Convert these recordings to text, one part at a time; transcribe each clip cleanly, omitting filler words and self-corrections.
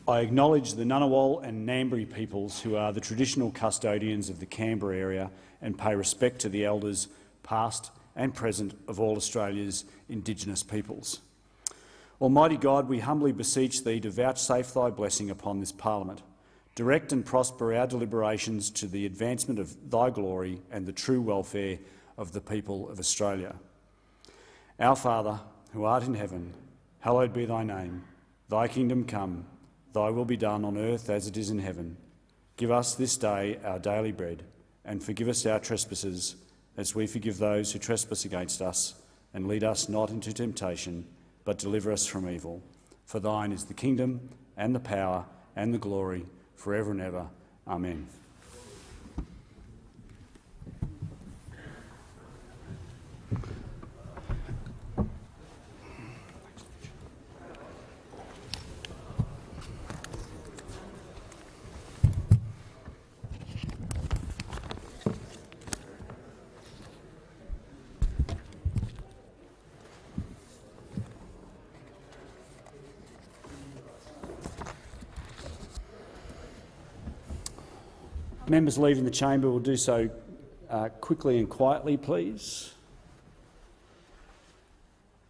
I acknowledge the Ngunnawal and Ngambri peoples who are the traditional custodians of the Canberra area and pay respect to the elders past and present of all Australia's Indigenous peoples. Almighty God, we humbly beseech Thee to vouchsafe Thy blessing upon this Parliament. Direct and prosper our deliberations to the advancement of Thy glory and the true welfare of the people of Australia. Our Father, who art in heaven, hallowed be Thy name. Thy kingdom come, Thy will be done on earth as it is in heaven. Give us this day our daily bread, and forgive us our trespasses, as we forgive those who trespass against us. And lead us not into temptation, but deliver us from evil. For Thine is the kingdom, and the power, and the glory, forever and ever. Amen. Members leaving the chamber will do so quickly and quietly, please.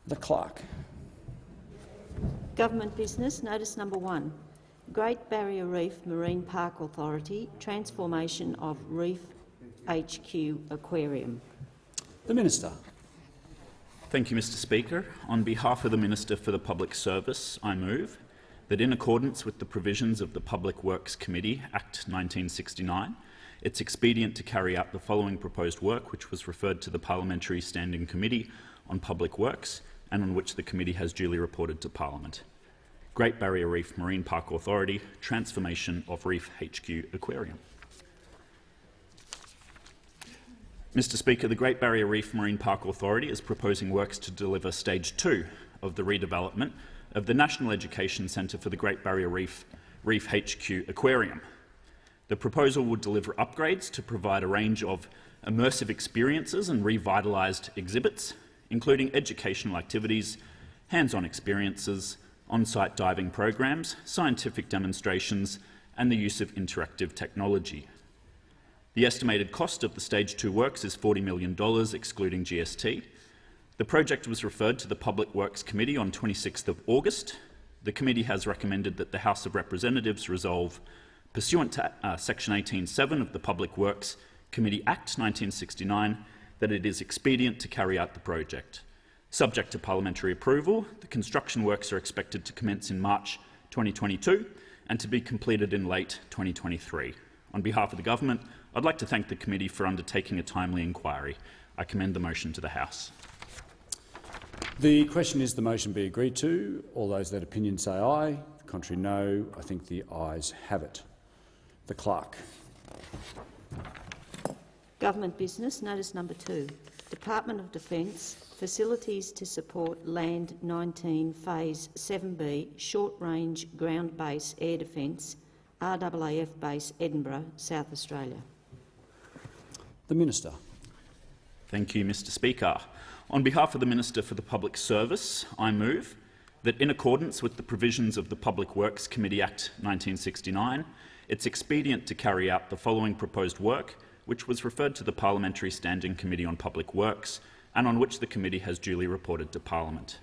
The clerk. Government business, notice number 1. Great Barrier Reef Marine Park Authority, transformation of Reef HQ Aquarium. The Minister. Thank you, Mr Speaker. On behalf of the Minister for the Public Service, I move that in accordance with the provisions of the Public Works Committee Act 1969, it's expedient to carry out the following proposed work, which was referred to the Parliamentary Standing Committee on Public Works and on which the committee has duly reported to Parliament. Great Barrier Reef Marine Park Authority, transformation of Reef HQ Aquarium. Mr Speaker, the Great Barrier Reef Marine Park Authority is proposing works to deliver Stage 2 of the redevelopment of the National Education Centre for the Great Barrier Reef HQ Aquarium. The proposal would deliver upgrades to provide a range of immersive experiences and revitalised exhibits, including educational activities, hands-on experiences, on-site diving programs, scientific demonstrations and the use of interactive technology. The estimated cost of the Stage 2 works is $40 million, excluding GST. The project was referred to the Public Works Committee on 26th of August. The committee has recommended that the House of Representatives resolve, pursuant to Section 18(7) of the Public Works Committee Act 1969, that it is expedient to carry out the project. Subject to parliamentary approval, the construction works are expected to commence in March 2022 and to be completed in late 2023. On behalf of the government, I'd like to thank the committee for undertaking a timely inquiry. I commend the motion to the House. The question is the motion be agreed to. All those that opinion say aye. The contrary no. I think the ayes have it. The clerk. Government business, notice number 2. Department of Defence, facilities to support Land 19 Phase 7B, short-range ground base air defence, RAAF base Edinburgh, South Australia. The Minister. Thank you, Mr Speaker. On behalf of the Minister for the Public Service, I move that in accordance with the provisions of the Public Works Committee Act 1969, it's expedient to carry out the following proposed work, which was referred to the Parliamentary Standing Committee on Public Works and on which the committee has duly reported to Parliament.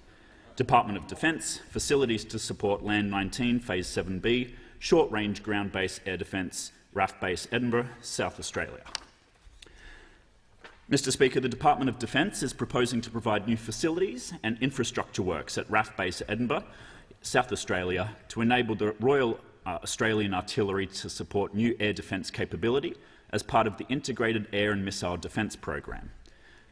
Department of Defence, facilities to support Land 19 Phase 7B, short-range ground-based air defence, RAAF base Edinburgh, South Australia. Mr Speaker, the Department of Defence is proposing to provide new facilities and infrastructure works at RAAF base Edinburgh, South Australia, to enable the Royal Australian Artillery to support new air defence capability as part of the Integrated Air and Missile Defence Program.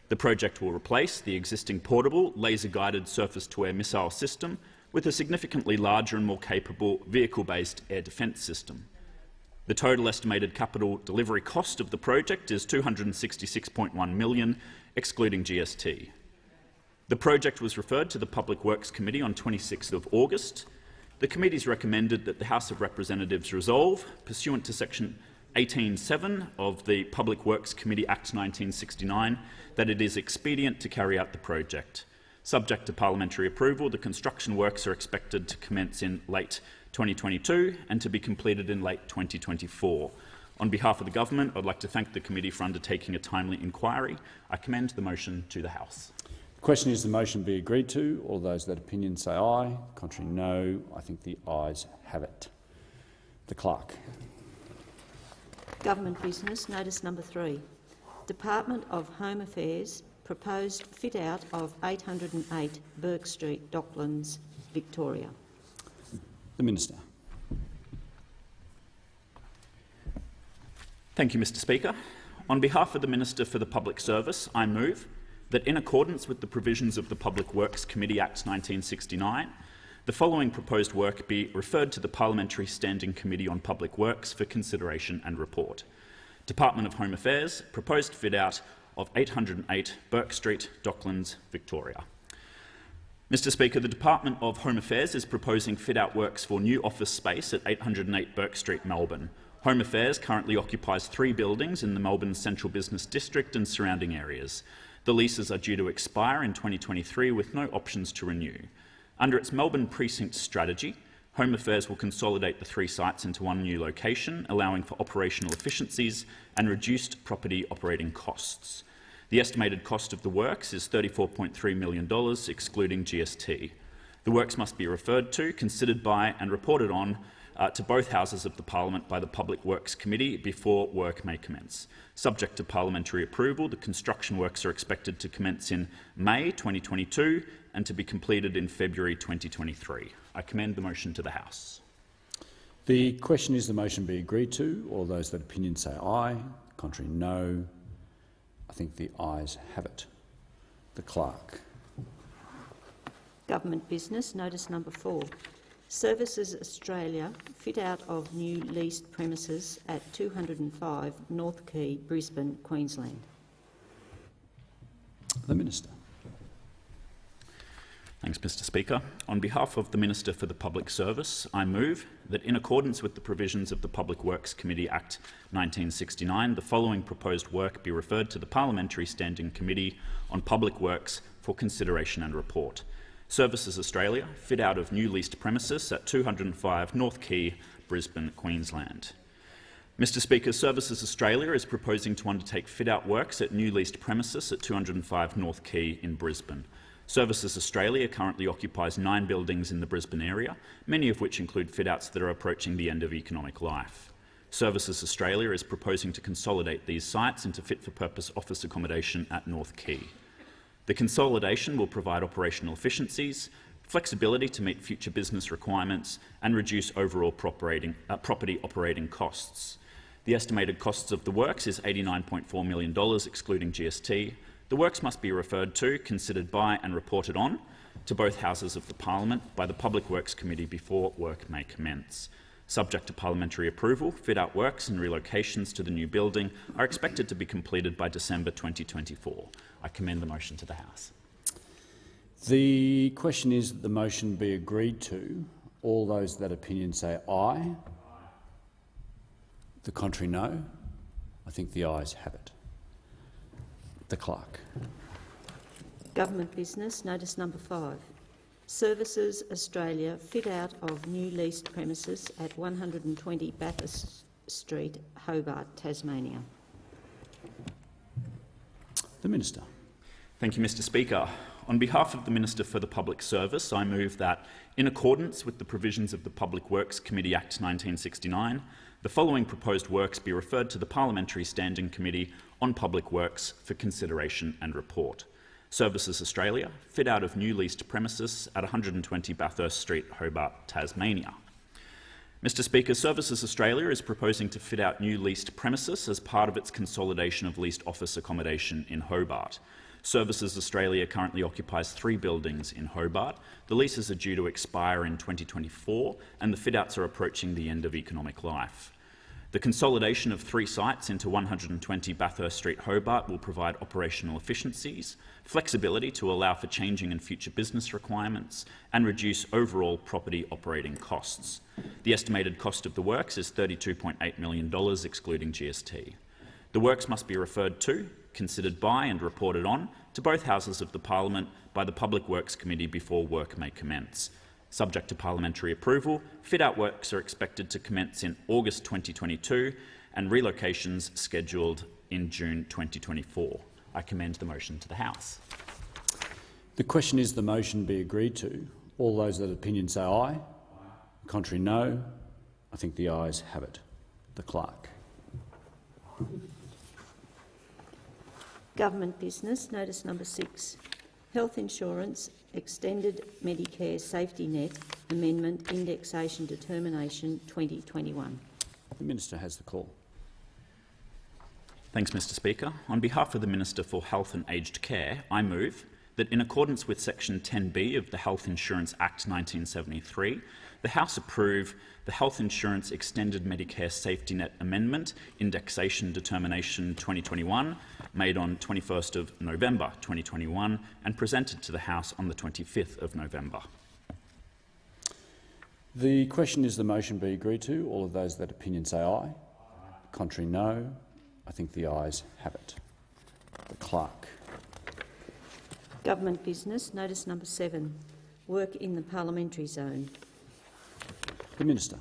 The project will replace the existing portable, laser-guided surface-to-air missile system with a significantly larger and more capable vehicle-based air defence system. The total estimated capital delivery cost of the project is $266.1 million, excluding GST. The project was referred to the Public Works Committee on 26th of August. The committee's recommended that the House of Representatives resolve, pursuant to Section 18(7) of the Public Works Committee Act 1969, that it is expedient to carry out the project. Subject to parliamentary approval, the construction works are expected to commence in late 2022 and to be completed in late 2024. On behalf of the government, I'd like to thank the committee for undertaking a timely inquiry. I commend the motion to the House. The question is the motion be agreed to. All those that opinion say aye. Contrary, no. I think the ayes have it. The Clerk. Government business, notice number 3. Department of Home Affairs proposed fit-out of 808 Burke Street, Docklands, Victoria. The Minister. Thank you, Mr Speaker. On behalf of the Minister for the Public Service, I move that in accordance with the provisions of the Public Works Committee Act 1969, the following proposed work be referred to the Parliamentary Standing Committee on Public Works for consideration and report. Department of Home Affairs, proposed fit-out of 808 Burke Street, Docklands, Victoria. Mr Speaker, the Department of Home Affairs is proposing fit-out works for new office space at 808 Burke Street, Melbourne. Home Affairs currently occupies 3 buildings in the Melbourne Central Business District and surrounding areas. The leases are due to expire in 2023 with no options to renew. Under its Melbourne Precinct strategy, Home Affairs will consolidate the 3 sites into one new location, allowing for operational efficiencies and reduced property operating costs. The estimated cost of the works is $34.3 million, excluding GST. The works must be referred to, considered by and reported on to both houses of the Parliament by the Public Works Committee before work may commence. Subject to parliamentary approval, the construction works are expected to commence in May 2022 and to be completed in February 2023. I commend the motion to the House. The question is the motion be agreed to. All those that opinion say aye. Contrary, no. I think the ayes have it. The Clerk. Government business, notice number 4. Services Australia fit-out of new leased premises at 205 North Quay, Brisbane, Queensland. The Minister. Thanks, Mr Speaker. On behalf of the Minister for the Public Service, I move that in accordance with the provisions of the Public Works Committee Act 1969, the following proposed work be referred to the Parliamentary Standing Committee on Public Works for consideration and report. Services Australia, fit-out of new leased premises at 205 North Quay, Brisbane, Queensland. Mr Speaker, Services Australia is proposing to undertake fit-out works at new leased premises at 205 North Quay in Brisbane. Services Australia currently occupies 9 buildings in the Brisbane area, many of which include fit-outs that are approaching the end of economic life. Services Australia is proposing to consolidate these sites into fit-for-purpose office accommodation at North Quay. The consolidation will provide operational efficiencies, flexibility to meet future business requirements and reduce overall property operating costs. The estimated costs of the works is $89.4 million, excluding GST. The works must be referred to, considered by and reported on to both houses of the Parliament by the Public Works Committee before work may commence. Subject to parliamentary approval, fit-out works and relocations to the new building are expected to be completed by December 2024. I commend the motion to the House. The question is that the motion be agreed to. All those that opinion say aye. The contrary, no. I think the ayes have it. The Clerk. Government business, notice number 5. Services Australia fit-out of new leased premises at 120 Bathurst Street, Hobart, Tasmania. The Minister. Thank you, Mr Speaker. On behalf of the Minister for the Public Service, I move that, in accordance with the provisions of the Public Works Committee Act 1969, the following proposed works be referred to the Parliamentary Standing Committee on Public Works for consideration and report. Services Australia, fit-out of new leased premises at 120 Bathurst Street, Hobart, Tasmania. Mr Speaker, Services Australia is proposing to fit out new leased premises as part of its consolidation of leased office accommodation in Hobart. Services Australia currently occupies 3 buildings in Hobart. The leases are due to expire in 2024 and the fit-outs are approaching the end of economic life. The consolidation of 3 sites into 120 Bathurst Street, Hobart will provide operational efficiencies, flexibility to allow for changing and future business requirements, and reduce overall property operating costs. The estimated cost of the works is $32.8 million, excluding GST. The works must be referred to, considered by and reported on to both houses of the Parliament by the Public Works Committee before work may commence. Subject to parliamentary approval, fit-out works are expected to commence in August 2022 and relocations scheduled in June 2024. I commend the motion to the House. The question is the motion be agreed to. All those that opinion say aye. Contrary, no. I think the ayes have it. The Clerk. Government business, notice number 6. Health Insurance Extended Medicare Safety Net Amendment Indexation Determination 2021. The Minister has the call. Thanks, Mr Speaker. On behalf of the Minister for Health and Aged Care, I move that in accordance with Section 10B of the Health Insurance Act 1973, the House approve the Health Insurance Extended Medicare Safety Net Amendment Indexation Determination 2021, made on 21st of November 2021 and presented to the House on the 25th of November. The question is the motion be agreed to. All of those that opinion say aye. Contrary, no. I think the ayes have it. The Clerk. Government business, notice number 7. Work in the parliamentary zone. The Minister.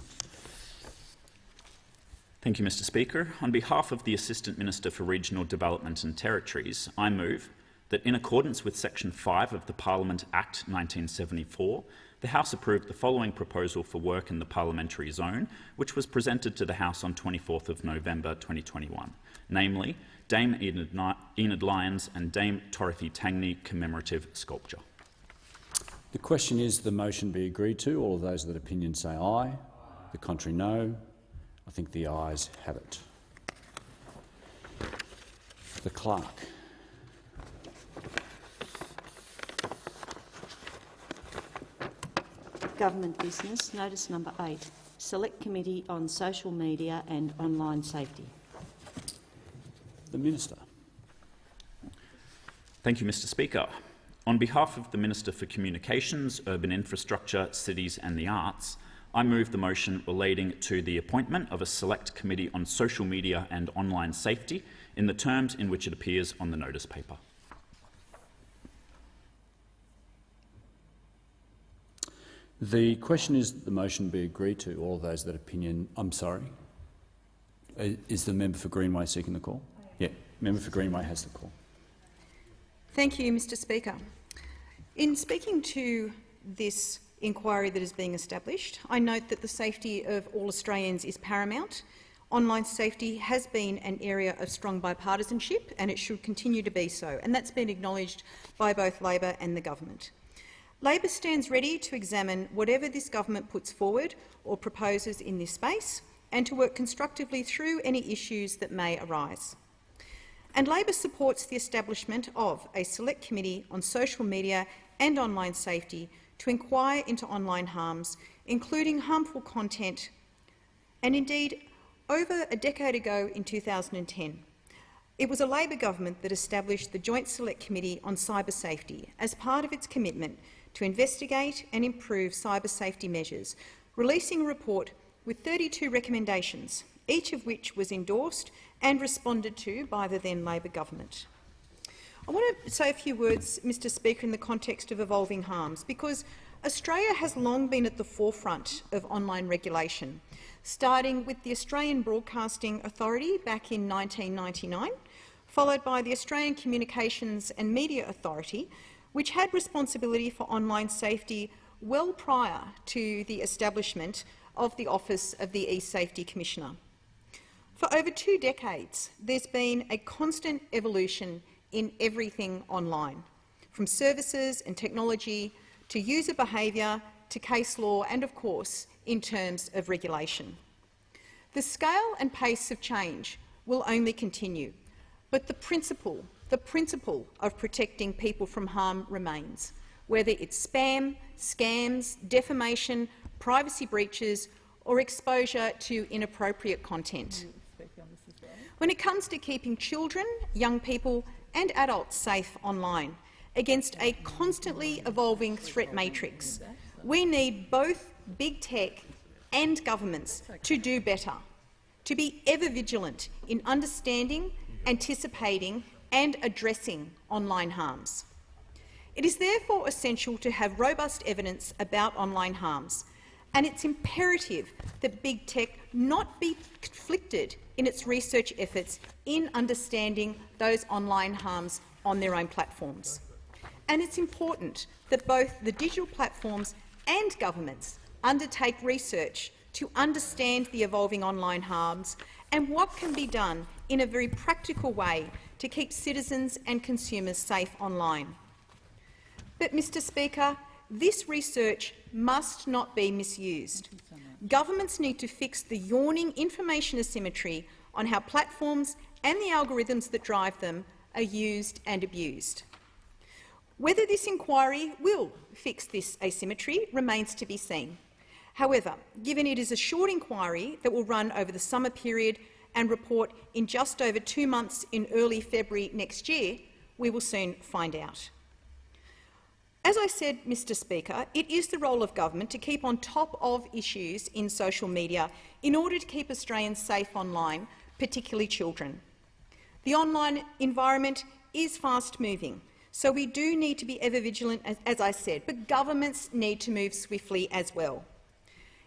Thank you, Mr Speaker. On behalf of the Assistant Minister for Regional Development and Territories, I move that in accordance with Section 5 of the Parliament Act 1974, the House approved the following proposal for work in the parliamentary zone, which was presented to the House on 24th of November 2021, namely Dame Enid Lyons and Dame Dorothy Tangney commemorative sculpture. The question is the motion be agreed to. All of those that opinion say aye. The contrary, no. I think the ayes have it. The Clerk. Government business, notice number 8. Select Committee on Social Media and Online Safety. The Minister. Thank you, Mr Speaker. On behalf of the Minister for Communications, Urban Infrastructure, Cities and the Arts, I move the motion relating to the appointment of a Select Committee on Social Media and Online Safety in the terms in which it appears on the notice paper. The question is that the motion be agreed to. All of those that opinion... I'm sorry. Is the member for Greenway seeking the call? Yeah, member for Greenway has the call. Thank you, Mr Speaker. In speaking to this inquiry that is being established, I note that the safety of all Australians is paramount. Online safety has been an area of strong bipartisanship and it should continue to be so, and that's been acknowledged by both Labor and the government. Labor stands ready to examine whatever this government puts forward or proposes in this space and to work constructively through any issues that may arise. And Labor supports the establishment of a Select Committee on Social Media and Online Safety to inquire into online harms, including harmful content. And indeed, over a decade ago in 2010, it was a Labor government that established the Joint Select Committee on Cyber Safety as part of its commitment to investigate and improve cyber safety measures, releasing a report with 32 recommendations, each of which was endorsed and responded to by the then Labor government. I want to say a few words, Mr Speaker, in the context of evolving harms, because Australia has long been at the forefront of online regulation, starting with the Australian Broadcasting Authority back in 1999, followed by the Australian Communications and Media Authority, which had responsibility for online safety well prior to the establishment of the Office of the E-Safety Commissioner. For over 2 decades, there's been a constant evolution in everything online, from services and technology to user behaviour to case law and, of course, in terms of regulation. The scale and pace of change will only continue, but the principle of protecting people from harm remains, whether it's spam, scams, defamation, privacy breaches or exposure to inappropriate content. When it comes to keeping children, young people and adults safe online against a constantly evolving threat matrix, we need both big tech and governments to do better, to be ever vigilant in understanding, anticipating and addressing online harms. It is therefore essential to have robust evidence about online harms, and it's imperative that big tech not be conflicted in its research efforts in understanding those online harms on their own platforms. And it's important that both the digital platforms and governments undertake research to understand the evolving online harms and what can be done in a very practical way to keep citizens and consumers safe online. But, Mr Speaker, this research must not be misused. Governments need to fix the yawning information asymmetry on how platforms and the algorithms that drive them are used and abused. Whether this inquiry will fix this asymmetry remains to be seen. However, given it is a short inquiry that will run over the summer period and report in just over 2 months in early February next year, we will soon find out. As I said, Mr Speaker, it is the role of government to keep on top of issues in social media in order to keep Australians safe online, particularly children. The online environment is fast-moving, so we do need to be ever vigilant, as I said, but governments need to move swiftly as well.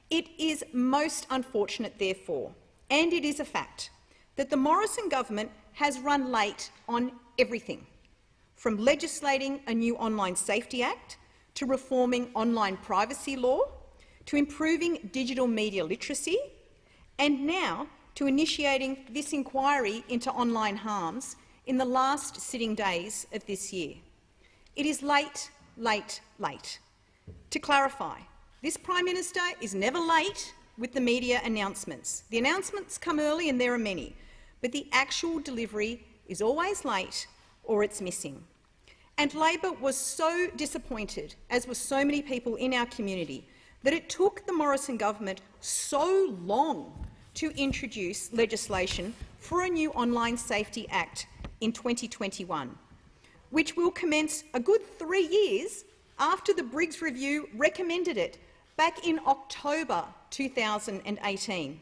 It is most unfortunate, therefore, and it is a fact, that the Morrison government has run late on everything, from legislating a new Online Safety Act, to reforming online privacy law, to improving digital media literacy, and now to initiating this inquiry into online harms in the last sitting days of this year. It is late, late, late. To clarify, this Prime Minister is never late with the media announcements. The announcements come early and there are many, but the actual delivery is always late or it's missing. And Labor was so disappointed, as were so many people in our community, that it took the Morrison government so long to introduce legislation for a new Online Safety Act in 2021, which will commence a good 3 years after the Briggs Review recommended it back in October 2018.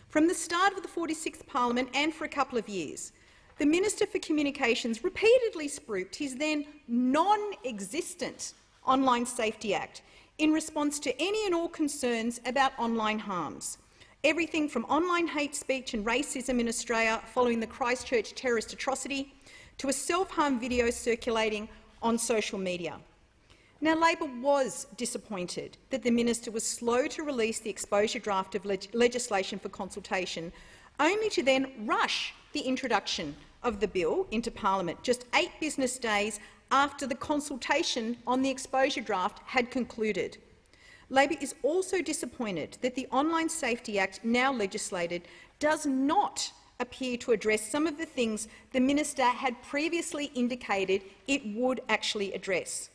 From the start of the 46th Parliament and for a couple of years, the Minister for Communications repeatedly spruiked his then non-existent Online Safety Act in response to any and all concerns about online harms, everything from online hate speech and racism in Australia following the Christchurch terrorist atrocity to a self-harm video circulating on social media. Now, Labor was disappointed that the minister was slow to release the exposure draft of legislation for consultation, only to then rush the introduction of the bill into Parliament just 8 business days after the consultation on the exposure draft had concluded. Labor is also disappointed that the Online Safety Act, now legislated, does not appear to address some of the things the minister had previously indicated it would actually address.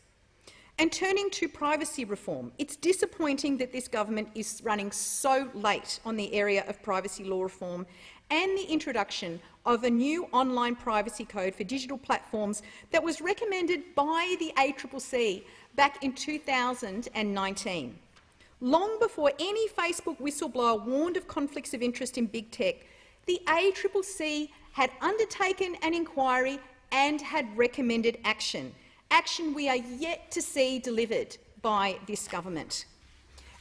And turning to privacy reform, it's disappointing that this government is running so late on the area of privacy law reform and the introduction of a new online privacy code for digital platforms that was recommended by the ACCC back in 2019. Long before any Facebook whistleblower warned of conflicts of interest in big tech, the ACCC had undertaken an inquiry and had recommended action we are yet to see delivered by this government.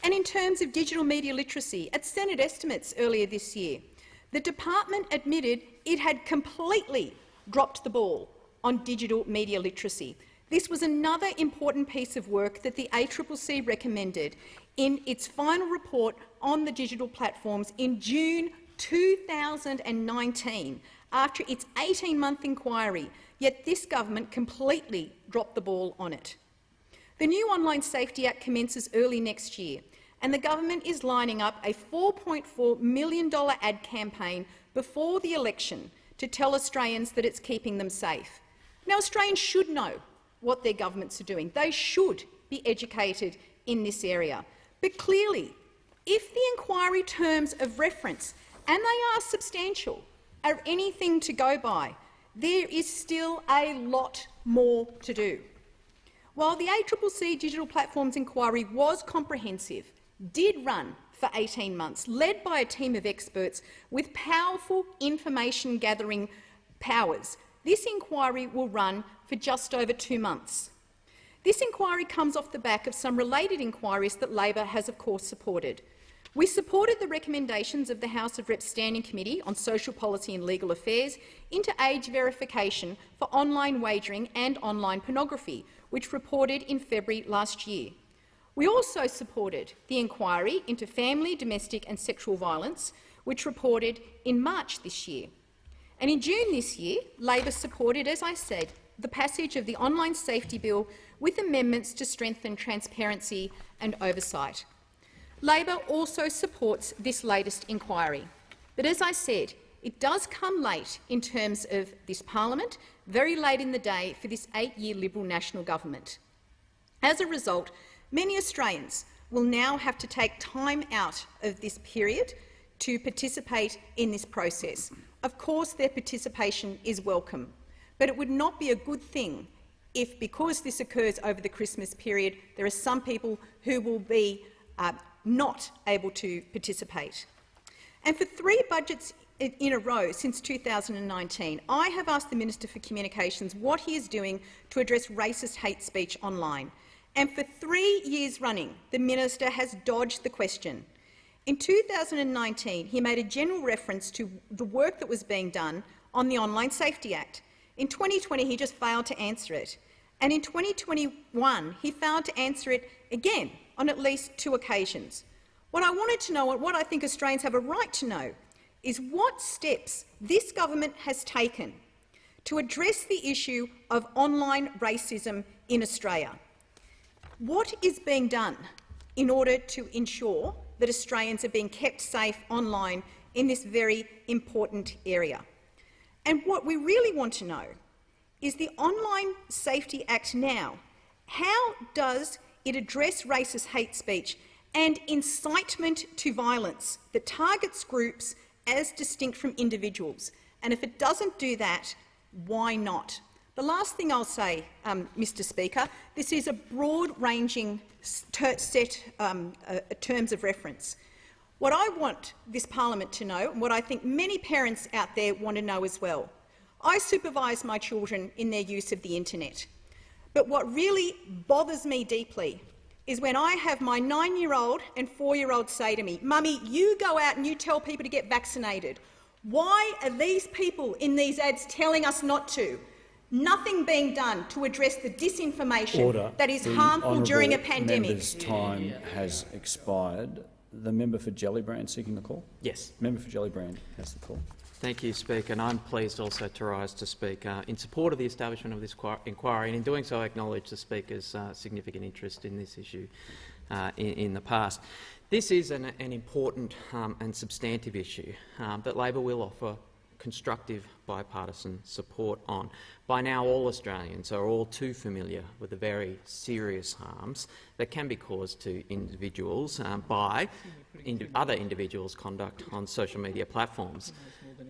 And in terms of digital media literacy, at Senate estimates earlier this year, the department admitted it had completely dropped the ball on digital media literacy. This was another important piece of work that the ACCC recommended in its final report on the digital platforms in June 2019, after its 18-month inquiry, yet this government completely dropped the ball on it. The new Online Safety Act commences early next year, and the government is lining up a $4.4 million ad campaign before the election to tell Australians that it's keeping them safe. Now, Australians should know what their governments are doing. They should be educated in this area. But clearly, if the inquiry terms of reference, and they are substantial, are anything to go by, there is still a lot more to do. While the ACCC Digital Platforms Inquiry was comprehensive, did run for 18 months, led by a team of experts with powerful information-gathering powers, this inquiry will run for just over 2 months. This inquiry comes off the back of some related inquiries that Labor has, of course, supported. We supported the recommendations of the House of Reps Standing Committee on Social Policy and Legal Affairs into age verification for online wagering and online pornography, which reported in February last year. We also supported the inquiry into family, domestic and sexual violence, which reported in March this year. And in June this year, Labor supported, as I said, the passage of the Online Safety Bill with amendments to strengthen transparency and oversight. Labor also supports this latest inquiry. But as I said, it does come late in terms of this parliament, very late in the day for this 8-year Liberal National Government. As a result, many Australians will now have to take time out of this period to participate in this process. Of course, their participation is welcome, but it would not be a good thing if, because this occurs over the Christmas period, there are some people who will be not able to participate. And for 3 budgets in a row since 2019, I have asked the Minister for Communications what he is doing to address racist hate speech online. And for 3 years running, the Minister has dodged the question. In 2019, he made a general reference to the work that was being done on the Online Safety Act. In 2020, he just failed to answer it. And in 2021, he failed to answer it again on at least 2 occasions. What I wanted to know, and what I think Australians have a right to know, is what steps this government has taken to address the issue of online racism in Australia. What is being done in order to ensure that Australians are being kept safe online in this very important area? And what we really want to know is the Online Safety Act now. How does it address racist hate speech and incitement to violence that targets groups as distinct from individuals? And if it doesn't do that, why not? The last thing I'll say, Mr Speaker, this is a broad-ranging set terms of reference. What I want this parliament to know, and what I think many parents out there want to know as well, I supervise my children in their use of the internet. But what really bothers me deeply is when I have my 9-year-old and 4-year-old say to me, "Mummy, you go out and you tell people to get vaccinated. Why are these people in these ads telling us not to?" Nothing being done to address the disinformation that is harmful during a pandemic. The member's time has expired. The member for Gellibrand seeking the call? Yes. Member for Gellibrand has the call. Thank you, Speaker, and I'm pleased also to rise to speak in support of the establishment of this inquiry, and in doing so I acknowledge the Speaker's significant interest in this issue in the past. This is an important and substantive issue that Labor will offer constructive bipartisan support on. By now, all Australians are all too familiar with the very serious harms that can be caused to individuals by other individuals' conduct on social media platforms.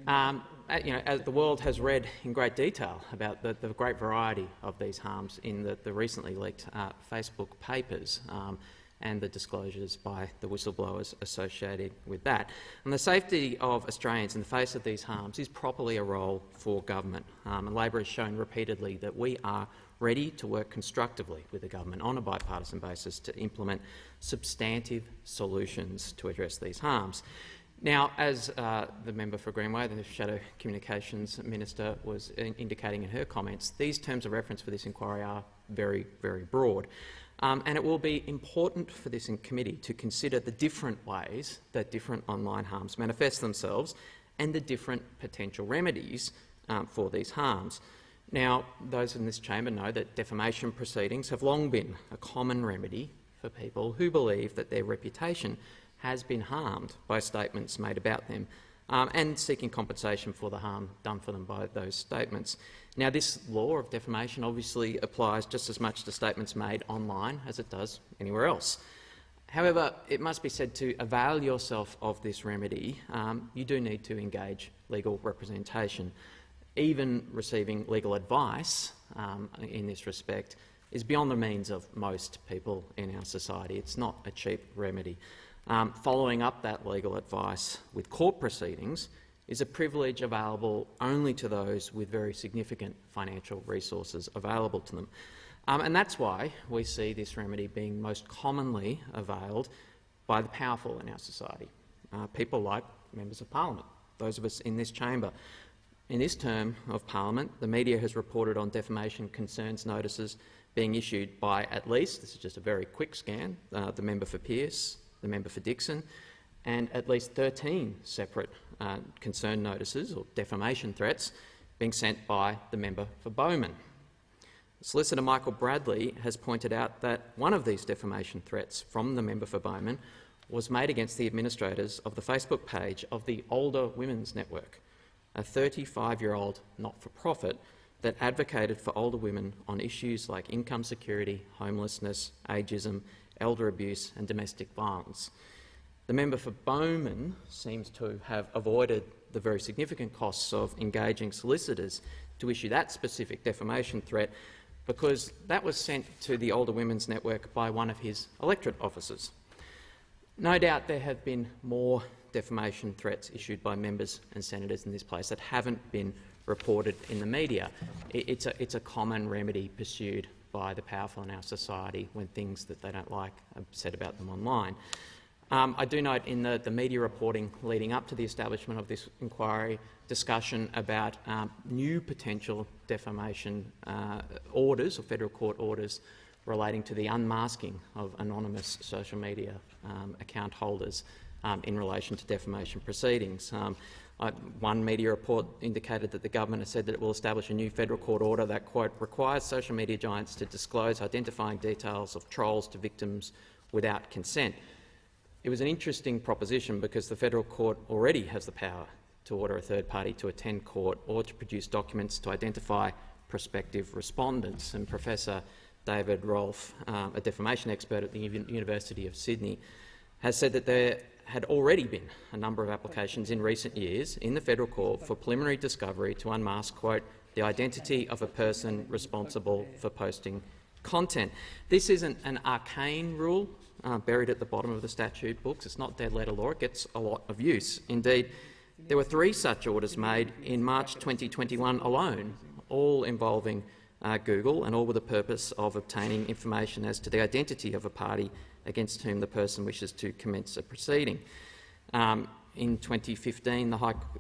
As the world has read in great detail about the great variety of these harms in the recently leaked Facebook papers and the disclosures by the whistleblowers associated with that. And the safety of Australians in the face of these harms is properly a role for government. And Labor has shown repeatedly that we are ready to work constructively with the government on a bipartisan basis to implement substantive solutions to address these harms. Now, as the member for Greenway, the Shadow Communications Minister, was indicating in her comments, these terms of reference for this inquiry are very, very broad. And it will be important for this committee to consider the different ways that different online harms manifest themselves and the different potential remedies for these harms. Now, those in this chamber know that defamation proceedings have long been a common remedy for people who believe that their reputation has been harmed by statements made about them and seeking compensation for the harm done for them by those statements. Now, this law of defamation obviously applies just as much to statements made online as it does anywhere else. However, it must be said, to avail yourself of this remedy, you do need to engage legal representation. Even receiving legal advice in this respect is beyond the means of most people in our society. It's not a cheap remedy. Following up that legal advice with court proceedings is a privilege available only to those with very significant financial resources available to them. And that's why we see this remedy being most commonly availed by the powerful in our society, people like members of parliament, those of us in this chamber. In this term of parliament, the media has reported on defamation concerns notices being issued by at least, this is just a very quick scan, the member for Pearce, the member for Dixon, and at least 13 separate concern notices or defamation threats being sent by the member for Bowman. Solicitor Michael Bradley has pointed out that one of these defamation threats from the member for Bowman was made against the administrators of the Facebook page of the Older Women's Network, a 35-year-old not-for-profit that advocated for older women on issues like income security, homelessness, ageism, elder abuse and domestic violence. The member for Bowman seems to have avoided the very significant costs of engaging solicitors to issue that specific defamation threat because that was sent to the Older Women's Network by one of his electorate officers. No doubt there have been more defamation threats issued by members and senators in this place that haven't been reported in the media. It's a common remedy pursued by the powerful in our society when things that they don't like are said about them online. I do note in the media reporting leading up to the establishment of this inquiry discussion about new potential defamation orders or federal court orders relating to the unmasking of anonymous social media account holders in relation to defamation proceedings. One media report indicated that the government has said that it will establish a new federal court order that, quote, requires social media giants to disclose identifying details of trolls to victims without consent. It was an interesting proposition because the federal court already has the power to order a third party to attend court or to produce documents to identify prospective respondents. And Professor David Rolfe, a defamation expert at the University of Sydney, has said that there had already been a number of applications in recent years in the federal court for preliminary discovery to unmask, quote, the identity of a person responsible for posting content. This isn't an arcane rule buried at the bottom of the statute books. It's not dead letter law. It gets a lot of use. Indeed, there were 3 such orders made in March 2021 alone, all involving Google and all with the purpose of obtaining information as to the identity of a party against whom the person wishes to commence a proceeding. In 2015,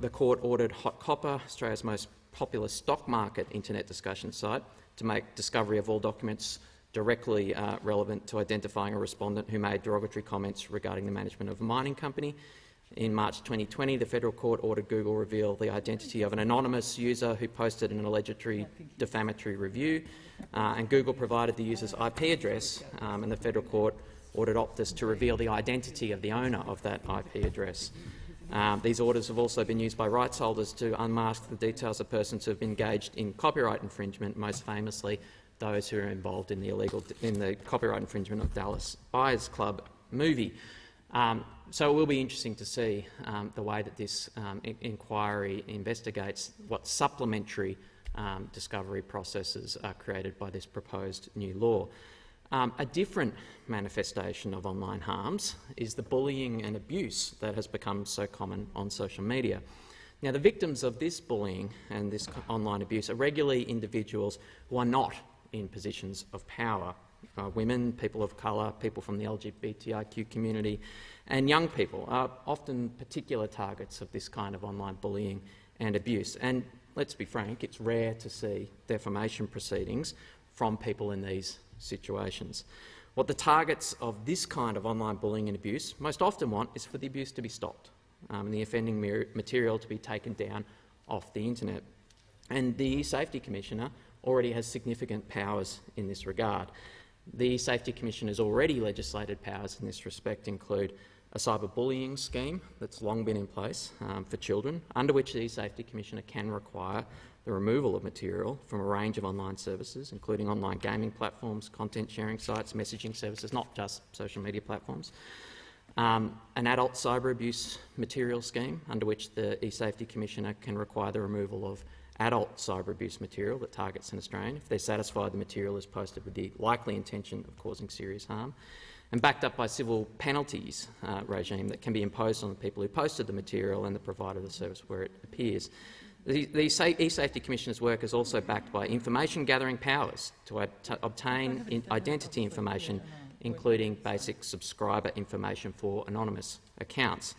the court ordered Hot Copper, Australia's most popular stock market internet discussion site, to make discovery of all documents directly relevant to identifying a respondent who made derogatory comments regarding the management of a mining company. In March 2020, the federal court ordered Google reveal the identity of an anonymous user who posted an allegedly defamatory review, and Google provided the user's IP address, and the federal court ordered Optus to reveal the identity of the owner of that IP address. These orders have also been used by rights holders to unmask the details of persons who have been engaged in copyright infringement, most famously those who are involved in the copyright infringement of Dallas Buyers Club movie. So it will be interesting to see the way that this inquiry investigates what supplementary discovery processes are created by this proposed new law. A different manifestation of online harms is the bullying and abuse that has become so common on social media. Now, the victims of this bullying and this online abuse are regularly individuals who are not in positions of power. Women, people of colour, people from the LGBTIQ community and young people are often particular targets of this kind of online bullying and abuse. And let's be frank, it's rare to see defamation proceedings from people in these situations. What the targets of this kind of online bullying and abuse most often want is for the abuse to be stopped and the offending material to be taken down off the internet. And the Safety Commissioner already has significant powers in this regard. The Safety Commission has already legislated powers in this respect include a cyberbullying scheme that's long been in place for children, under which the Safety Commissioner can require the removal of material from a range of online services, including online gaming platforms, content sharing sites, messaging services, not just social media platforms. An adult cyber abuse material scheme, under which the E-Safety Commissioner can require the removal of adult cyber abuse material that targets an Australian if they're satisfied the material is posted with the likely intention of causing serious harm, and backed up by civil penalties regime that can be imposed on the people who posted the material and the provider of the service where it appears. The E-Safety Commissioner's work is also backed by information-gathering powers to obtain identity information, including basic subscriber information for anonymous accounts.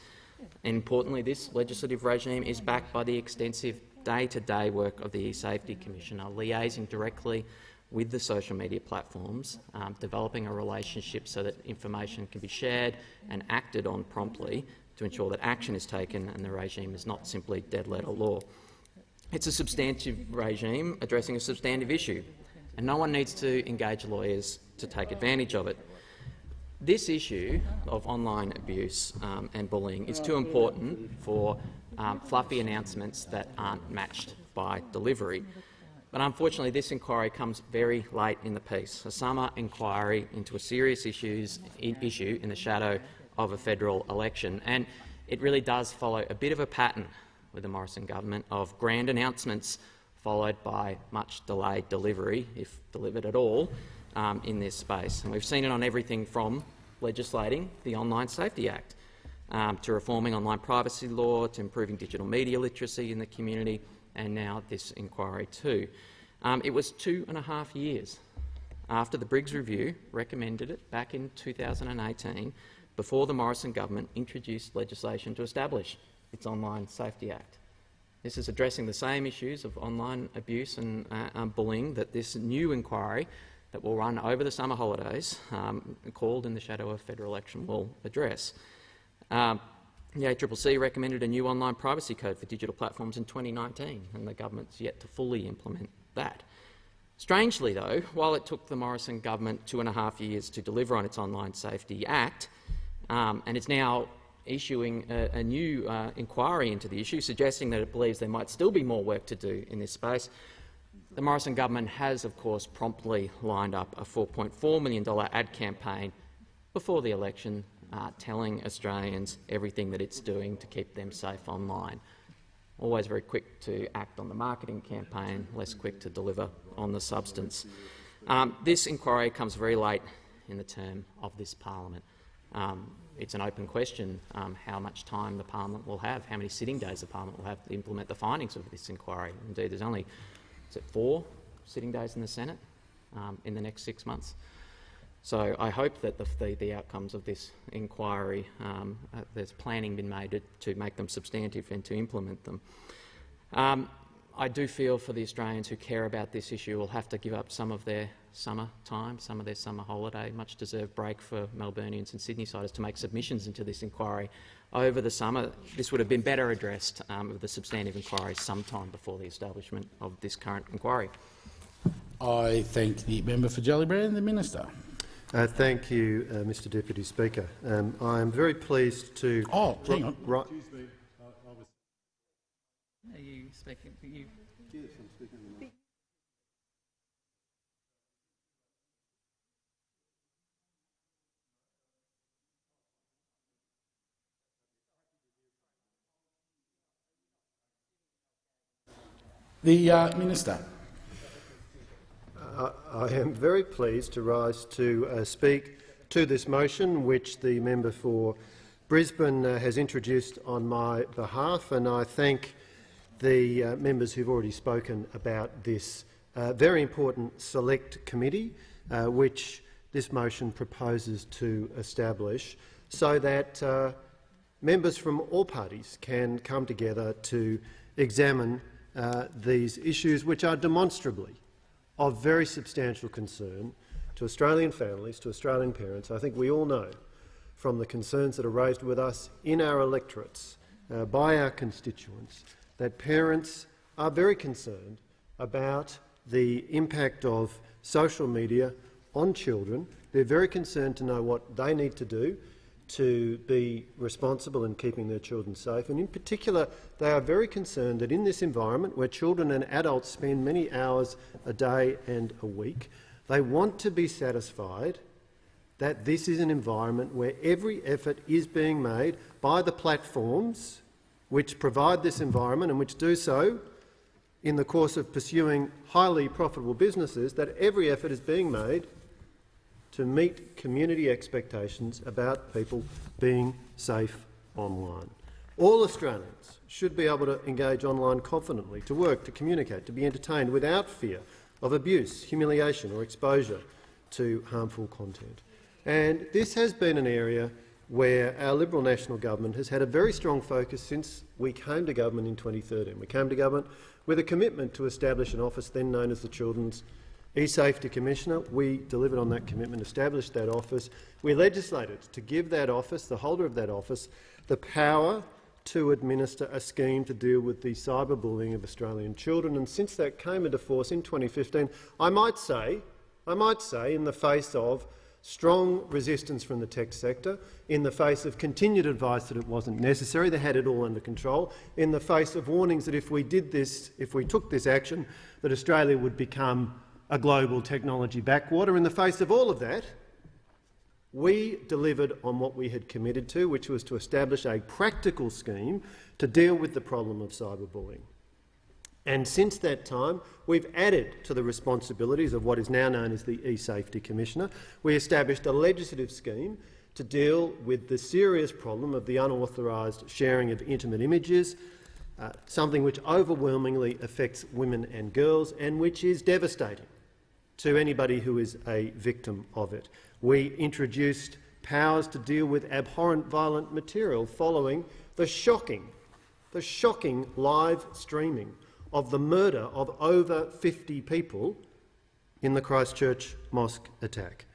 And importantly, this legislative regime is backed by the extensive day-to-day work of the E-Safety Commissioner, liaising directly with the social media platforms, developing a relationship so that information can be shared and acted on promptly to ensure that action is taken and the regime is not simply dead-letter law. It's a substantive regime addressing a substantive issue, and no one needs to engage lawyers to take advantage of it. This issue of online abuse and bullying is too important for fluffy announcements that aren't matched by delivery. But unfortunately, this inquiry comes very late in the piece, a summer inquiry into a serious issue in the shadow of a federal election. And it really does follow a bit of a pattern with the Morrison government of grand announcements followed by much delayed delivery, if delivered at all, in this space. And we've seen it on everything from legislating the Online Safety Act to reforming online privacy law, to improving digital media literacy in the community, and now this inquiry too. It was 2.5 years after the Briggs Review recommended it back in 2018 before the Morrison government introduced legislation to establish its Online Safety Act. This is addressing the same issues of online abuse and bullying that this new inquiry that will run over the summer holidays, called In the Shadow of Federal Election, will address. The ACCC recommended a new online privacy code for digital platforms in 2019, and the government's yet to fully implement that. Strangely, though, while it took the Morrison government 2.5 years to deliver on its Online Safety Act, and it's now issuing a new inquiry into the issue, suggesting that it believes there might still be more work to do in this space, the Morrison government has, of course, promptly lined up a $4.4 million ad campaign before the election, telling Australians everything that it's doing to keep them safe online. Always very quick to act on the marketing campaign, less quick to deliver on the substance. This inquiry comes very late in the term of this parliament. It's an open question how much time the parliament will have, how many sitting days the parliament will have to implement the findings of this inquiry. Indeed, there's only 4 sitting days in the Senate in the next 6 months. So I hope that the outcomes of this inquiry, there's planning been made to make them substantive and to implement them. I do feel for the Australians who care about this issue will have to give up some of their summer time, some of their summer holiday, much-deserved break for Melburnians and Sydneysiders to make submissions into this inquiry over the summer. This would have been better addressed with the substantive inquiry sometime before the establishment of this current inquiry. I thank the member for Gellibrand and the Minister. Thank you, Mr Deputy Speaker. I am very pleased to... Oh, hang on. Are you speaking? The Minister. I am very pleased to rise to speak to this motion which the member for Brisbane has introduced on my behalf, and I thank the members who've already spoken about this very important select committee which this motion proposes to establish, so that members from all parties can come together to examine these issues, which are demonstrably of very substantial concern to Australian families, to Australian parents. I think we all know from the concerns that are raised with us in our electorates by our constituents that parents are very concerned about the impact of social media on children. They're very concerned to know what they need to do to be responsible in keeping their children safe, and in particular they are very concerned that in this environment where children and adults spend many hours a day and a week, they want to be satisfied that this is an environment where every effort is being made by the platforms which provide this environment and which do so in the course of pursuing highly profitable businesses, that every effort is being made to meet community expectations about people being safe online. All Australians should be able to engage online confidently, to work, to communicate, to be entertained without fear of abuse, humiliation or exposure to harmful content. And this has been an area where our Liberal National Government has had a very strong focus since we came to government in 2013. We came to government with a commitment to establish an office then known as the Children's E-Safety Commissioner. We delivered on that commitment, established that office. We legislated to give that office, the holder of that office, the power to administer a scheme to deal with the cyberbullying of Australian children. And since that came into force in 2015, I might say, in the face of strong resistance from the tech sector, in the face of continued advice that it wasn't necessary, they had it all under control, in the face of warnings that if we did this, if we took this action, that Australia would become a global technology backwater. In the face of all of that, we delivered on what we had committed to, which was to establish a practical scheme to deal with the problem of cyberbullying. And since that time, we've added to the responsibilities of what is now known as the E-Safety Commissioner. We established a legislative scheme to deal with the serious problem of the unauthorised sharing of intimate images, something which overwhelmingly affects women and girls and which is devastating to anybody who is a victim of it. We introduced powers to deal with abhorrent violent material following the shocking live streaming of the murder of over 50 people in the Christchurch mosque attack.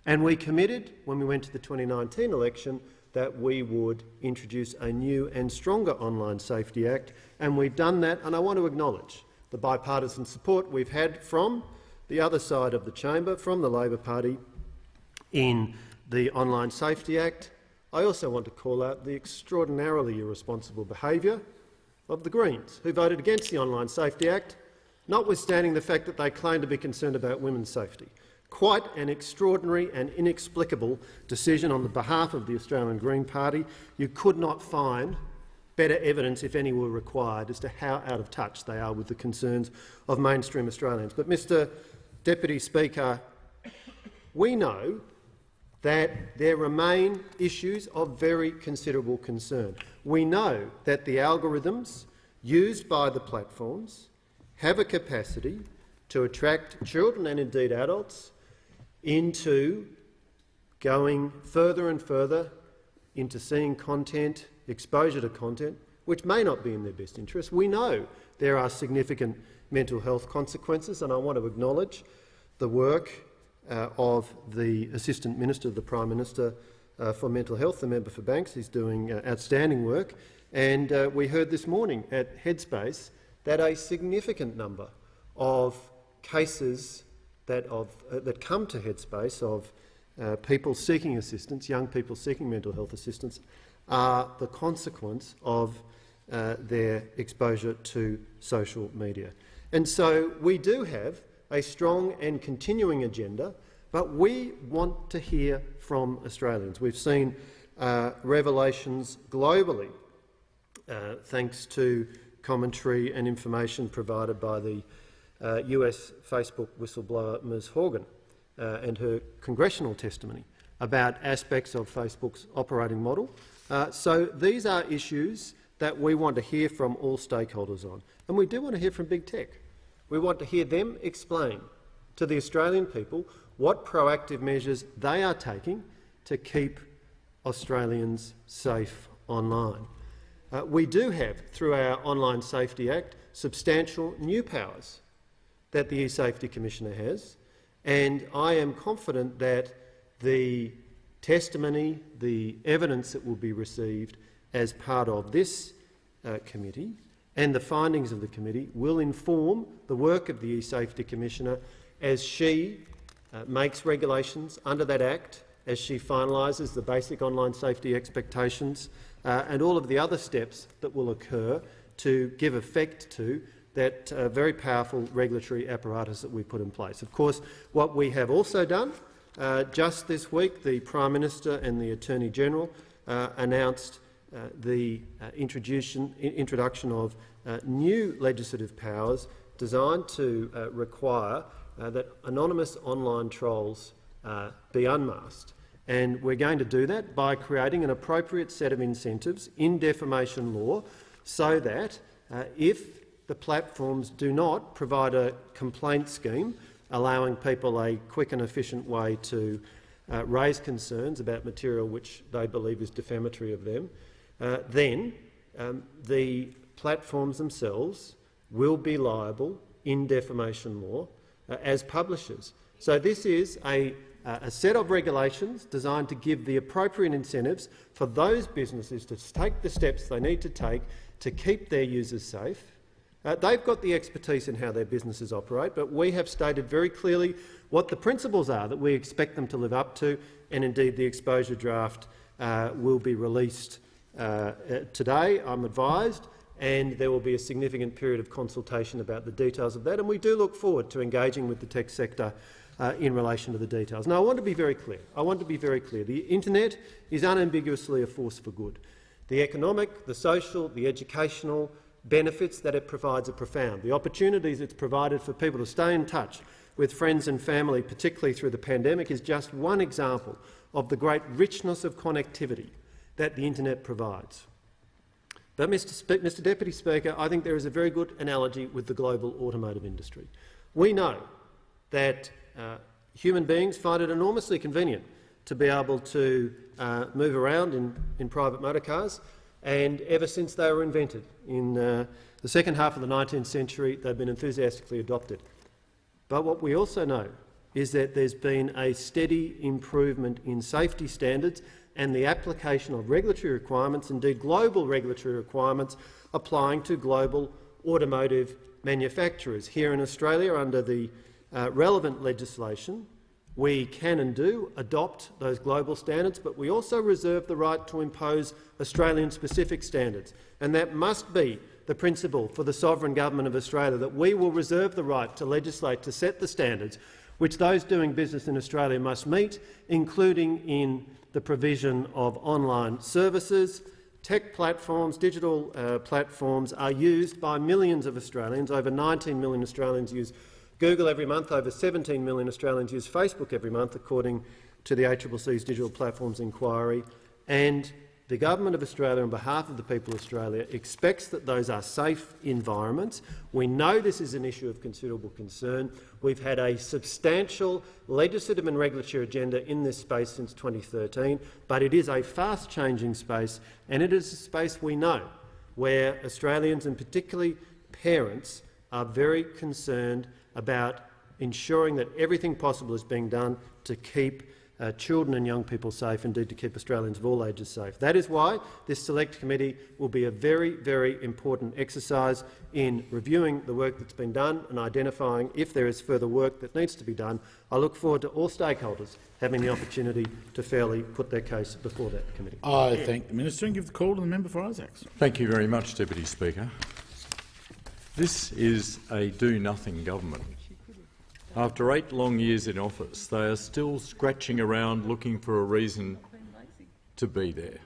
And we committed, when we went to the 2019 election, that we would introduce a new and stronger Online Safety Act, and we've done that, and I want to acknowledge the bipartisan support we've had from the other side of the chamber, from the Labor Party, in the Online Safety Act. I also want to call out the extraordinarily irresponsible behaviour of the Greens, who voted against the Online Safety Act, notwithstanding the fact that they claim to be concerned about women's safety. Quite an extraordinary and inexplicable decision on the behalf of the Australian Green Party. You could not find better evidence, if any were required, as to how out of touch they are with the concerns of mainstream Australians. But, Mr Deputy Speaker, we know that there remain issues of very considerable concern. We know that the algorithms used by the platforms have a capacity to attract children and indeed adults into going further and further into seeing content, exposure to content, which may not be in their best interest. We know there are significant mental health consequences, and I want to acknowledge the work of the Assistant Minister of the Prime Minister for Mental Health, the member for Banks. He's doing outstanding work. And we heard this morning at Headspace that a significant number of cases that come to Headspace of people seeking assistance, young people seeking mental health assistance, are the consequence of their exposure to social media. And so we do have a strong and continuing agenda, but we want to hear from Australians. We've seen revelations globally, thanks to commentary and information provided by the US Facebook whistleblower Ms Horgan and her congressional testimony about aspects of Facebook's operating model. So these are issues that we want to hear from all stakeholders on. And we do want to hear from big tech. We want to hear them explain to the Australian people what proactive measures they are taking to keep Australians safe online. We do have, through our Online Safety Act, substantial new powers that the E-Safety Commissioner has, and I am confident that the testimony, the evidence that will be received as part of this committee and the findings of the committee will inform the work of the E-Safety Commissioner as she makes regulations under that Act, as she finalises the basic online safety expectations and all of the other steps that will occur to give effect to that very powerful regulatory apparatus that we put in place. Of course, what we have also done, just this week, the Prime Minister and the Attorney-General announced the introduction of new legislative powers designed to require that anonymous online trolls be unmasked And we're going to do that by creating an appropriate set of incentives in defamation law so that if the platforms do not provide a complaint scheme allowing people a quick and efficient way to raise concerns about material which they believe is defamatory of them, then the platforms themselves will be liable in defamation law as publishers. So this is a set of regulations designed to give the appropriate incentives for those businesses to take the steps they need to take to keep their users safe. They've got the expertise in how their businesses operate, but we have stated very clearly what the principles are that we expect them to live up to, and indeed the exposure draft will be released today, I'm advised, and there will be a significant period of consultation about the details of that, and we do look forward to engaging with the tech sector in relation to the details. Now, I want to be very clear. The internet is unambiguously a force for good. The economic, the social, the educational benefits that it provides are profound. The opportunities it's provided for people to stay in touch with friends and family, particularly through the pandemic, is just one example of the great richness of connectivity that the internet provides. But, Mr Deputy Speaker, I think there is a very good analogy with the global automotive industry. We know that human beings find it enormously convenient to be able to move around in private motor cars, and ever since they were invented in the second half of the 19th century, they've been enthusiastically adopted. But what we also know is that there's been a steady improvement in safety standards and the application of regulatory requirements, indeed global regulatory requirements, applying to global automotive manufacturers. Here in Australia, under the relevant legislation, we can and do adopt those global standards, but we also reserve the right to impose Australian-specific standards. And that must be the principle for the sovereign government of Australia, that we will reserve the right to legislate to set the standards which those doing business in Australia must meet, including in the provision of online services. Tech platforms, digital platforms are used by millions of Australians. Over 19 million Australians use Google every month. Over 17 million Australians use Facebook every month, according to the ACCC's Digital Platforms Inquiry. And the Government of Australia, on behalf of the people of Australia, expects that those are safe environments. We know this is an issue of considerable concern. We've had a substantial legislative and regulatory agenda in this space since 2013, but it is a fast-changing space, and it is a space we know where Australians, and particularly parents, are very concerned about ensuring that everything possible is being done to keep children and young people safe, indeed to keep Australians of all ages safe. That is why this select committee will be a very, very important exercise in reviewing the work that's been done and identifying if there is further work that needs to be done. I look forward to all stakeholders having the opportunity to fairly put their case before that committee. I thank the Minister and give the call to the member for Isaacs. Thank you very much, Deputy Speaker. This is a do-nothing government. After 8 long years in office, they are still scratching around looking for a reason to be there.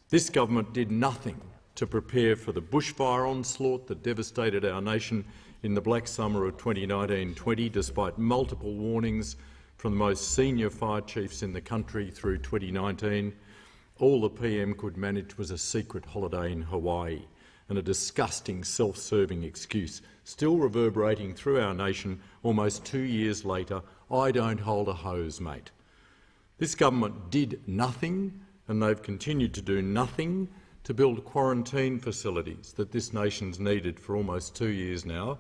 This government did nothing to prepare for the bushfire onslaught that devastated our nation in the black summer of 2019-20, despite multiple warnings from the most senior fire chiefs in the country through 2019. All the PM could manage was a secret holiday in Hawaii and a disgusting self-serving excuse, still reverberating through our nation almost 2 years later. I don't hold a hose, mate. This government did nothing, and they've continued to do nothing to build quarantine facilities that this nation's needed for almost 2 years now.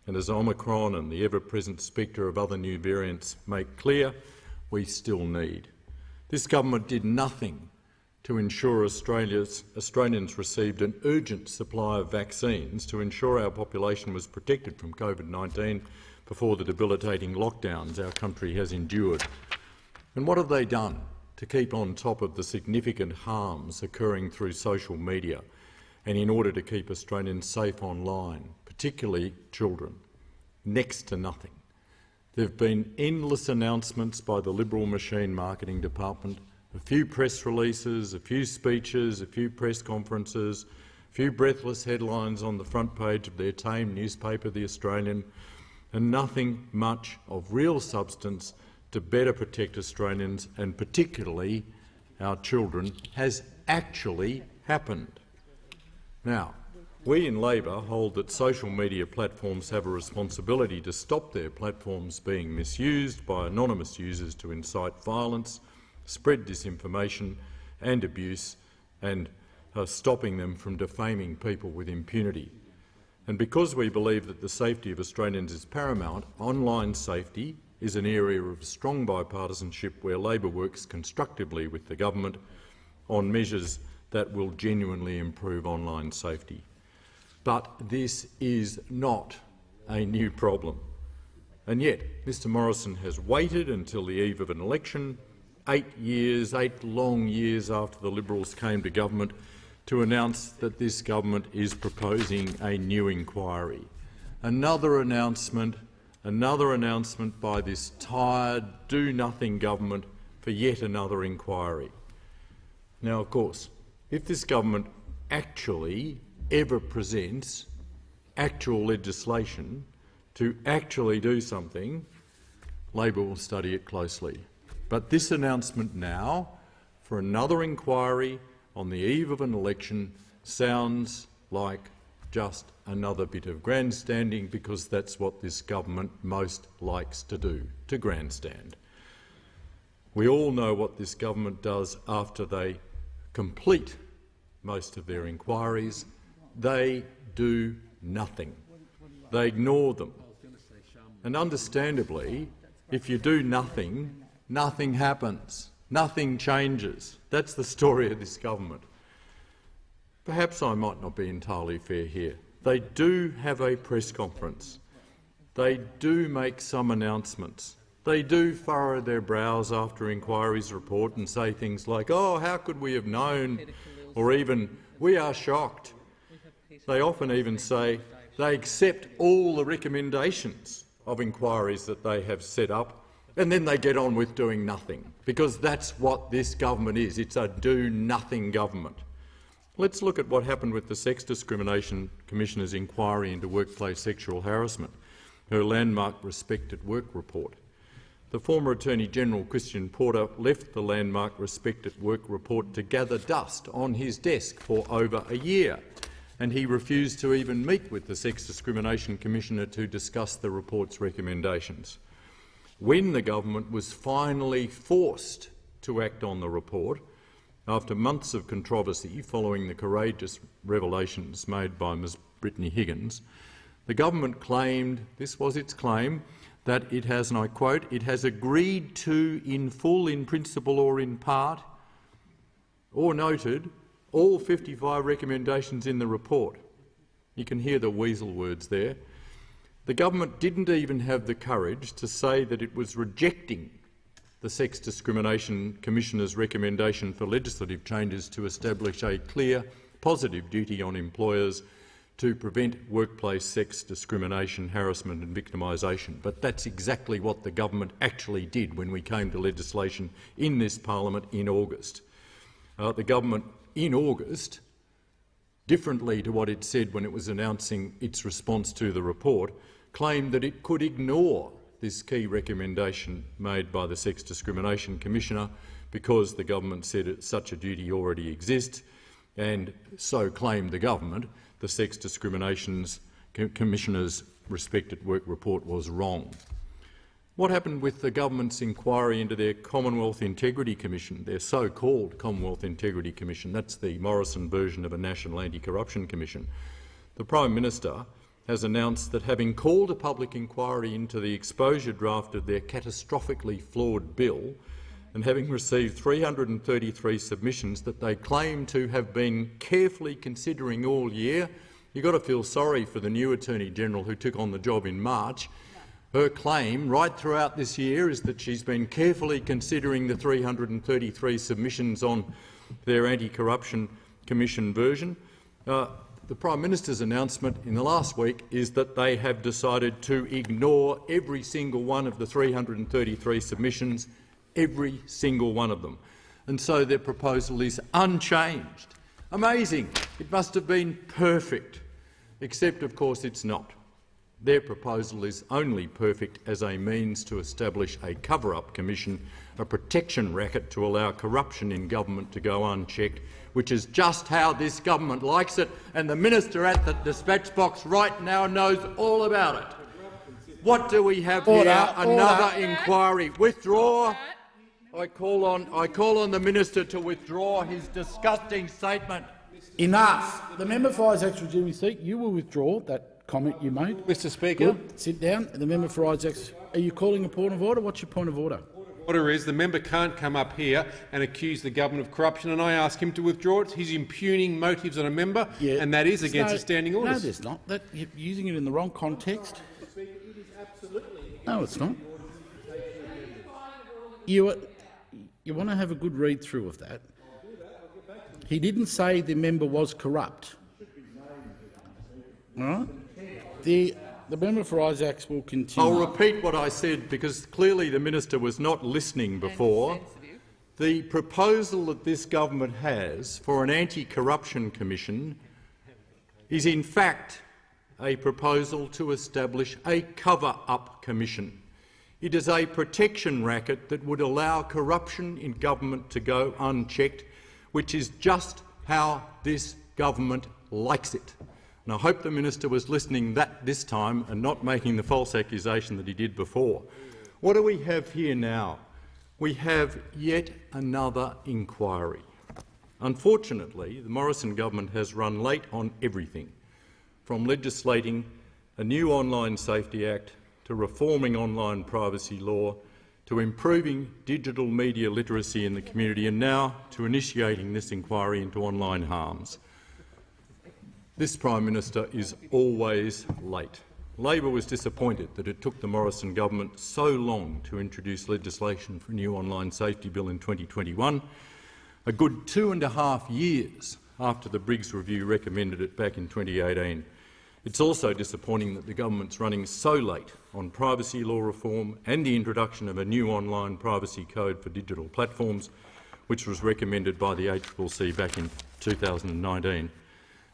And as Omicron and the ever-present spectre of other new variants make clear, we still need. This government did nothing to ensure Australians received an urgent supply of vaccines to ensure our population was protected from COVID-19 before the debilitating lockdowns our country has endured. And what have they done to keep on top of the significant harms occurring through social media and in order to keep Australians safe online, particularly children? Next to nothing. There have been endless announcements by the Liberal Machine Marketing Department, a few press releases, a few speeches, a few press conferences, a few breathless headlines on the front page of their tame newspaper, The Australian, and nothing much of real substance to better protect Australians and particularly our children has actually happened. Now, we in Labor hold that social media platforms have a responsibility to stop their platforms being misused by anonymous users to incite violence, spread disinformation and abuse, and stopping them from defaming people with impunity. And because we believe that the safety of Australians is paramount, online safety is an area of strong bipartisanship where Labor works constructively with the government on measures that will genuinely improve online safety. But this is not a new problem. And yet, Mr Morrison has waited until the eve of an election, 8 long years after the Liberals came to government, to announce that this government is proposing a new inquiry. Another announcement by this tired, do-nothing government for yet another inquiry. Now, of course, if this government actually ever presents actual legislation to actually do something, Labor will study it closely. But this announcement now for another inquiry on the eve of an election sounds like just another bit of grandstanding, because that's what this government most likes to do, to grandstand. We all know what this government does after they complete most of their inquiries. They do nothing. They ignore them. And understandably, if you do nothing, nothing happens. Nothing changes. That's the story of this government. Perhaps I might not be entirely fair here. They do have a press conference. They do make some announcements. They do furrow their brows after inquiries report and say things like, "Oh, how could we have known?" or even, "We are shocked." They often even say they accept all the recommendations of inquiries that they have set up, and then they get on with doing nothing, because that's what this government is. It's a do-nothing government. Let's look at what happened with the Sex Discrimination Commissioner's inquiry into workplace sexual harassment, her landmark Respect at Work report. The former Attorney-General, Christian Porter, left the landmark Respect at Work report to gather dust on his desk for over a year, and he refused to even meet with the Sex Discrimination Commissioner to discuss the report's recommendations. When the government was finally forced to act on the report, after months of controversy following the courageous revelations made by Ms Brittany Higgins, the government claimed, this was its claim, that it has, and I quote, "it has agreed to in full, in principle or in part, or noted all 55 recommendations in the report." You can hear the weasel words there. The government didn't even have the courage to say that it was rejecting the Sex Discrimination Commissioner's recommendation for legislative changes to establish a clear, positive duty on employers to prevent workplace sex discrimination, harassment and victimisation. But that's exactly what the government actually did when we came to legislation in this parliament in August. The government in August, differently to what it said when it was announcing its response to the report, claimed that it could ignore this key recommendation made by the Sex Discrimination Commissioner because the government said that such a duty already exists, and so claimed the government the Sex Discrimination Commissioner's Respect at Work report was wrong. What happened with the government's inquiry into their Commonwealth Integrity Commission, their so-called Commonwealth Integrity Commission? That's the Morrison version of a National Anti-Corruption Commission. The Prime Minister has announced that, having called a public inquiry into the exposure draft of their catastrophically flawed bill and having received 333 submissions that they claim to have been carefully considering all year, you've got to feel sorry for the new Attorney-General who took on the job in March. Her claim right throughout this year is that she's been carefully considering the 333 submissions on their Anti-Corruption Commission version. The Prime Minister's announcement in the last week is that they have decided to ignore every single one of the 333 submissions, every single one of them. And so their proposal is unchanged. Amazing. It must have been perfect. Except, of course, it's not. Their proposal is only perfect as a means to establish a cover-up commission, a protection racket to allow corruption in government to go unchecked, which is just how this government likes it, and the minister at the dispatch box right now knows all about it. What do we have here? Another inquiry. Withdraw. I call on the minister to withdraw his disgusting statement. Enough. The member for Isaac's resuming seat. You will withdraw that comment you made. Mr Speaker. Good. Sit down. The member for Isaac's. Are you calling a point of order? What's your point of order? Order is the member can't come up here and accuse the government of corruption, and I ask him to withdraw it. He's impugning motives on a member, and that is against the standing orders. No, there's not. You're using it in the wrong context. No, it's not. You want to have a good read-through of that. He didn't say the member was corrupt. All right? The member for Isaacs will continue. I'll repeat what I said because clearly the minister was not listening before. The proposal that this government has for an anti-corruption commission is in fact a proposal to establish a cover-up commission. It is a protection racket that would allow corruption in government to go unchecked, which is just how this government likes it. And I hope the minister was listening this time and not making the false accusation that he did before. What do we have here now? We have yet another inquiry. Unfortunately, the Morrison government has run late on everything, from legislating a new Online Safety Act to reforming online privacy law to improving digital media literacy in the community and now to initiating this inquiry into online harms. This Prime Minister is always late. Labor was disappointed that it took the Morrison government so long to introduce legislation for a new online safety bill in 2021, a good 2.5 years after the Briggs Review recommended it back in 2018. It's also disappointing that the government's running so late on privacy law reform and the introduction of a new online privacy code for digital platforms, which was recommended by the ACCC back in 2019.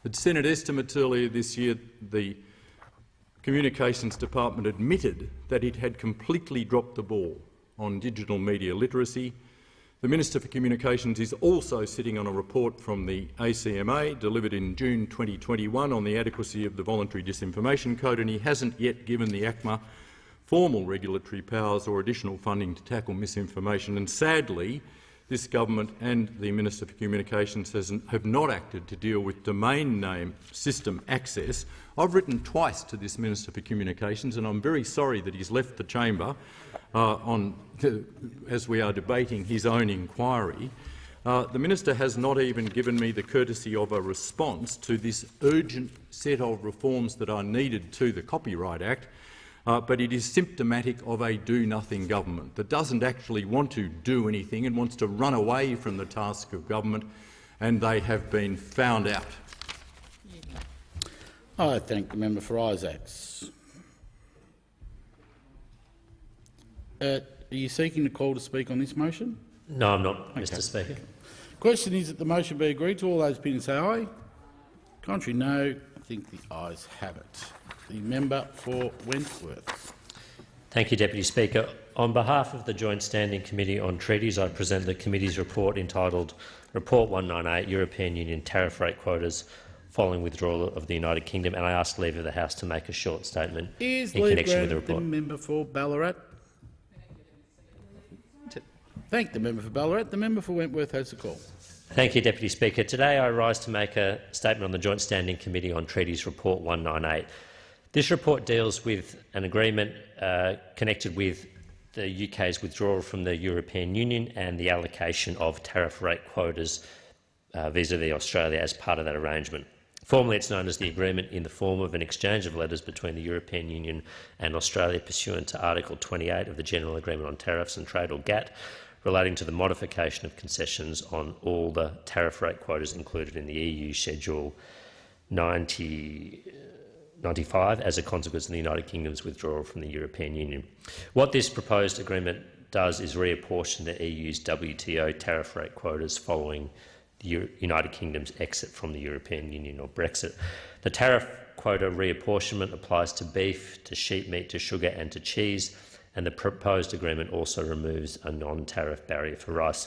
At Senate estimates earlier this year, the Communications Department admitted that it had completely dropped the ball on digital media literacy. The Minister for Communications is also sitting on a report from the ACMA delivered in June 2021 on the adequacy of the Voluntary Disinformation Code, and he hasn't yet given the ACMA formal regulatory powers or additional funding to tackle misinformation. And sadly, this government and the Minister for Communications have not acted to deal with domain name system access. I've written twice to this Minister for Communications, and I'm very sorry that he's left the chamber as we are debating his own inquiry. The minister has not even given me the courtesy of a response to this urgent set of reforms that are needed to the Copyright Act, but it is symptomatic of a do-nothing government that doesn't actually want to do anything and wants to run away from the task of government, and they have been found out. I thank the member for Isaacs. Are you seeking the call to speak on this motion? No, I'm not, Mr Speaker. Question is that the motion be agreed to. All those opinions say aye. Contrary, no. I think the ayes have it. The member for Wentworth. Thank you, Deputy Speaker. On behalf of the Joint Standing Committee on Treaties, I present the committee's report entitled Report 198, European Union Tariff Rate Quotas following withdrawal of the United Kingdom, and I ask leave of the House to make a short statement in connection with the report. The member for Ballarat. Thank the member for Ballarat. The member for Wentworth has the call. Thank you, Deputy Speaker. Today I rise to make a statement on the Joint Standing Committee on Treaties Report 198. This report deals with an agreement connected with the UK's withdrawal from the European Union and the allocation of tariff rate quotas vis-à-vis Australia as part of that arrangement. Formally, it's known as the agreement in the form of an exchange of letters between the European Union and Australia pursuant to Article 28 of the General Agreement on Tariffs and Trade, or GATT, relating to the modification of concessions on all the tariff rate quotas included in the EU Schedule 95 as a consequence of the United Kingdom's withdrawal from the European Union. What this proposed agreement does is reapportion the EU's WTO tariff rate quotas following the United Kingdom's exit from the European Union, or Brexit. The tariff quota reapportionment applies to beef, to sheep meat, to sugar and to cheese, and the proposed agreement also removes a non-tariff barrier for rice.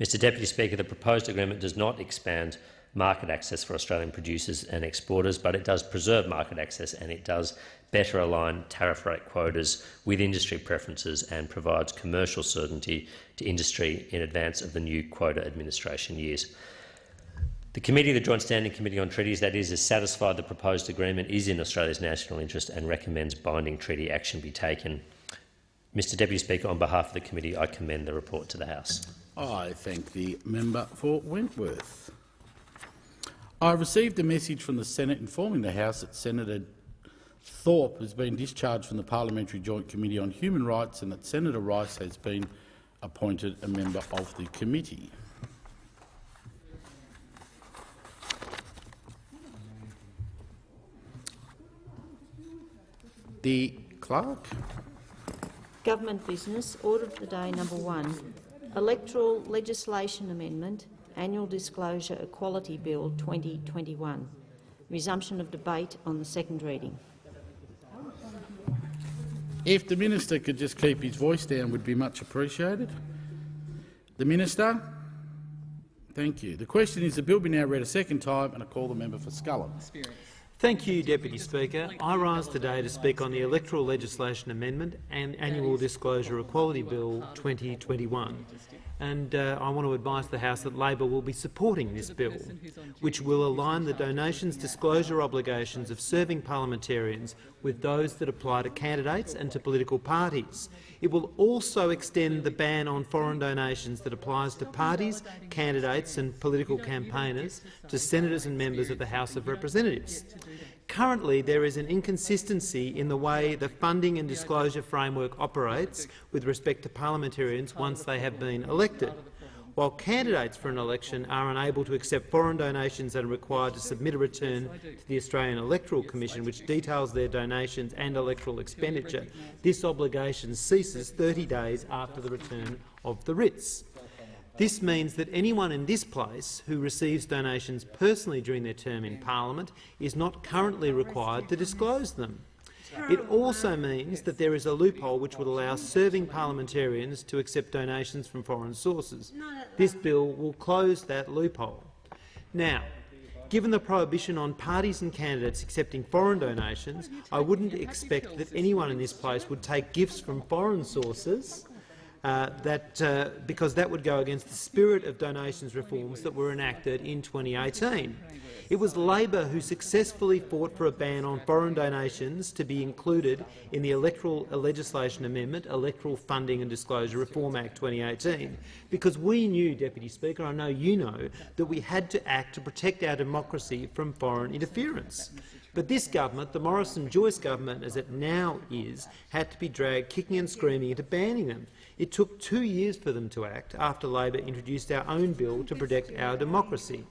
Mr Deputy Speaker, the proposed agreement does not expand market access for Australian producers and exporters, but it does preserve market access and it does better align tariff rate quotas with industry preferences and provides commercial certainty to industry in advance of the new quota administration years. The Joint Standing Committee on Treaties, that is satisfied the proposed agreement is in Australia's national interest and recommends binding treaty action be taken. Mr Deputy Speaker, on behalf of the committee, I commend the report to the House. I thank the member for Wentworth. I received a message from the Senate informing the House that Senator Thorpe has been discharged from the Parliamentary Joint Committee on Human Rights and that Senator Rice has been appointed a member of the committee. The clerk. Government business. Order of the day number 1. Electoral legislation amendment. Annual Disclosure Equality Bill 2021. Resumption of debate on the second reading. If the minister could just keep his voice down, would be much appreciated. The minister. Thank you. The question is the bill be now read a second time, and I call the member for Scullin. Thank you, Deputy Speaker. I rise today to speak on the Electoral Legislation Amendment and Annual Disclosure Equality Bill 2021. And I want to advise the House that Labor will be supporting this bill, which will align the donations disclosure obligations of serving parliamentarians with those that apply to candidates and to political parties. It will also extend the ban on foreign donations that applies to parties, candidates and political campaigners to senators and members of the House of Representatives. Currently, there is an inconsistency in the way the funding and disclosure framework operates with respect to parliamentarians once they have been elected. While candidates for an election are unable to accept foreign donations and are required to submit a return to the Australian Electoral Commission which details their donations and electoral expenditure, this obligation ceases 30 days after the return of the writs. This means that anyone in this place who receives donations personally during their term in Parliament is not currently required to disclose them. It also means that there is a loophole which would allow serving parliamentarians to accept donations from foreign sources. This bill will close that loophole. Now, given the prohibition on parties and candidates accepting foreign donations, I wouldn't expect that anyone in this place would take gifts from foreign sources, because that would go against the spirit of donations reforms that were enacted in 2018. It was Labor who successfully fought for a ban on foreign donations to be included in the Electoral Legislation Amendment, Electoral Funding and Disclosure Reform Act 2018, because we knew, Deputy Speaker, I know you know, that we had to act to protect our democracy from foreign interference. But this government, the Morrison-Joyce government as it now is, had to be dragged kicking and screaming into banning them. It took 2 years for them to act after Labor introduced our own bill to protect our democracy.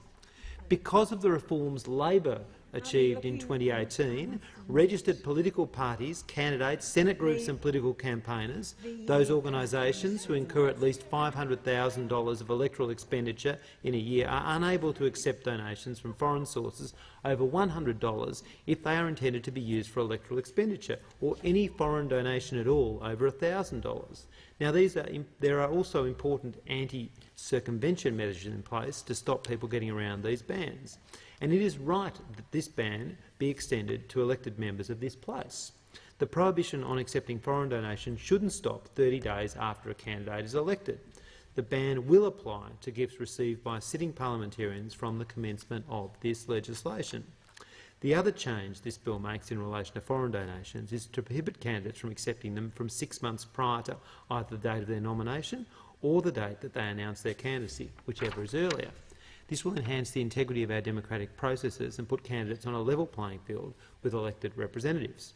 Because of the reforms Labor achieved in 2018, registered political parties, candidates, Senate groups and political campaigners, those organisations who incur at least $500,000 of electoral expenditure in a year are unable to accept donations from foreign sources over $100 if they are intended to be used for electoral expenditure, or any foreign donation at all over $1,000. Now, there are also important anti-circumvention measures in place to stop people getting around these bans. And it is right that this ban be extended to elected members of this place. The prohibition on accepting foreign donations shouldn't stop 30 days after a candidate is elected. The ban will apply to gifts received by sitting parliamentarians from the commencement of this legislation. The other change this bill makes in relation to foreign donations is to prohibit candidates from accepting them from 6 months prior to either the date of their nomination or the date that they announce their candidacy, whichever is earlier. This will enhance the integrity of our democratic processes and put candidates on a level playing field with elected representatives.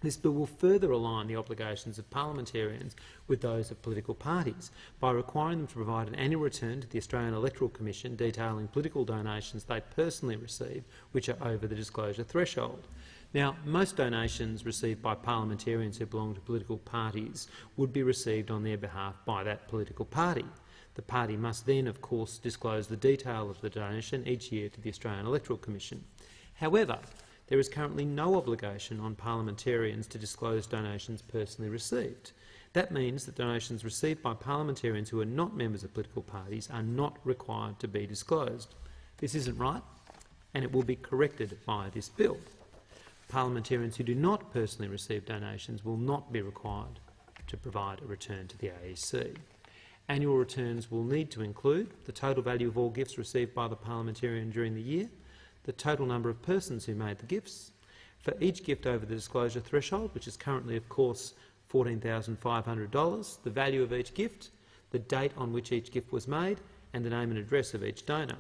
This bill will further align the obligations of parliamentarians with those of political parties by requiring them to provide an annual return to the Australian Electoral Commission detailing political donations they personally receive which are over the disclosure threshold. Now, most donations received by parliamentarians who belong to political parties would be received on their behalf by that political party. The party must then, of course, disclose the detail of the donation each year to the Australian Electoral Commission. However, there is currently no obligation on parliamentarians to disclose donations personally received. That means that donations received by parliamentarians who are not members of political parties are not required to be disclosed. This isn't right, and it will be corrected by this bill. Parliamentarians who do not personally receive donations will not be required to provide a return to the AEC. Annual returns will need to include the total value of all gifts received by the parliamentarian during the year, the total number of persons who made the gifts, for each gift over the disclosure threshold, which is currently, of course, $14,500, the value of each gift, the date on which each gift was made, and the name and address of each donor.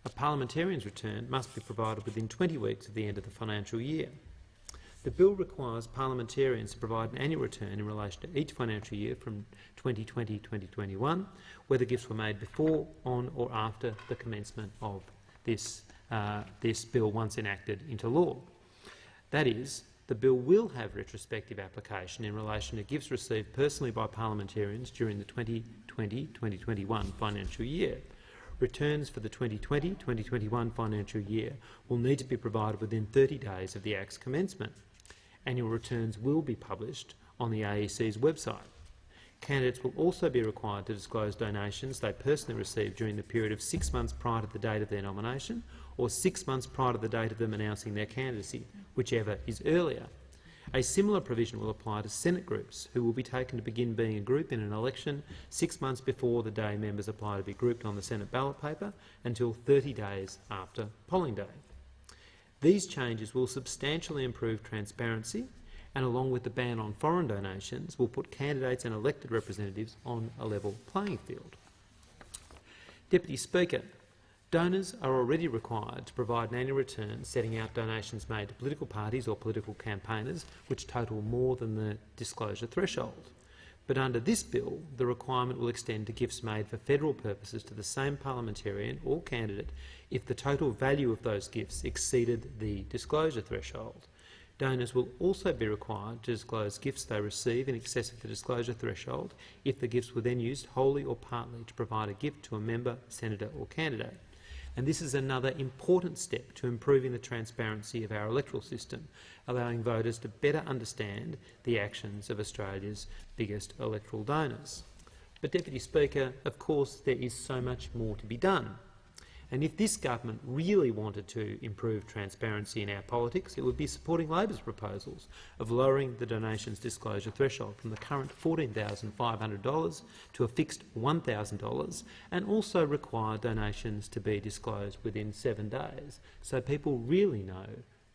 A parliamentarian's return must be provided within 20 weeks of the end of the financial year. The bill requires parliamentarians to provide an annual return in relation to each financial year from 2020-2021, whether gifts were made before, on or after the commencement of this bill once enacted into law. That is, the bill will have retrospective application in relation to gifts received personally by parliamentarians during the 2020-2021 financial year. Returns for the 2020-2021 financial year will need to be provided within 30 days of the Act's commencement. Annual returns will be published on the AEC's website. Candidates will also be required to disclose donations they personally received during the period of 6 months prior to the date of their nomination or 6 months prior to the date of them announcing their candidacy, whichever is earlier. A similar provision will apply to Senate groups, who will be taken to begin being a group in an election 6 months before the day members apply to be grouped on the Senate ballot paper until 30 days after polling day. These changes will substantially improve transparency and, along with the ban on foreign donations, will put candidates and elected representatives on a level playing field. Deputy Speaker, donors are already required to provide an annual return setting out donations made to political parties or political campaigners which total more than the disclosure threshold. But under this bill, the requirement will extend to gifts made for federal purposes to the same parliamentarian or candidate if the total value of those gifts exceeded the disclosure threshold. Donors will also be required to disclose gifts they receive in excess of the disclosure threshold if the gifts were then used wholly or partly to provide a gift to a member, senator or candidate. And this is another important step to improving the transparency of our electoral system, allowing voters to better understand the actions of Australia's biggest electoral donors. But, Deputy Speaker, of course there is so much more to be done. And if this government really wanted to improve transparency in our politics, it would be supporting Labor's proposals of lowering the donations disclosure threshold from the current $14,500 to a fixed $1,000 and also require donations to be disclosed within 7 days so people really know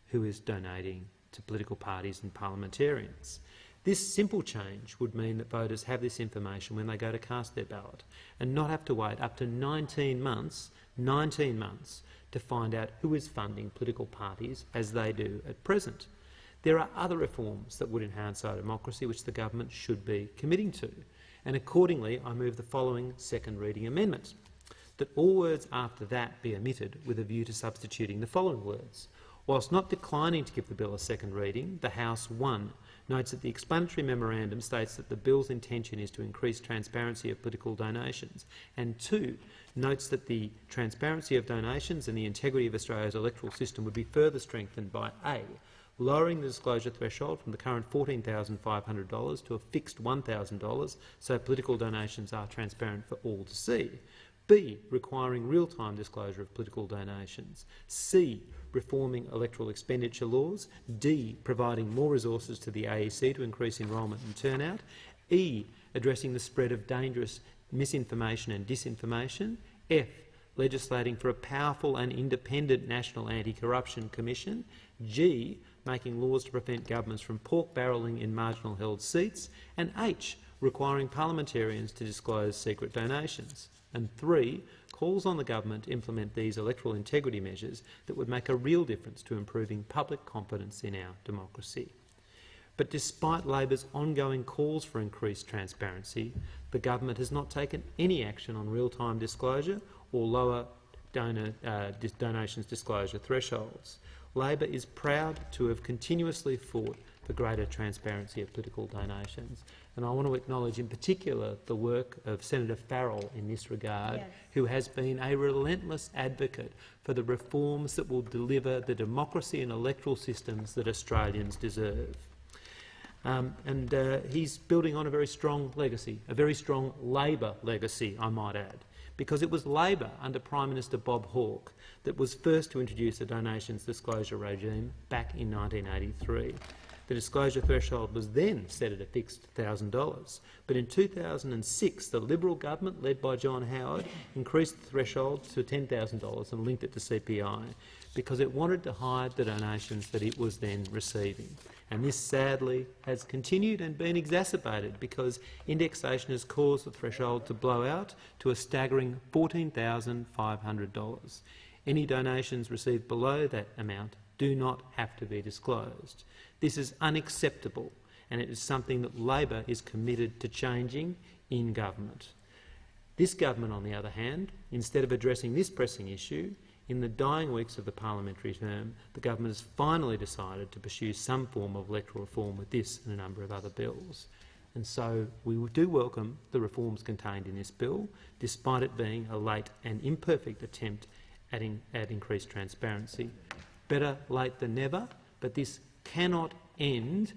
who is donating to political parties and parliamentarians. This simple change would mean that voters have this information when they go to cast their ballot and not have to wait up to 19 months to find out who is funding political parties as they do at present. There are other reforms that would enhance our democracy which the government should be committing to, and accordingly I move the following second reading amendment: that all words after that be omitted with a view to substituting the following words. Whilst not declining to give the bill a second reading, the House 1 notes that the explanatory memorandum states that the bill's intention is to increase transparency of political donations, and 2 notes that the transparency of donations and the integrity of Australia's electoral system would be further strengthened by A, lowering the disclosure threshold from the current $14,500 to a fixed $1,000 so political donations are transparent for all to see, B, requiring real-time disclosure of political donations, C, reforming electoral expenditure laws, D, providing more resources to the AEC to increase enrolment and turnout, E, addressing the spread of dangerous misinformation and disinformation, F, legislating for a powerful and independent National Anti-Corruption Commission, G, making laws to prevent governments from pork-barrelling in marginal held seats, and H, requiring parliamentarians to disclose secret donations. And 3, calls on the government to implement these electoral integrity measures that would make a real difference to improving public confidence in our democracy. But despite Labor's ongoing calls for increased transparency, the government has not taken any action on real-time disclosure or lower donations disclosure thresholds. Labor is proud to have continuously fought for greater transparency of political donations. And I want to acknowledge in particular the work of Senator Farrell in this regard, who has been a relentless advocate for the reforms that will deliver the democracy and electoral systems that Australians deserve. He's building on a very strong legacy, a very strong Labor legacy, I might add, because it was Labor under Prime Minister Bob Hawke that was first to introduce a donations disclosure regime back in 1983. The disclosure threshold was then set at a fixed $1,000, but in 2006 the Liberal government, led by John Howard, increased the threshold to $10,000 and linked it to CPI because it wanted to hide the donations that it was then receiving. And this sadly has continued and been exacerbated because indexation has caused the threshold to blow out to a staggering $14,500. Any donations received below that amount do not have to be disclosed. This is unacceptable, and it is something that Labor is committed to changing in government. This government, on the other hand, instead of addressing this pressing issue, in the dying weeks of the parliamentary term, the government has finally decided to pursue some form of electoral reform with this and a number of other bills. And so we do welcome the reforms contained in this bill, despite it being a late and imperfect attempt at increased transparency. Better late than never, but this cannot end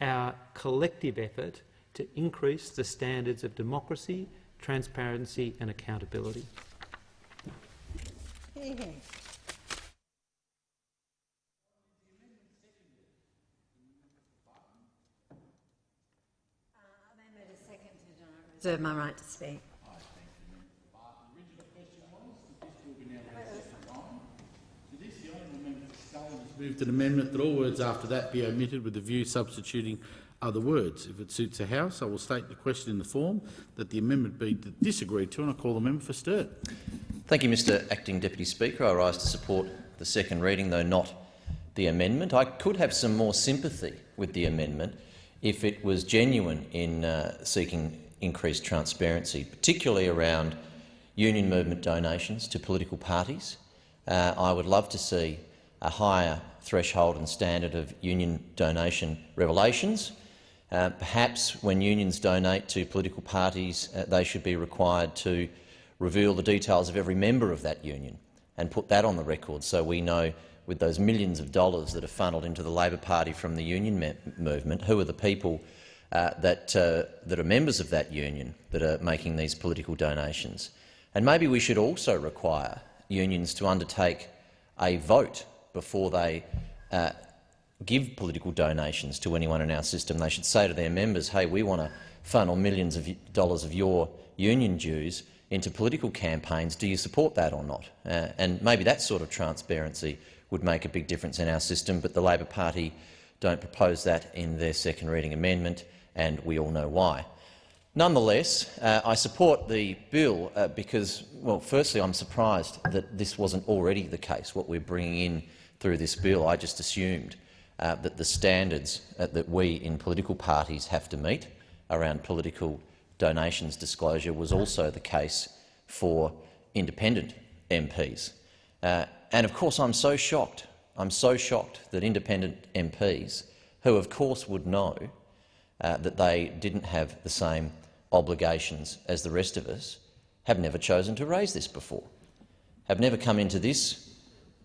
our collective effort to increase the standards of democracy, transparency and accountability. Reserve my right to speak. Moved an amendment that all words after that be omitted with the view substituting other words. If it suits the House, I will state the question in the form that the amendment be disagreed to, and I call the member for Sturt. Thank you, Mr Acting Deputy Speaker. I rise to support the second reading, though not the amendment. I could have some more sympathy with the amendment if it was genuine in seeking increased transparency, particularly around union movement donations to political parties. I would love to see a higher threshold and standard of union donation revelations. Perhaps when unions donate to political parties, they should be required to reveal the details of every member of that union and put that on the record so we know, with those millions of dollars that are funnelled into the Labor Party from the union movement, who are the people that are members of that union that are making these political donations. And maybe we should also require unions to undertake a vote before they give political donations to anyone in our system. They should say to their members, hey, we want to funnel millions of dollars of your union dues into political campaigns. Do you support that or not? And maybe that sort of transparency would make a big difference in our system, but the Labor Party don't propose that in their second reading amendment, and we all know why. Nonetheless, I support the bill because, well, firstly, I'm surprised that this wasn't already the case, what we're bringing in through this bill. I just assumed that the standards that we in political parties have to meet around political donations disclosure was also the case for independent MPs. And of course I'm so shocked that independent MPs, who of course would know that they didn't have the same obligations as the rest of us, have never chosen to raise this before, have never come into this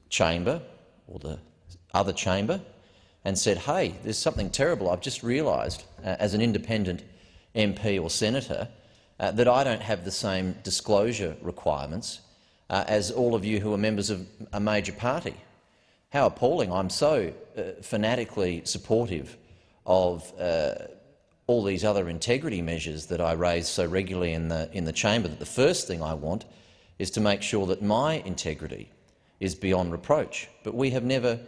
chamber or the other chamber and said, hey, there's something terrible. I've just realised as an independent MP or senator that I don't have the same disclosure requirements as all of you who are members of a major party. How appalling. I'm so fanatically supportive of all these other integrity measures that I raise so regularly in the chamber that the first thing I want is to make sure that my integrity is beyond reproach. But we have never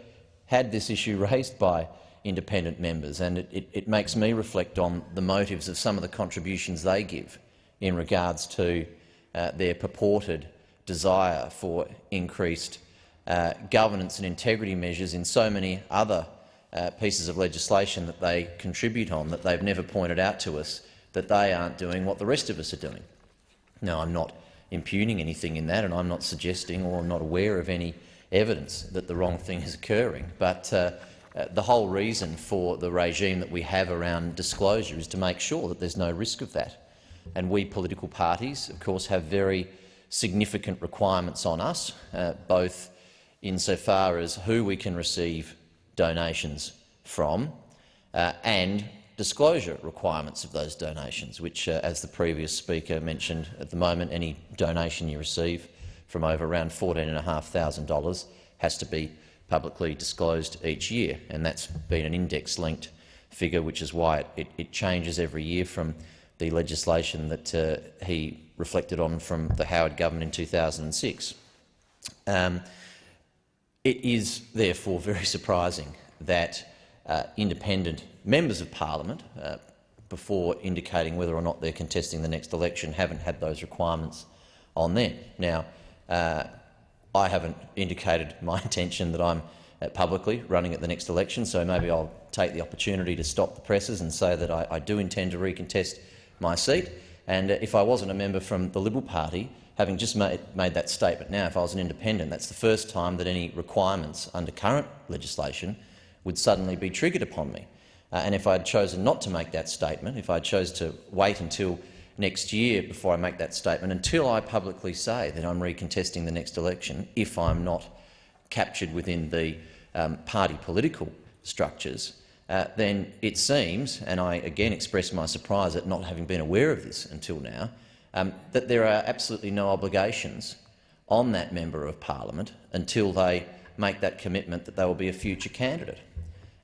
had this issue raised by independent members, and it makes me reflect on the motives of some of the contributions they give in regards to their purported desire for increased governance and integrity measures in so many other pieces of legislation that they contribute on, that they've never pointed out to us that they aren't doing what the rest of us are doing. Now, I'm not impugning anything in that, and I'm not suggesting or I'm not aware of any evidence that the wrong thing is occurring, but the whole reason for the regime that we have around disclosure is to make sure that there's no risk of that. And we political parties, of course, have very significant requirements on us, both insofar as who we can receive donations from and disclosure requirements of those donations, which, as the previous speaker mentioned, at the moment any donation you receive from over around $14,500 has to be publicly disclosed each year, and that's been an index-linked figure, which is why it changes every year from the legislation that he reflected on from the Howard government in 2006. It is therefore very surprising that independent members of parliament, before indicating whether or not they're contesting the next election, haven't had those requirements on them. Now, I haven't indicated my intention that I'm publicly running at the next election, so maybe I'll take the opportunity to stop the presses and say that I do intend to recontest my seat. And if I wasn't a member from the Liberal Party, having just made that statement now, if I was an independent, that's the first time that any requirements under current legislation would suddenly be triggered upon me. And if I had chosen not to make that statement, if I chose to wait until next year before I make that statement, until I publicly say that I'm recontesting the next election, if I'm not captured within the party political structures, then it seems, and I again express my surprise at not having been aware of this until now, that there are absolutely no obligations on that member of parliament until they make that commitment that they will be a future candidate.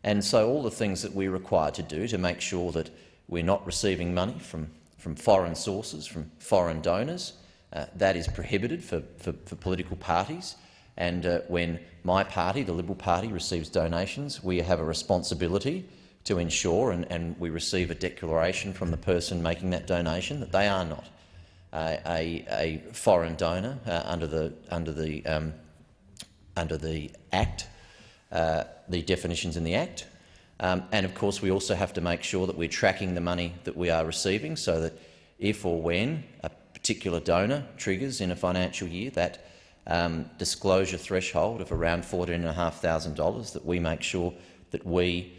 And so all the things that we're required to do to make sure that we're not receiving money from foreign sources, from foreign donors, that is prohibited for political parties. And when my party, the Liberal Party, receives donations, we have a responsibility to ensure, and we receive a declaration from the person making that donation, that they are not a foreign donor under the Act, the definitions in the Act. And of course we also have to make sure that we're tracking the money that we are receiving, so that if or when a particular donor triggers in a financial year that disclosure threshold of around $14,500, that we make sure that we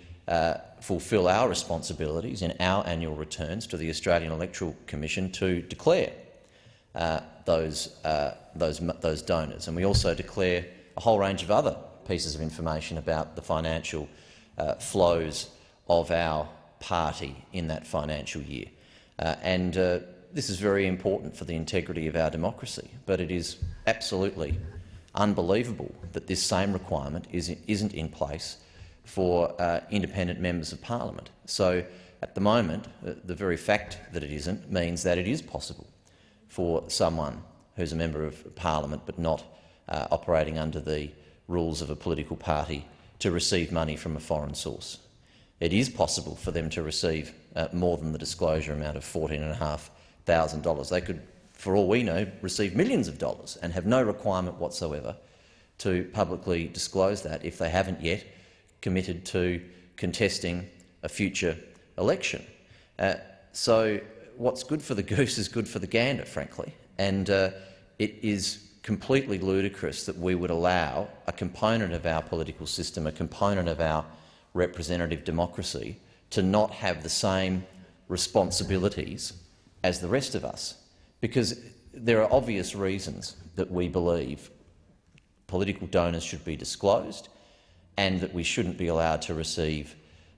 fulfil our responsibilities in our annual returns to the Australian Electoral Commission to declare those donors. And we also declare a whole range of other pieces of information about the financial flows of our party in that financial year. This is very important for the integrity of our democracy, but it is absolutely unbelievable that this same requirement isn't in place for independent members of parliament. So at the moment, the very fact that it isn't means that it is possible for someone who's a member of parliament but not operating under the rules of a political party to receive money from a foreign source. It is possible for them to receive more than the disclosure amount of $14,500. They could, for all we know, receive millions of dollars and have no requirement whatsoever to publicly disclose that if they haven't yet committed to contesting a future election. So what's good for the goose is good for the gander, frankly, and it is completely ludicrous that we would allow a component of our political system, a component of our representative democracy, to not have the same responsibilities as the rest of us, because there are obvious reasons that we believe political donors should be disclosed and that we shouldn't be allowed to receive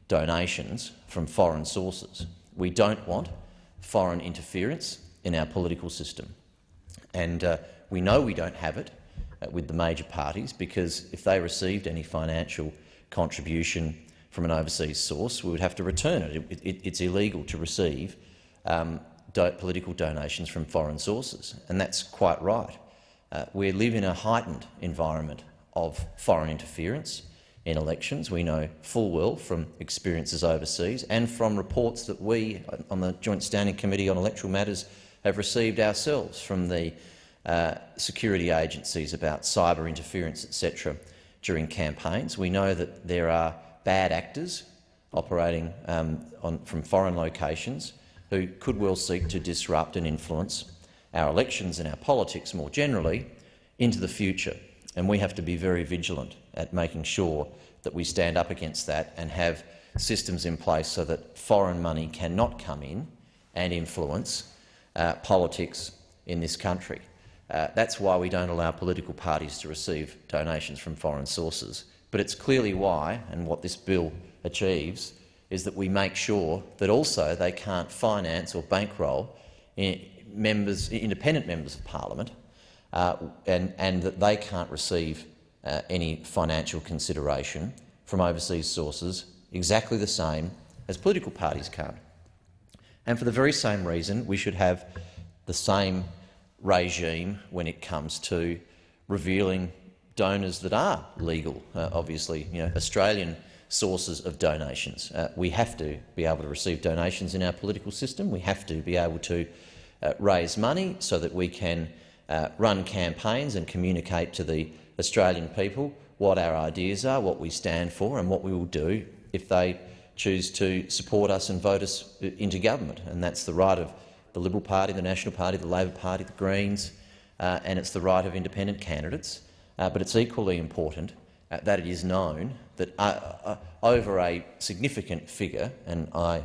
donations from foreign sources. We don't want foreign interference in our political system, and we know we don't have it with the major parties, because if they received any financial contribution from an overseas source, we would have to return it. It's illegal to receive political donations from foreign sources, and that's quite right. We live in a heightened environment of foreign interference in elections. We know full well from experiences overseas and from reports that we, on the Joint Standing Committee on Electoral Matters, have received ourselves from the security agencies about cyber interference, etc., during campaigns. We know that there are bad actors operating from foreign locations who could well seek to disrupt and influence our elections and our politics more generally into the future. And we have to be very vigilant at making sure that we stand up against that and have systems in place so that foreign money cannot come in and influence politics in this country. That's why we don't allow political parties to receive donations from foreign sources. But it's clearly why, and what this bill achieves, is that we make sure that also they can't finance or bankroll independent members of parliament, and that they can't receive any financial consideration from overseas sources exactly the same as political parties can't. And for the very same reason, we should have the same regime when it comes to revealing donors that are legal. Obviously, Australian sources of donations. We have to be able to receive donations in our political system. We have to be able to raise money so that we can run campaigns and communicate to the Australian people what our ideas are, what we stand for and what we will do if they choose to support us and vote us into government. And that's the right of the Liberal Party, the National Party, the Labor Party, the Greens, and it's the right of independent candidates. But it's equally important that it is known that over a significant figure, and I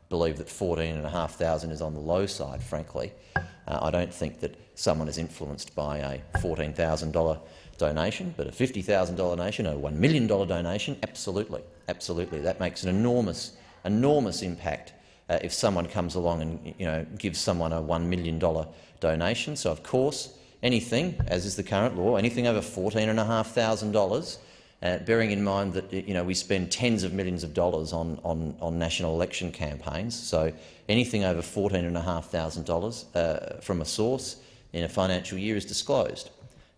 believe that 14,500 is on the low side, frankly. I don't think that someone is influenced by a $14,000 donation, but a $50,000 donation or a $1 million donation, absolutely, absolutely. That makes an enormous impact if someone comes along and gives someone a $1 million donation. So, of course, anything, as is the current law, anything over $14,500, bearing in mind that we spend tens of millions of dollars on national election campaigns, so anything over $14,500 from a source in a financial year is disclosed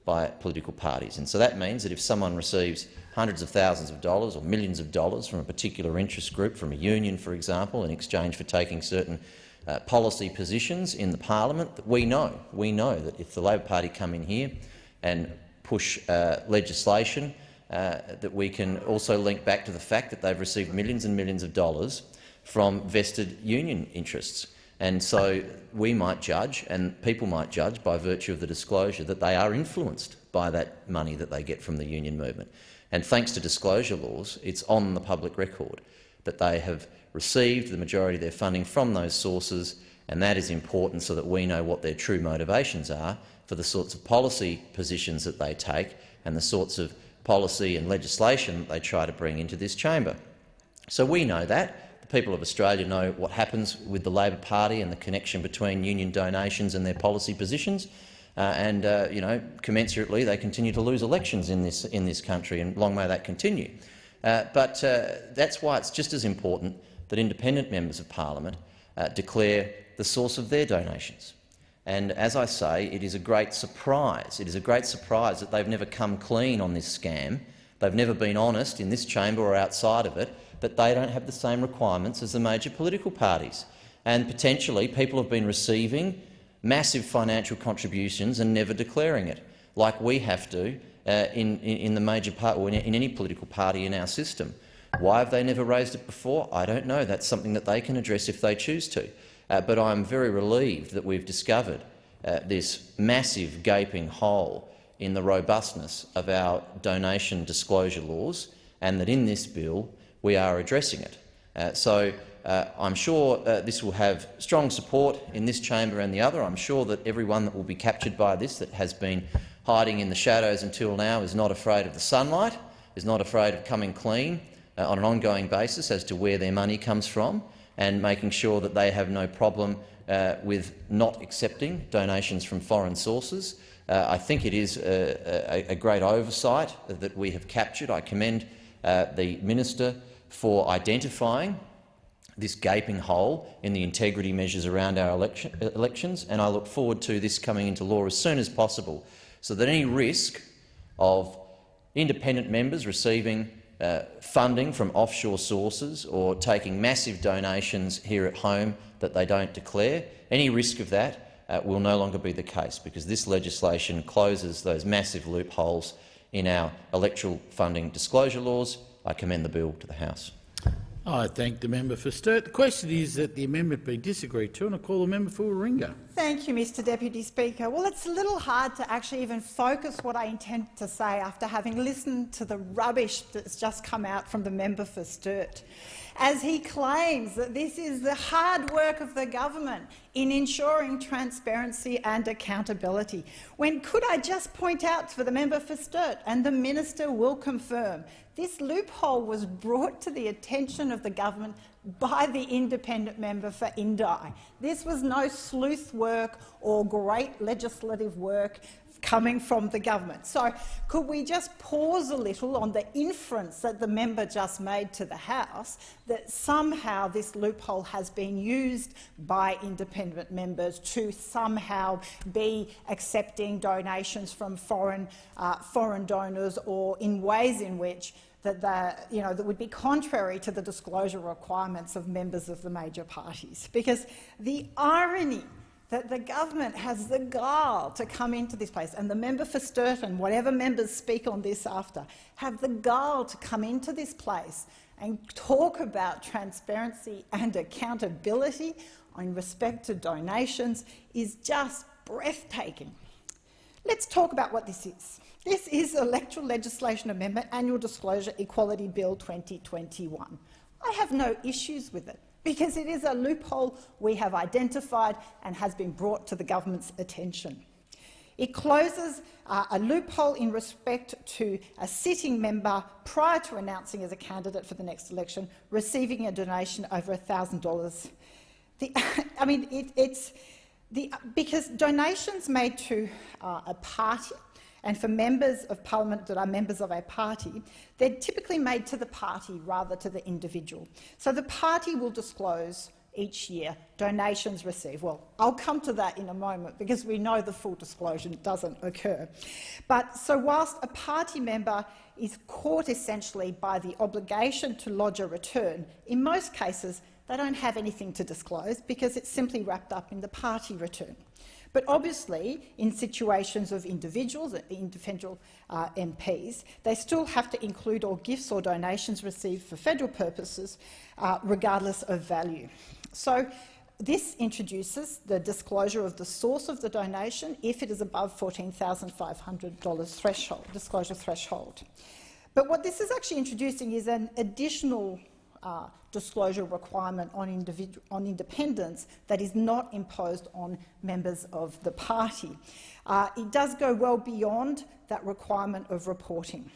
by political parties. And so that means that if someone receives hundreds of thousands of dollars or millions of dollars from a particular interest group, from a union, for example, in exchange for taking certain policy positions in the parliament, that we know that if the Labor Party come in here and push legislation, that we can also link back to the fact that they've received millions and millions of dollars from vested union interests. And so we might judge, and people might judge by virtue of the disclosure, that they are influenced by that money that they get from the union movement. And thanks to disclosure laws, it's on the public record that they have received the majority of their funding from those sources, and that is important so that we know what their true motivations are for the sorts of policy positions that they take and the sorts of policy and legislation that they try to bring into this chamber. So we know that. The people of Australia know what happens with the Labor Party and the connection between union donations and their policy positions. Commensurately, they continue to lose elections in this country, and long may that continue. But that's why it's just as important that independent members of parliament declare the source of their donations. And as I say, it is a great surprise. It is a great surprise that they've never come clean on this scam. They've never been honest in this chamber or outside of it, that they don't have the same requirements as the major political parties. And potentially people have been receiving massive financial contributions and never declaring it, like we have to in the major part, or in any political party in our system. Why have they never raised it before? I don't know. That's something that they can address if they choose to. But I'm very relieved that we've discovered this massive gaping hole in the robustness of our donation disclosure laws, and that in this bill we are addressing it. I'm sure this will have strong support in this chamber and the other. I'm sure that everyone that will be captured by this, that has been hiding in the shadows until now, is not afraid of the sunlight, is not afraid of coming clean on an ongoing basis as to where their money comes from, and making sure that they have no problem with not accepting donations from foreign sources. I think it is a great oversight that we have captured. I commend the Minister for identifying this gaping hole in the integrity measures around our elections, and I look forward to this coming into law as soon as possible, so that any risk of independent members receiving funding from offshore sources or taking massive donations here at home that they don't declare, any risk of that will no longer be the case, because this legislation closes those massive loopholes in our electoral funding disclosure laws. I commend the bill to the House. I thank the member for Sturt. The question is that the amendment be disagreed to, and I call the member for Warringah. Thank you, Mr Deputy Speaker. Well, it's a little hard to actually even focus what I intend to say after having listened to the rubbish that's just come out from the member for Sturt, as he claims that this is the hard work of the government in ensuring transparency and accountability. When could I just point out for the member for Sturt, and the minister will confirm, this loophole was brought to the attention of the government by the independent member for Indi. This was no sleuth work or great legislative work coming from the government. So could we just pause a little on the inference that the member just made to the House that somehow this loophole has been used by independent members to somehow be accepting donations from foreign donors, or in ways in which that would be contrary to the disclosure requirements of members of the major parties. Because the irony that the government has the gall to come into this place, and the member for Sturt and whatever members speak on this after, have the gall to come into this place and talk about transparency and accountability in respect to donations is just breathtaking. Let's talk about what this is. This is Electoral Legislation Amendment Annual Disclosure Equality Bill 2021. I have no issues with it, because it is a loophole we have identified and has been brought to the government's attention. It closes a loophole in respect to a sitting member prior to announcing as a candidate for the next election receiving a donation over $1,000. Because donations made to a party and for members of parliament that are members of a party, they're typically made to the party rather to the individual. So the party will disclose each year donations received. Well, I'll come to that in a moment, because we know the full disclosure doesn't occur. But so whilst a party member is caught essentially by the obligation to lodge a return, in most cases they don't have anything to disclose because it's simply wrapped up in the party return. But obviously, in situations of individuals, individual MPs, they still have to include all gifts or donations received for federal purposes, regardless of value. So this introduces the disclosure of the source of the donation if it is above $14,500 disclosure threshold. But what this is actually introducing is an additional disclosure requirement on independents that is not imposed on members of the party. It does go well beyond that requirement of reporting.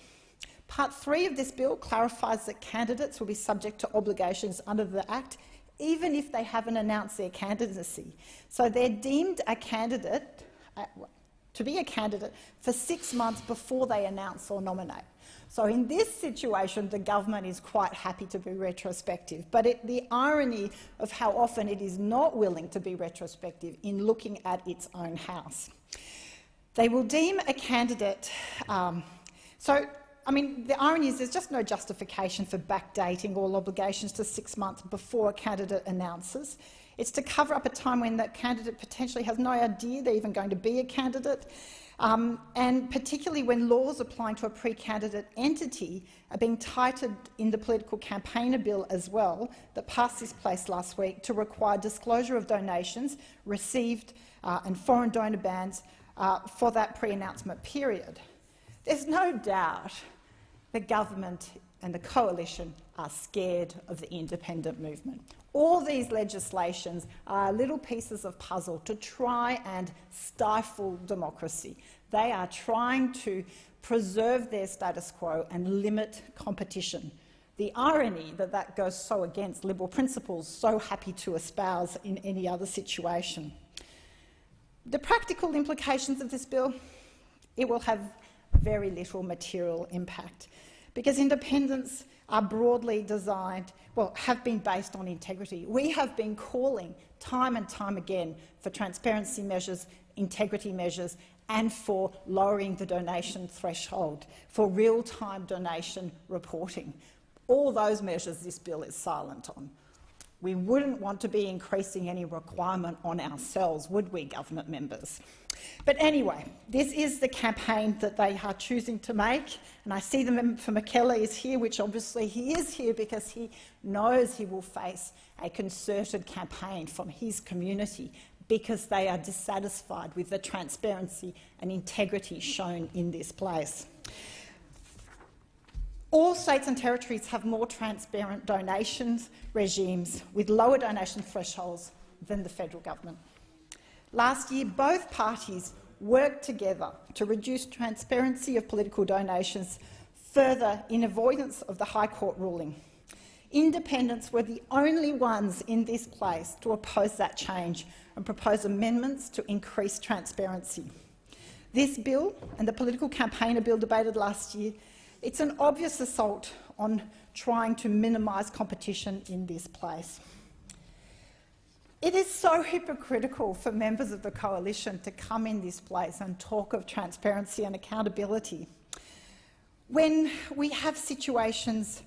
Part 3 of this bill clarifies that candidates will be subject to obligations under the Act even if they haven't announced their candidacy. So they're deemed a candidate to be a candidate for 6 months before they announce or nominate. So in this situation, the government is quite happy to be retrospective, but the irony of how often it is not willing to be retrospective in looking at its own house. They will deem a candidate the irony is there's just no justification for backdating all obligations to 6 months before a candidate announces. It's to cover up a time when that candidate potentially has no idea they're even going to be a candidate, and particularly when laws applying to a pre-candidate entity are being tightened in the political campaigner bill as well, that passed this place last week, to require disclosure of donations received and foreign donor bans for that pre-announcement period. There's no doubt the government and the coalition are scared of the independent movement. All these legislations are little pieces of puzzle to try and stifle democracy. They are trying to preserve their status quo and limit competition. The irony that that goes so against Liberal principles, so happy to espouse in any other situation. The practical implications of this bill, it will have very little material impact, because independents are broadly designed, have been based on integrity. We have been calling time and time again for transparency measures, integrity measures, and for lowering the donation threshold, for real-time donation reporting. All those measures this bill is silent on. We wouldn't want to be increasing any requirement on ourselves, would we, government members? But anyway, this is the campaign that they are choosing to make, and I see the member for McKellar is here, which obviously he is here because he knows he will face a concerted campaign from his community because they are dissatisfied with the transparency and integrity shown in this place. All states and territories have more transparent donations regimes with lower donation thresholds than the federal government. Last year, both parties worked together to reduce transparency of political donations further in avoidance of the High Court ruling. Independents were the only ones in this place to oppose that change and propose amendments to increase transparency. This bill and the political campaigner bill debated last year, it's an obvious assault on trying to minimise competition in this place. It is so hypocritical for members of the coalition to come in this place and talk of transparency and accountability when we have situations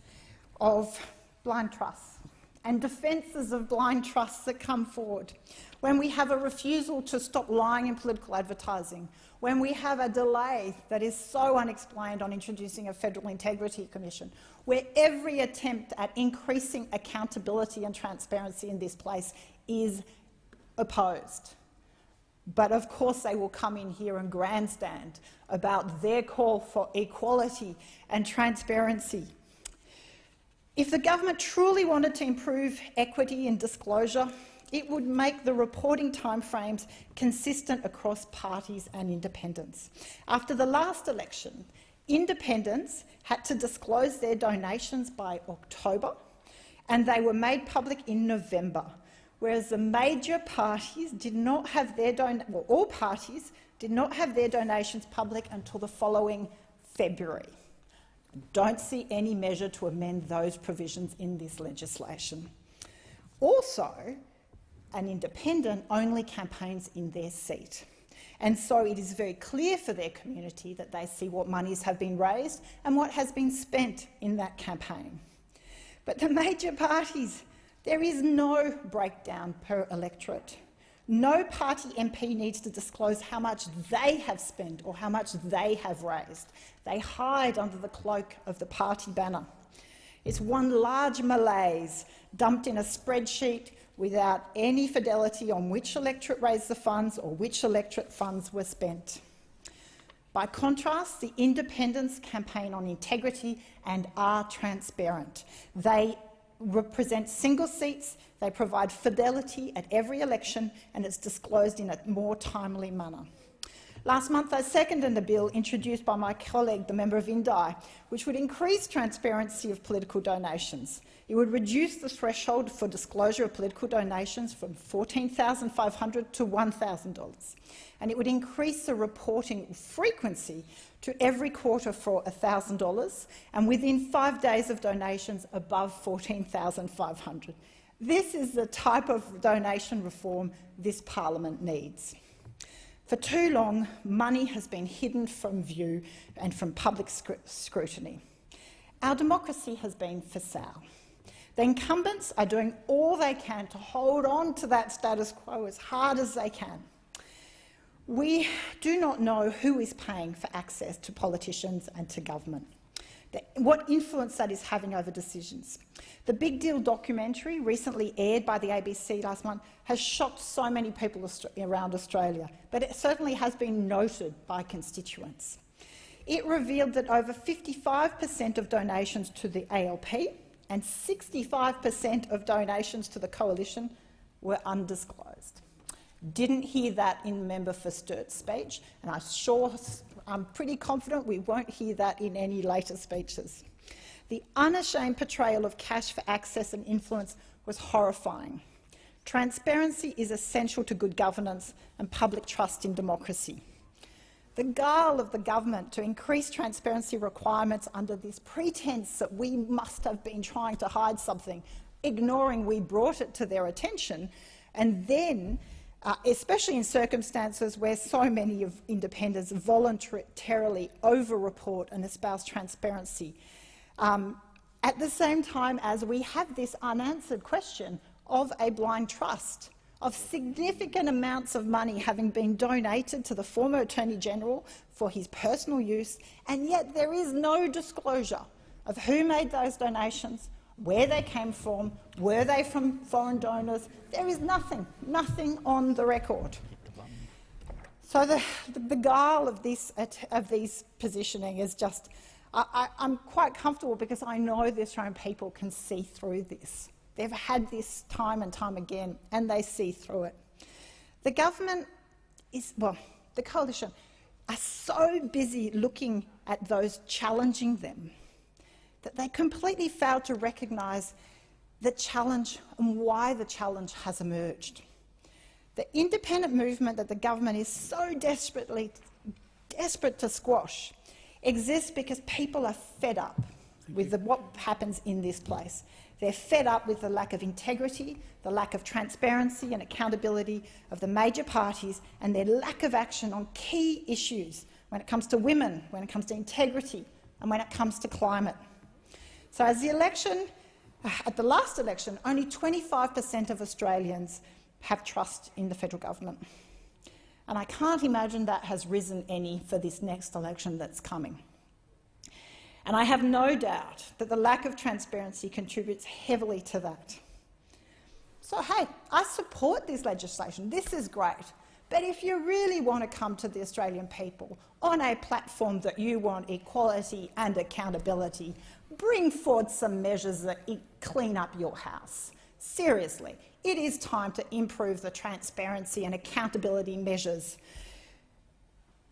of blind trusts and defences of blind trusts that come forward, when we have a refusal to stop lying in political advertising, when we have a delay that is so unexplained on introducing a Federal Integrity Commission, where every attempt at increasing accountability and transparency in this place is opposed. But of course they will come in here and grandstand about their call for equality and transparency. If the government truly wanted to improve equity and disclosure, it would make the reporting timeframes consistent across parties and independents. After the last election, independents had to disclose their donations by October, and they were made public in November, whereas the major parties did not have their all parties did not have their donations public until the following February. Don't see any measure to amend those provisions in this legislation. Also, an independent only campaigns in their seat, and so it is very clear for their community that they see what monies have been raised and what has been spent in that campaign. But the major parties, there is no breakdown per electorate. No party MP needs to disclose how much they have spent or how much they have raised. They hide under the cloak of the party banner. It's one large malaise dumped in a spreadsheet without any fidelity on which electorate raised the funds or which electorate funds were spent. By contrast, the independents campaign on integrity and are transparent. They represent single seats, they provide fidelity at every election, and it's disclosed in a more timely manner. Last month, I seconded a bill introduced by my colleague, the member of Indi, which would increase transparency of political donations. It would reduce the threshold for disclosure of political donations from $14,500 to $1,000, and it would increase the reporting frequency to every quarter for $1,000 and within 5 days of donations above $14,500. This is the type of donation reform this parliament needs. For too long, money has been hidden from view and from public scrutiny. Our democracy has been for sale. The incumbents are doing all they can to hold on to that status quo as hard as they can. We do not know who is paying for access to politicians and to government, what influence that is having over decisions. The Big Deal documentary, recently aired by the ABC last month, has shocked so many people around Australia, but it certainly has been noted by constituents. It revealed that over 55% of donations to the ALP and 65% of donations to the Coalition were undisclosed. Didn't hear that in Member for Sturt's speech, and I'm pretty confident we won't hear that in any later speeches. The unashamed portrayal of cash for access and influence was horrifying. Transparency is essential to good governance and public trust in democracy. The gall of the government to increase transparency requirements under this pretence that we must have been trying to hide something, ignoring we brought it to their attention, and then especially in circumstances where so many of independents voluntarily over-report and espouse transparency. At the same time as we have this unanswered question of a blind trust, of significant amounts of money having been donated to the former Attorney-General for his personal use, and yet there is no disclosure of who made those donations, where they came from, were they from foreign donors. There is nothing on the record. So the guile of these positioning is just, I'm quite comfortable because I know the Australian people can see through this. They've had this time and time again, and they see through it. The government is, well, the coalition are so busy looking at those challenging them that they completely fail to recognise the challenge and why the challenge has emerged. The independent movement that the government is so desperate to squash exists because people are fed up with what happens in this place. They're fed up with the lack of integrity, the lack of transparency and accountability of the major parties, and their lack of action on key issues when it comes to women, when it comes to integrity, and when it comes to climate. So at the last election, only 25% of Australians have trust in the federal government. And I can't imagine that has risen any for this next election that's coming. And I have no doubt that the lack of transparency contributes heavily to that. So, hey, I support this legislation. This is great. But if you really want to come to the Australian people on a platform that you want equality and accountability, bring forward some measures that clean up your house. Seriously, it is time to improve the transparency and accountability measures.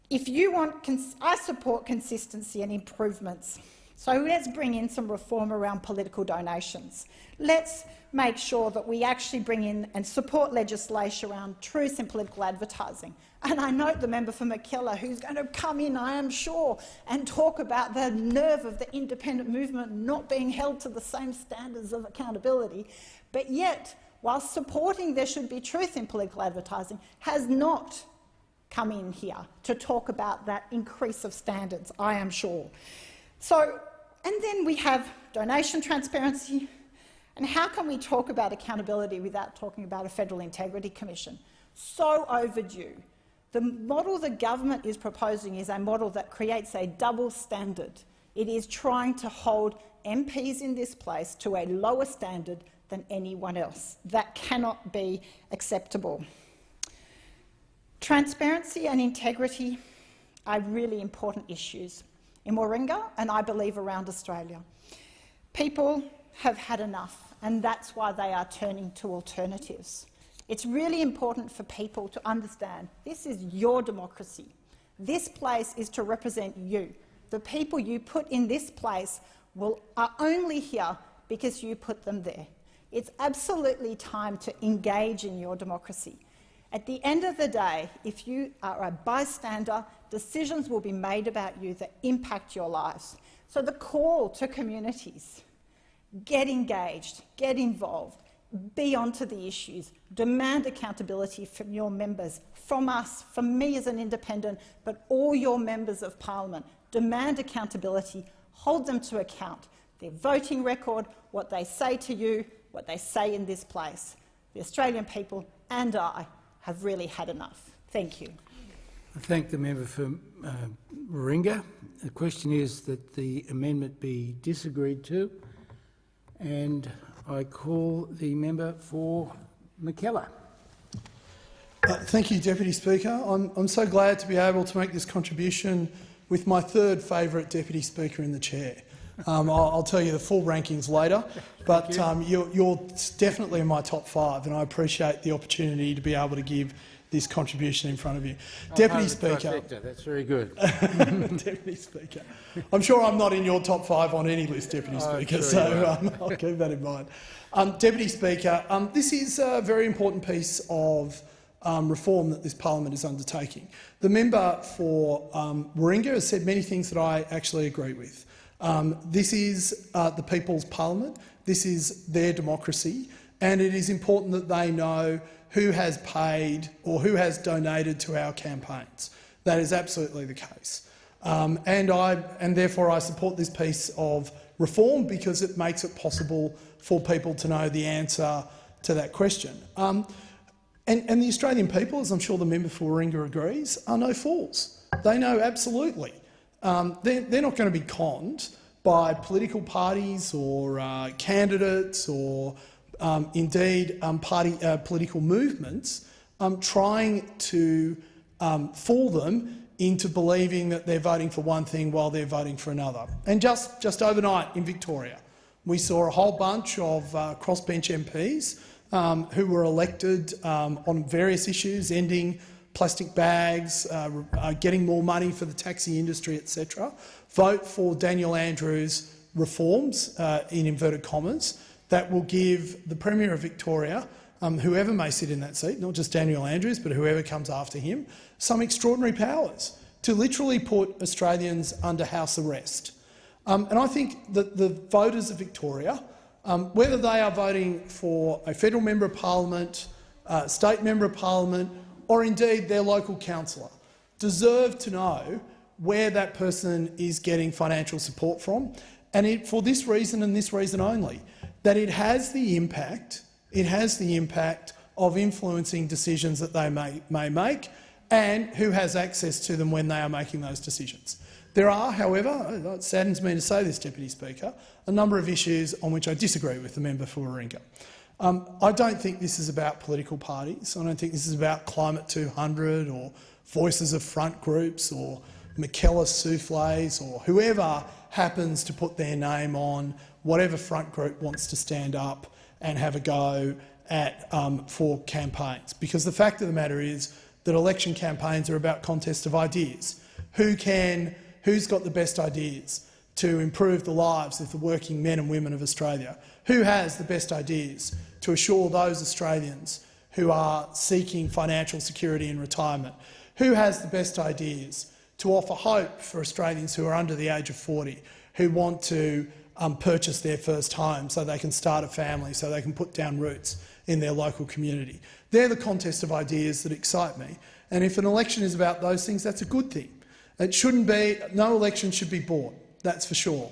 If you want, I support consistency and improvements. So let's bring in some reform around political donations. Let's make sure that we actually bring in and support legislation around truth in political advertising. And I note the member for Mackellar, who's going to come in, I am sure, and talk about the nerve of the independent movement not being held to the same standards of accountability, but yet, while supporting there should be truth in political advertising, has not come in here to talk about that increase of standards, I am sure. So, and then we have donation transparency. And how can we talk about accountability without talking about a Federal Integrity Commission? So overdue. The model the government is proposing is a model that creates a double standard. It is trying to hold MPs in this place to a lower standard than anyone else. That cannot be acceptable. Transparency and integrity are really important issues in Warringah and I believe around Australia. People have had enough, and that's why they are turning to alternatives. It's really important for people to understand this is your democracy. This place is to represent you. The people you put in this place are only here because you put them there. It's absolutely time to engage in your democracy. At the end of the day, if you are a bystander, decisions will be made about you that impact your lives. So the call to communities, get engaged, get involved, be onto the issues, demand accountability from your members, from us, from me as an independent, but all your members of parliament. Demand accountability, hold them to account. Their voting record, what they say to you, what they say in this place. The Australian people and I have really had enough. Thank you. I thank the member for Warringah. The question is that the amendment be disagreed to, and I call the member for Mackellar. Thank you, Deputy Speaker. I'm so glad to be able to make this contribution with my third favourite Deputy Speaker in the chair. I'll tell you the full rankings later, but you're definitely in my top 5, and I appreciate the opportunity to be able to give this contribution in front of you. Deputy Speaker. That's very good. Deputy Speaker. I'm sure I'm not in your top 5 on any list, Deputy Speaker, so I'll keep that in mind. Deputy Speaker, this is a very important piece of reform that this parliament is undertaking. The member for Warringah has said many things that I actually agree with. This is the people's parliament. This is their democracy, and it is important that they know who has paid or who has donated to our campaigns. That is absolutely the case. And therefore I support this piece of reform because it makes it possible for people to know the answer to that question. And the Australian people, as I'm sure the member for Warringah agrees, are no fools. They know absolutely. They're not going to be conned by political parties or candidates or indeed political movements trying to fool them into believing that they're voting for one thing while they're voting for another. And just overnight in Victoria, we saw a whole bunch of crossbench MPs who were elected on various issues, ending plastic bags, getting more money for the taxi industry, etc., vote for Daniel Andrews' reforms, in inverted commas, that will give the Premier of Victoria, whoever may sit in that seat, not just Daniel Andrews, but whoever comes after him, some extraordinary powers to literally put Australians under house arrest. And I think that the voters of Victoria, whether they are voting for a federal member of parliament, a state member of parliament, or indeed their local councillor, deserve to know where that person is getting financial support from, and for this reason and this reason only, that it has the impact of influencing decisions that they may make, and who has access to them when they are making those decisions. There are, however, it saddens me to say this, Deputy Speaker, a number of issues on which I disagree with the member for Warringah. I don't think this is about political parties. I don't think this is about Climate 200 or Voices of Front groups or McKellar souffles or whoever happens to put their name on whatever front group wants to stand up and have a go at for campaigns. Because the fact of the matter is that election campaigns are about contest of ideas. Who's got the best ideas to improve the lives of the working men and women of Australia? Who has the best ideas to assure those Australians who are seeking financial security in retirement? Who has the best ideas to offer hope for Australians who are under the age of 40, who want to purchase their first home so they can start a family, so they can put down roots in their local community? They're the contest of ideas that excite me. And if an election is about those things, that's a good thing. It shouldn't be. No election should be bought, that's for sure.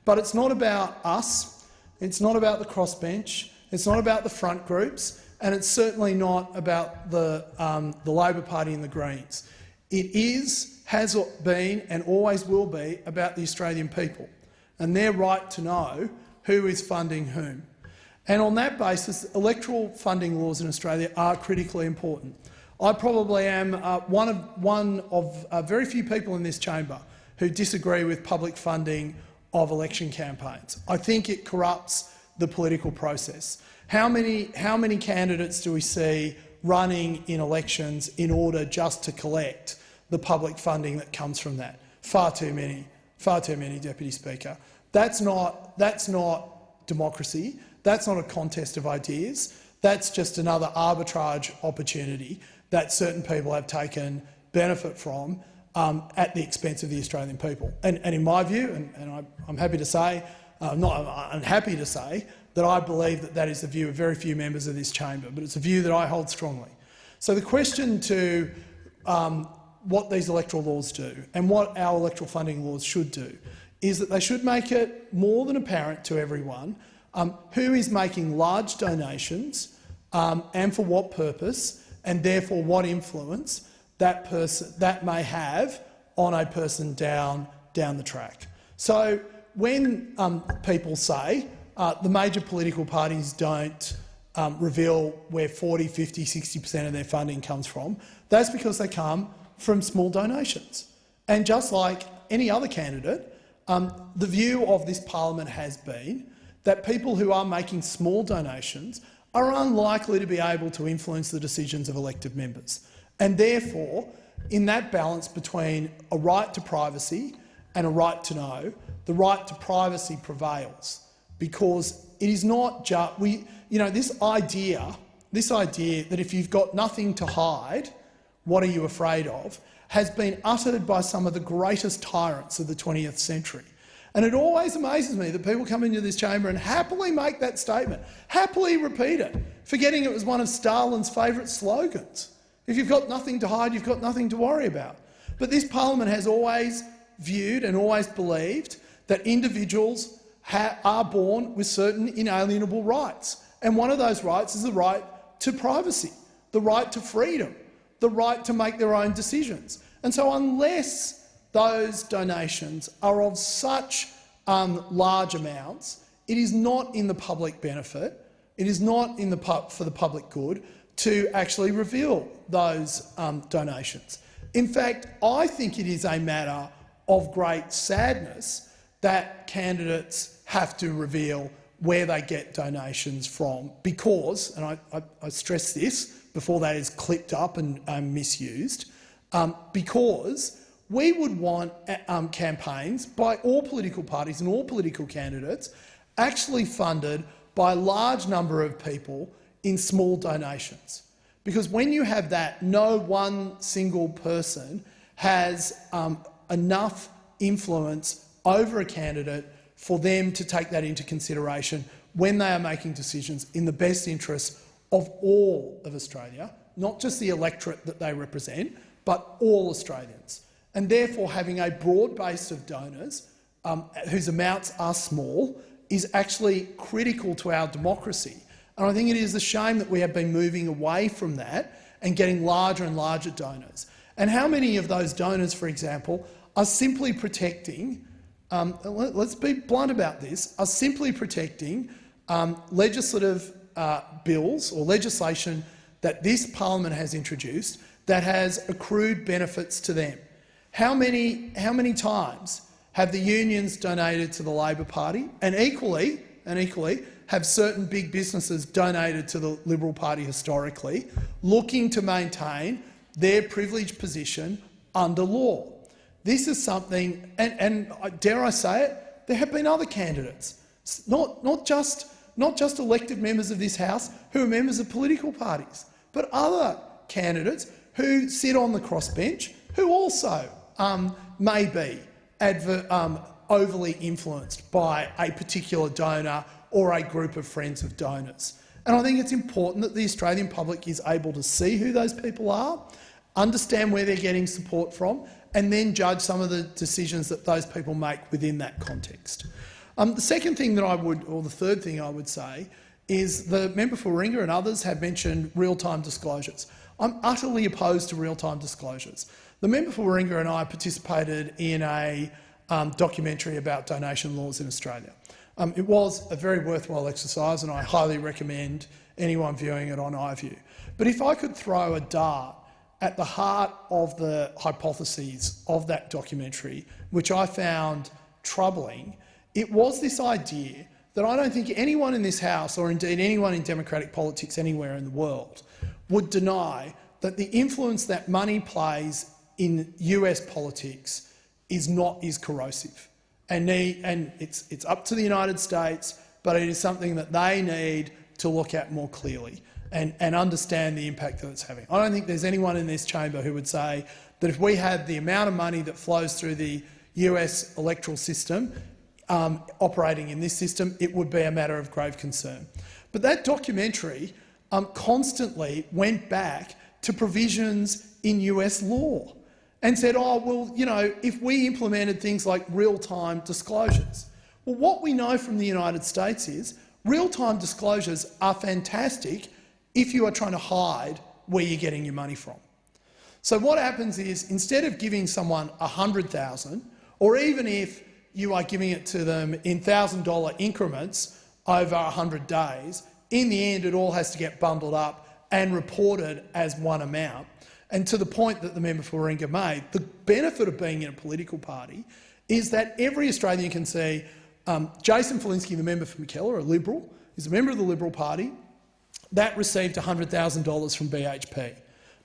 But it's not about us. It's not about the crossbench. It's not about the front groups. And it's certainly not about the Labor Party and the Greens. It has been and always will be about the Australian people and their right to know who is funding whom. And on that basis, electoral funding laws in Australia are critically important. I probably am one of very few people in this chamber who disagree with public funding of election campaigns. I think it corrupts the political process. How many candidates do we see running in elections in order just to collect the public funding that comes from that? Far too many, Deputy Speaker. That's not democracy. That's not a contest of ideas. That's just another arbitrage opportunity that certain people have taken benefit from at the expense of the Australian people. And in my view, and I'm happy to say, I'm happy to say that I believe that that is the view of very few members of this chamber, but it's a view that I hold strongly. So the question to what these electoral laws do and what our electoral funding laws should do is that they should make it more than apparent to everyone who is making large donations and for what purpose, and therefore what influence that may have on a person down the track. So when people say the major political parties don't reveal where 40, 50, 60% of their funding comes from, that's because they come from small donations. And just like any other candidate, the view of this parliament has been that people who are making small donations are unlikely to be able to influence the decisions of elected members. And therefore, in that balance between a right to privacy and a right to know, the right to privacy prevails, because it is not just this idea that if you've got nothing to hide, what are you afraid of, has been uttered by some of the greatest tyrants of the 20th century. And it always amazes me that people come into this chamber and happily make that statement, happily repeat it, forgetting it was one of Stalin's favourite slogans. If you've got nothing to hide, you've got nothing to worry about. But this parliament has always viewed and always believed that individuals are born with certain inalienable rights. And one of those rights is the right to privacy, the right to freedom, the right to make their own decisions. And so unless those donations are of such large amounts, it is not in the public benefit, it is not in for the public good to actually reveal those donations. In fact, I think it is a matter of great sadness that candidates have to reveal where they get donations from because, and I stress this before that is clipped up and misused, because we would want campaigns by all political parties and all political candidates actually funded by a large number of people in small donations. Because when you have that, no one single person has enough influence over a candidate for them to take that into consideration when they are making decisions in the best interests of all of Australia, not just the electorate that they represent, but all Australians. And therefore having a broad base of donors whose amounts are small is actually critical to our democracy. And I think it is a shame that we have been moving away from that and getting larger and larger donors. And how many of those donors, for example, are simply protecting, let's be blunt about this, are simply protecting legislative bills or legislation that this parliament has introduced that has accrued benefits to them. How many times have the unions donated to the Labor Party, and equally have certain big businesses donated to the Liberal Party historically, looking to maintain their privileged position under law? This is something, and dare I say it, there have been other candidates, not just elected members of this House who are members of political parties, but other candidates who sit on the crossbench who also may be overly influenced by a particular donor or a group of friends of donors. And I think it's important that the Australian public is able to see who those people are, understand where they're getting support from, and then judge some of the decisions that those people make within that context. The second thing that I would, or the third thing I would say, is the member for Warringah and others have mentioned real-time disclosures. I'm utterly opposed to real-time disclosures. The member for Warringah and I participated in a documentary about donation laws in Australia. It was a very worthwhile exercise and I highly recommend anyone viewing it on iView. But if I could throw a dart at the heart of the hypotheses of that documentary, which I found troubling, it was this idea that I don't think anyone in this House, or indeed anyone in democratic politics anywhere in the world, would deny that the influence that money plays in US politics is corrosive. And it's up to the United States, but it is something that they need to look at more clearly and understand the impact that it's having. I don't think there's anyone in this chamber who would say that if we had the amount of money that flows through the US electoral system operating in this system, it would be a matter of grave concern. But that documentary constantly went back to provisions in US law and said, oh, well, you know, if we implemented things like real-time disclosures. Well, what we know from the United States is real-time disclosures are fantastic if you are trying to hide where you're getting your money from. So what happens is, instead of giving someone $100,000, or even if you are giving it to them in $1,000 increments over 100 days, in the end it all has to get bundled up and reported as one amount. And to the point that the member for Warringah made, the benefit of being in a political party is that every Australian can see Jason Falinski, the member for McKellar, a Liberal, is a member of the Liberal Party, that received $100,000 from BHP.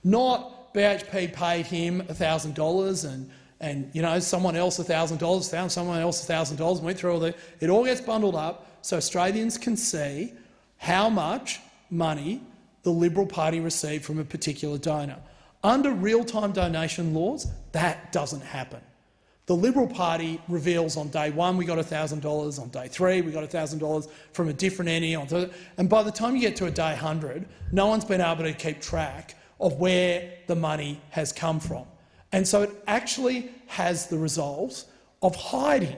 Not BHP paid him $1,000 and you know, someone else $1,000, found someone else $1,000, went through all that. It all gets bundled up so Australians can see how much money the Liberal Party received from a particular donor. Under real-time donation laws, that doesn't happen. The Liberal Party reveals on day one we got $1,000, on day three we got $1,000 from a different entity, and by the time you get to a day 100, no one's been able to keep track of where the money has come from. And so it actually has the result of hiding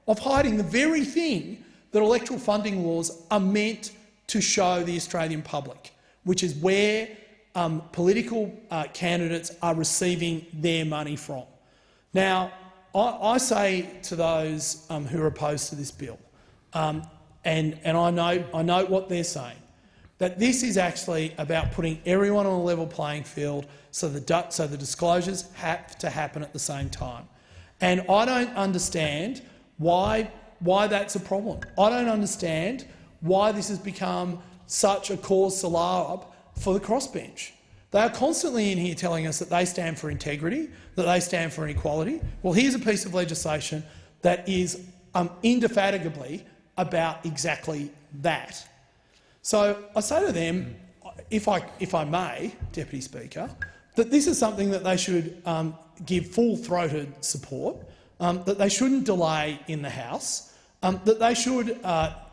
the very thing that electoral funding laws are meant to show the Australian public, which is where political candidates are receiving their money from. Now, I say to those who are opposed to this bill, and I know what they're saying, that this is actually about putting everyone on a level playing field so the disclosures have to happen at the same time. And I don't understand why that's a problem. I don't understand why this has become such a cause célèbre for the crossbench. They are constantly in here telling us that they stand for integrity, that they stand for equality. Well, here's a piece of legislation that is indefatigably about exactly that. So I say to them, if I may, Deputy Speaker, that this is something that they should give full-throated support, that they shouldn't delay in the House, that they should,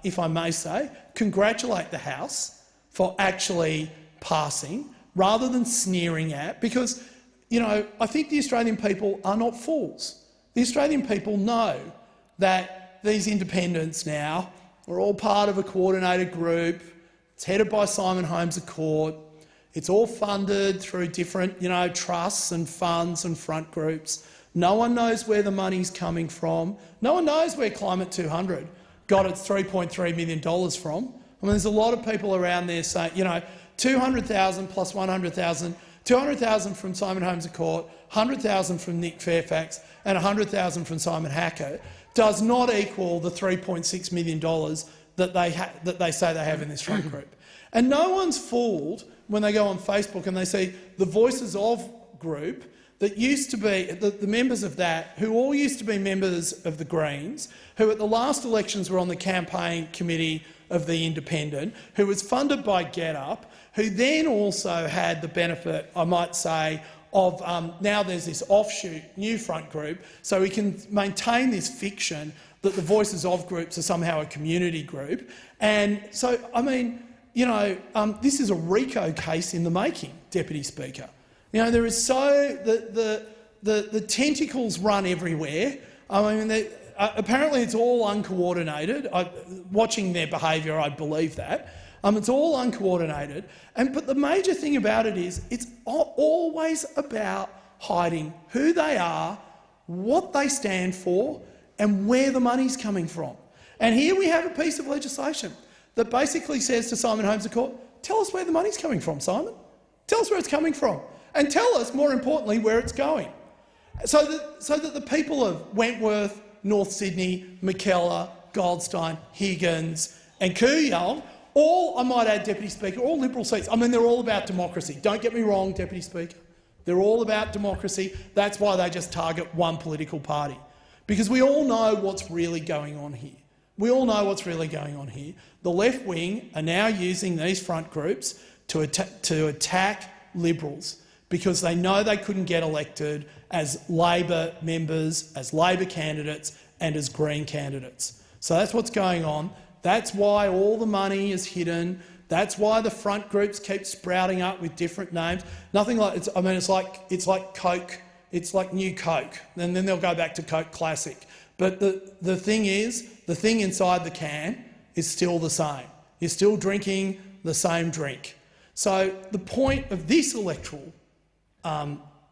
if I may say, congratulate the House for actually passing, rather than sneering at, because, you know, I think the Australian people are not fools. The Australian people know that these independents now are all part of a coordinated group. It's headed by Simon Holmes à Court. It's all funded through different, you know, trusts and funds and front groups. No one knows where the money's coming from. No one knows where Climate 200 got its $3.3 million from. I mean, there's a lot of people around there saying, you know, 200,000 plus 100,000, 200,000 from Simon Holmes à Court, 100,000 from Nick Fairfax and 100,000 from Simon Hackett does not equal the $3.6 million that they say they have in this front group. And no one's fooled when they go on Facebook and they see the Voices of group that used to be, the members of that, who all used to be members of the Greens, who at the last elections were on the campaign committee of the Independent, who was funded by GetUp, who then also had the benefit, I might say, of now there's this offshoot new front group, so we can maintain this fiction that the Voices of groups are somehow a community group. And so, I mean, you know, this is a RICO case in the making, Deputy Speaker. You know, there is the tentacles run everywhere. I mean, apparently it's all uncoordinated. Watching their behaviour, I believe that. It's all uncoordinated. But the major thing about it is it's always about hiding who they are, what they stand for, and where the money's coming from. And here we have a piece of legislation that basically says to Simon Holmes à Court, tell us where the money's coming from, Simon. Tell us where it's coming from. And tell us, more importantly, where it's going. So that the people of Wentworth, North Sydney, Mackellar, Goldstein, Higgins and Kooyong, all, I might add, Deputy Speaker, all Liberal seats. I mean, they're all about democracy. Don't get me wrong, Deputy Speaker. They're all about democracy. That's why they just target one political party. Because we all know what's really going on here. We all know what's really going on here. The left wing are now using these front groups to attack Liberals because they know they couldn't get elected as Labor members, as Labor candidates and as Green candidates. So that's what's going on. That's why all the money is hidden. That's why the front groups keep sprouting up with different names. Nothing like it's. I mean, it's like Coke. It's like New Coke, and then they'll go back to Coke Classic. But the thing is, the thing inside the can is still the same. You're still drinking the same drink. So the point of this electoral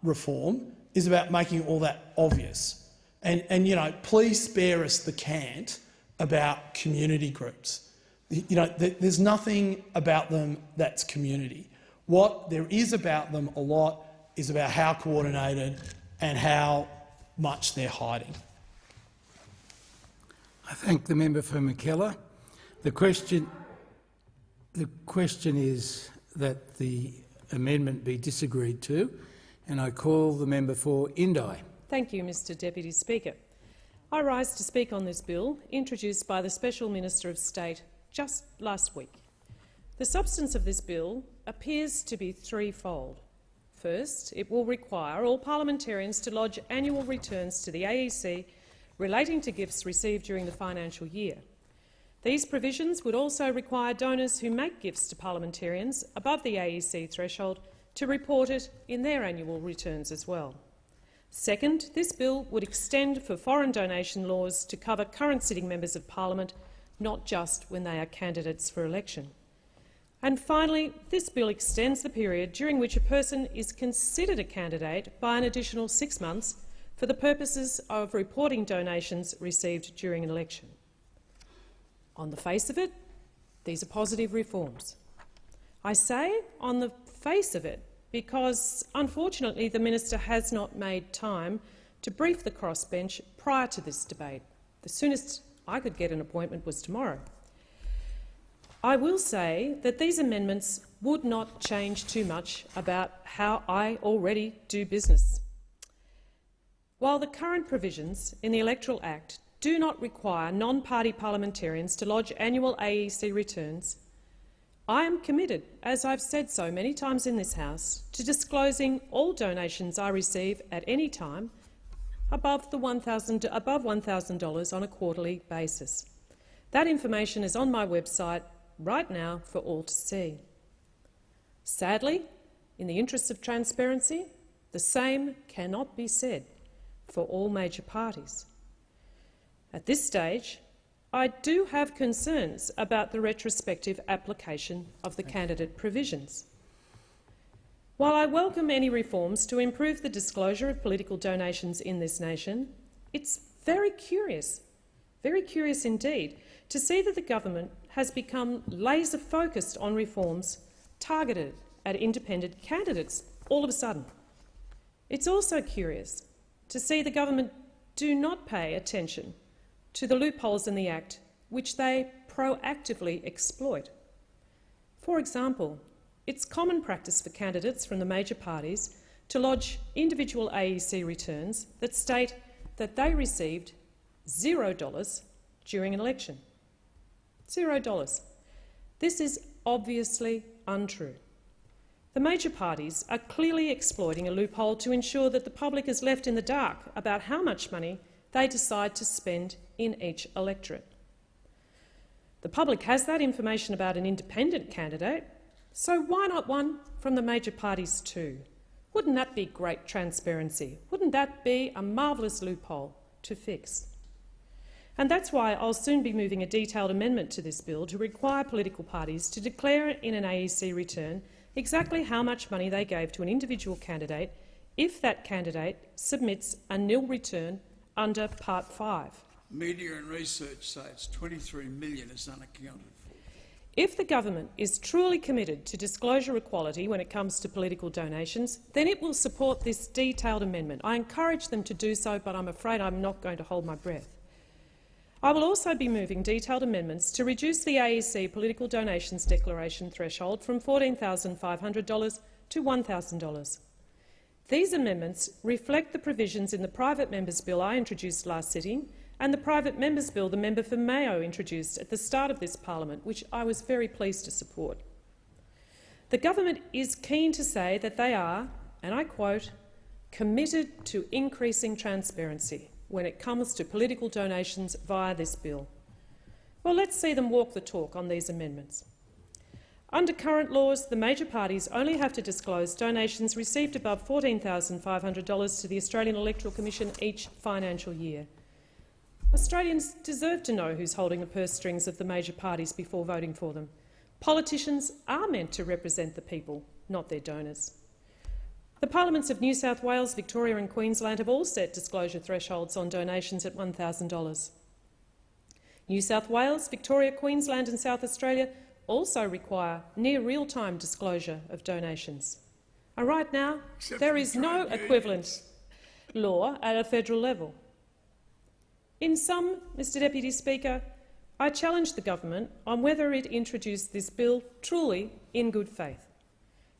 reform is about making all that obvious. And you know, please spare us the cant about community groups. You know, there's nothing about them that's community. What there is about them a lot is about how coordinated and how much they're hiding. I thank the member for Mackellar. The question is that the amendment be disagreed to, and I call the member for Indi. Thank you, Mr Deputy Speaker. I rise to speak on this bill, introduced by the Special Minister of State just last week. The substance of this bill appears to be threefold. First, it will require all parliamentarians to lodge annual returns to the AEC relating to gifts received during the financial year. These provisions would also require donors who make gifts to parliamentarians above the AEC threshold to report it in their annual returns as well. Second, this bill would extend for foreign donation laws to cover current sitting members of parliament, not just when they are candidates for election. And finally, this bill extends the period during which a person is considered a candidate by an additional 6 months for the purposes of reporting donations received during an election. On the face of it, these are positive reforms. I say on the face of it because, unfortunately, the minister has not made time to brief the crossbench prior to this debate. The soonest I could get an appointment was tomorrow. I will say that these amendments would not change too much about how I already do business. While the current provisions in the Electoral Act do not require non-party parliamentarians to lodge annual AEC returns, I am committed, as I've said so many times in this House, to disclosing all donations I receive at any time above $1,000 on a quarterly basis. That information is on my website right now for all to see. Sadly, in the interests of transparency, the same cannot be said for all major parties. At this stage, I do have concerns about the retrospective application of the candidate provisions. While I welcome any reforms to improve the disclosure of political donations in this nation, it's very curious indeed, to see that the government has become laser-focused on reforms targeted at independent candidates all of a sudden. It's also curious to see the government do not pay attention to the loopholes in the Act which they proactively exploit. For example, it's common practice for candidates from the major parties to lodge individual AEC returns that state that they received $0 during an election. $0. This is obviously untrue. The major parties are clearly exploiting a loophole to ensure that the public is left in the dark about how much money they decide to spend in each electorate. The public has that information about an independent candidate, so why not one from the major parties too? Wouldn't that be great transparency? Wouldn't that be a marvellous loophole to fix? And that's why I'll soon be moving a detailed amendment to this bill to require political parties to declare in an AEC return exactly how much money they gave to an individual candidate if that candidate submits a nil return under Part 5. Media and research say it's $23 million is unaccounted for. If the government is truly committed to disclosure equality when it comes to political donations, then it will support this detailed amendment. I encourage them to do so, but I'm afraid I'm not going to hold my breath. I will also be moving detailed amendments to reduce the AEC political donations declaration threshold from $14,500 to $1,000. These amendments reflect the provisions in the private members' bill I introduced last sitting and the private members' bill the member for Mayo introduced at the start of this parliament, which I was very pleased to support. The government is keen to say that they are, and I quote, committed to increasing transparency when it comes to political donations via this bill. Well, let's see them walk the talk on these amendments. Under current laws, the major parties only have to disclose donations received above $14,500 to the Australian Electoral Commission each financial year. Australians deserve to know who's holding the purse strings of the major parties before voting for them. Politicians are meant to represent the people, not their donors. The parliaments of New South Wales, Victoria and Queensland have all set disclosure thresholds on donations at $1,000. New South Wales, Victoria, Queensland and South Australia also require near real-time disclosure of donations. And right now, there is no equivalent law at a federal level. In sum, Mr Deputy Speaker, I challenge the government on whether it introduced this bill truly in good faith.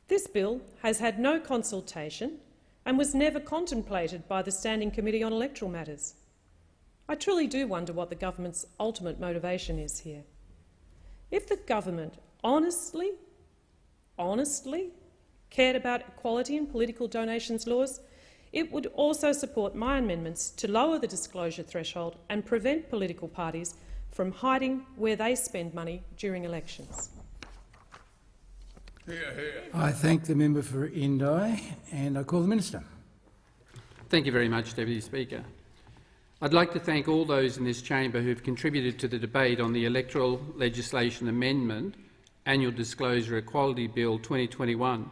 This bill has had no consultation and was never contemplated by the Standing Committee on Electoral Matters. I truly do wonder what the government's ultimate motivation is here. If the government honestly cared about equality in political donations laws, it would also support my amendments to lower the disclosure threshold and prevent political parties from hiding where they spend money during elections. I thank the member for Indi and I call the Minister. Thank you very much, Deputy Speaker. I'd like to thank all those in this chamber who have contributed to the debate on the electoral legislation amendment Annual Disclosure Equality Bill 2021.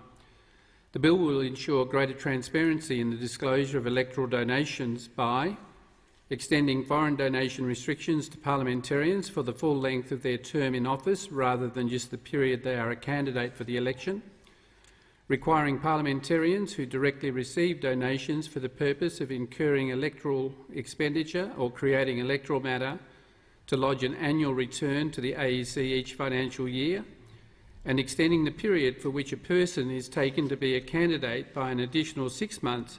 The bill will ensure greater transparency in the disclosure of electoral donations by extending foreign donation restrictions to parliamentarians for the full length of their term in office rather than just the period they are a candidate for the election, requiring parliamentarians who directly receive donations for the purpose of incurring electoral expenditure or creating electoral matter to lodge an annual return to the AEC each financial year, and extending the period for which a person is taken to be a candidate by an additional 6 months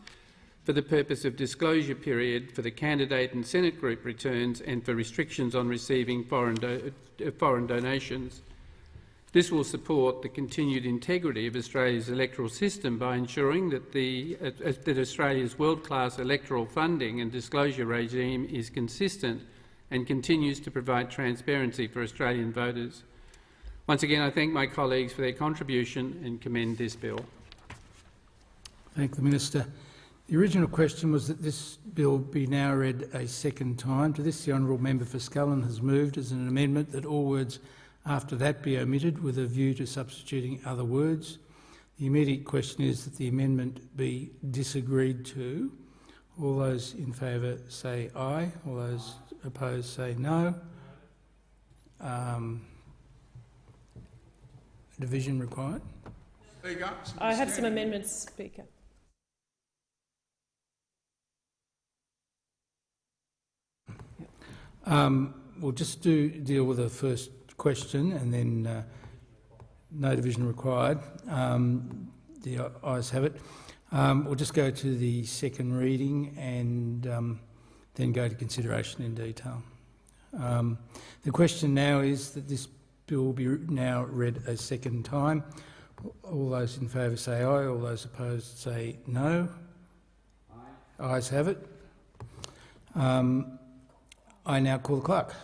for the purpose of disclosure period for the candidate and Senate group returns and for restrictions on receiving foreign donations. This will support the continued integrity of Australia's electoral system by ensuring that Australia's world-class electoral funding and disclosure regime is consistent and continues to provide transparency for Australian voters. Once again, I thank my colleagues for their contribution and commend this bill. Thank the Minister. The original question was that this bill be now read a second time. To this, the honourable member for Scullin has moved as an amendment that all words after that be omitted with a view to substituting other words. The immediate question is that the amendment be disagreed to. All those in favour say aye. All those opposed say no. Division required. Speaker. I have some amendments, Speaker. We'll just deal with the first question and then no division required. The ayes have it. We'll just go to the second reading and then go to consideration in detail. The question now is that this bill will be now read a second time. All those in favour say aye. All those opposed say no. Aye. Ayes have it. I now call the clerk.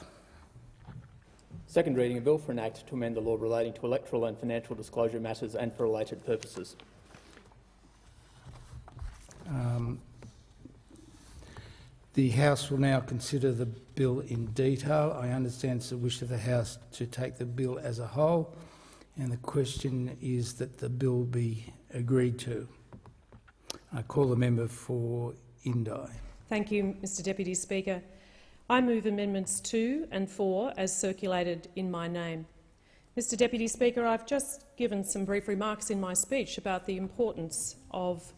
Second reading a bill for an act to amend the law relating to electoral and financial disclosure matters and for related purposes. The House will now consider the bill in detail. I understand it's the wish of the House to take the bill as a whole, and the question is that the bill be agreed to. I call the member for Indi. Thank you, Mr Deputy Speaker. I move amendments 2 and 4 as circulated in my name. Mr Deputy Speaker, I've just given some brief remarks in my speech about the importance of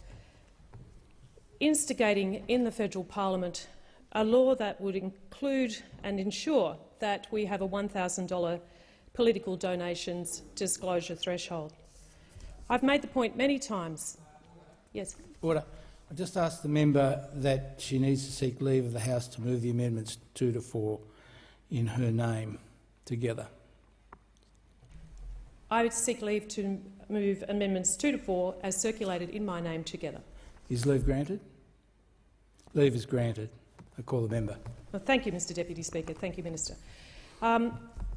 instigating in the federal parliament a law that would include and ensure that we have a $1,000 political donations disclosure threshold. I've made the point many times. Yes. Order. I just asked the member that she needs to seek leave of the House to move the amendments 2 to 4 in her name together. I would seek leave to move amendments 2 to 4 as circulated in my name together. Is leave granted? Leave is granted. I call the member. Well, thank you, Mr Deputy Speaker. Thank you, Minister.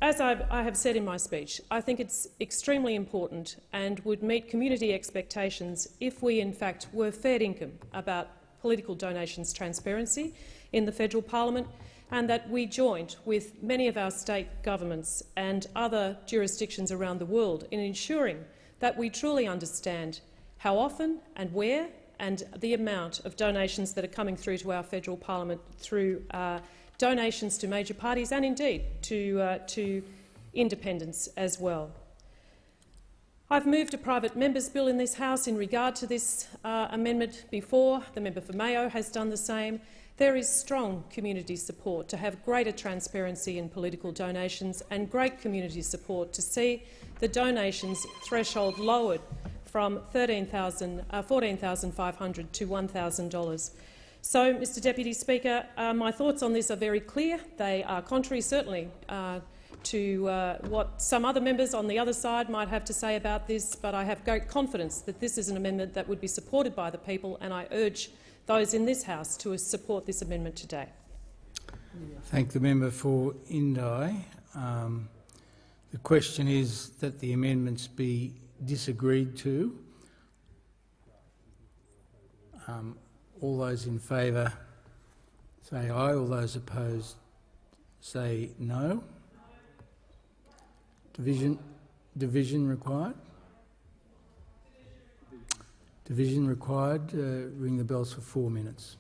As I have said in my speech, I think it's extremely important and would meet community expectations if we in fact were fair income about political donations transparency in the federal parliament, and that we joined with many of our state governments and other jurisdictions around the world in ensuring that we truly understand how often and where and the amount of donations that are coming through to our federal parliament through donations to major parties and indeed to independents as well. I've moved a private member's bill in this House in regard to this amendment before. The member for Mayo has done the same. There is strong community support to have greater transparency in political donations and great community support to see the donations threshold lowered from $14,500 to $1,000. So, Mr Deputy Speaker, my thoughts on this are very clear. They are contrary, certainly, to what some other members on the other side might have to say about this, but I have great confidence that this is an amendment that would be supported by the people, and I urge those in this House to support this amendment today. Thank the member for Indi. The question is that the amendments be disagreed to. All those in favour say aye. All those opposed say no. Division Division required? Division required. Ring the bells for 4 minutes.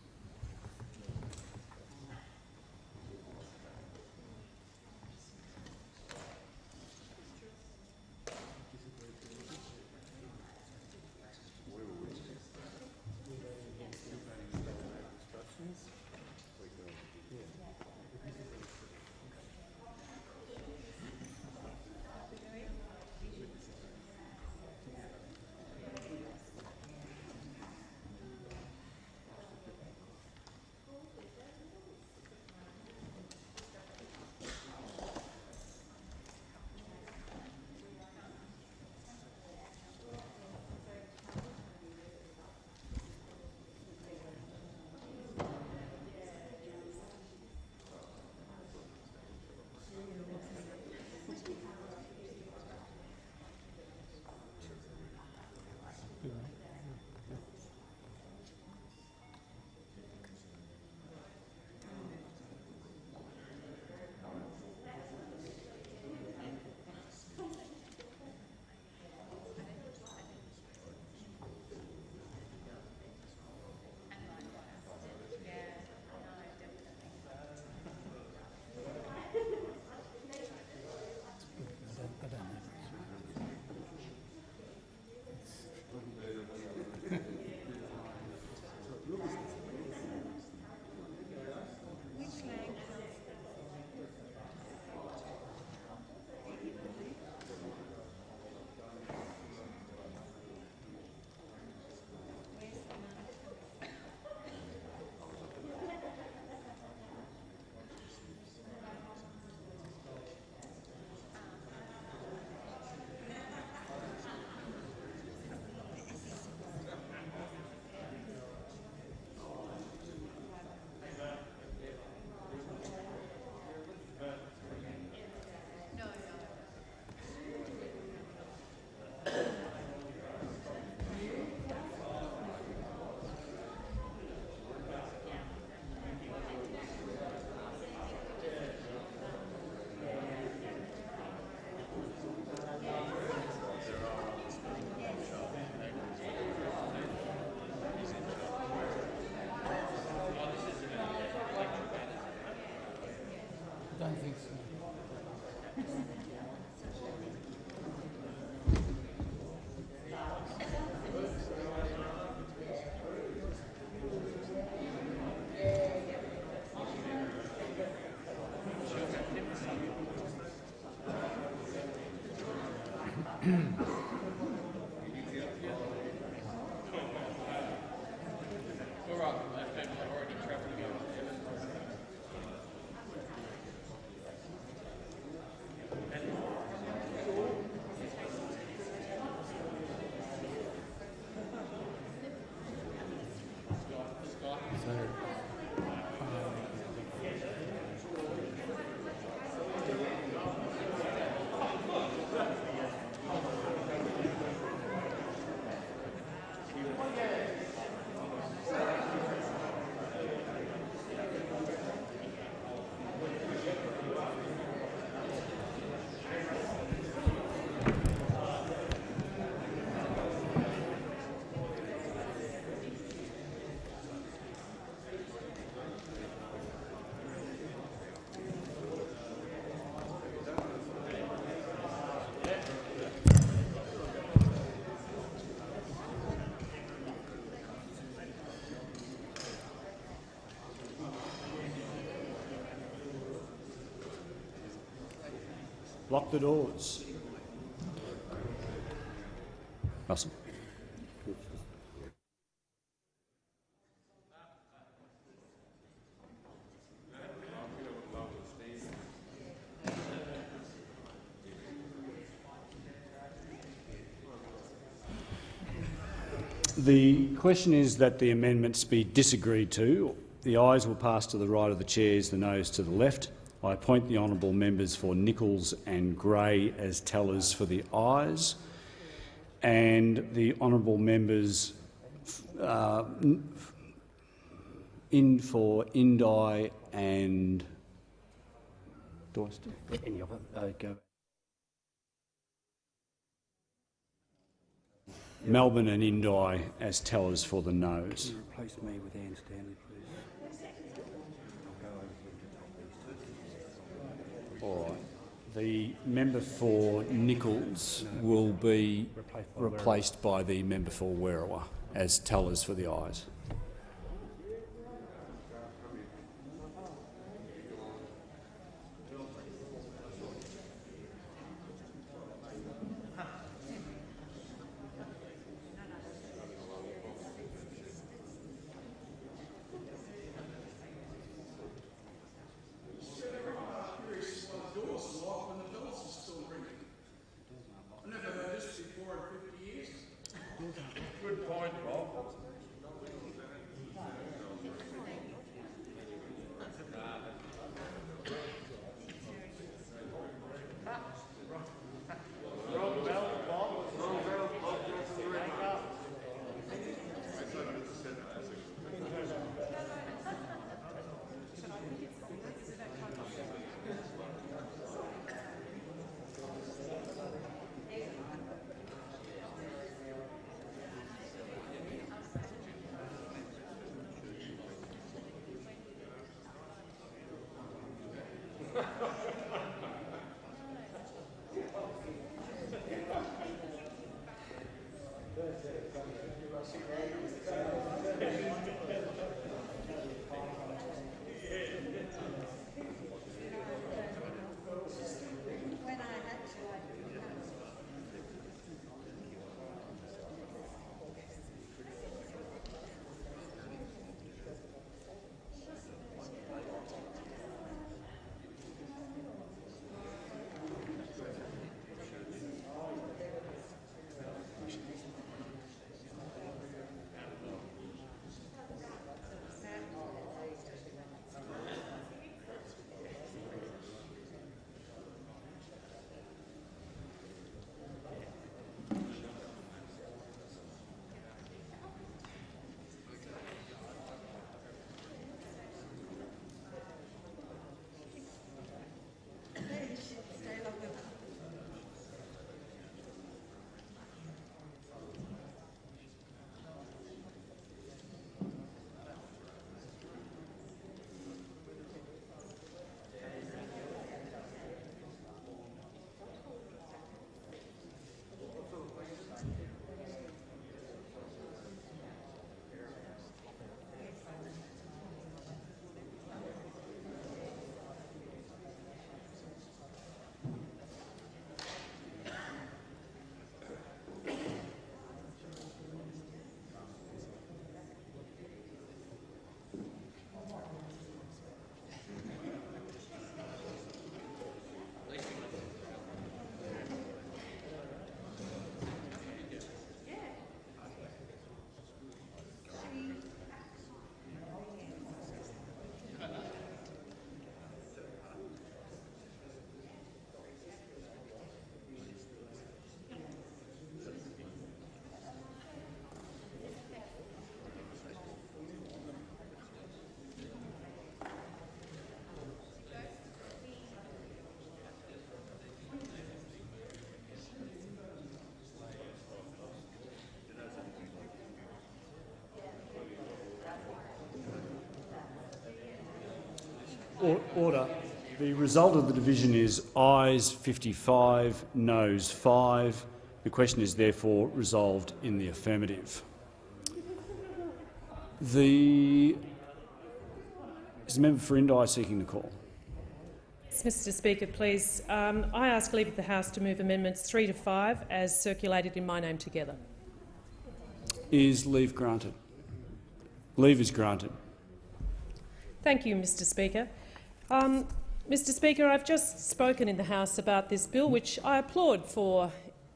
I don't think so. Lock the doors. Russell. The question is that the amendments be disagreed to. The ayes will pass to the right of the chairs, the noes to the left. I appoint the honourable members for Nichols and Gray as tellers for the ayes, and the honourable members in for Indi and do I still any of it? Go. Melbourne and Indi as tellers for the noes. Replace me with Anne Stanley, please. All right. The member for Nichols will be replaced by the member for Werriwa as tellers for the ayes. Order. The result of the division is ayes 55, noes 5. The question is therefore resolved in the affirmative. Is the member for Indi seeking the call? Mr Speaker, please. I ask leave of the House to move amendments 3 to 5 as circulated in my name together. Is leave granted? Leave is granted. Thank you, Mr Speaker. Mr Speaker, I've just spoken in the House about this bill, which I applaud for.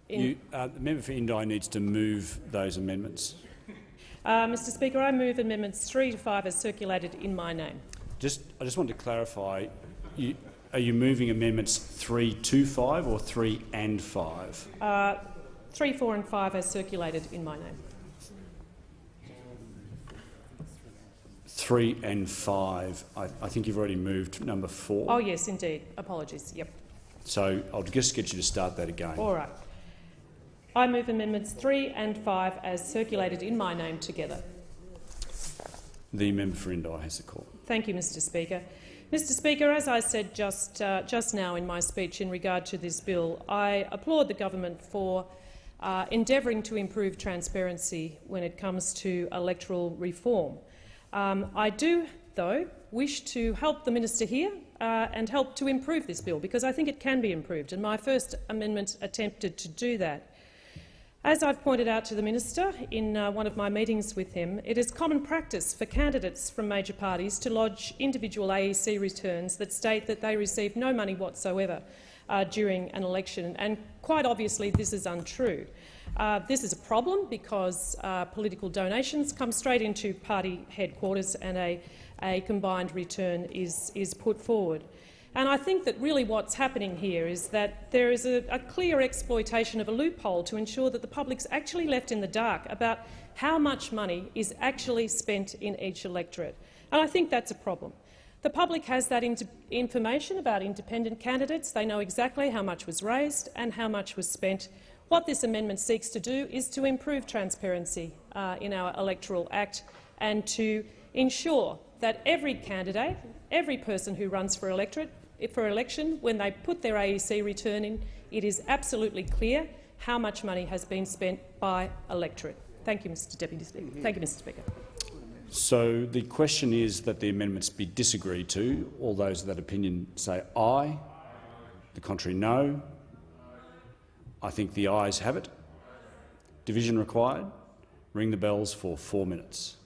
The member for Indi needs to move those amendments. Mr Speaker, I move amendments 3 to 5 as circulated in my name. I just want to clarify, are you moving amendments 3 to 5 or 3 and 5? 3, 4 and 5 as circulated in my name. 3 and 5. I think you've already moved number 4. Oh yes, indeed. Apologies. Yep. So I'll just get you to start that again. All right. I move amendments 3 and 5 as circulated in my name together. The member for Indi has the call. Thank you, Mr Speaker. Mr Speaker, as I said just now in my speech in regard to this bill, I applaud the government for endeavouring to improve transparency when it comes to electoral reform. I do, though, wish to help the minister here and help to improve this bill, because I think it can be improved, and my first amendment attempted to do that. As I've pointed out to the minister in one of my meetings with him, it is common practice for candidates from major parties to lodge individual AEC returns that state that they received no money whatsoever during an election, and quite obviously this is untrue. This is a problem because political donations come straight into party headquarters and a combined return is put forward. And I think that really what's happening here is that there is a clear exploitation of a loophole to ensure that the public's actually left in the dark about how much money is actually spent in each electorate. And I think that's a problem. The public has that information about independent candidates. They know exactly how much was raised and how much was spent. What this amendment seeks to do is to improve transparency in our Electoral Act and to ensure that every candidate, every person who runs for election, when they put their AEC return in, it is absolutely clear how much money has been spent by electorate. Thank you, Mr Deputy Speaker. Thank you, Mr Speaker. So the question is that the amendments be disagreed to. All those of that opinion say aye. The contrary, no. I think the ayes have it. Division required. Ring the bells for 4 minutes.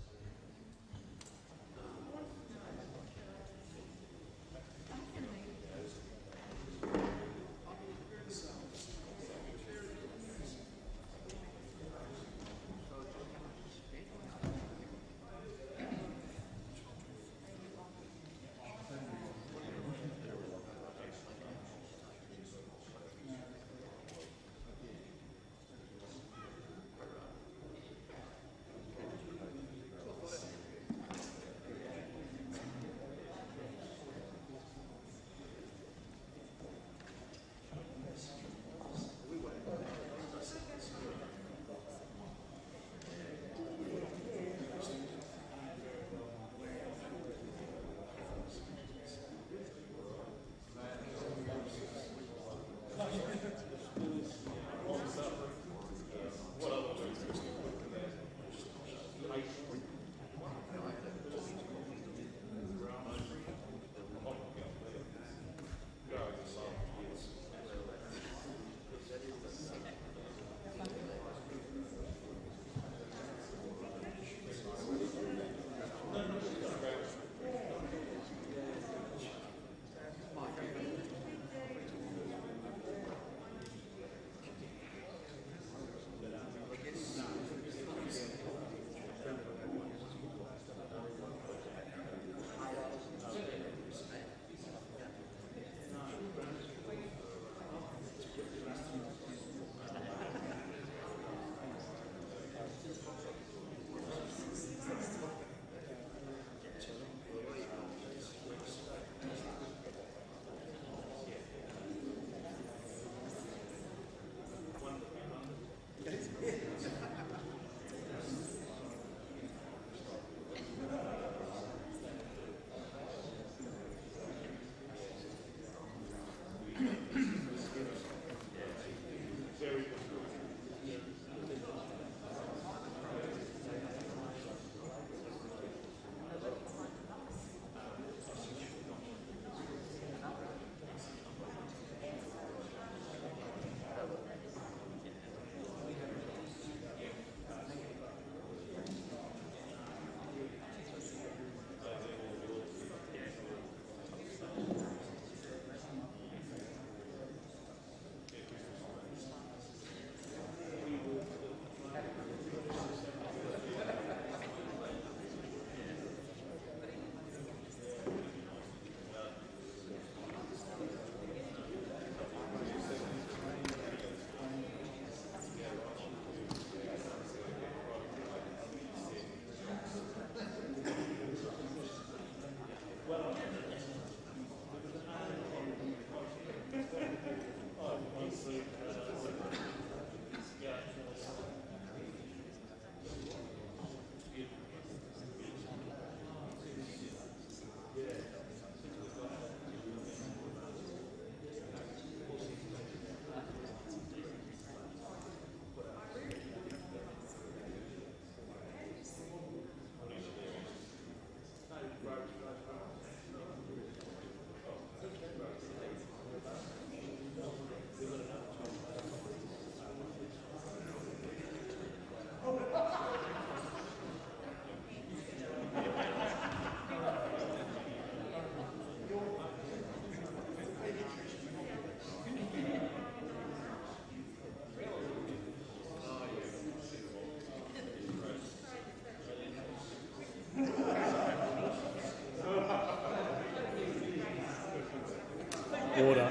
Order.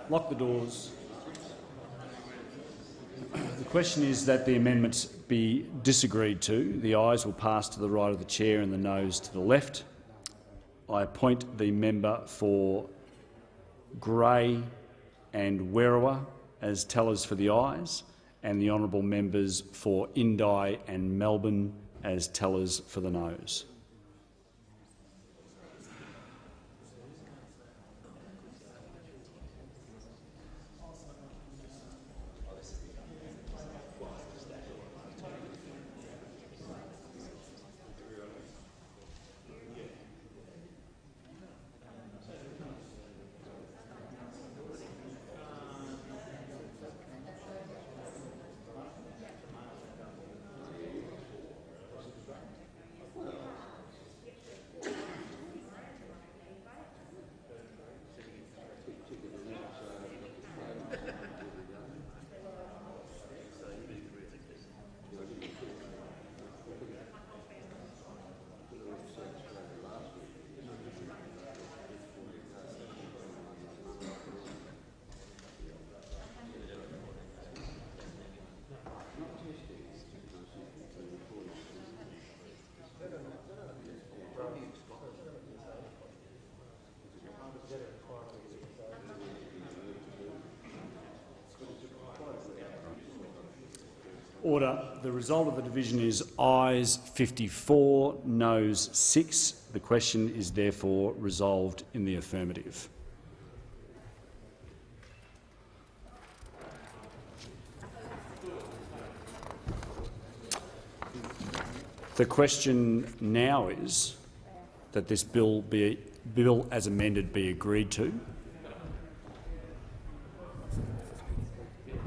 Lock the doors. The question is that the amendments be disagreed to. The ayes will pass to the right of the chair and the noes to the left. I appoint the member for Grey and Werriwa as tellers for the ayes, and the honourable members for Indi and Melbourne as tellers for the noes. Order. The result of the division is ayes 54, noes 6. The question is therefore resolved in the affirmative. The question now is that this bill as amended be agreed to.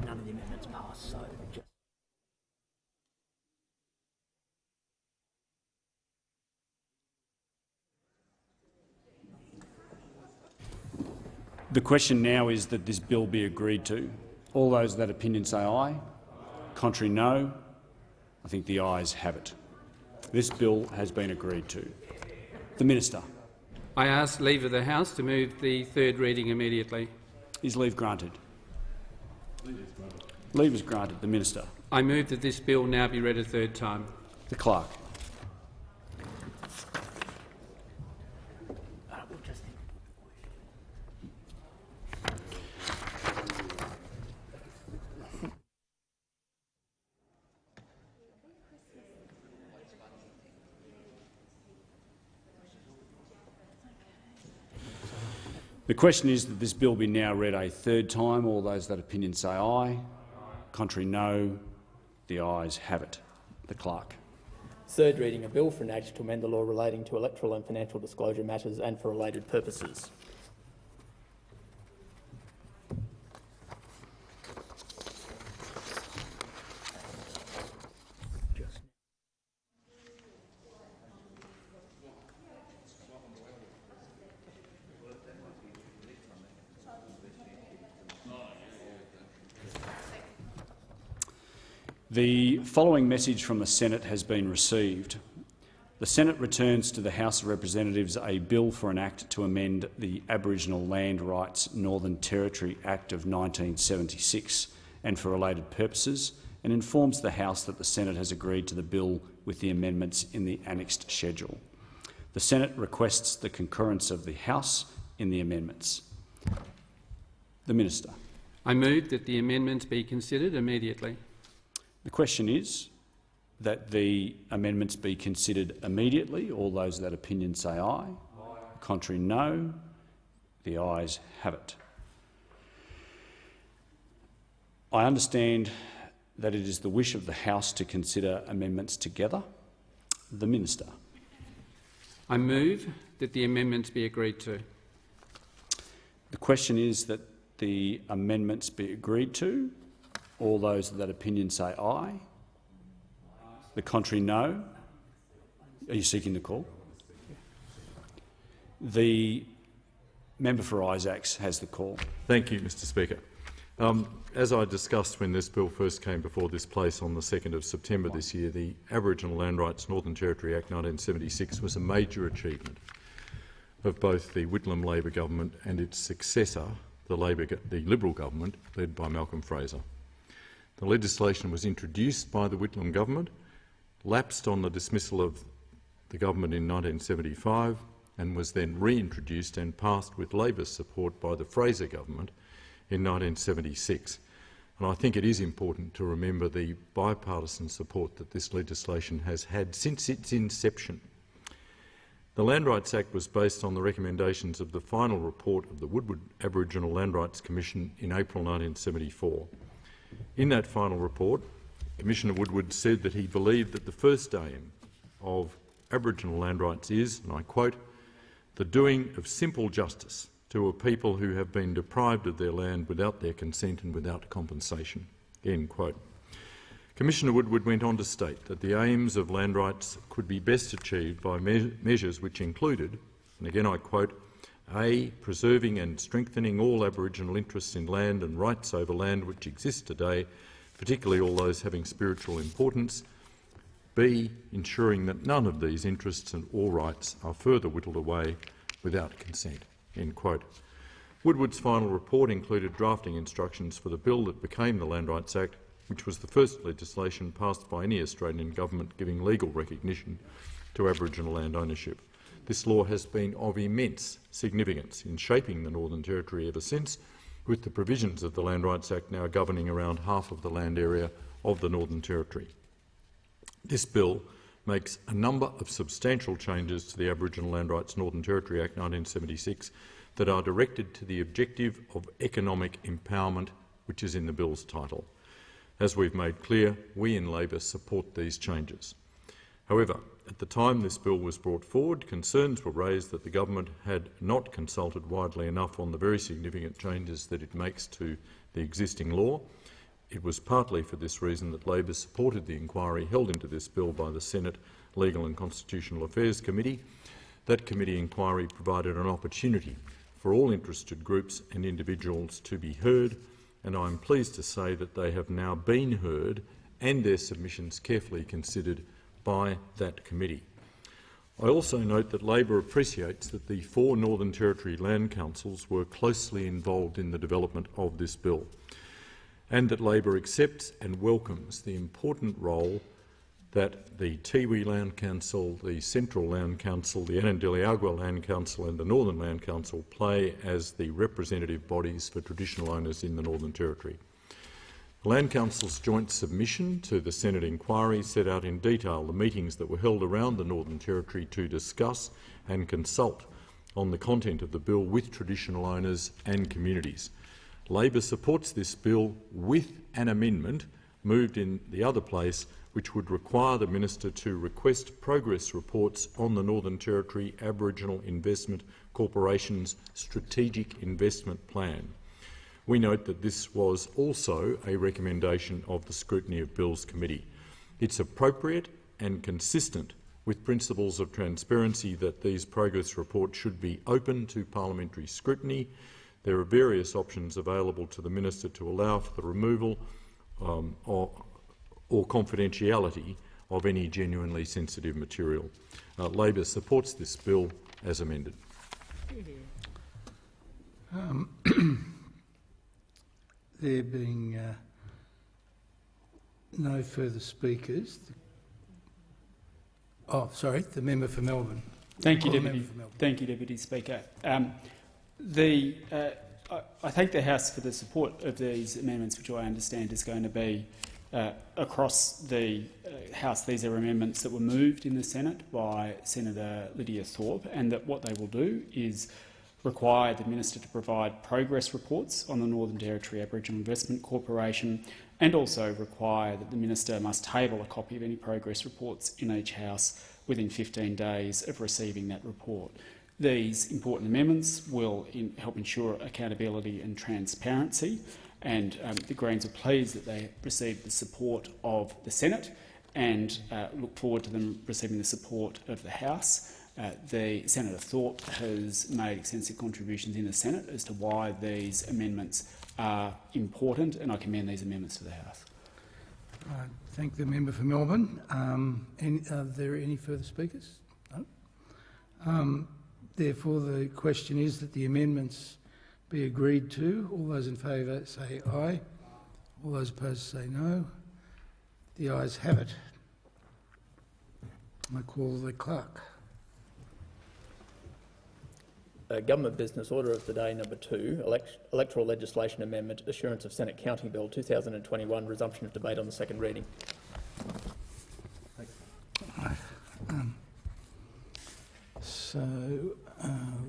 None of the amendments passed, so just... The question now is that this bill be agreed to. All those of that opinion say aye. Contrary, no. I think the ayes have it. This bill has been agreed to. The Minister. I ask leave of the House to move the third reading immediately. Is leave granted? Leave is granted. The Minister. I move that this bill now be read a third time. The Clerk. The question is that this bill be now read a third time. All those of that opinion say aye. Contrary, no. The ayes have it. The Clerk. Third reading a bill for an act to amend the law relating to electoral and financial disclosure matters and for related purposes. The following message from the Senate has been received. The Senate returns to the House of Representatives a bill for an act to amend the Aboriginal Land Rights Northern Territory Act of 1976 and for related purposes, and informs the House that the Senate has agreed to the bill with the amendments in the annexed schedule. The Senate requests the concurrence of the House in the amendments. The Minister. I move that the amendments be considered immediately. The question is that the amendments be considered immediately. All those of that opinion say aye. Contrary, no. The ayes have it. I understand that it is the wish of the House to consider amendments together. The Minister. I move that the amendments be agreed to. The question is that the amendments be agreed to. All those of that opinion say aye. The contrary, no. Are you seeking the call? The member for Isaacs has the call. Thank you, Mr Speaker. As I discussed when this bill first came before this place on the 2nd of September this year, the Aboriginal Land Rights Northern Territory Act 1976 was a major achievement. of both the Whitlam Labor government and its successor, the Liberal government, led by Malcolm Fraser. The legislation was introduced by the Whitlam government, lapsed on the dismissal of the government in 1975, and was then reintroduced and passed with Labor's support by the Fraser government in 1976. And I think it is important to remember the bipartisan support that this legislation has had since its inception. The Land Rights Act was based on the recommendations of the final report of the Woodward Aboriginal Land Rights Commission in April 1974. In that final report, Commissioner Woodward said that he believed that the first aim of Aboriginal land rights is, and I quote, "the doing of simple justice to a people who have been deprived of their land without their consent and without compensation." End quote. Commissioner Woodward went on to state that the aims of land rights could be best achieved by measures which included, and again I quote, A, preserving and strengthening all Aboriginal interests in land and rights over land which exist today, particularly all those having spiritual importance. B, ensuring that none of these interests and all rights are further whittled away without consent." End quote. Woodward's final report included drafting instructions for the bill that became the Land Rights Act, which was the first legislation passed by any Australian government giving legal recognition to Aboriginal land ownership. This law has been of immense significance in shaping the Northern Territory ever since, with the provisions of the Land Rights Act now governing around half of the land area of the Northern Territory. This bill makes a number of substantial changes to the Aboriginal Land Rights Northern Territory Act 1976 that are directed to the objective of economic empowerment, which is in the bill's title. As we've made clear, we in Labor support these changes. However, at the time this bill was brought forward, concerns were raised that the government had not consulted widely enough on the very significant changes that it makes to the existing law. It was partly for this reason that Labor supported the inquiry held into this bill by the Senate Legal and Constitutional Affairs Committee. That committee inquiry provided an opportunity for all interested groups and individuals to be heard, and I am pleased to say that they have now been heard and their submissions carefully considered by that committee. I also note that Labor appreciates that the 4 Northern Territory land councils were closely involved in the development of this bill, and that Labor accepts and welcomes the important role that the Tiwi Land Council, the Central Land Council, the Anandili-Agwa Land Council and the Northern Land Council play as the representative bodies for traditional owners in the Northern Territory. The Land Council's joint submission to the Senate inquiry set out in detail the meetings that were held around the Northern Territory to discuss and consult on the content of the bill with traditional owners and communities. Labor supports this bill with an amendment moved in the other place which would require the Minister to request progress reports on the Northern Territory Aboriginal Investment Corporation's Strategic Investment Plan. We note that this was also a recommendation of the Scrutiny of Bills Committee. It's appropriate and consistent with principles of transparency that these progress reports should be open to parliamentary scrutiny. There are various options available to the Minister to allow for the removal or confidentiality of any genuinely sensitive material. Labor supports this bill as amended. There being no further speakers. Oh, sorry, the member for Melbourne. Thank you, Deputy Speaker. I thank the House for the support of these amendments, which I understand is going to be across the House. These are amendments that were moved in the Senate by Senator Lydia Thorpe, and that what they will do is require the Minister to provide progress reports on the Northern Territory Aboriginal Investment Corporation, and also require that the Minister must table a copy of any progress reports in each House within 15 days of receiving that report. These important amendments will help ensure accountability and transparency, and the Greens are pleased that they received the support of the Senate and look forward to them receiving the support of the House. Senator Thorpe has made extensive contributions in the Senate as to why these amendments are important, and I commend these amendments to the House. I thank the member for Melbourne. Are there any further speakers? No. Therefore, the question is that the amendments be agreed to. All those in favour say aye. All those opposed say no. The ayes have it. I call the clerk. Government Business Order of the Day number 2, Electoral Legislation Amendment, Assurance of Senate Counting Bill 2021, resumption of debate on the second reading.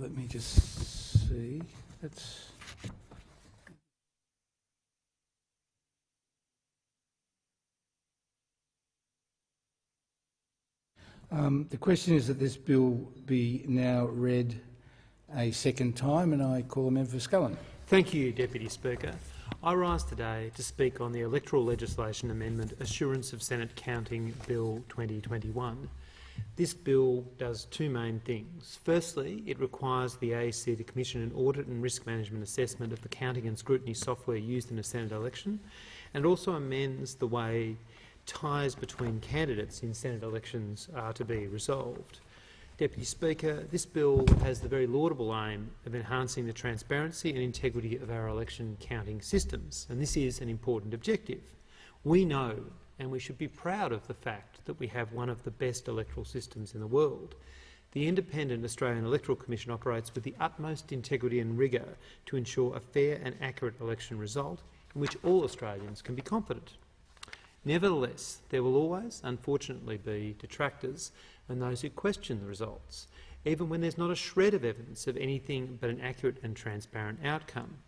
Let me just see. The question is that this bill be now read a second time, and I call the member for Scullin. Thank you, Deputy Speaker. I rise today to speak on the Electoral Legislation Amendment Assurance of Senate Counting Bill 2021. This bill does two main things. Firstly, it requires the AEC to commission an audit and risk management assessment of the counting and scrutiny software used in a Senate election, and also amends the way ties between candidates in Senate elections are to be resolved. Deputy Speaker, this bill has the very laudable aim of enhancing the transparency and integrity of our election counting systems, and this is an important objective. We know, and we should be proud of the fact, that we have one of the best electoral systems in the world. The independent Australian Electoral Commission operates with the utmost integrity and rigour to ensure a fair and accurate election result in which all Australians can be confident. Nevertheless, there will always, unfortunately, be detractors and those who question the results, even when there's not a shred of evidence of anything but an accurate and transparent outcome.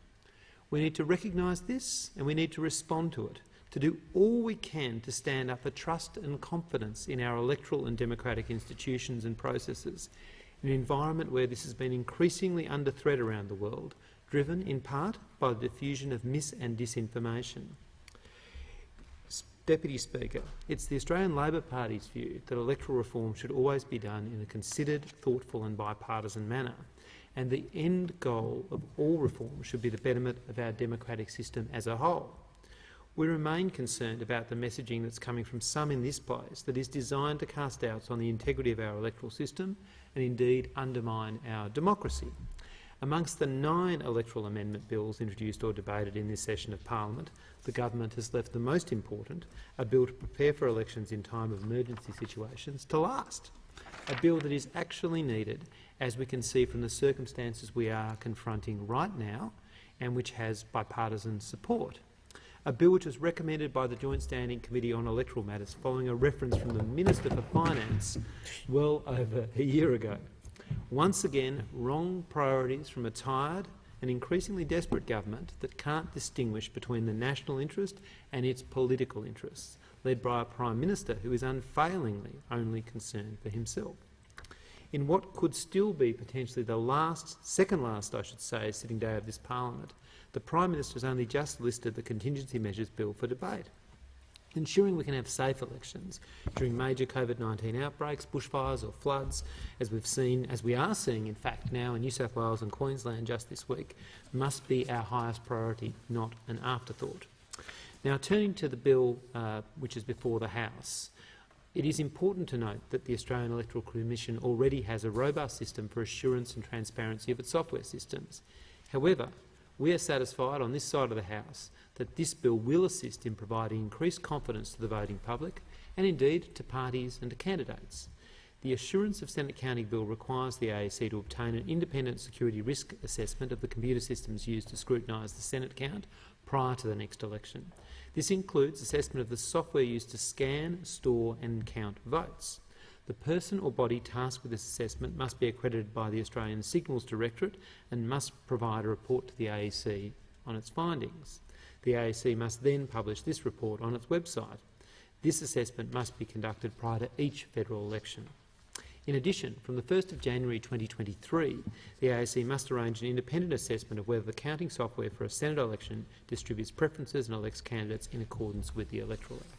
We need to recognise this, and we need to respond to it, to do all we can to stand up for trust and confidence in our electoral and democratic institutions and processes, in an environment where this has been increasingly under threat around the world, driven in part by the diffusion of mis- and disinformation. Deputy Speaker, it's the Australian Labor Party's view that electoral reform should always be done in a considered, thoughtful and bipartisan manner, and the end goal of all reform should be the betterment of our democratic system as a whole. We remain concerned about the messaging that's coming from some in this place that is designed to cast doubts on the integrity of our electoral system and indeed undermine our democracy. Amongst the 9 electoral amendment bills introduced or debated in this session of Parliament, the government has left the most important, a bill to prepare for elections in time of emergency situations, to last. A bill that is actually needed, as we can see from the circumstances we are confronting right now and which has bipartisan support. A bill which was recommended by the Joint Standing Committee on Electoral Matters following a reference from the Minister for Finance well over a year ago. Once again, wrong priorities from a tired and increasingly desperate government that can't distinguish between the national interest and its political interests, led by a Prime Minister who is unfailingly only concerned for himself. In what could still be potentially the second last, sitting day of this Parliament, the Prime Minister has only just listed the Contingency Measures Bill for debate. Ensuring we can have safe elections during major COVID-19 outbreaks, bushfires or floods, as we are seeing in fact now in New South Wales and Queensland just this week, must be our highest priority, not an afterthought. Now, turning to the bill which is before the House, it is important to note that the Australian Electoral Commission already has a robust system for assurance and transparency of its software systems. However, we are satisfied on this side of the House that this bill will assist in providing increased confidence to the voting public and indeed to parties and to candidates. The Assurance of Senate Counting Bill requires the AEC to obtain an independent security risk assessment of the computer systems used to scrutinise the Senate count prior to the next election. This includes assessment of the software used to scan, store and count votes. The person or body tasked with this assessment must be accredited by the Australian Signals Directorate and must provide a report to the AEC on its findings. The AEC must then publish this report on its website. This assessment must be conducted prior to each federal election. In addition, from the 1st of January 2023, the AEC must arrange an independent assessment of whether the counting software for a Senate election distributes preferences and elects candidates in accordance with the Electoral Act.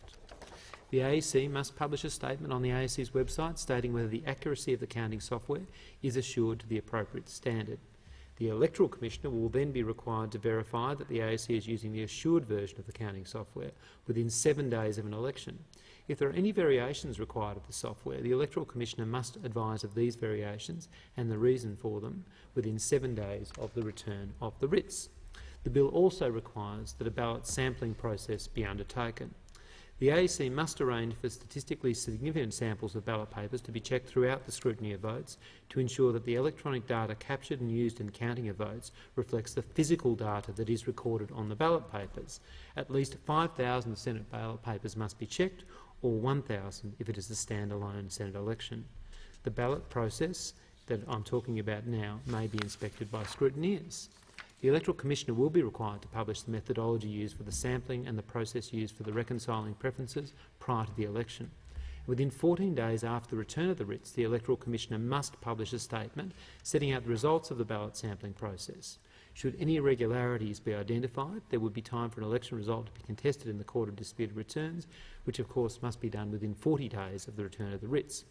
The AEC must publish a statement on the AEC's website stating whether the accuracy of the counting software is assured to the appropriate standard. The Electoral Commissioner will then be required to verify that the AEC is using the assured version of the counting software within 7 days of an election. If there are any variations required of the software, the Electoral Commissioner must advise of these variations and the reason for them within 7 days of the return of the writs. The bill also requires that a ballot sampling process be undertaken. The AEC must arrange for statistically significant samples of ballot papers to be checked throughout the scrutiny of votes to ensure that the electronic data captured and used in the counting of votes reflects the physical data that is recorded on the ballot papers. At least 5,000 Senate ballot papers must be checked, or 1,000 if it is a standalone Senate election. The ballot process that I'm talking about now may be inspected by scrutineers. The Electoral Commissioner will be required to publish the methodology used for the sampling and the process used for the reconciling preferences prior to the election. Within 14 days after the return of the writs, the Electoral Commissioner must publish a statement setting out the results of the ballot sampling process. Should any irregularities be identified, there would be time for an election result to be contested in the Court of Disputed Returns, which of course must be done within 40 days of the return of the writs.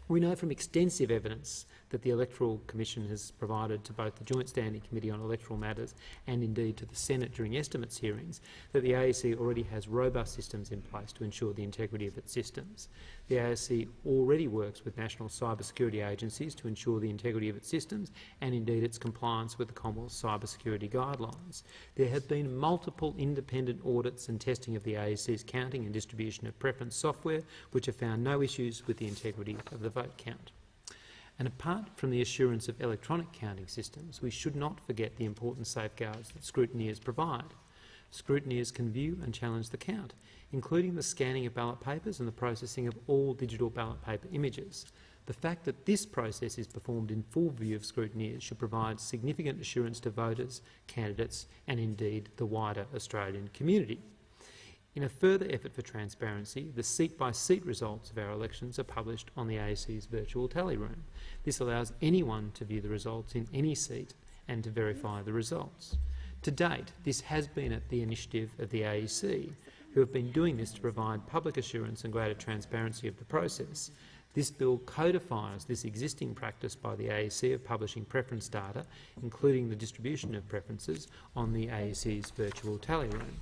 We know from extensive evidence that the Electoral Commission has provided to both the Joint Standing Committee on Electoral Matters and indeed to the Senate during estimates hearings that the AEC already has robust systems in place to ensure the integrity of its systems. The AEC already works with national cybersecurity agencies to ensure the integrity of its systems and indeed its compliance with the Commonwealth cybersecurity guidelines. There have been multiple independent audits and testing of the AEC's counting and distribution of preference software which have found no issues with the integrity of the vote count. And apart from the assurance of electronic counting systems, we should not forget the important safeguards that scrutineers provide. Scrutineers can view and challenge the count, including the scanning of ballot papers and the processing of all digital ballot paper images. The fact that this process is performed in full view of scrutineers should provide significant assurance to voters, candidates and indeed the wider Australian community. In a further effort for transparency, the seat-by-seat results of our elections are published on the AEC's virtual tally room. This allows anyone to view the results in any seat and to verify the results. To date, this has been at the initiative of the AEC, who have been doing this to provide public assurance and greater transparency of the process. This bill codifies this existing practice by the AEC of publishing preference data, including the distribution of preferences, on the AEC's virtual tally room.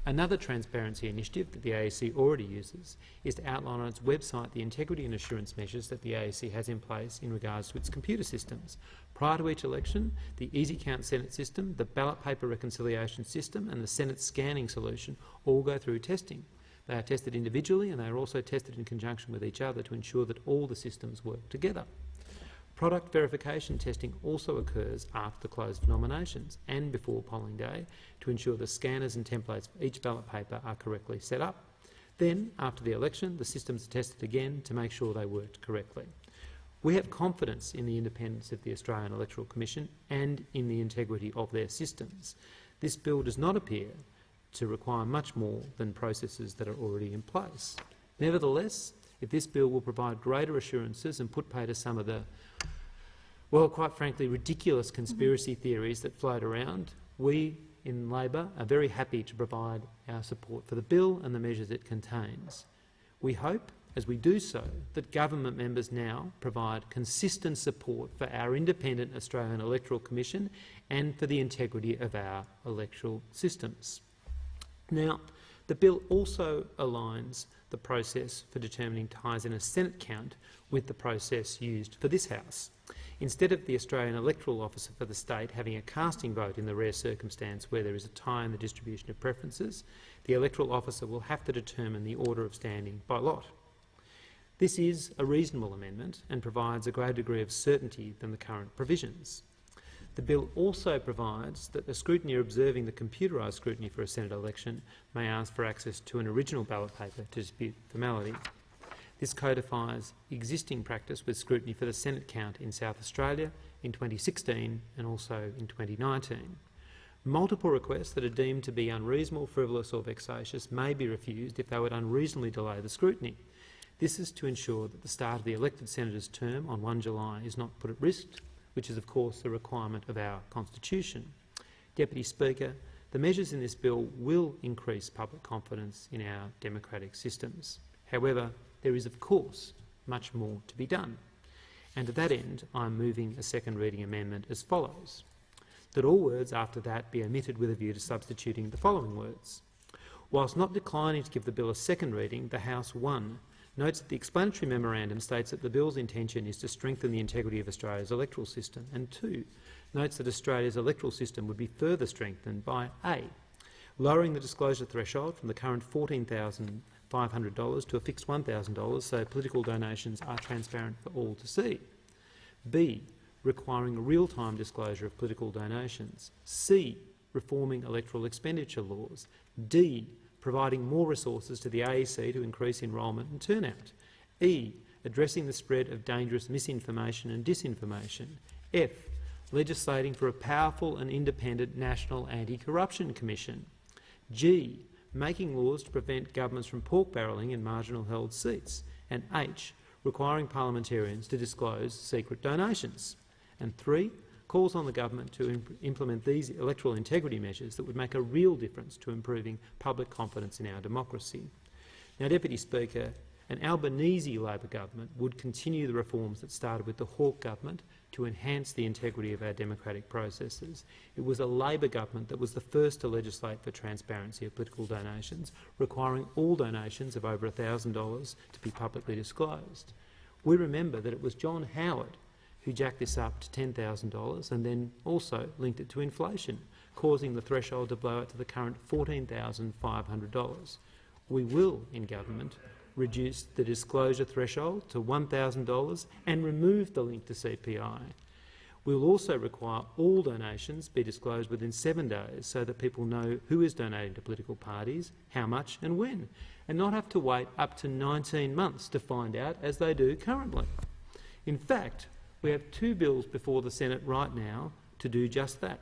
Another transparency initiative that the AEC already uses is to outline on its website the integrity and assurance measures that the AEC has in place in regards to its computer systems. Prior to each election, the Easy Count Senate system, the ballot paper reconciliation system and the Senate scanning solution all go through testing. They are tested individually and they are also tested in conjunction with each other to ensure that all the systems work together. Product verification testing also occurs after the close of nominations and before polling day to ensure the scanners and templates for each ballot paper are correctly set up. Then, after the election, the systems are tested again to make sure they worked correctly. We have confidence in the independence of the Australian Electoral Commission and in the integrity of their systems. This bill does not appear to require much more than processes that are already in place. Nevertheless, if this bill will provide greater assurances and put pay to some of the, well, quite frankly, ridiculous conspiracy theories that float around, we in Labor are very happy to provide our support for the bill and the measures it contains. We hope, as we do so, that government members now provide consistent support for our independent Australian Electoral Commission and for the integrity of our electoral systems. Now, the bill also aligns the process for determining ties in a Senate count with the process used for this House. Instead of the Australian Electoral Officer for the state having a casting vote in the rare circumstance where there is a tie in the distribution of preferences, the Electoral Officer will have to determine the order of standing by lot. This is a reasonable amendment and provides a greater degree of certainty than the current provisions. The bill also provides that the scrutineer observing the computerised scrutiny for a Senate election may ask for access to an original ballot paper to dispute formality. This codifies existing practice with scrutiny for the Senate count in South Australia in 2016 and also in 2019. Multiple requests that are deemed to be unreasonable, frivolous or vexatious may be refused if they would unreasonably delay the scrutiny. This is to ensure that the start of the elected senator's term on 1 July is not put at risk, which is of course a requirement of our Constitution. Deputy Speaker, the measures in this bill will increase public confidence in our democratic systems. However, there is of course much more to be done. And to that end, I am moving a second reading amendment as follows: that all words after that be omitted with a view to substituting the following words: Whilst not declining to give the bill a second reading, the House 1 notes that the explanatory memorandum states that the bill's intention is to strengthen the integrity of Australia's electoral system, and 2 notes that Australia's electoral system would be further strengthened by A, lowering the disclosure threshold from the current $14,500 to a fixed $1,000 so political donations are transparent for all to see, B, requiring real-time disclosure of political donations, C, reforming electoral expenditure laws, D, providing more resources to the AEC to increase enrolment and turnout, E, addressing the spread of dangerous misinformation and disinformation, F, legislating for a powerful and independent National Anti-Corruption Commission, G, making laws to prevent governments from pork-barrelling in marginal held seats, and H, requiring parliamentarians to disclose secret donations, and 3, calls on the government to implement these electoral integrity measures that would make a real difference to improving public confidence in our democracy. Now, Deputy Speaker, an Albanese Labor government would continue the reforms that started with the Hawke government to enhance the integrity of our democratic processes. It was a Labor government that was the first to legislate for transparency of political donations, requiring all donations of over $1,000 to be publicly disclosed. We remember that it was John Howard who jacked this up to $10,000 and then also linked it to inflation, causing the threshold to blow out to the current $14,500. We will, in government, reduce the disclosure threshold to $1,000 and remove the link to CPI. We will also require all donations be disclosed within 7 days so that people know who is donating to political parties, how much and when, and not have to wait up to 19 months to find out, as they do currently. In fact, we have 2 bills before the Senate right now to do just that,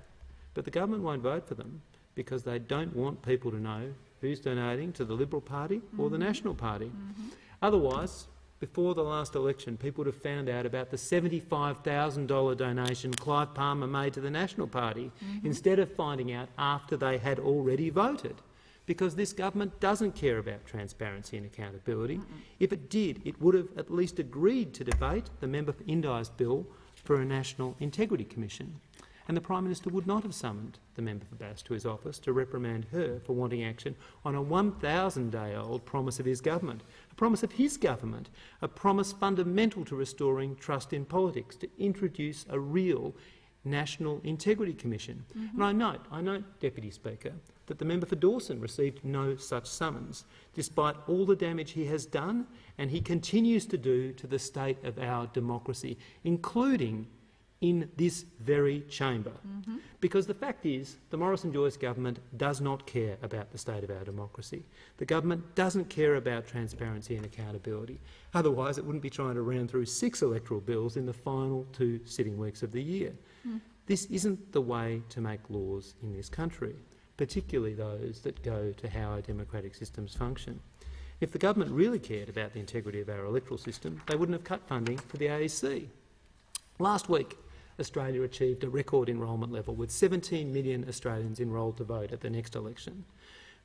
but the government won't vote for them because they don't want people to know who's donating to the Liberal Party or the National Party. Otherwise, before the last election, people would have found out about the $75,000 donation Clive Palmer made to the National Party instead of finding out after they had already voted, because this government doesn't care about transparency and accountability. If it did, it would have at least agreed to debate the member for Indi's bill for a National Integrity Commission. And the Prime Minister would not have summoned the member for Bass to his office to reprimand her for wanting action on a 1,000-day-old promise of his government, a promise of his government, a promise fundamental to restoring trust in politics, to introduce a real National Integrity Commission. And I note, Deputy Speaker, that the member for Dawson received no such summons, despite all the damage he has done and he continues to do to the state of our democracy, including in this very chamber. Because the fact is, the Morrison-Joyce government does not care about the state of our democracy. The government doesn't care about transparency and accountability. Otherwise, it wouldn't be trying to ram through 6 electoral bills in the final 2 sitting weeks of the year. This isn't the way to make laws in this country, particularly those that go to how our democratic systems function. If the government really cared about the integrity of our electoral system, they wouldn't have cut funding for the AEC. Last week, Australia achieved a record enrolment level with 17 million Australians enrolled to vote at the next election.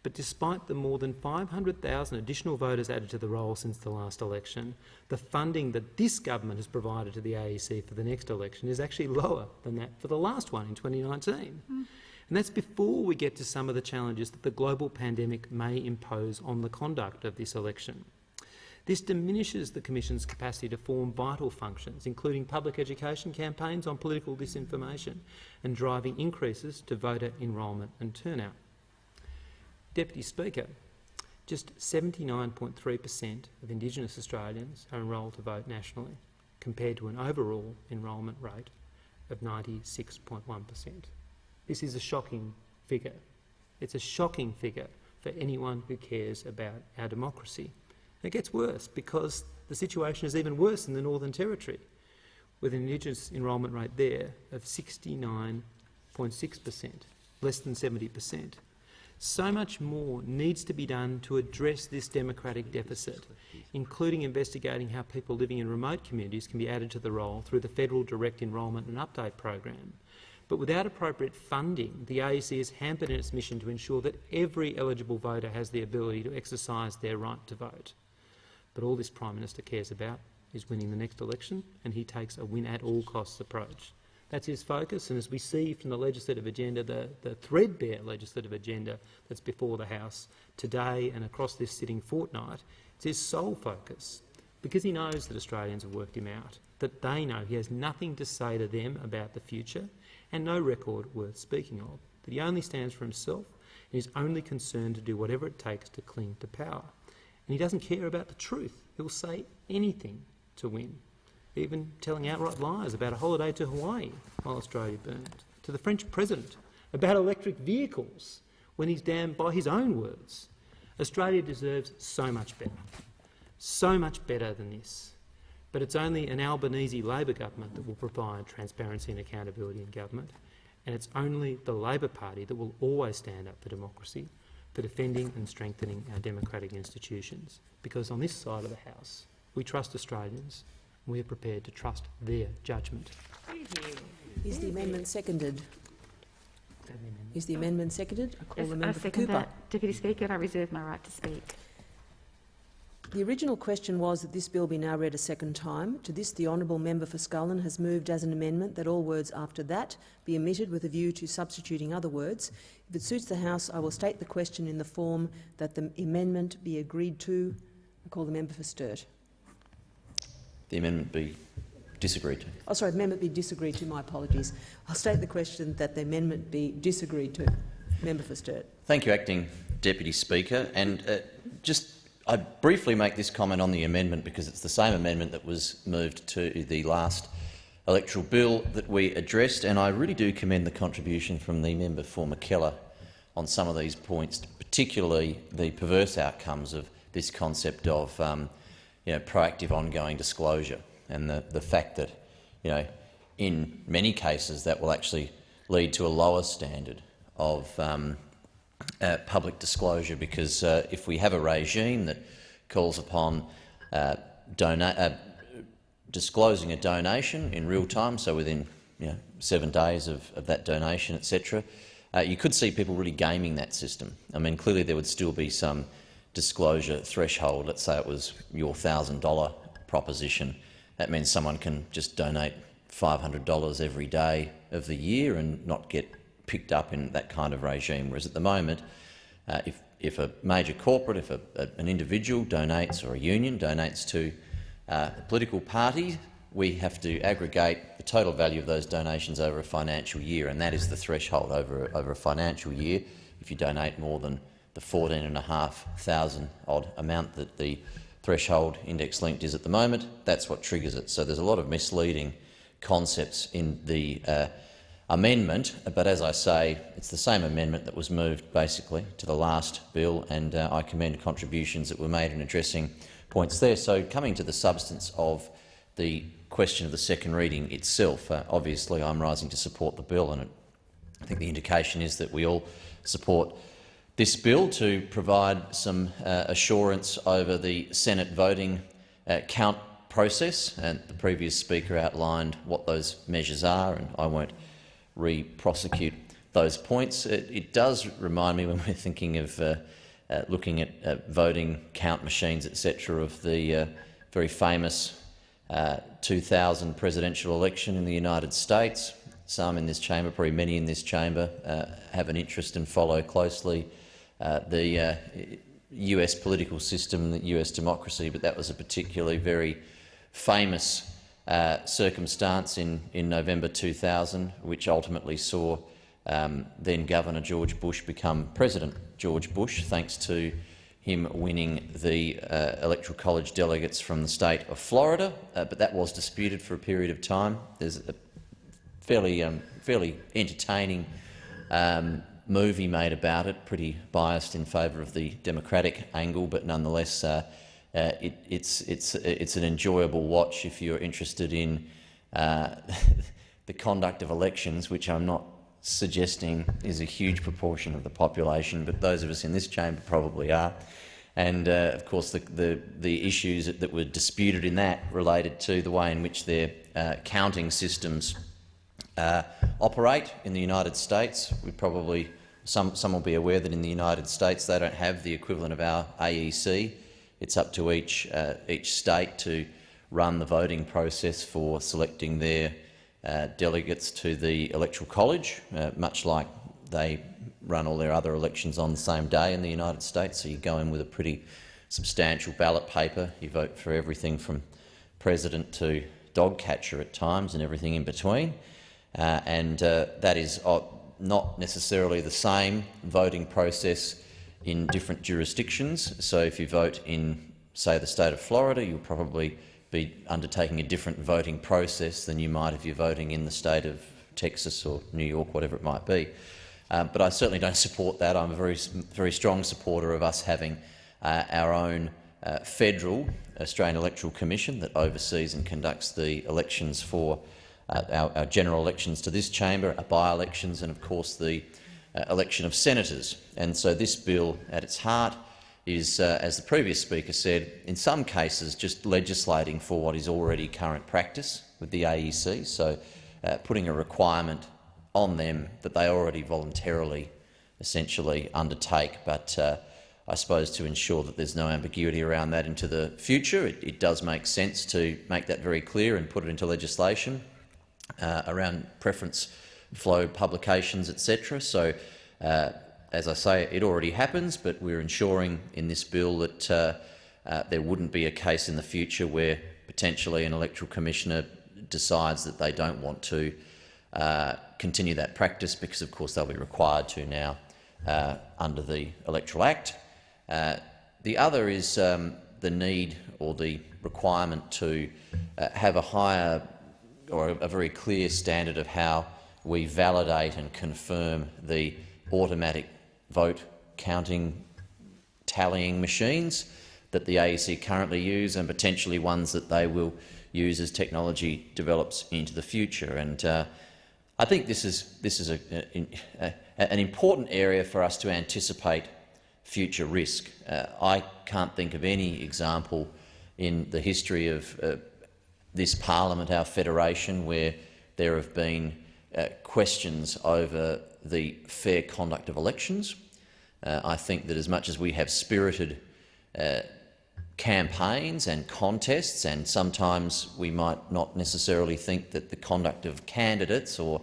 But despite the more than 500,000 additional voters added to the roll since the last election, the funding that this government has provided to the AEC for the next election is actually lower than that for the last one in 2019. And that's before we get to some of the challenges that the global pandemic may impose on the conduct of this election. This diminishes the Commission's capacity to form vital functions, including public education campaigns on political disinformation and driving increases to voter enrolment and turnout. Deputy Speaker, just 79.3% of Indigenous Australians are enrolled to vote nationally, compared to an overall enrolment rate of 96.1%. This is a shocking figure. It's a shocking figure for anyone who cares about our democracy. It gets worse because the situation is even worse in the Northern Territory, with an Indigenous enrolment rate there of 69.6%, less than 70%. So much more needs to be done to address this democratic deficit, including investigating how people living in remote communities can be added to the roll through the Federal Direct Enrolment and Update program. But without appropriate funding, the AEC is hampered in its mission to ensure that every eligible voter has the ability to exercise their right to vote. But all this Prime Minister cares about is winning the next election, and he takes a win-at-all-costs approach. That's his focus, and as we see from the legislative agenda, the threadbare legislative agenda that's before the House today and across this sitting fortnight, it's his sole focus, because he knows that Australians have worked him out, that they know he has nothing to say to them about the future and no record worth speaking of, that he only stands for himself and is only concerned to do whatever it takes to cling to power. And he doesn't care about the truth. He'll say anything to win, even telling outright lies about a holiday to Hawaii while Australia burned, to the French president about electric vehicles when he's damned by his own words. Australia deserves so much better than this. But it's only an Albanese Labor government that will provide transparency and accountability in government, and it's only the Labor Party that will always stand up for democracy, for defending and strengthening our democratic institutions. Because on this side of the House, we trust Australians. We are prepared to trust their judgment. Is the amendment seconded? Is the amendment seconded? I call the member for second Cooper. that, Deputy Speaker, and I reserve my right to speak. The original question was that this bill be now read a second time. To this, the honourable member for Scullin has moved as an amendment that all words after that be omitted with a view to substituting other words. If it suits the House, I will state the question in the form that the amendment be agreed to. I call the member for Sturt. The amendment be disagreed to. Oh, sorry, the amendment be disagreed to. My apologies. I'll state the question that the amendment be disagreed to. Member for Sturt. Thank you, Acting Deputy Speaker. And I briefly make this comment on the amendment because it's the same amendment that was moved to the last electoral bill that we addressed, and I really do commend the contribution from the member for McKellar on some of these points, particularly the perverse outcomes of this concept of proactive ongoing disclosure, and the fact that in many cases that will actually lead to a lower standard of public disclosure, because if we have a regime that calls upon disclosing a donation in real time, so within 7 days of that donation, etc., you could see people really gaming that system. I mean, clearly there would still be some disclosure threshold. Let's say it was your $1,000 proposition. That means someone can just donate $500 every day of the year and not get picked up in that kind of regime. Whereas at the moment, if a major corporate, if an individual donates or a union donates to a political party, we have to aggregate the total value of those donations over a financial year, and that is the threshold over a financial year. If you donate more than the 14,500 odd amount that the threshold index-linked is at the moment, that's what triggers it. So there's a lot of misleading concepts in the amendment, but as I say, it's the same amendment that was moved basically to the last bill, and I commend contributions that were made in addressing points there. So coming to the substance of the question of the second reading itself, obviously I'm rising to support the bill, and I think the indication is that we all support this bill to provide some assurance over the Senate voting count process, and the previous speaker outlined what those measures are, and I won't re-prosecute those points. It does remind me, when we're thinking of looking at voting count machines, etc., of the very famous 2000 presidential election in the United States. Some in this chamber, probably many in this chamber, have an interest and follow closely the US political system, the US democracy, but that was a particularly very famous circumstance in November 2000, which ultimately saw then Governor George Bush become President George Bush, thanks to him winning the Electoral College delegates from the state of Florida, but that was disputed for a period of time. There's a fairly entertaining movie made about it, pretty biased in favour of the Democratic angle, but nonetheless it's an enjoyable watch if you're interested in the conduct of elections, which I'm not suggesting is a huge proportion of the population, but those of us in this chamber probably are. And of course the issues that were disputed in that related to the way in which their counting systems operate in the United States. Some will be aware that in the United States they don't have the equivalent of our AEC. It's up to each state to run the voting process for selecting their delegates to the Electoral College, much like they run all their other elections on the same day in the United States. So you go in with a pretty substantial ballot paper. You vote for everything from president to dog catcher at times and everything in between. That is not necessarily the same voting process in different jurisdictions. So if you vote in, say, the state of Florida, you'll probably be undertaking a different voting process than you might if you're voting in the state of Texas or New York, whatever it might be. But I certainly don't support that. I'm a very strong supporter of us having our own federal Australian Electoral Commission that oversees and conducts the elections for our general elections to this chamber, our by-elections, and of course the election of senators. And so this bill, at its heart, is, as the previous speaker said, in some cases just legislating for what is already current practice with the AEC, so putting a requirement on them that they already voluntarily essentially undertake. But I suppose to ensure that there's no ambiguity around that into the future, it does make sense to make that very clear and put it into legislation around preference flow publications, etc. So, as I say, it already happens, but we're ensuring in this bill that there wouldn't be a case in the future where potentially an electoral commissioner decides that they don't want to continue that practice, because of course they'll be required to now under the Electoral Act. The other is the need or the requirement to have a higher or a very clear standard of how we validate and confirm the automatic vote counting tallying machines that the AEC currently use, and potentially ones that they will use as technology develops into the future. And I think this is an important area for us to anticipate future risk. I can't think of any example in the history of this parliament, our federation, where there have been questions over the fair conduct of elections. I think that as much as we have spirited campaigns and contests, and sometimes we might not necessarily think that the conduct of candidates or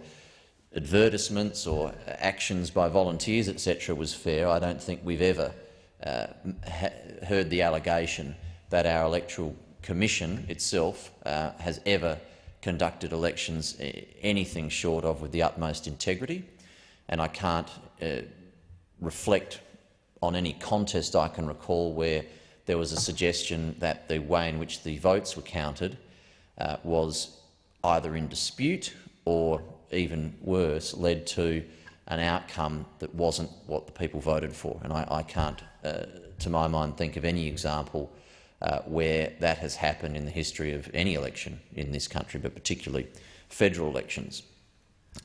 advertisements or actions by volunteers, etc., was fair, I don't think we've ever heard the allegation that our electoral commission itself has ever conducted elections anything short of with the utmost integrity. And I can't reflect on any contest I can recall where there was a suggestion that the way in which the votes were counted was either in dispute or, even worse, led to an outcome that wasn't what the people voted for. And I can't, to my mind, think of any example where that has happened in the history of any election in this country, but particularly federal elections.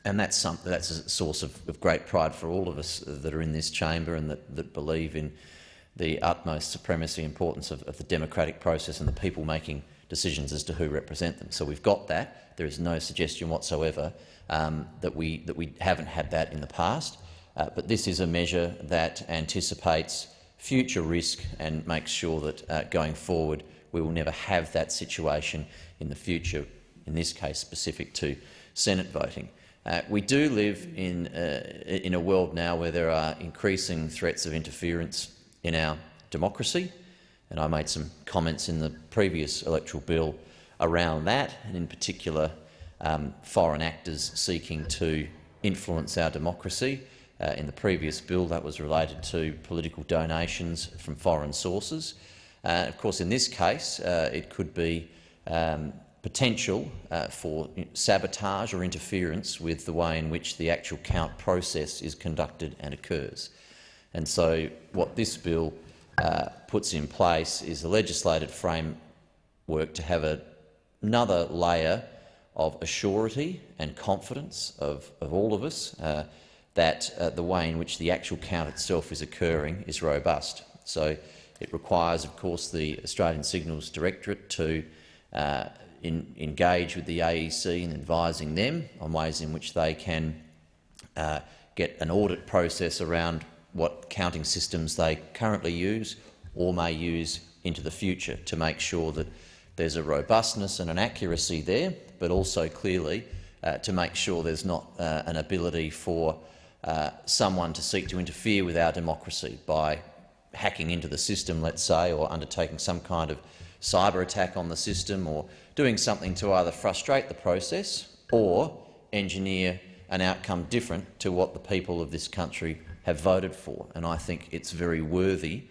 And that's a source of great pride for all of us that are in this chamber and that believe in the utmost supremacy importance of the democratic process and the people making decisions as to who represent them. So we've got that. There is no suggestion whatsoever that we haven't had that in the past. But this is a measure that anticipates future risk and makes sure that going forward we will never have that situation in the future, in this case specific to Senate voting. We do live in a world now where there are increasing threats of interference in our democracy, and I made some comments in the previous electoral bill around that, and in particular foreign actors seeking to influence our democracy. In the previous bill, that was related to political donations from foreign sources. Of course, in this case, it could be potential for sabotage or interference with the way in which the actual count process is conducted and occurs. And so what this bill puts in place is a legislated framework to have another layer of assurity and confidence of all of us that the way in which the actual count itself is occurring is robust. So it requires, of course, the Australian Signals Directorate to engage with the AEC in advising them on ways in which they can get an audit process around what counting systems they currently use or may use into the future to make sure that there's a robustness and an accuracy there, but also clearly to make sure there's not an ability for someone to seek to interfere with our democracy by hacking into the system, let's say, or undertaking some kind of cyber attack on the system, or doing something to either frustrate the process or engineer an outcome different to what the people of this country have voted for. And I think it's very worthy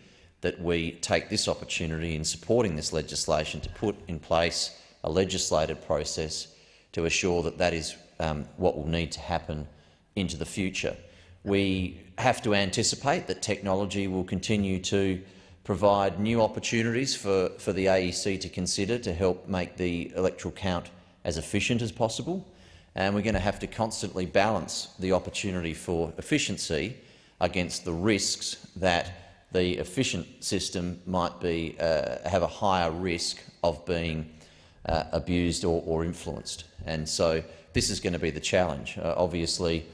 that we take this opportunity in supporting this legislation to put in place a legislated process to assure that that is what will need to happen into the future. We have to anticipate that technology will continue to provide new opportunities for the AEC to consider to help make the electoral count as efficient as possible. And we're going to have to constantly balance the opportunity for efficiency against the risks that the efficient system might be have a higher risk of being abused or influenced. And so this is going to be the challenge. Obviously,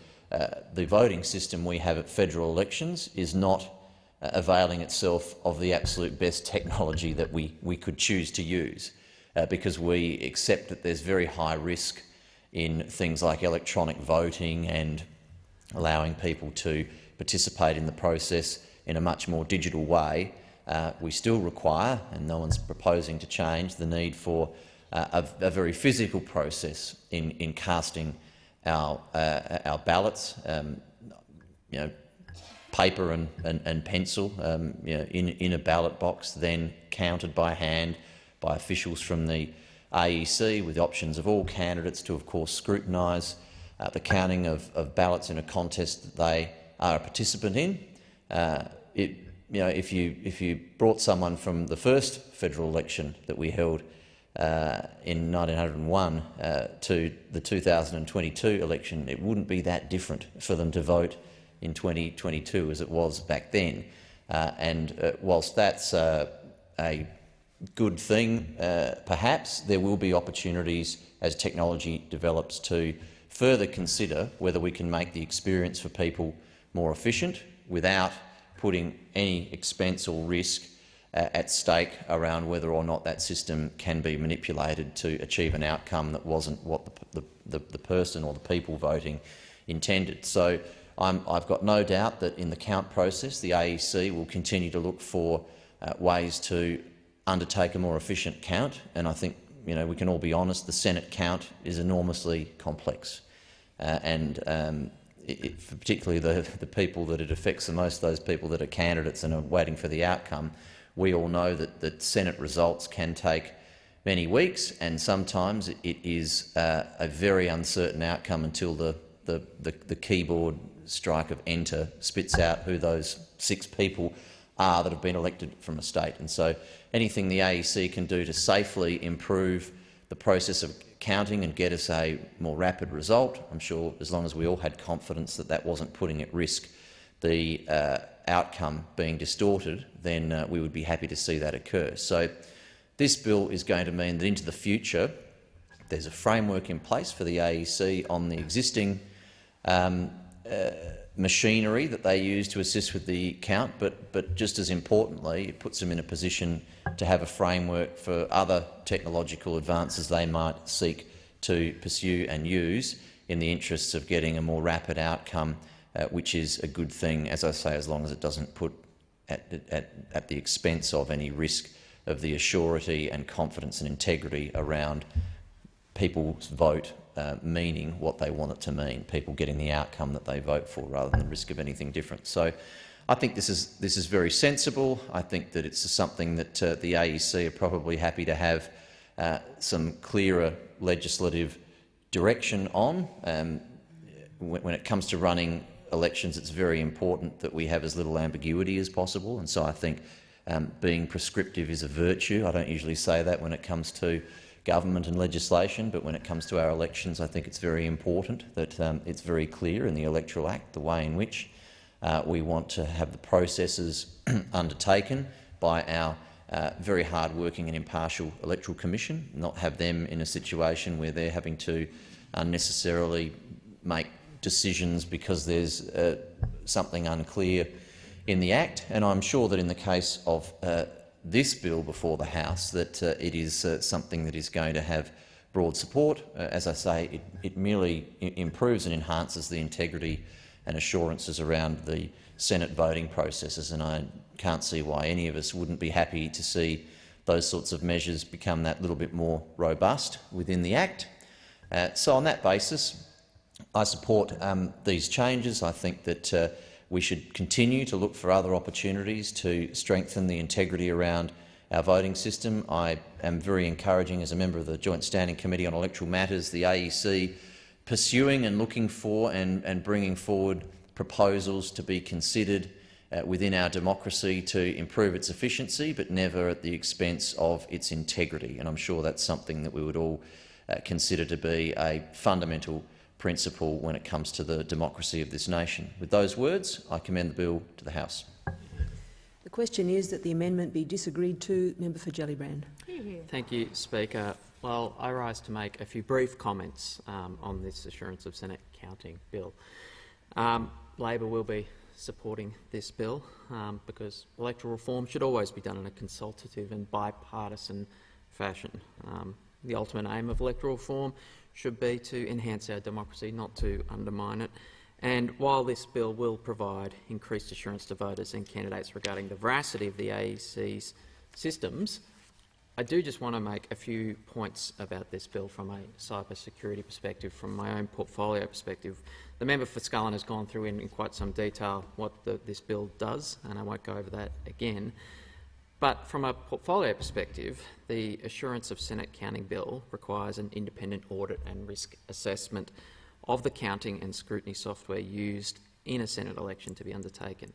the voting system we have at federal elections is not availing itself of the absolute best technology that we could choose to use, because we accept that there's very high risk in things like electronic voting and allowing people to participate in the process in a much more digital way. We still require, and no one's proposing to change, the need for a very physical process in casting our ballots. Paper and pencil in a ballot box, then counted by hand by officials from the AEC, with options of all candidates to, of course, scrutinise the counting of ballots in a contest that they are a participant in. If you brought someone from the first federal election that we held in 1901 to the 2022 election, it wouldn't be that different for them to vote in 2022 as it was back then. Whilst that's a good thing, perhaps there will be opportunities as technology develops to further consider whether we can make the experience for people more efficient without putting any expense or risk at stake around whether or not that system can be manipulated to achieve an outcome that wasn't what the person or the people voting intended. So I've got no doubt that in the count process the AEC will continue to look for ways to undertake a more efficient count, and I think we can all be honest, the Senate count is enormously complex, particularly the people that it affects the most, those people that are candidates and are waiting for the outcome. We all know that Senate results can take many weeks, and sometimes it is a very uncertain outcome until the keyboard strike of enter spits out who those 6 people are that have been elected from a state. And so anything the AEC can do to safely improve the process of counting and get us a more rapid result, I'm sure as long as we all had confidence that that wasn't putting at risk the outcome being distorted, then we would be happy to see that occur. So this bill is going to mean that into the future there's a framework in place for the AEC on the existing machinery that they use to assist with the count, but just as importantly, it puts them in a position to have a framework for other technological advances they might seek to pursue and use in the interests of getting a more rapid outcome, which is a good thing, as I say, as long as it doesn't put at the expense of any risk of the assurity and confidence and integrity around people's vote meaning what they want it to mean, people getting the outcome that they vote for rather than the risk of anything different. So I think this is very sensible. I think that it's something that the AEC are probably happy to have some clearer legislative direction on. When it comes to running elections, it's very important that we have as little ambiguity as possible, and so I think being prescriptive is a virtue. I don't usually say that when it comes to government and legislation, but when it comes to our elections, I think it's very important that it's very clear in the Electoral Act the way in which we want to have the processes undertaken by our very hard-working and impartial Electoral Commission, not have them in a situation where they're having to unnecessarily make decisions because there's something unclear in the Act. And I'm sure that in the case of this bill before the House, that it is something that is going to have broad support. As I say, it merely improves and enhances the integrity and assurances around the Senate voting processes, and I can't see why any of us wouldn't be happy to see those sorts of measures become that little bit more robust within the Act. So on that basis, I support these changes. I think that we should continue to look for other opportunities to strengthen the integrity around our voting system. I am very encouraging, as a member of the Joint Standing Committee on Electoral Matters, the AEC pursuing and looking for and bringing forward proposals to be considered within our democracy to improve its efficiency, but never at the expense of its integrity. And I'm sure that's something that we would all consider to be a fundamental principle when it comes to the democracy of this nation. With those words, I commend the bill to the House. The question is that the amendment be disagreed to. Member for Gellibrand. Thank you, Speaker. Well, I rise to make a few brief comments on this Assurance of Senate Counting bill. Labor will be supporting this bill because electoral reform should always be done in a consultative and bipartisan fashion. The ultimate aim of electoral reform should be to enhance our democracy, not to undermine it. And while this bill will provide increased assurance to voters and candidates regarding the veracity of the AEC's systems, I do just want to make a few points about this bill from a cyber security perspective, from my own portfolio perspective. The member for Scullin has gone through in quite some detail what this bill does, and I won't go over that again. But from a portfolio perspective, the Assurance of Senate Counting bill requires an independent audit and risk assessment of the counting and scrutiny software used in a Senate election to be undertaken.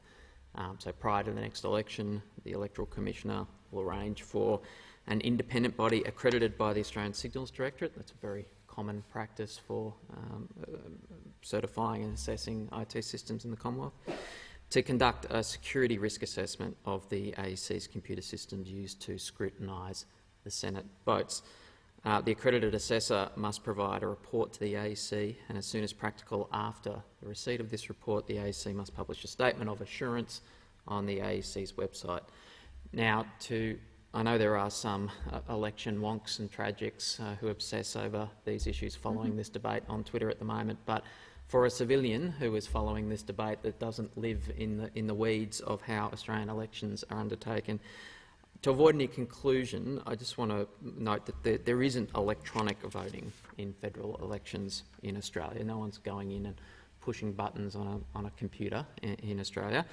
So prior to the next election, the Electoral Commissioner will arrange for an independent body accredited by the Australian Signals Directorate. That's a very common practice for certifying and assessing IT systems in the Commonwealth, to conduct a security risk assessment of the AEC's computer systems used to scrutinise the Senate votes. The accredited assessor must provide a report to the AEC, and as soon as practical after the receipt of this report, the AEC must publish a statement of assurance on the AEC's website. Now, I know there are some election wonks and tragics who obsess over these issues following this debate on Twitter at the moment, but for a civilian who is following this debate that doesn't live in the weeds of how Australian elections are undertaken, to avoid any conclusion, I just want to note that there isn't electronic voting in federal elections in Australia. No one's going in and pushing buttons on a computer in Australia.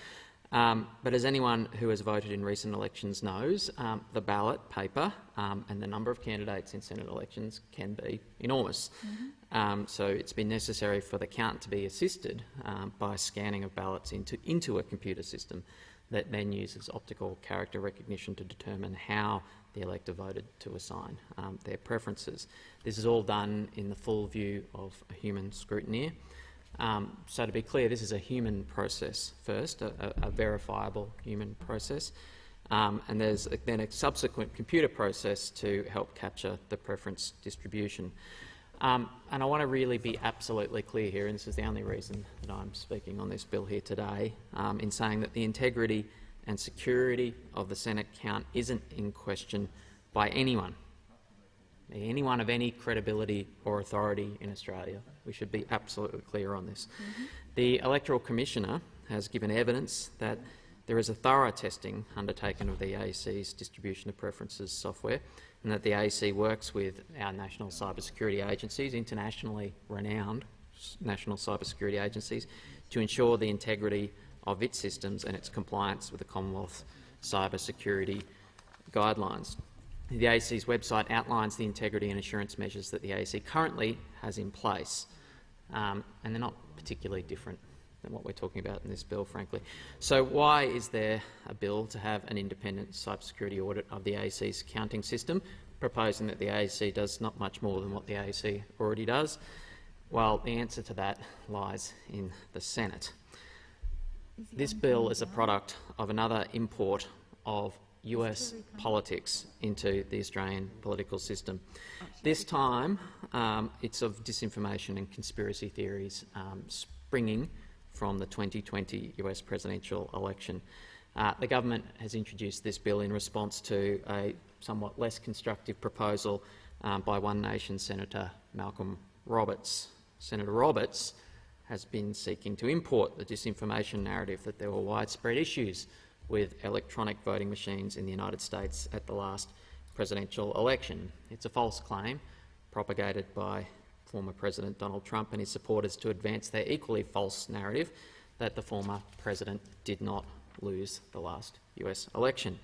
But as anyone who has voted in recent elections knows, the ballot paper and the number of candidates in Senate elections can be enormous. So it's been necessary for the count to be assisted by scanning of ballots into a computer system that then uses optical character recognition to determine how the elector voted to assign their preferences. This is all done in the full view of a human scrutineer. So to be clear, this is a human process first, a verifiable human process, and there's then a subsequent computer process to help capture the preference distribution. And I want to really be absolutely clear here, and this is the only reason that I'm speaking on this bill here today, in saying that the integrity and security of the Senate count isn't in question by anyone of any credibility or authority in Australia. We should be absolutely clear on this. The Electoral Commissioner has given evidence that there is a thorough testing undertaken of the AEC's distribution of preferences software, and that the AEC works with our national cybersecurity agencies, internationally renowned national cybersecurity agencies, to ensure the integrity of its systems and its compliance with the Commonwealth cybersecurity guidelines. The AEC's website outlines the integrity and assurance measures that the AEC currently has in place, and they're not particularly different than what we're talking about in this bill, frankly. So why is there a bill to have an independent cybersecurity audit of the AEC's counting system, proposing that the AEC does not much more than what the AEC already does? Well, the answer to that lies in the Senate. This bill is a product of another import of US politics into the Australian political system. This time, it's of disinformation and conspiracy theories springing from the 2020 US presidential election. The government has introduced this bill in response to a somewhat less constructive proposal by One Nation Senator Malcolm Roberts. Senator Roberts has been seeking to import the disinformation narrative that there were widespread issues with electronic voting machines in the United States at the last presidential election. It's a false claim propagated by former President Donald Trump and his supporters to advance their equally false narrative that the former president did not lose the last US election.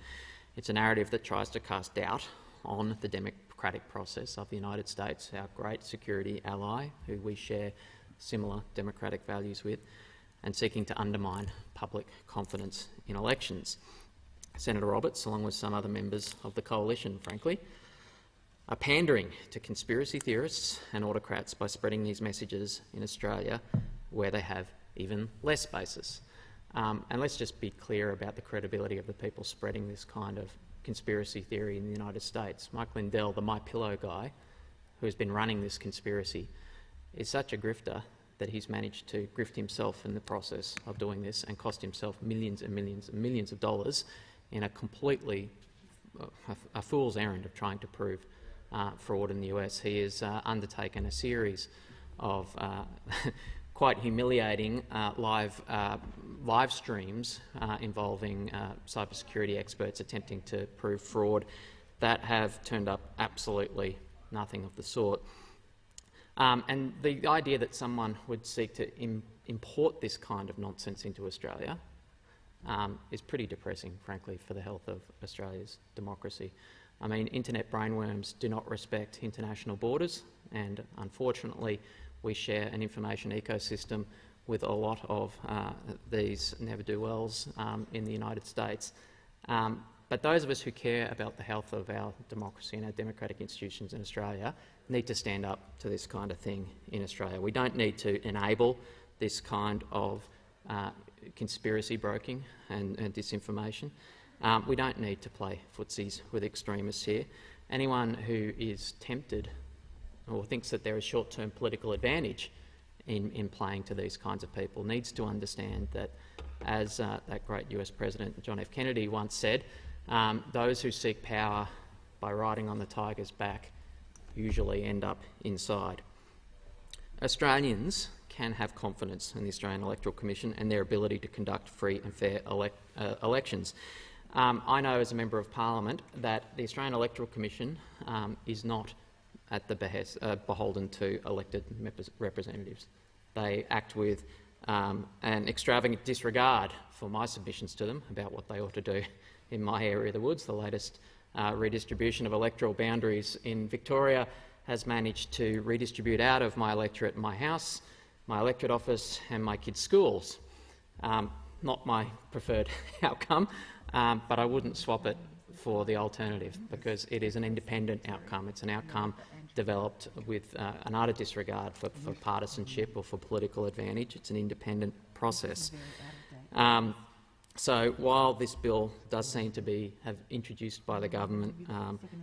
It's a narrative that tries to cast doubt on the democratic process of the United States, our great security ally, who we share similar democratic values with, and seeking to undermine public confidence in elections. Senator Roberts, along with some other members of the coalition, frankly, are pandering to conspiracy theorists and autocrats by spreading these messages in Australia where they have even less basis. And let's just be clear about the credibility of the people spreading this kind of conspiracy theory in the United States. Mike Lindell, the My Pillow guy, who has been running this conspiracy, is such a grifter that he's managed to grift himself in the process of doing this and cost himself millions and millions and millions of dollars in a completely a fool's errand of trying to prove fraud in the US. He has undertaken a series of quite humiliating live streams involving cybersecurity experts attempting to prove fraud that have turned up absolutely nothing of the sort. And the idea that someone would seek to import this kind of nonsense into Australia is pretty depressing, frankly, for the health of Australia's democracy. I mean, internet brainworms do not respect international borders, and unfortunately we share an information ecosystem with a lot of these ne'er-do-wells in the United States. But those of us who care about the health of our democracy and our democratic institutions in Australia need to stand up to this kind of thing in Australia. We don't need to enable this kind of conspiracy broking and disinformation. We don't need to play footsies with extremists here. Anyone who is tempted or thinks that there is short-term political advantage in playing to these kinds of people needs to understand that, as that great US President John F. Kennedy once said, those who seek power by riding on the tiger's back usually end up inside. Australians can have confidence in the Australian Electoral Commission and their ability to conduct free and fair elections. I know as a Member of Parliament that the Australian Electoral Commission is not at the behest, beholden to elected representatives. They act with an extravagant disregard for my submissions to them about what they ought to do in my area of the woods. The latest redistribution of electoral boundaries in Victoria has managed to redistribute out of my electorate my house, my electorate office and my kids' schools. Not my preferred outcome, but I wouldn't swap it for the alternative because it is an independent outcome. It's an outcome developed with an utter disregard for partisanship or for political advantage. It's an independent process. So while this bill does seem to have introduced by the government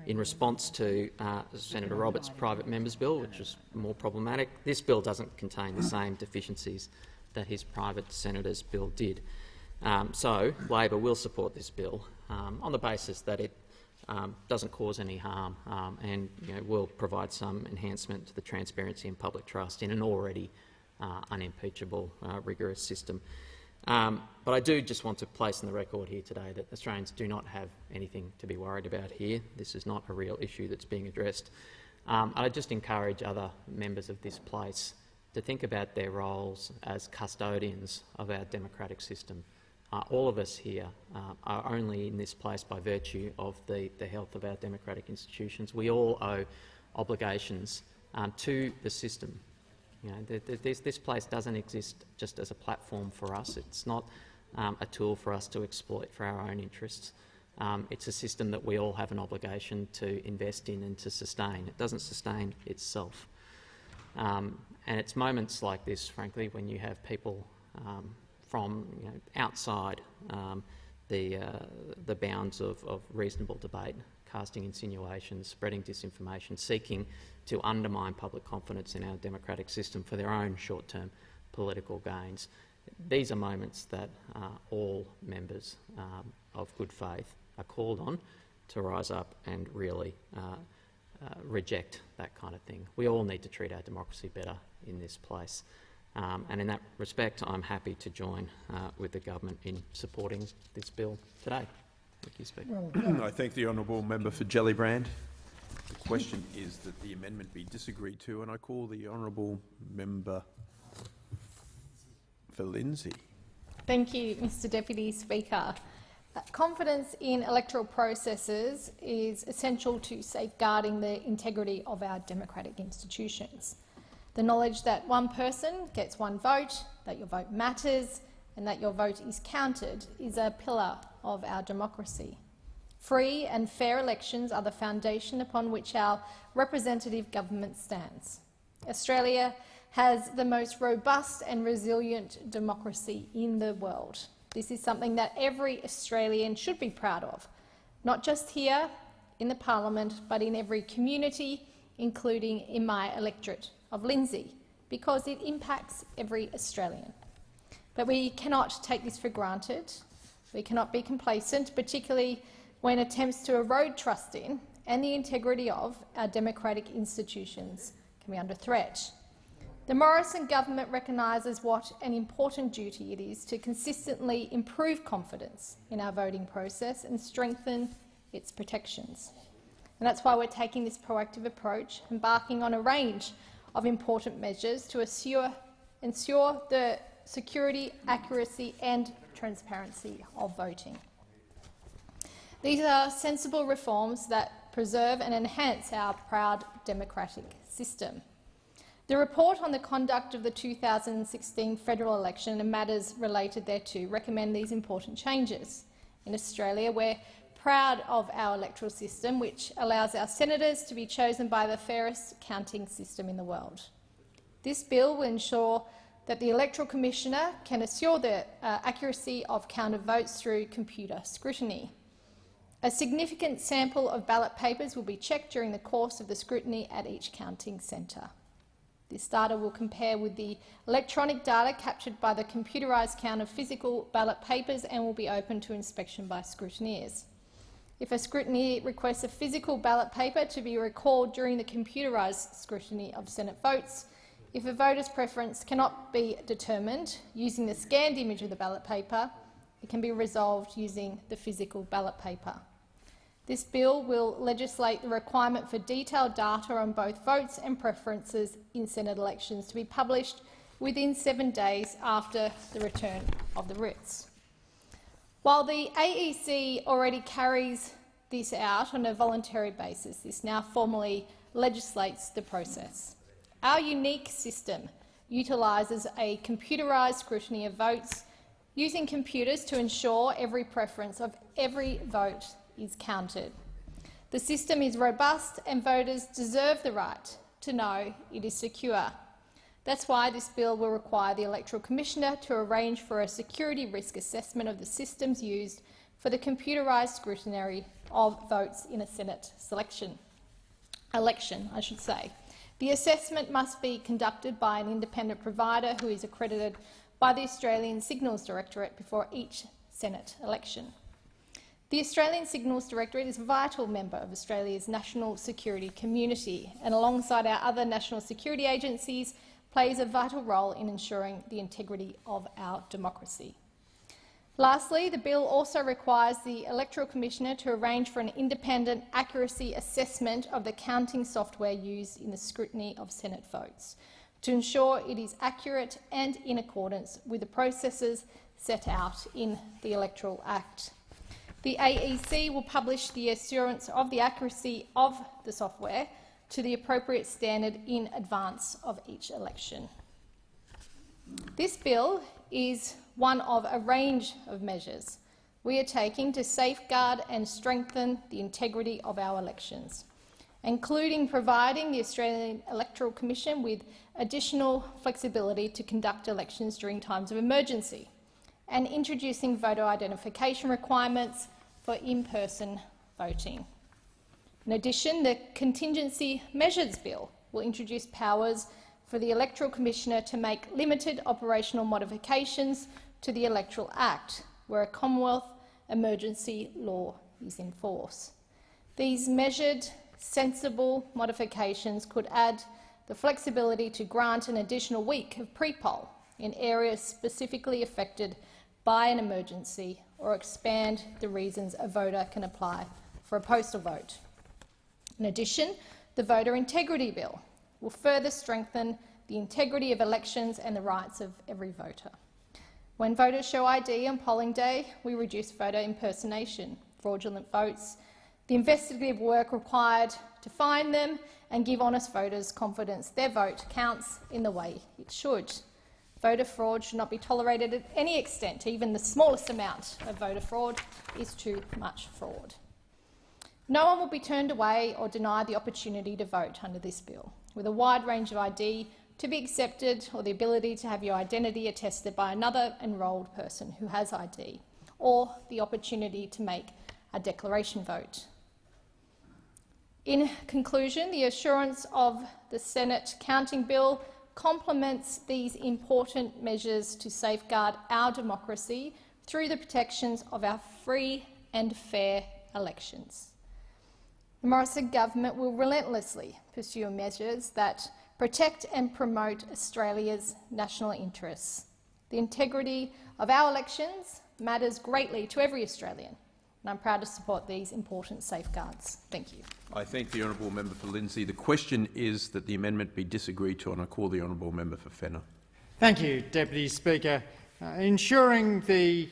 in response to Senator Roberts' private member's bill, which is more problematic, this bill doesn't contain the same deficiencies that his private senator's bill did. So Labor will support this bill on the basis that it doesn't cause any harm and will provide some enhancement to the transparency and public trust in an already unimpeachable, rigorous system. But I do just want to place on the record here today that Australians do not have anything to be worried about here. This is not a real issue that's being addressed. I just encourage other members of this place to think about their roles as custodians of our democratic system. All of us here are only in this place by virtue of the health of our democratic institutions. We all owe obligations to the system. This place doesn't exist just as a platform for us. It's not a tool for us to exploit for our own interests. It's a system that we all have an obligation to invest in and to sustain. It doesn't sustain itself. And it's moments like this, frankly, when you have people from outside the bounds of reasonable debate, casting insinuations, spreading disinformation, seeking to undermine public confidence in our democratic system for their own short-term political gains. These are moments that all members of good faith are called on to rise up and really reject that kind of thing. We all need to treat our democracy better in this place. And in that respect, I'm happy to join with the government in supporting this bill today. Thank you, Speaker. I thank the honourable member for Gellibrand. The question is that the amendment be disagreed to, and I call the honourable member for Lindsay. Thank you, Mr Deputy Speaker. Confidence in electoral processes is essential to safeguarding the integrity of our democratic institutions. The knowledge that one person gets one vote, that your vote matters, and that your vote is counted is a pillar of our democracy. Free and fair elections are the foundation upon which our representative government stands. Australia has the most robust and resilient democracy in the world. This is something that every Australian should be proud of, not just here in the Parliament, but in every community, including in my electorate of Lindsay, because it impacts every Australian. But we cannot take this for granted. We cannot be complacent, particularly when attempts to erode trust in and the integrity of our democratic institutions can be under threat. The Morrison government recognises what an important duty it is to consistently improve confidence in our voting process and strengthen its protections. And that's why we're taking this proactive approach, embarking on a range of important measures to ensure the security, accuracy and transparency of voting. These are sensible reforms that preserve and enhance our proud democratic system. The report on the conduct of the 2016 federal election and matters related thereto recommend these important changes. In Australia, we're proud of our electoral system, which allows our senators to be chosen by the fairest counting system in the world. This bill will ensure that the Electoral Commissioner can assure the accuracy of counted votes through computer scrutiny. A significant sample of ballot papers will be checked during the course of the scrutiny at each counting centre. This data will compare with the electronic data captured by the computerised count of physical ballot papers and will be open to inspection by scrutineers. If a scrutineer requests a physical ballot paper to be recalled during the computerised scrutiny of Senate votes, if a voter's preference cannot be determined using the scanned image of the ballot paper, it can be resolved using the physical ballot paper. This bill will legislate the requirement for detailed data on both votes and preferences in Senate elections to be published within 7 days after the return of the writs. While the AEC already carries this out on a voluntary basis, this now formally legislates the process. Our unique system utilises a computerised scrutiny of votes using computers to ensure every preference of every vote is counted. The system is robust and voters deserve the right to know it is secure. That's why this bill will require the Electoral Commissioner to arrange for a security risk assessment of the systems used for the computerised scrutiny of votes in a Senate election. The assessment must be conducted by an independent provider who is accredited by the Australian Signals Directorate before each Senate election. The Australian Signals Directorate is a vital member of Australia's national security community and, alongside our other national security agencies, plays a vital role in ensuring the integrity of our democracy. Lastly, the bill also requires the Electoral Commissioner to arrange for an independent accuracy assessment of the counting software used in the scrutiny of Senate votes to ensure it is accurate and in accordance with the processes set out in the Electoral Act. The AEC will publish the assurance of the accuracy of the software to the appropriate standard in advance of each election. This bill is one of a range of measures we are taking to safeguard and strengthen the integrity of our elections, including providing the Australian Electoral Commission with additional flexibility to conduct elections during times of emergency and introducing voter identification requirements for in-person voting. In addition, the Contingency Measures Bill will introduce powers for the Electoral Commissioner to make limited operational modifications to the Electoral Act, where a Commonwealth emergency law is in force. These measured sensible modifications could add the flexibility to grant an additional week of pre-poll in areas specifically affected by an emergency, or expand the reasons a voter can apply for a postal vote. In addition, the Voter Integrity Bill will further strengthen the integrity of elections and the rights of every voter. When voters show ID on polling day, we reduce voter impersonation, fraudulent votes, the investigative work required to find them, and give honest voters confidence their vote counts in the way it should. Voter fraud should not be tolerated at any extent. Even the smallest amount of voter fraud is too much fraud. No one will be turned away or denied the opportunity to vote under this bill, with a wide range of ID to be accepted, or the ability to have your identity attested by another enrolled person who has ID, or the opportunity to make a declaration vote. In conclusion, the assurance of the Senate counting bill complements these important measures to safeguard our democracy through the protections of our free and fair elections. The Morrison government will relentlessly pursue measures that protect and promote Australia's national interests. The integrity of our elections matters greatly to every Australian, and I'm proud to support these important safeguards. Thank you. I thank the honourable member for Lindsay. The question is that the amendment be disagreed to, and I call the honourable member for Fenner. Thank you, Deputy Speaker. Ensuring the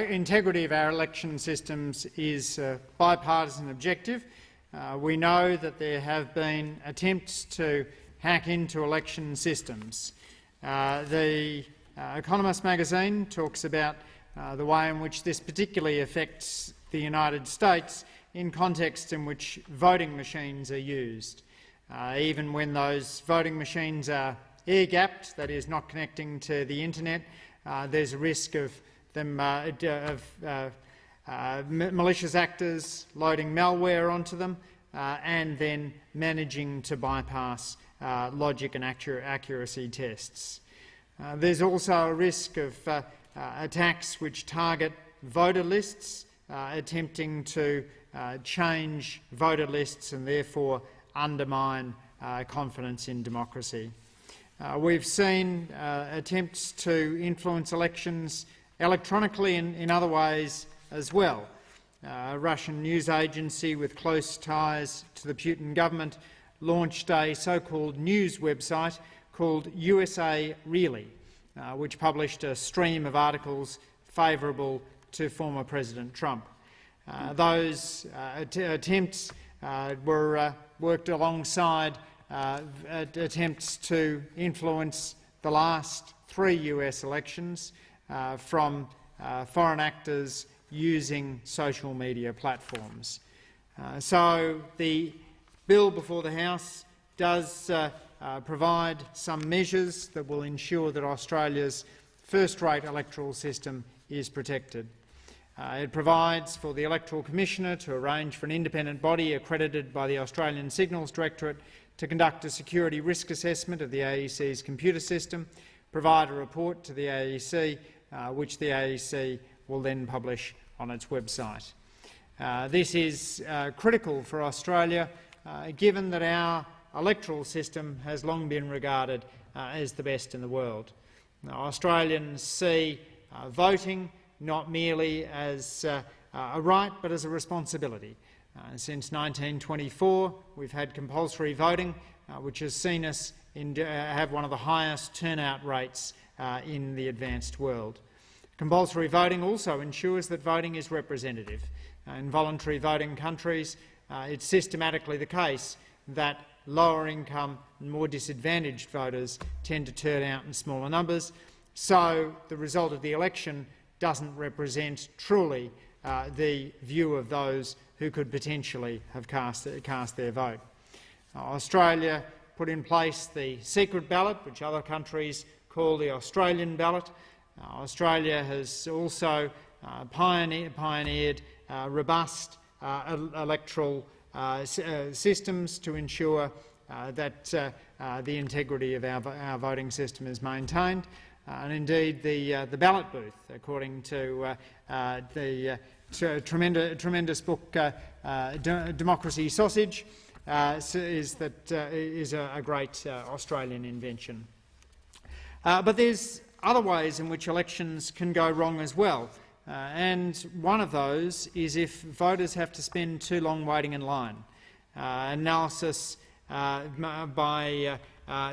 integrity of our election systems is a bipartisan objective. We know that there have been attempts to hack into election systems. The Economist magazine talks about the way in which this particularly affects the United States in contexts in which voting machines are used. Even when those voting machines are air-gapped, that is, not connecting to the internet, there's a risk of them malicious actors loading malware onto them and then managing to bypass logic and accuracy tests. There's also a risk of attacks which target voter lists, attempting to change voter lists and therefore undermine confidence in democracy. We've seen attempts to influence elections electronically and in other ways as well. A Russian news agency with close ties to the Putin government launched a so-called news website called USA Really, which published a stream of articles favourable to former President Trump. Those attempts were worked alongside attempts to influence the last 3 US elections from foreign actors using social media platforms. So the bill before the House does provide some measures that will ensure that Australia's first-rate electoral system is protected. It provides for the Electoral Commissioner to arrange for an independent body accredited by the Australian Signals Directorate to conduct a security risk assessment of the AEC's computer system, provide a report to the AEC, which the AEC will then publish on its website. This is critical for Australia, given that our electoral system has long been regarded as the best in the world. Now, Australians see voting not merely as a right but as a responsibility. Since 1924, we've had compulsory voting, which has seen us have one of the highest turnout rates in the advanced world. Compulsory voting also ensures that voting is representative. In voluntary voting countries, it's systematically the case that lower income and more disadvantaged voters tend to turn out in smaller numbers, so the result of the election doesn't represent truly the view of those who could potentially have cast their vote. Australia put in place the secret ballot, which other countries call the Australian ballot. Australia has also pioneered robust electoral systems to ensure that the integrity of our voting system is maintained. And indeed, the ballot booth, according to the tremendous book Democracy Sausage, is a great Australian invention. But there's other ways in which elections can go wrong as well, and one of those is if voters have to spend too long waiting in line. Analysis by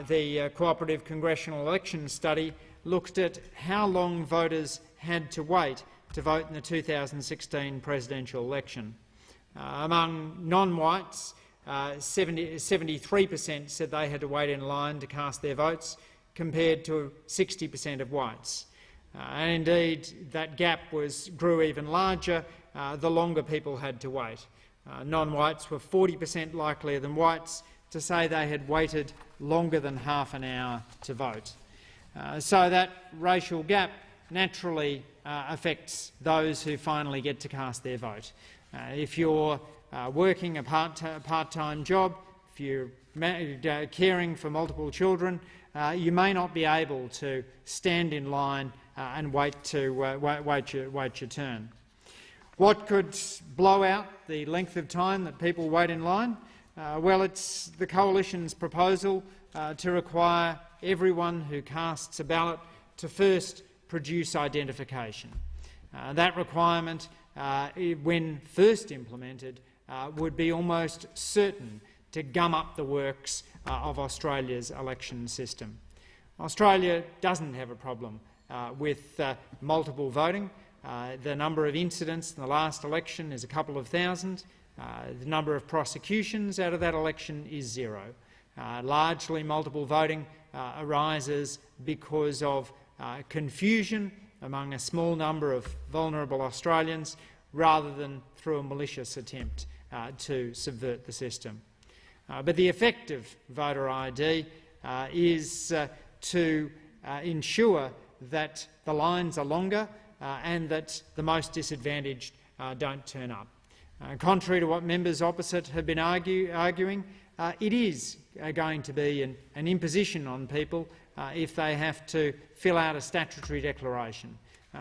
the Cooperative Congressional Election Study looked at how long voters had to wait to vote in the 2016 presidential election. Among non-whites, 73% said they had to wait in line to cast their votes, compared to 60% of whites. And indeed, that gap grew even larger the longer people had to wait. Non-whites were 40% likelier than whites to say they had waited longer than half an hour to vote. So that racial gap naturally affects those who finally get to cast their vote. If you're working a part-time job, if you're caring for multiple children, you may not be able to stand in line and wait your turn. What could blow out the length of time that people wait in line? Well, it's the Coalition's proposal to require everyone who casts a ballot to first produce identification. That requirement, when first implemented, would be almost certain to gum up the works of Australia's election system. Australia doesn't have a problem with multiple voting. The number of incidents in the last election is a couple of thousand. The number of prosecutions out of that election is 0. Largely multiple voting arises because of confusion among a small number of vulnerable Australians rather than through a malicious attempt to subvert the system. But the effect of voter ID is to ensure that the lines are longer and that the most disadvantaged don't turn up. Contrary to what members opposite have been arguing, it is going to be an imposition on people if they have to fill out a statutory declaration.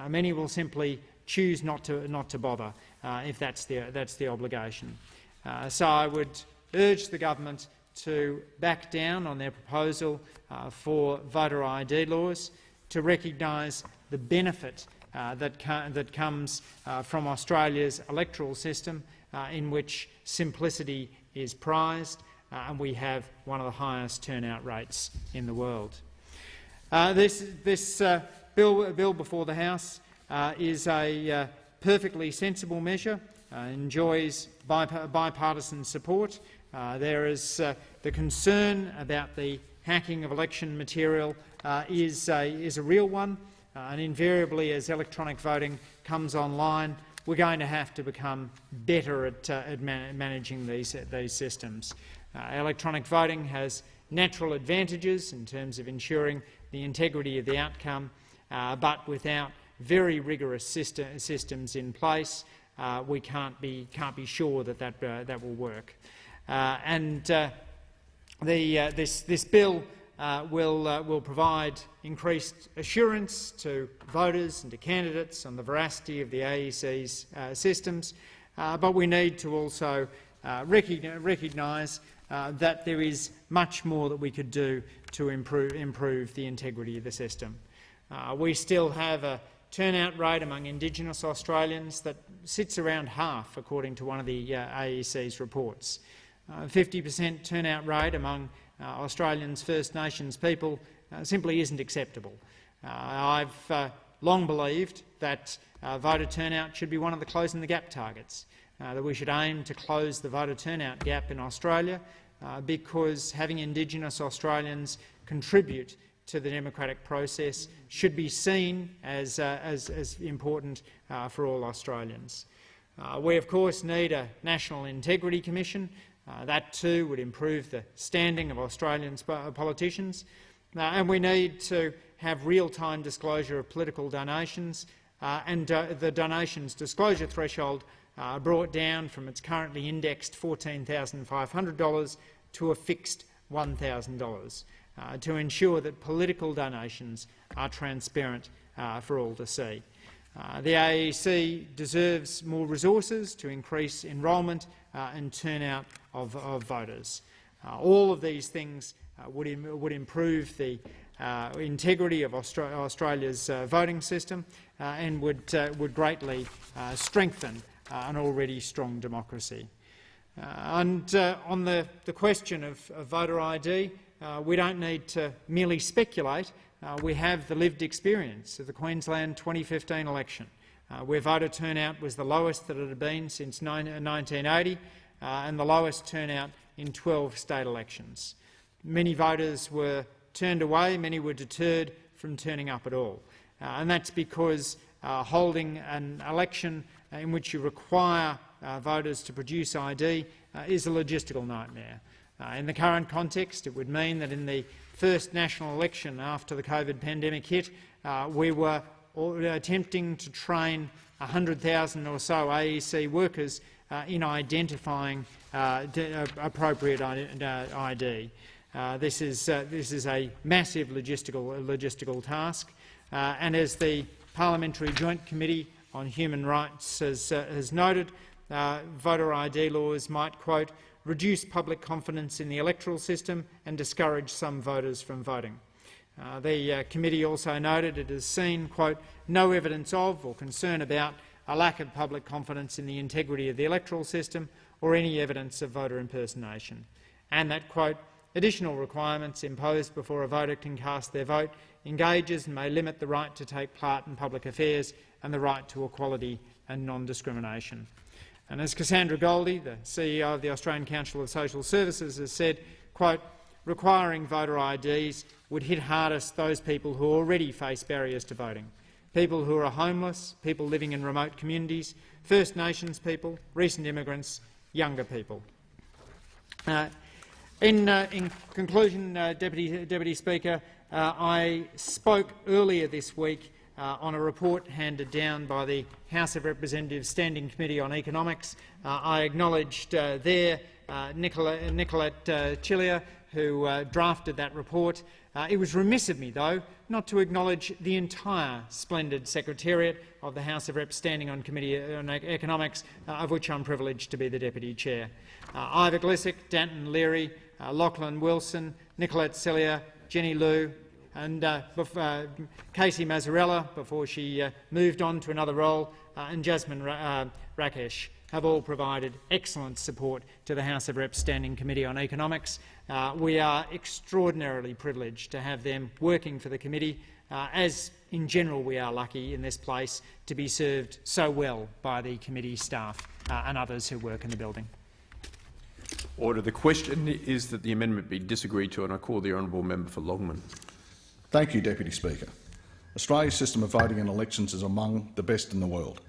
Many will simply choose not to bother if that's the obligation. So I would urge the government to back down on their proposal for voter ID laws, to recognise the benefit that comes from Australia's electoral system, in which simplicity is prized, and we have one of the highest turnout rates in the world. This bill before the House is a perfectly sensible measure, enjoys bipartisan support. There is the concern about the hacking of election material is a real one, and invariably as electronic voting comes online, we're going to have to become better at managing these systems. Electronic voting has natural advantages in terms of ensuring the integrity of the outcome, but without very rigorous systems in place, we can't be sure that will work. This bill will provide increased assurance to voters and to candidates on the veracity of the AEC's systems, but we need to also recognise that there is much more that we could do to improve the integrity of the system. We still have a turnout rate among Indigenous Australians that sits around half, according to one of the AEC's reports. 50% turnout rate among Australians' First Nations people simply isn't acceptable. I've long believed that voter turnout should be one of the closing the gap targets, that we should aim to close the voter turnout gap in Australia because having Indigenous Australians contribute to the democratic process should be seen as important for all Australians. We, of course, need a National Integrity Commission. That too would improve the standing of Australian politicians. And we need to have real-time disclosure of political donations and the donations disclosure threshold brought down from its currently indexed $14,500 to a fixed $1,000 to ensure that political donations are transparent for all to see. The AEC deserves more resources to increase enrolment and turnout of voters. All of these things would improve the integrity of Australia's voting system and would greatly strengthen an already strong democracy. On the question of voter ID, we don't need to merely speculate. We have the lived experience of the Queensland 2015 election, where voter turnout was the lowest that it had been since 1980 and the lowest turnout in 12 state elections. Many voters were turned away, many were deterred from turning up at all. And that's because holding an election in which you require voters to produce ID is a logistical nightmare. In the current context, it would mean that in the first national election after the COVID pandemic hit, we were attempting to train 100,000 or so AEC workers in identifying appropriate ID. This is a massive logistical task, and as the Parliamentary Joint Committee on Human Rights has noted, voter ID laws might, quote, reduce public confidence in the electoral system and discourage some voters from voting. The committee also noted it has seen, quote, no evidence of or concern about a lack of public confidence in the integrity of the electoral system or any evidence of voter impersonation, and that, quote, additional requirements imposed before a voter can cast their vote engages and may limit the right to take part in public affairs and the right to equality and non-discrimination. And as Cassandra Goldie, the CEO of the Australian Council of Social Services, has said, quote, requiring voter IDs would hit hardest those people who already face barriers to voting, people who are homeless, people living in remote communities, First Nations people, recent immigrants, younger people. In conclusion, Deputy Speaker, I spoke earlier this week on a report handed down by the House of Representatives Standing Committee on Economics. I acknowledged there Nicolette Chillier, who drafted that report. It was remiss of me, though, not to acknowledge the entire splendid Secretariat of the House of Reps Standing on Committee on Economics, of which I'm privileged to be the Deputy Chair. Ivor Glissick, Danton Leary, Lachlan Wilson, Nicolette Cellier, Jenny Liu, and Casey Mazzarella, before she moved on to another role, and Jasmine Rakesh have all provided excellent support to the House of Reps Standing Committee on Economics. We are extraordinarily privileged to have them working for the committee, as in general we are lucky in this place to be served so well by the committee staff and others who work in the building. Order. The question is that the amendment be disagreed to, and I call the honourable member for Longman. Thank you, Deputy Speaker. Australia's system of voting in elections is among the best in the world.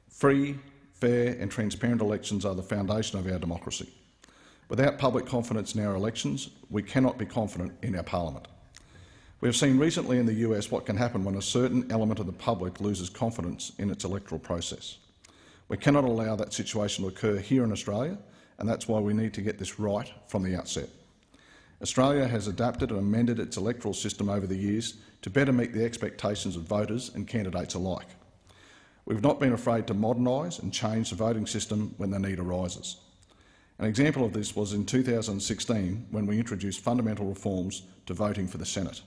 Free, fair and transparent elections are the foundation of our democracy. Without public confidence in our elections, we cannot be confident in our parliament. We have seen recently in the US what can happen when a certain element of the public loses confidence in its electoral process. We cannot allow that situation to occur here in Australia, and that's why we need to get this right from the outset. Australia has adapted and amended its electoral system over the years to better meet the expectations of voters and candidates alike. We've not been afraid to modernise and change the voting system when the need arises. An example of this was in 2016 when we introduced fundamental reforms to voting for the Senate.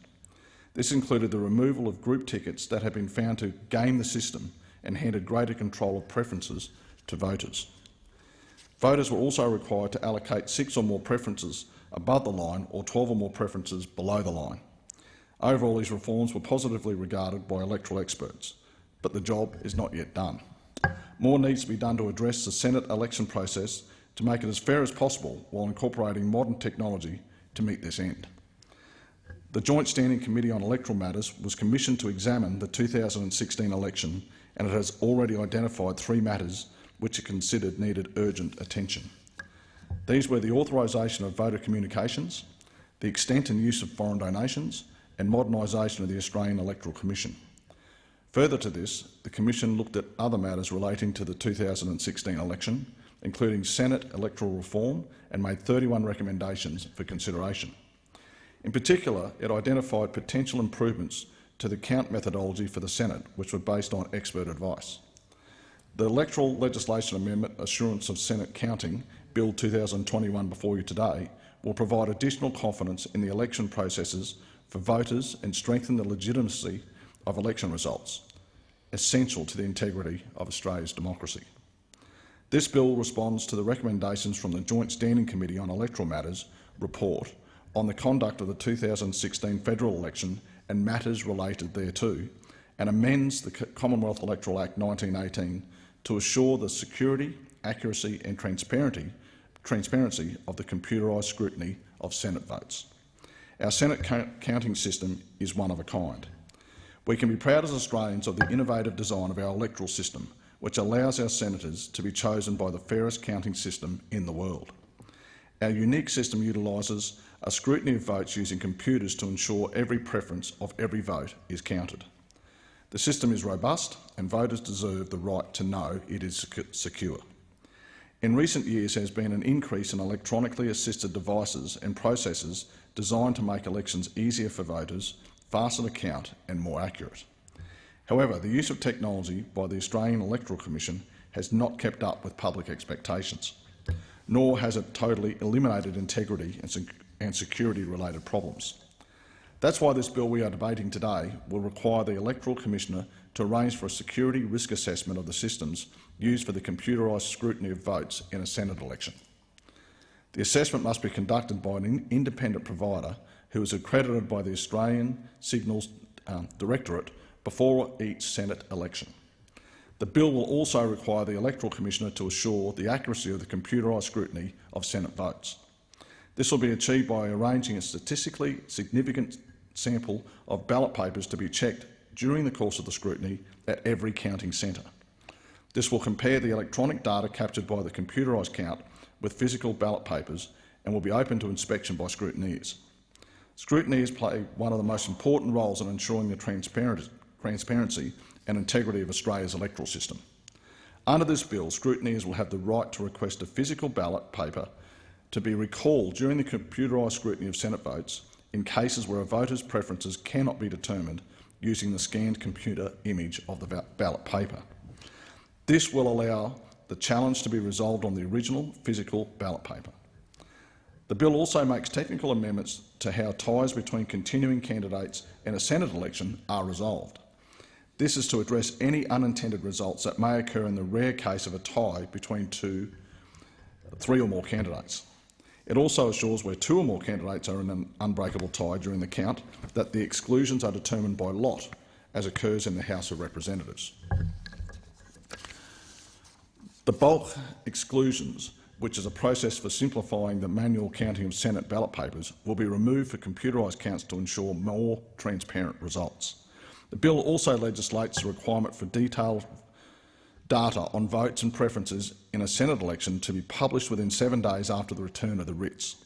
This included the removal of group tickets that had been found to game the system and handed greater control of preferences to voters. Voters were also required to allocate 6 or more preferences above the line or 12 or more preferences below the line. Overall, these reforms were positively regarded by electoral experts, but the job is not yet done. More needs to be done to address the Senate election process to make it as fair as possible while incorporating modern technology to meet this end. The Joint Standing Committee on Electoral Matters was commissioned to examine the 2016 election, and it has already identified 3 matters which it considered needed urgent attention. These were the authorisation of voter communications, the extent and use of foreign donations, and modernisation of the Australian Electoral Commission. Further to this, the Commission looked at other matters relating to the 2016 election, including Senate electoral reform, and made 31 recommendations for consideration. In particular, it identified potential improvements to the count methodology for the Senate, which were based on expert advice. The electoral legislation amendment, Assurance of Senate Counting, Bill 2021 before you today will provide additional confidence in the election processes for voters and strengthen the legitimacy of election results, essential to the integrity of Australia's democracy. This bill responds to the recommendations from the Joint Standing Committee on Electoral Matters report on the conduct of the 2016 federal election and matters related thereto, and amends the Commonwealth Electoral Act 1918 to assure the security, accuracy and transparency of the computerised scrutiny of Senate votes. Our Senate counting system is one of a kind. We can be proud as Australians of the innovative design of our electoral system, which allows our senators to be chosen by the fairest counting system in the world. Our unique system utilises a scrutiny of votes using computers to ensure every preference of every vote is counted. The system is robust and voters deserve the right to know it is secure. In recent years, there has been an increase in electronically assisted devices and processes designed to make elections easier for voters, faster to count and more accurate. However, the use of technology by the Australian Electoral Commission has not kept up with public expectations, nor has it totally eliminated integrity and security-related problems. That's why this bill we are debating today will require the Electoral Commissioner to arrange for a security risk assessment of the systems used for the computerised scrutiny of votes in a Senate election. The assessment must be conducted by an independent provider who is accredited by the Australian Signals Directorate before each Senate election. The bill will also require the Electoral Commissioner to assure the accuracy of the computerised scrutiny of Senate votes. This will be achieved by arranging a statistically significant sample of ballot papers to be checked during the course of the scrutiny at every counting centre. This will compare the electronic data captured by the computerised count with physical ballot papers and will be open to inspection by scrutineers. Scrutineers play one of the most important roles in ensuring the transparency and integrity of Australia's electoral system. Under this bill, scrutineers will have the right to request a physical ballot paper to be recalled during the computerised scrutiny of Senate votes in cases where a voter's preferences cannot be determined using the scanned computer image of the ballot paper. This will allow the challenge to be resolved on the original physical ballot paper. The bill also makes technical amendments to how ties between continuing candidates in a Senate election are resolved. This is to address any unintended results that may occur in the rare case of a tie between three or more candidates. It also assures where two or more candidates are in an unbreakable tie during the count that the exclusions are determined by lot, as occurs in the House of Representatives. The bulk exclusions, which is a process for simplifying the manual counting of Senate ballot papers, will be removed for computerised counts to ensure more transparent results. The bill also legislates the requirement for detailed data on votes and preferences in a Senate election to be published within 7 days after the return of the writs.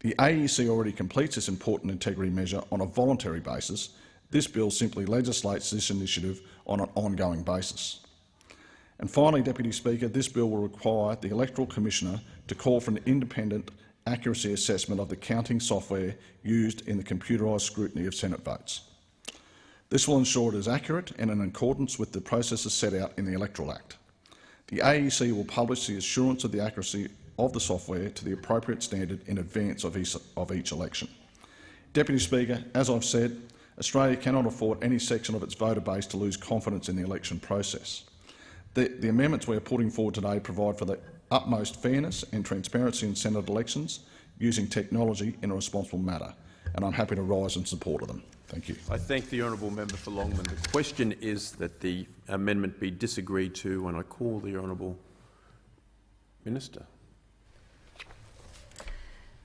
The AEC already completes this important integrity measure on a voluntary basis. This bill simply legislates this initiative on an ongoing basis. And finally, Deputy Speaker, this bill will require the Electoral Commissioner to call for an independent accuracy assessment of the counting software used in the computerised scrutiny of Senate votes. This will ensure it is accurate and in accordance with the processes set out in the Electoral Act. The AEC will publish the assurance of the accuracy of the software to the appropriate standard in advance of each election. Deputy Speaker, as I've said, Australia cannot afford any section of its voter base to lose confidence in the election process. The amendments we are putting forward today provide for the utmost fairness and transparency in Senate elections using technology in a responsible manner, and I'm happy to rise in support of them. Thank you. I thank the honourable member for Longman. The question is that the amendment be disagreed to, and I call the honourable minister.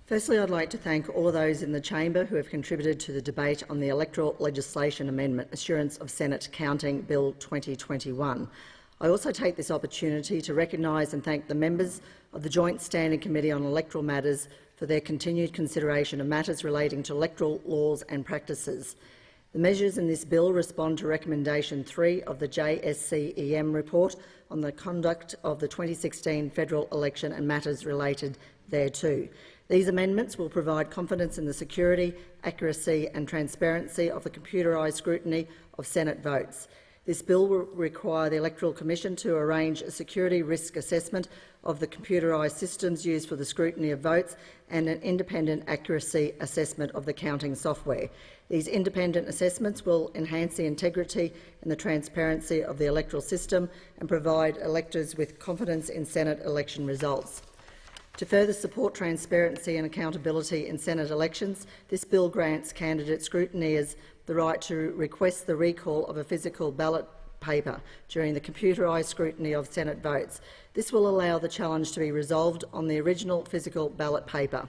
Firstly, I'd like to thank all those in the chamber who have contributed to the debate on the electoral legislation amendment Assurance of Senate Counting Bill 2021. I also take this opportunity to recognise and thank the members of the Joint Standing Committee on Electoral Matters for their continued consideration of matters relating to electoral laws and practices. The measures in this bill respond to Recommendation 3 of the JSCEM report on the conduct of the 2016 federal election and matters related thereto. These amendments will provide confidence in the security, accuracy and transparency of the computerised scrutiny of Senate votes. This bill will require the Electoral Commission to arrange a security risk assessment of the computerised systems used for the scrutiny of votes and an independent accuracy assessment of the counting software. These independent assessments will enhance the integrity and the transparency of the electoral system and provide electors with confidence in Senate election results. To further support transparency and accountability in Senate elections, this bill grants candidate scrutineers the right to request the recall of a physical ballot paper during the computerised scrutiny of Senate votes. This will allow the challenge to be resolved on the original physical ballot paper.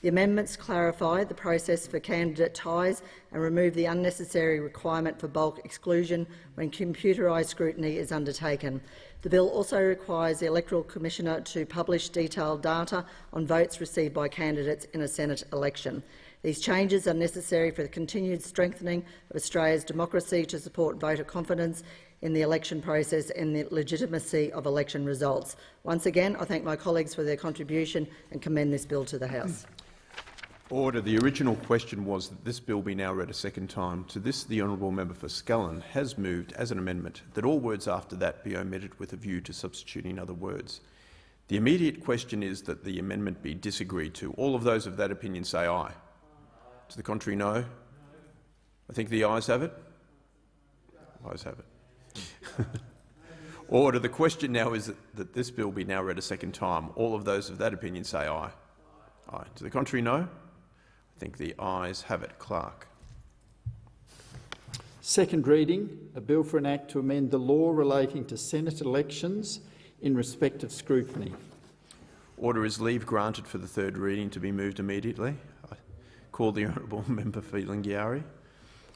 The amendments clarify the process for candidate ties and remove the unnecessary requirement for bulk exclusion when computerised scrutiny is undertaken. The bill also requires the Electoral Commissioner to publish detailed data on votes received by candidates in a Senate election. These changes are necessary for the continued strengthening of Australia's democracy to support voter confidence in the election process and the legitimacy of election results. Once again, I thank my colleagues for their contribution and commend this bill to the House. Order. The original question was that this bill be now read a second time. To this, the honourable member for Scullin has moved as an amendment that all words after that be omitted with a view to substituting other words. The immediate question is that the amendment be disagreed to. All of those of that opinion say aye. To the contrary, no. I think the ayes have it. Ayes have it. Order. The question now is that this bill be now read a second time. All of those of that opinion say aye. Aye. To the contrary, no. I think the ayes have it. Clerk. Second reading, a bill for an act to amend the law relating to Senate elections in respect of scrutiny. Order. Is leave granted for the third reading to be moved immediately? I call the honourable member for Lingiari.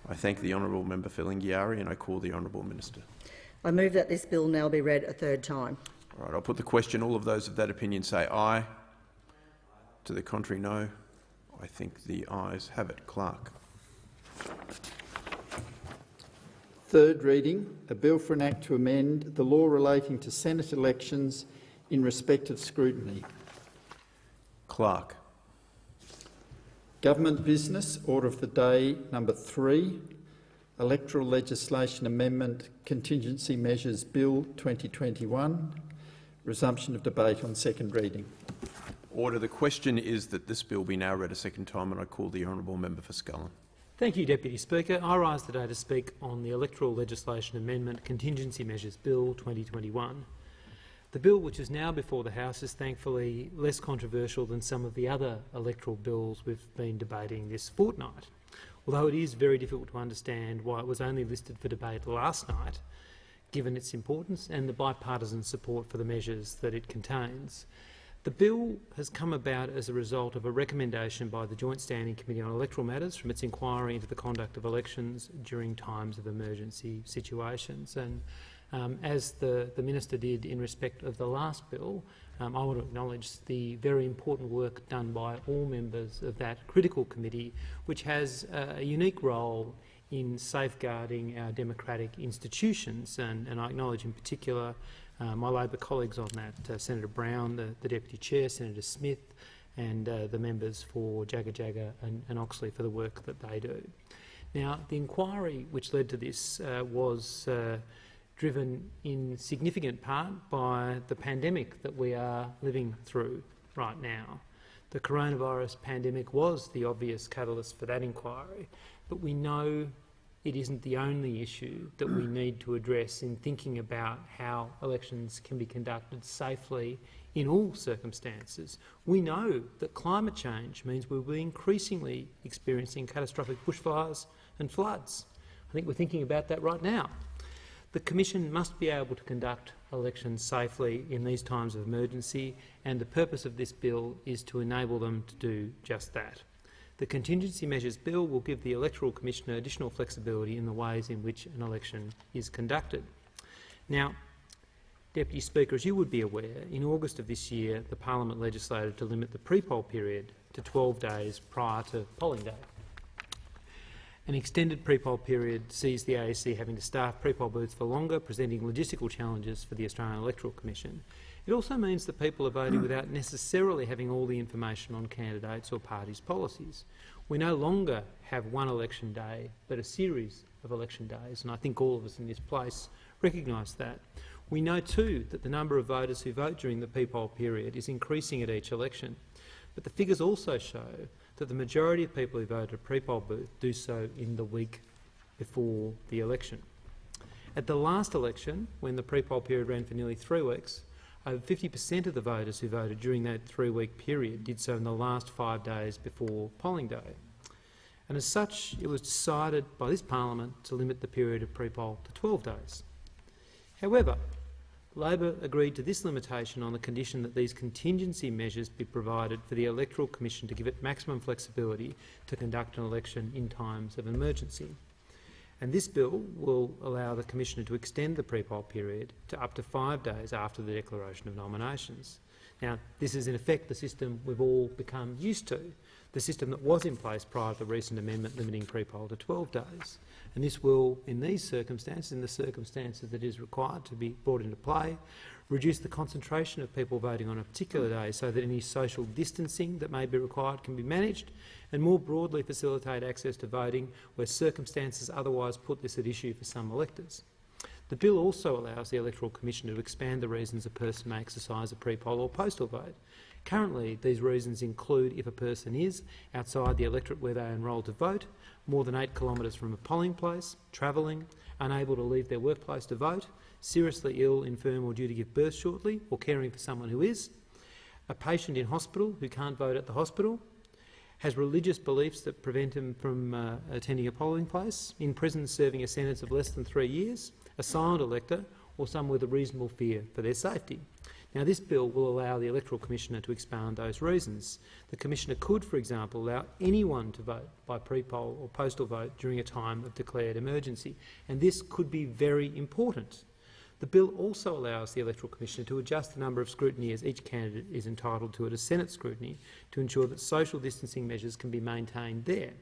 I thank the honourable member for Lingiari and I call the honourable minister. I move that this bill now be read a third time. All right, I'll put the question. All of those of that opinion say aye. To the contrary, no. I think the ayes have it. Clerk. Third reading, a bill for an act to amend the law relating to Senate elections in respect of scrutiny. Clerk. Government business, order of the day number 3, Electoral Legislation Amendment Contingency Measures Bill 2021, resumption of debate on second reading. Order. The question is that this bill be now read a second time and I call the honourable member for Scullin. Thank you, Deputy Speaker. I rise today to speak on the Electoral Legislation Amendment Contingency Measures Bill 2021. The bill which is now before the House is thankfully less controversial than some of the other electoral bills we've been debating this fortnight, although it is very difficult to understand why it was only listed for debate last night, given its importance and the bipartisan support for the measures that it contains. The bill has come about as a result of a recommendation by the Joint Standing Committee on Electoral Matters from its inquiry into the conduct of elections during times of emergency situations. And as the Minister did in respect of the last bill, I want to acknowledge the very important work done by all members of that critical committee, which has a unique role in safeguarding our democratic institutions. And I acknowledge in particular my Labor colleagues on that, Senator Brown, the Deputy Chair, Senator Smith, and the members for Jagga and Oxley for the work that they do. Now, the inquiry which led to this was driven in significant part by the pandemic that we are living through right now. The coronavirus pandemic was the obvious catalyst for that inquiry, but we know it isn't the only issue that we need to address in thinking about how elections can be conducted safely in all circumstances. We know that climate change means we'll be increasingly experiencing catastrophic bushfires and floods. I think we're thinking about that right now. The Commission must be able to conduct elections safely in these times of emergency, and the purpose of this bill is to enable them to do just that. The Contingency Measures Bill will give the Electoral Commissioner additional flexibility in the ways in which an election is conducted. Now, Deputy Speaker, as you would be aware, in August of this year the Parliament legislated to limit the pre-poll period to 12 days prior to polling day. An extended pre-poll period sees the AEC having to staff pre-poll booths for longer, presenting logistical challenges for the Australian Electoral Commission. It also means that people are voting without necessarily having all the information on candidates or parties' policies. We no longer have one election day, but a series of election days, and I think all of us in this place recognise that. We know too that the number of voters who vote during the pre-poll period is increasing at each election, but the figures also show that the majority of people who vote at a pre-poll booth do so in the week before the election. At the last election, when the pre-poll period ran for nearly 3 weeks, over 50% of the voters who voted during that 3-week period did so in the last 5 days before polling day. And as such, it was decided by this parliament to limit the period of pre-poll to 12 days. However, Labor agreed to this limitation on the condition that these contingency measures be provided for the Electoral Commission to give it maximum flexibility to conduct an election in times of emergency. And this bill will allow the Commissioner to extend the pre-poll period to up to 5 days after the declaration of nominations. Now, this is in effect the system we've all become used to, the system that was in place prior to the recent amendment limiting pre-poll to 12 days. And this will, in these circumstances, in the circumstances that is required to be brought into play, reduce the concentration of people voting on a particular day so that any social distancing that may be required can be managed, and more broadly facilitate access to voting where circumstances otherwise put this at issue for some electors. The bill also allows the Electoral Commission to expand the reasons a person may exercise a pre-poll or postal vote. Currently, these reasons include if a person is outside the electorate where they are enrolled to vote, more than 8 kilometres from a polling place, travelling, unable to leave their workplace to vote, seriously ill, infirm or due to give birth shortly, or caring for someone who is, a patient in hospital who can't vote at the hospital, has religious beliefs that prevent him from attending a polling place, in prison serving a sentence of less than 3 years, a silent elector, or someone with a reasonable fear for their safety. Now, this bill will allow the Electoral Commissioner to expand those reasons. The Commissioner could, for example, allow anyone to vote by pre-poll or postal vote during a time of declared emergency, and this could be very important. The bill also allows the Electoral Commissioner to adjust the number of scrutineers each candidate is entitled to at a Senate scrutiny to ensure that social distancing measures can be maintained there.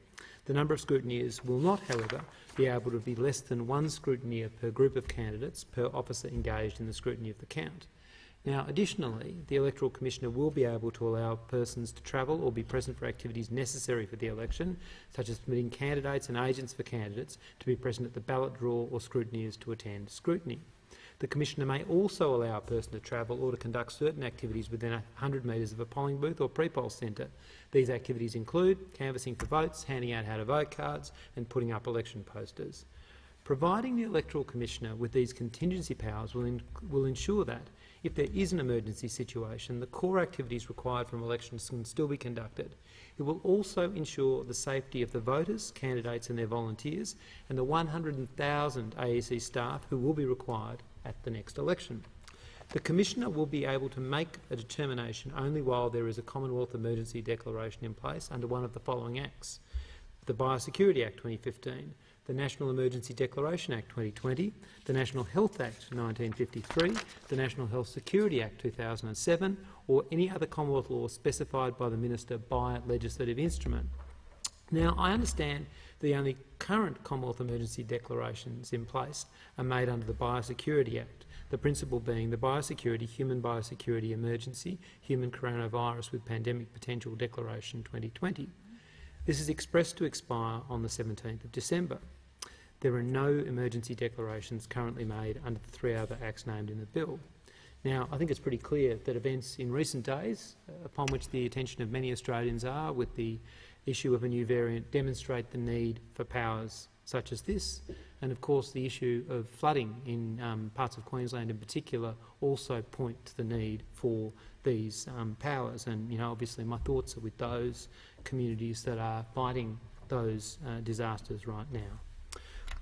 The number of scrutineers will not, however, be able to be less than 1 scrutineer per group of candidates per officer engaged in the scrutiny of the count. Now, additionally, the Electoral Commissioner will be able to allow persons to travel or be present for activities necessary for the election, such as permitting candidates and agents for candidates to be present at the ballot draw or scrutineers to attend scrutiny. The Commissioner may also allow a person to travel or to conduct certain activities within 100 metres of a polling booth or pre-poll centre. These activities include canvassing for votes, handing out how-to-vote cards and putting up election posters. Providing the Electoral Commissioner with these contingency powers will ensure that, if there is an emergency situation, the core activities required from elections can still be conducted. It will also ensure the safety of the voters, candidates and their volunteers, and the 100,000 AEC staff who will be required at the next election. The Commissioner will be able to make a determination only while there is a Commonwealth Emergency Declaration in place under one of the following acts: the Biosecurity Act 2015, the National Emergency Declaration Act 2020, the National Health Act 1953, the National Health Security Act 2007, or any other Commonwealth law specified by the Minister by legislative instrument. Now, I understand the only current Commonwealth emergency declarations in place are made under the Biosecurity Act, the principle being the Biosecurity, Human Biosecurity Emergency, Human Coronavirus with Pandemic Potential Declaration 2020. This is expressed to expire on the 17th of December. There are no emergency declarations currently made under the 3 other acts named in the bill. Now, I think it's pretty clear that events in recent days, upon which the attention of many Australians are with the issue of a new variant, demonstrate the need for powers such as this. And of course the issue of flooding in parts of Queensland in particular also point to the need for these powers. And obviously my thoughts are with those communities that are fighting those disasters right now.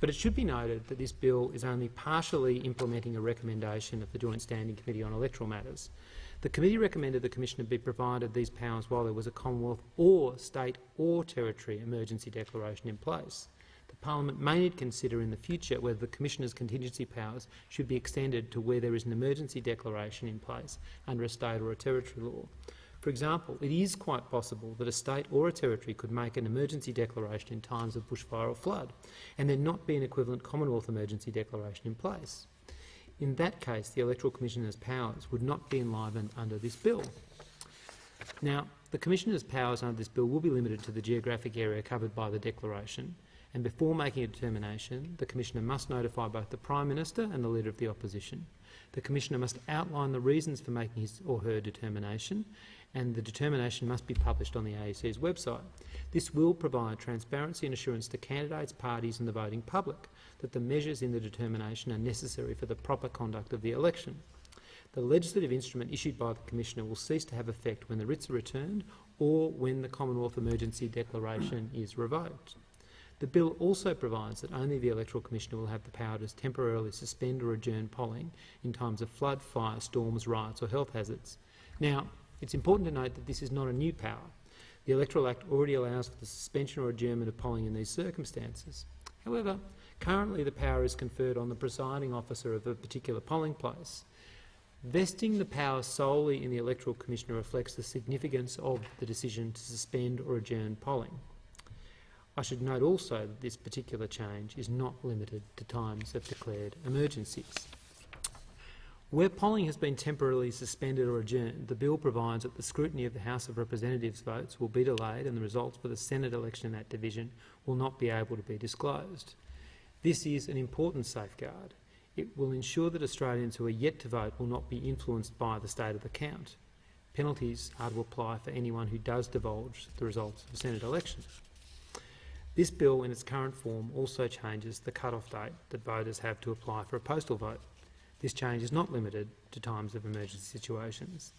But it should be noted that this bill is only partially implementing a recommendation of the Joint Standing Committee on Electoral Matters. The committee recommended the Commissioner be provided these powers while there was a Commonwealth or state or territory emergency declaration in place. The Parliament may need to consider in the future whether the Commissioner's contingency powers should be extended to where there is an emergency declaration in place under a state or a territory law. For example, it is quite possible that a state or a territory could make an emergency declaration in times of bushfire or flood, and there not be an equivalent Commonwealth emergency declaration in place. In that case, the Electoral Commissioner's powers would not be enlivened under this bill. Now, The Commissioner's powers under this bill will be limited to the geographic area covered by the declaration, and before making a determination, the Commissioner must notify both the Prime Minister and the Leader of the Opposition. The Commissioner must outline the reasons for making his or her determination, and the determination must be published on the AEC's website. This will provide transparency and assurance to candidates, parties and the voting public that the measures in the determination are necessary for the proper conduct of the election. The legislative instrument issued by the Commissioner will cease to have effect when the writs are returned or when the Commonwealth Emergency Declaration is revoked. The bill also provides that only the Electoral Commissioner will have the power to temporarily suspend or adjourn polling in times of flood, fire, storms, riots or health hazards. Now, it's important to note that this is not a new power. The Electoral Act already allows for the suspension or adjournment of polling in these circumstances. However, currently the power is conferred on the presiding officer of a particular polling place. Vesting the power solely in the Electoral Commissioner reflects the significance of the decision to suspend or adjourn polling. I should note also that this particular change is not limited to times of declared emergencies. Where polling has been temporarily suspended or adjourned, the bill provides that the scrutiny of the House of Representatives votes will be delayed and the results for the Senate election in that division will not be able to be disclosed. This is an important safeguard. It will ensure that Australians who are yet to vote will not be influenced by the state of the count. Penalties are to apply for anyone who does divulge the results of a Senate election. This bill in its current form also changes the cut-off date that voters have to apply for a postal vote. This change is not limited to times of emergency situations.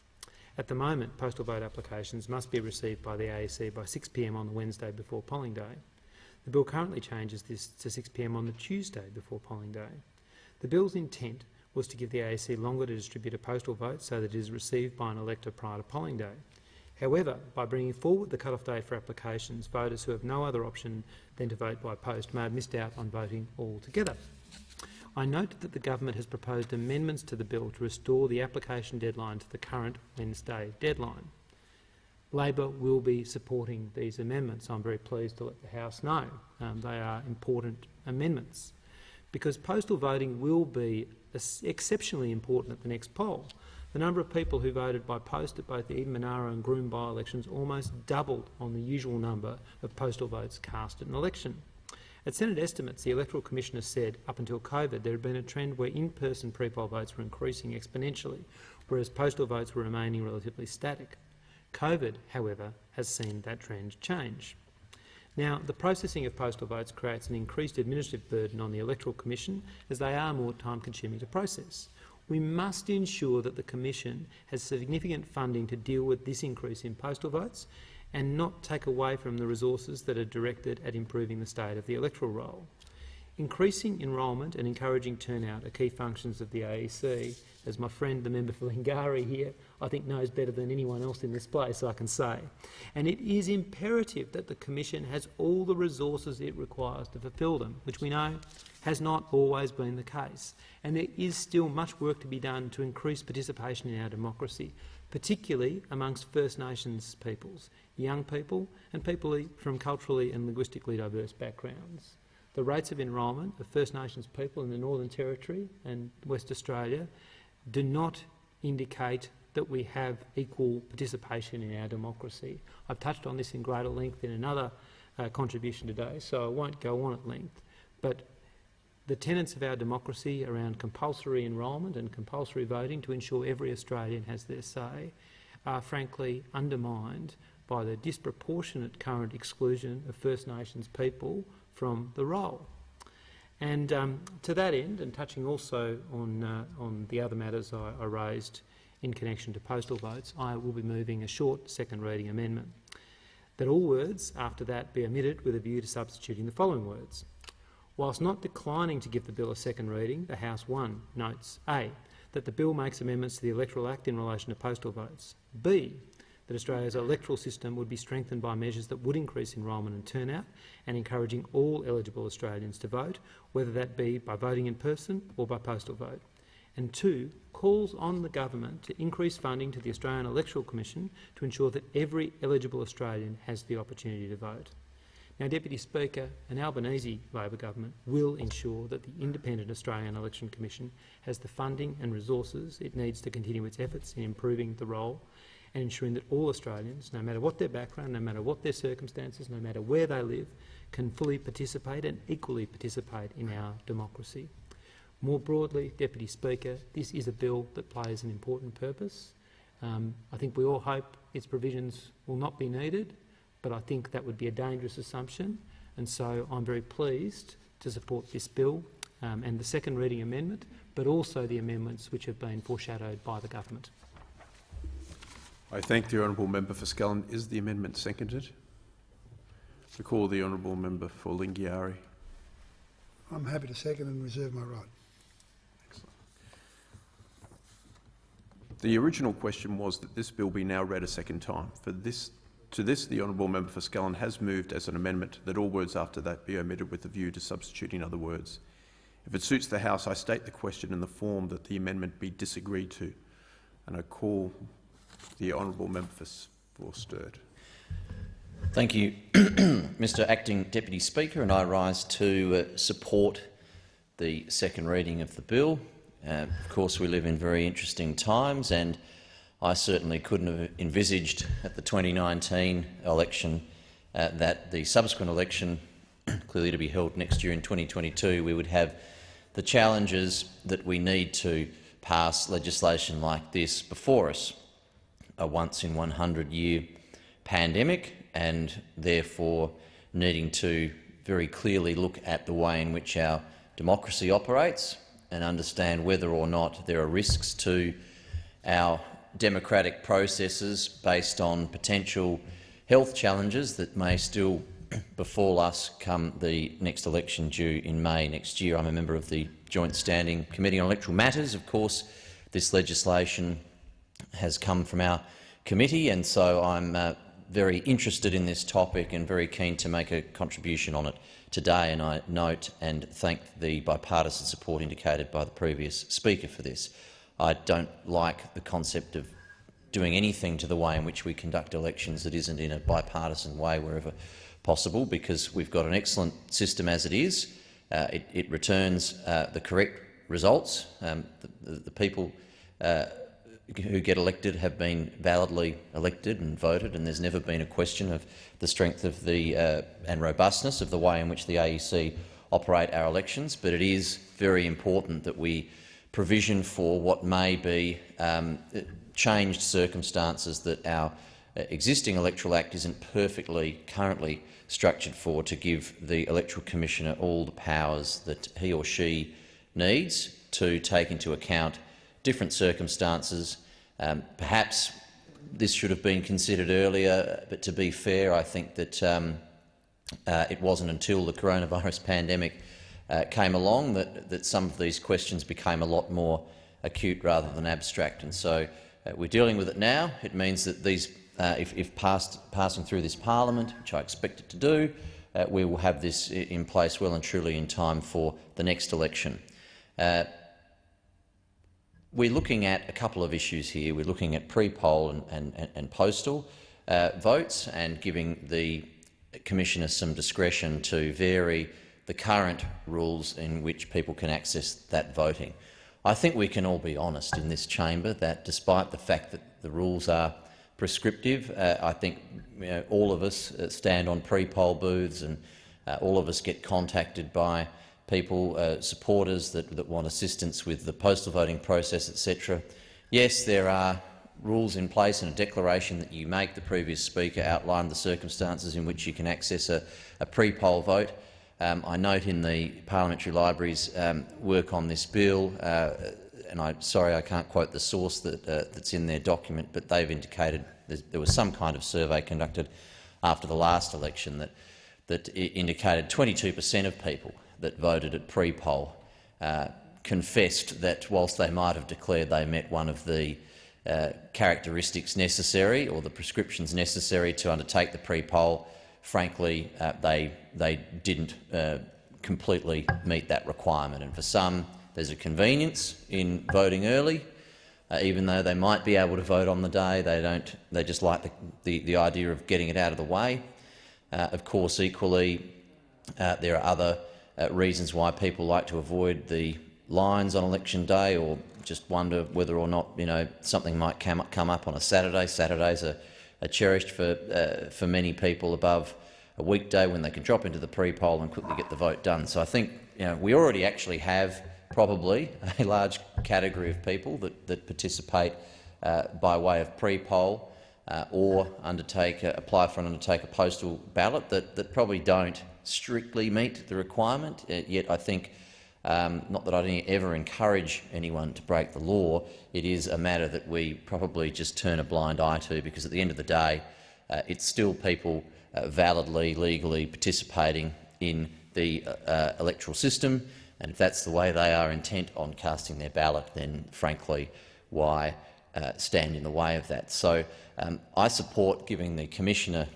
At the moment, postal vote applications must be received by the AEC by 6 p.m. on the Wednesday before polling day. The bill currently changes this to 6 p.m. on the Tuesday before polling day. The bill's intent was to give the AEC longer to distribute a postal vote so that it is received by an elector prior to polling day. However, by bringing forward the cut-off date for applications, voters who have no other option than to vote by post may have missed out on voting altogether. I note that the government has proposed amendments to the bill to restore the application deadline to the current Wednesday deadline. Labor will be supporting these amendments. I'm very pleased to let the House know they are important amendments, because postal voting will be exceptionally important at the next poll. The number of people who voted by post at both the Eden Monaro and Groom by-elections almost doubled on the usual number of postal votes cast at an election. At Senate estimates, the Electoral Commissioner said up until COVID there had been a trend where in-person pre-poll votes were increasing exponentially, whereas postal votes were remaining relatively static. COVID, however, has seen that trend change. Now, the processing of postal votes creates an increased administrative burden on the Electoral Commission, as they are more time-consuming to process. We must ensure that the Commission has significant funding to deal with this increase in postal votes and not take away from the resources that are directed at improving the state of the electoral roll. Increasing enrolment and encouraging turnout are key functions of the AEC, as my friend the member for Lingari here I think knows better than anyone else in this place, I can say. And it is imperative that the Commission has all the resources it requires to fulfil them, which we know has not always been the case. And there is still much work to be done to increase participation in our democracy, particularly amongst First Nations peoples, young people and people from culturally and linguistically diverse backgrounds. The rates of enrolment of First Nations people in the Northern Territory and West Australia do not indicate that we have equal participation in our democracy. I've touched on this in greater length in another contribution today, so I won't go on at length. But the tenets of our democracy around compulsory enrolment and compulsory voting to ensure every Australian has their say are frankly undermined by the disproportionate current exclusion of First Nations people from the roll. And to that end, and touching also on the other matters I raised in connection to postal votes, I will be moving a short second reading amendment that all words after that be omitted with a view to substituting the following words. Whilst not declining to give the bill a second reading, the House 1 notes A, that the bill makes amendments to the Electoral Act in relation to postal votes, B, that Australia's electoral system would be strengthened by measures that would increase enrolment and turnout and encouraging all eligible Australians to vote, whether that be by voting in person or by postal vote. And 2, calls on the government to increase funding to the Australian Electoral Commission to ensure that every eligible Australian has the opportunity to vote. Now, Deputy Speaker, an Albanese Labor government will ensure that the independent Australian Election Commission has the funding and resources it needs to continue its efforts in improving the role and ensuring that all Australians, no matter what their background, no matter what their circumstances, no matter where they live, can fully participate and equally participate in our democracy. More broadly, Deputy Speaker, this is a bill that plays an important purpose. I think we all hope its provisions will not be needed, but I think that would be a dangerous assumption, and so I'm very pleased to support this bill and the second reading amendment, but also the amendments which have been foreshadowed by the government. I thank the honourable member for Scullin. Is the amendment seconded? I call the honourable member for Lingiari. I'm happy to second and reserve my right. The original question was that this bill be now read a second time. To this, the honourable member for Scullin has moved as an amendment that all words after that be omitted with a view to substituting other words. If it suits the House, I state the question in the form that the amendment be disagreed to, and I call the honourable member for Sturt. Thank you, Mr Acting Deputy Speaker, and I rise to support the second reading of the bill. Of course, we live in very interesting times, and I certainly couldn't have envisaged at the 2019 election that the subsequent election, clearly to be held next year in 2022, we would have the challenges that we need to pass legislation like this before us. A once-in-100-year pandemic, and therefore needing to very clearly look at the way in which our democracy operates and understand whether or not there are risks to our democratic processes based on potential health challenges that may still befall us come the next election due in May next year. I'm a member of the Joint Standing Committee on Electoral Matters. Of course, this legislation has come from our committee, and so I'm very interested in this topic and very keen to make a contribution on it today, and I note and thank the bipartisan support indicated by the previous speaker for this. I don't like the concept of doing anything to the way in which we conduct elections that isn't in a bipartisan way wherever possible, because we've got an excellent system as it is. It returns the correct results. The people who get elected have been validly elected and voted, and there's never been a question of the strength of the and robustness of the way in which the AEC operate our elections. But it is very important that we provision for what may be changed circumstances that our existing Electoral Act isn't perfectly currently structured for, to give the Electoral Commissioner all the powers that he or she needs to take into account different circumstances. Perhaps this should have been considered earlier, but to be fair, I think that it wasn't until the coronavirus pandemic came along that some of these questions became a lot more acute rather than abstract. And so we're dealing with it now. It means that these, if passing through this parliament, which I expect it to do, we will have this in place well and truly in time for the next election. We're looking at a couple of issues here. We're looking at pre-poll and postal votes, and giving the Commissioner some discretion to vary the current rules in which people can access that voting. I think we can all be honest in this chamber that despite the fact that the rules are prescriptive, I think all of us stand on pre-poll booths, and all of us get contacted by people, supporters that want assistance with the postal voting process, etc. Yes, there are rules in place and a declaration that you make. The previous speaker outlined the circumstances in which you can access a pre-poll vote. I note in the Parliamentary Library's work on this bill, and I'm sorry I can't quote the source that's in their document, but they've indicated there was some kind of survey conducted after the last election that indicated 22% of people that voted at pre-poll confessed that whilst they might have declared they met one of the characteristics necessary or the prescriptions necessary to undertake the pre-poll, frankly, they didn't completely meet that requirement. And for some, there's a convenience in voting early, even though they might be able to vote on the day. They just like the idea of getting it out of the way. Of course, equally, there are other reasons why people like to avoid the lines on election day, or just wonder whether or not something might come up on a Saturday. Saturdays are cherished for many people above a weekday, when they can drop into the pre-poll and quickly get the vote done. So I think we already actually have probably a large category of people that participate by way of pre-poll or apply for and undertake a postal ballot that probably don't strictly meet the requirement. Yet I think, not that I'd ever encourage anyone to break the law, it is a matter that we probably just turn a blind eye to, because at the end of the day it's still people validly, legally participating in the electoral system, and if that's the way they are intent on casting their ballot, then frankly why stand in the way of that? So I support giving the Commissioner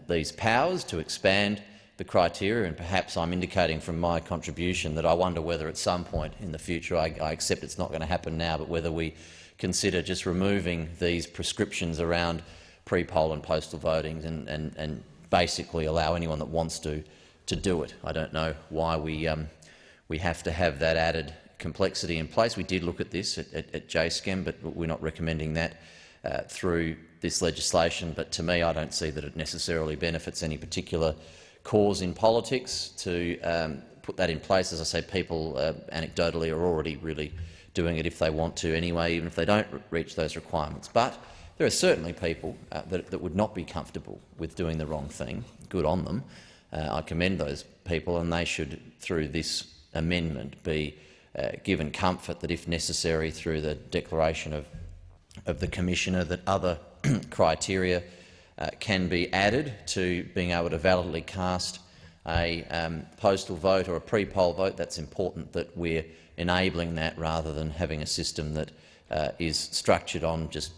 these powers to expand the criteria, and perhaps I'm indicating from my contribution that I wonder whether at some point in the future, I accept it's not going to happen now, but whether we consider just removing these prescriptions around pre-poll and postal voting and basically allow anyone that wants to do it. I don't know why we have to have that added complexity in place. We did look at this at JSCAM, but we're not recommending that through this legislation. But to me, I don't see that it necessarily benefits any particular cause in politics to put that in place. As I say, people anecdotally are already really doing it if they want to anyway, even if they don't reach those requirements. But there are certainly people that would not be comfortable with doing the wrong thing. Good on them. I commend those people, and they should, through this amendment, be given comfort that, if necessary, through the declaration of the Commissioner, that other criteria can be added to being able to validly cast a postal vote or a pre-poll vote. That's important that we're enabling that, rather than having a system that is structured on just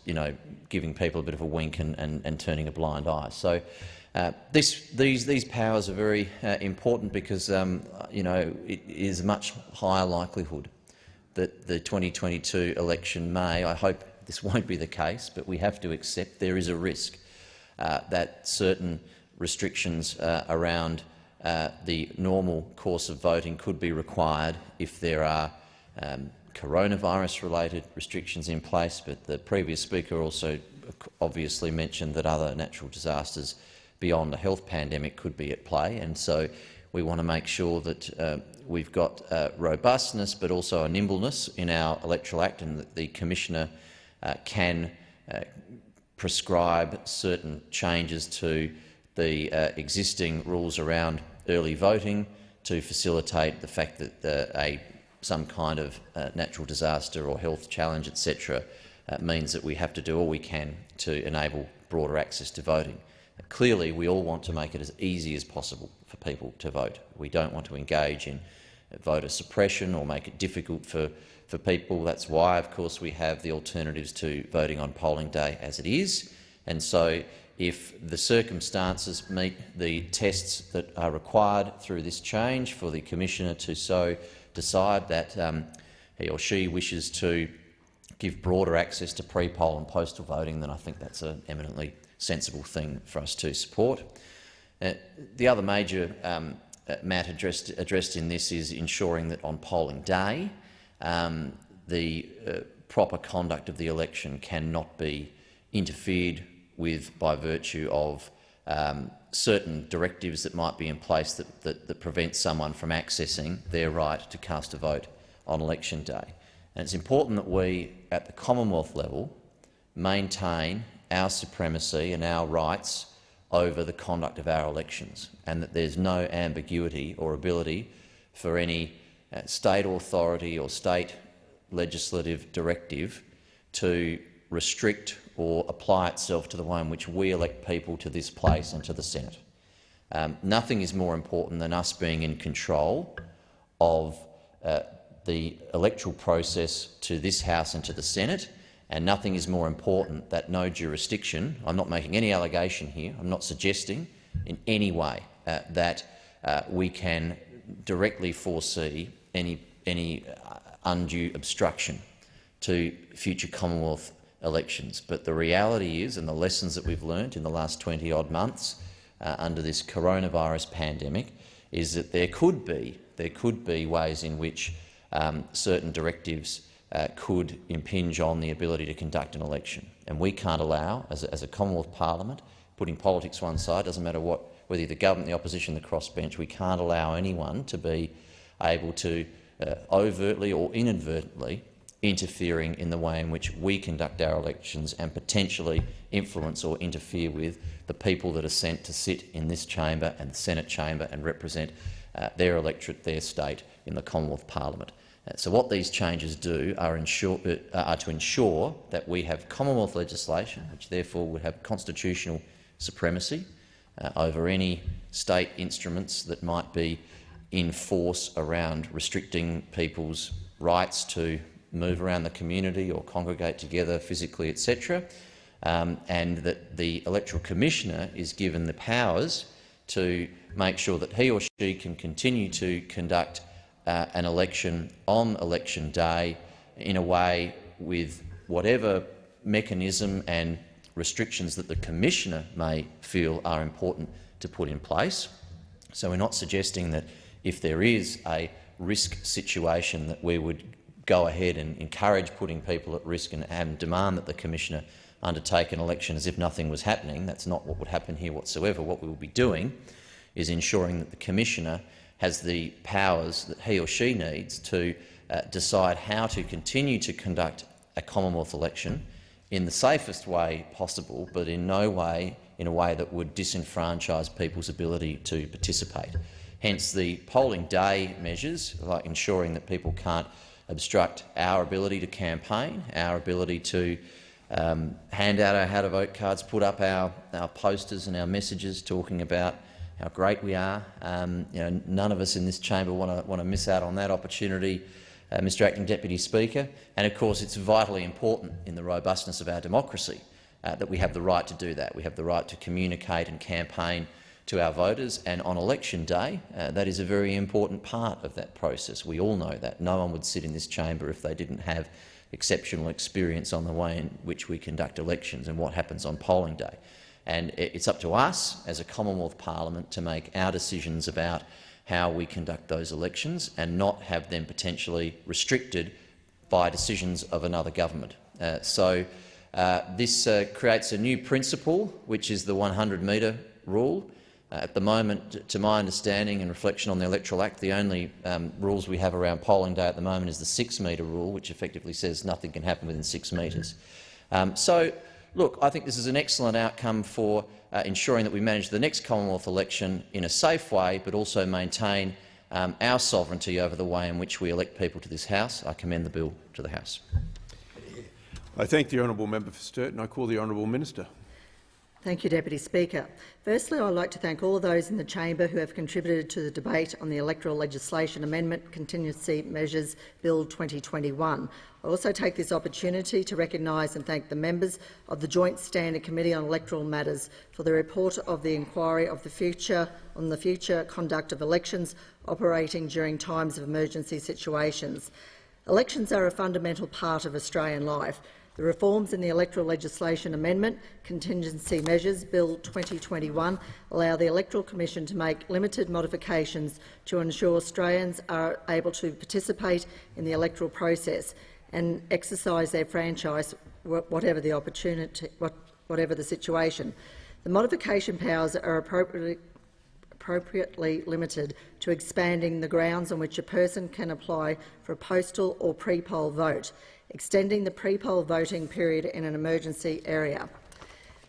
giving people a bit of a wink and turning a blind eye. So these powers are very important, because it is a much higher likelihood that the 2022 election may, I hope this won't be the case, but we have to accept there is a risk that certain restrictions around the normal course of voting could be required if there are coronavirus-related restrictions in place. But the previous speaker also obviously mentioned that other natural disasters beyond a health pandemic could be at play, and so we want to make sure that we've got robustness but also a nimbleness in our Electoral Act, and that the Commissioner can prescribe certain changes to the existing rules around early voting to facilitate the fact that some kind of natural disaster or health challenge, etc., means that we have to do all we can to enable broader access to voting. Clearly, we all want to make it as easy as possible for people to vote. We don't want to engage in voter suppression or make it difficult for people. That's why, of course, we have the alternatives to voting on polling day as it is. And so if the circumstances meet the tests that are required through this change for the Commissioner to so decide that he or she wishes to give broader access to pre-poll and postal voting, then I think that's an eminently sensible thing for us to support. The other major matter addressed in this is ensuring that on polling day the proper conduct of the election cannot be interfered with by virtue of certain directives that might be in place that prevent someone from accessing their right to cast a vote on election day. And it's important that we, at the Commonwealth level, maintain our supremacy and our rights over the conduct of our elections, and that there's no ambiguity or ability for any state authority or state legislative directive to restrict or apply itself to the way in which we elect people to this place and to the Senate. Nothing is more important than us being in control of the electoral process to this House and to the Senate, and nothing is more important that no jurisdiction — I'm not making any allegation here, I'm not suggesting in any way that we can directly foresee any undue obstruction to future Commonwealth elections. But the reality is, and the lessons that we've learnt in the last 20-odd months under this coronavirus pandemic, is that there could be ways in which certain directives could impinge on the ability to conduct an election. And we can't allow, as a Commonwealth Parliament, putting politics one side, doesn't matter whether you're the government, the opposition, the crossbench, we can't allow anyone to be able to overtly or inadvertently interfering in the way in which we conduct our elections and potentially influence or interfere with the people that are sent to sit in this chamber and the Senate chamber and represent their electorate, their state in the Commonwealth Parliament. So what these changes do are to ensure that we have Commonwealth legislation, which therefore would have constitutional supremacy over any state instruments that might be in force around restricting people's rights to move around the community or congregate together physically, etc., and that the Electoral Commissioner is given the powers to make sure that he or she can continue to conduct an election on election day in a way with whatever mechanism and restrictions that the Commissioner may feel are important to put in place. So we're not suggesting that if there is a risk situation that we would go ahead and encourage putting people at risk and demand that the Commissioner undertake an election as if nothing was happening. That's not what would happen here whatsoever. What we will be doing is ensuring that the Commissioner has the powers that he or she needs to decide how to continue to conduct a Commonwealth election in the safest way possible, but in no way in a way that would disenfranchise people's ability to participate. Hence the polling day measures, like ensuring that people can't obstruct our ability to campaign, our ability to hand out our how-to-vote cards, put up our posters and our messages talking about how great we are. None of us in this chamber want to miss out on that opportunity, Mr Acting Deputy Speaker. And of course it's vitally important in the robustness of our democracy that we have the right to do that. We have the right to communicate and campaign to our voters, and on election day that is a very important part of that process. We all know that. No one would sit in this chamber if they didn't have exceptional experience on the way in which we conduct elections and what happens on polling day. And it's up to us as a Commonwealth Parliament to make our decisions about how we conduct those elections and not have them potentially restricted by decisions of another government. This creates a new principle, which is the 100-metre rule. At the moment, to my understanding and reflection on the Electoral Act, the only rules we have around polling day at the moment is the 6-metre rule, which effectively says nothing can happen within 6 metres. Look, I think this is an excellent outcome for ensuring that we manage the next Commonwealth election in a safe way, but also maintain our sovereignty over the way in which we elect people to this House. I commend the bill to the House. I thank the honourable member for Sturt, and I call the honourable minister. Thank you, Deputy Speaker. Firstly, I would like to thank all those in the chamber who have contributed to the debate on the Electoral Legislation Amendment Contingency Measures Bill 2021. I also take this opportunity to recognise and thank the members of the Joint Standing Committee on Electoral Matters for the report of the inquiry on the future conduct of elections operating during times of emergency situations. Elections are a fundamental part of Australian life. The reforms in the Electoral Legislation Amendment Contingency Measures Bill 2021 allow the Electoral Commission to make limited modifications to ensure Australians are able to participate in the electoral process and exercise their franchise, whatever the situation. The modification powers are appropriately limited to expanding the grounds on which a person can apply for a postal or pre-poll vote, extending the pre-poll voting period in an emergency area.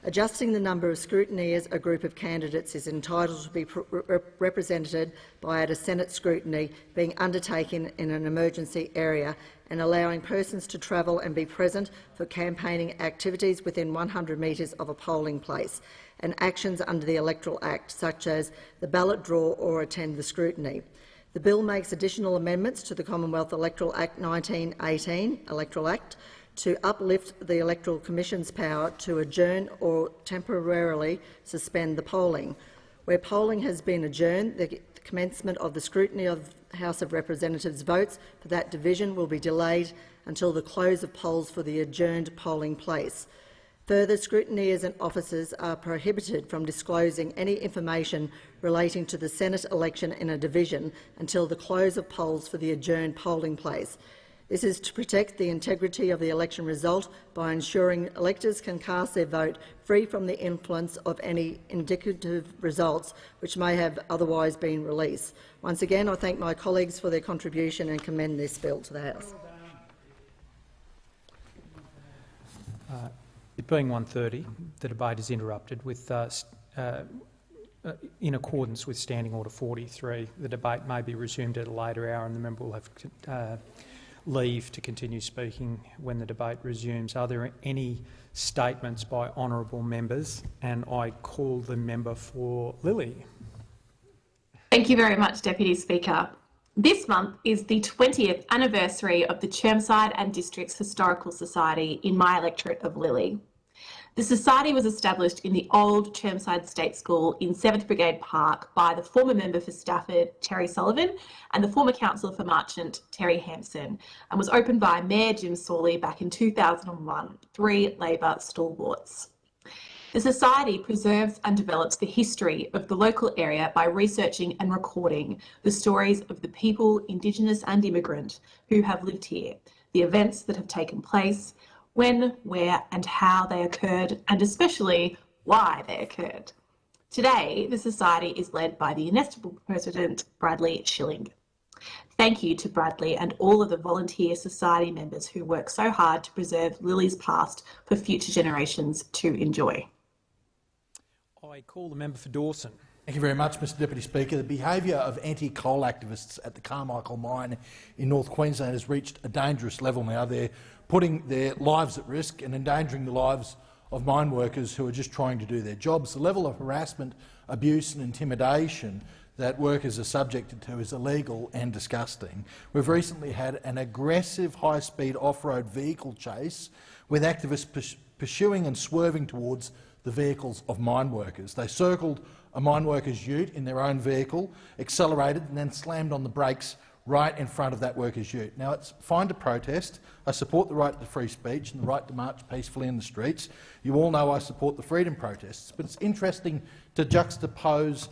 Adjusting the number of scrutineers a group of candidates is entitled to be represented by at a Senate scrutiny being undertaken in an emergency area, and allowing persons to travel and be present for campaigning activities within 100 metres of a polling place, and actions under the Electoral Act, such as the ballot draw or attend the scrutiny. The bill makes additional amendments to the Commonwealth Electoral Act 1918 Electoral Act to uplift the Electoral Commission's power to adjourn or temporarily suspend the polling. Where polling has been adjourned, the commencement of the scrutiny of the House of Representatives votes for that division will be delayed until the close of polls for the adjourned polling place. Further, scrutineers and officers are prohibited from disclosing any information relating to the Senate election in a division until the close of polls for the adjourned polling place. This is to protect the integrity of the election result by ensuring electors can cast their vote free from the influence of any indicative results which may have otherwise been released. Once again, I thank my colleagues for their contribution and commend this bill to the House. It being 1:30, the debate is interrupted with, in accordance with Standing Order 43. The debate may be resumed at a later hour and the member will have leave to continue speaking when the debate resumes. Are there any statements by honourable members? And I call the member for Lily. Thank you very much, Deputy Speaker. This month is the 20th anniversary of the Chermside and Districts Historical Society in my electorate of Lily. The Society was established in the old Chermside State School in 7th Brigade Park by the former member for Stafford, Terry Sullivan, and the former councillor for Marchant, Terry Hampson, and was opened by Mayor Jim Sawley back in 2001, 3 Labor stalwarts. The Society preserves and develops the history of the local area by researching and recording the stories of the people, Indigenous and immigrant, who have lived here, the events that have taken place, when, where and how they occurred, and especially why they occurred. Today, the Society is led by the inestimable President Bradley Schilling. Thank you to Bradley and all of the volunteer Society members who work so hard to preserve Lily's past for future generations to enjoy. I call the member for Dawson. Thank you very much, Mr Deputy Speaker. The behaviour of anti-coal activists at the Carmichael mine in North Queensland has reached a dangerous level now. They're putting their lives at risk and endangering the lives of mine workers who are just trying to do their jobs. The level of harassment, abuse and intimidation that workers are subjected to is illegal and disgusting. We've recently had an aggressive high-speed off-road vehicle chase with activists pursuing and swerving towards the vehicles of mine workers. They circled a mine worker's ute in their own vehicle, accelerated and then slammed on the brakes right in front of that worker's ute. Now, it's fine to protest. I support the right to free speech and the right to march peacefully in the streets. You all know I support the freedom protests, but it's interesting to juxtapose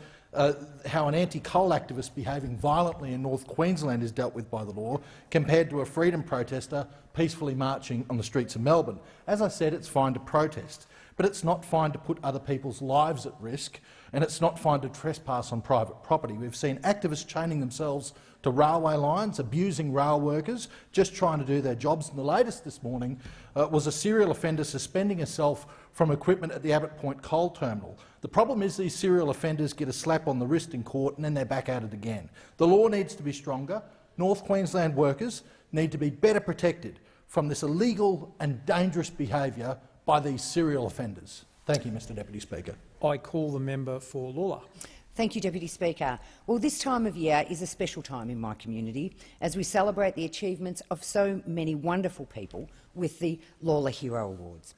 how an anti-coal activist behaving violently in North Queensland is dealt with by the law compared to a freedom protester peacefully marching on the streets of Melbourne. As I said, it's fine to protest, but it's not fine to put other people's lives at risk, and it's not fine to trespass on private property. We've seen activists chaining themselves to railway lines, abusing rail workers, just trying to do their jobs. And the latest this morning was a serial offender suspending herself from equipment at the Abbott Point coal terminal. The problem is these serial offenders get a slap on the wrist in court and then they're back at it again. The law needs to be stronger. North Queensland workers need to be better protected from this illegal and dangerous behaviour by these serial offenders. Thank you, Mr Deputy Speaker. I call the member for Lawler. Thank you, Deputy Speaker. Well, this time of year is a special time in my community as we celebrate the achievements of so many wonderful people with the Lawler Hero Awards.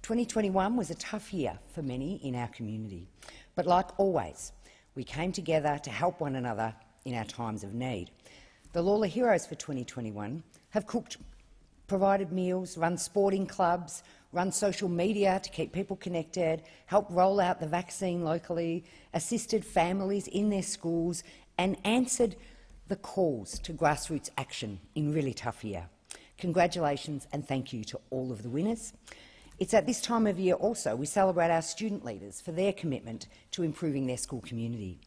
2021 was a tough year for many in our community, but like always, we came together to help one another in our times of need. The Lawler Heroes for 2021 have cooked, provided meals, run sporting clubs, run social media to keep people connected, helped roll out the vaccine locally, assisted families in their schools and answered the calls to grassroots action in a really tough year. Congratulations and thank you to all of the winners. It's at this time of year also we celebrate our student leaders for their commitment to improving their school community.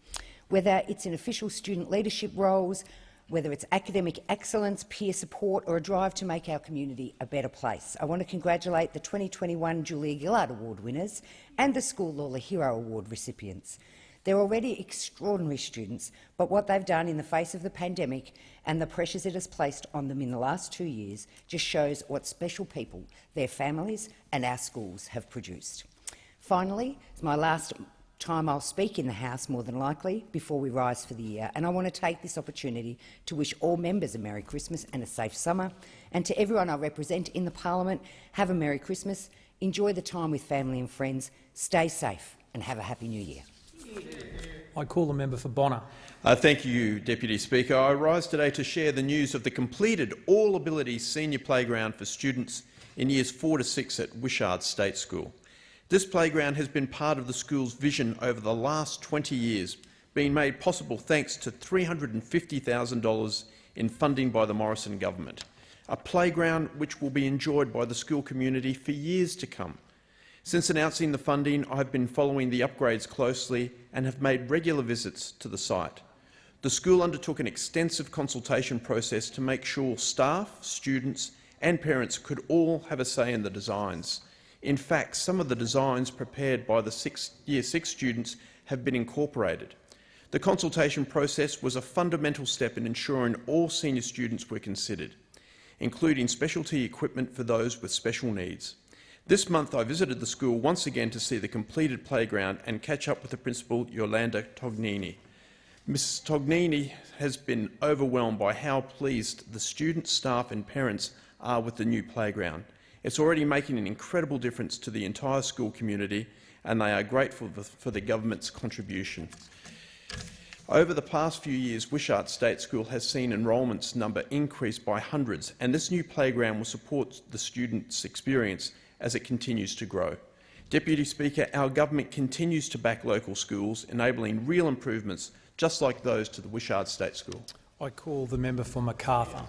Whether it's in official student leadership roles, whether it's academic excellence, peer support or a drive to make our community a better place. I want to congratulate the 2021 Julia Gillard Award winners and the School Lawler Hero Award recipients. They're already extraordinary students, but what they've done in the face of the pandemic and the pressures it has placed on them in the last 2 years just shows what special people, their families and our schools have produced. Finally, it's my last time I'll speak in the House, more than likely, before we rise for the year, and I want to take this opportunity to wish all members a Merry Christmas and a safe summer, and to everyone I represent in the Parliament, have a Merry Christmas, enjoy the time with family and friends, stay safe and have a Happy New Year. I call the member for Bonner. Thank you, Deputy Speaker. I rise today to share the news of the completed all-ability senior playground for students in years 4 to 6 at Wishart State School. This playground has been part of the school's vision over the last 20 years, being made possible thanks to $350,000 in funding by the Morrison government, a playground which will be enjoyed by the school community for years to come. Since announcing the funding, I have been following the upgrades closely and have made regular visits to the site. The school undertook an extensive consultation process to make sure staff, students and parents could all have a say in the designs. In fact, some of the designs prepared by the Year 6 students have been incorporated. The consultation process was a fundamental step in ensuring all senior students were considered, including specialty equipment for those with special needs. This month I visited the school once again to see the completed playground and catch up with the principal, Yolanda Tognini. Mrs Tognini has been overwhelmed by how pleased the students, staff and parents are with the new playground. It's already making an incredible difference to the entire school community and they are grateful for the government's contribution. Over the past few years, Wishart State School has seen enrolments number increase by hundreds, and this new playground will support the students' experience as it continues to grow. Deputy Speaker, our government continues to back local schools, enabling real improvements just like those to the Wishart State School. I call the member for Macarthur.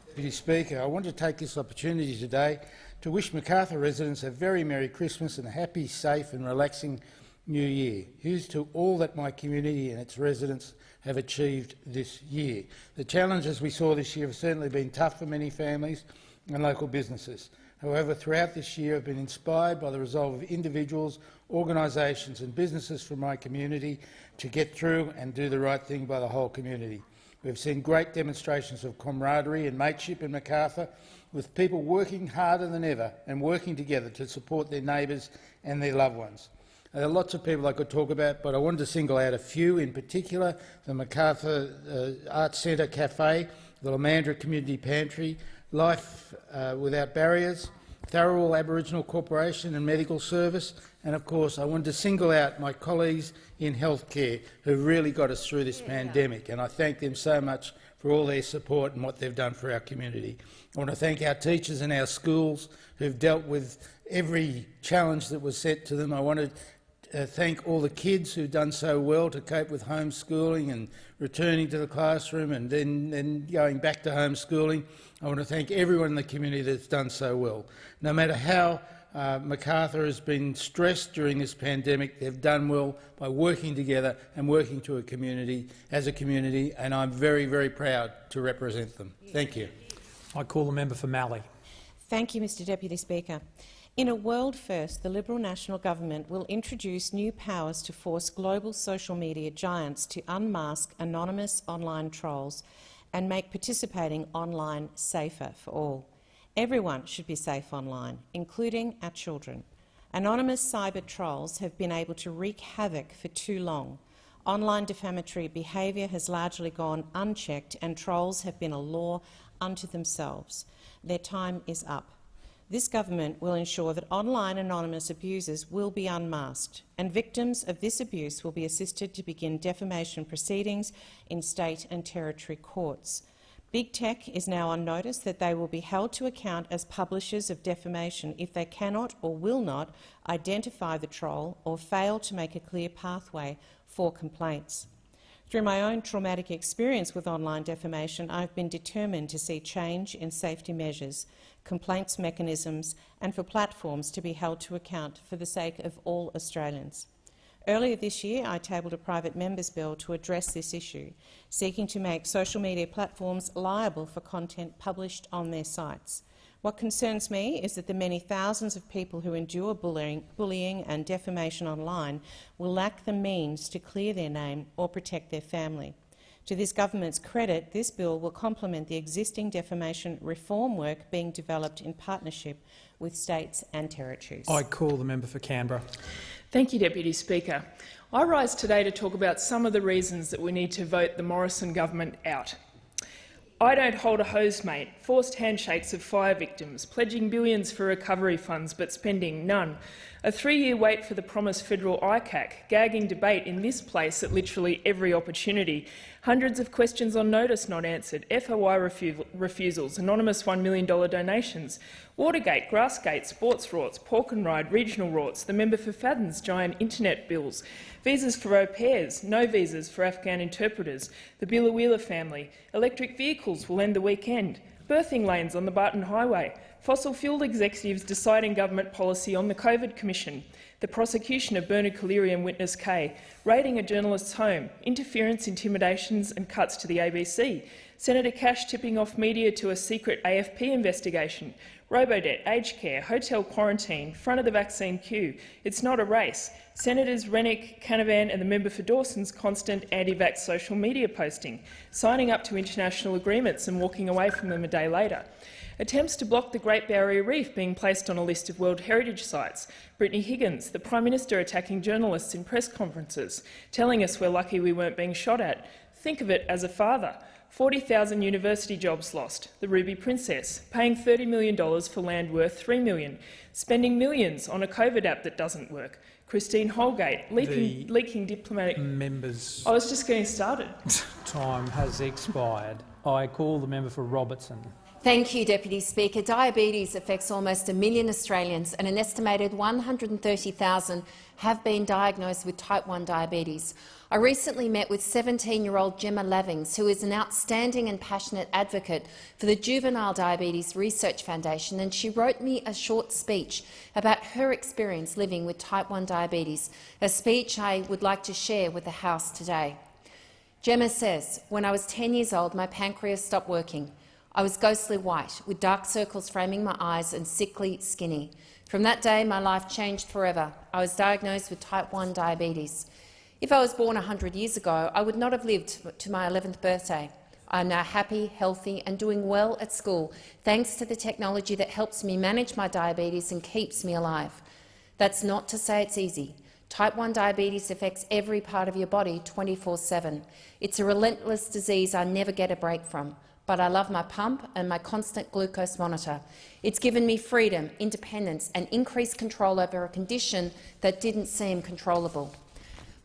Deputy Speaker, I want to take this opportunity today to wish Macarthur residents a very Merry Christmas and a happy, safe and relaxing New Year. Here's to all that my community and its residents have achieved this year. The challenges we saw this year have certainly been tough for many families and local businesses. However, throughout this year I've been inspired by the resolve of individuals, organisations and businesses from my community to get through and do the right thing by the whole community. We've seen great demonstrations of camaraderie and mateship in Macarthur, with people working harder than ever and working together to support their neighbours and their loved ones. There are lots of people I could talk about, but I wanted to single out a few, in particular the Macarthur Arts Centre Cafe, the Lamandra Community Pantry, Life Without Barriers, Tharawal Aboriginal Corporation and Medical Service, and of course I wanted to single out my colleagues in healthcare who really got us through this pandemic, and I thank them so much for all their support and what they've done for our community. I want to thank our teachers in our schools who've dealt with every challenge that was set to them. I want to thank all the kids who've done so well to cope with homeschooling and returning to the classroom and then going back to homeschooling. I want to thank everyone in the community that's done so well. No matter how Macarthur has been stressed during this pandemic, they've done well by working together and working to a community as a community, and I'm very, very proud to represent them. Thank you. I call the member for Mallee. Thank you, Mr Deputy Speaker. In a world first, the Liberal National Government will introduce new powers to force global social media giants to unmask anonymous online trolls and make participating online safer for all. Everyone should be safe online, including our children. Anonymous cyber trolls have been able to wreak havoc for too long. Online defamatory behaviour has largely gone unchecked and trolls have been a law unto themselves. Their time is up. This government will ensure that online anonymous abusers will be unmasked and victims of this abuse will be assisted to begin defamation proceedings in state and territory courts. Big Tech is now on notice that they will be held to account as publishers of defamation if they cannot or will not identify the troll or fail to make a clear pathway for complaints. Through my own traumatic experience with online defamation, I have been determined to see change in safety measures, complaints mechanisms and for platforms to be held to account for the sake of all Australians. Earlier this year, I tabled a private member's bill to address this issue, seeking to make social media platforms liable for content published on their sites. What concerns me is that the many thousands of people who endure bullying and defamation online will lack the means to clear their name or protect their family. To this government's credit, this bill will complement the existing defamation reform work being developed in partnership with states and territories. I call the member for Canberra. Thank you, Deputy Speaker. I rise today to talk about some of the reasons that we need to vote the Morrison government out. I don't hold a hose mate, forced handshakes of fire victims, pledging billions for recovery funds but spending none, A 3-year wait for the promised federal ICAC, gagging debate in this place at literally every opportunity, hundreds of questions on notice not answered, FOI refusals, anonymous $1 million donations, Watergate, Grassgate, sports rorts, pork and ride, regional rorts, the member for Fadden's giant internet bills, visas for au pairs, no visas for Afghan interpreters, the Billa-Wheeler family, electric vehicles will end the weekend, birthing lanes on the Barton Highway, fossil fuel executives deciding government policy on the COVID Commission, the prosecution of Bernard Collaery and Witness K, raiding a journalist's home, interference, intimidations and cuts to the ABC, Senator Cash tipping off media to a secret AFP investigation, robo-debt, aged care, hotel quarantine, front of the vaccine queue. It's not a race. Senators Rennick, Canavan and the member for Dawson's constant anti-vax social media posting, signing up to international agreements and walking away from them a day later. Attempts to block the Great Barrier Reef being placed on a list of World Heritage Sites. Brittany Higgins, the Prime Minister attacking journalists in press conferences, telling us we're lucky we weren't being shot at. Think of it as a father. 40,000 university jobs lost. The Ruby Princess, paying $30 million for land worth $3 million. Spending millions on a COVID app that doesn't work. Christine Holgate, leaking diplomatic... Members... I was just getting started. Time has expired. I call the member for Robertson. Thank you, Deputy Speaker. Diabetes affects almost 1 million Australians, and an estimated 130,000 have been diagnosed with type 1 diabetes. I recently met with 17-year-old Gemma Lavings, who is an outstanding and passionate advocate for the Juvenile Diabetes Research Foundation, and she wrote me a short speech about her experience living with type 1 diabetes, a speech I would like to share with the House today. Gemma says, "When I was 10 years old, my pancreas stopped working. I was ghostly white, with dark circles framing my eyes and sickly skinny. From that day, my life changed forever. I was diagnosed with type 1 diabetes. If I was born 100 years ago, I would not have lived to my 11th birthday. I am now happy, healthy and doing well at school, thanks to the technology that helps me manage my diabetes and keeps me alive. That's not to say it's easy. Type 1 diabetes affects every part of your body 24/7. It's a relentless disease I never get a break from. But I love my pump and my constant glucose monitor. It's given me freedom, independence and increased control over a condition that didn't seem controllable.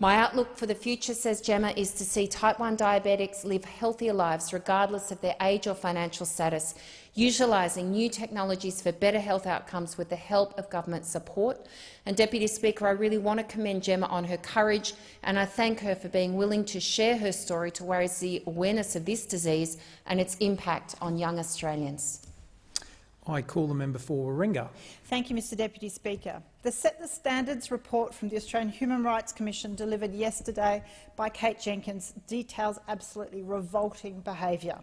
My outlook for the future," says Gemma, "is to see type 1 diabetics live healthier lives regardless of their age or financial status, utilising new technologies for better health outcomes with the help of government support." And, Deputy Speaker, I really want to commend Gemma on her courage, and I thank her for being willing to share her story to raise the awareness of this disease and its impact on young Australians. I call the member for Warringah. Thank you, Mr Deputy Speaker. The Set the Standards report from the Australian Human Rights Commission delivered yesterday by Kate Jenkins details absolutely revolting behaviour.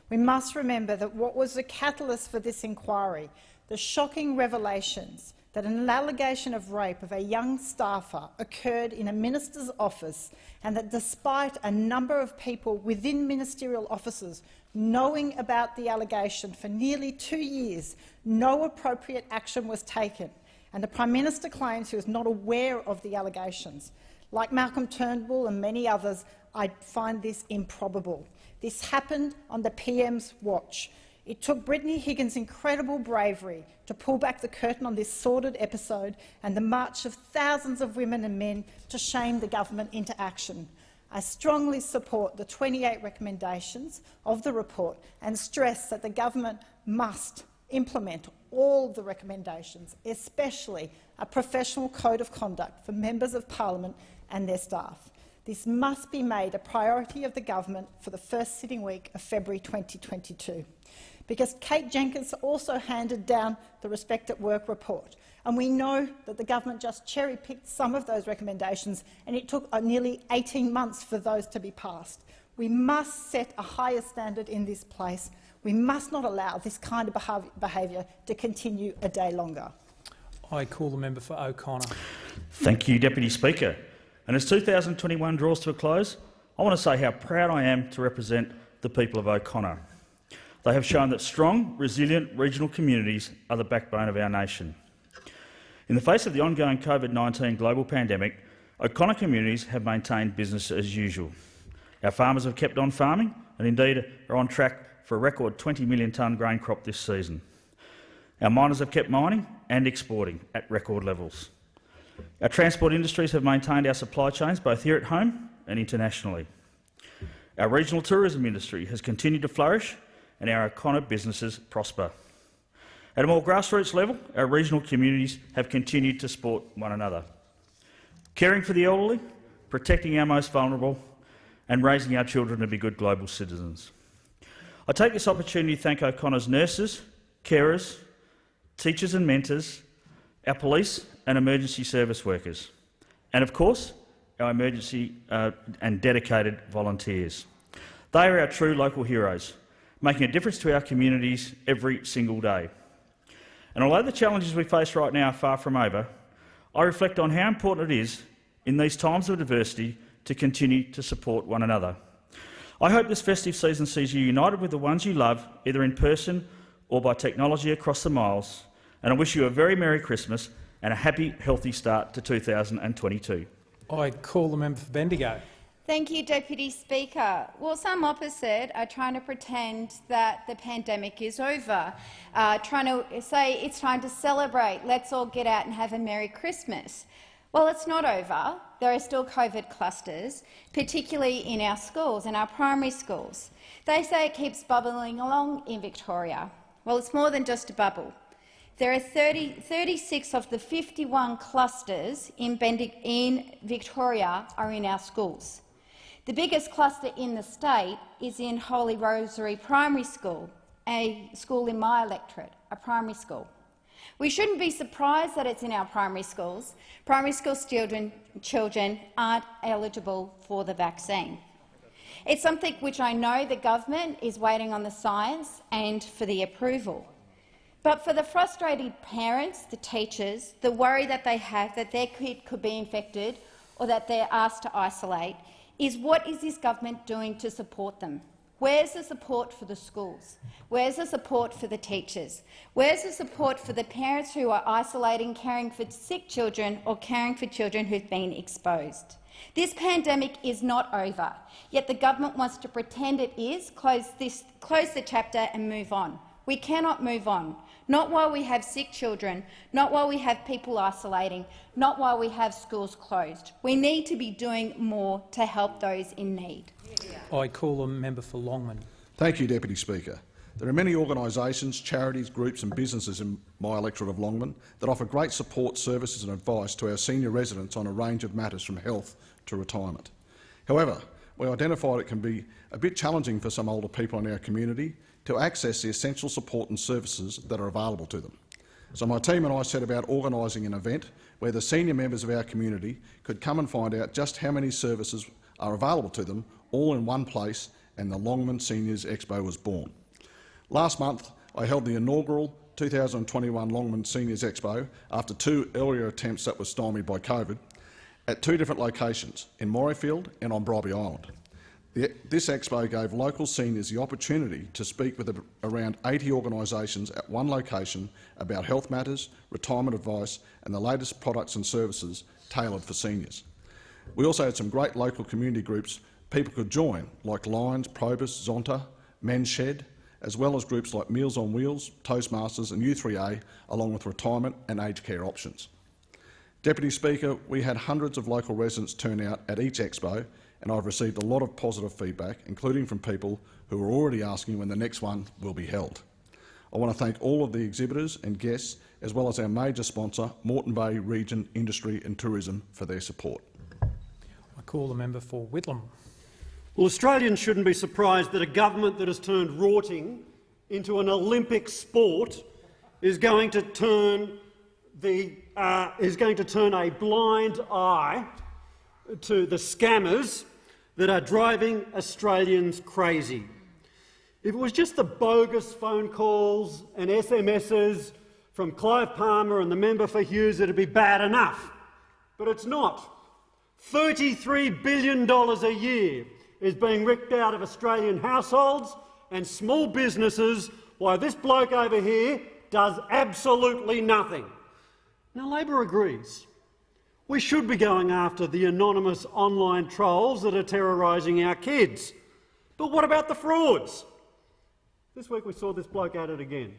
We must remember that what was the catalyst for this inquiry, the shocking revelations that an allegation of rape of a young staffer occurred in a minister's office, and that despite a number of people within ministerial offices knowing about the allegation for nearly 2 years, no appropriate action was taken, and the Prime Minister claims he was not aware of the allegations. Like Malcolm Turnbull and many others, I find this improbable. This happened on the PM's watch. It took Brittany Higgins' incredible bravery to pull back the curtain on this sordid episode and the march of thousands of women and men to shame the government into action. I strongly support the 28 recommendations of the report and stress that the government must implement all the recommendations, especially a professional code of conduct for members of parliament and their staff. This must be made a priority of the government for the first sitting week of February 2022. Because Kate Jenkins also handed down the Respect at Work report, and we know that the government just cherry-picked some of those recommendations, and it took nearly 18 months for those to be passed. We must set a higher standard in this place. We must not allow this kind of behaviour to continue a day longer. I call the member for O'Connor. Thank you, Deputy Speaker. And as 2021 draws to a close, I want to say how proud I am to represent the people of O'Connor. They have shown that strong, resilient regional communities are the backbone of our nation. In the face of the ongoing COVID-19 global pandemic, O'Connor communities have maintained business as usual. Our farmers have kept on farming and indeed are on track for a record 20 million tonne grain crop this season. Our miners have kept mining and exporting at record levels. Our transport industries have maintained our supply chains both here at home and internationally. Our regional tourism industry has continued to flourish and our O'Connor businesses prosper. At a more grassroots level, our regional communities have continued to support one another, caring for the elderly, protecting our most vulnerable and raising our children to be good global citizens. I take this opportunity to thank O'Connor's nurses, carers, teachers and mentors, our police and emergency service workers, and of course our emergency and dedicated volunteers. They are our true local heroes, making a difference to our communities every single day. And although the challenges we face right now are far from over, I reflect on how important it is in these times of adversity to continue to support one another. I hope this festive season sees you united with the ones you love, either in person or by technology across the miles, and I wish you a very Merry Christmas and a happy, healthy start to 2022. I call the member for Bendigo. Thank you, Deputy Speaker. Well, some opposite are trying to pretend that the pandemic is over, trying to say it's time to celebrate, let's all get out and have a Merry Christmas. Well, it's not over. There are still COVID clusters, particularly in our schools, in our primary schools. They say it keeps bubbling along in Victoria. Well, it's more than just a bubble. There are 36 of the 51 clusters in Victoria are in our schools. The biggest cluster in the state is in Holy Rosary Primary School, a school in my electorate, a primary school. We shouldn't be surprised that it's in our primary schools. Primary school children aren't eligible for the vaccine. It's something which I know the government is waiting on the science and for the approval. But for the frustrated parents, the teachers, the worry that they have that their kid could be infected or that they're asked to isolate, is what is this government doing to support them? Where's the support for the schools? Where's the support for the teachers? Where's the support for the parents who are isolating, caring for sick children or caring for children who've been exposed? This pandemic is not over, yet the government wants to pretend it is, close the chapter and move on. We cannot move on, not while we have sick children, not while we have people isolating, not while we have schools closed. We need to be doing more to help those in need. I call the member for Longman. Thank you, Deputy Speaker. There are many organisations, charities, groups and businesses in my electorate of Longman that offer great support, services and advice to our senior residents on a range of matters from health to retirement. However, we identified it can be a bit challenging for some older people in our community to access the essential support and services that are available to them. So my team and I set about organising an event where the senior members of our community could come and find out just how many services are available to them all in one place, and the Longman Seniors Expo was born. Last month, I held the inaugural 2021 Longman Seniors Expo after two earlier attempts that were stymied by COVID at two different locations, in Morayfield and on Bribie Island. This expo gave local seniors the opportunity to speak with around 80 organisations at one location about health matters, retirement advice and the latest products and services tailored for seniors. We also had some great local community groups people could join, like Lions, Probus, Zonta, Men's Shed, as well as groups like Meals on Wheels, Toastmasters and U3A, along with retirement and aged care options. Deputy Speaker, we had hundreds of local residents turn out at each expo, and I've received a lot of positive feedback, including from people who are already asking when the next one will be held. I want to thank all of the exhibitors and guests, as well as our major sponsor, Moreton Bay Region Industry and Tourism, for their support. I call the member for Whitlam. Well, Australians shouldn't be surprised that a government that has turned rorting into an Olympic sport is going to turn a blind eye to the scammers that are driving Australians crazy. If it was just the bogus phone calls and SMSs from Clive Palmer and the member for Hughes, it'd be bad enough. But it's not. $33 billion a year is being ripped out of Australian households and small businesses while this bloke over here does absolutely nothing. Now, Labor agrees. We should be going after the anonymous online trolls that are terrorising our kids. But what about the frauds? This week we saw this bloke at it again.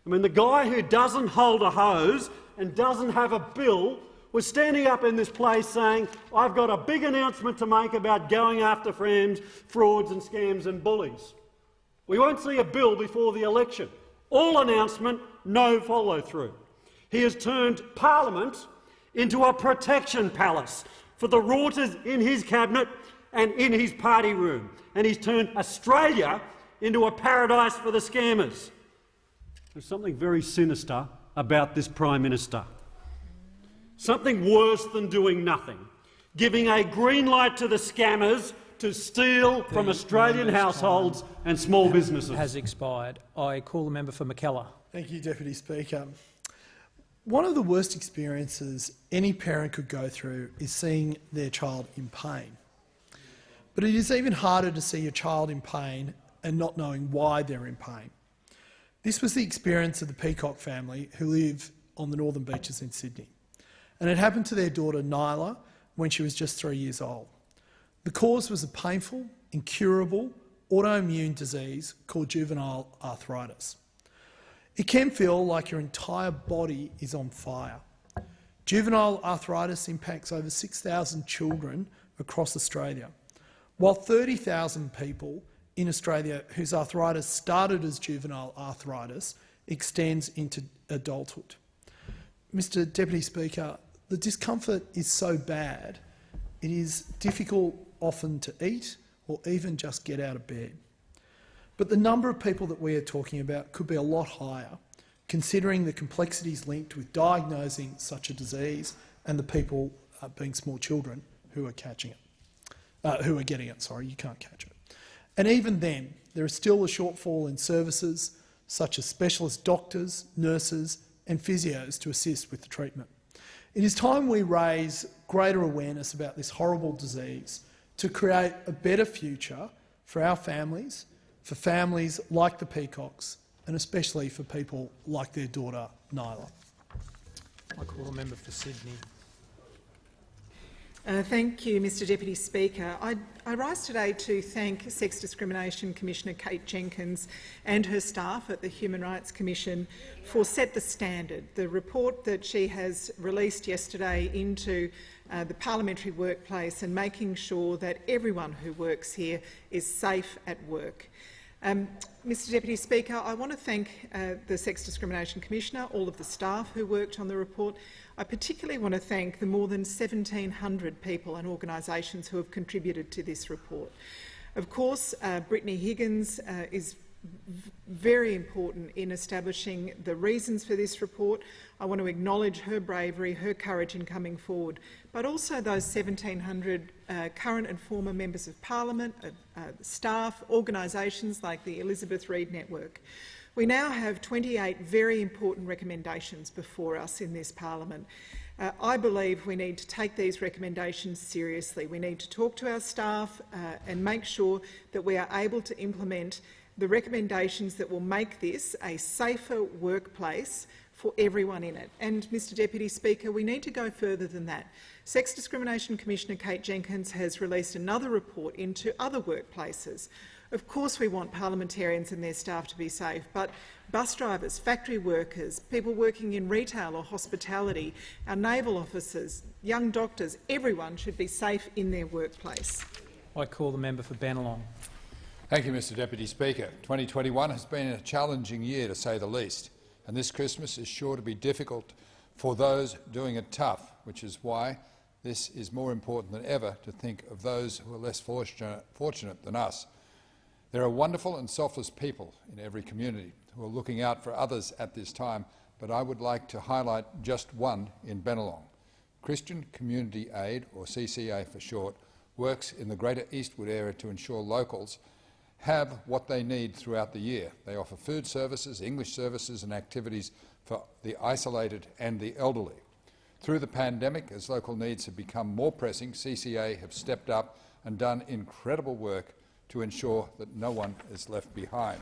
I mean, the guy who doesn't hold a hose and doesn't have a bill was standing up in this place saying, I've got a big announcement to make about going after frauds and scams and bullies. We won't see a bill before the election. All announcement, no follow-through. He has turned Parliament into a protection palace for the routers in his cabinet and in his party room. And he's turned Australia into a paradise for the scammers. There's something very sinister about this Prime Minister. Something worse than doing nothing. Giving a green light to the scammers to steal from Australian households and small businesses. Has expired. I call the member for McKellar. Thank you, Deputy Speaker. One of the worst experiences any parent could go through is seeing their child in pain. But it is even harder to see your child in pain and not knowing why they're in pain. This was the experience of the Peacock family who live on the northern beaches in Sydney. And it happened to their daughter Nyla when she was just 3 years old. The cause was a painful, incurable, autoimmune disease called juvenile arthritis. It can feel like your entire body is on fire. Juvenile arthritis impacts over 6,000 children across Australia, while 30,000 people in Australia whose arthritis started as juvenile arthritis extends into adulthood. Mr Deputy Speaker, the discomfort is so bad it is difficult often to eat or even just get out of bed. But the number of people that we are talking about could be a lot higher, considering the complexities linked with diagnosing such a disease and the people, being small children, who are catching it, who are getting it. Sorry, you can't catch it. And even then, there is still a shortfall in services such as specialist doctors, nurses and physios to assist with the treatment. It is time we raise greater awareness about this horrible disease to create a better future for our families, for families like the Peacocks, and especially for people like their daughter, Nyla. I call the member for Sydney. Thank you, Mr Deputy Speaker. I rise today to thank Sex Discrimination Commissioner Kate Jenkins and her staff at the Human Rights Commission for Set the Standard, the report that she has released yesterday into the parliamentary workplace and making sure that everyone who works here is safe at work. Mr Deputy Speaker, I want to thank the Sex Discrimination Commissioner, all of the staff who worked on the report. I particularly want to thank the more than 1,700 people and organisations who have contributed to this report. Of course, Brittany Higgins is very important in establishing the reasons for this report. I want to acknowledge her bravery, her courage in coming forward, but also those 1,700 current and former members of parliament, staff, organisations like the Elizabeth Reed Network. We now have 28 very important recommendations before us in this parliament. I believe we need to take these recommendations seriously. We need to talk to our staff and make sure that we are able to implement the recommendations that will make this a safer workplace for everyone in it. And, Mr Deputy Speaker, we need to go further than that. Sex Discrimination Commissioner Kate Jenkins has released another report into other workplaces. Of course we want parliamentarians and their staff to be safe, but bus drivers, factory workers, people working in retail or hospitality, our naval officers, young doctors, everyone should be safe in their workplace. I call the member for Bennelong. Thank you, Mr Deputy Speaker. 2021 has been a challenging year, to say the least, and this Christmas is sure to be difficult for those doing it tough, which is why this is more important than ever to think of those who are less fortunate than us. There are wonderful and selfless people in every community who are looking out for others at this time, but I would like to highlight just one in Bennelong. Christian Community Aid, or CCA for short, works in the Greater Eastwood area to ensure locals have what they need throughout the year. They offer food services, English services and activities for the isolated and the elderly. Through the pandemic, as local needs have become more pressing, CCA have stepped up and done incredible work to ensure that no one is left behind.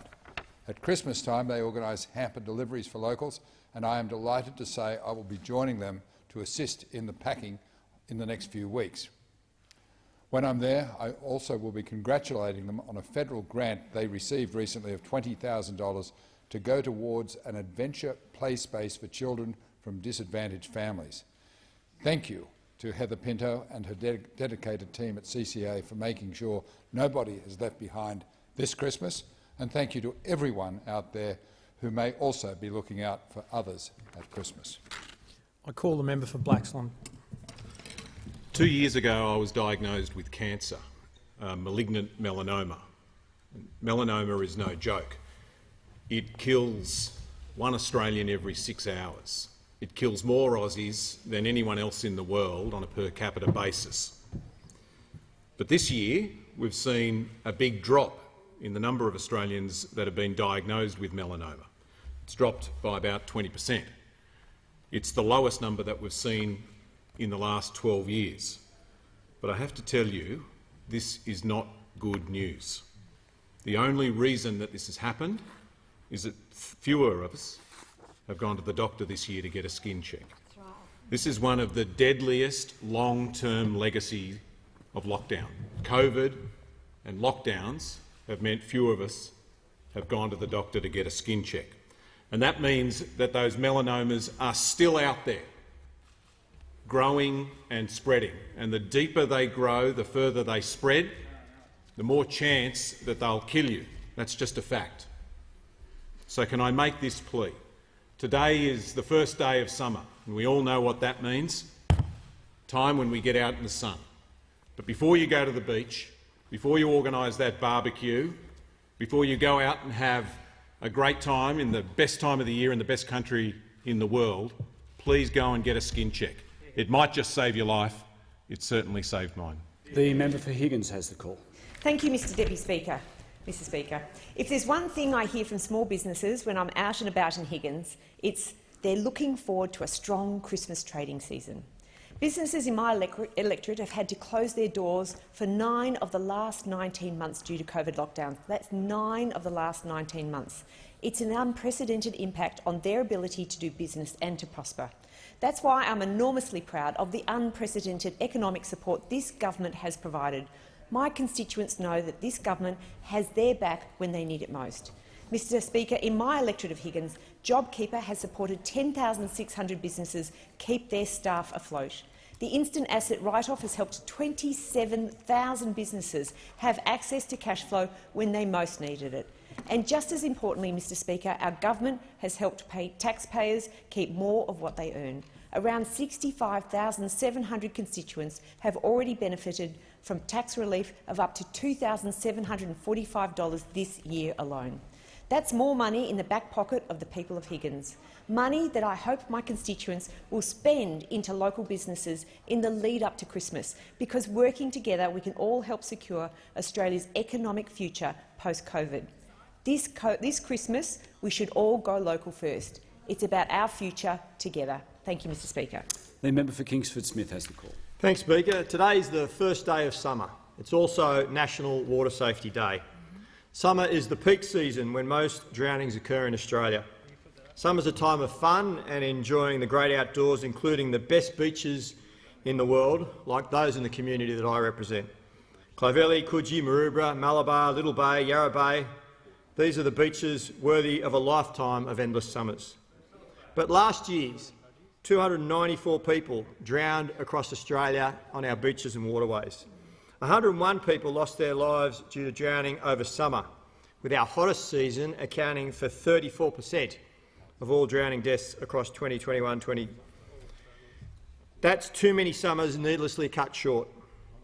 At Christmas time, they organise hamper deliveries for locals, and I am delighted to say I will be joining them to assist in the packing in the next few weeks. When I'm there, I also will be congratulating them on a federal grant they received recently of $20,000 to go towards an adventure play space for children from disadvantaged families. Thank you to Heather Pinto and her dedicated team at CCA for making sure nobody is left behind this Christmas, and thank you to everyone out there who may also be looking out for others at Christmas. I call the member for Blaxland. 2 years ago I was diagnosed with cancer, malignant melanoma. Melanoma is no joke. It kills 1 Australian every 6 hours. It kills more Aussies than anyone else in the world on a per capita basis. But this year we've seen a big drop in the number of Australians that have been diagnosed with melanoma. It's dropped by about 20%. It's the lowest number that we've seen in the last 12 years. But I have to tell you, this is not good news. The only reason that this has happened is that fewer of us have gone to the doctor this year to get a skin check. This is one of the deadliest long-term legacies of lockdown. COVID and lockdowns have meant fewer of us have gone to the doctor to get a skin check. And that means that those melanomas are still out there, growing and spreading. And the deeper they grow, the further they spread, the more chance that they'll kill you. That's just a fact. So can I make this plea? Today is the first day of summer, and we all know what that means, time when we get out in the sun. But before you go to the beach, before you organise that barbecue, before you go out and have a great time in the best time of the year in the best country in the world, please go and get a skin check. It might just save your life. It certainly saved mine. The member for Higgins has the call. Thank you, Mr Deputy Speaker. Mr Speaker, if there's one thing I hear from small businesses when I'm out and about in Higgins, it's they're looking forward to a strong Christmas trading season. Businesses in my electorate have had to close their doors for 9 of the last 19 months due to COVID lockdowns. That's 9 of the last 19 months. It's an unprecedented impact on their ability to do business and to prosper. That's why I'm enormously proud of the unprecedented economic support this government has provided. My constituents know that this government has their back when they need it most. Mr Speaker, in my electorate of Higgins, JobKeeper has supported 10,600 businesses keep their staff afloat. The instant asset write-off has helped 27,000 businesses have access to cash flow when they most needed it. And just as importantly, Mr Speaker, our government has helped taxpayers keep more of what they earn. Around 65,700 constituents have already benefited from tax relief of up to $2,745 this year alone. That's more money in the back pocket of the people of Higgins, money that I hope my constituents will spend into local businesses in the lead up to Christmas, because working together we can all help secure Australia's economic future post-COVID. This Christmas we should all go local first. It's about our future together. Thank you, Mr Speaker. The member for Kingsford Smith has the call. Thanks, Speaker. Today is the first day of summer. It's also National Water Safety Day. Summer is the peak season when most drownings occur in Australia. Summer is a time of fun and enjoying the great outdoors, including the best beaches in the world, like those in the community that I represent. Clovelly, Coogee, Maroubra, Malabar, Little Bay, Yarra Bay. These are the beaches worthy of a lifetime of endless summers. But last year's 294 people drowned across Australia on our beaches and waterways. 101 people lost their lives due to drowning over summer, with our hottest season accounting for 34% of all drowning deaths across 2021-20. That's too many summers needlessly cut short.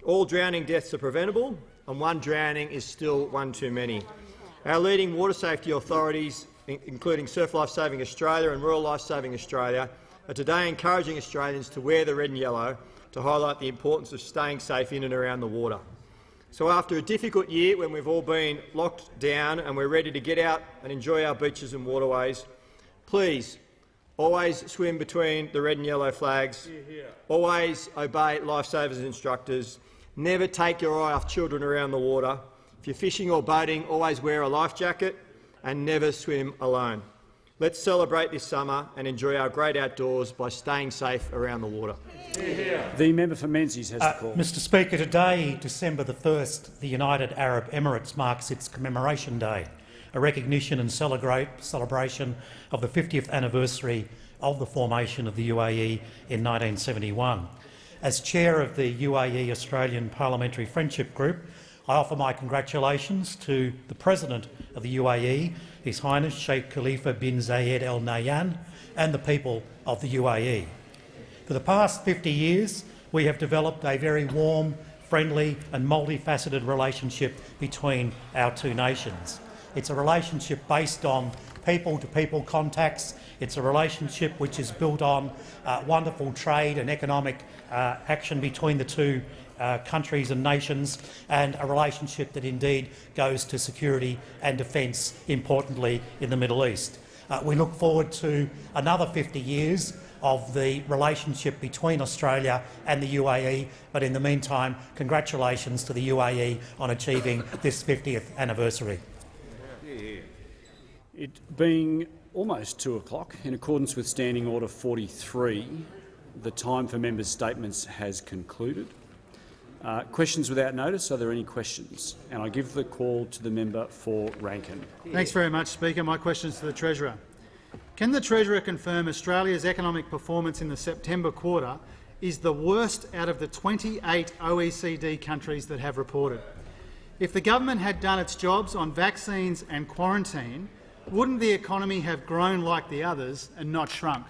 All drowning deaths are preventable, and one drowning is still one too many. Our leading water safety authorities, including Surf Life Saving Australia and Rural Life Saving Australia, are today encouraging Australians to wear the red and yellow to highlight the importance of staying safe in and around the water. So after a difficult year when we've all been locked down and we're ready to get out and enjoy our beaches and waterways, please always swim between the red and yellow flags, always obey lifesavers and instructors, never take your eye off children around the water. If you're fishing or boating, always wear a life jacket and never swim alone. Let's celebrate this summer and enjoy our great outdoors by staying safe around the water. The member for Menzies has the call. Mr Speaker, today, December the 1st, the United Arab Emirates marks its commemoration day. a recognition and celebration of the 50th anniversary of the formation of the UAE in 1971. As chair of the UAE Australian Parliamentary Friendship Group, I offer my congratulations to the President of the UAE, His Highness Sheikh Khalifa bin Zayed Al Nahyan, and the people of the UAE. For the past 50 years, we have developed a very warm, friendly and multifaceted relationship between our two nations. It's a relationship based on people-to-people contacts. It's a relationship which is built on wonderful trade and economic action between the two countries and nations, and a relationship that indeed goes to security and defence, importantly in the Middle East. We look forward to another 50 years of the relationship between Australia and the UAE, but in the meantime, congratulations to the UAE on achieving this 50th anniversary. It being almost 2 o'clock, in accordance with Standing Order 43, the time for members' statements has concluded. Questions without notice. Are there any questions? And I give the call to the member for Rankin. Thanks very much, Speaker. My question is to the Treasurer. Can the Treasurer confirm Australia's economic performance in the September quarter is the worst out of the 28 OECD countries that have reported? If the government had done its jobs on vaccines and quarantine, wouldn't the economy have grown like the others and not shrunk?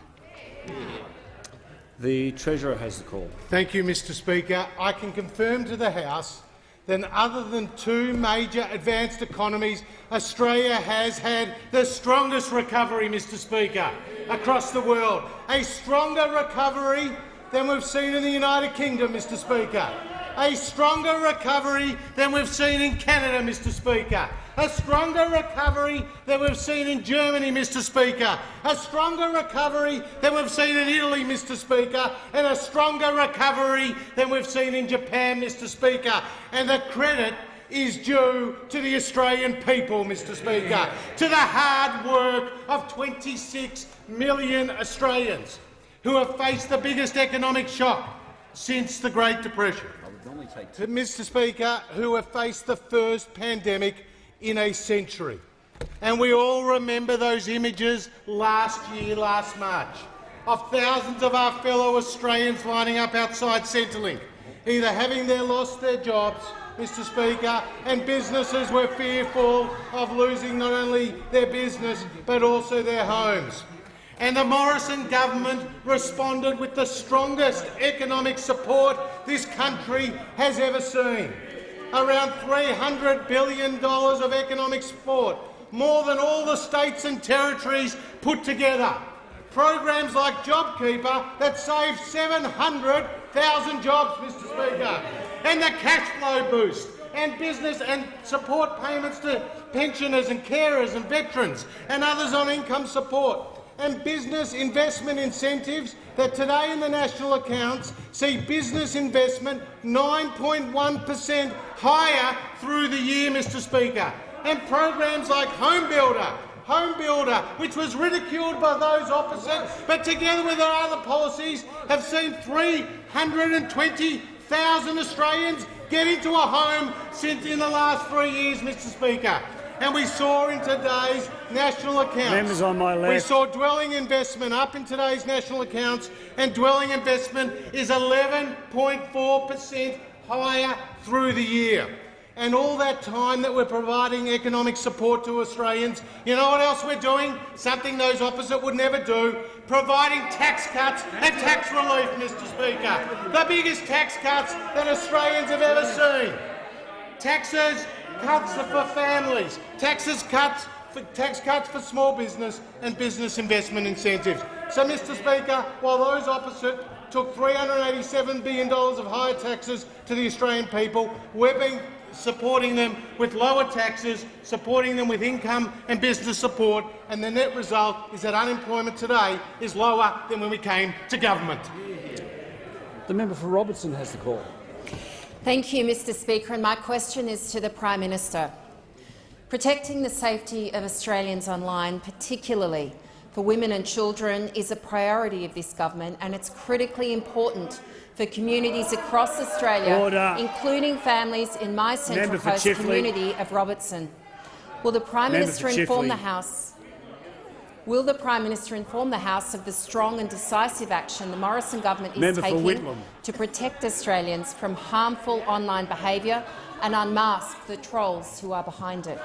The Treasurer has the call. Thank you, Mr Speaker. I can confirm to the House that other than two major advanced economies, Australia has had the strongest recovery, Mr Speaker, across the world. A stronger recovery than we've seen in the United Kingdom, Mr Speaker. A stronger recovery than we've seen in Canada, Mr Speaker. A stronger recovery than we've seen in Germany, Mr Speaker. A stronger recovery than we've seen in Italy, Mr Speaker. And a stronger recovery than we've seen in Japan, Mr Speaker. And the credit is due to the Australian people, Mr Speaker, to the hard work of 26 million Australians who have faced the biggest economic shock since the Great Depression. Mr Speaker, who have faced the first pandemic in a century. And we all remember those images last March, of thousands of our fellow Australians lining up outside Centrelink, either having lost their jobs, Mr Speaker, and businesses were fearful of losing not only their business but also their homes. And the Morrison government responded with the strongest economic support this country has ever seen. Around $300 billion of economic support, more than all the states and territories put together. Programs like JobKeeper that saved 700,000 jobs, Mr Speaker, and the cash flow boost, and business and support payments to pensioners and carers and veterans and others on income support, and business investment incentives that today in the national accounts see business investment 9.1% higher through the year, Mr Speaker, and programs like Home Builder, which was ridiculed by those opposite, but together with our other policies have seen 320,000 Australians get into a home since in the last 3 years, Mr Speaker. And we saw in today's national accounts, members on my left, we saw dwelling investment up in today's national accounts, and dwelling investment is 11.4% higher through the year. And all that time that we're providing economic support to Australians, you know what else we're doing? Something those opposite would never do, providing tax cuts and tax relief, Mr Speaker. The biggest tax cuts that Australians have ever seen. Taxes cuts for families, tax cuts for small business and business investment incentives. So, Mr Speaker, while those opposite took $387 billion of higher taxes to the Australian people, we've been supporting them with lower taxes, supporting them with income and business support, and the net result is that unemployment today is lower than when we came to government. The member for Robertson has the call. Thank you, Mr Speaker, and my question is to the Prime Minister. Protecting the safety of Australians online, particularly for women and children, is a priority of this government, and it's critically important for communities across Australia, including families in my Central Coast community of Robertson. Will the Prime Minister inform the Chifley. House? Will the Prime Minister inform the House of the strong and decisive action the Morrison government is Member for taking Whitlam. to protect Australians from harmful online behaviour and unmask the trolls who are behind it?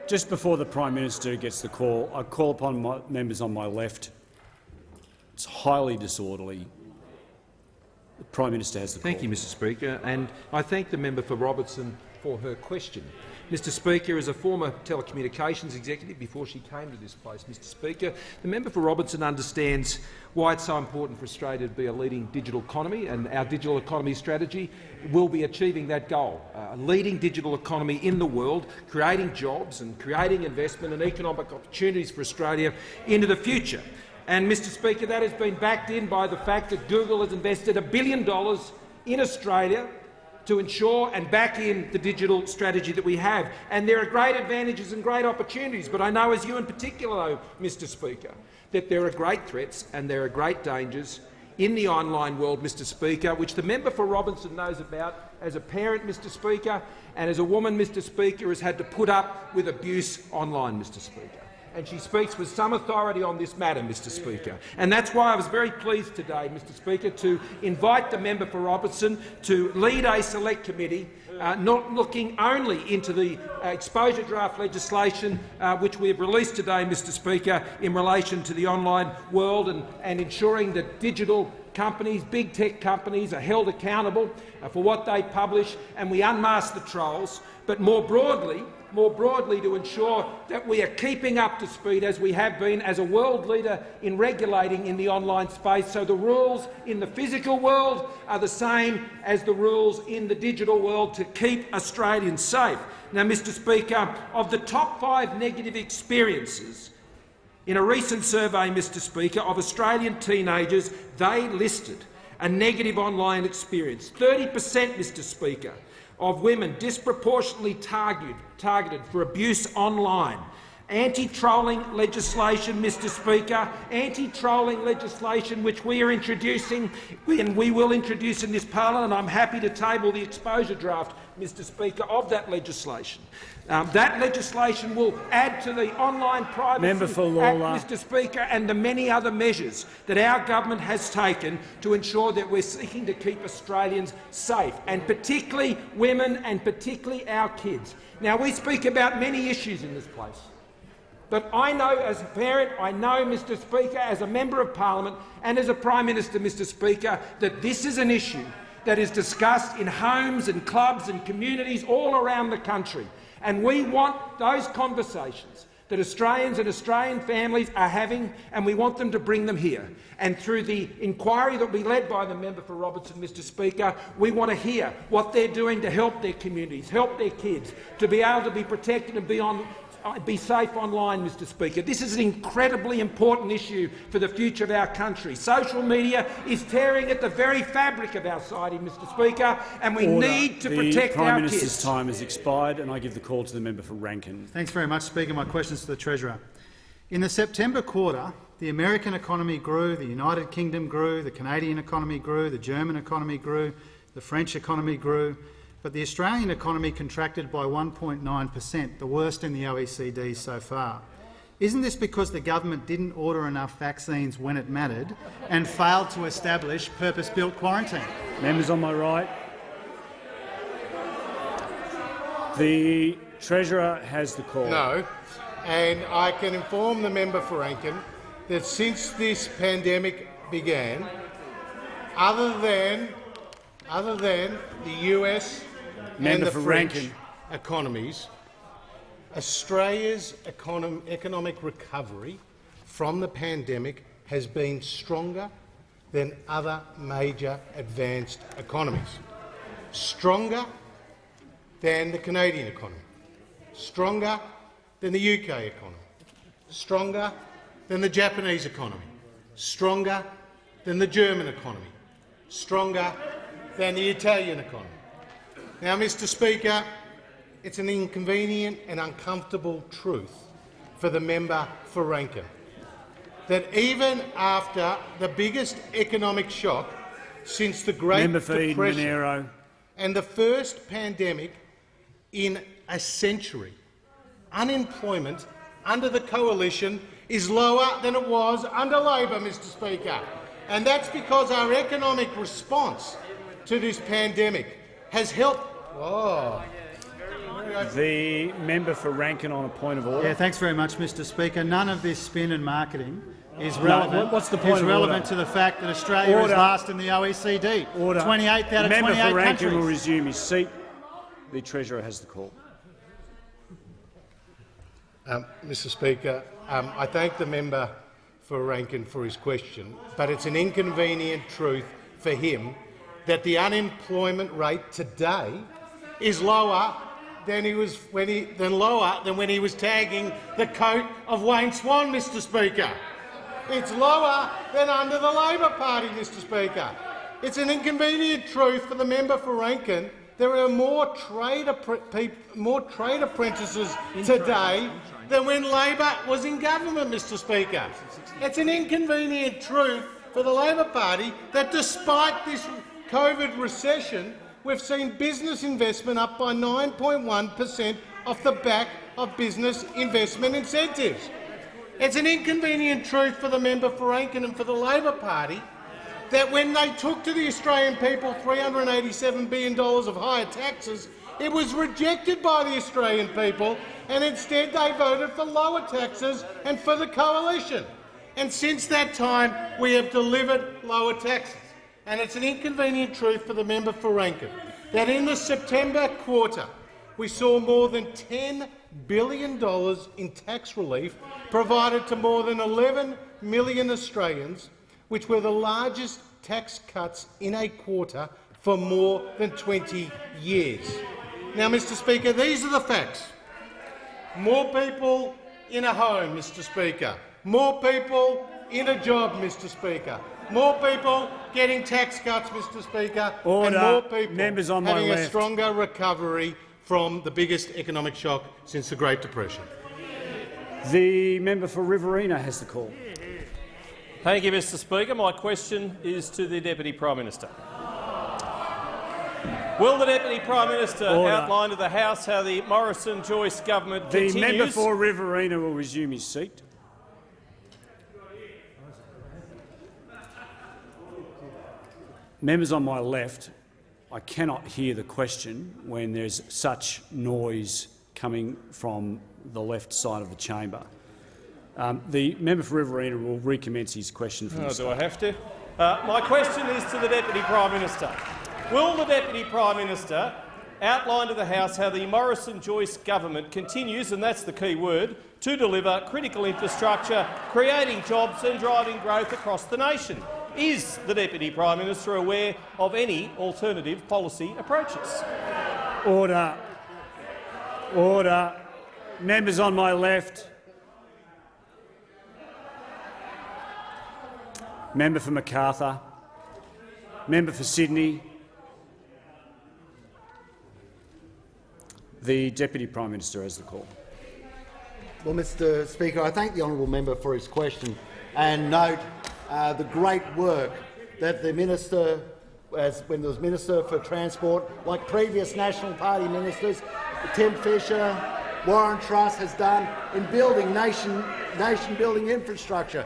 Just before the Prime Minister gets the call, I call upon members on my left. It's highly disorderly. The Prime Minister has the call. Thank you, Mr Speaker, and I thank the member for Robertson for her question. Mr Speaker, as a former telecommunications executive before she came to this place, Mr Speaker, the member for Robertson understands why it's so important for Australia to be a leading digital economy, and our digital economy strategy will be achieving that goal. A leading digital economy in the world, creating jobs and creating investment and economic opportunities for Australia into the future. And, Mr Speaker, that has been backed in by the fact that Google has invested $1 billion in Australia to ensure and back in the digital strategy that we have. And there are great advantages and great opportunities, but I know, as you in particular know, Mr Speaker, that there are great threats and there are great dangers in the online world, Mr Speaker, which the member for Robinson knows about as a parent, Mr Speaker, and as a woman, Mr Speaker, has had to put up with abuse online, Mr Speaker. And she speaks with some authority on this matter, Mr Speaker. And that's why I was very pleased today, Mr Speaker, to invite the member for Robertson to lead a select committee, not looking only into the exposure draft legislation which we have released today, Mr Speaker, in relation to the online world and ensuring that digital companies, big tech companies, are held accountable for what they publish and we unmask the trolls, but more broadly to ensure that we are keeping up to speed, as we have been, as a world leader in regulating in the online space, so the rules in the physical world are the same as the rules in the digital world to keep Australians safe. Now, Mr Speaker, of the top 5 negative experiences in a recent survey, Mr Speaker, of Australian teenagers, they listed a negative online experience. 30%, Mr Speaker, of women disproportionately targeted for abuse online. Anti-trolling legislation, Mr Speaker, anti-trolling legislation which we are introducing and we will introduce in this parliament, and I'm happy to table the exposure draft, Mr Speaker, of that legislation. That legislation will add to the online privacy Member for Lawler. Act, Mr Speaker, and the many other measures that our government has taken to ensure that we're seeking to keep Australians safe, and particularly women and particularly our kids. Now, we speak about many issues in this place. But I know as a parent, I know, Mr Speaker, as a member of parliament and as a Prime Minister, Mr Speaker, that this is an issue that is discussed in homes and clubs and communities all around the country. And we want those conversations that Australians and Australian families are having, and we want them to bring them here. And through the inquiry that will be led by the member for Robertson, Mr Speaker, we want to hear what they're doing to help their communities, help their kids, to be able to be protected and be safe online, Mr Speaker. This is an incredibly important issue for the future of our country. Social media is tearing at the very fabric of our society, Mr Speaker, and we need to protect our our kids. The Prime Minister's kids. time has expired, and I give the call to the member for Rankin. Thanks very much, Speaker. My questions to the Treasurer. In the September quarter, the American economy grew, the United Kingdom grew, the Canadian economy grew, the German economy grew, the French economy grew, but the Australian economy contracted by 1.9%, the worst in the OECD so far. Isn't this because the government didn't order enough vaccines when it mattered and failed to establish purpose-built quarantine? Members on my right. The Treasurer has the call. No, and I can inform the member for Rankin that since this pandemic began, other than the US and the French economies, Australia's economic recovery from the pandemic has been stronger than other major advanced economies. Stronger than the Canadian economy, stronger than the UK economy, stronger than the Japanese economy, stronger than the German economy, stronger than the Italian economy. Now, Mr Speaker, it's an inconvenient and uncomfortable truth for the member for Rankin that even after the biggest economic shock since the Great Depression, and the first pandemic in a century. Unemployment under the coalition is lower than it was under Labor, Mr Speaker, and that's because our economic response to this pandemic has helped— The member for Rankin on a point of order. Yeah, thanks very much, Mr Speaker. None of this spin and marketing is relevant. No, what's the point is of relevant order? to the fact that Australia is last in the OECD. Order. 28th out of 28 member for Rankin countries. will resume his seat. The Treasurer has the call. Mr Speaker, I thank the member for Rankin for his question, but it's an inconvenient truth for him that the unemployment rate today is lower than when he was tagging the coat of Wayne Swan, Mr Speaker. It's lower than under the Labor Party, Mr Speaker. It's an inconvenient truth for the member for Rankin. There are more trade apprentices today than when Labor was in government, Mr Speaker. It's an inconvenient truth for the Labor Party that despite this COVID recession, we've seen business investment up by 9.1% off the back of business investment incentives. It's an inconvenient truth for the member for Rankin and for the Labor Party that when they took to the Australian people $387 billion of higher taxes, it was rejected by the Australian people, and instead they voted for lower taxes and for the coalition. And since that time, we have delivered lower taxes. And it's an inconvenient truth for the member for Rankin that in the September quarter we saw more than $10 billion in tax relief provided to more than 11 million Australians, which were the largest tax cuts in a quarter for more than 20 years. Now, Mr Speaker, these are the facts. More people in a home, Mr Speaker. More people in a job, Mr Speaker. More people getting tax cuts, Mr Speaker. Order. And more people Members on my having a left. stronger recovery from the biggest economic shock since the Great Depression. The member for Riverina has the call. Thank you, Mr Speaker. My question is to the Deputy Prime Minister. Will the Deputy Prime Minister outline to the House how the Morrison-Joyce government continues— The member for Riverina will resume his seat. Members on my left, I cannot hear the question when there's such noise coming from the left side of the chamber. The member for Riverina will recommence his question from the start. Do I have to? My question is to the Deputy Prime Minister. Will the Deputy Prime Minister outline to the House how the Morrison-Joyce government continues, and that's the key word, to deliver critical infrastructure, creating jobs and driving growth across the nation? Is the Deputy Prime Minister aware of any alternative policy approaches? Order. Order. Members on my left. Member for Macarthur. Member for Sydney. The Deputy Prime Minister has the call. Well, Mr Speaker, I thank the honourable member for his question and note the great work that the minister, when there was Minister for Transport, like previous National Party ministers, Tim Fischer, Warren Truss, has done in building nation-building infrastructure.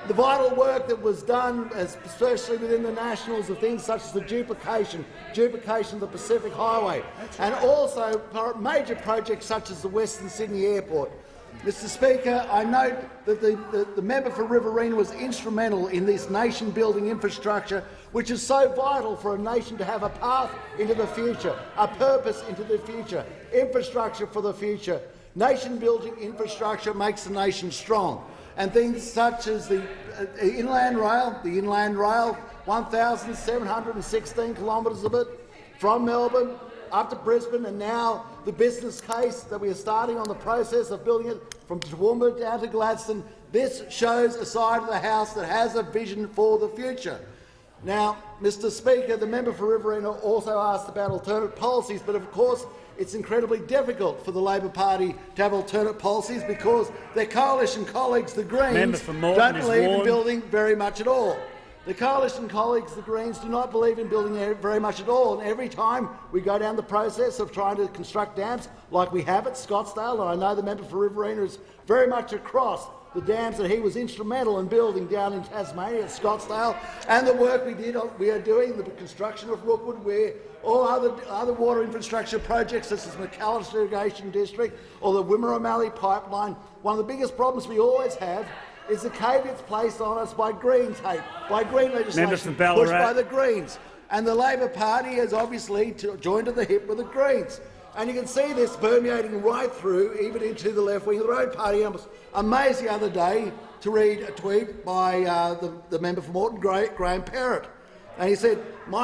The vital work that was done, especially within the Nationals, of things such as the duplication of the Pacific Highway, and also major projects such as the Western Sydney Airport. Mr Speaker, I note that the member for Riverina was instrumental in this nation-building infrastructure, which is so vital for a nation to have a path into the future, a purpose into the future, infrastructure for the future. Nation-building infrastructure makes the nation strong. And things such as the Inland Rail, 1,716 kilometres of it, from Melbourne up to Brisbane, and now the business case that we are starting on the process of building it from Toowoomba down to Gladstone. This shows a side of the House that has a vision for the future. Now, Mr Speaker, the member for Riverina also asked about alternate policies, but of course it's incredibly difficult for the Labor Party to have alternate policies because their coalition colleagues, the Greens, don't believe in building very much at all. The Coalition colleagues, the Greens, do not believe in building very much at all, and every time we go down the process of trying to construct dams, like we have at Scottsdale, and I know the member for Riverina is very much across the dams that he was instrumental in building down in Tasmania at Scottsdale, and the work we are doing, the construction of Rookwood, where all other water infrastructure projects such as McAllister Irrigation District or the Wimmera Pipeline. One of the biggest problems we always have is the caveats placed on us by Green legislation pushed by the Greens. And the Labor Party has obviously joined to the hip with the Greens. And you can see this permeating right through, even into the left-wing of the Road Party. I was amazed the other day to read a tweet by the member for Moreton, Graham Perrott. And he said, we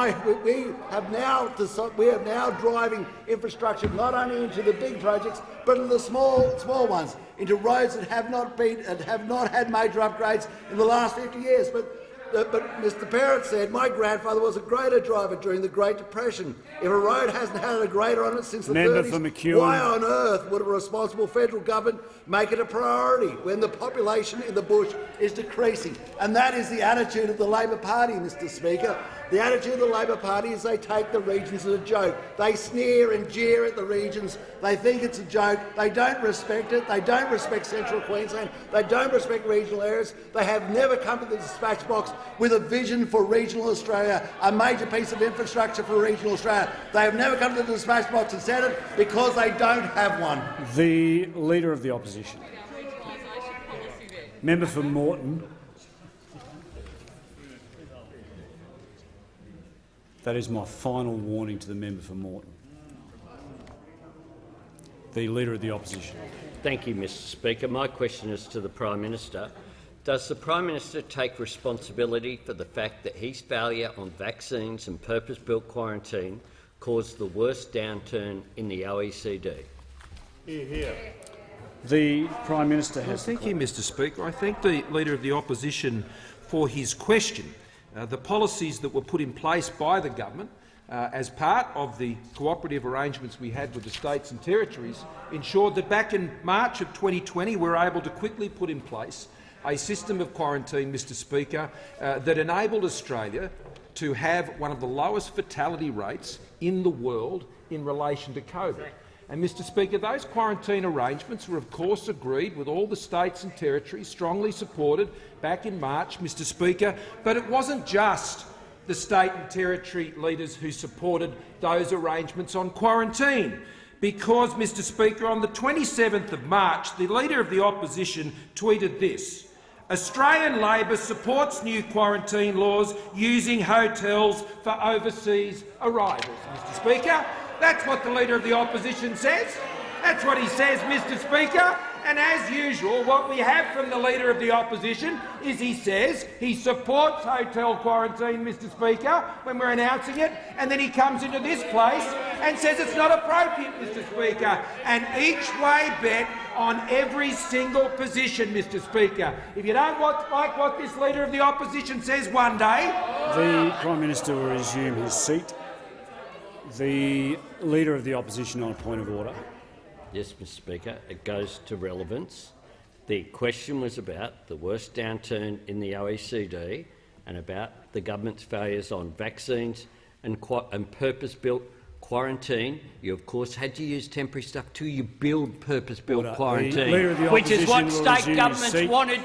have now driving infrastructure not only into the big projects, but into the small ones, into roads that have not had major upgrades in the last 50 years. But Mr Perrott said, my grandfather was a grader driver during the Great Depression. If a road hasn't had a grader on it since the 30s, why on earth would a responsible federal government make it a priority when the population in the bush is decreasing? And that is the attitude of the Labor Party, Mr Speaker. The attitude of the Labor Party is they take the regions as a joke. They sneer and jeer at the regions. They think it's a joke. They don't respect it. They don't respect Central Queensland. They don't respect regional areas. They have never come to the dispatch box with a vision for regional Australia, a major piece of infrastructure for regional Australia. They have never come to the dispatch box and said it because they don't have one. The Leader of the Opposition. Member for Moreton. That is my final warning to the member for Moreton. The Leader of the Opposition. Thank you, Mr Speaker. My question is to the Prime Minister. Does the Prime Minister take responsibility for the fact that his failure on vaccines and purpose-built quarantine caused the worst downturn in the OECD? Hear, hear. The Prime Minister has. Thank you, Mr Speaker. I thank the Leader of the Opposition for his question. The policies that were put in place by the government as part of the cooperative arrangements we had with the states and territories ensured that back in March of 2020 we were able to quickly put in place a system of quarantine, Mr Speaker, that enabled Australia to have one of the lowest fatality rates in the world in relation to COVID. And, Mr Speaker, those quarantine arrangements were of course agreed with all the states and territories, strongly supported back in March, Mr Speaker, but it wasn't just the state and territory leaders who supported those arrangements on quarantine, because, Mr Speaker, on the 27th of March, the Leader of the Opposition tweeted this: Australian Labor supports new quarantine laws using hotels for overseas arrivals. Mr Speaker, that's what the Leader of the Opposition says. That's what he says, Mr Speaker. And as usual, what we have from the Leader of the Opposition is he says he supports hotel quarantine, Mr Speaker, when we're announcing it, and then he comes into this place and says it's not appropriate, Mr Speaker. And each way bet on every single position, Mr Speaker. If you don't like what this Leader of the Opposition says one day— The Prime Minister will resume his seat. The Leader of the Opposition on a point of order. Yes, Mr Speaker. It goes to relevance. The question was about the worst downturn in the OECD and about the government's failures on vaccines and purpose-built quarantine. You, of course, had to use temporary stuff till you build purpose-built quarantine, which is what state governments wanted.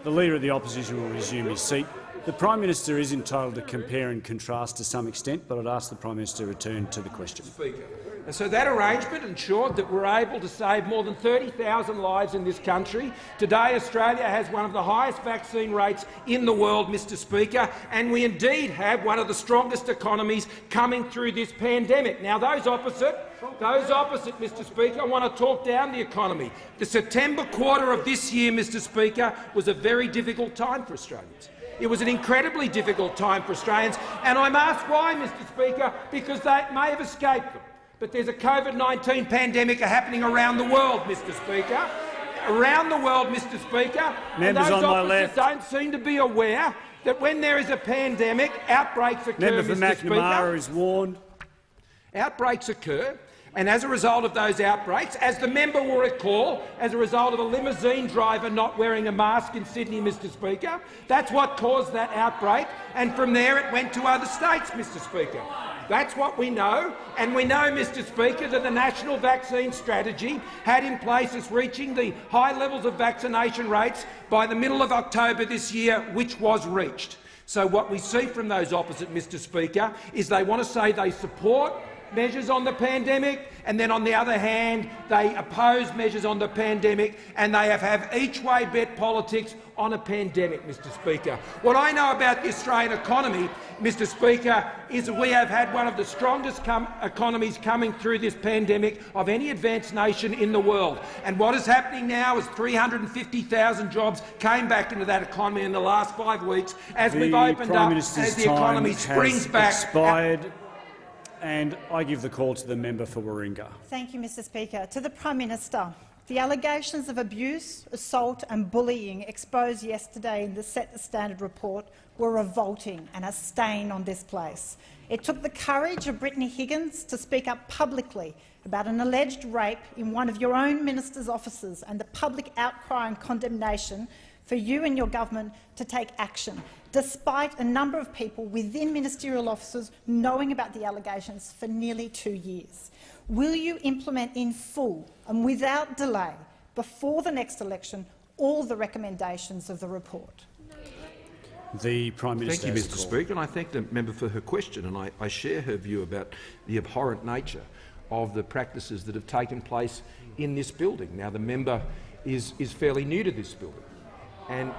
The Leader of the Opposition will resume his seat. The Prime Minister is entitled to compare and contrast to some extent, but I'd ask the Prime Minister to return to the question. Speaker. And so that arrangement ensured that we're able to save more than 30,000 lives in this country. Today, Australia has one of the highest vaccine rates in the world, Mr Speaker, and we indeed have one of the strongest economies coming through this pandemic. Now, those opposite, Mr Speaker, want to talk down the economy. The September quarter of this year, Mr Speaker, was a very difficult time for Australians. It was an incredibly difficult time for Australians, and I'm asked why, Mr Speaker, because they may have escaped them. But there's a COVID-19 pandemic happening around the world, Mr Speaker. Around the world, Mr Speaker. Members and those on my officers left don't seem to be aware that when there is a pandemic, outbreaks occur, Member for Mr McNamara Speaker. is warned. Outbreaks occur, And as a result of those outbreaks, as the member will recall, as a result of a limousine driver not wearing a mask in Sydney, Mr Speaker, that's what caused that outbreak, and from there it went to other states, Mr Speaker. That's what we know, and we know, Mr Speaker, that the national vaccine strategy had in place us reaching the high levels of vaccination rates by the middle of October this year, which was reached. So what we see from those opposite, Mr Speaker, is they want to say they support measures on the pandemic, and then on the other hand they oppose measures on the pandemic, and they have each-way bet politics on a pandemic, Mr Speaker. What I know about the Australian economy, Mr Speaker, is that we have had one of the strongest economies coming through this pandemic of any advanced nation in the world. And what is happening now is 350,000 jobs came back into that economy in the last 5 weeks as we've opened up, as the economy springs back. Expired. And I give the call to the member for Warringah. Thank you, Mr Speaker. To the Prime Minister, the allegations of abuse, assault and bullying exposed yesterday in the Set the Standard report were revolting and a stain on this place. It took the courage of Brittany Higgins to speak up publicly about an alleged rape in one of your own minister's offices and the public outcry and condemnation for you and your government to take action, despite a number of people within ministerial offices knowing about the allegations for nearly 2 years. Will you implement in full and without delay, before the next election, all the recommendations of the report? The Prime Minister. Thank you, Mr Speaker, and I thank the member for her question, and I share her view about the abhorrent nature of the practices that have taken place in this building. Now, the member is fairly new to this building, and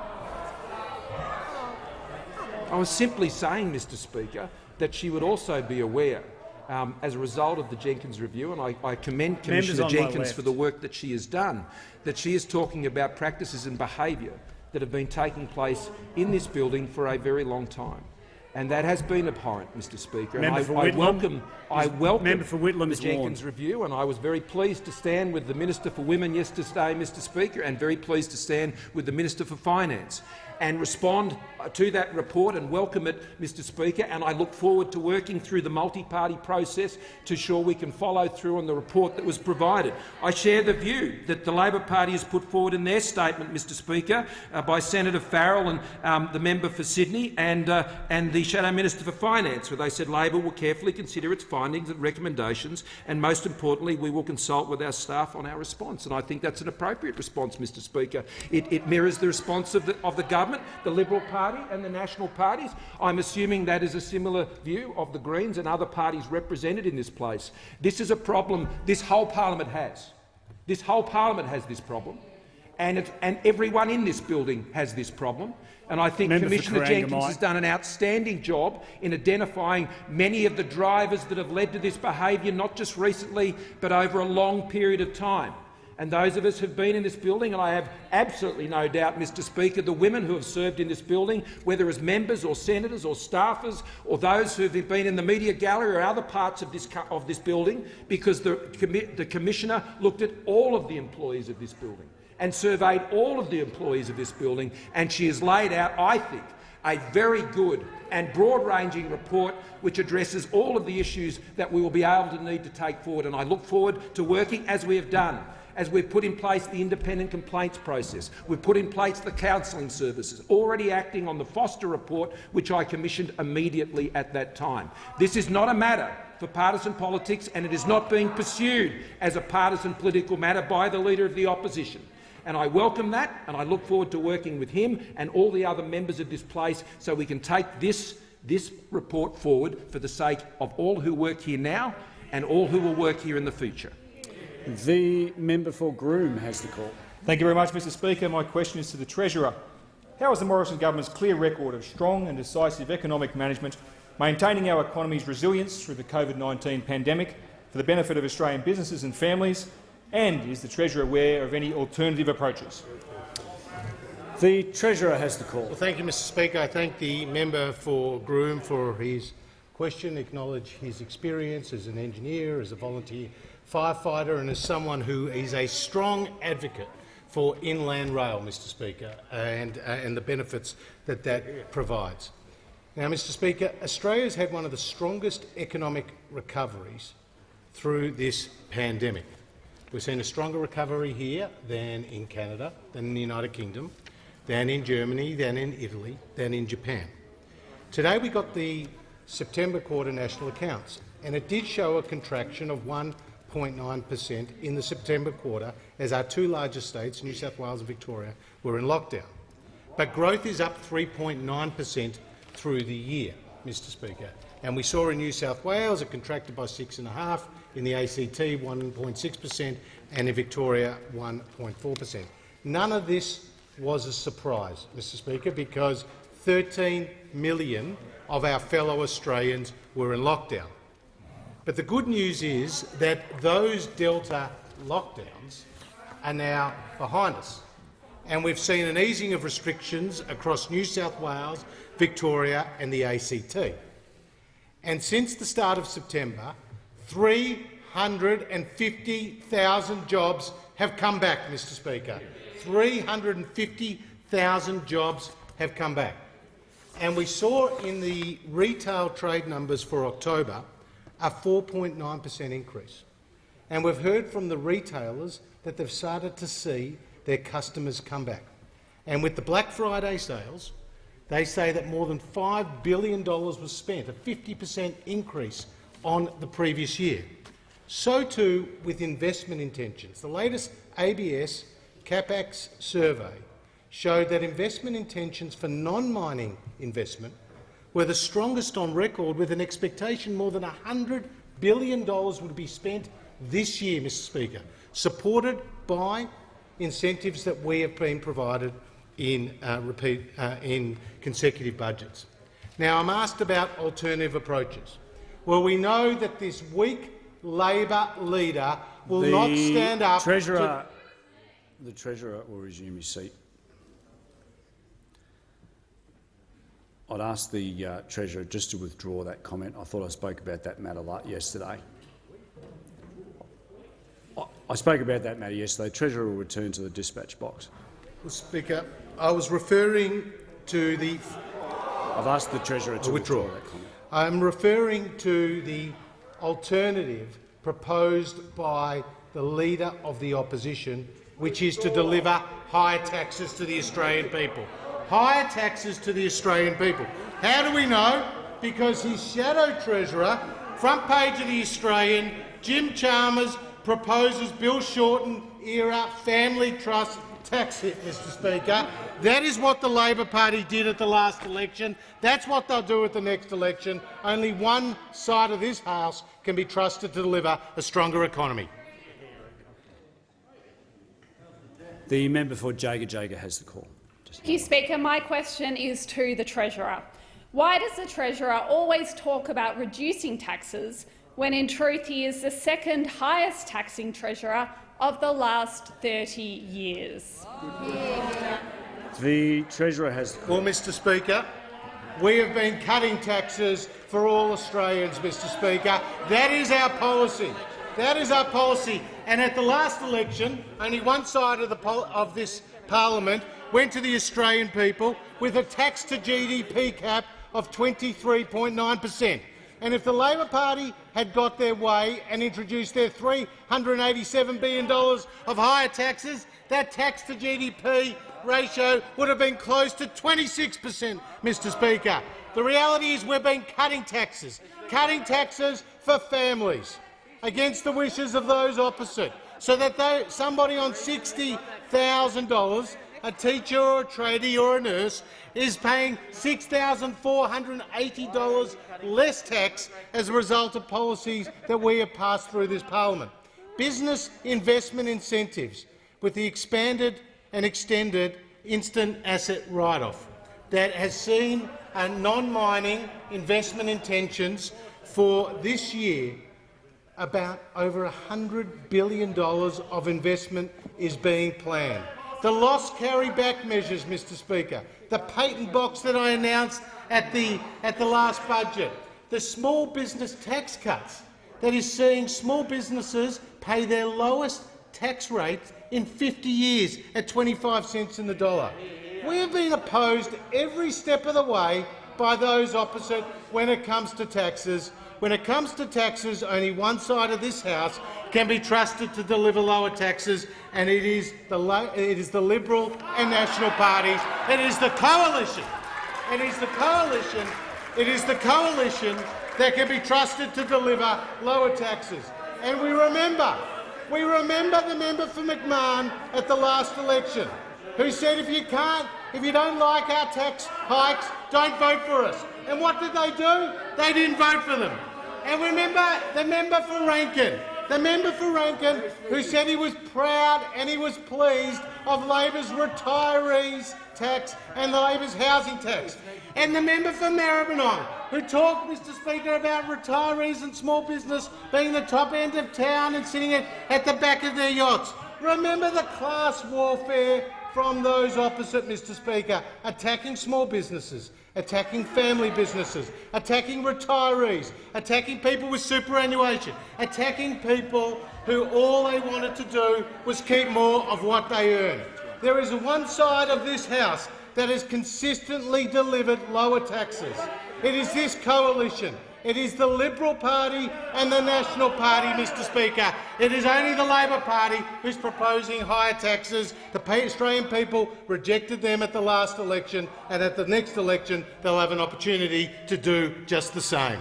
I was simply saying, Mr Speaker, that she would also be aware, as a result of the Jenkins review, and I commend Commissioner Jenkins for the work that she has done, that she is talking about practices and behaviour that have been taking place in this building for a very long time. And that has been abhorrent, Mr Speaker. And I welcome the Jenkins review, and I was very pleased to stand with the Minister for Women yesterday, Mr Speaker, and very pleased to stand with the Minister for Finance and respond to that report and welcome it, Mr Speaker, and I look forward to working through the multi-party process to ensure we can follow through on the report that was provided. I share the view that the Labor Party has put forward in their statement, Mr Speaker, by Senator Farrell and the member for Sydney and the Shadow Minister for Finance, where they said Labor will carefully consider its findings and recommendations, and most importantly, we will consult with our staff on our response. And I think that's an appropriate response, Mr Speaker. It mirrors the response of the government, the Liberal Party and the National parties. I'm assuming that is a similar view of the Greens and other parties represented in this place. This is a problem this whole parliament has. This whole parliament has this problem, and everyone in this building has this problem. And I think Commissioner Jenkins has done an outstanding job in identifying many of the drivers that have led to this behaviour, not just recently, but over a long period of time. And those of us who have been in this building, and I have absolutely no doubt, Mr Speaker, the women who have served in this building, whether as members or senators or staffers, or those who have been in the media gallery or other parts of this building, because the Commissioner looked at all of the employees of this building and surveyed all of the employees of this building, and she has laid out, I think, a very good and broad-ranging report which addresses all of the issues that we will be able to need to take forward. And I look forward to working as we have done, as we've put in place the independent complaints process, we've put in place the counselling services, already acting on the Foster report, which I commissioned immediately at that time. This is not a matter for partisan politics, and it is not being pursued as a partisan political matter by the Leader of the Opposition. And I welcome that, and I look forward to working with him and all the other members of this place so we can take this report forward for the sake of all who work here now and all who will work here in the future. The member for Groom has the call. Thank you very much, Mr Speaker. My question is to the Treasurer. How is the Morrison government's clear record of strong and decisive economic management maintaining our economy's resilience through the COVID-19 pandemic for the benefit of Australian businesses and families, and is the Treasurer aware of any alternative approaches? The Treasurer has the call. Well, thank you, Mr Speaker. I thank the member for Groom for his question, acknowledge his experience as an engineer, as a volunteer firefighter and as someone who is a strong advocate for inland rail, Mr Speaker, and the benefits that that provides. Now, Mr Speaker, Australia's had one of the strongest economic recoveries through this pandemic. We've seen a stronger recovery here than in Canada, than in the United Kingdom, than in Germany, than in Italy, than in Japan. Today we got the September quarter national accounts, and it did show a contraction of 1.9% in the September quarter as our two largest states, New South Wales and Victoria, were in lockdown. But growth is up 3.9% through the year, Mr Speaker. And we saw in New South Wales it contracted by 6.5%, in the ACT 1.6% and in Victoria 1.4%. None of this was a surprise, Mr Speaker, because 13 million of our fellow Australians were in lockdown. But the good news is that those Delta lockdowns are now behind us, and we've seen an easing of restrictions across New South Wales, Victoria and the ACT. And since the start of September, 350,000 jobs have come back, Mr Speaker. 350,000 jobs have come back. And we saw in the retail trade numbers for October a 4.9% increase. And we've heard from the retailers that they've started to see their customers come back. And with the Black Friday sales, they say that more than $5 billion was spent, a 50% increase on the previous year. So too with investment intentions. The latest ABS CapEx survey showed that investment intentions for non-mining investment were the strongest on record, with an expectation more than $100 billion would be spent this year, Mr Speaker, supported by incentives that we have been provided in consecutive budgets. Now, I'm asked about alternative approaches. Well, we know that this weak Labor leader will not stand up. The Treasurer will resume his seat. I'd ask the Treasurer just to withdraw that comment. I thought I spoke about that matter yesterday. I spoke about that matter yesterday. Treasurer will return to the dispatch box. Well, Speaker, I was referring to the— I've asked the Treasurer to withdraw that comment. I'm referring to the alternative proposed by the Leader of the Opposition, which is to deliver higher taxes to the Australian people. Higher taxes to the Australian people. How do we know? Because his shadow Treasurer, front page of the Australian, Jim Chalmers, proposes Bill Shorten-era family trust tax hit, Mr Speaker. That is what the Labor Party did at the last election. That's what they'll do at the next election. Only one side of this House can be trusted to deliver a stronger economy. The member for Jaga has the call. Thank you, Speaker. My question is to the Treasurer. Why does the Treasurer always talk about reducing taxes when in truth he is the second highest taxing Treasurer of the last 30 years? The Treasurer has the call. Well, Mr Speaker, we have been cutting taxes for all Australians, Mr Speaker. That is our policy. That is our policy. And at the last election, only one side of this parliament went to the Australian people with a tax to GDP cap of 23.9%. And if the Labor Party had got their way and introduced their $387 billion of higher taxes, that tax to GDP ratio would have been close to 26%, Mr Speaker. The reality is we've been cutting taxes for families against the wishes of those opposite, so that somebody on $60,000, a teacher or a tradie or a nurse, is paying $6,480 less tax as a result of policies that we have passed through this parliament. Business investment incentives with the expanded and extended instant asset write-off that has seen non-mining investment intentions for this year. About over $100 billion of investment is being planned. The loss carry-back measures, Mr Speaker, the patent box that I announced at the last budget, the small business tax cuts that is seeing small businesses pay their lowest tax rate in 50 years at 25 cents in the dollar. We have been opposed every step of the way by those opposite when it comes to taxes. when it comes to taxes, only one side of this House can be trusted to deliver lower taxes, and it is the Liberal and National parties. It is the coalition. It is the coalition. It is the coalition that can be trusted to deliver lower taxes. And we remember the member for McMahon at the last election, who said if you don't like our tax hikes, don't vote for us. And what did they do? They didn't vote for them. And remember the member for Rankin, who said he was proud and he was pleased of Labor's retirees tax and Labor's housing tax. And the member for Maribyrnong, who talked, Mr Speaker, about retirees and small business being the top end of town and sitting at the back of their yachts. Remember the class warfare from those opposite, Mr Speaker, attacking small businesses, attacking family businesses, attacking retirees, attacking people with superannuation, attacking people who all they wanted to do was keep more of what they earn. There is one side of this House that has consistently delivered lower taxes. It is this coalition. It is the Liberal Party and the National Party, Mr Speaker. It is only the Labor Party who's proposing higher taxes. The Australian people rejected them at the last election, and at the next election they'll have an opportunity to do just the same.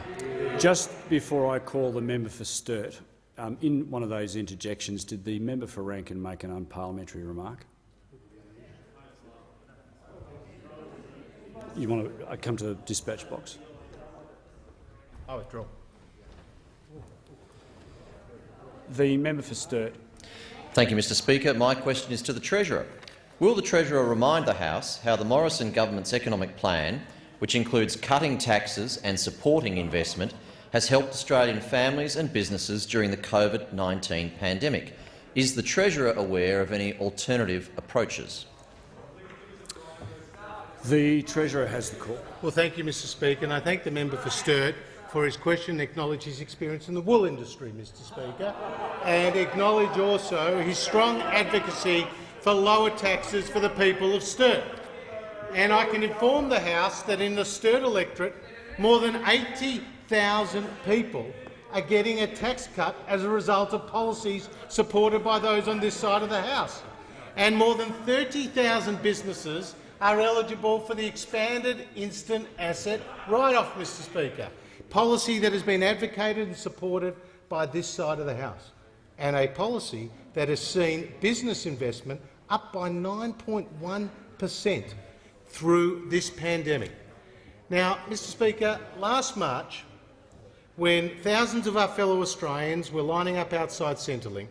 Just before I call the member for Sturt, in one of those interjections, did the member for Rankin make an unparliamentary remark? You want to come to the dispatch box? I withdraw. The member for Sturt. Thank you, Mr Speaker. My question is to the Treasurer. Will the Treasurer remind the House how the Morrison government's economic plan, which includes cutting taxes and supporting investment, has helped Australian families and businesses during the COVID-19 pandemic? Is the Treasurer aware of any alternative approaches? The Treasurer has the call. Well, thank you, Mr Speaker, and I thank the member for Sturt for his question and acknowledge his experience in the wool industry, Mr Speaker, and acknowledge also his strong advocacy for lower taxes for the people of Sturt. And I can inform the House that in the Sturt electorate, more than 80,000 people are getting a tax cut as a result of policies supported by those on this side of the House. And more than 30,000 businesses are eligible for the expanded instant asset write-off, Mr Speaker, policy that has been advocated and supported by this side of the House, and a policy that has seen business investment up by 9.1% through this pandemic. Now, Mr Speaker, last March, when thousands of our fellow Australians were lining up outside Centrelink,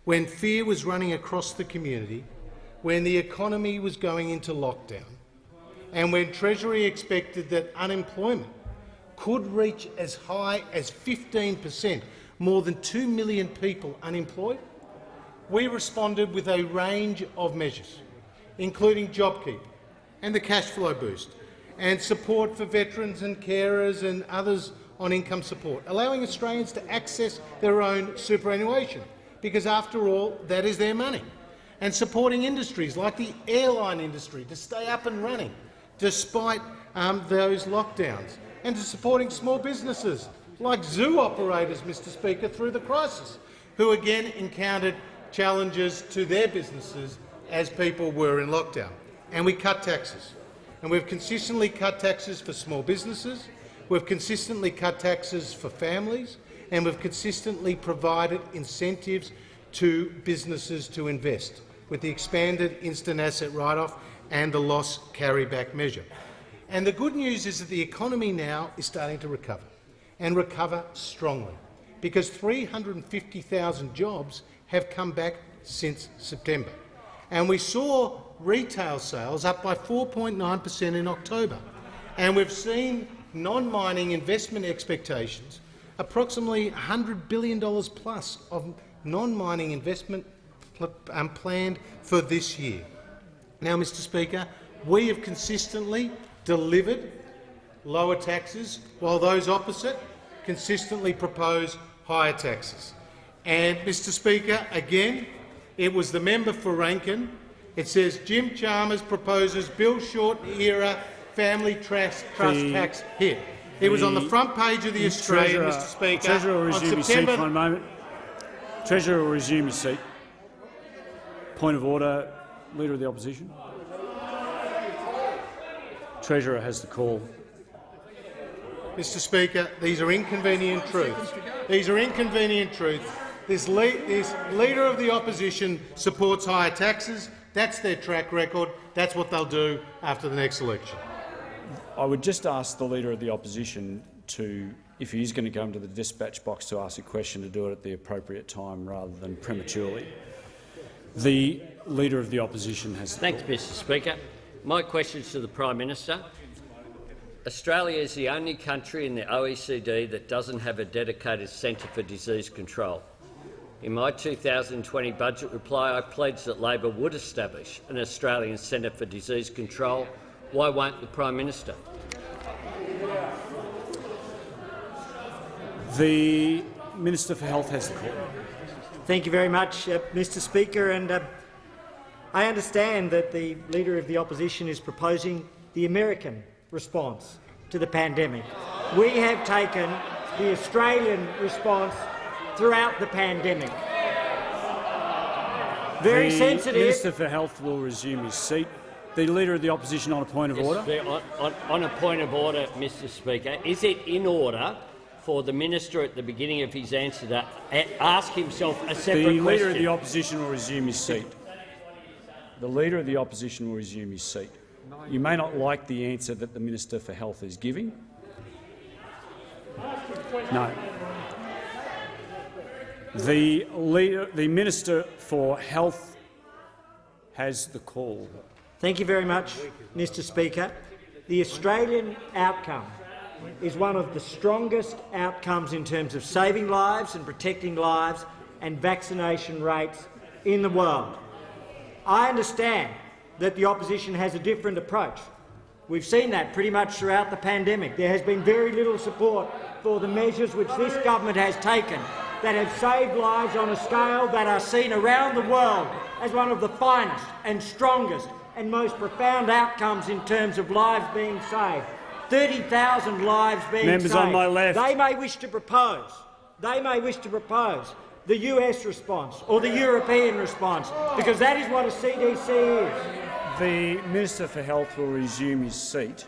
when fear was running across the community, when the economy was going into lockdown, and when Treasury expected that unemployment could reach as high as 15%, more than 2 million people unemployed, we responded with a range of measures, including JobKeeper and the cash flow boost, and support for veterans and carers and others on income support, allowing Australians to access their own superannuation, because after all, that is their money, and supporting industries like the airline industry to stay up and running despite those lockdowns, and to supporting small businesses like zoo operators, Mr Speaker, through the crisis, who again encountered challenges to their businesses as people were in lockdown. And we cut taxes. And we've consistently cut taxes for small businesses, we've consistently cut taxes for families, and we've consistently provided incentives to businesses to invest, with the expanded instant asset write-off and the loss carryback measure. And the good news is that the economy now is starting to recover, and recover strongly, because 350,000 jobs have come back since September. And we saw retail sales up by 4.9% in October. And we've seen non-mining investment expectations, approximately $100 billion plus of non-mining investment planned for this year. Now, Mr Speaker, we have consistently delivered lower taxes, while those opposite consistently propose higher taxes. And, Mr Speaker, again, it was the member for Rankin. It says Jim Chalmers proposes Bill Shorten-era family trust tax here. It was on the front page of the Australian, Mr Speaker. Treasurer will resume his seat for a moment. Treasurer will resume his seat. Point of order, Leader of the Opposition. Treasurer has the call. Mr Speaker, these are inconvenient truths. These are inconvenient truths. This Leader of the Opposition supports higher taxes. That's their track record. That's what they'll do after the next election. I would just ask the Leader of the Opposition to, if he is going to come to the dispatch box to ask a question, to do it at the appropriate time rather than prematurely. The Leader of the Opposition has the Thanks, call. Mr Speaker. My question is to the Prime Minister. Australia is the only country in the OECD that doesn't have a dedicated centre for disease control. In my 2020 budget reply, I pledged that Labor would establish an Australian Centre for Disease Control. Why won't the Prime Minister? The Minister for Health has the call. Thank you very much, Mr Speaker. And I understand that the Leader of the Opposition is proposing the American response to the pandemic. We have taken the Australian response throughout the pandemic. Very sensitive. The Minister for Health will resume his seat. The Leader of the Opposition on a point of order. On a point of order, Mr Speaker, is it in order for the minister at the beginning of his answer to ask himself a separate question? The Leader of the Opposition will resume his seat. The Leader of the Opposition will resume his seat. You may not like the answer that the Minister for Health is giving. No. The Minister for Health has the call. Thank you very much, Mr Speaker. The Australian outcome is one of the strongest outcomes in terms of saving lives and protecting lives and vaccination rates in the world. I understand that the opposition has a different approach. We've seen that pretty much throughout the pandemic. There has been very little support for the measures which this government has taken that have saved lives on a scale that are seen around the world as one of the finest and strongest and most profound outcomes in terms of lives being saved. 30,000 lives being Members saved. on my left. They may wish to propose the US response or the European response, because that is what a CDC is. The Minister for Health will resume his seat.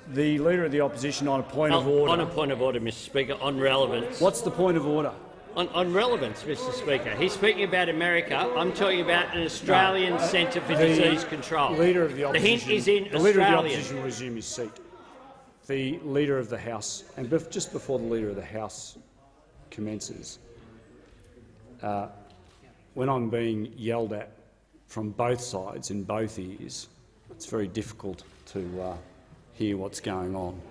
The Leader of the Opposition on a point of order. On a point of order, Mr Speaker, on relevance. What's the point of order? On relevance, Mr Speaker. He's speaking about America. I'm talking about an Australian Centre for Disease Control. Leader of the Opposition, the hint is in the Leader of the Australian. Opposition will resume his seat. The Leader of the House, and just before the Leader of the House commences, when I'm being yelled at from both sides in both ears, it's very difficult to hear what's going on.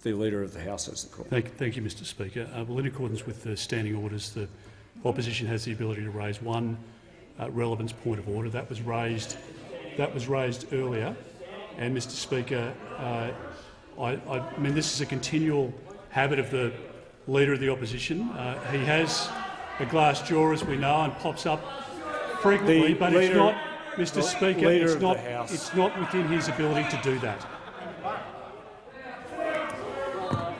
The Leader of the House has the call. Thank you, Mr Speaker. Well, in accordance with the standing orders, the opposition has the ability to raise one relevance point of order. That was raised earlier, and Mr Speaker, I mean this is a continual habit of the Leader of the Opposition. He has a glass jaw, as we know, and pops up frequently, but it's not, Mr Speaker, it's not within his ability to do that.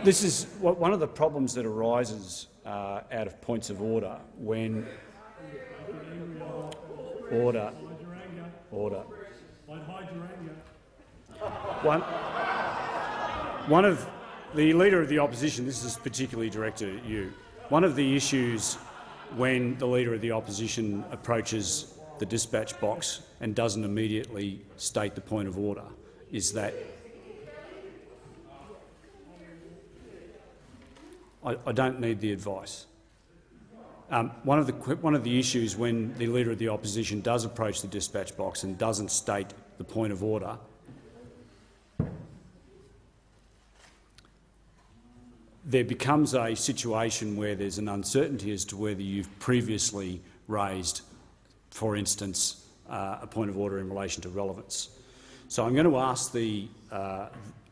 This is one of the problems that arises out of points of order when order. One of the Leader of the Opposition, this is particularly directed at you, one of the issues when the Leader of the Opposition approaches the dispatch box and doesn't immediately state the point of order is that I don't need the advice. One of the issues when the Leader of the Opposition does approach the dispatch box and doesn't state the point of order there becomes a situation where there's an uncertainty as to whether you've previously raised, for instance, a point of order in relation to relevance. So I'm going to ask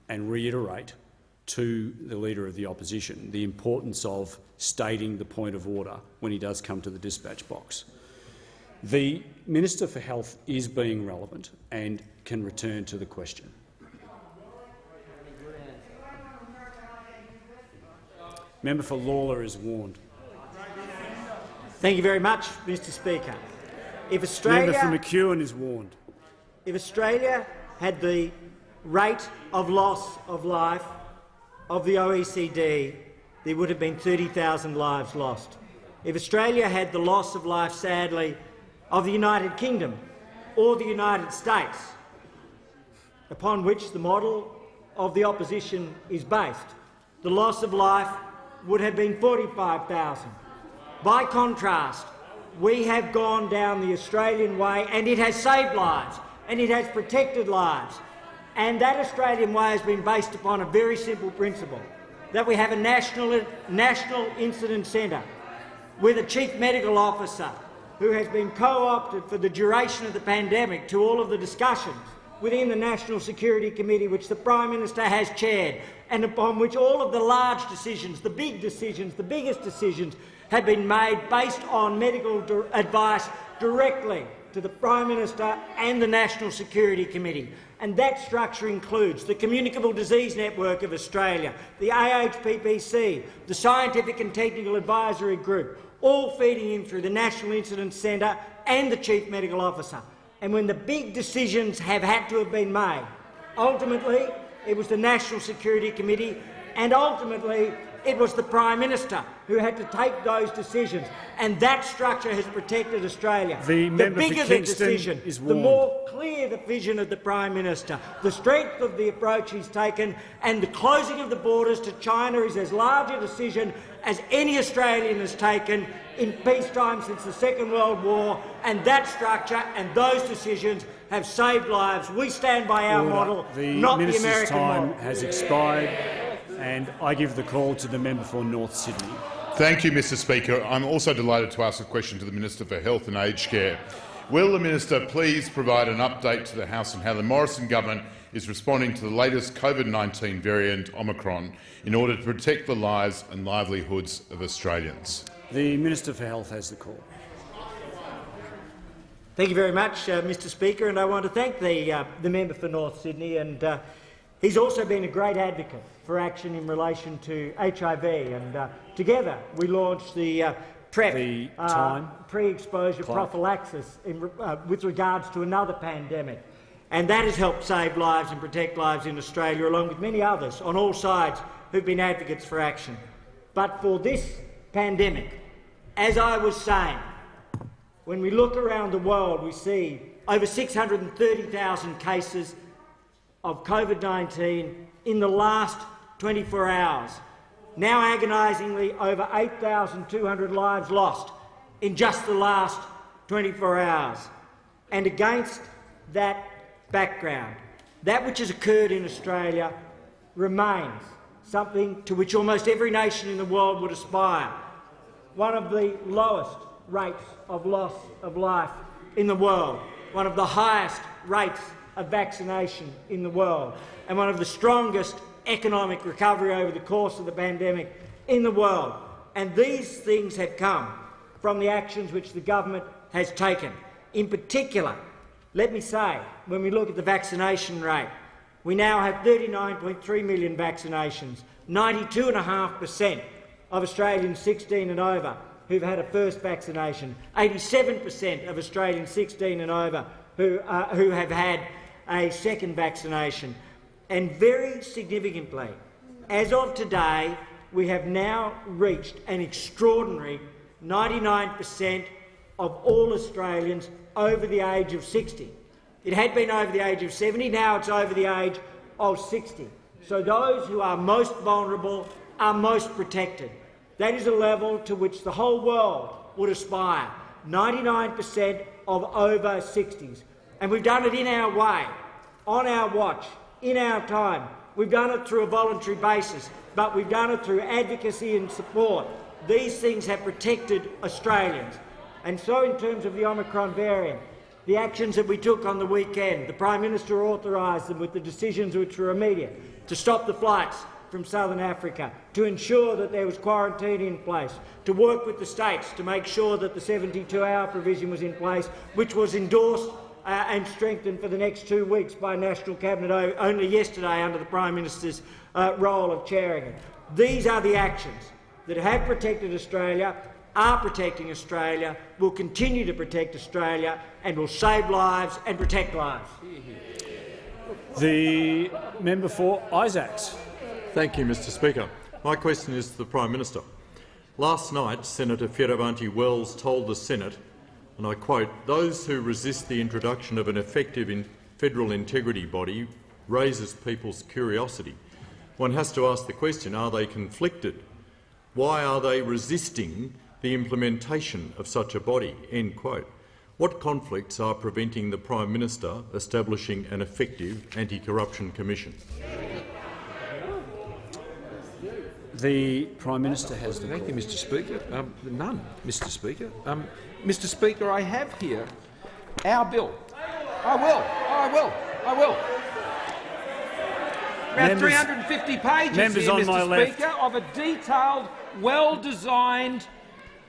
and reiterate to the Leader of the Opposition the importance of stating the point of order when he does come to the dispatch box. The Minister for Health is being relevant and can return to the question. Member for Lawler is warned. Thank you very much, Mr Speaker. If Australia, Member for McEwen is warned. If Australia had the rate of loss of life of the OECD, there would have been 30,000 lives lost. If Australia had the loss of life, sadly, of the United Kingdom or the United States, upon which the model of the opposition is based, the loss of life would have been 45,000. By contrast, we have gone down the Australian way, and it has saved lives and it has protected lives. And that Australian way has been based upon a very simple principle, that we have a national incident centre with a chief medical officer who has been co-opted for the duration of the pandemic to all of the discussions within the National Security Committee, which the Prime Minister has chaired, and upon which all of the large decisions, the big decisions, the biggest decisions have been made based on medical advice directly to the Prime Minister and the National Security Committee. And that structure includes the Communicable Disease Network of Australia, the AHPPC, the Scientific and Technical Advisory Group, all feeding in through the National Incident Centre and the Chief Medical Officer. And when the big decisions have had to have been made, ultimately it was the National Security Committee, and ultimately it was the Prime Minister who had to take those decisions, and that structure has protected Australia. The bigger the decision, the more clear the vision of the Prime Minister, the strength of the approach he's taken, and the closing of the borders to China is as large a decision as any Australian has taken in peacetime since the Second World War, and that structure and those decisions have saved lives. We stand by our model, not the American model. The Minister's time has expired, and I give the call to the member for North Sydney. Thank you, Mr Speaker. I'm also delighted to ask a question to the Minister for Health and Aged Care. Will the Minister please provide an update to the House on how the Morrison government is responding to the latest COVID-19 variant, Omicron, in order to protect the lives and livelihoods of Australians? The Minister for Health has the call. Thank you very much, Mr Speaker, and I want to thank the member for North Sydney. And he's also been a great advocate for action in relation to HIV, and together we launched the PrEP, pre-exposure prophylaxis, with regards to another pandemic. And that has helped save lives and protect lives in Australia, along with many others on all sides who've been advocates for action. But for this pandemic, as I was saying, when we look around the world, we see over 630,000 cases of COVID-19 in the last 24 hours. Now, agonisingly, over 8,200 lives lost in just the last 24 hours. And against that background, that which has occurred in Australia remains something to which almost every nation in the world would aspire. One of the lowest rates of loss of life in the world, one of the highest rates of vaccination in the world, and one of the strongest economic recovery over the course of the pandemic in the world. And these things have come from the actions which the government has taken. In particular, let me say, when we look at the vaccination rate, we now have 39.3 million vaccinations, 92.5% of Australians 16 and over who've had a first vaccination, 87% of Australians 16 and over who have had a second vaccination. And very significantly, as of today, we have now reached an extraordinary 99% of all Australians over the age of 60. It had been over the age of 70, now it's over the age of 60. So those who are most vulnerable are most protected. That is a level to which the whole world would aspire, 99% of over 60s. And we've done it in our way, on our watch, in our time. We've done it through a voluntary basis, but we've done it through advocacy and support. These things have protected Australians. And so in terms of the Omicron variant, the actions that we took on the weekend, the Prime Minister authorised them with the decisions which were immediate, to stop the flights from Southern Africa to ensure that there was quarantine in place, to work with the states to make sure that the 72-hour provision was in place, which was endorsed and strengthened for the next 2 weeks by National Cabinet only yesterday under the Prime Minister's role of chairing it. These are the actions that have protected Australia, are protecting Australia, will continue to protect Australia and will save lives and protect lives. The member for Isaacs. Thank you, Mr Speaker. My question is to the Prime Minister. Last night, Senator Fierravanti-Wells told the Senate, and I quote, "Those who resist the introduction of an effective federal integrity body raises people's curiosity. One has to ask the question, are they conflicted? Why are they resisting the implementation of such a body?" End quote. What conflicts are preventing the Prime Minister establishing an effective anti-corruption commission? The Prime Minister has the Thank you, Mr Speaker. None, Mr Speaker. Mr Speaker, I have here our bill. I will. About 350 pages members here, on my Mr left. Speaker, of a detailed, well-designed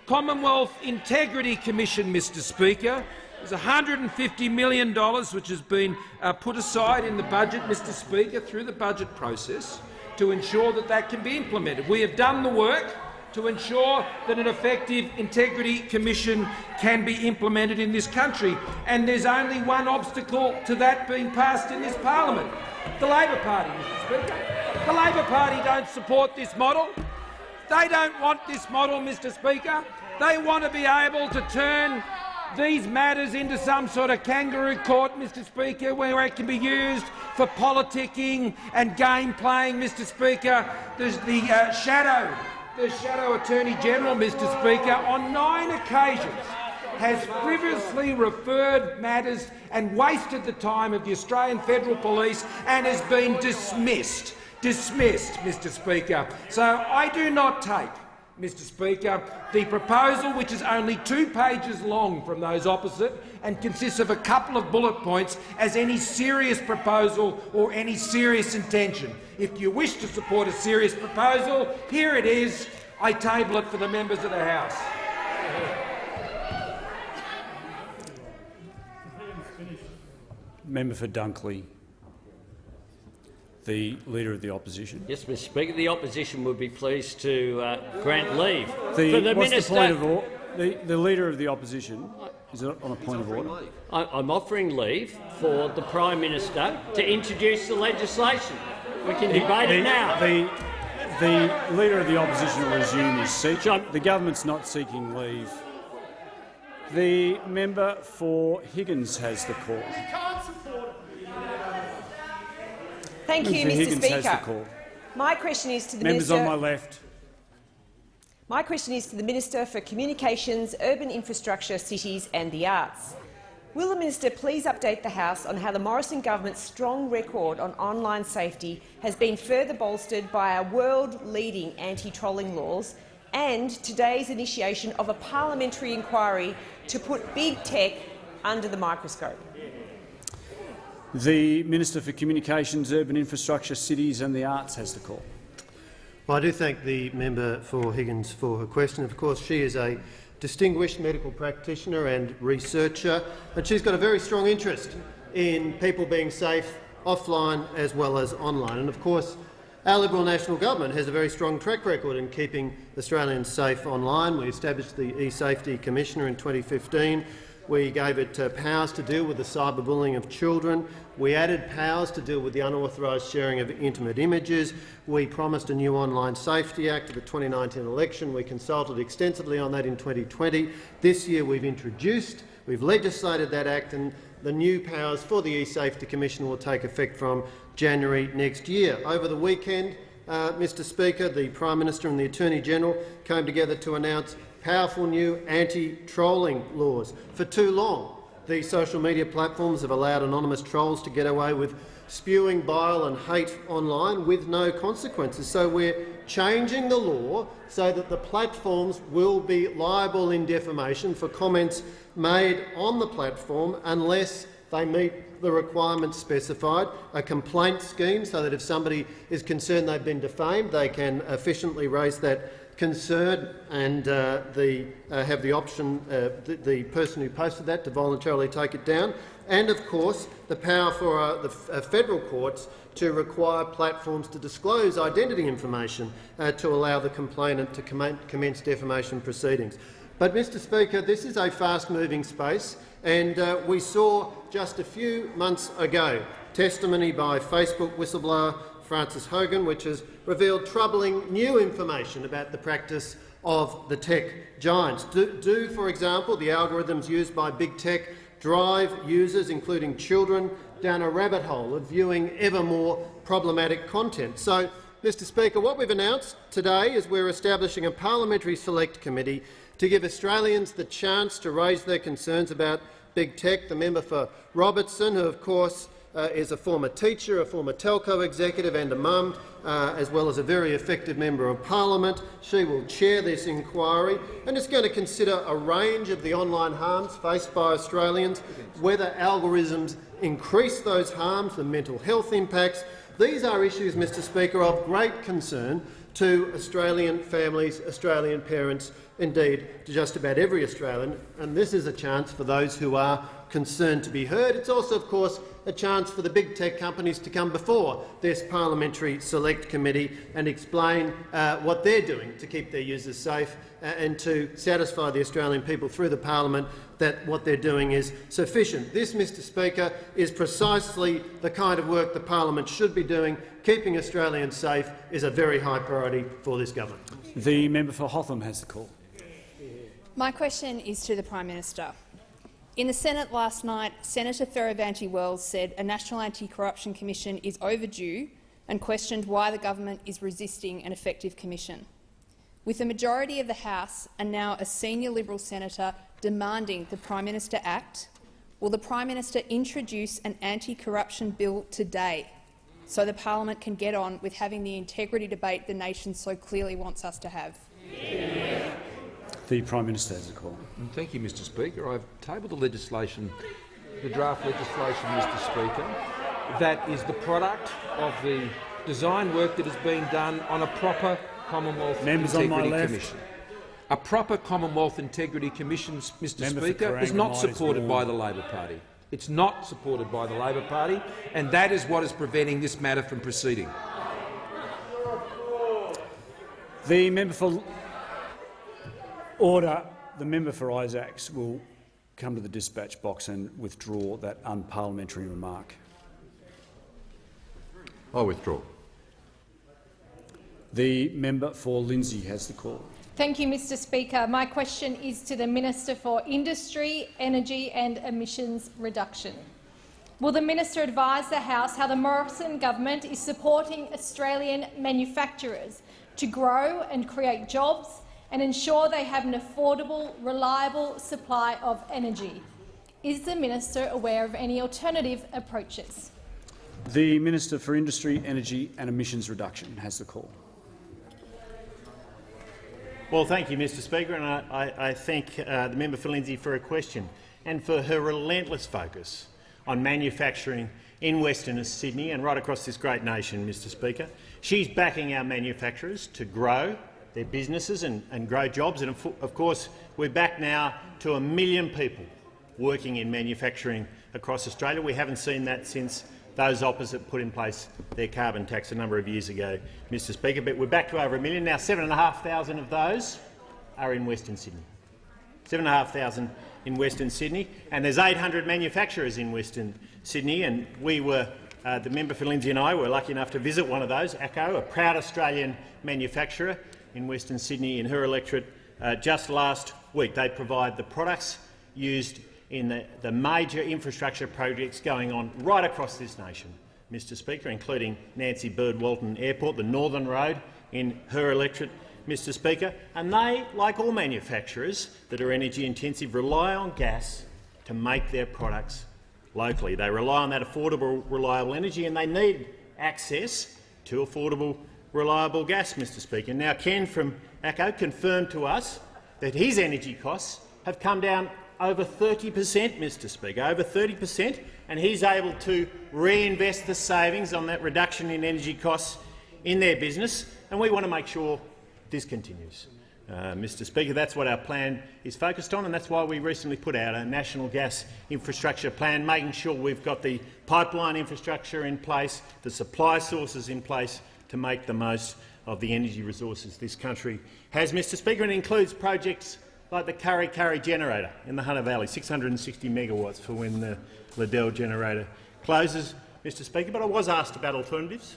Commonwealth Integrity Commission, Mr Speaker. There's $150 million which has been put aside in the budget, Mr Speaker, through the budget process to ensure that that can be implemented. We have done the work to ensure that an effective Integrity Commission can be implemented in this country, and there's only one obstacle to that being passed in this parliament. The Labor Party, Mr Speaker. The Labor Party don't support this model. They don't want this model, Mr Speaker. They want to be able to turn these matters into some sort of kangaroo court, Mr Speaker, where it can be used for politicking and game playing, Mr Speaker. There's the Shadow Attorney General, Mr Speaker, on 9 occasions has frivolously referred matters and wasted the time of the Australian Federal Police and has been dismissed, Mr Speaker. So I do not take, Mr Speaker, the proposal, which is only 2 pages long from those opposite and consists of a couple of bullet points, as any serious proposal or any serious intention. If you wish to support a serious proposal, here it is. I table it for the members of the House. Member for Dunkley, the Leader of the Opposition. Yes, Mr Speaker. The Opposition would be pleased to grant leave for the what's Minister. The point of order? The Leader of the Opposition, is it on a point of order? I'm offering leave for the Prime Minister to introduce the legislation. We can debate it now. The Leader of the Opposition will resume his seat. The government's not seeking leave. The member for Higgins has the call. Thank you, Mr Speaker. My question is to the Members Minister. on my left. My question is to the Minister for Communications, Urban Infrastructure, Cities and the Arts. Will the Minister please update the House on how the Morrison government's strong record on online safety has been further bolstered by our world-leading anti-trolling laws and today's initiation of a parliamentary inquiry to put big tech under the microscope? The Minister for Communications, Urban Infrastructure, Cities and the Arts has the call. Well, I do thank the member for Higgins for her question. Of course, she is a distinguished medical practitioner and researcher, and she's got a very strong interest in people being safe offline as well as online. And of course, our Liberal National Government has a very strong track record in keeping Australians safe online. We established the E-Safety Commissioner in 2015. We gave it powers to deal with the cyberbullying of children. We added powers to deal with the unauthorised sharing of intimate images. We promised a new Online Safety Act at the 2019 election. We consulted extensively on that in 2020. This year we've legislated that act, and the new powers for the E-Safety Commission will take effect from January next year. Over the weekend, Mr Speaker, the Prime Minister and the Attorney-General came together to announce powerful new anti-trolling laws. For too long, these social media platforms have allowed anonymous trolls to get away with spewing bile and hate online with no consequences. So we're changing the law so that the platforms will be liable in defamation for comments made on the platform unless they meet the requirements specified, a complaint scheme so that if somebody is concerned they've been defamed, they can efficiently raise that concern and have the option, the person who posted that, to voluntarily take it down, and of course the power for the federal courts to require platforms to disclose identity information to allow the complainant to commence defamation proceedings. But, Mr Speaker, this is a fast-moving space, and we saw just a few months ago testimony by Facebook whistleblower Frances Hogan, which has revealed troubling new information about the practice of the tech giants. Do, for example, the algorithms used by big tech drive users, including children, down a rabbit hole of viewing ever more problematic content? So, Mr Speaker, what we've announced today is we're establishing a parliamentary select committee to give Australians the chance to raise their concerns about big tech. The member for Robertson, who of course is a former teacher, a former telco executive and a mum, as well as a very effective member of parliament. She will chair this inquiry and is going to consider a range of the online harms faced by Australians, whether algorithms increase those harms, the mental health impacts. These are issues, Mr Speaker, of great concern to Australian families, Australian parents, indeed to just about every Australian, and this is a chance for those who are concerned to be heard. It's also, of course, a chance for the big tech companies to come before this parliamentary select committee and explain what they're doing to keep their users safe and to satisfy the Australian people through the parliament that what they're doing is sufficient. This, Mr Speaker, is precisely the kind of work the parliament should be doing. Keeping Australians safe is a very high priority for this government. The member for Hotham has the call. My question is to the Prime Minister. In the Senate last night, Senator Fierravanti-Wells said a National Anti-Corruption Commission is overdue and questioned why the government is resisting an effective commission. With the majority of the House and now a senior Liberal senator demanding the Prime Minister act, will the Prime Minister introduce an anti-corruption bill today so the parliament can get on with having the integrity debate the nation so clearly wants us to have? The Prime Minister has a call. Thank you, Mr Speaker. I've tabled the legislation, the draft legislation, Mr Speaker, that is the product of the design work that has been done on a proper Commonwealth Integrity Commission. A proper Commonwealth Integrity Commission, Mr Speaker, is not supported by the Labor Party. It's not supported by the Labor Party, and that is what is preventing this matter from proceeding. The member for Order. The member for Isaacs will come to the dispatch box and withdraw that unparliamentary remark. I withdraw. The member for Lindsay has the call. Thank you, Mr Speaker. My question is to the Minister for Industry, Energy and Emissions Reduction. Will the Minister advise the House how the Morrison government is supporting Australian manufacturers to grow and create jobs and ensure they have an affordable, reliable supply of energy? Is the Minister aware of any alternative approaches? The Minister for Industry, Energy and Emissions Reduction has the call. Well, thank you, Mr Speaker, and I thank the member for Lindsay for her question and for her relentless focus on manufacturing in Western Sydney and right across this great nation, Mr Speaker. She's backing our manufacturers to grow their businesses and grow jobs. And of course, we're back now to 1 million people working in manufacturing across Australia. We haven't seen that since those opposite put in place their carbon tax a number of years ago, Mr Speaker. But we're back to over 1 million now. 7,500 of those are in Western Sydney. 7,500 in Western Sydney, and there's 800 manufacturers in Western Sydney. And we were, the member for Lindsay and I were lucky enough to visit one of those, ACCO, a proud Australian manufacturer in Western Sydney in her electorate just last week. They provide the products used in the major infrastructure projects going on right across this nation, Mr Speaker, including Nancy Bird Walton Airport, the Northern Road in her electorate, Mr Speaker. And they, like all manufacturers that are energy intensive, rely on gas to make their products locally. They rely on that affordable, reliable energy, and they need access to affordable, reliable gas, Mr Speaker. Now, Ken from ACCO confirmed to us that his energy costs have come down over 30%, Mr Speaker, over 30%, and he's able to reinvest the savings on that reduction in energy costs in their business, and we want to make sure this continues. Mr Speaker, that's what our plan is focused on, and that's why we recently put out a national gas infrastructure plan, making sure we've got the pipeline infrastructure in place, the supply sources in place to make the most of the energy resources this country has, Mr Speaker, and it includes projects like the Kurri Kurri generator in the Hunter Valley, 660 megawatts for when the Liddell generator closes, Mr Speaker. But I was asked about alternatives,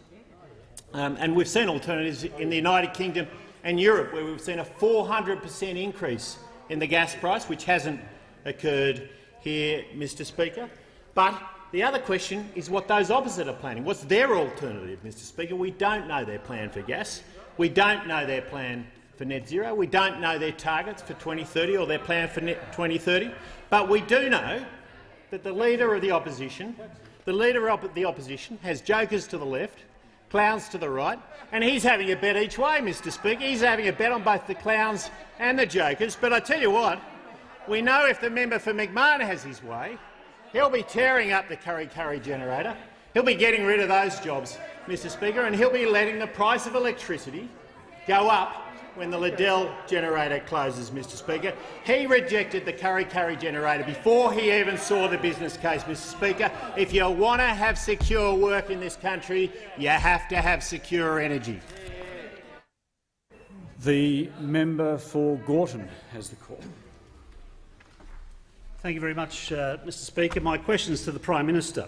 and we've seen alternatives in the United Kingdom and Europe, where we've seen a 400% increase in the gas price, which hasn't occurred here, Mr Speaker. But the other question is what those opposite are planning. What's their alternative, Mr Speaker? We don't know their plan for gas. We don't know their plan for net zero. We don't know their targets for 2030 or their plan for 2030. But we do know that the Leader of the Opposition has jokers to the left, clowns to the right, and he's having a bet each way, Mr Speaker. He's having a bet on both the clowns and the jokers. But I tell you what, we know if the member for McMahon has his way, he'll be tearing up the Kurri Kurri generator. He'll be getting rid of those jobs, Mr Speaker, and he'll be letting the price of electricity go up when the Liddell generator closes, Mr Speaker. He rejected the Kurri Kurri generator before he even saw the business case, Mr Speaker. If you want to have secure work in this country, you have to have secure energy. The member for Gorton has the call. Thank you very much, Mr Speaker. My question is to the Prime Minister.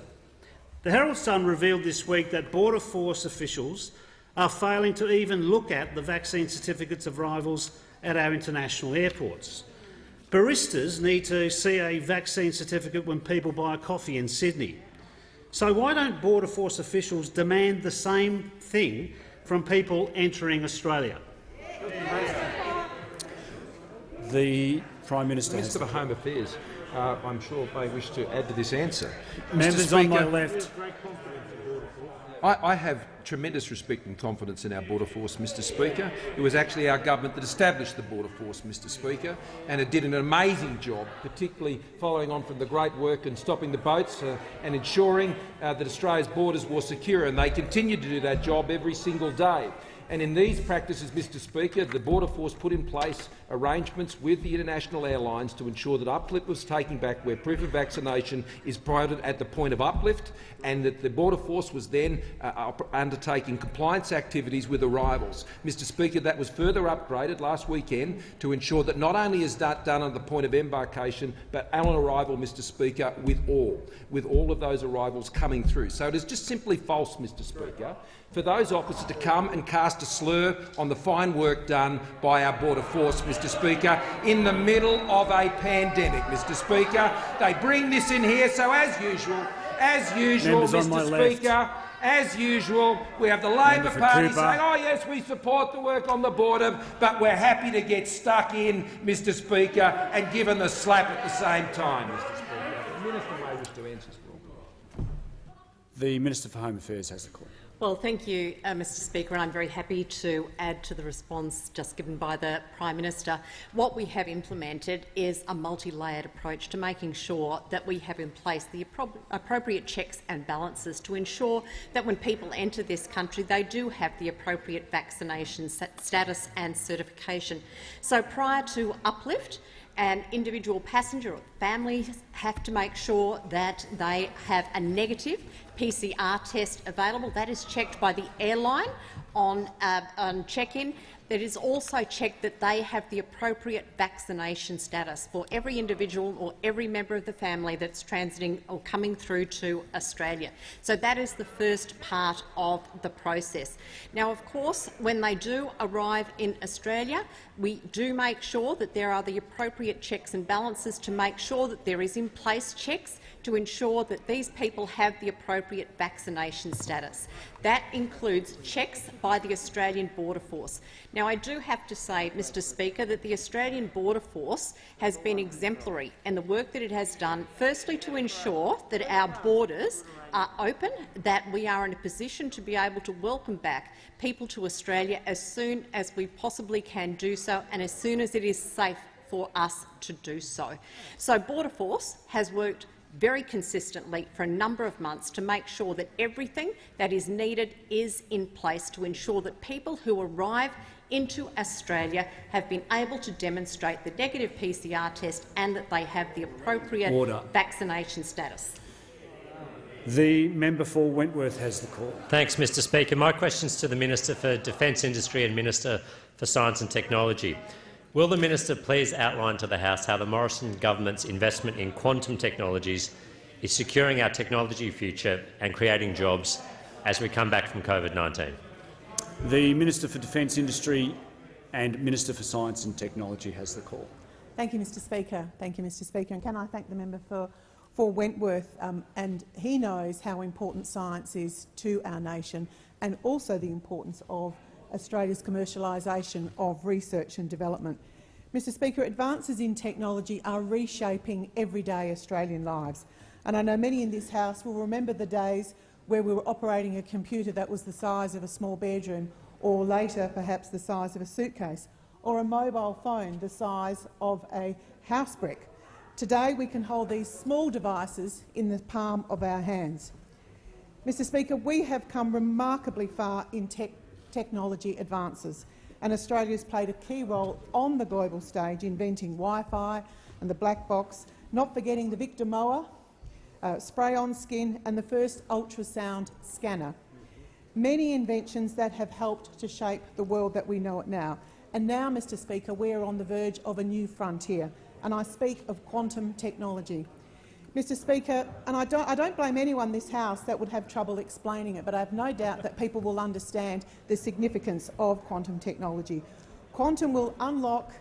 The Herald Sun revealed this week that Border Force officials are failing to even look at the vaccine certificates of arrivals at our international airports. Baristas need to see a vaccine certificate when people buy a coffee in Sydney. So why don't Border Force officials demand the same thing from people entering Australia? The Prime Minister. Minister for Home Affairs, I'm sure, may wish to add to this answer. Members on my left. I have tremendous respect and confidence in our Border Force, Mr Speaker. It was actually our government that established the Border Force, Mr Speaker, and it did an amazing job, particularly following on from the great work in stopping the boats and ensuring that Australia's borders were secure, and they continue to do that job every single day. And in these practices, Mr Speaker, the Border Force put in place arrangements with the international airlines to ensure that uplift was taken back where proof of vaccination is provided at the point of uplift, and that the Border Force was then undertaking compliance activities with arrivals. Mr Speaker, that was further upgraded last weekend to ensure that not only is that done at the point of embarkation, but on arrival, Mr Speaker, with all of those arrivals coming through. So it is just simply false, Mr Speaker, for those officers to come and cast a slur on the fine work done by our Border Force, Mr Speaker, in the middle of a pandemic, Mr Speaker. They bring this in here, so as usual, Mr Speaker, as usual, we have the Labor Party saying, oh yes, we support the work on the border, but we're happy to get stuck in, Mr Speaker, and given the slap at the same time, Mr Speaker. The Minister may wish to answer. The Minister for Home Affairs has the call. Well, thank you, Mr Speaker, and I'm very happy to add to the response just given by the Prime Minister. What we have implemented is a multi-layered approach to making sure that we have in place the appropriate checks and balances to ensure that when people enter this country, they do have the appropriate vaccination status and certification. So prior to uplift, an individual passenger or families have to make sure that they have a negative PCR test available. That is checked by the airline on check-in. It is also checked that they have the appropriate vaccination status for every individual or every member of the family that's transiting or coming through to Australia. So that is the first part of the process. Now, of course, when they do arrive in Australia, we do make sure that there are the appropriate checks and balances to make sure that there is in place checks to ensure that these people have the appropriate vaccination status. That includes checks by the Australian Border Force. Now, I do have to say, Mr Speaker, that the Australian Border Force has been exemplary in the work that it has done, firstly to ensure that our borders are open, that we are in a position to be able to welcome back people to Australia as soon as we possibly can do so and as soon as it is safe for us to do so. So Border Force has worked very consistently for a number of months to make sure that everything that is needed is in place to ensure that people who arrive into Australia have been able to demonstrate the negative PCR test and that they have the appropriate vaccination status. The member for Wentworth has the call. Thanks, Mr Speaker. My question is to the Minister for Defence Industry and Minister for Science and Technology. Will the minister please outline to the House how the Morrison government's investment in quantum technologies is securing our technology future and creating jobs as we come back from COVID-19? The Minister for Defence Industry and Minister for Science and Technology has the call. Thank you, Mr Speaker. Thank you, Mr Speaker. And can I thank the member for Wentworth, and he knows how important science is to our nation and also the importance of Australia's commercialisation of research and development. Mr Speaker, advances in technology are reshaping everyday Australian lives, and I know many in this House will remember the days where we were operating a computer that was the size of a small bedroom, or later perhaps the size of a suitcase, or a mobile phone the size of a house brick. Today we can hold these small devices in the palm of our hands. Mr Speaker, we have come remarkably far in technology advances, and Australia has played a key role on the global stage, inventing Wi-Fi and the black box, not forgetting the Victor Moa, spray-on skin and the first ultrasound scanner. Many inventions that have helped to shape the world that we know it now. And now, Mr Speaker, we are on the verge of a new frontier, and I speak of quantum technology. Mr Speaker, and I don't blame anyone in this House that would have trouble explaining it, but I have no doubt that people will understand the significance of quantum technology. Quantum will unlock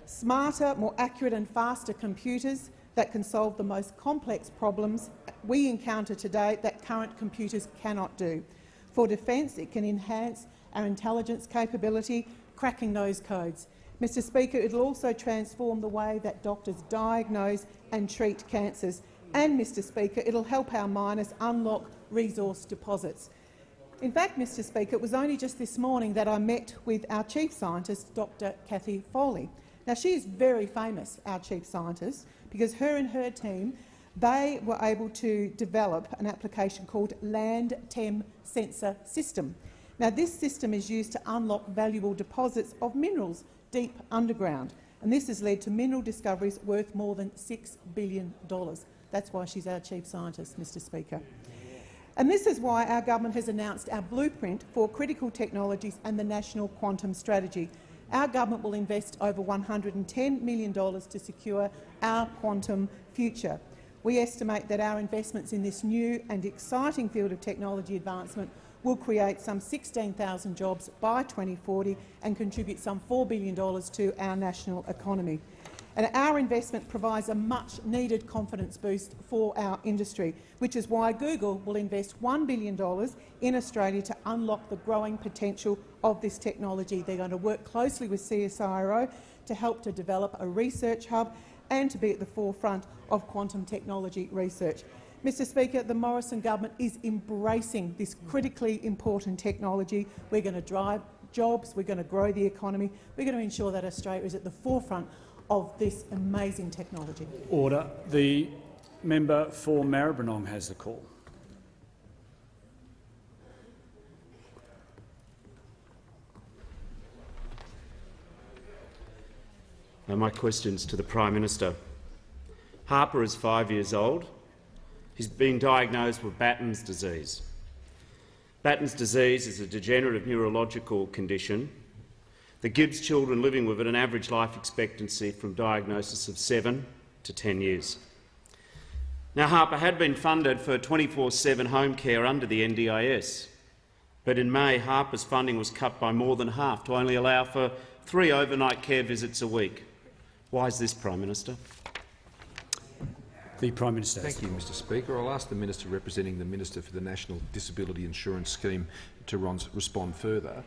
smarter, more accurate and faster computers that can solve the most complex problems we encounter today that current computers cannot do. For defence, it can enhance our intelligence capability, cracking those codes. Mr Speaker, it will also transform the way that doctors diagnose and treat cancers. And, Mr Speaker, it will help our miners unlock resource deposits. In fact, Mr Speaker, it was only just this morning that I met with our Chief Scientist, Dr Cathy Foley. Now, she is very famous, our Chief Scientist, because her and her team, they were able to develop an application called Land Tem Sensor System. Now, this system is used to unlock valuable deposits of minerals deep underground, and this has led to mineral discoveries worth more than $6 billion. That's why she's our Chief Scientist, Mr Speaker. And this is why our government has announced our blueprint for critical technologies and the National Quantum Strategy. Our government will invest over $110 million to secure our quantum future. We estimate that our investments in this new and exciting field of technology advancement will create some 16,000 jobs by 2040 and contribute some $4 billion to our national economy. And our investment provides a much-needed confidence boost for our industry, which is why Google will invest $1 billion in Australia to unlock the growing potential of this technology. They're going to work closely with CSIRO to help to develop a research hub and to be at the forefront of quantum technology research. Mr Speaker, the Morrison government is embracing this critically important technology. We're going to drive jobs, we're going to grow the economy, we're going to ensure that Australia is at the forefront of this amazing technology. Order. The member for Maribyrnong has the call. My question's to the Prime Minister. Harper is 5 years old. He's been diagnosed with Batten's disease. Batten's disease is a degenerative neurological condition that gives children living with it an average life expectancy from diagnosis of 7 to 10 years. Now, Harper had been funded for 24/7 home care under the NDIS, but in May, Harper's funding was cut by more than half to only allow for 3 overnight care visits a week. Why is this, Prime Minister? The Prime Minister. Thank you, Mr Speaker. I'll ask the Minister representing the Minister for the National Disability Insurance Scheme to respond further.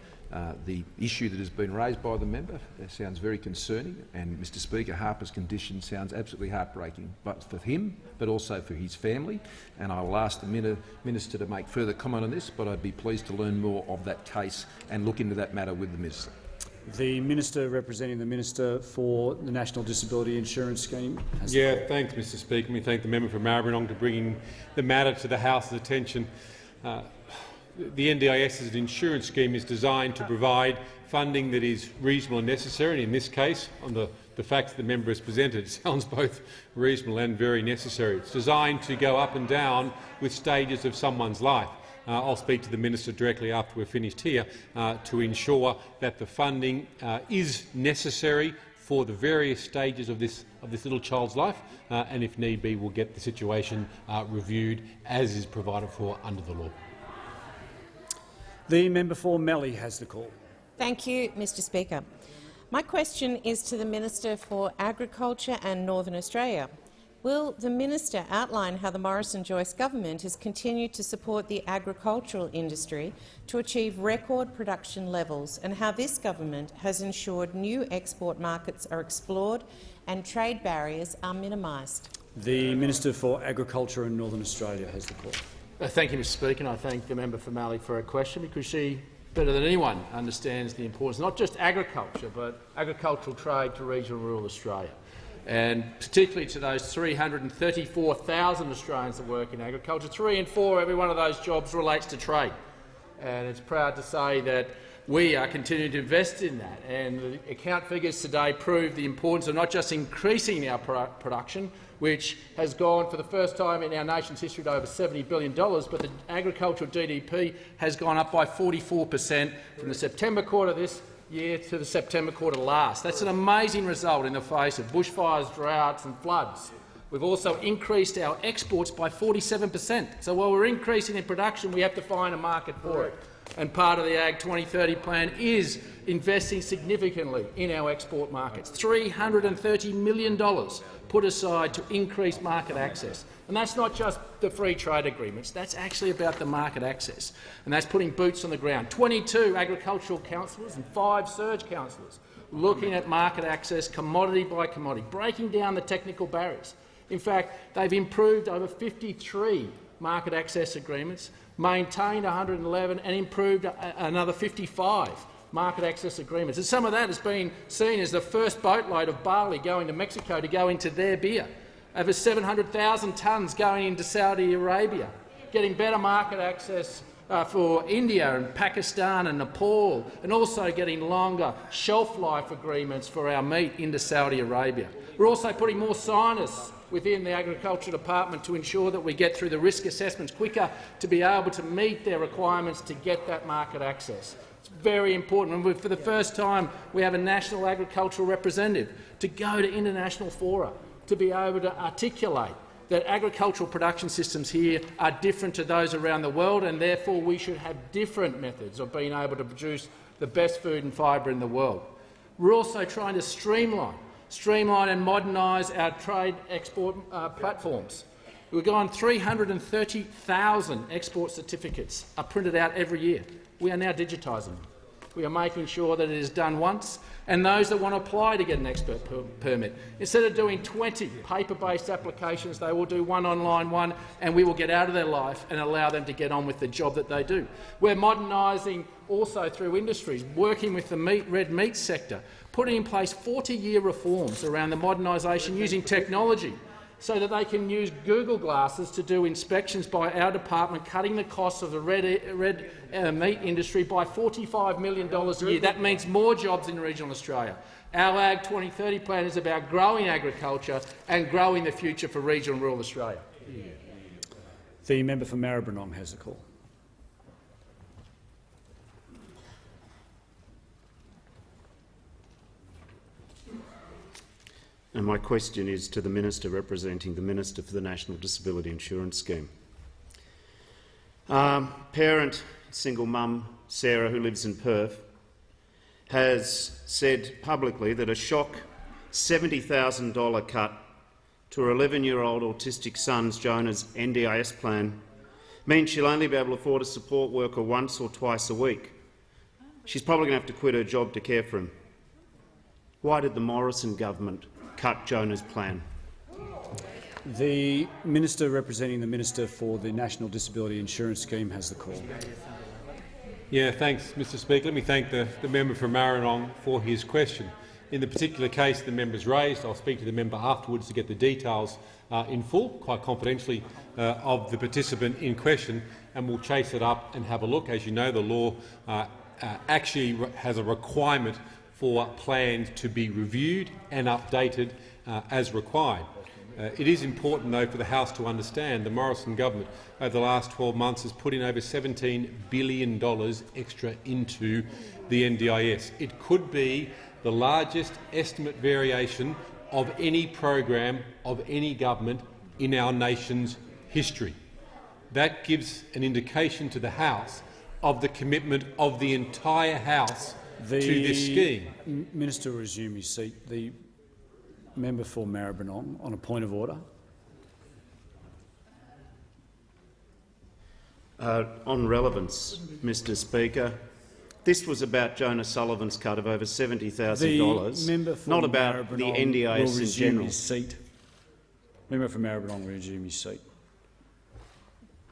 The issue that has been raised by the member sounds very concerning, and, Mr Speaker, Harper's condition sounds absolutely heartbreaking, but for him, but also for his family. And I will ask the Minister to make further comment on this, but I'd be pleased to learn more of that case and look into that matter with the Minister. The Minister representing the Minister for the National Disability Insurance Scheme has thanks, Mr Speaker. We thank the member for Maribyrnong for bringing the matter to the House's attention. The NDIS as an insurance scheme is designed to provide funding that is reasonable and necessary. And in this case, on the facts the member has presented, it sounds both reasonable and very necessary. It's designed to go up and down with stages of someone's life. I'll speak to the Minister directly after we're finished here to ensure that the funding is necessary for the various stages of this little child's life, and if need be, we'll get the situation reviewed as is provided for under the law. The member for Mallee has the call. Thank you, Mr Speaker. My question is to the Minister for Agriculture and Northern Australia. Will the Minister outline how the Morrison-Joyce government has continued to support the agricultural industry to achieve record production levels, and how this government has ensured new export markets are explored and trade barriers are minimised? The Minister for Agriculture and Northern Australia has the call. Thank you, Mr Speaker, and I thank the member for Mallee for her question, because she, better than anyone, understands the importance not just agriculture but agricultural trade to regional and rural Australia, and particularly to those 334,000 Australians that work in agriculture. 3 in 4, every one of those jobs relates to trade, and it's proud to say that we are continuing to invest in that. And the account figures today prove the importance of not just increasing our production, which has gone for the first time in our nation's history to over $70 billion, but the agricultural GDP has gone up by 44% from the September quarter this year to the September quarter last. That's an amazing result in the face of bushfires, droughts and floods. We've also increased our exports by 47%. So while we're increasing in production, we have to find a market for it. And part of the Ag 2030 plan is investing significantly in our export markets. $330 million put aside to increase market access. And that's not just the free trade agreements, that's actually about the market access. And that's putting boots on the ground. 22 agricultural councillors and 5 surge councillors looking at market access commodity by commodity, breaking down the technical barriers. In fact, they've improved over 53 market access agreements, maintained 111 and improved another 55 market access agreements. And some of that has been seen as the first boatload of barley going to Mexico to go into their beer. Over 700,000 tonnes going into Saudi Arabia, getting better market access for India and Pakistan and Nepal, and also getting longer shelf life agreements for our meat into Saudi Arabia. We're also putting more scientists within the Agriculture Department to ensure that we get through the risk assessments quicker to be able to meet their requirements to get that market access. It's very important. And for the first time, we have a national agricultural representative to go to international fora to be able to articulate that agricultural production systems here are different to those around the world, and therefore we should have different methods of being able to produce the best food and fibre in the world. We're also trying to streamline and modernise our trade export platforms. We've gone 330,000 export certificates are printed out every year. We are now digitising them. We are making sure that it is done once, and those that want to apply to get an export permit, instead of doing 20 paper-based applications, they will do one online one, and we will get out of their life and allow them to get on with the job that they do. We're modernising also through industries, working with the red meat sector, putting in place 40-year reforms around the modernisation using technology so that they can use Google glasses to do inspections by our department, cutting the costs of the red meat industry by $45 million a year. That means more jobs in regional Australia. Our Ag 2030 plan is about growing agriculture and growing the future for regional and rural Australia. The member for Maribyrnong has the call. And my question is to the Minister representing the Minister for the National Disability Insurance Scheme. Parent, single mum, Sarah, who lives in Perth, has said publicly that a shock $70,000 cut to her 11-year-old autistic son's Jonah's NDIS plan means she'll only be able to afford a support worker once or twice a week. She's probably going to have to quit her job to care for him. Why did the Morrison government cut Jonah's plan? The Minister representing the Minister for the National Disability Insurance Scheme has the call. Yeah, thanks, Mr Speaker. Let me thank the member from Maribyrnong for his question. In the particular case the member's raised, I'll speak to the member afterwards to get the details in full, quite confidentially, of the participant in question, and we'll chase it up and have a look. As you know, the law actually has a requirement for plans to be reviewed and updated as required. It is important, though, for the House to understand the Morrison government over the last 12 months has put in over $17 billion extra into the NDIS. It could be the largest estimate variation of any program of any government in our nation's history. That gives an indication to the House of the commitment of the entire House to this scheme. Minister will resume his seat. The member for Maribyrnong on a point of order. On relevance, Mr Speaker, this was about Jonas Sullivan's cut of over $70,000, not about the NDIS in general. His seat. Member for Maribyrnong will resume his seat.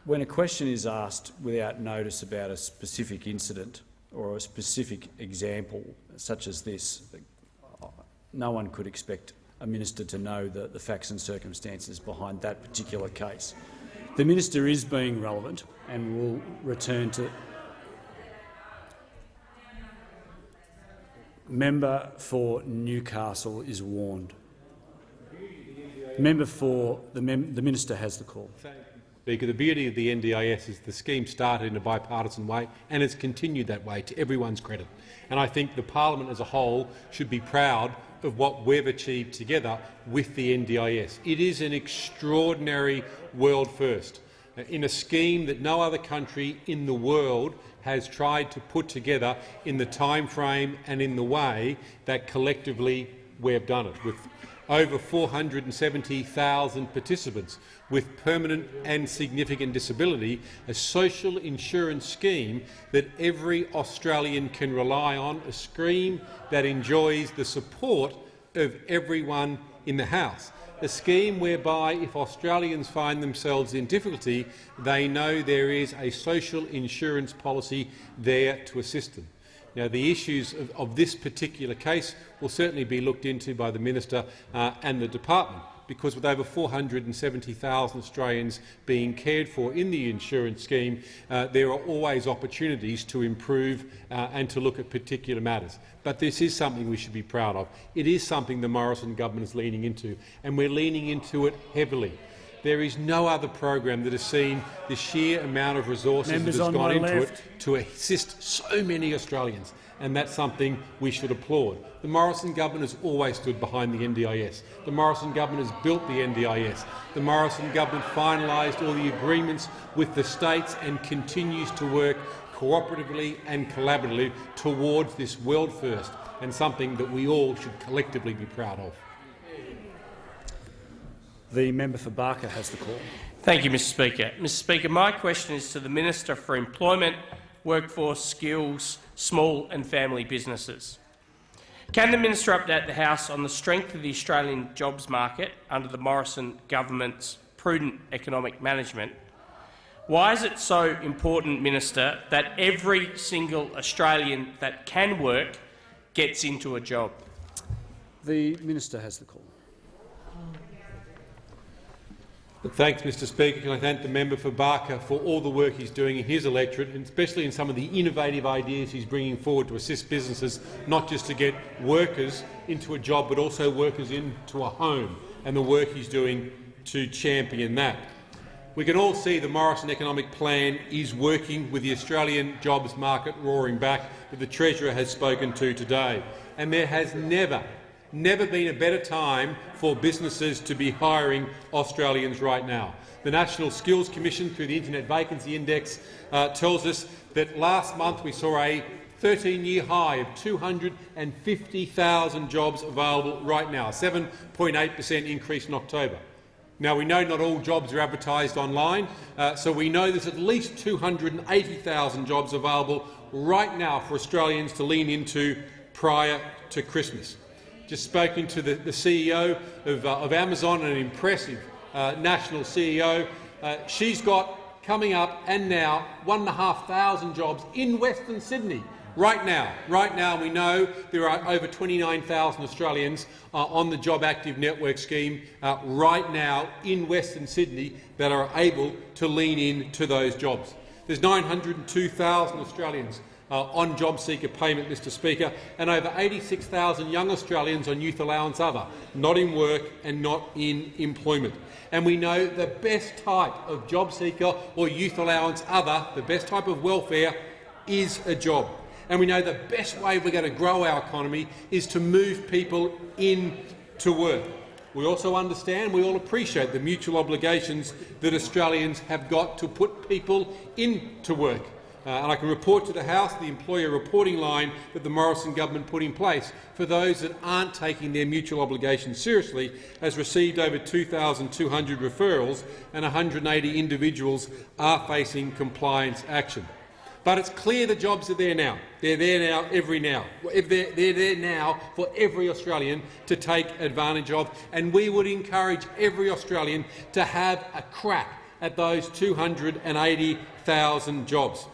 When a question is asked without notice about a specific incident or a specific example such as this, no one could expect a minister to know the facts and circumstances behind that particular case. The minister is being relevant and will return to... Member for Newcastle is warned. Member for the minister has the call. Speaker, the beauty of the NDIS is the scheme started in a bipartisan way and has continued that way to everyone's credit. And I think the parliament as a whole should be proud of what we've achieved together with the NDIS. It is an extraordinary world first in a scheme that no other country in the world has tried to put together in the time frame and in the way that collectively we've done it, with over 470,000 participants with permanent and significant disability, a social insurance scheme that every Australian can rely on, a scheme that enjoys the support of everyone in the House, a scheme whereby if Australians find themselves in difficulty, they know there is a social insurance policy there to assist them. Now, the issues of this particular case will certainly be looked into by the minister and the department, because with over 470,000 Australians being cared for in the insurance scheme, there are always opportunities to improve and to look at particular matters. But this is something we should be proud of. It is something the Morrison government is leaning into, and we're leaning into it heavily. There is no other program that has seen the sheer amount of resources that has gone into it to assist so many Australians, and that's something we should applaud. The Morrison government has always stood behind the NDIS. The Morrison government has built the NDIS. The Morrison government finalised all the agreements with the states and continues to work cooperatively and collaboratively towards this world first, and something that we all should collectively be proud of. The member for Barker has the call. Thank you, Mr Speaker. Mr Speaker, my question is to the Minister for Employment, Workforce, Skills, Small and Family Businesses. Can the minister update the House on the strength of the Australian jobs market under the Morrison government's prudent economic management? Why is it so important, Minister, that every single Australian that can work gets into a job? The minister has the call. Thanks, Mr Speaker. Can I thank the member for Barker for all the work he's doing in his electorate, and especially in some of the innovative ideas he's bringing forward to assist businesses, not just to get workers into a job but also workers into a home, and the work he's doing to champion that. We can all see the Morrison economic plan is working, with the Australian jobs market roaring back, that the Treasurer has spoken to today. And there has never been a better time for businesses to be hiring Australians right now. The National Skills Commission, through the Internet Vacancy Index, tells us that last month we saw a 13-year high of 250,000 jobs available right now, a 7.8% increase in October. Now, we know not all jobs are advertised online, so we know there's at least 280,000 jobs available right now for Australians to lean into prior to Christmas. Just spoken to the CEO of Amazon, an impressive national CEO. She's got coming up and now 1,500 jobs in Western Sydney. Right now, we know there are over 29,000 Australians on the Job Active Network scheme right now in Western Sydney that are able to lean in to those jobs. There's 902,000 Australians on job seeker payment, Mr Speaker, and over 86,000 young Australians on youth allowance other, not in work and not in employment. And we know the best type of job seeker or youth allowance other, the best type of welfare, is a job. And we know the best way we're going to grow our economy is to move people into work. We also understand, we all appreciate the mutual obligations that Australians have got to put people into work. And I can report to the House the employer reporting line that the Morrison government put in place for those that aren't taking their mutual obligations seriously has received over 2,200 referrals and 180 individuals are facing compliance action. But it's clear the jobs are there now. They're there now, They're there now for every Australian to take advantage of, and we would encourage every Australian to have a crack at those 280,000 jobs.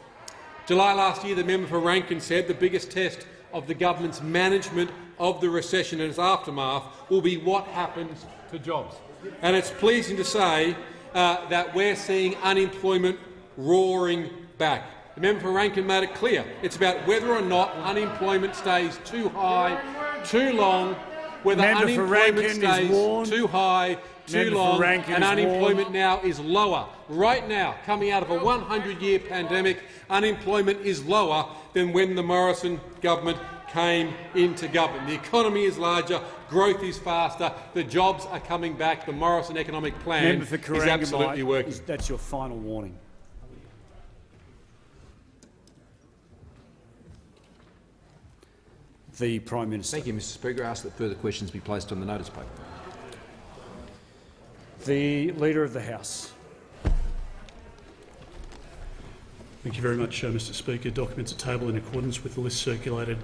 July last year, the member for Rankin said the biggest test of the government's management of the recession and its aftermath will be what happens to jobs. And it's pleasing to say that we're seeing unemployment roaring back. The member for Rankin made it clear it's about whether or not unemployment stays too high, too long, whether unemployment stays too high, too long, and unemployment now is lower. Right now, coming out of a 100-year pandemic, unemployment is lower than when the Morrison government came into government. The economy is larger, growth is faster, the jobs are coming back. The Morrison economic plan is absolutely working. That's your final warning. The Prime Minister. Thank you, Mr Speaker. I ask that further questions be placed on the notice paper. The Leader of the House. Thank you very much, Mr Speaker. Documents are tabled in accordance with the list circulated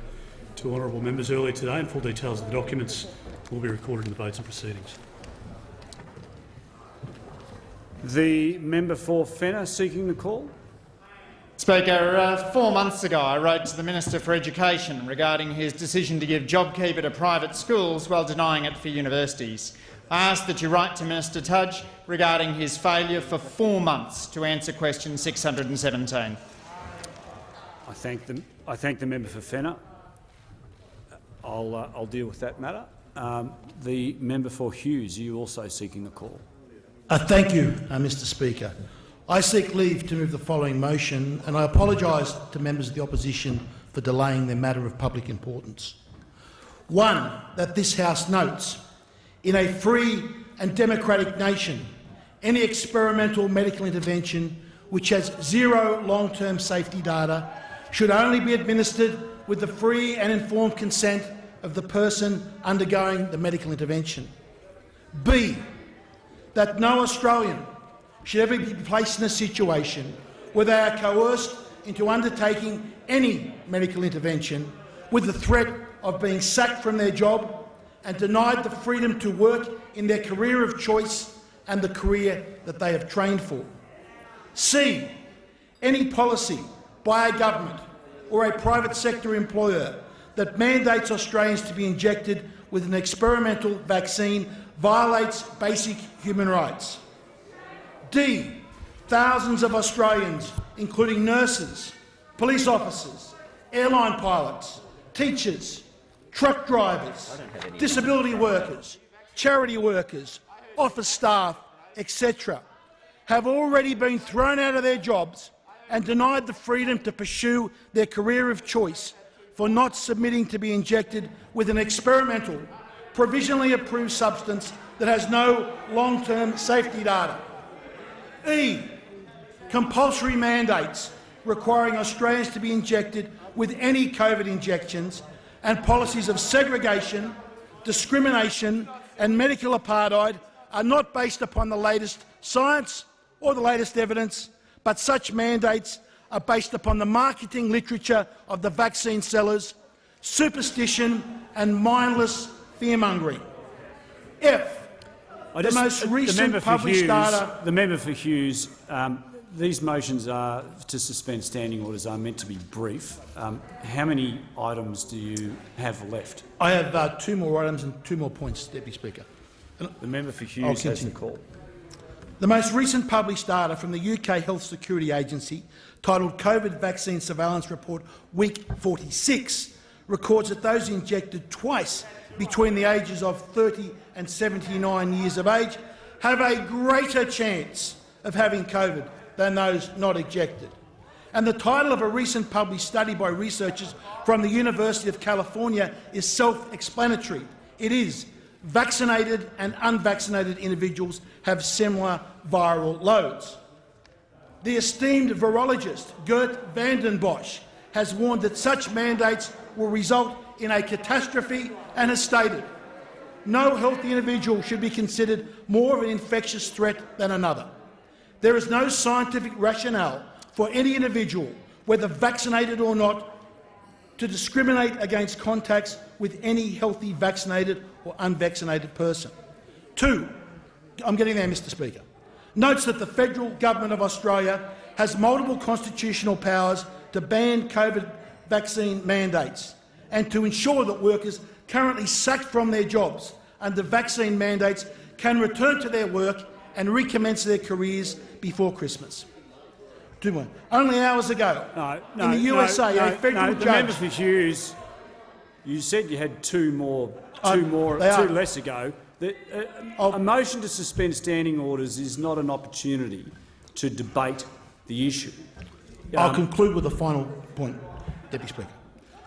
to honourable members earlier today, and full details of the documents will be recorded in the votes and proceedings. The member for Fenner seeking the call. Speaker, 4 months ago I wrote to the Minister for Education regarding his decision to give JobKeeper to private schools while denying it for universities. I ask that you write to Minister Tudge regarding his failure for 4 months to answer question 617. I thank the member for Fenner. I'll deal with that matter. The member for Hughes, are you also seeking the call? Thank you, Mr Speaker. I seek leave to move the following motion, and I apologise to members of the opposition for delaying their matter of public importance. 1. That this House notes, in a free and democratic nation, any experimental medical intervention which has zero long-term safety data should only be administered with the free and informed consent of the person undergoing the medical intervention. B. That no Australian should ever be placed in a situation where they are coerced into undertaking any medical intervention with the threat of being sacked from their job and denied the freedom to work in their career of choice and the career that they have trained for. C. Any policy by a government or a private sector employer that mandates Australians to be injected with an experimental vaccine violates basic human rights. D. Thousands of Australians, including nurses, police officers, airline pilots, teachers, truck drivers, disability workers, charity workers, office staff, etc., have already been thrown out of their jobs and denied the freedom to pursue their career of choice for not submitting to be injected with an experimental, provisionally approved substance that has no long-term safety data. E. Compulsory mandates requiring Australians to be injected with any COVID injections and policies of segregation, discrimination and medical apartheid are not based upon the latest science or the latest evidence, but such mandates are based upon the marketing literature of the vaccine sellers, superstition and mindless fear-mongering. F. The most recent published data. The member for Hughes, These motions are to suspend standing orders are meant to be brief. How many items do you have left? I have 2 more items and 2 more points, Deputy Speaker. The member for Hughes has the call. The most recent published data from the UK Health Security Agency, titled COVID Vaccine Surveillance Report Week 46, records that those injected twice between the ages of 30 and 79 years of age have a greater chance of having COVID than those not injected. And the title of a recent published study by researchers from the University of California is self-explanatory. It is vaccinated and unvaccinated individuals have similar viral loads. The esteemed virologist Gert van den Bosch has warned that such mandates will result in a catastrophe and has stated, "No healthy individual should be considered more of an infectious threat than another. There is no scientific rationale for any individual, whether vaccinated or not, to discriminate against contacts with any healthy vaccinated or unvaccinated person." 2, I'm getting there, Mr Speaker, notes that the federal government of Australia has multiple constitutional powers to ban COVID vaccine mandates and to ensure that workers currently sacked from their jobs under vaccine mandates can return to their work and recommence their careers before Christmas. 2 more. Only hours ago, in the USA, a federal the judge— member for Hughes, you said you had two less ago. A motion to suspend standing orders is not an opportunity to debate the issue. I'll conclude with the final point, Deputy Speaker.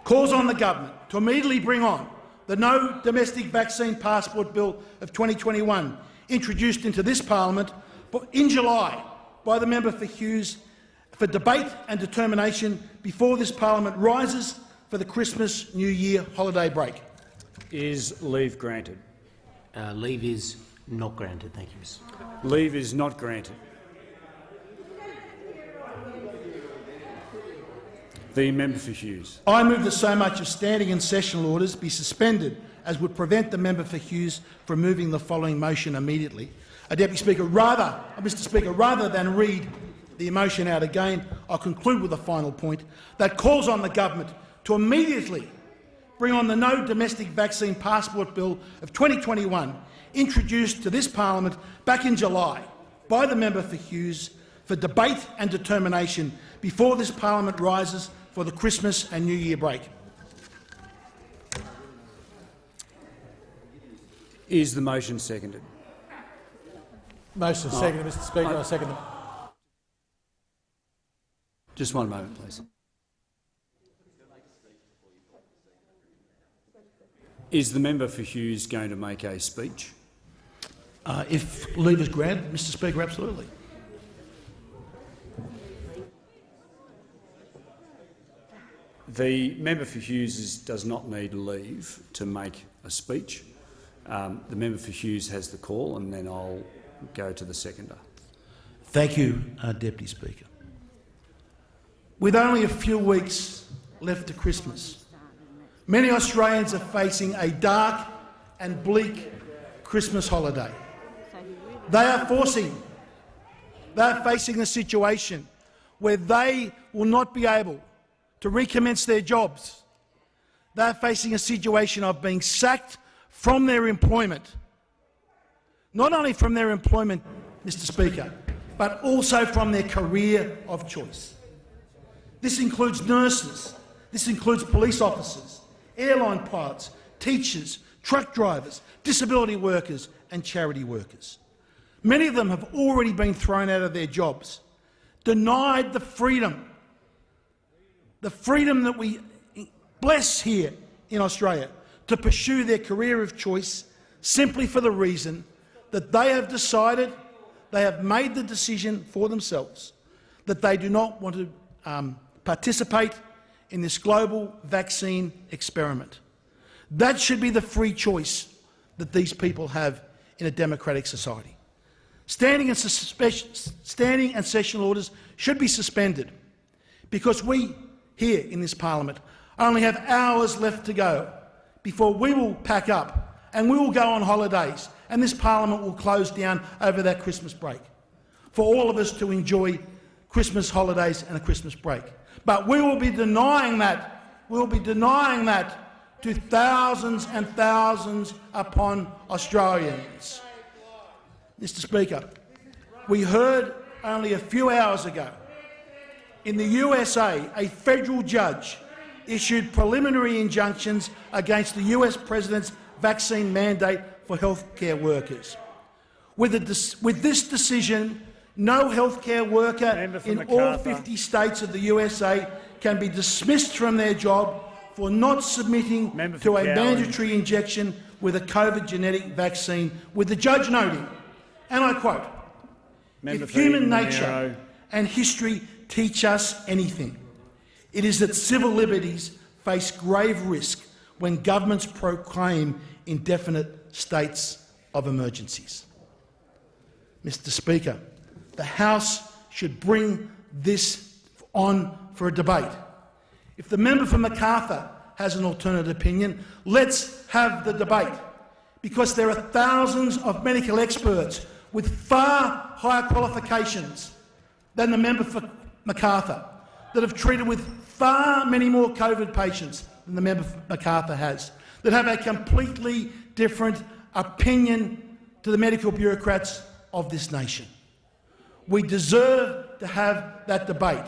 Calls on the government to immediately bring on the No Domestic Vaccine Passport Bill of 2021, introduced into this parliament in July by the member for Hughes, for debate and determination before this parliament rises for the Christmas-New Year holiday break. Is leave granted? Leave is not granted. Thank you, Mr. Leave is not granted. The member for Hughes. I move that so much of standing and sessional orders be suspended as would prevent the member for Hughes from moving the following motion immediately. Deputy Speaker, Mr Speaker, rather than read the motion out again, I'll conclude with a final point that calls on the government to immediately bring on the No Domestic Vaccine Passport Bill of 2021, introduced to this parliament back in July by the member for Hughes, for debate and determination before this parliament rises for the Christmas and New Year break. Is the motion seconded? Motion seconded, Mr Speaker. I second the— Just one moment, please. Is the member for Hughes going to make a speech? If leave is granted, Mr Speaker, absolutely. The member for Hughes does not need leave to make a speech. The member for Hughes has the call, and then I'll go to the seconder. Thank you, Deputy Speaker. With only a few weeks left to Christmas, many Australians are facing a dark and bleak Christmas holiday. They are facing a situation where they will not be able to recommence their jobs. They are facing a situation of being sacked from their employment. Not only from their employment, Mr Speaker, but also from their career of choice. This includes nurses, this includes police officers, airline pilots, teachers, truck drivers, disability workers and charity workers. Many of them have already been thrown out of their jobs, denied the freedom that we bless here in Australia to pursue their career of choice, simply for the reason that they have decided, they have made the decision for themselves that they do not want to participate in this global vaccine experiment. That should be the free choice that these people have in a democratic society. Standing and sessional orders should be suspended because we here in this parliament only have hours left to go before we will pack up and we will go on holidays and this parliament will close down over that Christmas break for all of us to enjoy Christmas holidays and a Christmas break. But we will be denying that. We'll be denying that to thousands and thousands upon Australians. Mr. Speaker, we heard only a few hours ago in the USA, a federal judge issued preliminary injunctions against the US President's vaccine mandate for healthcare workers. With this decision, no healthcare worker in all 50 states of the USA can be dismissed from their job for not submitting to a mandatory injection with a COVID genetic vaccine, with the judge noting, and I quote, "If human nature and history teach us anything, it is that civil liberties face grave risk when governments proclaim indefinite states of emergencies." Mr. Speaker, the House should bring this on for a debate. If the member for Macarthur has an alternate opinion, let's have the debate, because there are thousands of medical experts with far higher qualifications than the member for Macarthur that have treated with far many more COVID patients than the member for Macarthur has, that have a completely different opinion to the medical bureaucrats of this nation. We deserve to have that debate.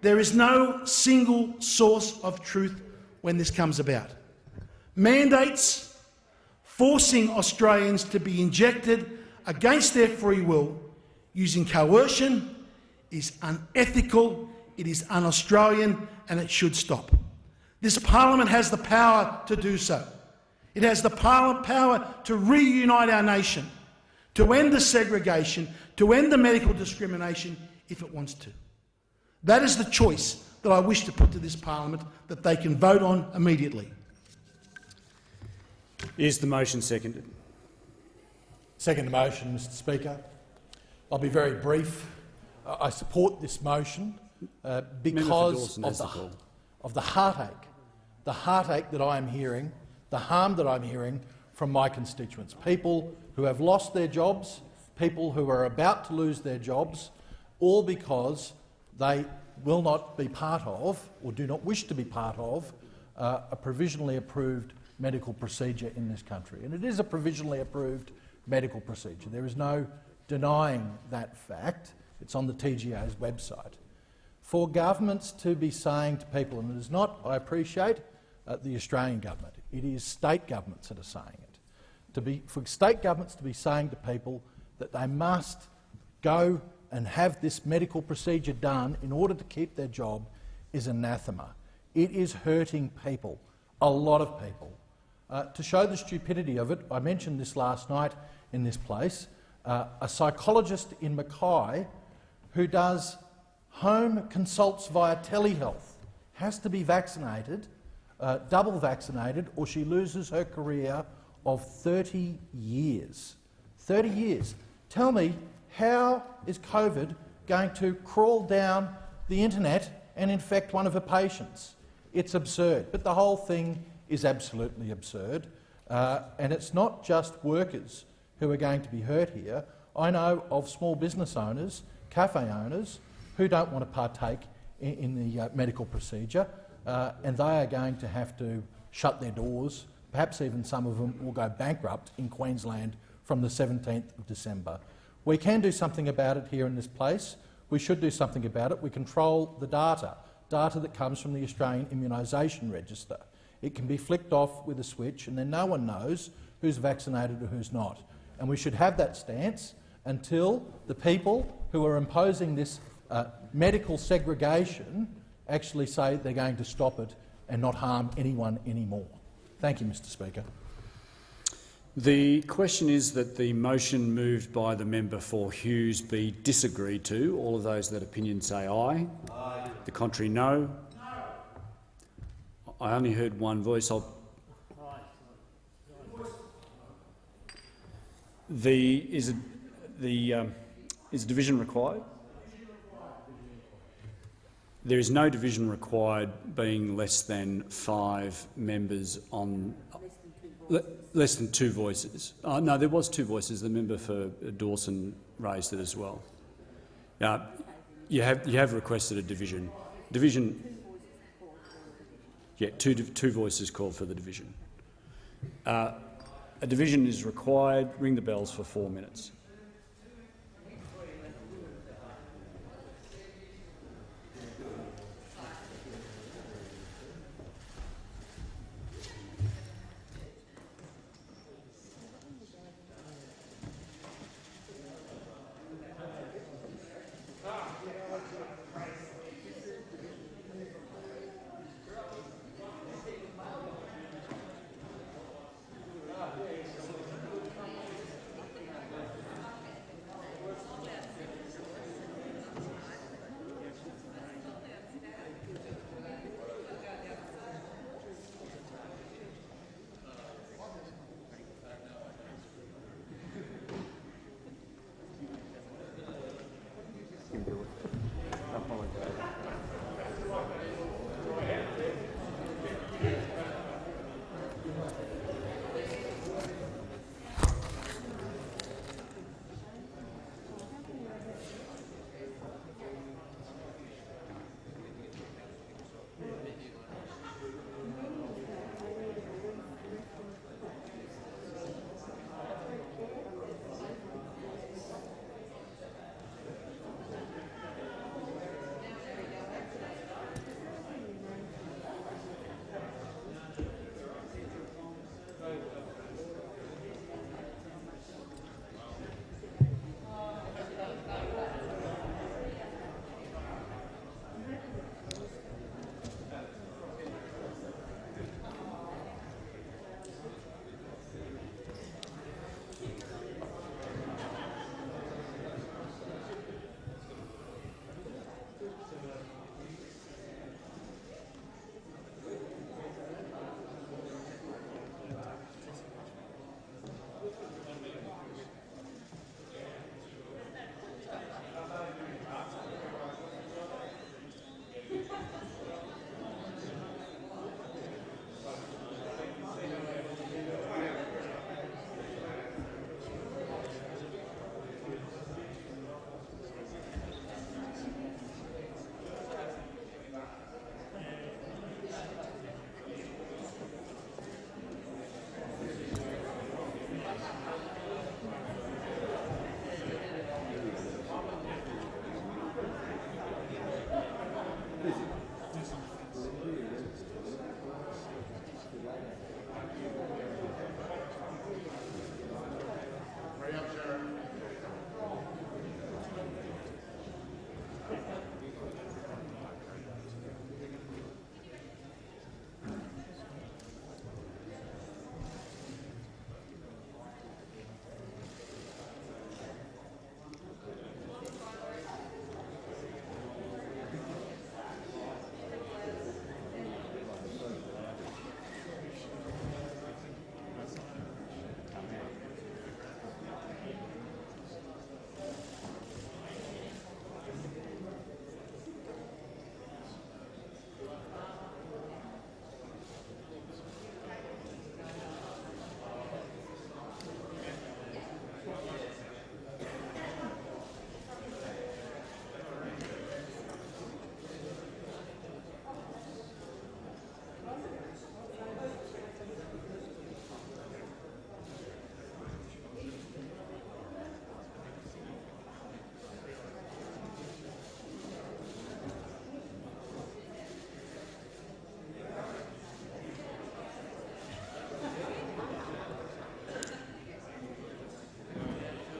There is no single source of truth when this comes about. Mandates forcing Australians to be injected against their free will using coercion is unethical, it is un-Australian, and it should stop. This parliament has the power to do so. It has the power to reunite our nation, to end the segregation, to end the medical discrimination if it wants to. That is the choice that I wish to put to this parliament, that they can vote on immediately. Is the motion seconded? Second the motion, Mr. Speaker. I'll be very brief. I support this motion because of the heartache that I am hearing, the harm that I'm hearing from my constituents, people who have lost their jobs, people who are about to lose their jobs, all because they will not be part of, or do not wish to be part of, a provisionally approved medical procedure in this country. And it is a provisionally approved medical procedure. There is no denying that fact. It's on the TGA's website. For governments to be saying to people, and it is not, I appreciate, the Australian government, it is state governments that are saying it, for state governments to be saying to people that they must go and have this medical procedure done in order to keep their job is anathema. It is hurting people, a lot of people. To show the stupidity of it, I mentioned this last night in this place, a psychologist in Mackay who does home consults via telehealth has to be vaccinated, double vaccinated, or she loses her career of 30 years. 30 years. Tell me, how is COVID going to crawl down the internet and infect one of her patients? It's absurd, but the whole thing is absolutely absurd. And it's not just workers who are going to be hurt here. I know of small business owners, cafe owners, who don't want to partake in the medical procedure, and they are going to have to shut their doors. Perhaps even some of them will go bankrupt in Queensland from the 17th of December. We can do something about it here in this place. We should do something about it. We control the data that comes from the Australian Immunisation Register. It can be flicked off with a switch and then no one knows who's vaccinated or who's not. And we should have that stance until the people who are imposing this medical segregation actually say they're going to stop it and not harm anyone anymore. Thank you, Mr. Speaker. The question is that the motion moved by the member for Hughes be disagreed to. All of those that opinion say aye. Aye. The contrary, no. I only heard one voice. Is division required? There is no division required, being less than 5 members on less than 2 voices. No, there was 2 voices. The member for Dawson raised it as well. You have requested a division. Yeah, two voices called for the division. A division is required. Ring the bells for 4 minutes.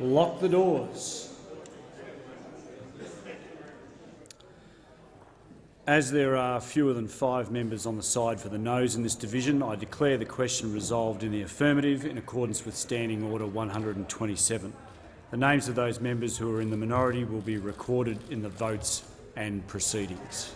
Lock the doors. As there are fewer than 5 members on the side for the noes in this division, I declare the question resolved in the affirmative in accordance with Standing Order 127. The names of those members who are in the minority will be recorded in the votes and proceedings.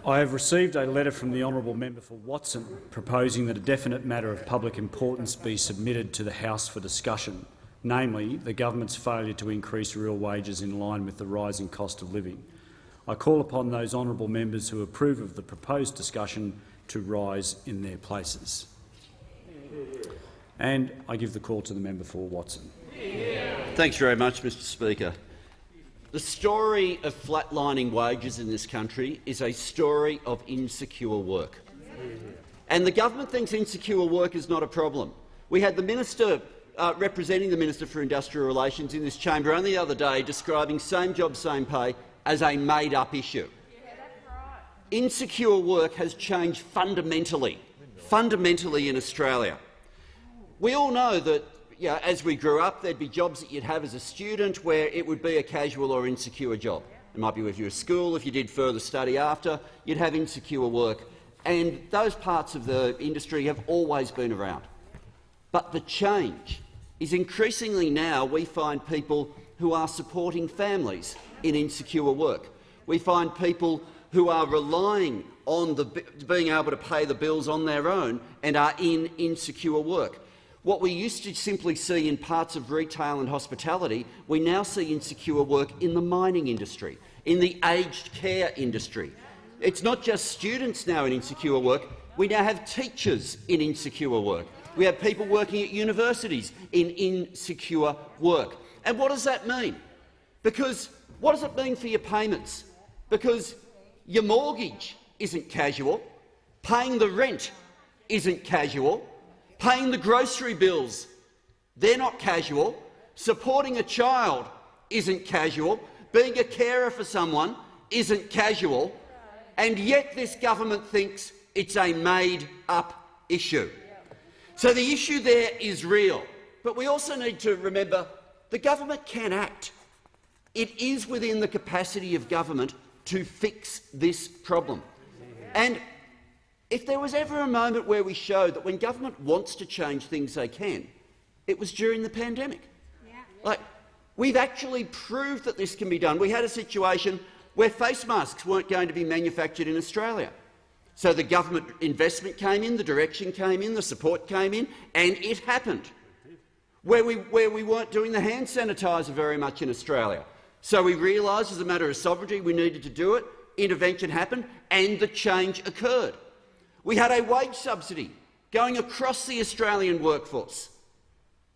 I have received a letter from the honourable member for Watson proposing that a definite matter of public importance be submitted to the House for discussion, namely the government's failure to increase real wages in line with the rising cost of living. I call upon those honourable members who approve of the proposed discussion to rise in their places. And I give the call to the member for Watson. Thanks very much, Mr Speaker. The story of flatlining wages in this country is a story of insecure work. And the government thinks insecure work is not a problem. We had the minister representing the Minister for Industrial Relations in this chamber only the other day describing same job, same pay as a made-up issue. Insecure work has changed fundamentally in Australia. We all know that as we grew up, there'd be jobs that you'd have as a student where it would be a casual or insecure job. It might be if you were at school, if you did further study after, you'd have insecure work. And those parts of the industry have always been around. But the change is increasingly now we find people who are supporting families in insecure work. We find people who are relying on being able to pay the bills on their own and are in insecure work. What we used to simply see in parts of retail and hospitality, we now see insecure work in the mining industry, in the aged care industry. It's not just students now in insecure work, we now have teachers in insecure work. We have people working at universities in insecure work. And what does that mean? Because what does it mean for your payments? Because your mortgage isn't casual, paying the rent isn't casual, paying the grocery bills, they're not casual. Supporting a child isn't casual. Being a carer for someone isn't casual. And yet this government thinks it's a made-up issue. So the issue there is real. But we also need to remember the government can act. It is within the capacity of government to fix this problem. And if there was ever a moment where we showed that when government wants to change things they can, it was during the pandemic. We've actually proved that this can be done. We had a situation where face masks weren't going to be manufactured in Australia. So the government investment came in, the direction came in, the support came in, and it happened. Where we weren't doing the hand sanitizer very much in Australia. So we realised as a matter of sovereignty we needed to do it, intervention happened, and the change occurred. We had a wage subsidy going across the Australian workforce.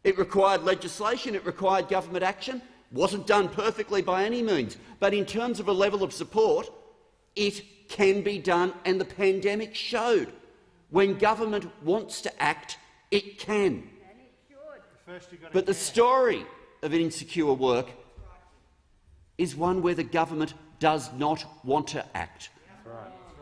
It required legislation, it required government action. It wasn't done perfectly by any means, but in terms of a level of support, it can be done, and the pandemic showed when government wants to act, it can. But the story of insecure work is one where the government does not want to act.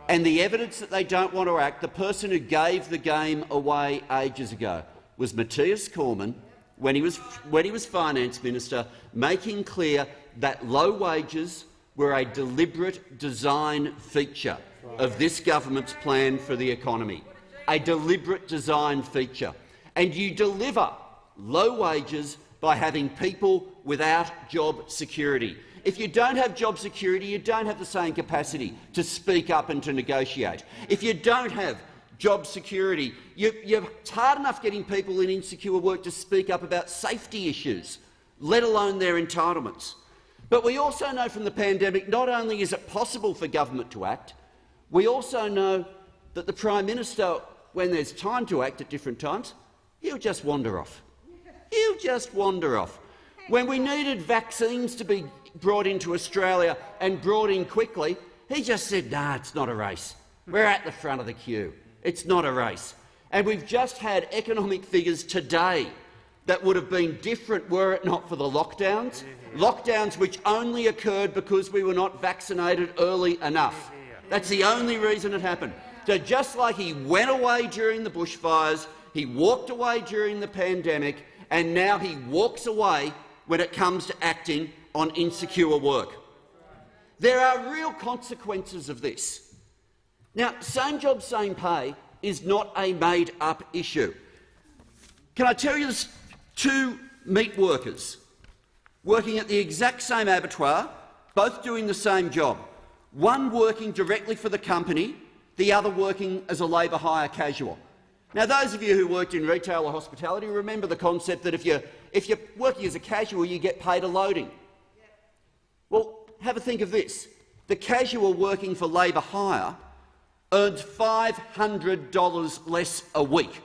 And the evidence that they don't want to act, the person who gave the game away ages ago was Matthias Cormann when he was Finance Minister, making clear that low wages were a deliberate design feature of this government's plan for the economy. A deliberate design feature. And you deliver low wages by having people without job security. If you don't have job security, you don't have the same capacity to speak up and to negotiate. If you don't have job security, it's hard enough getting people in insecure work to speak up about safety issues, let alone their entitlements. But we also know from the pandemic not only is it possible for government to act, we also know that the Prime Minister, when there's time to act at different times, he'll just wander off. He'll just wander off. When we needed vaccines to be brought into Australia and brought in quickly, he just said, "Nah, it's not a race. We're at the front of the queue. It's not a race." And we've just had economic figures today that would have been different were it not for the lockdowns, lockdowns which only occurred because we were not vaccinated early enough. That's the only reason it happened. So just like he went away during the bushfires, he walked away during the pandemic, and now he walks away when it comes to acting on insecure work. There are real consequences of this. Now, same job, same pay is not a made-up issue. Can I tell you this? Two meat workers working at the exact same abattoir, both doing the same job. one working directly for the company, the other working as a labour hire casual. Now, those of you who worked in retail or hospitality remember the concept that if you're working as a casual, you get paid a loading. Well, have a think of this. The casual working for labour hire earns $500 less a week.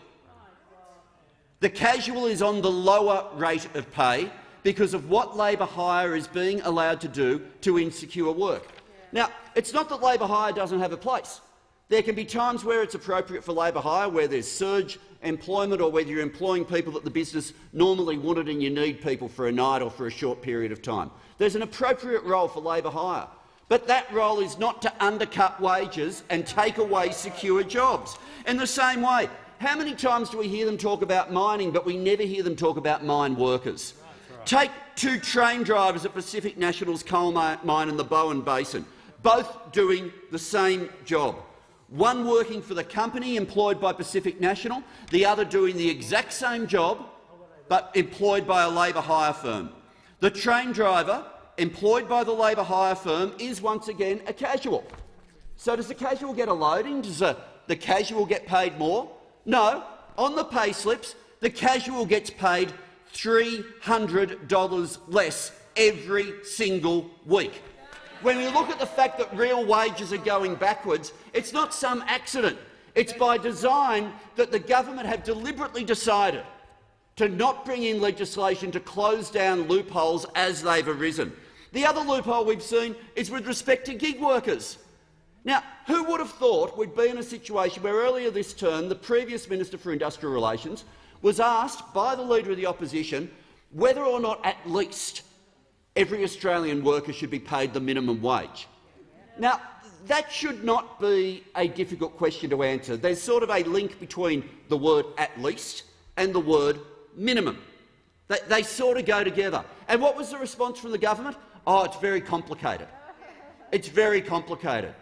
The casual is on the lower rate of pay because of what labour hire is being allowed to do to insecure work. Now, it's not that labour hire doesn't have a place. There can be times where it's appropriate for labour hire, where there's surge employment or whether you're employing people that the business normally wanted and you need people for a night or for a short period of time. There's an appropriate role for labour hire, but that role is not to undercut wages and take away secure jobs. In the same way, how many times do we hear them talk about mining, but we never hear them talk about mine workers? Take two train drivers at Pacific National's coal mine in the Bowen Basin, both doing the same job. One working for the company employed by Pacific National, the other doing the exact same job but employed by a labour hire firm. The train driver employed by the labour hire firm is once again a casual. So does the casual get a loading? Does the casual get paid more? No. On the pay slips, the casual gets paid $300 less every single week. When we look at the fact that real wages are going backwards, it's not some accident. It's by design that the government have deliberately decided to not bring in legislation to close down loopholes as they've arisen. The other loophole we've seen is with respect to gig workers. Now, who would have thought we'd be in a situation where earlier this term the previous Minister for Industrial Relations was asked by the Leader of the Opposition whether or not at least every Australian worker should be paid the minimum wage. Now, that should not be a difficult question to answer. There's sort of a link between the word at least and the word minimum. They sort of go together. And what was the response from the government? Oh, it's very complicated. It's very complicated.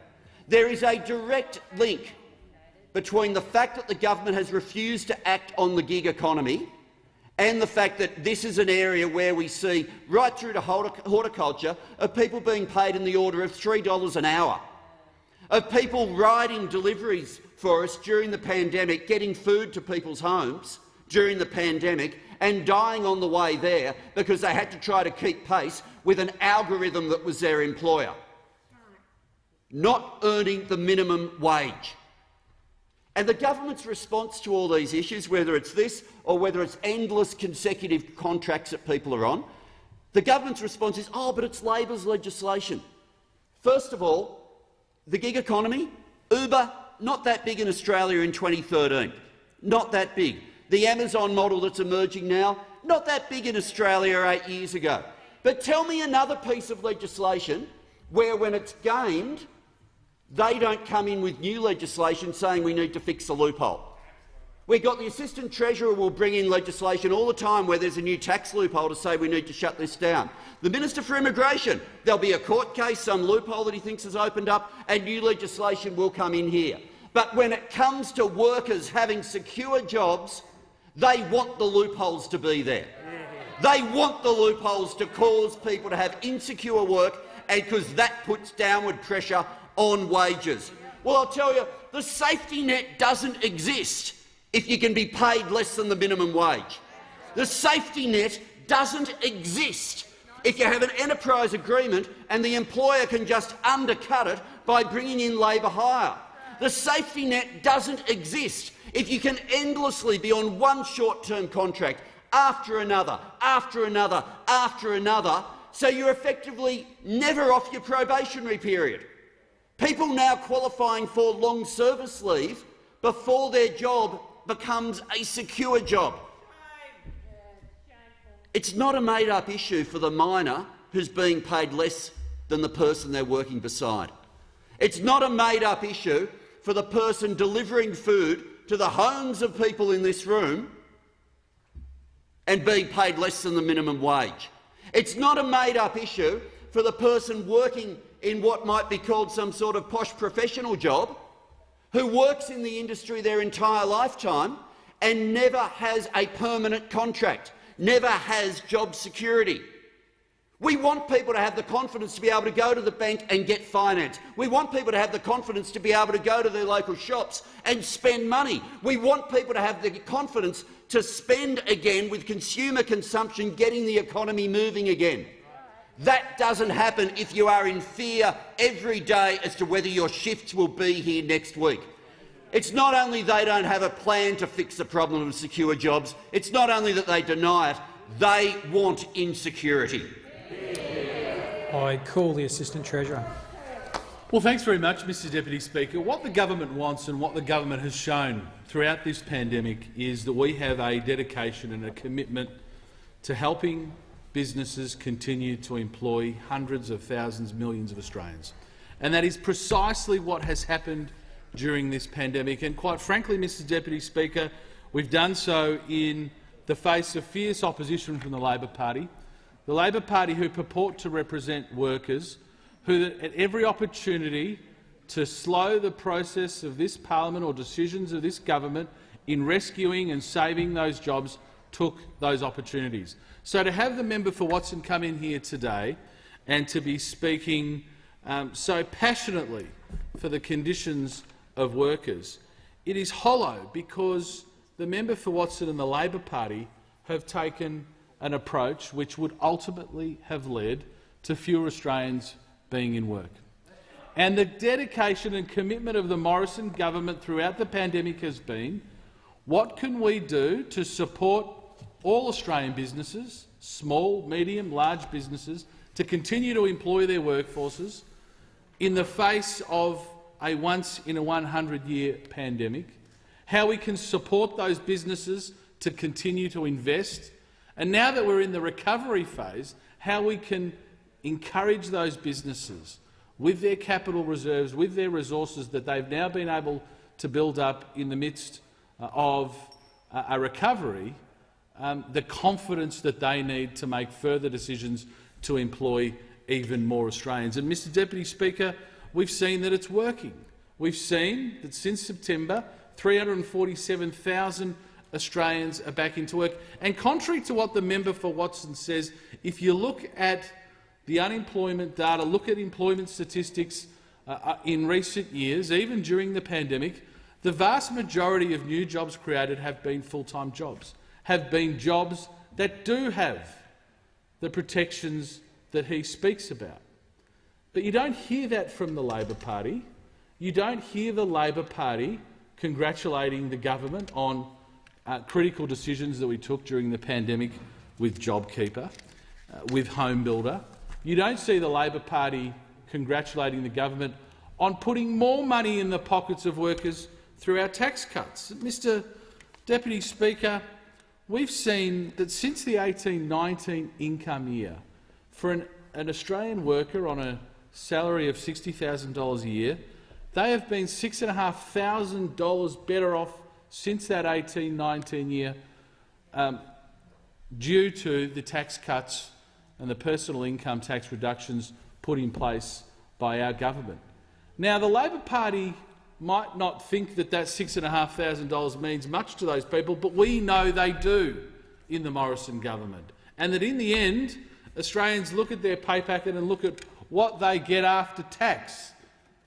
There is a direct link between the fact that the government has refused to act on the gig economy and the fact that this is an area where we see, right through to horticulture, of people being paid in the order of $3 an hour, of people riding deliveries for us during the pandemic, getting food to people's homes during the pandemic and dying on the way there because they had to try to keep pace with an algorithm that was their employer, not earning the minimum wage. And the government's response to all these issues, whether it's this or whether it's endless consecutive contracts that people are on, the government's response is, oh, but it's Labor's legislation. First of all, the gig economy, Uber, not that big in Australia in 2013, not that big. The Amazon model that's emerging now, not that big in Australia 8 years ago. But tell me another piece of legislation where, when it's gamed, they don't come in with new legislation saying we need to fix the loophole. We've got the Assistant Treasurer will bring in legislation all the time where there's a new tax loophole to say we need to shut this down. The Minister for Immigration, there'll be a court case, some loophole that he thinks has opened up, and new legislation will come in here. But when it comes to workers having secure jobs, they want the loopholes to be there. They want the loopholes to cause people to have insecure work, and because that puts downward pressure on wages. Well, I'll tell you, the safety net doesn't exist if you can be paid less than the minimum wage. The safety net doesn't exist if you have an enterprise agreement and the employer can just undercut it by bringing in labour hire. The safety net doesn't exist if you can endlessly be on one short-term contract after another, after another, after another, so you're effectively never off your probationary period. People now qualifying for long service leave before their job becomes a secure job. It's not a made-up issue for the miner who's being paid less than the person they're working beside. It's not a made-up issue for the person delivering food to the homes of people in this room and being paid less than the minimum wage. It's not a made-up issue for the person working in what might be called some sort of posh professional job, who works in the industry their entire lifetime and never has a permanent contract, never has job security. We want people to have the confidence to be able to go to the bank and get finance. We want people to have the confidence to be able to go to their local shops and spend money. We want people to have the confidence to spend again with consumer consumption, getting the economy moving again. That doesn't happen if you are in fear every day as to whether your shifts will be here next week. It's not only they don't have a plan to fix the problem of secure jobs, it's not only that they deny it, they want insecurity. I call the Assistant Treasurer. Well, thanks very much, Mr Deputy Speaker. What the government wants and what the government has shown throughout this pandemic is that we have a dedication and a commitment to helping businesses continue to employ hundreds of thousands, millions of Australians. And that is precisely what has happened during this pandemic. And quite frankly, Mr Deputy Speaker, we've done so in the face of fierce opposition from the Labor Party. The Labor Party, who purport to represent workers, who at every opportunity to slow the process of this parliament or decisions of this government in rescuing and saving those jobs, took those opportunities. So to have the member for Watson come in here today and to be speaking so passionately for the conditions of workers, it is hollow, because the member for Watson and the Labor Party have taken an approach which would ultimately have led to fewer Australians being in work. And the dedication and commitment of the Morrison government throughout the pandemic has been, what can we do to support all Australian businesses, small, medium, large businesses, to continue to employ their workforces in the face of a once-in-a-100-year pandemic, how we can support those businesses to continue to invest, and now that we're in the recovery phase, how we can encourage those businesses with their capital reserves, with their resources that they've now been able to build up in the midst of a recovery, the confidence that they need to make further decisions to employ even more Australians. And, Mr Deputy Speaker, we've seen that it's working. We've seen that since September, 347,000 Australians are back into work. And contrary to what the member for Watson says, if you look at the unemployment data, look at employment statistics in recent years, even during the pandemic, the vast majority of new jobs created have been full-time jobs, have been jobs that do have the protections that he speaks about. But you don't hear that from the Labor Party. You don't hear the Labor Party congratulating the government on critical decisions that we took during the pandemic with JobKeeper, with Home Builder. You don't see the Labor Party congratulating the government on putting more money in the pockets of workers through our tax cuts. Mr Deputy Speaker, we've seen that since the 18-19 income year, for an Australian worker on a salary of $60,000 a year, they have been $6,500 better off since that 18-19 year due to the tax cuts and the personal income tax reductions put in place by our government. Now, the Labor Party might not think that that $6,500 means much to those people, but we know they do in the Morrison government, and that in the end Australians look at their pay packet and look at what they get after tax.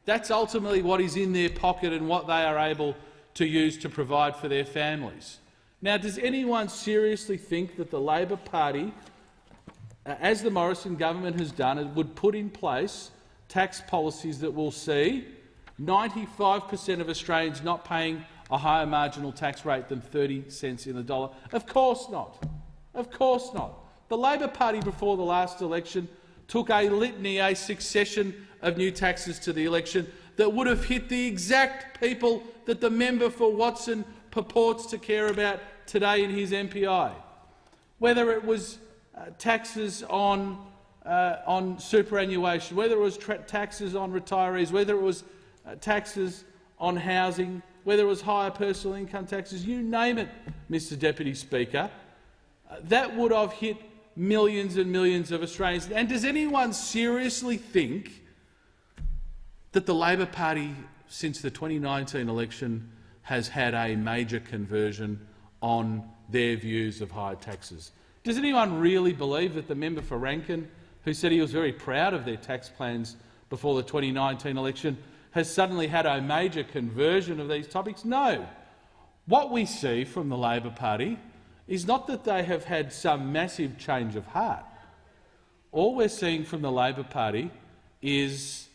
That's ultimately what is in their pocket and what they are able to use to provide for their families. Now, does anyone seriously think that the Labor Party, as the Morrison government has done, would put in place tax policies that will see 95% of Australians not paying a higher marginal tax rate than 30 cents in the dollar? Of course not. Of course not. The Labor Party before the last election took a litany, a succession of new taxes to the election that would have hit the exact people that the member for Watson purports to care about today in his MPI. Whether it was taxes on superannuation, whether it was taxes on retirees, whether it was taxes on housing, whether it was higher personal income taxes, you name it, Mr Deputy Speaker, that would have hit millions and millions of Australians. And does anyone seriously think that the Labor Party, since the 2019 election, has had a major conversion on their views of higher taxes? Does anyone really believe that the member for Rankin who said he was very proud of their tax plans before the 2019 election, has suddenly had a major conversion of these topics? No. What we see from the Labor Party is not that they have had some massive change of heart. All we're seeing from the Labor Party is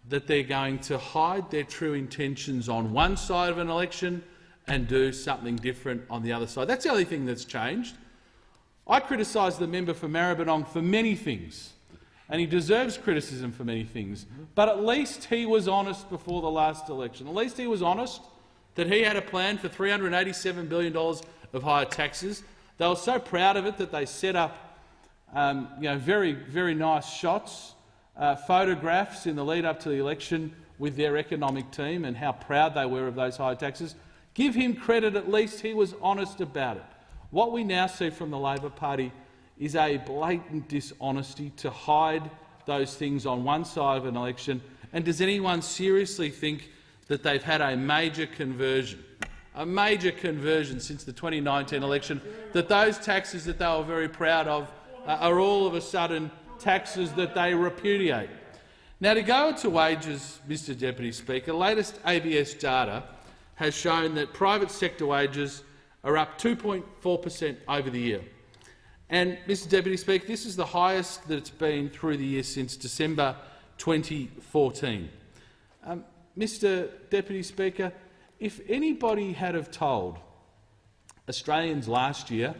that they're going to hide their true intentions on one side of an election and do something different on the other side. That's the only thing that's changed. I criticise the member for Maribyrnong for many things, and he deserves criticism for many things, but at least he was honest before the last election. At least he was honest that he had a plan for $387 billion of higher taxes. They were so proud of it that they set up very, very nice shots, photographs in the lead-up to the election with their economic team and how proud they were of those higher taxes. Give him credit, at least he was honest about it. What we now see from the Labor Party is a blatant dishonesty to hide those things on one side of an election. And does anyone seriously think that they've had a major conversion since the 2019 election, that those taxes that they were very proud of are all of a sudden taxes that they repudiate? Now, to go into wages, Mr Deputy Speaker, latest ABS data has shown that private sector wages are up 2.4% over the year. And, Mr Deputy Speaker, this is the highest that it's been through the year since December 2014. Mr Deputy Speaker, if anybody had have told Australians last year,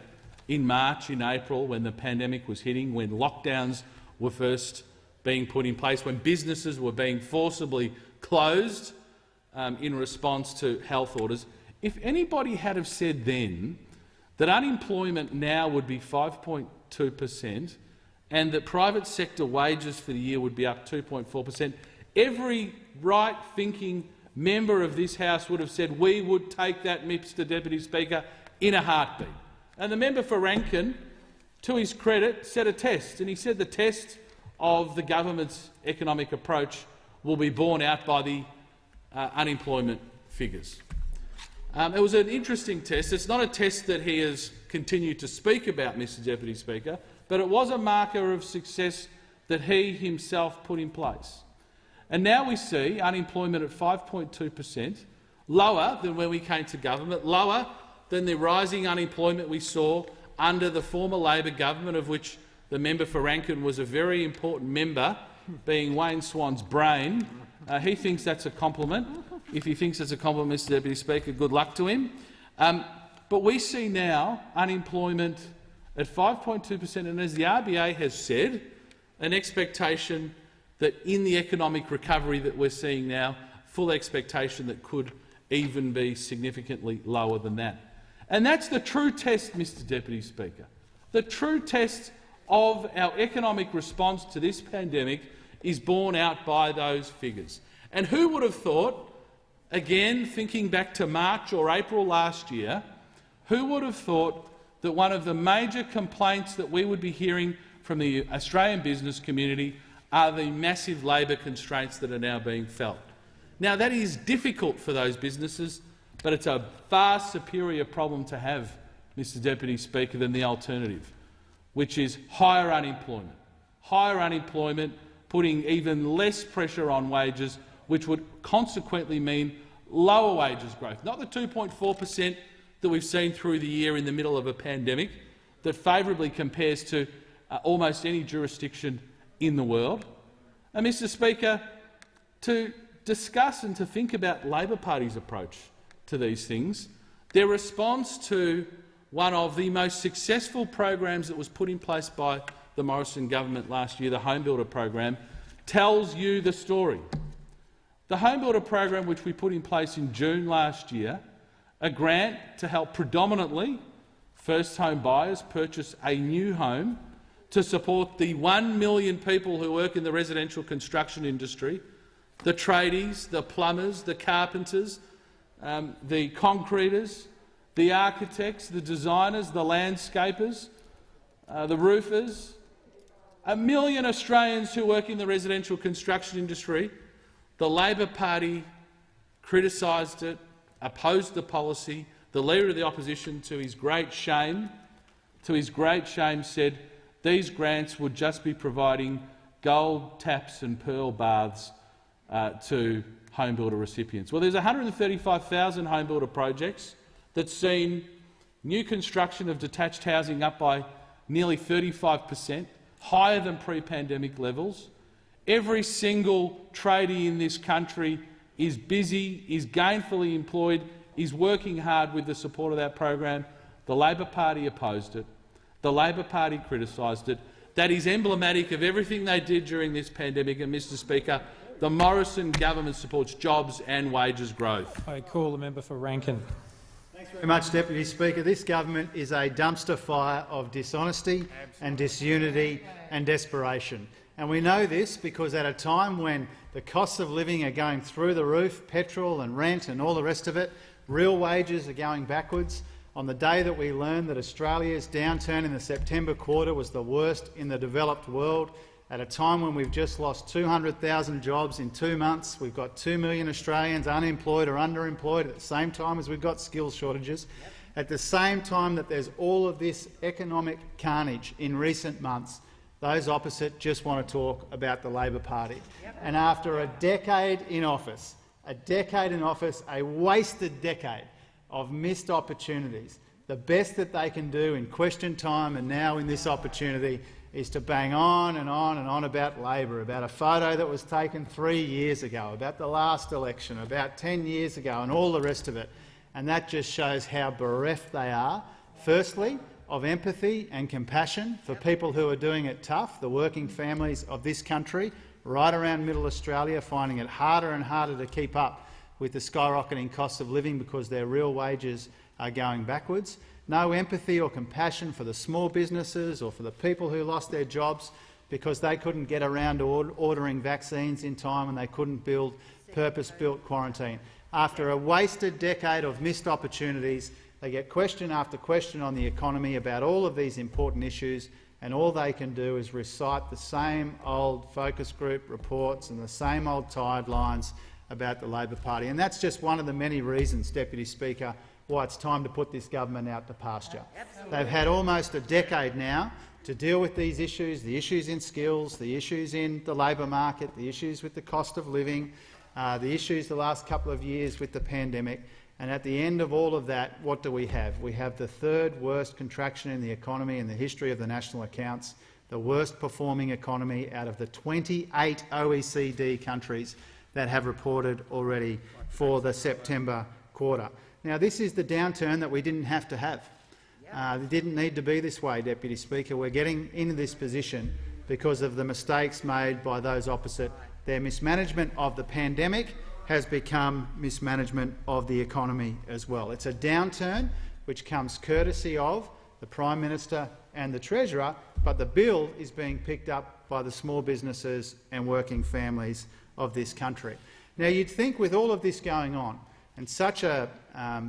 in March, in April, when the pandemic was hitting, when lockdowns were first being put in place, when businesses were being forcibly closed in response to health orders, if anybody had have said then that unemployment now would be 5.2% and that private sector wages for the year would be up 2.4%, every right-thinking member of this House would have said we would take that, Mr Deputy Speaker, in a heartbeat. And the member for Rankin, to his credit, set a test, and he said the test of the government's economic approach will be borne out by the unemployment figures. It was an interesting test. It's not a test that he has continued to speak about, Mr Deputy Speaker, but it was a marker of success that he himself put in place. And now we see unemployment at 5.2%, lower than when we came to government, lower than the rising unemployment we saw under the former Labor government, of which the member for Rankin was a very important member, being Wayne Swan's brain. He thinks that's a compliment. If he thinks it's a compliment, Mr Deputy Speaker, good luck to him. But we see now unemployment at 5.2%, and as the RBA has said, an expectation that in the economic recovery that we're seeing now, full expectation that could even be significantly lower than that. And that's the true test, Mr Deputy Speaker. The true test of our economic response to this pandemic is borne out by those figures. And who would have thought, again thinking back to March or April last year, who would have thought that one of the major complaints that we would be hearing from the Australian business community are the massive labour constraints that are now being felt? Now, that is difficult for those businesses, but it's a far superior problem to have, Mr Deputy Speaker, than the alternative, which is higher unemployment. Higher unemployment putting even less pressure on wages, which would consequently mean lower wages growth, not the 2.4% that we've seen through the year in the middle of a pandemic that favourably compares to almost any jurisdiction in the world. And, Mr Speaker, to discuss and to think about Labor Party's approach to these things, their response to one of the most successful programs that was put in place by the Morrison government last year, the Home Builder program, tells you the story. The Home Builder program, which we put in place in June last year, a grant to help predominantly first home buyers purchase a new home to support the 1 million people who work in the residential construction industry, the tradies, the plumbers, the carpenters, the concreters, the architects, the designers, the landscapers, the roofers, 1 million Australians who work in the residential construction industry. The Labor Party criticised it, opposed the policy. The Leader of the Opposition, to his great shame, said these grants would just be providing gold taps and pearl baths to home builder recipients. Well, there's 135,000 home builder projects that's seen new construction of detached housing up by nearly 35%, higher than pre-pandemic levels. Every single tradie in this country is busy, is gainfully employed, is working hard with the support of that program. The Labor Party opposed it. The Labor Party criticised it. That is emblematic of everything they did during this pandemic. And, Mr Speaker, the Morrison government supports jobs and wages growth. I call the member for Rankin. Thanks very much, Deputy Speaker. This government is a dumpster fire of dishonesty and disunity and desperation. And we know this because at a time when the costs of living are going through the roof, petrol and rent and all the rest of it, real wages are going backwards. On the day that we learned that Australia's downturn in the September quarter was the worst in the developed world, at a time when we've just lost 200,000 jobs in 2 months, we've got 2 million Australians unemployed or underemployed at the same time as we've got skills shortages, at the same time that there's all of this economic carnage in recent months, those opposite just want to talk about the Labor Party. And after a decade in office, a wasted decade of missed opportunities, the best that they can do in question time and now in this opportunity is to bang on and on and on about Labor, about a photo that was taken 3 years ago, about the last election, about 10 years ago and all the rest of it. And that just shows how bereft they are, firstly, of empathy and compassion for people who are doing it tough, the working families of this country, right around Middle Australia, finding it harder and harder to keep up with the skyrocketing costs of living because their real wages are going backwards. No empathy or compassion for the small businesses or for the people who lost their jobs because they couldn't get around to ordering vaccines in time and they couldn't build purpose-built quarantine. After a wasted decade of missed opportunities, they get question after question on the economy about all of these important issues, and all they can do is recite the same old focus group reports and the same old tired lines about the Labor Party. And that's just one of the many reasons, Deputy Speaker, why it's time to put this government out to pasture. They've had almost a decade now to deal with these issues, the issues in skills, the issues in the labour market, the issues with the cost of living, the issues the last couple of years with the pandemic. And at the end of all of that, what do we have? We have the third worst contraction in the economy in the history of the national accounts, the worst performing economy out of the 28 OECD countries that have reported already for the September quarter. Now, this is the downturn that we didn't have to have. It didn't need to be this way, Deputy Speaker. We're getting into this position because of the mistakes made by those opposite. Their mismanagement of the pandemic has become mismanagement of the economy as well. It's a downturn which comes courtesy of the Prime Minister and the Treasurer, but the bill is being picked up by the small businesses and working families of this country. Now, you'd think with all of this going on and such a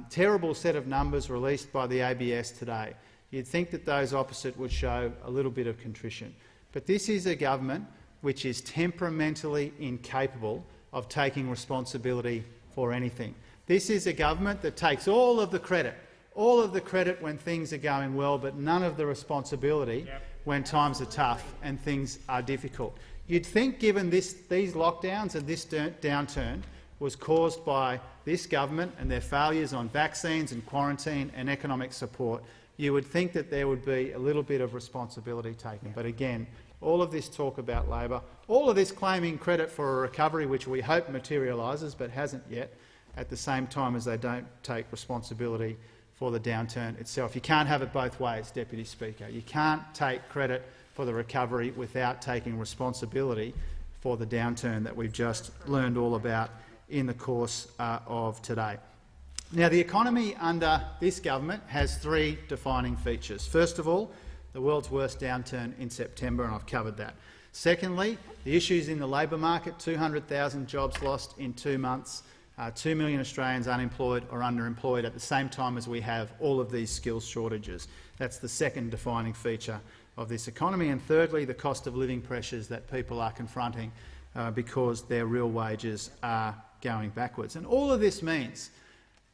terrible set of numbers released by the ABS today, you'd think that those opposite would show a little bit of contrition. But this is a government which is temperamentally incapable of taking responsibility for anything. This is a government that takes all of the credit when things are going well, but none of the responsibility when times are tough and things are difficult. You'd think, given these lockdowns and this downturn was caused by this government and their failures on vaccines and quarantine and economic support, you would think that there would be a little bit of responsibility taken. But again, all of this talk about Labor, all of this claiming credit for a recovery which we hope materialises but hasn't yet, at the same time as they don't take responsibility for the downturn itself. You can't have it both ways, Deputy Speaker. You can't take credit for the recovery without taking responsibility for the downturn that we've just learned all about in the course of today. Now, the economy under this government has three defining features. First of all, the world's worst downturn in September, and I've covered that. Secondly, the issues in the labour market, 200,000 jobs lost in 2 months, 2 million Australians unemployed or underemployed at the same time as we have all of these skills shortages. That's the second defining feature of this economy. And thirdly, the cost of living pressures that people are confronting because their real wages are going backwards. And all of this means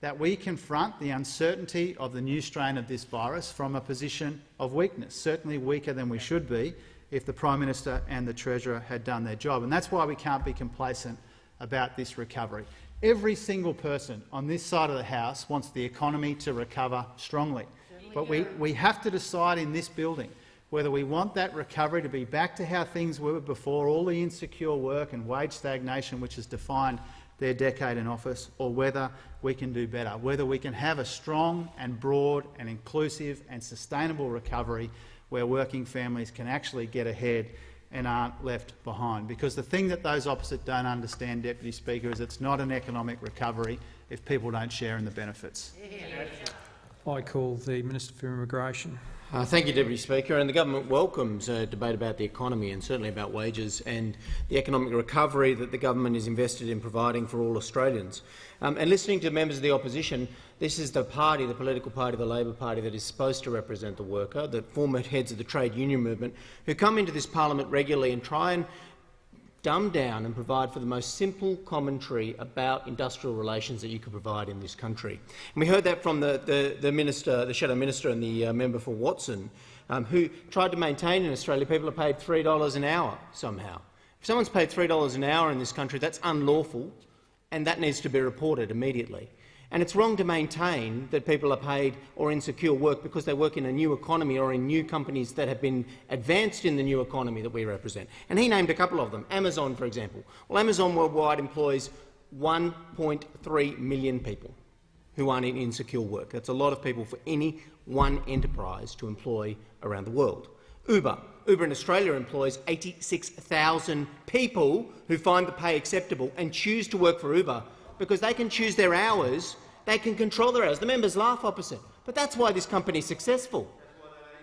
that we confront the uncertainty of the new strain of this virus from a position of weakness, certainly weaker than we should be if the Prime Minister and the Treasurer had done their job. And that's why we can't be complacent about this recovery. Every single person on this side of the House wants the economy to recover strongly. But we have to decide in this building whether we want that recovery to be back to how things were before all the insecure work and wage stagnation which has defined their decade in office, or whether we can do better, whether we can have a strong and broad and inclusive and sustainable recovery where working families can actually get ahead and aren't left behind. Because the thing that those opposite don't understand, Deputy Speaker, is it's not an economic recovery if people don't share in the benefits. I call the Minister for Immigration. Thank you, Deputy Speaker. And the government welcomes a debate about the economy and certainly about wages and the economic recovery that the government is invested in providing for all Australians. And listening to members of the opposition, this is the party, the political party, the Labor Party, that is supposed to represent the worker, the former heads of the trade union movement, who come into this parliament regularly and try and dumb down and provide for the most simple commentary about industrial relations that you could provide in this country. And we heard that from the minister, the shadow minister, and the member for Watson, who tried to maintain in Australia people are paid $3 an hour somehow. If someone's paid $3 an hour in this country, that's unlawful, and that needs to be reported immediately. And it's wrong to maintain that people are paid or in secure work because they work in a new economy or in new companies that have been advanced in the new economy that we represent. And he named a couple of them. Amazon, for example. Well, Amazon worldwide employs 1.3 million people who aren't in insecure work. That's a lot of people for any one enterprise to employ around the world. Uber in Australia employs 86,000 people who find the pay acceptable and choose to work for Uber because they can choose their hours, they can control their hours. The members laugh opposite, but that's why this company is successful.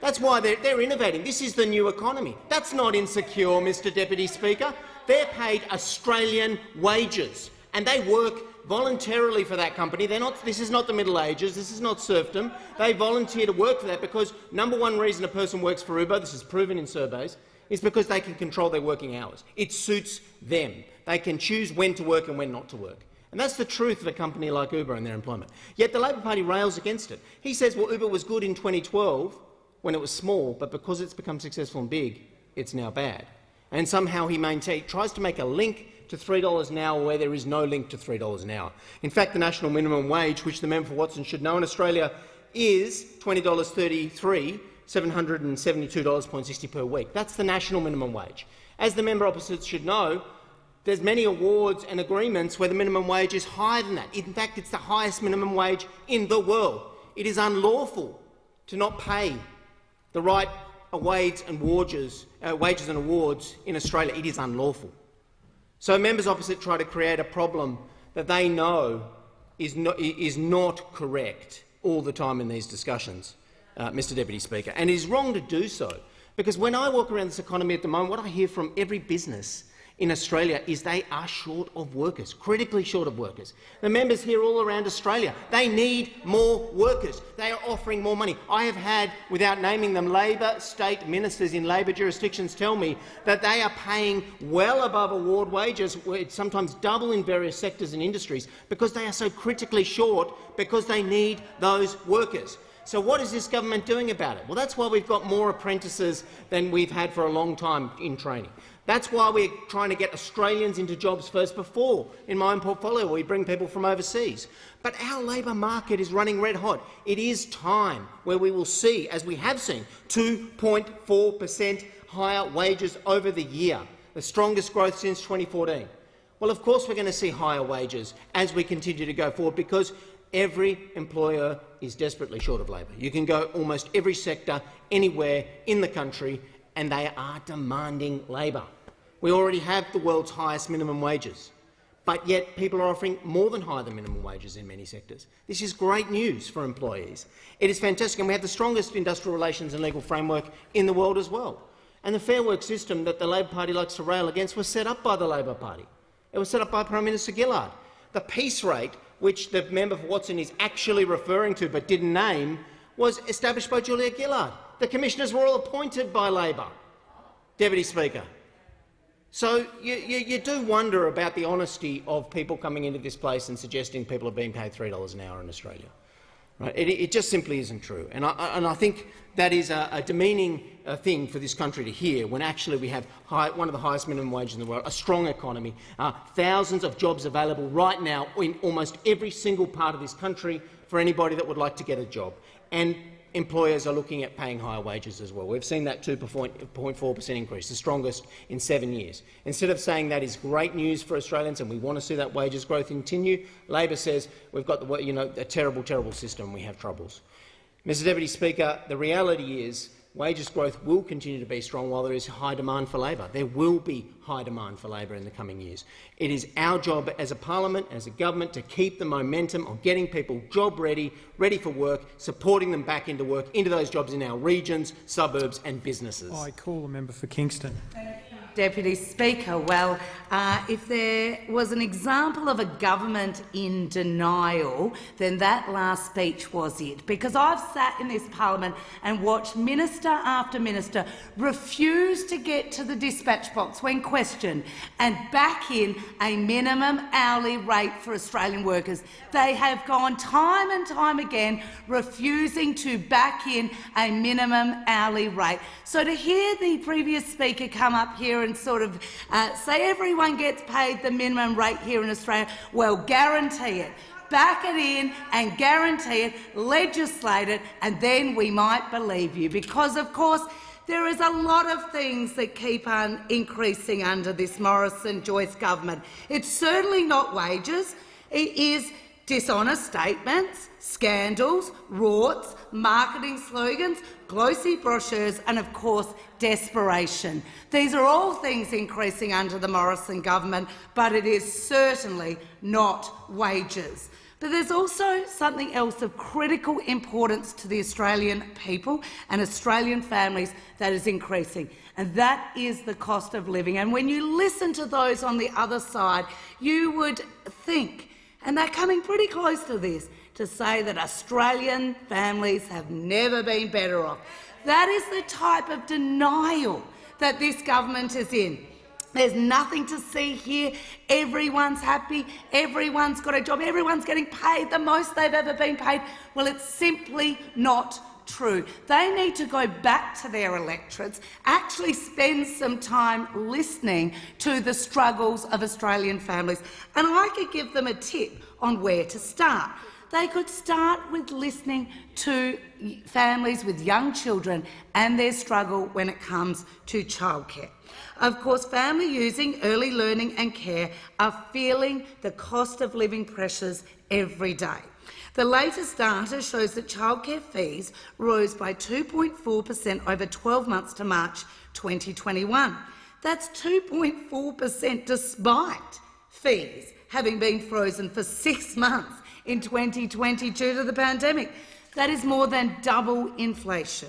That's why they're innovating. This is the new economy. That's not insecure, Mr Deputy Speaker. They're paid Australian wages, and they work voluntarily for that company. This is not the Middle Ages. This is not serfdom. They volunteer to work for that because number one reason a person works for Uber, this is proven in surveys, is because they can control their working hours. It suits them. They can choose when to work and when not to work. And that's the truth of a company like Uber and their employment. Yet the Labor Party rails against it. He says, well, Uber was good in 2012 when it was small, but because it's become successful and big, it's now bad. And somehow he tries to make a link to $3 an hour where there is no link to $3 an hour. In fact, the national minimum wage, which the member for Watson should know in Australia, is $20.33, $772.60 per week. That's the national minimum wage. As the member opposite should know, there's many awards and agreements where the minimum wage is higher than that. In fact, it's the highest minimum wage in the world. It is unlawful to not pay the right wages and awards in Australia. It is unlawful. So members opposite try to create a problem that they know is not correct all the time in these discussions, Mr Deputy Speaker. And it is wrong to do so, because when I walk around this economy at the moment, what I hear from every business in Australia is they are short of workers, critically short of workers. The members here all around Australia, they need more workers. They are offering more money. I have had, without naming them, Labor state ministers in Labor jurisdictions tell me that they are paying well above award wages, sometimes double in various sectors and industries, because they are so critically short, because they need those workers. So what is this government doing about it? Well, that's why we've got more apprentices than we've had for a long time in training. That's why we're trying to get Australians into jobs first before, in my own portfolio, we bring people from overseas. But our labour market is running red hot. It is time where we will see, as we have seen, 2.4% higher wages over the year, the strongest growth since 2014. Well, of course we're going to see higher wages as we continue to go forward, because every employer is desperately short of labour. You can go almost every sector anywhere in the country and they are demanding labour. We already have the world's highest minimum wages, but yet people are offering more than higher than minimum wages in many sectors. This is great news for employees. It is fantastic, and we have the strongest industrial relations and legal framework in the world as well. And the Fair Work system that the Labor Party likes to rail against was set up by the Labor Party. It was set up by Prime Minister Gillard. The piece rate, which the member for Watson is actually referring to but didn't name, was established by Julia Gillard. The commissioners were all appointed by Labor, Deputy Speaker. So you do wonder about the honesty of people coming into this place and suggesting people are being paid $3 an hour in Australia. Right? It just simply isn't true. And I think that is a demeaning thing for this country to hear, when actually we have one of the highest minimum wages in the world, a strong economy, thousands of jobs available right now in almost every single part of this country for anybody that would like to get a job. And employers are looking at paying higher wages as well. We've seen that 2.4% increase, the strongest in 7 years. Instead of saying that is great news for Australians and we want to see that wages growth continue, Labor says we've got a terrible, terrible system, we have troubles. Mr Deputy Speaker, the reality is wages growth will continue to be strong while there is high demand for labour. There will be high demand for labour in the coming years. It is our job as a parliament, as a government, to keep the momentum of getting people job-ready, ready for work, supporting them back into work, into those jobs in our regions, suburbs and businesses. I call the member for Kingston. Deputy Speaker, well, if there was an example of a government in denial, then that last speech was it. Because I've sat in this parliament and watched minister after minister refuse to get to the dispatch box when questioned and back in a minimum hourly rate for Australian workers. They have gone time and time again refusing to back in a minimum hourly rate. So to hear the previous speaker come up here and sort of say everyone gets paid the minimum rate here in Australia, well, guarantee it. Back it in and guarantee it, legislate it, and then we might believe you. Because, of course, there is a lot of things that keep on increasing under this Morrison-Joyce government. It's certainly not wages. It is dishonest statements, scandals, rorts, marketing slogans, glossy brochures and, of course, desperation. These are all things increasing under the Morrison government, but it is certainly not wages. But there's also something else of critical importance to the Australian people and Australian families that is increasing, and that is the cost of living. And when you listen to those on the other side, you would think, and they're coming pretty close to this, to say that Australian families have never been better off. That is the type of denial that this government is in. There's nothing to see here. Everyone's happy, everyone's got a job, everyone's getting paid the most they've ever been paid. Well, it's simply not true. They need to go back to their electorates, actually spend some time listening to the struggles of Australian families. And I could give them a tip on where to start. They could start with listening to families with young children and their struggle when it comes to childcare. Of course, families using early learning and care are feeling the cost of living pressures every day. The latest data shows that childcare fees rose by 2.4% over 12 months to March 2021. That's 2.4% despite fees having been frozen for 6 months in 2020 due to the pandemic. That is more than double inflation.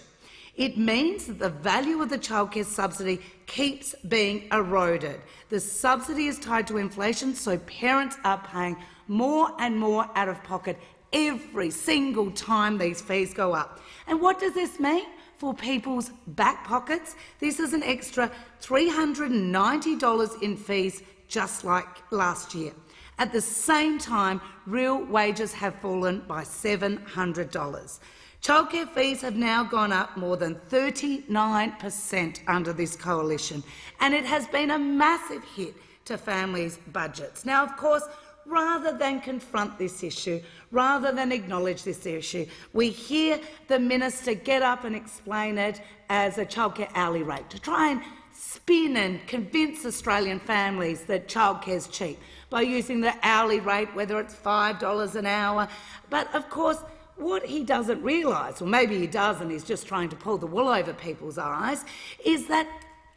It means that the value of the childcare subsidy keeps being eroded. The subsidy is tied to inflation, so parents are paying more and more out of pocket every single time these fees go up. And what does this mean for people's back pockets? This is an extra $390 in fees just like last year. At the same time, real wages have fallen by $700. Childcare fees have now gone up more than 39% under this coalition, and it has been a massive hit to families' budgets. Now, of course, rather than confront this issue, rather than acknowledge this issue, we hear the minister get up and explain it as a childcare hourly rate to try and spin and convince Australian families that childcare is cheap by using the hourly rate, whether it's $5 an hour. But, of course, what he doesn't realise, or maybe he does and he's just trying to pull the wool over people's eyes, is that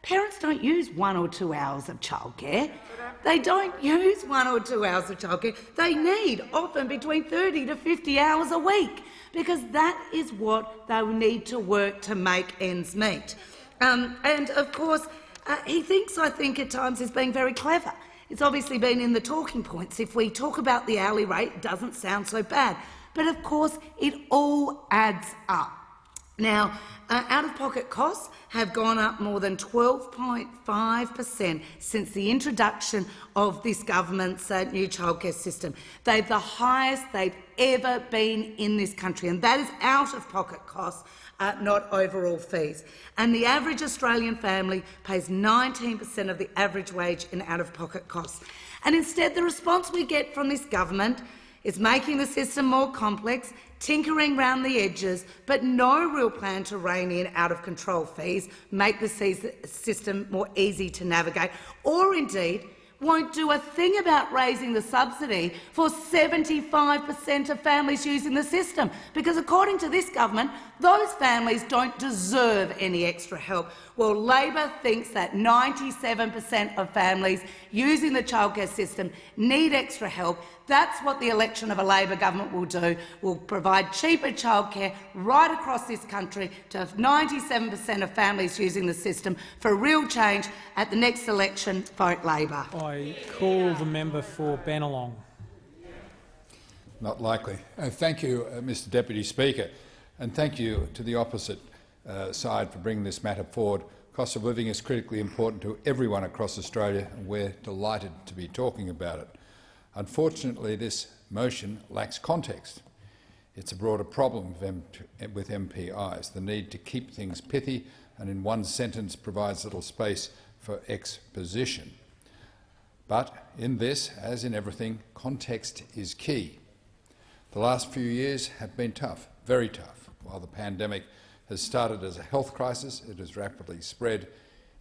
parents don't use 1 or 2 hours of childcare. They don't use 1 or 2 hours of childcare. They need often between 30 to 50 hours a week, because that is what they will need to work to make ends meet. And, of course, he thinks, I think, at times he's being very clever. It's obviously been in the talking points. If we talk about the hourly rate, it doesn't sound so bad. But, of course, it all adds up. Now, out-of-pocket costs have gone up more than 12.5% since the introduction of this government's new childcare system. They're the highest they've ever been in this country, and that is out-of-pocket costs, not overall fees. And the average Australian family pays 19% of the average wage in out-of-pocket costs. And instead, the response we get from this government is making the system more complex, tinkering round the edges, but no real plan to rein in out-of-control fees, make the system more easy to navigate, or indeed won't do a thing about raising the subsidy for 75% of families using the system, because according to this government, those families don't deserve any extra help. Well, Labor thinks that 97% of families using the childcare system need extra help. That's what the election of a Labor government will do. Will provide cheaper childcare right across this country to 97% of families using the system. For real change at the next election, vote Labor. I call the member for Bennelong. Not likely. Thank you, Mr Deputy Speaker, and thank you to the opposite side for bringing this matter forward. Cost of living is critically important to everyone across Australia, and we're delighted to be talking about it. Unfortunately, this motion lacks context. It's a broader problem with MPIs. The need to keep things pithy and in one sentence provides little space for exposition. But in this, as in everything, context is key. The last few years have been tough, very tough. While the pandemic has started as a health crisis, it has rapidly spread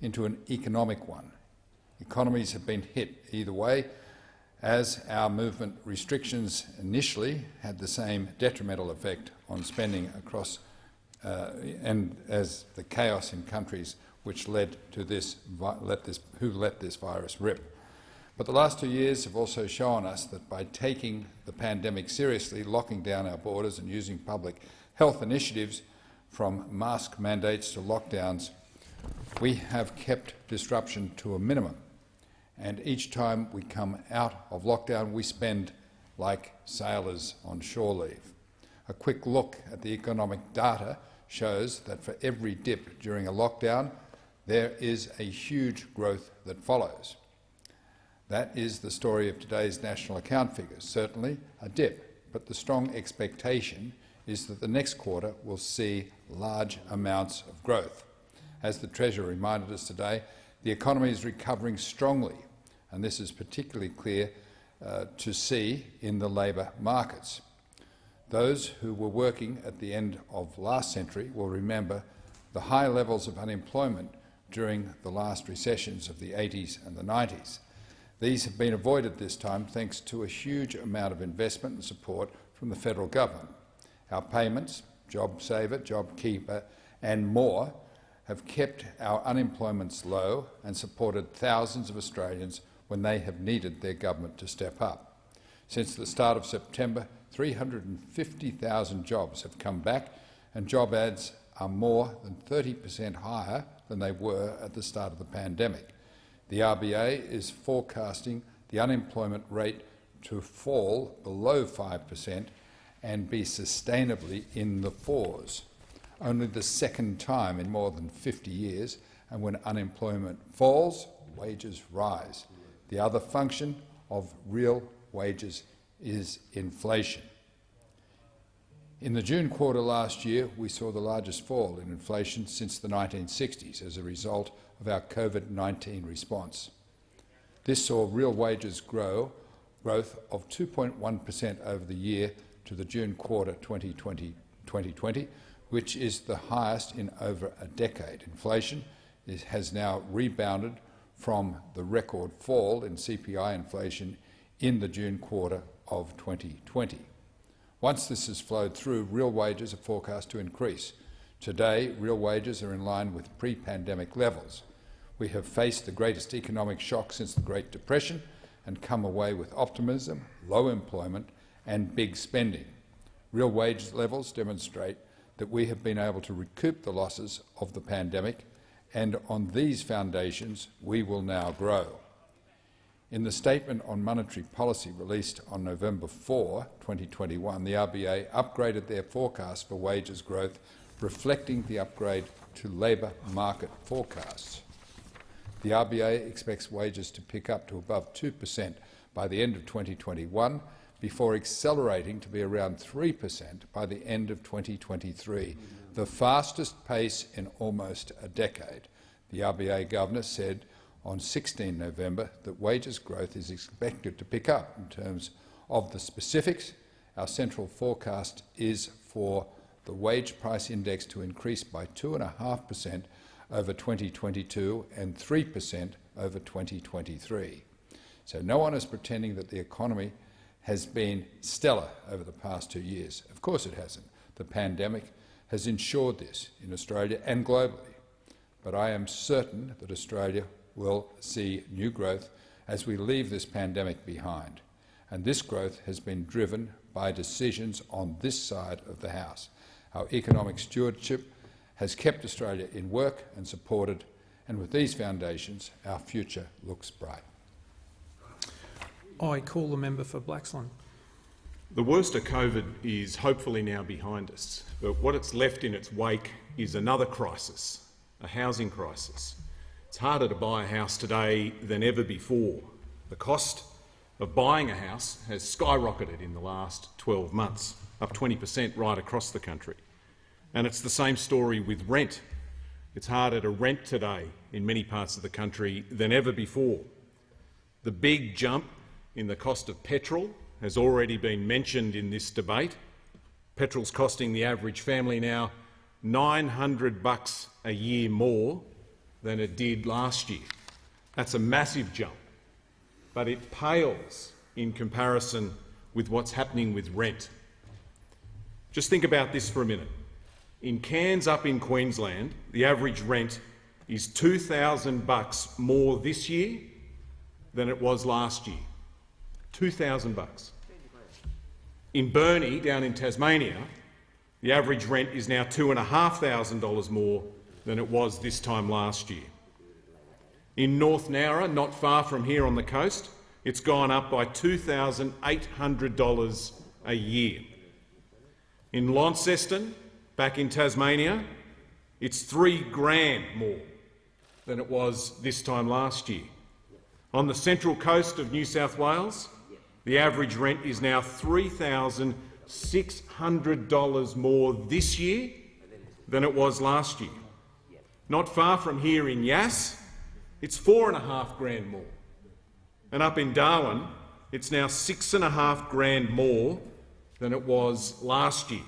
into an economic one. Economies have been hit either way, as our movement restrictions initially had the same detrimental effect on spending across and as the chaos in countries which led to let this virus rip. But the last 2 years have also shown us that by taking the pandemic seriously, locking down our borders and using public health initiatives from mask mandates to lockdowns, we have kept disruption to a minimum. And each time we come out of lockdown, we spend like sailors on shore leave. A quick look at the economic data shows that for every dip during a lockdown, there is a huge growth that follows. That is the story of today's national account figures, certainly a dip, but the strong expectation is that the next quarter will see large amounts of growth. As the Treasurer reminded us today, the economy is recovering strongly, and this is particularly clear to see in the labour markets. Those who were working at the end of last century will remember the high levels of unemployment during the last recessions of the 80s and the 90s. These have been avoided this time thanks to a huge amount of investment and support from the federal government. Our payments, JobSaver, JobKeeper and more have kept our unemployments low and supported thousands of Australians when they have needed their government to step up. Since the start of September, 350,000 jobs have come back, and job ads are more than 30% higher than they were at the start of the pandemic. The RBA is forecasting the unemployment rate to fall below 5% and be sustainably in the 4s, only the second time in more than 50 years, and when unemployment falls, wages rise. The other function of real wages is inflation. In the June quarter last year, we saw the largest fall in inflation since the 1960s as a result of our COVID-19 response. This saw real wages growth of 2.1% over the year to the June quarter 2020, which is the highest in over a decade. Inflation has now rebounded from the record fall in CPI inflation in the June quarter of 2020. Once this has flowed through, real wages are forecast to increase. Today, real wages are in line with pre-pandemic levels. We have faced the greatest economic shock since the Great Depression and come away with optimism, low employment and big spending. Real wage levels demonstrate that we have been able to recoup the losses of the pandemic, and on these foundations we will now grow. In the Statement on Monetary Policy released on November 4, 2021, the RBA upgraded their forecast for wages growth reflecting the upgrade to labour market forecasts. The RBA expects wages to pick up to above 2% by the end of 2021, before accelerating to be around 3% by the end of 2023, the fastest pace in almost a decade. The RBA Governor said on 16 November that wages growth is expected to pick up. In terms of the specifics, our central forecast is for the wage price index to increase by 2.5% over 2022 and 3% over 2023. So no one is pretending that the economy has been stellar over the past 2 years. Of course it hasn't. The pandemic has ensured this in Australia and globally. But I am certain that Australia will see new growth as we leave this pandemic behind. And this growth has been driven by decisions on this side of the House. Our economic stewardship has kept Australia in work and supported, and with these foundations, our future looks bright. I call the member for Blaxland. The worst of COVID is hopefully now behind us, but what it's left in its wake is another crisis, a housing crisis. It's harder to buy a house today than ever before. The cost of buying a house has skyrocketed in the last 12 months, up 20% right across the country. And it's the same story with rent. It's harder to rent today in many parts of the country than ever before. The big jump in the cost of petrol has already been mentioned in this debate. Petrol's costing the average family now $900 a year more than it did last year. That's a massive jump, but it pales in comparison with what's happening with rent. Just think about this for a minute. In Cairns up in Queensland, the average rent is $2,000 more this year than it was last year. $2,000. In Burnie, down in Tasmania, the average rent is now $2,500 more than it was this time last year. In North Nowra, not far from here on the coast, it's gone up by $2,800 a year. In Launceston, back in Tasmania, it's $3,000 more than it was this time last year. On the central coast of New South Wales, the average rent is now $3,600 more this year than it was last year. Not far from here in Yass, it's $4,500 more. And up in Darwin, it's now $6,500 more than it was last year.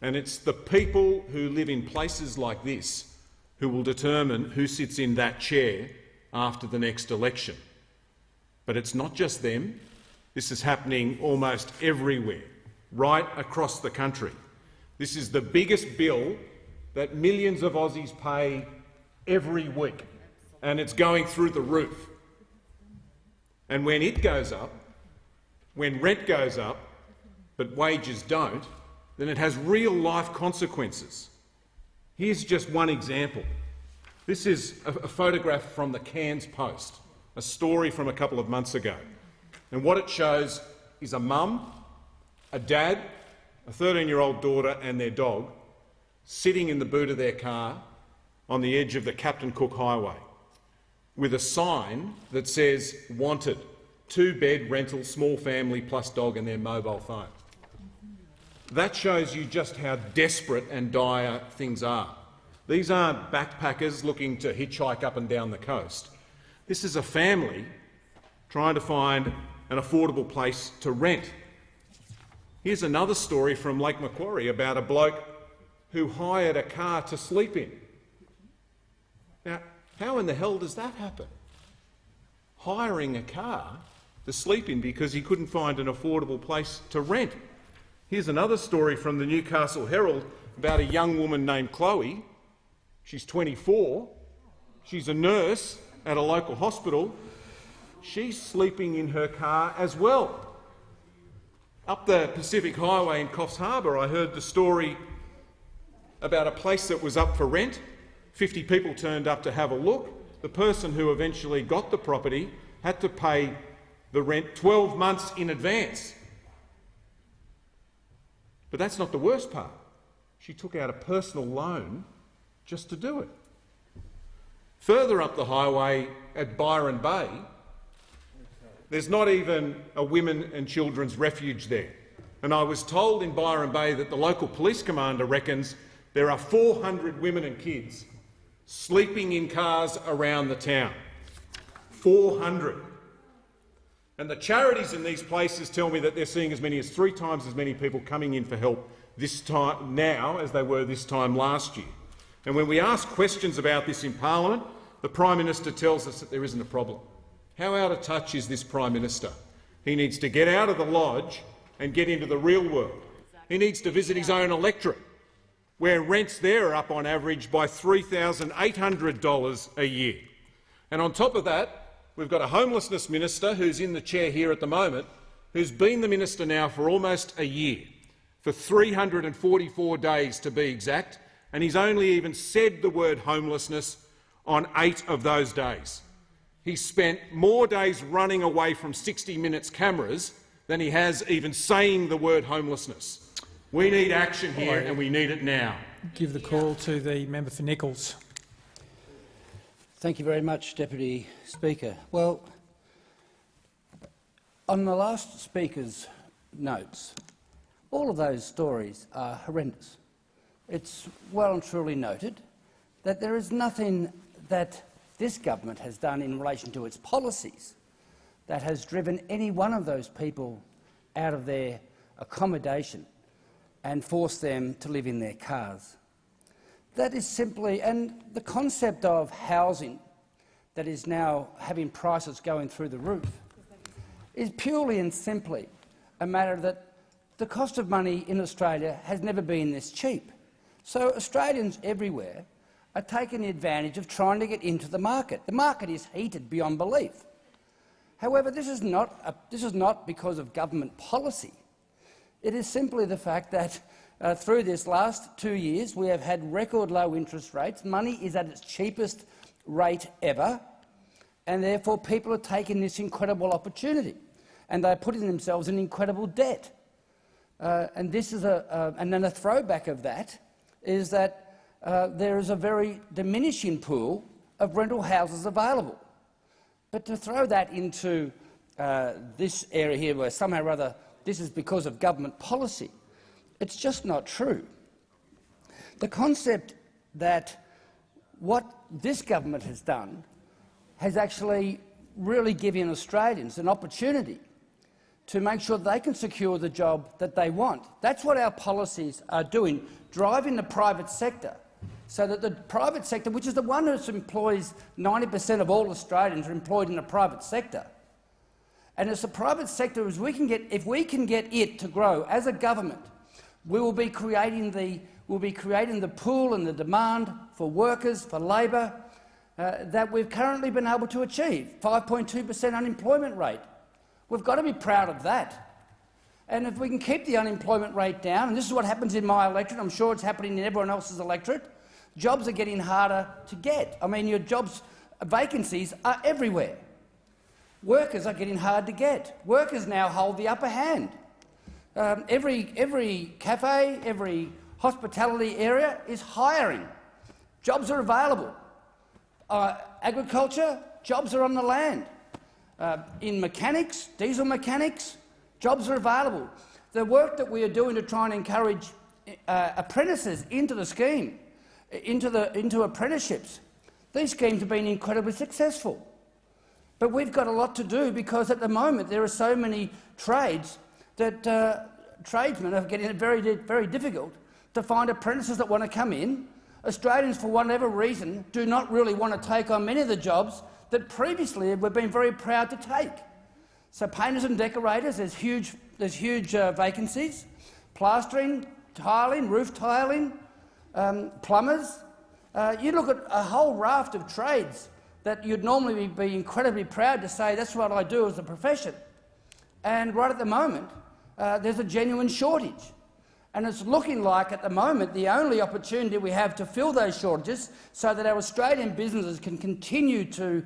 And it's the people who live in places like this who will determine who sits in that chair after the next election. But it's not just them. This is happening almost everywhere, right across the country. This is the biggest bill that millions of Aussies pay every week, and it's going through the roof. And when it goes up, when rent goes up, but wages don't, then it has real-life consequences. Here's just one example. This is a photograph from the Cairns Post, a story from a couple of months ago. And what it shows is a mum, a dad, a 13-year-old daughter and their dog sitting in the boot of their car on the edge of the Captain Cook Highway with a sign that says, "Wanted, 2-bed rental, small family plus dog," and their mobile phone. That shows you just how desperate and dire things are. These aren't backpackers looking to hitchhike up and down the coast. This is a family trying to find an affordable place to rent. Here's another story from Lake Macquarie about a bloke who hired a car to sleep in. Now, how in the hell does that happen? Hiring a car to sleep in because he couldn't find an affordable place to rent. Here's another story from the Newcastle Herald about a young woman named Chloe. She's 24. She's a nurse at a local hospital. She's sleeping in her car as well. Up the Pacific Highway in Coffs Harbour, I heard the story about a place that was up for rent. 50 people turned up to have a look. The person who eventually got the property had to pay the rent 12 months in advance. But that's not the worst part. She took out a personal loan just to do it. Further up the highway at Byron Bay, there's not even a women and children's refuge there. And I was told in Byron Bay that the local police commander reckons there are 400 women and kids sleeping in cars around the town. 400. And the charities in these places tell me that they're seeing as many as 3 times as many people coming in for help this time now as they were this time last year. And when we ask questions about this in Parliament, the Prime Minister tells us that there isn't a problem. How out of touch is this Prime Minister? He needs to get out of the lodge and get into the real world. He needs to visit his own electorate, where rents there are up on average by $3,800 a year. And on top of that, we've got a homelessness minister who's in the chair here at the moment, who's been the minister now for almost a year, for 344 days to be exact, and he's only even said the word homelessness on 8 of those days. He's spent more days running away from 60 Minutes cameras than he has even saying the word homelessness. We need action here, and we need it now. Give the call to the member for Nichols. Thank you very much, Deputy Speaker. Well, on the last Speaker's notes, all of those stories are horrendous. It's well and truly noted that there is nothing that this government has done in relation to its policies that has driven any one of those people out of their accommodation and forced them to live in their cars. That is simply, and the concept of housing that is now having prices going through the roof is purely and simply a matter that the cost of money in Australia has never been this cheap. So Australians everywhere are taking advantage of trying to get into the market. The market is heated beyond belief. However, this is not because of government policy. It is simply the fact that through this last 2 years we have had record low interest rates, money is at its cheapest rate ever, and therefore people are taking this incredible opportunity and they're putting themselves in incredible debt. And this is and then a throwback of that is that there is a very diminishing pool of rental houses available. But to throw that into this area here where somehow or other this is because of government policy, it's just not true. The concept that what this government has done has actually really given Australians an opportunity to make sure they can secure the job that they want. That's what our policies are doing, driving the private sector so that the private sector, which is the one who employs 90% of all Australians, are employed in the private sector. And it's the private sector, if we can get it to grow as a government, we will be creating the pool and the demand for workers, for labour, that we've currently been able to achieve. 5.2% unemployment rate. We've got to be proud of that. And if we can keep the unemployment rate down, and this is what happens in my electorate, I'm sure it's happening in everyone else's electorate, jobs are getting harder to get. I mean, your jobs vacancies are everywhere. Workers are getting hard to get. Workers now hold the upper hand. Every cafe, every hospitality area is hiring. Jobs are available. Agriculture, jobs are on the land. In mechanics, diesel mechanics, jobs are available. The work that we are doing to try and encourage apprentices into the scheme, into apprenticeships, these schemes have been incredibly successful. But we've got a lot to do because at the moment there are so many trades that tradesmen are getting it very, very difficult to find apprentices that want to come in. Australians, for whatever reason, do not really want to take on many of the jobs that previously we've been very proud to take. So painters and decorators, there's huge vacancies. Plastering, tiling, roof tiling, plumbers. You look at a whole raft of trades that you'd normally be incredibly proud to say, that's what I do as a profession. And right at the moment, there's a genuine shortage. And it's looking like, at the moment, the only opportunity we have to fill those shortages so that our Australian businesses can continue to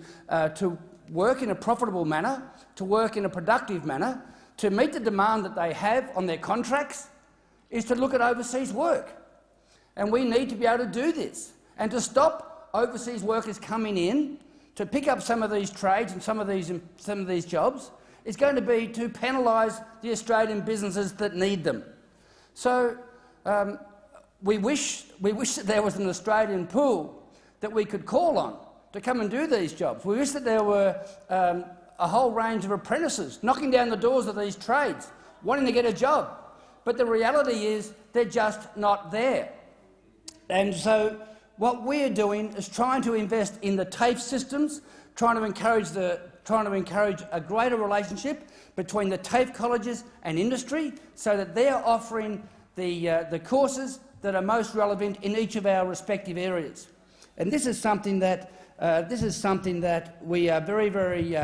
work in a profitable manner, to work in a productive manner, to meet the demand that they have on their contracts, is to look at overseas work. and we need to be able to do this. And to stop overseas workers coming in to pick up some of these trades and some of these jobs is going to be to penalise the Australian businesses that need them. So we wish that there was an Australian pool that we could call on to come and do these jobs. We wish that there were a whole range of apprentices knocking down the doors of these trades, wanting to get a job. But the reality is they're just not there. And so what we're doing is trying to invest in the TAFE systems, trying to encourage a greater relationship between the TAFE colleges and industry so that they're offering the courses that are most relevant in each of our respective areas. And this is something that we are very, very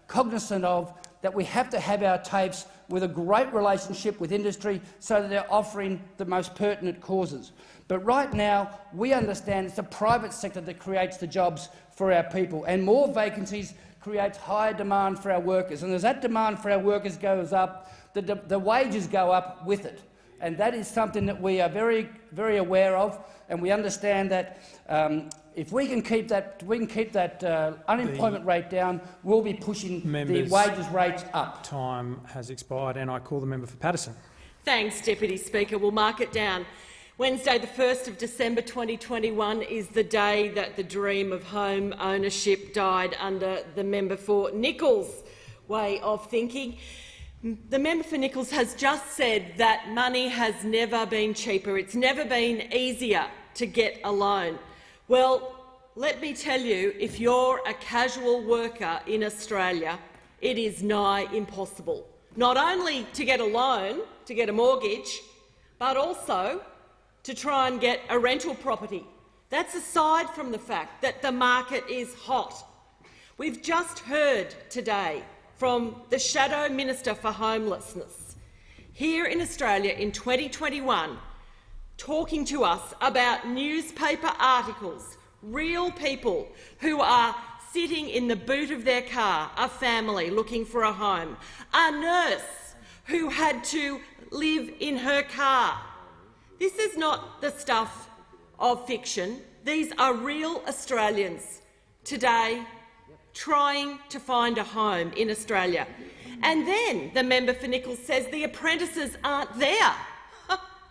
cognizant of, that we have to have our TAFEs with a great relationship with industry so that they're offering the most pertinent causes. But right now, we understand it's the private sector that creates the jobs for our people, and more vacancies creates higher demand for our workers. And as that demand for our workers goes up, the wages go up with it. And that is something that we are very, very aware of, and we understand that if we can keep that, unemployment rate down, we'll be pushing the wages rates up. Time has expired, and I call the member for Paterson. Thanks, Deputy Speaker. We'll mark it down. Wednesday, the 1st of December 2021, is the day that the dream of home ownership died under the member for Nichols' way of thinking. The member for Nichols has just said that money has never been cheaper. It's never been easier to get a loan. Well, let me tell you, if you're a casual worker in Australia, it is nigh impossible, not only to get a loan, to get a mortgage, but also to try and get a rental property. That's aside from the fact that the market is hot. We've just heard today from the Shadow Minister for Homelessness here in Australia in 2021 talking to us about newspaper articles, real people who are sitting in the boot of their car, a family looking for a home, a nurse who had to live in her car. This is not the stuff of fiction. These are real Australians today trying to find a home in Australia. And then the member for Nichols says the apprentices aren't there.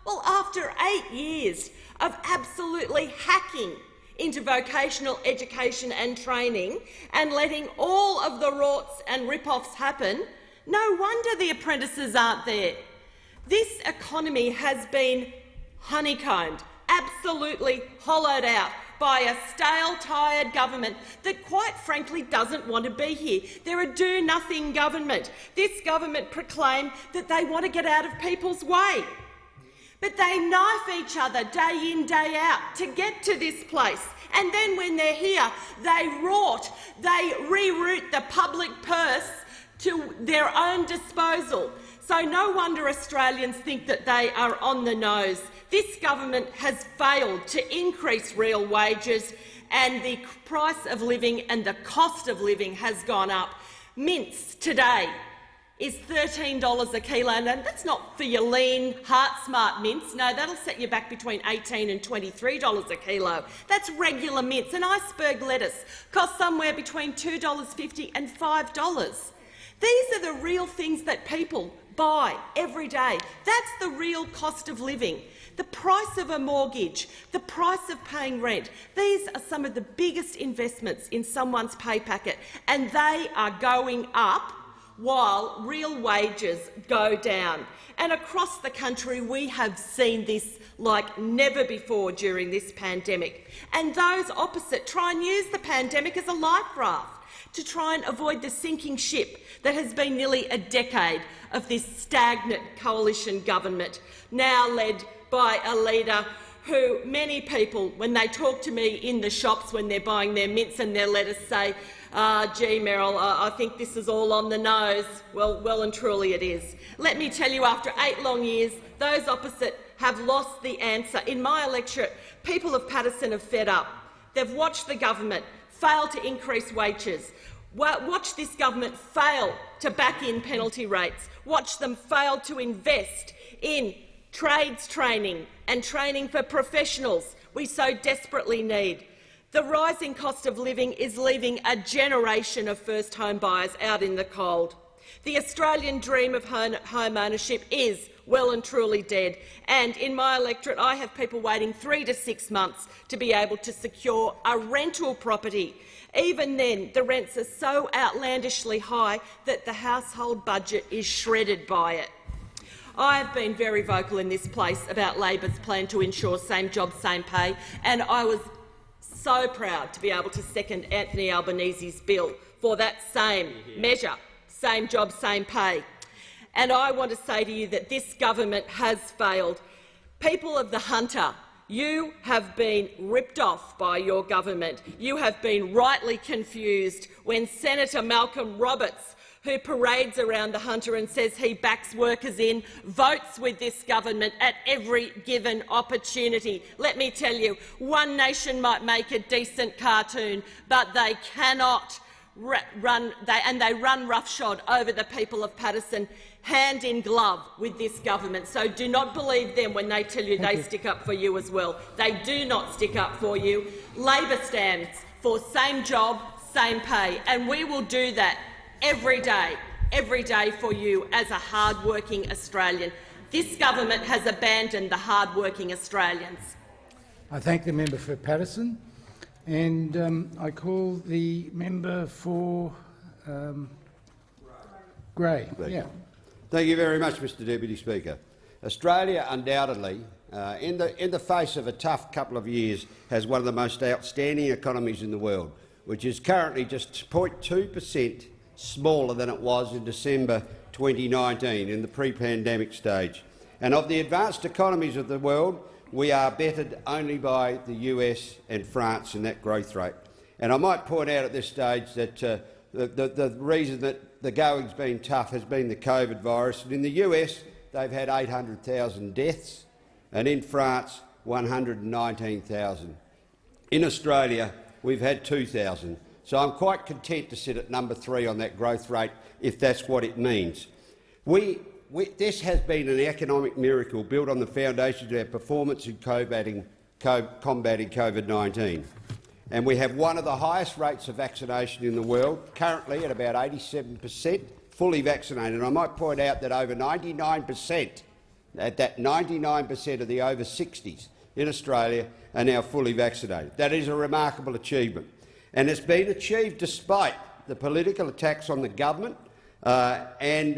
Well, after 8 years of absolutely hacking into vocational education and training and letting all of the rorts and rip-offs happen, no wonder the apprentices aren't there. This economy has been honeycombed, absolutely hollowed out by a stale, tired government that quite frankly doesn't want to be here. They're a do-nothing government. This government proclaim that they want to get out of people's way. But they knife each other day in, day out to get to this place. And then when they're here, they reroute the public purse to their own disposal. So no wonder Australians think that they are on the nose. This government has failed to increase real wages, and the price of living and the cost of living has gone up. Mince today is $13 a kilo, and that's not for your lean, heart-smart mince. No, that'll set you back between $18 and $23 a kilo. That's regular mince. An iceberg lettuce costs somewhere between $2.50 and $5. These are the real things that people buy every day. That's the real cost of living. The price of a mortgage, the price of paying rent. These are some of the biggest investments in someone's pay packet, and they are going up while real wages go down. And across the country, we have seen this like never before during this pandemic. And those opposite try and use the pandemic as a life raft to try and avoid the sinking ship that has been nearly a decade of this stagnant coalition government, now led by a leader who many people, when they talk to me in the shops when they're buying their mince and their lettuce, say, gee, Merrill, I think this is all on the nose. Well and truly it is. Let me tell you, after 8 long years, those opposite have lost the answer. In my electorate, people of Paterson are fed up. They've watched the government fail to increase wages, watch this government fail to back in penalty rates, watch them fail to invest in trades training and training for professionals we so desperately need. The rising cost of living is leaving a generation of first home buyers out in the cold. The Australian dream of home ownership is well and truly dead, and in my electorate I have people waiting 3 to 6 months to be able to secure a rental property. Even then, the rents are so outlandishly high that the household budget is shredded by it. I have been very vocal in this place about Labor's plan to ensure same job, same pay, and I was so proud to be able to second Anthony Albanese's bill for that same measure, same job, same pay. And I want to say to you that this government has failed. People of the Hunter, you have been ripped off by your government. You have been rightly confused when Senator Malcolm Roberts, who parades around the Hunter and says he backs workers in, votes with this government at every given opportunity. Let me tell you, One Nation might make a decent cartoon, but they cannot run roughshod over the people of Paterson, hand in glove with this government. So do not believe them when they tell you they stick up for you as well. They do not stick up for you. Labor stands for same job, same pay, and we will do that every day for you as a hard-working Australian. This government has abandoned the hard-working Australians. I thank the member for Paterson, and I call the member for Grey. Yeah. Thank you very much, Mr Deputy Speaker. Australia undoubtedly, in the face of a tough couple of years, has one of the most outstanding economies in the world, which is currently just 0.2% smaller than it was in December 2019 in the pre-pandemic stage. And of the advanced economies of the world, we are bettered only by the US and France in that growth rate. And I might point out at this stage that the reason that the going's been tough has been the COVID virus. And in the US, they've had 800,000 deaths, and in France, 119,000. In Australia, we've had 2,000. So I'm quite content to sit at number 3 on that growth rate, if that's what it means. This has been an economic miracle built on the foundations of our performance in combating COVID-19. And we have one of the highest rates of vaccination in the world, currently at about 87% fully vaccinated. And I might point out that over 99%, that 99% of the over 60s in Australia are now fully vaccinated. That is a remarkable achievement. And it's been achieved despite the political attacks on the government and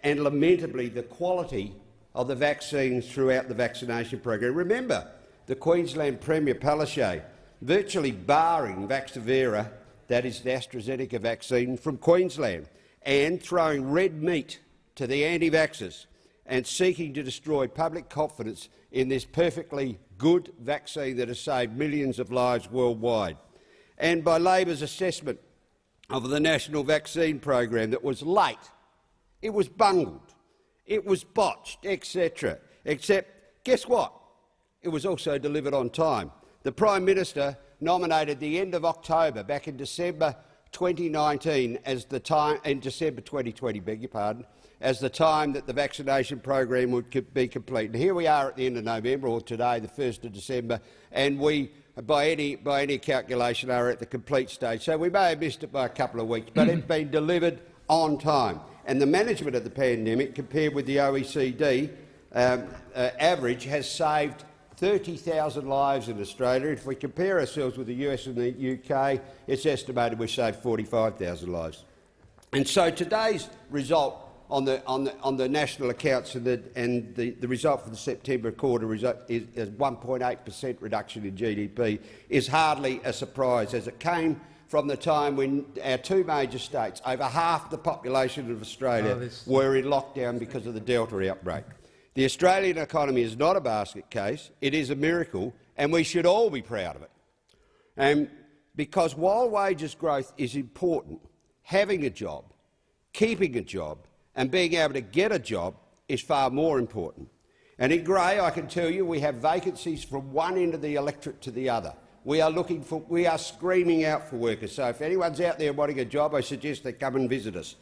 lamentably the quality of the vaccines throughout the vaccination program. Remember the Queensland Premier Palaszczuk virtually barring Vaxzevria, that is the AstraZeneca vaccine, from Queensland, and throwing red meat to the anti-vaxxers and seeking to destroy public confidence in this perfectly good vaccine that has saved millions of lives worldwide. And by Labor's assessment of the national vaccine program that was late, it was bungled, it was botched, etc. Except, guess what? It was also delivered on time. The Prime Minister nominated the end of October, back in December 2019, as the time, in December 2020, beg your pardon, as the time that the vaccination program would be complete. And here we are at the end of November, or today, the 1st of December, and we, by any calculation, are at the complete stage. So we may have missed it by a couple of weeks, but it's been delivered on time. And the management of the pandemic, compared with the OECD average, has saved 30,000 lives in Australia. If we compare ourselves with the US and the UK, it's estimated we've saved 45,000 lives. And so today's result on the national accounts and the result for the September quarter result is 1.8% reduction in GDP is hardly a surprise, as it came from the time when our 2 major states, over half the population of Australia, were in lockdown because of the Delta outbreak. The Australian economy is not a basket case, it is a miracle, and we should all be proud of it. Because while wages growth is important, having a job, keeping a job and being able to get a job is far more important. And in Grey, I can tell you, we have vacancies from one end of the electorate to the other. We are screaming out for workers. So if anyone's out there wanting a job, I suggest they come and visit us.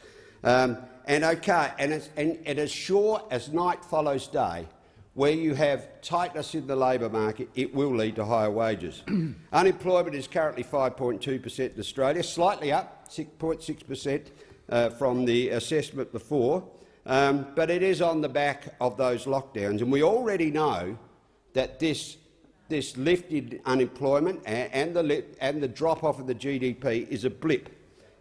And as sure as night follows day, where you have tightness in the labour market, it will lead to higher wages. Unemployment is currently 5.2% in Australia, slightly up, 6.6% from the assessment before, but it is on the back of those lockdowns. And we already know that this lift in unemployment and the drop-off of the GDP is a blip,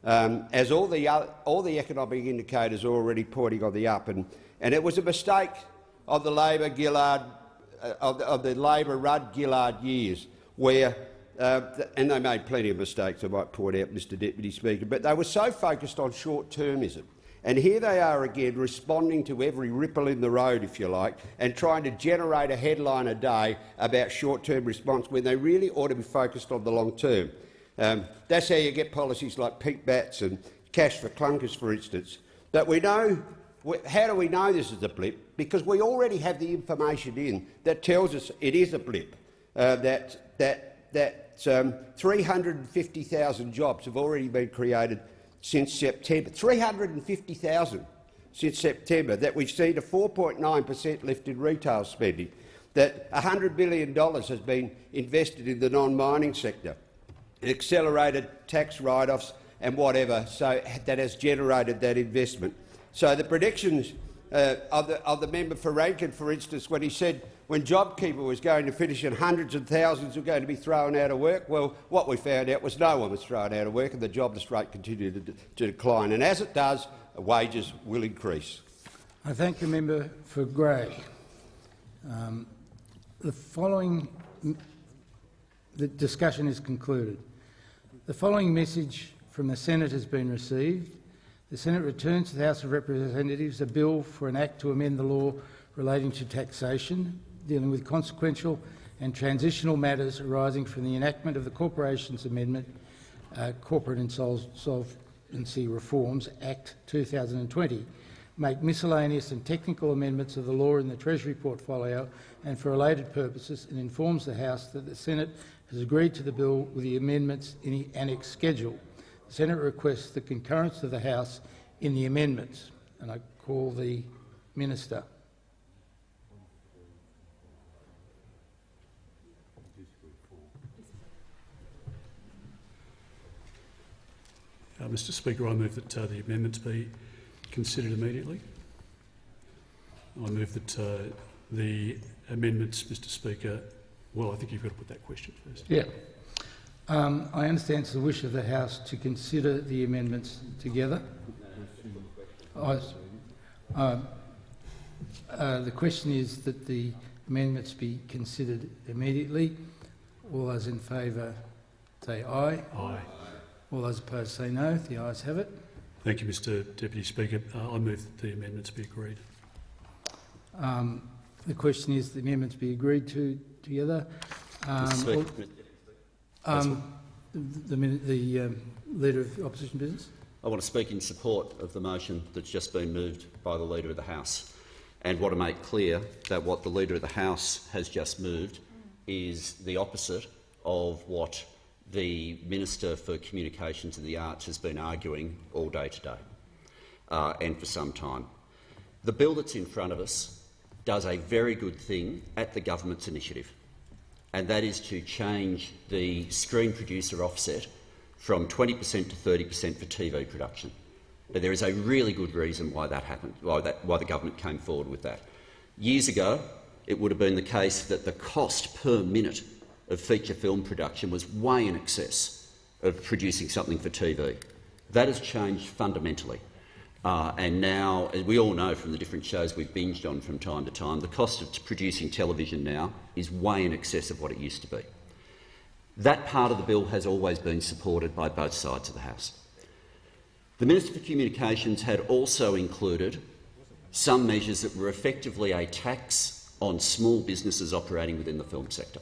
as all the economic indicators are already pointing on the up. And it was a mistake of the Labor-Rudd-Gillard years, where and they made plenty of mistakes, I might point out, Mr Deputy Speaker, but they were so focused on short-termism. And here they are again, responding to every ripple in the road, if you like, and trying to generate a headline a day about short-term response when they really ought to be focused on the long term. That's how you get policies like pink bats and cash for clunkers, for instance. But we know. How do we know this is a blip? Because we already have the information in that tells us it is a blip. That 350,000 jobs have already been created since September. 350,000 since September. That we've seen a 4.9% lift in retail spending. That $100 billion has been invested in the non-mining sector. Accelerated tax write-offs and whatever, so that has generated that investment. So the predictions of the member for Rankin, for instance, when he said when JobKeeper was going to finish and hundreds of thousands were going to be thrown out of work, well, what we found out was no one was thrown out of work and the jobless rate continued to decline. And as it does, wages will increase. I thank the member for Grey. The discussion is concluded. The following message from the Senate has been received. The Senate returns to the House of Representatives a bill for an act to amend the law relating to taxation, dealing with consequential and transitional matters arising from the enactment of the Corporations Amendment, Corporate Insolvency Reforms Act 2020, make miscellaneous and technical amendments of the law in the Treasury portfolio and for related purposes, and informs the House that the Senate has agreed to the bill with the amendments in the annex schedule. The Senate requests the concurrence of the House in the amendments. And I call the Minister. Mr Speaker, I move that the amendments be considered immediately. I move that the amendments, Mr Speaker— well, I think you've got to put that question first. Yeah. I understand it's the wish of the House to consider the amendments together. The question is that the amendments be considered immediately. All those in favour say aye. Aye. All those opposed say no. The ayes have it. Thank you, Mr Deputy Speaker. I move that the amendments be agreed. The question is the amendments be agreed to together. The Leader of the Opposition Business. I want to speak in support of the motion that's just been moved by the Leader of the House, and want to make clear that what the Leader of the House has just moved is the opposite of what the Minister for Communications and the Arts has been arguing all day today and for some time. The bill that's in front of us does a very good thing at the government's initiative, and that is to change the screen producer offset from 20% to 30% for TV production. But there is a really good reason why that happened, why the government came forward with that. Years ago, it would have been the case that the cost per minute of feature film production was way in excess of producing something for TV. That has changed fundamentally. And now, as we all know from the different shows we've binged on from time to time, the cost of producing television now is way in excess of what it used to be. That part of the bill has always been supported by both sides of the House. The Minister for Communications had also included some measures that were effectively a tax on small businesses operating within the film sector.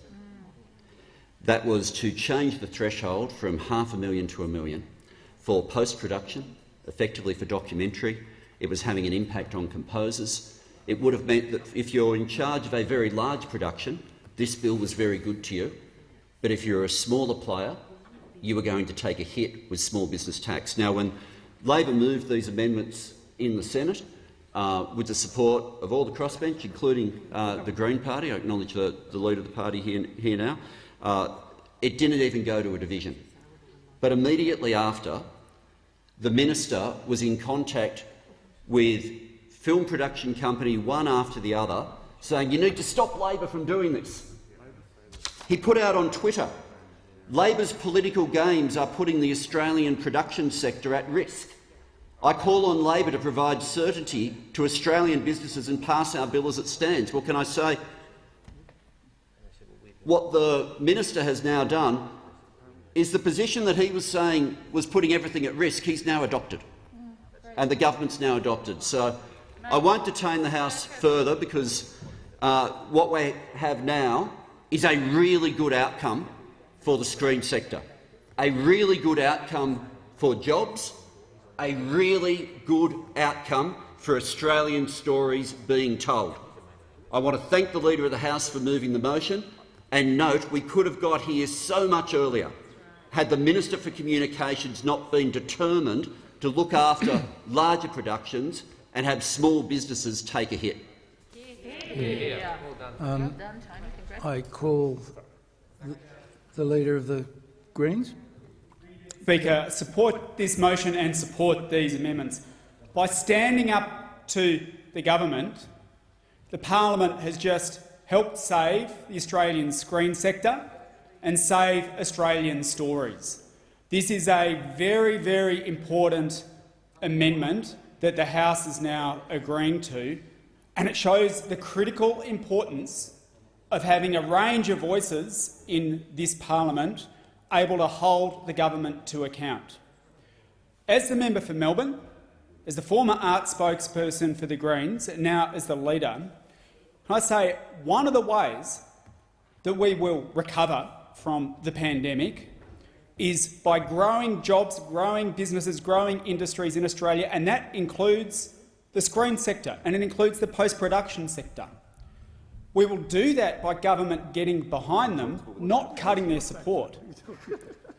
That was to change the threshold from $500,000 to $1 million for post-production, effectively for documentary. It was having an impact on composers. It would have meant that if you're in charge of a very large production, this bill was very good to you. But if you're a smaller player, you were going to take a hit with small business tax. Now, when Labor moved these amendments in the Senate, with the support of all the crossbench, including the Green Party. I acknowledge the leader of the party here now. It didn't even go to a division. But immediately after, the minister was in contact with film production company one after the other, saying, "You need to stop Labor from doing this." He put out on Twitter, "Labor's political games are putting the Australian production sector at risk. I call on Labor to provide certainty to Australian businesses and pass our bill as it stands." What can I say? What the minister has now done is the position that he was saying was putting everything at risk, he's now adopted, and the government's now adopted. So I won't detain the House further, because what we have now is a really good outcome for the screen sector, a really good outcome for jobs, a really good outcome for Australian stories being told. I want to thank the Leader of the House for moving the motion, and note we could have got here so much earlier had the Minister for Communications not been determined to look after larger productions and have small businesses take a hit. I call the Leader of the Greens. Speaker, support this motion and support these amendments. By standing up to the government, the parliament has just helped save the Australian screen sector and save Australian stories. This is a very, very important amendment that the House is now agreeing to, and it shows the critical importance of having a range of voices in this parliament able to hold the government to account. As the member for Melbourne, as the former art spokesperson for the Greens, and now as the leader, can I say one of the ways that we will recover from the pandemic is by growing jobs, growing businesses, growing industries in Australia, and that includes the screen sector and it includes the post-production sector. We will do that by government getting behind them, not cutting their support.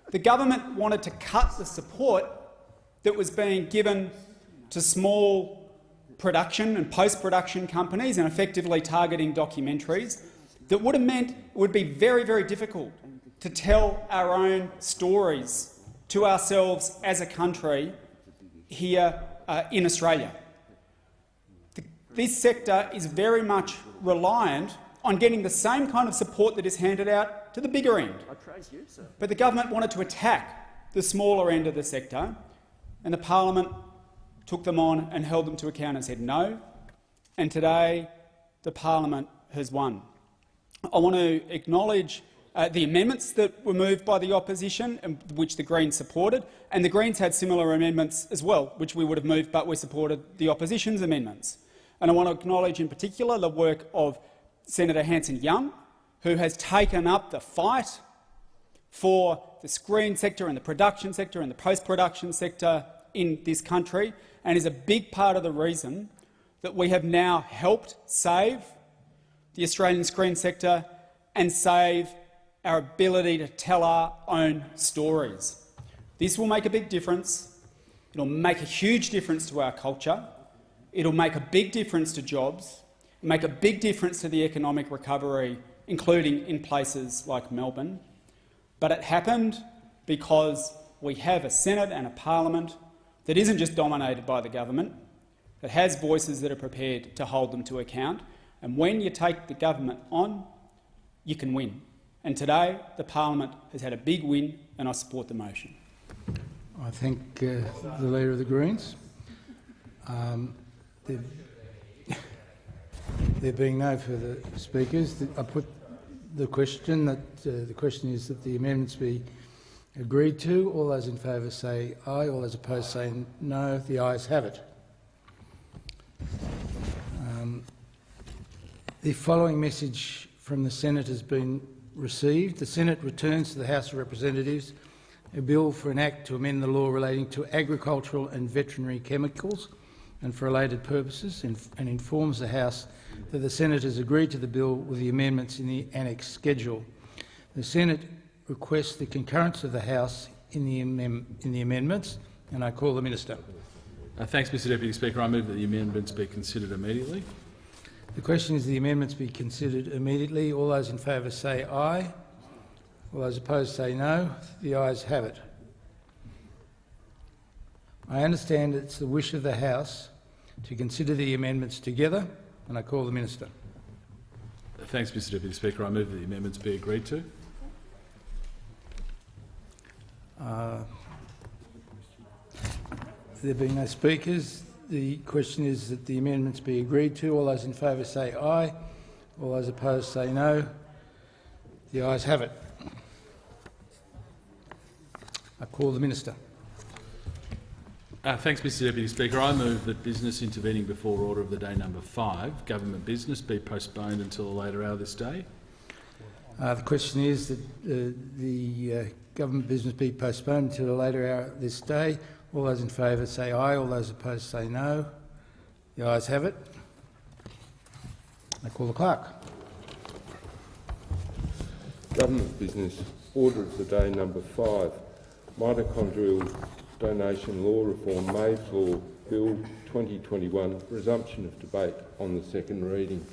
The government wanted to cut the support that was being given to small production and post-production companies and effectively targeting documentaries that would have meant it would be very, very difficult to tell our own stories to ourselves as a country here in Australia. This sector is very much reliant on getting the same kind of support that is handed out to the bigger end. But the government wanted to attack the smaller end of the sector, and the parliament took them on and held them to account and said no, and today the parliament has won. I want to acknowledge the amendments that were moved by the opposition, and which the Greens supported, and the Greens had similar amendments as well, which we would have moved, but we supported the opposition's amendments. And I want to acknowledge in particular the work of Senator Hanson-Young, who has taken up the fight for the screen sector and the production sector and the post-production sector in this country, and is a big part of the reason that we have now helped save the Australian screen sector and save our ability to tell our own stories. This will make a big difference. It will make a huge difference to our culture. It will make a big difference to jobs, make a big difference to the economic recovery, including in places like Melbourne. But it happened because we have a Senate and a parliament that isn't just dominated by the government, that has voices that are prepared to hold them to account. And when you take the government on, you can win. And today the parliament has had a big win, and I support the motion. I thank the Leader of the Greens. There being no further speakers, I put the question that the question is that the amendments be agreed to. All those in favour say aye. All those opposed say no. The ayes have it. The following message from the Senate has been received. The Senate returns to the House of Representatives a bill for an act to amend the law relating to agricultural and veterinary chemicals and for related purposes, and informs the House that the Senate has agreed to the bill with the amendments in the annex schedule. The Senate requests the concurrence of the House in the amendments, and I call the Minister. Thanks, Mr Deputy Speaker. I move that the amendments be considered immediately. The question is the amendments be considered immediately. All those in favour say aye. All those opposed say no. The ayes have it. I understand it's the wish of the House to consider the amendments together, and I call the Minister. Thanks, Mr Deputy Speaker. I move that the amendments be agreed to. There being no speakers, the question is that the amendments be agreed to. All those in favour say aye. All those opposed say no. The ayes have it. I call the Minister. Thanks, Mr Deputy Speaker. I move that business intervening before order of the day number 5, government business, be postponed until a later hour this day. The question is that the government business be postponed until a later hour this day. All those in favour say aye. All those opposed say no. The ayes have it. I call the clerk. Government business, order of the day number 5, mitochondrial donation law reform, May's Law Bill 2021, resumption of debate on the second reading.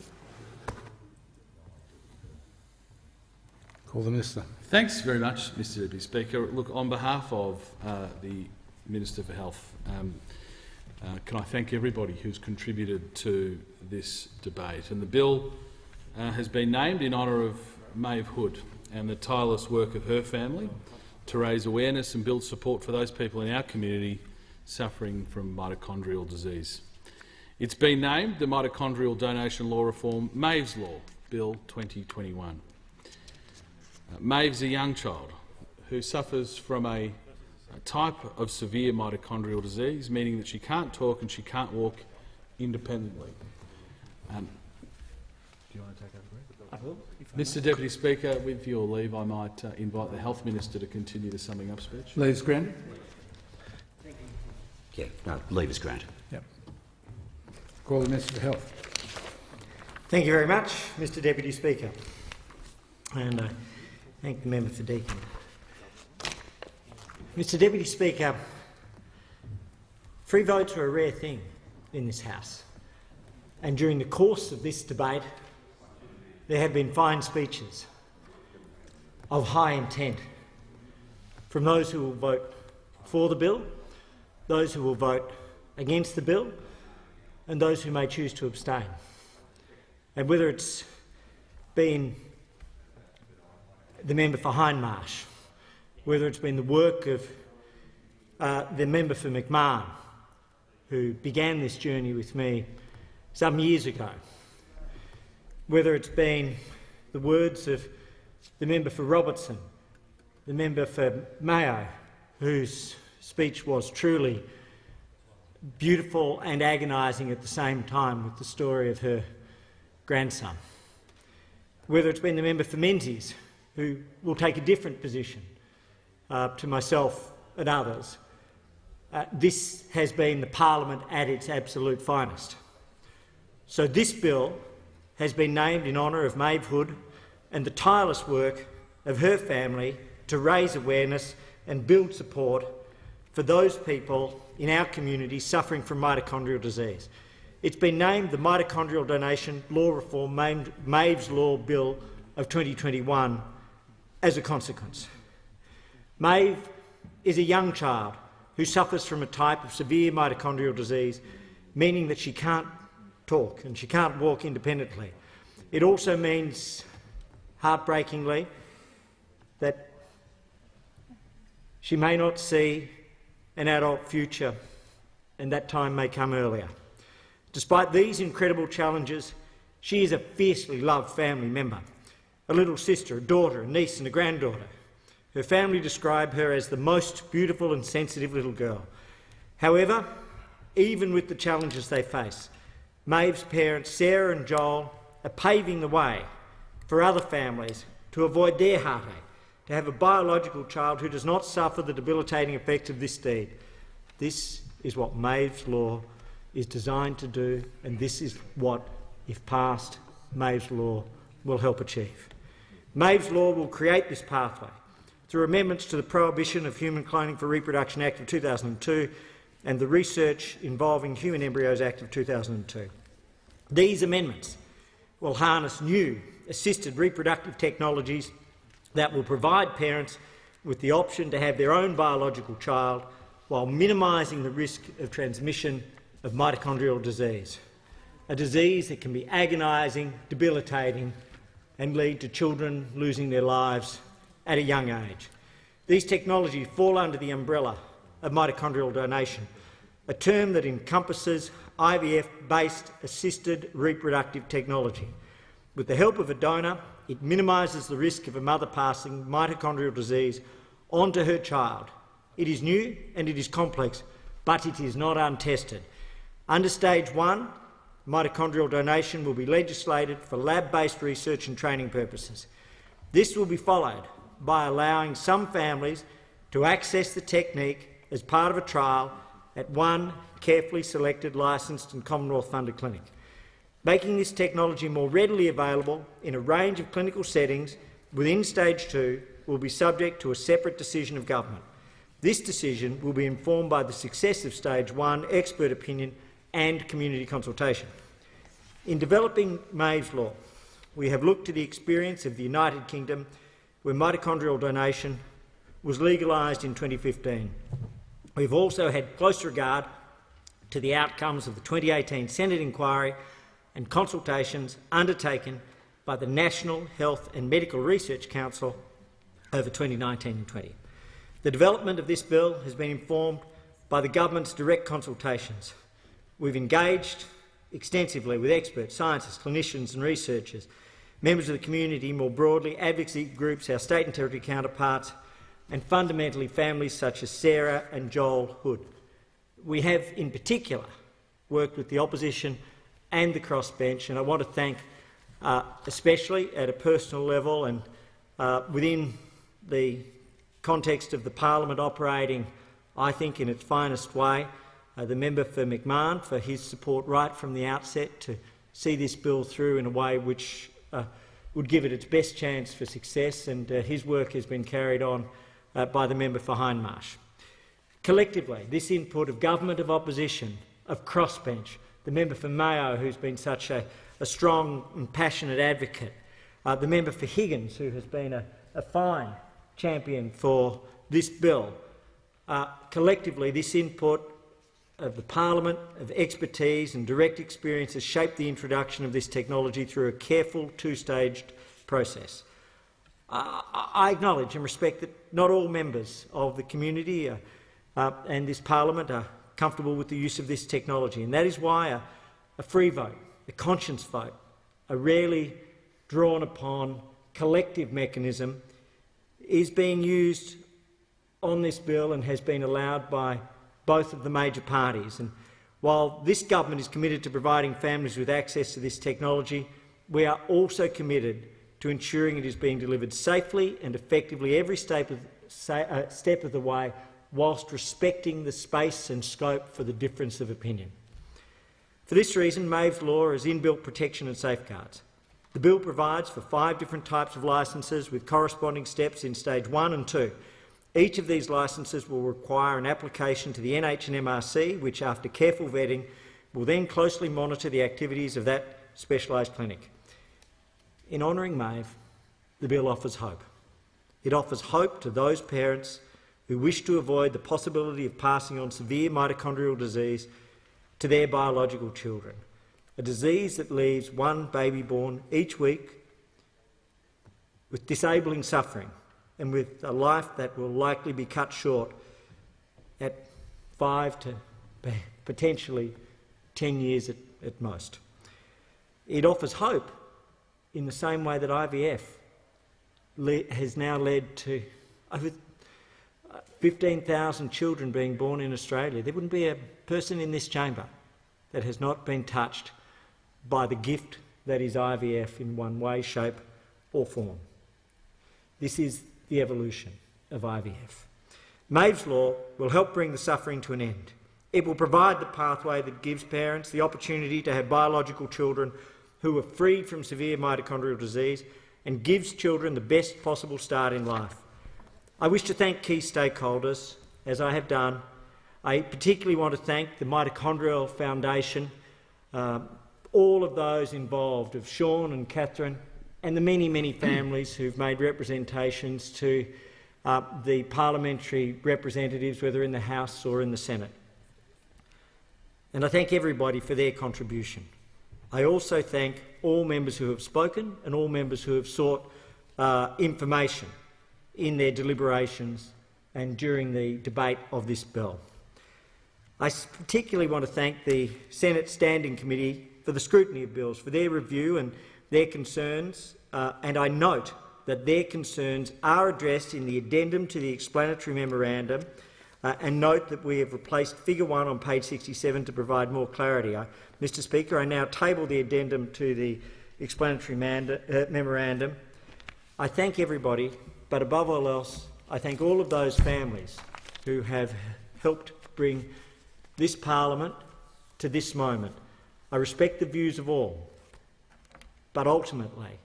Call the Minister. Thanks very much, Mr Deputy Speaker. Look, on behalf of the Minister for Health, can I thank everybody who's contributed to this debate. And the bill has been named in honour of Maeve Hood and the tireless work of her family to raise awareness and build support for those people in our community suffering from mitochondrial disease. It's been named the Mitochondrial Donation Law Reform, Maeve's Law, Bill 2021. Maeve's a young child who suffers from a type of severe mitochondrial disease, meaning that she can't talk and she can't walk independently. Do you want to take over? I will. Mr Deputy Speaker, with your leave, I might invite the Health Minister to continue the summing up speech. Leave is granted. Yeah, no, leave is granted. Yep. Call the Minister for Health. Thank you very much, Mr Deputy Speaker. And I thank the member for Deakin. Mr Deputy Speaker, free votes are a rare thing in this House. And during the course of this debate, there have been fine speeches of high intent from those who will vote for the bill, those who will vote against the bill, and those who may choose to abstain. And whether it's been the member for Hindmarsh, whether it's been the work of the member for McMahon, who began this journey with me some years ago, whether it's been the words of the member for Robertson, the member for Mayo, whose speech was truly beautiful and agonising at the same time with the story of her grandson, whether it's been the member for Menzies, who will take a different position to myself and others. This has been the parliament at its absolute finest. So this bill has been named in honour of Maeve Hood and the tireless work of her family to raise awareness and build support for those people in our community suffering from mitochondrial disease. It's been named the Mitochondrial Donation Law Reform, Maeve's Law Bill of 2021 as a consequence. Maeve is a young child who suffers from a type of severe mitochondrial disease, meaning that she can't talk and she can't walk independently. It also means, heartbreakingly, that she may not see an adult future, and that time may come earlier. Despite these incredible challenges, she is a fiercely loved family member, a little sister, a daughter, a niece and a granddaughter. Her family describe her as the most beautiful and sensitive little girl. However, even with the challenges they face, Maeve's parents, Sarah and Joel, are paving the way for other families to avoid their heartache, to have a biological child who does not suffer the debilitating effects of this deed. This is what Maeve's Law is designed to do, and this is what, if passed, Maeve's Law will help achieve. Maeve's Law will create this pathway through amendments to the Prohibition of Human Cloning for Reproduction Act of 2002, and the Research Involving Human Embryos Act of 2002. These amendments will harness new assisted reproductive technologies that will provide parents with the option to have their own biological child while minimising the risk of transmission of mitochondrial disease, a disease that can be agonising, debilitating and lead to children losing their lives at a young age. These technologies fall under the umbrella of mitochondrial donation, a term that encompasses IVF-based assisted reproductive technology. With the help of a donor, it minimises the risk of a mother passing mitochondrial disease onto her child. It is new and it is complex, but it is not untested. Under Stage 1, mitochondrial donation will be legislated for lab-based research and training purposes. This will be followed by allowing some families to access the technique as part of a trial at one carefully selected, licensed and Commonwealth-funded clinic. Making this technology more readily available in a range of clinical settings within Stage 2 will be subject to a separate decision of government. This decision will be informed by the success of Stage 1, expert opinion and community consultation. In developing Maeve's Law, we have looked to the experience of the United Kingdom, where mitochondrial donation was legalised in 2015. We've also had close regard to the outcomes of the 2018 Senate inquiry and consultations undertaken by the National Health and Medical Research Council over 2019 and 20. The development of this bill has been informed by the government's direct consultations. We've engaged extensively with experts, scientists, clinicians and researchers, members of the community more broadly, advocacy groups, our state and territory counterparts, and fundamentally families such as Sarah and Joel Hood. We have in particular worked with the opposition and the crossbench, and I want to thank, especially at a personal level and within the context of the parliament operating, I think, in its finest way, the member for McMahon for his support right from the outset to see this bill through in a way which would give it its best chance for success, and his work has been carried on by the member for Hindmarsh. Collectively, this input of government, of opposition, of crossbench, the member for Mayo, who's been such a strong and passionate advocate, the member for Higgins, who has been a fine champion for this bill, collectively this input of the parliament, of expertise and direct experience has shaped the introduction of this technology through a careful two-staged process. I acknowledge and respect that not all members of the community and this parliament are comfortable with the use of this technology, and that is why a free vote, a conscience vote, a rarely drawn upon collective mechanism is being used on this bill and has been allowed by both of the major parties. And while this government is committed to providing families with access to this technology, we are also committed to ensuring it is being delivered safely and effectively every step of the way, whilst respecting the space and scope for the difference of opinion. For this reason, Maeve's Law has inbuilt protection and safeguards. The bill provides for 5 different types of licences with corresponding steps in Stage 1 and 2. Each of these licences will require an application to the NHMRC, which, after careful vetting, will then closely monitor the activities of that specialised clinic. In honouring Maeve, the bill offers hope. It offers hope to those parents who wish to avoid the possibility of passing on severe mitochondrial disease to their biological children, a disease that leaves one baby born each week with disabling suffering and with a life that will likely be cut short at 5 to potentially 10 years at most. It offers hope in the same way that IVF has now led to over 15,000 children being born in Australia. There wouldn't be a person in this chamber that has not been touched by the gift that is IVF in one way, shape or form. This is the evolution of IVF. Maeve's Law will help bring the suffering to an end. It will provide the pathway that gives parents the opportunity to have biological children who are freed from severe mitochondrial disease and gives children the best possible start in life. I wish to thank key stakeholders, as I have done, I particularly want to thank the Mitochondrial Foundation, all of those involved, of Sean and Catherine, and the many, many families who've made representations to the parliamentary representatives, whether in the House or in the Senate. And I thank everybody for their contribution. I also thank all members who have spoken and all members who have sought information in their deliberations and during the debate of this bill. I particularly want to thank the Senate Standing Committee for the scrutiny of bills, for their review and their concerns, and I note that their concerns are addressed in the addendum to the explanatory memorandum, and note that we have replaced Figure 1 on page 67 to provide more clarity. Mr Speaker, I now table the addendum to the explanatory memorandum. I thank everybody, but above all else, I thank all of those families who have helped bring this parliament to this moment. I respect the views of all, but ultimately,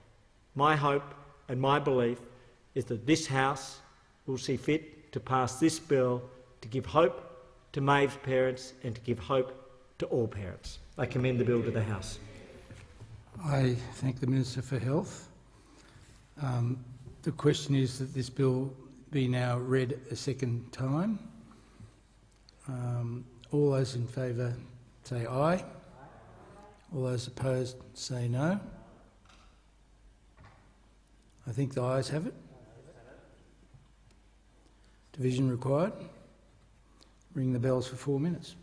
my hope and my belief is that this House will see fit to pass this bill to give hope to Maeve's parents and to give hope to all parents. I commend the bill to the House. I thank the Minister for Health. The question is that this bill be now read a second time. All those in favour say aye. All those opposed say no. I think the ayes have it. Division required. Ring the bells for 4 minutes.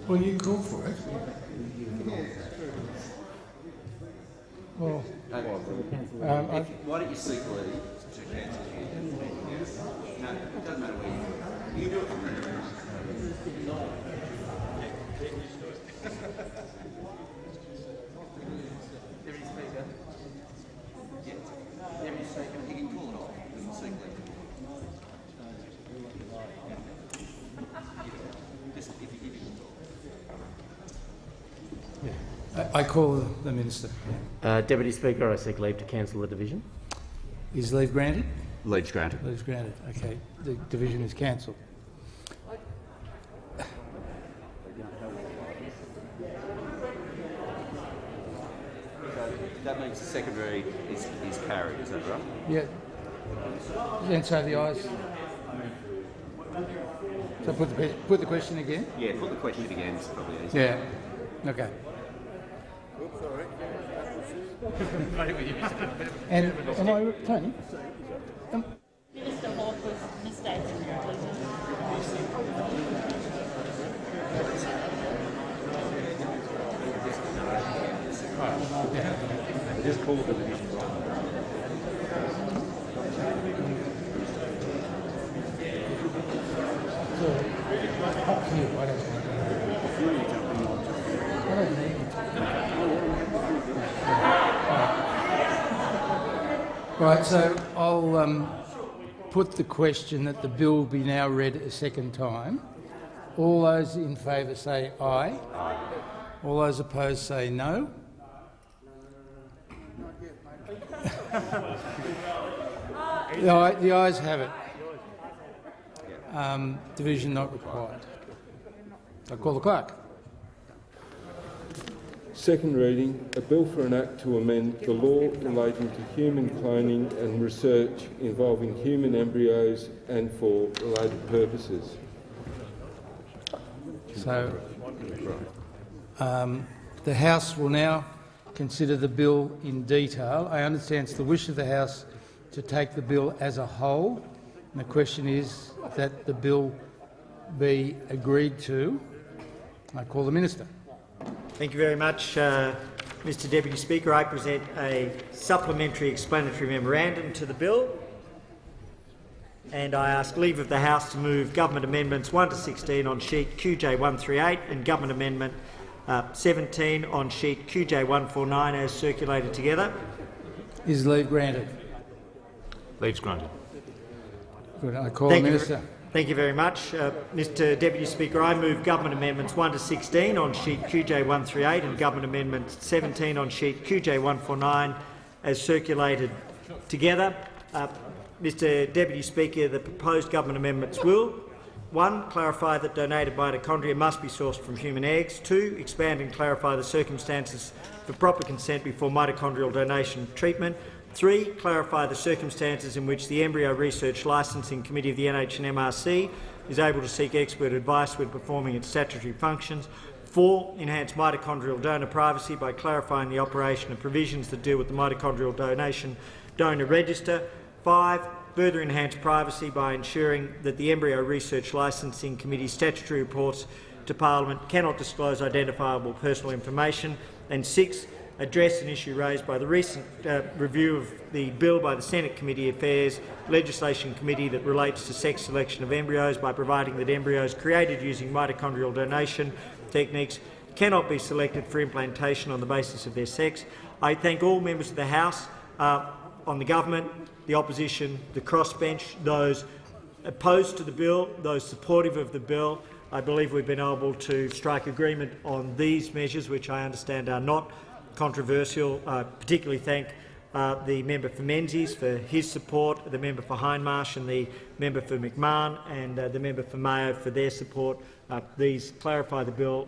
Well, you call for it. Well, why don't you seek leave to cancel? No, it doesn't matter where you do it from there. Deputy Speaker. Yeah. Deputy Speaker, you can call it off. You can seek leave. I call the Minister. Deputy Speaker, I seek leave to cancel the division. Is leave granted? Leave's granted. Leave's granted. Okay. The division is cancelled. That means the secondary is carried, is that right? Yeah. And so the ayes. So put the question again? Yeah, put the question again. It's probably easier. Yeah. Okay. And am I, Tony? Minister Hawke was mistaken. Just call the division. Right, so I'll put the question that the bill be now read a second time. All those in favour say aye. Aye. All those opposed say no. The ayes have it. Division not required. I call the clerk. Second reading, a bill for an act to amend the law relating to human cloning and research involving human embryos and for related purposes. So, the House will now consider the bill in detail. I understand it's the wish of the House to take the bill as a whole, and the question is that the bill be agreed to. I call the Minister. Thank you very much, Mr Deputy Speaker. I present a supplementary explanatory memorandum to the bill, and I ask leave of the House to move Government Amendments 1 to 16 on sheet QJ138 and Government Amendment 17 on sheet QJ149 as circulated together. Is leave granted? Leave's granted. Good. I call the Minister. Thank you very much. Mr Deputy Speaker, I move Government Amendments 1 to 16 on sheet QJ138 and Government Amendment 17 on sheet QJ149 as circulated together. Mr Deputy Speaker, the proposed government amendments will 1. Clarify that donated mitochondria must be sourced from human eggs. 2. Expand and clarify the circumstances for proper consent before mitochondrial donation treatment. 3. Clarify the circumstances in which the Embryo Research Licensing Committee of the NHMRC is able to seek expert advice when performing its statutory functions. 4. Enhance mitochondrial donor privacy by clarifying the operation of provisions that deal with the mitochondrial donation donor register. 5. Further enhance privacy by ensuring that the Embryo Research Licensing Committee's statutory reports to Parliament cannot disclose identifiable personal information. And 6. Address an issue raised by the recent review of the bill by the Senate Committee Affairs Legislation Committee that relates to sex selection of embryos by providing that embryos created using mitochondrial donation techniques cannot be selected for implantation on the basis of their sex. I thank all members of the House on the government, the opposition, the crossbench, those opposed to the bill, those supportive of the bill. I believe we've been able to strike agreement on these measures, which I understand are not controversial. I particularly thank the member for Menzies for his support, the member for Hindmarsh and the member for McMahon and the member for Mayo for their support. These clarify the bill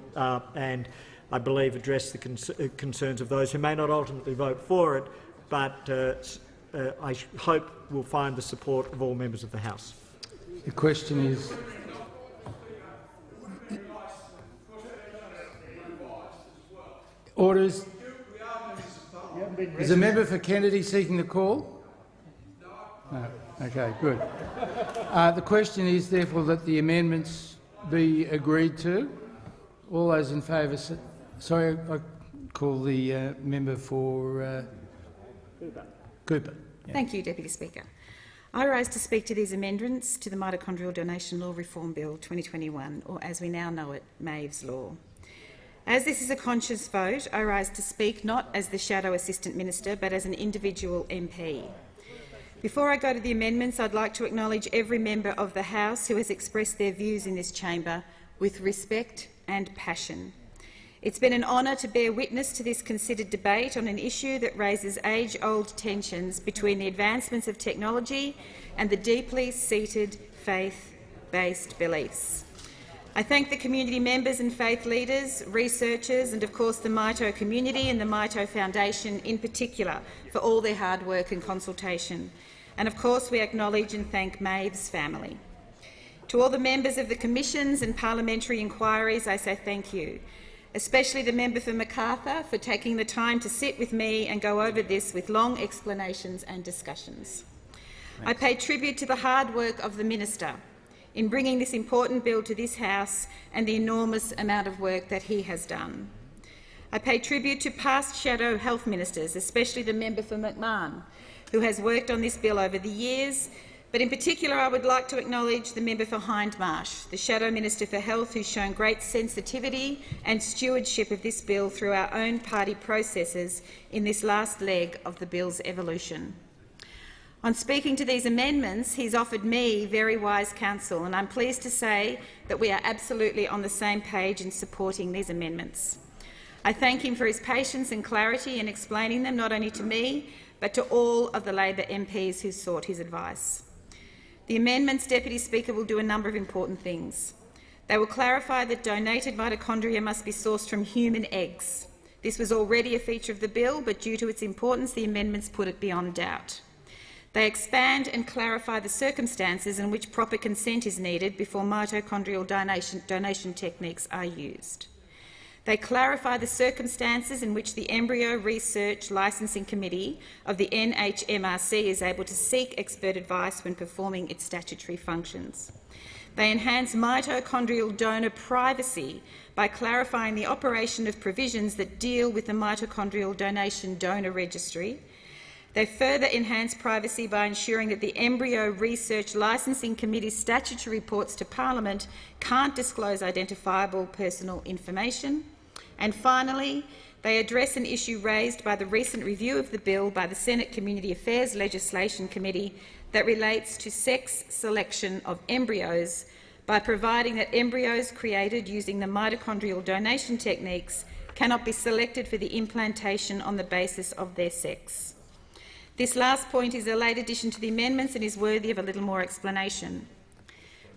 and I believe address the concerns of those who may not ultimately vote for it, but I hope will find the support of all members of the House. The question is, orders. Is the member for Kennedy seeking the call? No. Okay, good. The question is therefore that the amendments be agreed to. All those in favour. Sorry, I call the member for Cooper. Yeah. Thank you, Deputy Speaker. I rise to speak to these amendments to the Mitochondrial Donation Law Reform Bill 2021, or as we now know it, Mave's Law. As this is a conscious vote, I rise to speak not as the Shadow Assistant Minister but as an individual MP. Before I go to the amendments, I'd like to acknowledge every member of the House who has expressed their views in this chamber with respect and passion. It's been an honour to bear witness to this considered debate on an issue that raises age-old tensions between the advancements of technology and the deeply seated faith-based beliefs. I thank the community members and faith leaders, researchers and, of course, the Mito community and the Mito Foundation in particular for all their hard work and consultation. And, of course, we acknowledge and thank Maeve's family. To all the members of the commissions and parliamentary inquiries, I say thank you, especially the member for Macarthur for taking the time to sit with me and go over this with long explanations and discussions. Thanks. I pay tribute to the hard work of the Minister in bringing this important bill to this House and the enormous amount of work that he has done. I pay tribute to past Shadow Health Ministers, especially the member for McMahon, who has worked on this bill over the years, but in particular I would like to acknowledge the member for Hindmarsh, the Shadow Minister for Health, who's shown great sensitivity and stewardship of this bill through our own party processes in this last leg of the bill's evolution. On speaking to these amendments, he's offered me very wise counsel, and I'm pleased to say that we are absolutely on the same page in supporting these amendments. I thank him for his patience and clarity in explaining them not only to me but to all of the Labor MPs who sought his advice. The amendments, Deputy Speaker, will do a number of important things. They will clarify that donated mitochondria must be sourced from human eggs. This was already a feature of the bill, but due to its importance, the amendments put it beyond doubt. They expand and clarify the circumstances in which proper consent is needed before mitochondrial donation techniques are used. They clarify the circumstances in which the Embryo Research Licensing Committee of the NHMRC is able to seek expert advice when performing its statutory functions. They enhance mitochondrial donor privacy by clarifying the operation of provisions that deal with the mitochondrial donation donor registry. They further enhance privacy by ensuring that the Embryo Research Licensing Committee's statutory reports to Parliament can't disclose identifiable personal information. And finally, they address an issue raised by the recent review of the bill by the Senate Community Affairs Legislation Committee that relates to sex selection of embryos by providing that embryos created using the mitochondrial donation techniques cannot be selected for the implantation on the basis of their sex. This last point is a late addition to the amendments and is worthy of a little more explanation.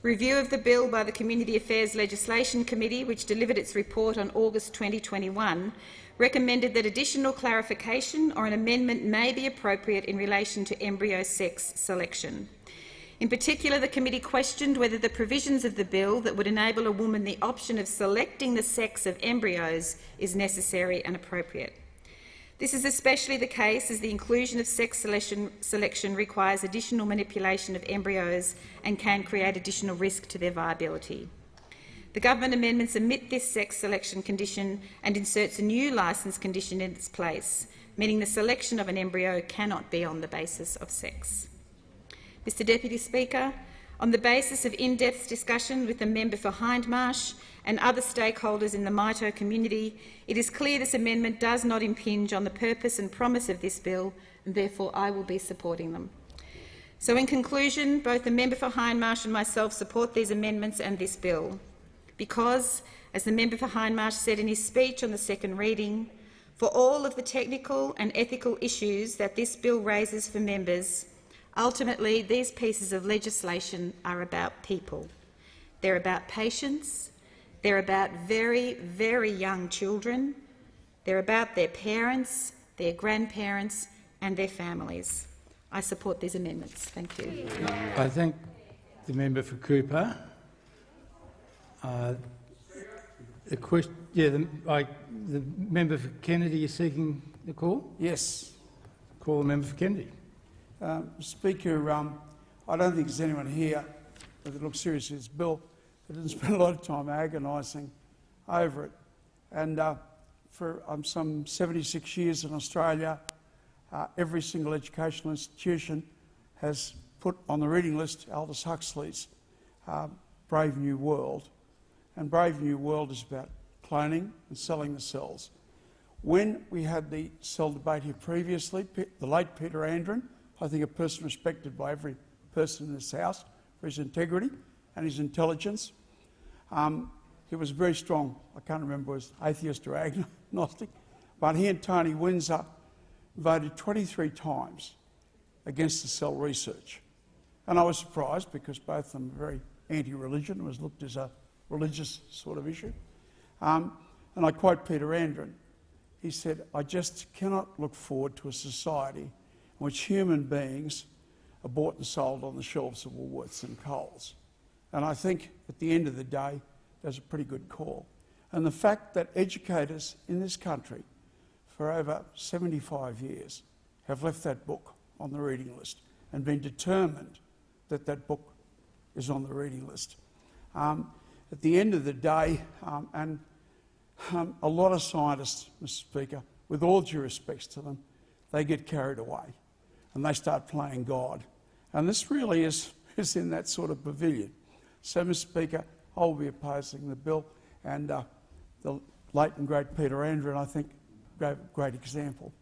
Review of the bill by the Community Affairs Legislation Committee, which delivered its report on August 2021, recommended that additional clarification or an amendment may be appropriate in relation to embryo sex selection. In particular, the committee questioned whether the provisions of the bill that would enable a woman the option of selecting the sex of embryos is necessary and appropriate. This is especially the case as the inclusion of sex selection requires additional manipulation of embryos and can create additional risk to their viability. The government amendments omit this sex selection condition and inserts a new licence condition in its place, meaning the selection of an embryo cannot be on the basis of sex. Mr Deputy Speaker, on the basis of in-depth discussion with the member for Hindmarsh and other stakeholders in the mito community, it is clear this amendment does not impinge on the purpose and promise of this bill, and therefore I will be supporting them. So in conclusion, both the member for Hindmarsh and myself support these amendments and this bill because, as the member for Hindmarsh said in his speech on the second reading, for all of the technical and ethical issues that this bill raises for members, ultimately these pieces of legislation are about people. They're about patients. They're about very, very young children. They're about their parents, their grandparents and their families. I support these amendments. Thank you. I thank the member for Cooper. The member for Kennedy is seeking the call? Yes. Call the member for Kennedy. Speaker, I don't think there's anyone here that looks seriously at this bill that didn't spend a lot of time agonising over it. And for some 76 years in Australia, every single educational institution has put on the reading list Aldous Huxley's Brave New World. And Brave New World is about cloning and selling the cells. When we had the cell debate here previously, the late Peter Andren, I think a person respected by every person in this House for his integrity and his intelligence. He was very strong, I can't remember, was atheist or agnostic, but he and Tony Windsor voted 23 times against the cell research. And I was surprised because both of them were very anti-religion. It was looked as a religious sort of issue. And I quote Peter Andren. He said, "I just cannot look forward to a society in which human beings are bought and sold on the shelves of Woolworths and Coles." And I think at the end of the day, that's a pretty good call. And the fact that educators in this country for over 75 years have left that book on the reading list and been determined that that book is on the reading list. At the end of the day, a lot of scientists, Mr Speaker, with all due respects to them, they get carried away and they start playing God. And this really is in that sort of pavilion. So, Mr Speaker, I will be opposing the bill, and the late and great Peter Andren, I think, gave a great example.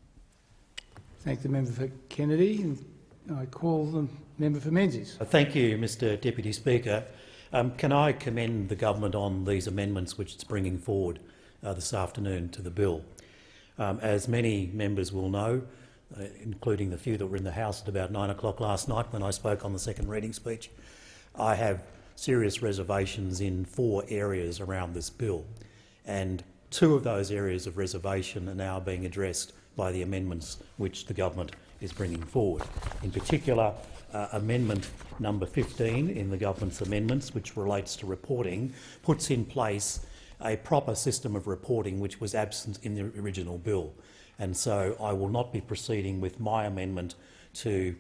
Thank the member for Kennedy. I call the member for Menzies. Thank you, Mr Deputy Speaker. Can I commend the government on these amendments which it's bringing forward this afternoon to the bill? As many members will know, including the few that were in the House at about 9 o'clock last night when I spoke on the second reading speech, I have serious reservations in 4 areas around this bill, and 2 of those areas of reservation are now being addressed by the amendments which the government is bringing forward. In particular, amendment number 15 in the government's amendments, which relates to reporting, puts in place a proper system of reporting which was absent in the original bill. And so I will not be proceeding with my amendment to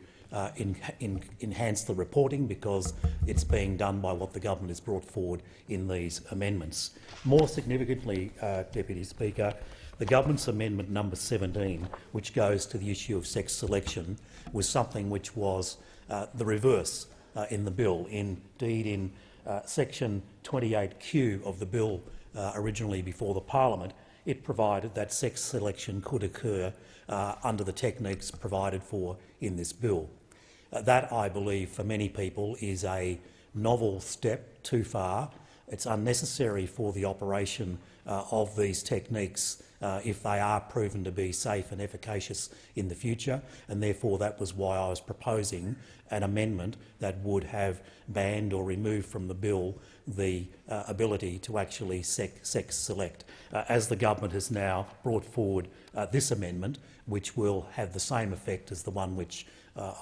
enhance the reporting, because it's being done by what the government has brought forward in these amendments. More significantly, Deputy Speaker, the government's amendment number 17, which goes to the issue of sex selection, was something which was the reverse in the bill. Indeed, in section 28Q of the bill originally before the Parliament, it provided that sex selection could occur under the techniques provided for in this bill. That, I believe, for many people is a novel step too far. It's unnecessary for the operation of these techniques if they are proven to be safe and efficacious in the future, and therefore that was why I was proposing an amendment that would have banned or removed from the bill the ability to actually sex select. As the government has now brought forward this amendment, which will have the same effect as the one which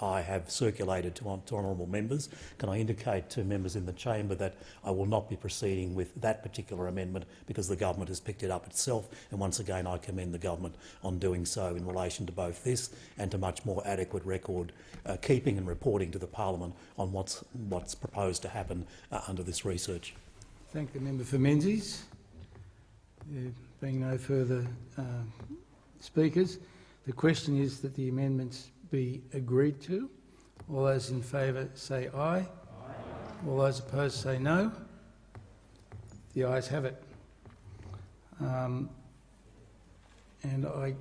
I have circulated to honourable members, can I indicate to members in the chamber that I will not be proceeding with that particular amendment because the government has picked it up itself, and once again I commend the government on doing so in relation to both this and to much more adequate record keeping and reporting to the Parliament on what's proposed to happen under this research. Thank the member for Menzies. There being no further speakers, the question is that the amendments be agreed to. All those in favour say aye. Aye. All those opposed say no. The ayes have it. And I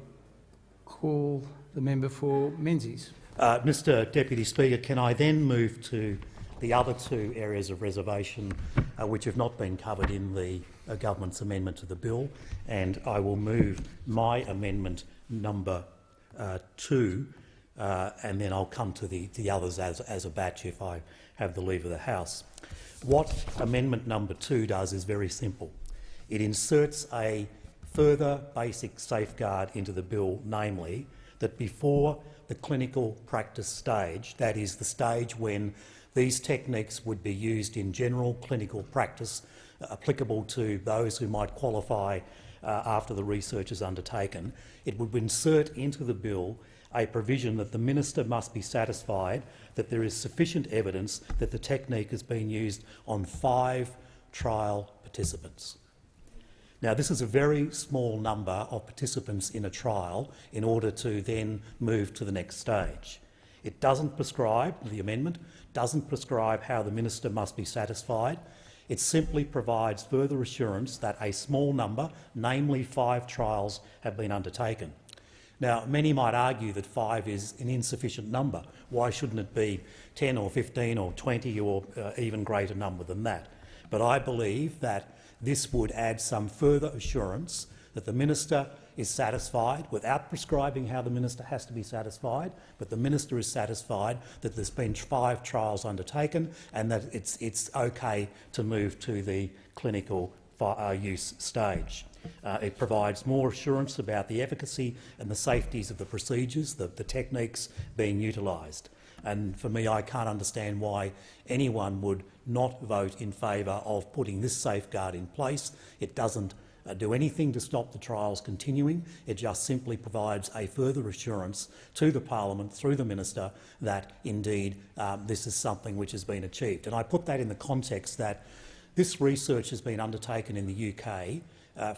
call the member for Menzies. Mr Deputy Speaker, can I then move to the other 2 areas of reservation which have not been covered in the government's amendment to the bill, and I will move my amendment number 2, and then I'll come to the others as a batch if I have the leave of the House. What amendment number 2 does is very simple. It inserts a further basic safeguard into the bill, namely that before the clinical practice stage, that is the stage when these techniques would be used in general clinical practice, applicable to those who might qualify after the research is undertaken, it would insert into the bill a provision that the minister must be satisfied that there is sufficient evidence that the technique has been used on 5 trial participants. Now, this is a very small number of participants in a trial in order to then move to the next stage. It doesn't prescribe, the amendment doesn't prescribe how the minister must be satisfied. It simply provides further assurance that a small number, namely 5 trials, have been undertaken. Now, many might argue that 5 is an insufficient number. Why shouldn't it be 10 or 15 or 20 or even greater number than that? But I believe that this would add some further assurance that the minister is satisfied, without prescribing how the minister has to be satisfied, but the minister is satisfied that there's been 5 trials undertaken and that it's okay to move to the clinical use stage. It provides more assurance about the efficacy and the safeties of the procedures, the techniques being utilised. And for me, I can't understand why anyone would not vote in favour of putting this safeguard in place. It doesn't do anything to stop the trials continuing. It just simply provides a further assurance to the Parliament through the minister that indeed this is something which has been achieved. And I put that in the context that this research has been undertaken in the UK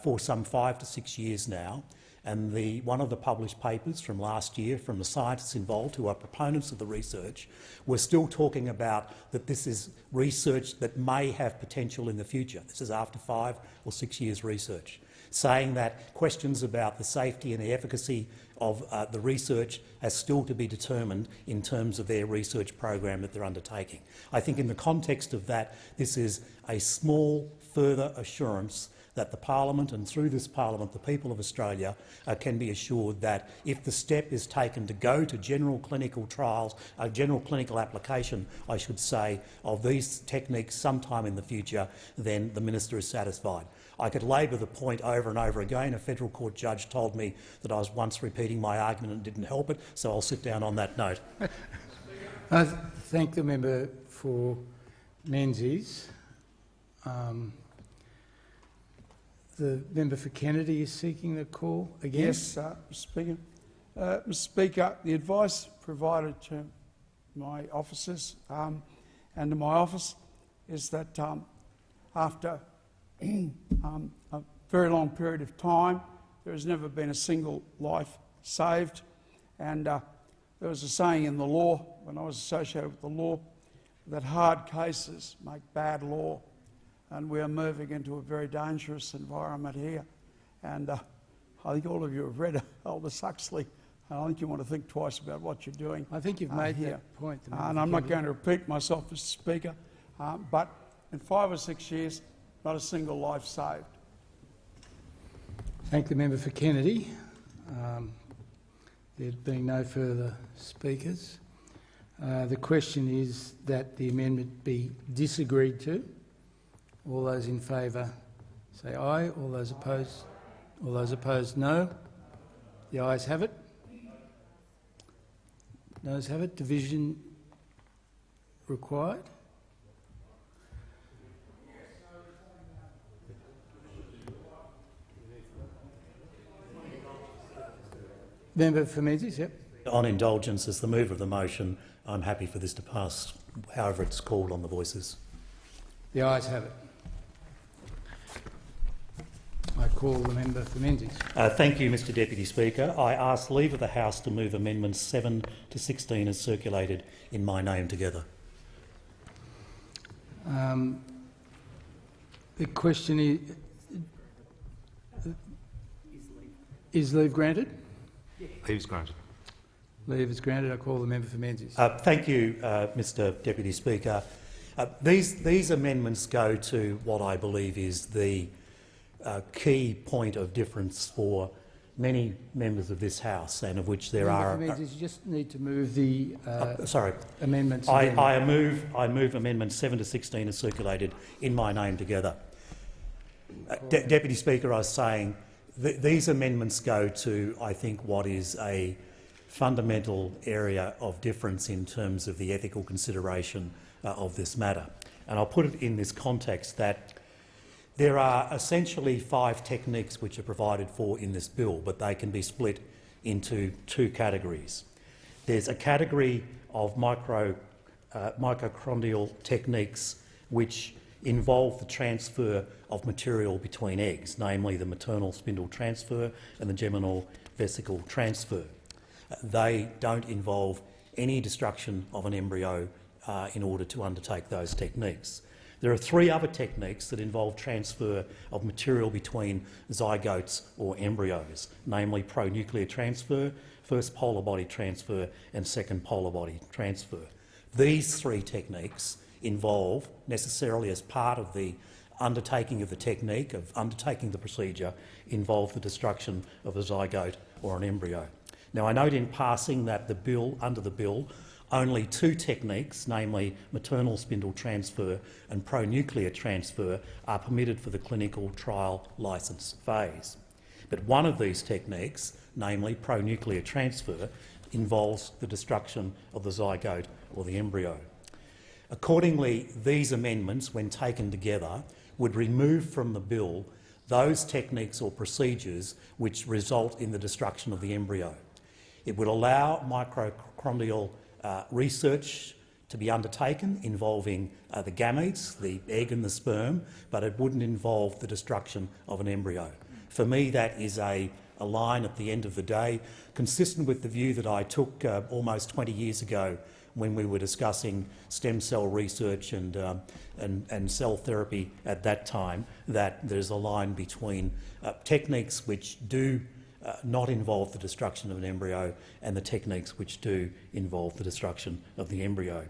for some 5 to 6 years now, and one of the published papers from last year from the scientists involved who are proponents of the research were still talking about that this is research that may have potential in the future. This is after 5 or 6 years research, saying that questions about the safety and the efficacy of the research has still to be determined in terms of their research program that they're undertaking. I think in the context of that, this is a small further assurance that the Parliament, and through this Parliament the people of Australia, can be assured that if the step is taken to go to general clinical trials, general clinical application, I should say, of these techniques sometime in the future, then the Minister is satisfied. I could labour the point over and over again. A federal court judge told me that I was once repeating my argument and didn't help it, so I'll sit down on that note. I thank the member for Menzies. The member for Kennedy is seeking the call again. Yes, Mr Speaker. Mr Speaker, the advice provided to my officers and to my office is that after a very long period of time, there has never been a single life saved. And there was a saying in the law, when I was associated with the law, that hard cases make bad law. And we are moving into a very dangerous environment here. And I think all of you have read Aldous Huxley, and I think you want to think twice about what you're doing. I think you've made here. that point. And I'm not going to repeat myself, Mr Speaker, but in 5 or 6 years, not a single life saved. Thank the member for Kennedy. There being no further speakers, the question is that the amendment be disagreed to. All those in favour say aye. All those opposed no. The ayes have it. Noes have it. Division required. Member for Menzies, yep. On indulgence, as the mover of the motion, I'm happy for this to pass, however it's called on the voices. The ayes have it. I call the member for Menzies. Thank you, Mr Deputy Speaker. I ask leave of the House to move amendments 7 to 16 as circulated in my name together. The question is leave granted? Leave is granted. Leave is granted. I call the member for Menzies. Thank you, Mr Deputy Speaker. These amendments go to what I believe is the key point of difference for many members of this House, and of which there are. You just need to move the amendments. I move amendments 7 to 16 as circulated in my name together. Deputy Speaker, I was saying these amendments go to, I think, what is a fundamental area of difference in terms of the ethical consideration of this matter. And I'll put it in this context that there are essentially 5 techniques which are provided for in this bill, but they can be split into 2 categories. There's a category of mitochondrial techniques which involve the transfer of material between eggs, namely the maternal spindle transfer and the geminal vesicle transfer. They don't involve any destruction of an embryo in order to undertake those techniques. There are 3 other techniques that involve transfer of material between zygotes or embryos, namely pronuclear transfer, first polar body transfer and second polar body transfer. These 3 techniques involve, necessarily as part of the undertaking of the technique, of undertaking the procedure, involve the destruction of a zygote or an embryo. Now, I note in passing that the bill, under the bill, only 2 techniques, namely maternal spindle transfer and pronuclear transfer, are permitted for the clinical trial licence phase. But one of these techniques, namely pronuclear transfer, involves the destruction of the zygote or the embryo. Accordingly, these amendments, when taken together, would remove from the bill those techniques or procedures which result in the destruction of the embryo. It would allow mitochondrial research to be undertaken involving the gametes, the egg and the sperm, but it wouldn't involve the destruction of an embryo. For me, that is a line at the end of the day, consistent with the view that I took almost 20 years ago when we were discussing stem cell research and cell therapy at that time, that there's a line between techniques which do not involve the destruction of an embryo and the techniques which do involve the destruction of the embryo.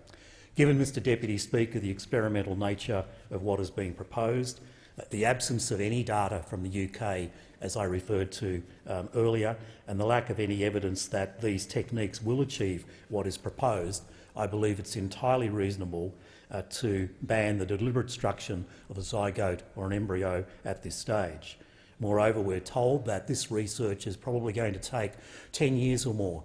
Given, Mr Deputy Speaker, the experimental nature of what is being proposed, the absence of any data from the UK, as I referred to earlier, and the lack of any evidence that these techniques will achieve what is proposed, I believe it's entirely reasonable to ban the deliberate destruction of a zygote or an embryo at this stage. Moreover, we're told that this research is probably going to take 10 years or more,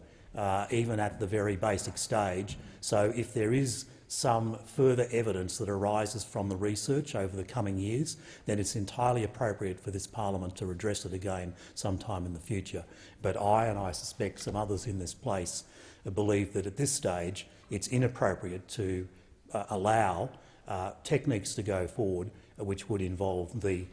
even at the very basic stage. So if there is some further evidence that arises from the research over the coming years, then it's entirely appropriate for this parliament to address it again sometime in the future. But I, and I suspect some others in this place, believe that at this stage it's inappropriate to allow techniques to go forward which would involve the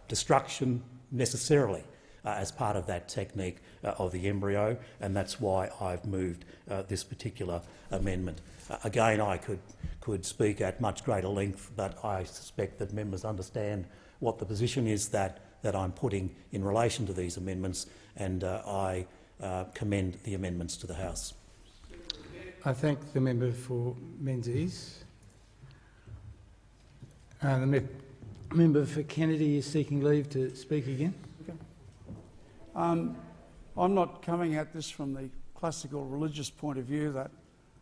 destruction necessarily as part of that technique of the embryo, and that's why I've moved this particular amendment. Again, I could speak at much greater length, but I suspect that members understand what the position is that I'm putting in relation to these amendments, and I commend the amendments to the House. I thank the member for Menzies. The member for Kennedy is seeking leave to speak again. Okay. I'm not coming at this from the classical religious point of view that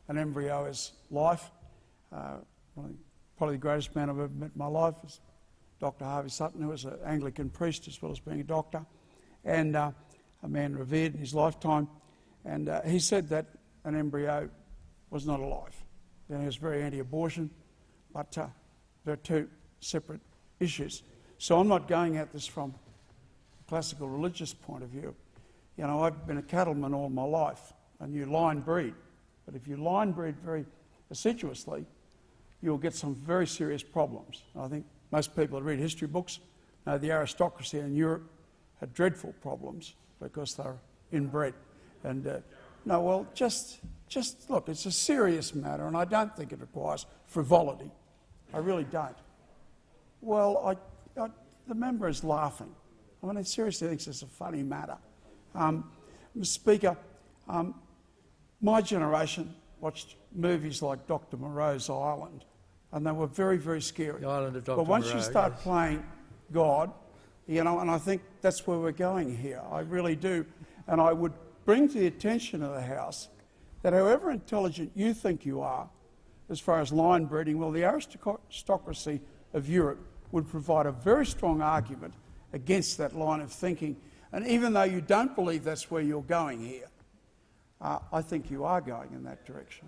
an embryo is life. Probably the greatest man I've ever met in my life is Dr. Harvey Sutton, who was an Anglican priest as well as being a doctor, and a man revered in his lifetime. And he said that an embryo was not alive. Then he was very anti-abortion, but there are two separate issues. So I'm not going at this from a classical religious point of view. You know, I've been a cattleman all my life, and you line breed. But if you line breed very assiduously, you'll get some very serious problems. I think most people that read history books know the aristocracy in Europe had dreadful problems because they're inbred. And no, well, just look, it's a serious matter, and I don't think it requires frivolity. I really don't. Well, the member is laughing. I mean, he seriously thinks it's a funny matter. Mr Speaker, my generation watched movies like Dr. Moreau's Island, and they were very, very scary. The Island of Dr. But once Moreau, you start yes. playing God, you know, and I think that's where we're going here. I really do. And I would bring to the attention of the House that however intelligent you think you are, as far as line breeding, well, the aristocracy of Europe would provide a very strong argument against that line of thinking. And even though you don't believe that's where you're going here, I think you are going in that direction.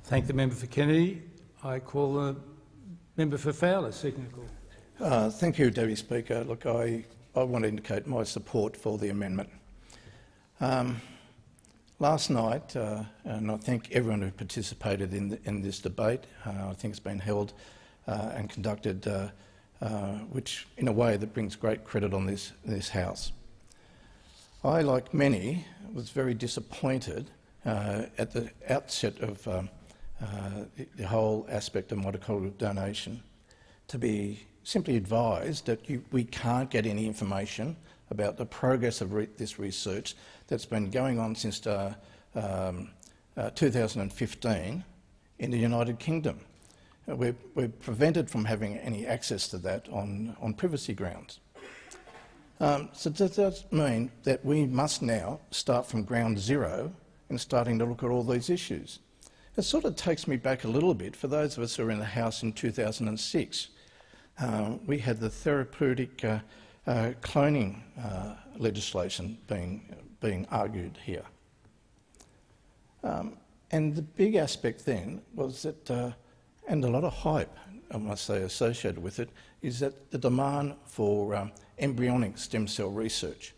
Thank the member for Kennedy. I call the member for Fowler, seeking a call. Thank you, Deputy Speaker. Look, I want to indicate my support for the amendment. Last night, and I thank everyone who participated in this debate. I think it's been held and conducted, which in a way that brings great credit on this House. I, like many, was very disappointed at the outset of the whole aspect of mitochondrial donation to be simply advised that we can't get any information about the progress of this research that's been going on since 2015 in the United Kingdom. We're prevented from having any access to that on privacy grounds. So does that mean that we must now start from ground zero and starting to look at all these issues? It sort of takes me back a little bit. For those of us who were in the House in 2006, we had the therapeutic cloning legislation being argued here. And the big aspect then was that, and a lot of hype, I must say, associated with it, is that the demand for embryonic stem cell research.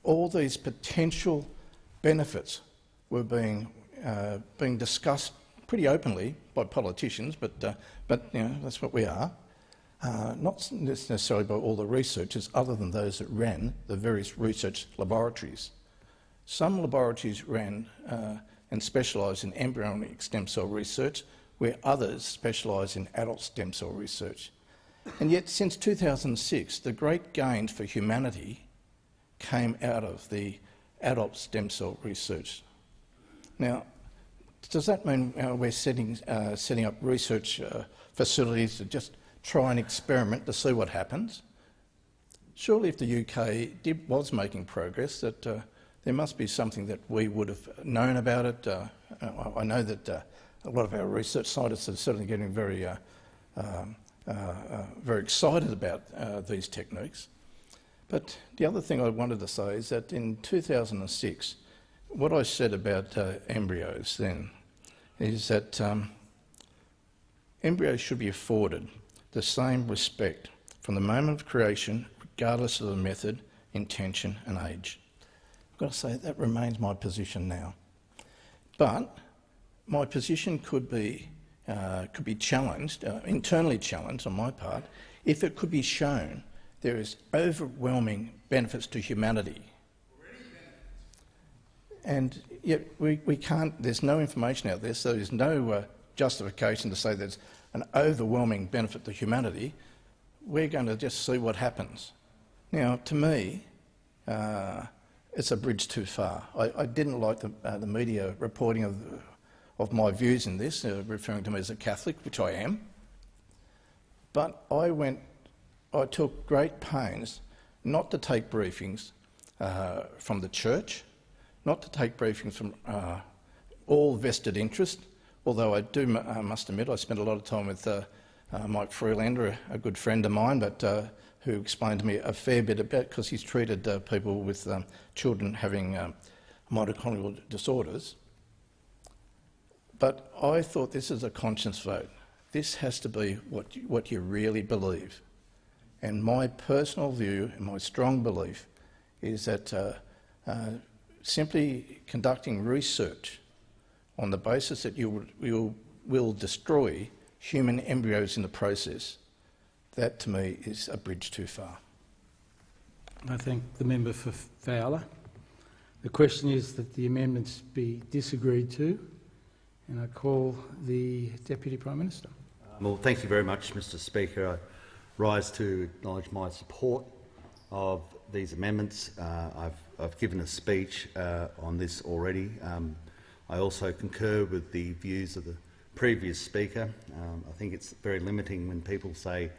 All these potential benefits were being discussed pretty openly by politicians, but you know, that's what we are. Not necessarily by all the researchers, other than those that ran the various research laboratories. Some laboratories ran and specialised in embryonic stem cell research, where others specialise in adult stem cell research. And yet, since 2006, the great gains for humanity came out of the adult stem cell research. Now, does that mean we're setting up research facilities to just try and experiment to see what happens? Surely if the UK was making progress, that there must be something that we would have known about it. I know that a lot of our research scientists are certainly getting very excited about these techniques. But the other thing I wanted to say is that in 2006, what I said about embryos then is that embryos should be afforded the same respect from the moment of creation, regardless of the method, intention and age. I've got to say that remains my position now. But my position could be challenged, internally challenged on my part, if it could be shown there is overwhelming benefits to humanity. And yet we can't, there's no information out there, so there's no justification to say there's an overwhelming benefit to humanity. We're going to just see what happens. Now, to me, it's a bridge too far. I didn't like the media reporting of my views in this, referring to me as a Catholic, which I am. But I took great pains not to take briefings from the church, not to take briefings from all vested interest, although I must admit I spent a lot of time with Mike Freelander, a good friend of mine, but who explained to me a fair bit about, because he's treated people with children having mitochondrial disorders. But I thought this is a conscience vote. This has to be what you really believe. And my personal view and my strong belief is that simply conducting research on the basis that you will destroy human embryos in the process, that to me is a bridge too far. I thank the member for Fowler. The question is that the amendments be disagreed to, and I call the Deputy Prime Minister. Well, thank you very much, Mr Speaker. I rise to acknowledge my support of these amendments. I've given a speech on this already. I also concur with the views of the previous speaker. I think it's very limiting when people say,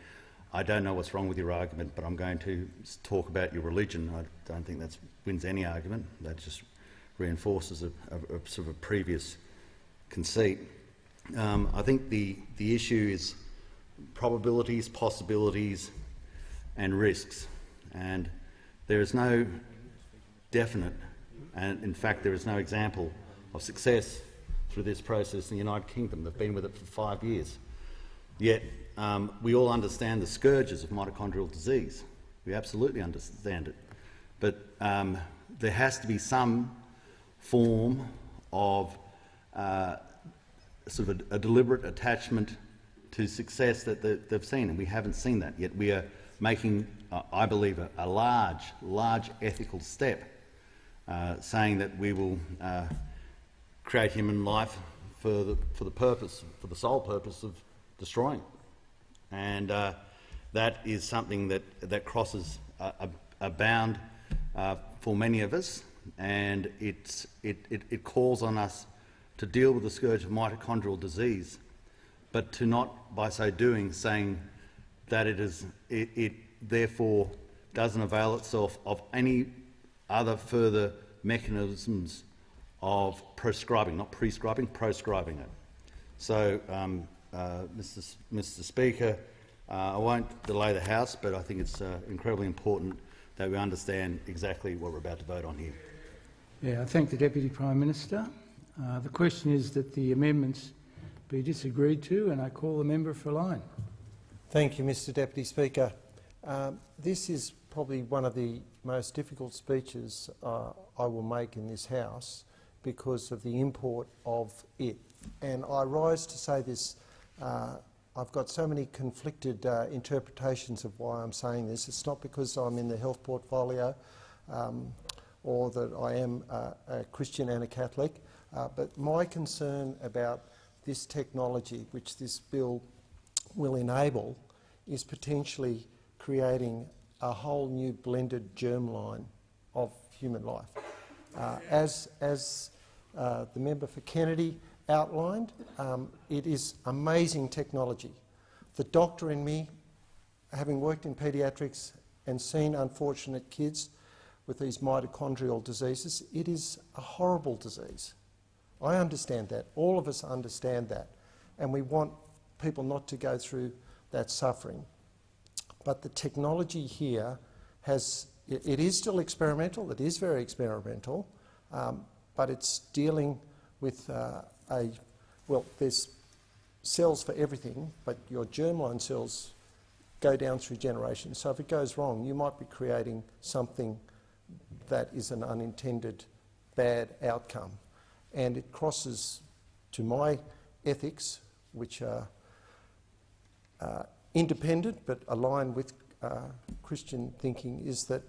I don't know what's wrong with your argument, but I'm going to talk about your religion. I don't think that wins any argument. That just reinforces a sort of a previous conceit. I think the issue is probabilities, possibilities and risks. And there is no definite, and in fact there is no example of success through this process in the United Kingdom. They've been with it for 5 years. Yet we all understand the scourges of mitochondrial disease. We absolutely understand it. But there has to be some form of sort of a deliberate attachment to success that they've seen, and we haven't seen that yet. We are making, I believe, a large ethical step, saying that we will create human life for the sole purpose of destroying, and that is something that crosses a bound for many of us, and it calls on us to deal with the scourge of mitochondrial disease, but to not, by so doing, saying that it therefore doesn't avail itself of any other further mechanisms of prescribing, not prescribing, proscribing it. So, Mr Speaker, I won't delay the House, but I think it's incredibly important that we understand exactly what we're about to vote on here. Yeah, I thank the Deputy Prime Minister. The question is that the amendments be disagreed to, and I call the member for line. Thank you, Mr Deputy Speaker. This is probably one of the most difficult speeches I will make in this House because of the import of it. And I rise to say this, I've got so many conflicted interpretations of why I'm saying this. It's not because I'm in the health portfolio or that I am a Christian and a Catholic, but my concern about this technology, which this bill will enable, is potentially creating a whole new blended germline of human life. As the member for Kennedy outlined, it is amazing technology. The doctor in me, having worked in paediatrics and seen unfortunate kids with these mitochondrial diseases, it is a horrible disease. I understand that. All of us understand that. And we want people not to go through that suffering. But the technology here it is still experimental. It is very experimental, but it's dealing with well, there's cells for everything, but your germline cells go down through generations. So if it goes wrong, you might be creating something that is an unintended bad outcome. And it crosses to my ethics, which are independent but aligned with Christian thinking, is that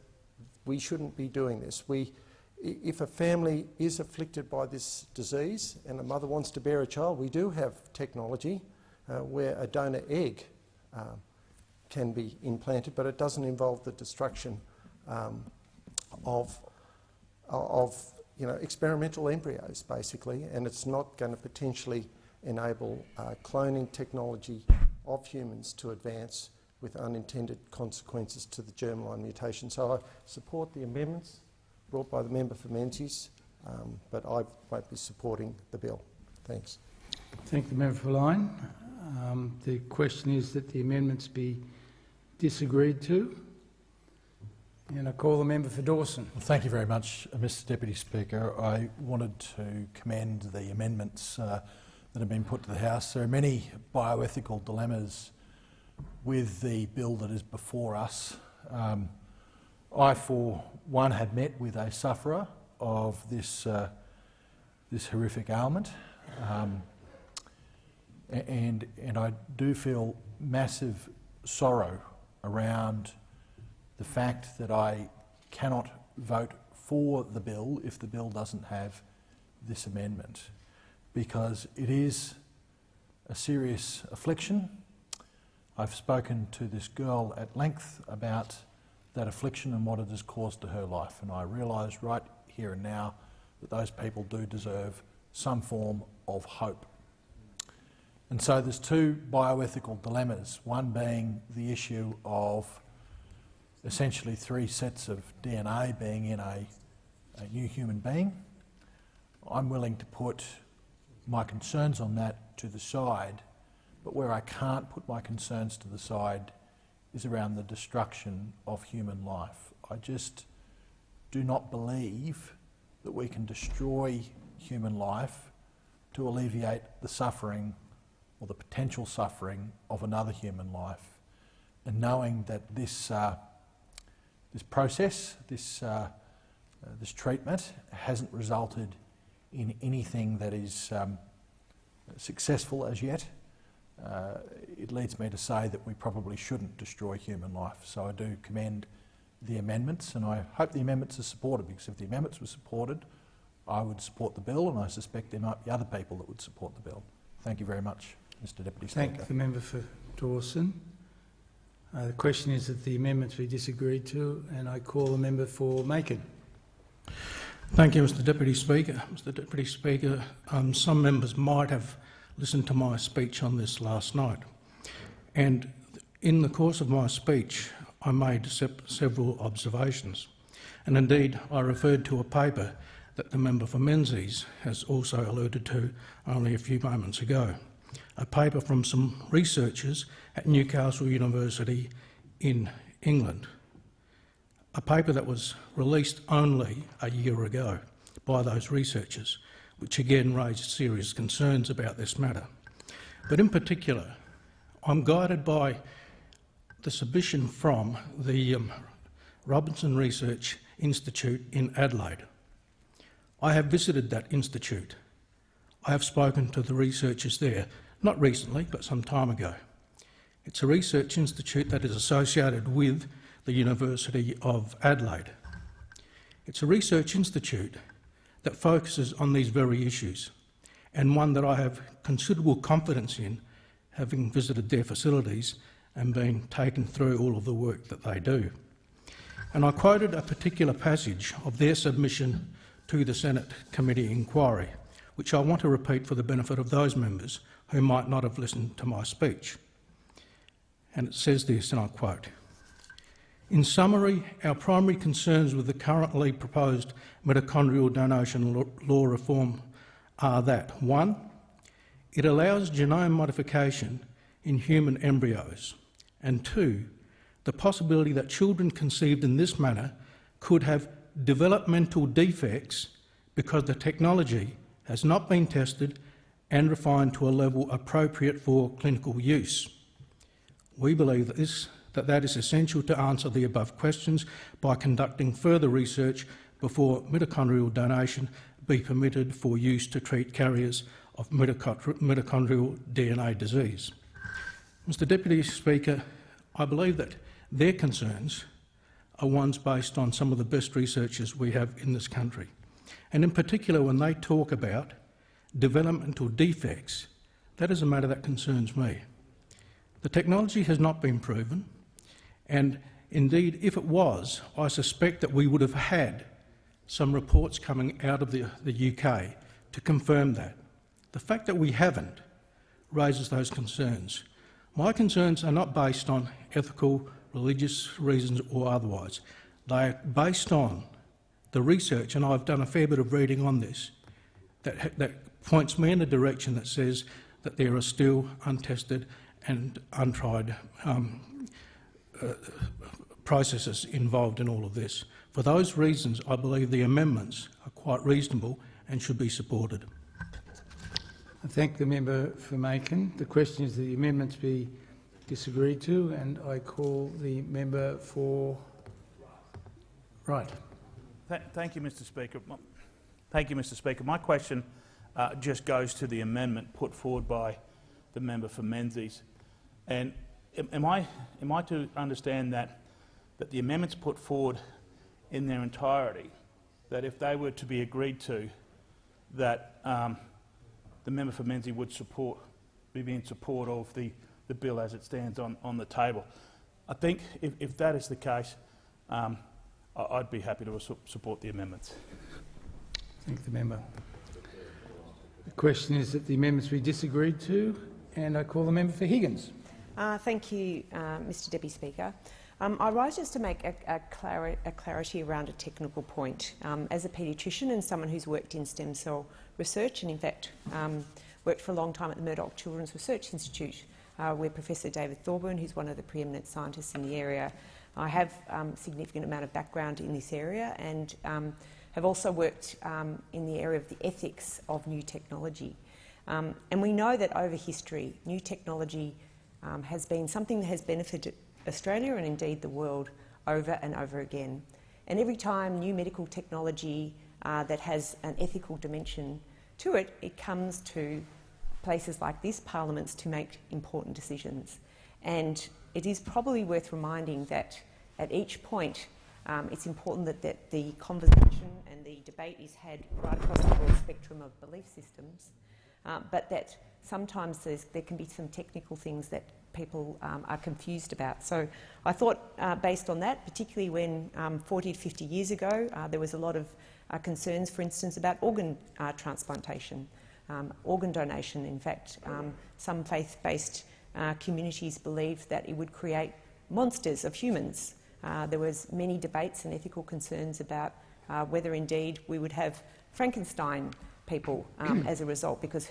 we shouldn't be doing this. If a family is afflicted by this disease and a mother wants to bear a child, we do have technology where a donor egg can be implanted, but it doesn't involve the destruction of experimental embryos, basically, and it's not going to potentially enable cloning technology of humans to advance with unintended consequences to the germline mutation. So I support the amendments brought by the member for Menzies, but I won't be supporting the bill. Thanks. Thank the member for Lyne. The question is that the amendments be disagreed to. And I call the member for Dawson. Well, thank you very much, Mr Deputy Speaker. I wanted to commend the amendments that have been put to the House. There are many bioethical dilemmas with the bill that is before us. I, for one, had met with a sufferer of this horrific ailment, and I do feel massive sorrow around the fact that I cannot vote for the bill if the bill doesn't have this amendment, because it is a serious affliction. I've spoken to this girl at length about that affliction and what it has caused to her life, and I realise right here and now that those people do deserve some form of hope. And so there's two bioethical dilemmas, one being the issue of essentially 3 sets of DNA being in a new human being. I'm willing to put my concerns on that to the side, but where I can't put my concerns to the side is around the destruction of human life. I just do not believe that we can destroy human life to alleviate the suffering or the potential suffering of another human life. And knowing that this process, this treatment, hasn't resulted in anything that is successful as yet, it leads me to say that we probably shouldn't destroy human life. So I do commend the amendments, and I hope the amendments are supported, because if the amendments were supported, I would support the bill, and I suspect there might be other people that would support the bill. Thank you very much, Mr Deputy Speaker. Thank the member for Dawson. The question is that the amendments be disagreed to, and I call the member for Macon. Thank you, Mr Deputy Speaker. Mr Deputy Speaker, some members might have listened to my speech on this last night, and in the course of my speech I made several observations, and indeed I referred to a paper that the member for Menzies has also alluded to only a few moments ago, a paper from some researchers at Newcastle University in England, a paper that was released only a year ago by those researchers, which again raised serious concerns about this matter. But in particular, I'm guided by the submission from the Robinson Research Institute in Adelaide. I have visited that institute. I have spoken to the researchers there, not recently, but some time ago. It's a research institute that is associated with the University of Adelaide. It's a research institute that focuses on these very issues, and one that I have considerable confidence in, having visited their facilities and been taken through all of the work that they do. and I quoted a particular passage of their submission to the Senate committee inquiry, which I want to repeat for the benefit of those members who might not have listened to my speech. And it says this, and I quote, "In summary, our primary concerns with the currently proposed mitochondrial donation law reform are that, 1, it allows genome modification in human embryos, and 2, the possibility that children conceived in this manner could have developmental defects because the technology has not been tested and refined to a level appropriate for clinical use. We believe that is essential to answer the above questions by conducting further research before mitochondrial donation be permitted for use to treat carriers of mitochondrial DNA disease." Mr Deputy Speaker, I believe that their concerns are ones based on some of the best researchers we have in this country. And in particular, when they talk about developmental defects, that is a matter that concerns me. The technology has not been proven, and indeed, if it was, I suspect that we would have had some reports coming out of the UK to confirm that. The fact that we haven't raises those concerns. My concerns are not based on ethical, religious reasons or otherwise. They are based on the research, and I've done a fair bit of reading on this, that points me in a direction that says that there are still untested and untried processes involved in all of this. For those reasons, I believe the amendments are quite reasonable and should be supported. I thank the member for Macon. The question is that the amendments be disagreed to, and I call the member for Wright. Thank you, Mr Speaker. Thank you, Mr Speaker. My question just goes to the amendment put forward by the member for Menzies. And am I to understand that the amendments put forward in their entirety, that if they were to be agreed to, that the member for Menzies would be in support of the bill as it stands on the table? I think if that is the case, I'd be happy to support the amendments. Thank the member. The question is that the amendments be disagreed to, and I call the member for Higgins. Thank you, Mr Deputy Speaker. I rise just to make a clarity around a technical point. As a paediatrician and someone who's worked in stem cell research, and in fact worked for a long time at the Murdoch Children's Research Institute, where Professor David Thorburn, who's one of the preeminent scientists in the area, I have a significant amount of background in this area, and have also worked in the area of the ethics of new technology. And we know that over history, new technology has been something that has benefited Australia and indeed the world over and over again. And every time new medical technology that has an ethical dimension to it, it comes to places like this, parliaments, to make important decisions. And it is probably worth reminding that at each point it's important that the conversation and the debate is had right across the broad spectrum of belief systems, but that sometimes there can be some technical things that people are confused about. So I thought, based on that, particularly when 40 to 50 years ago there was a lot of concerns, for instance, about organ transplantation, organ donation. In fact, some faith-based communities believed that it would create monsters of humans. There was many debates and ethical concerns about whether indeed we would have Frankenstein people as a result, because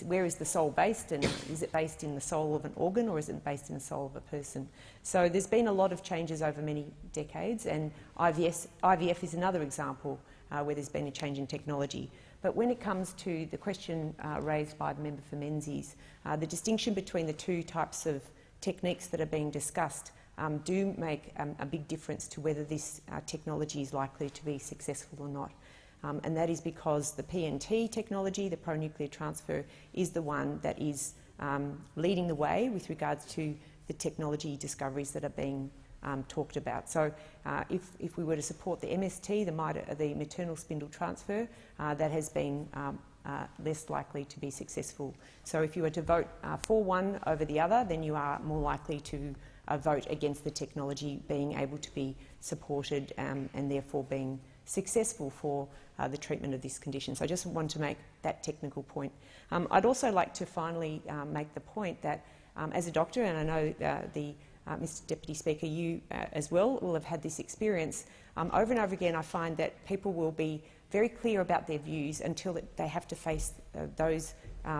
where is the soul based, and is it based in the soul of an organ or is it based in the soul of a person? So there's been a lot of changes over many decades, and IVF is another example where there's been a change in technology. But when it comes to the question raised by the member for Menzies, the distinction between the two types of techniques that are being discussed do make a big difference to whether this technology is likely to be successful or not. And that is because the PNT technology, the pro-nuclear transfer, is the one that is leading the way with regards to the technology discoveries that are being talked about. So if we were to support the MST, the maternal spindle transfer, that has been less likely to be successful. So if you were to vote for one over the other, then you are more likely to vote against the technology being able to be supported and therefore being successful for the treatment of this condition. So I just want to make that technical point. I'd also like to finally make the point that as a doctor, and I know Mr Deputy Speaker, you as well will have had this experience, over and over again I find that people will be very clear about their views until they have to face those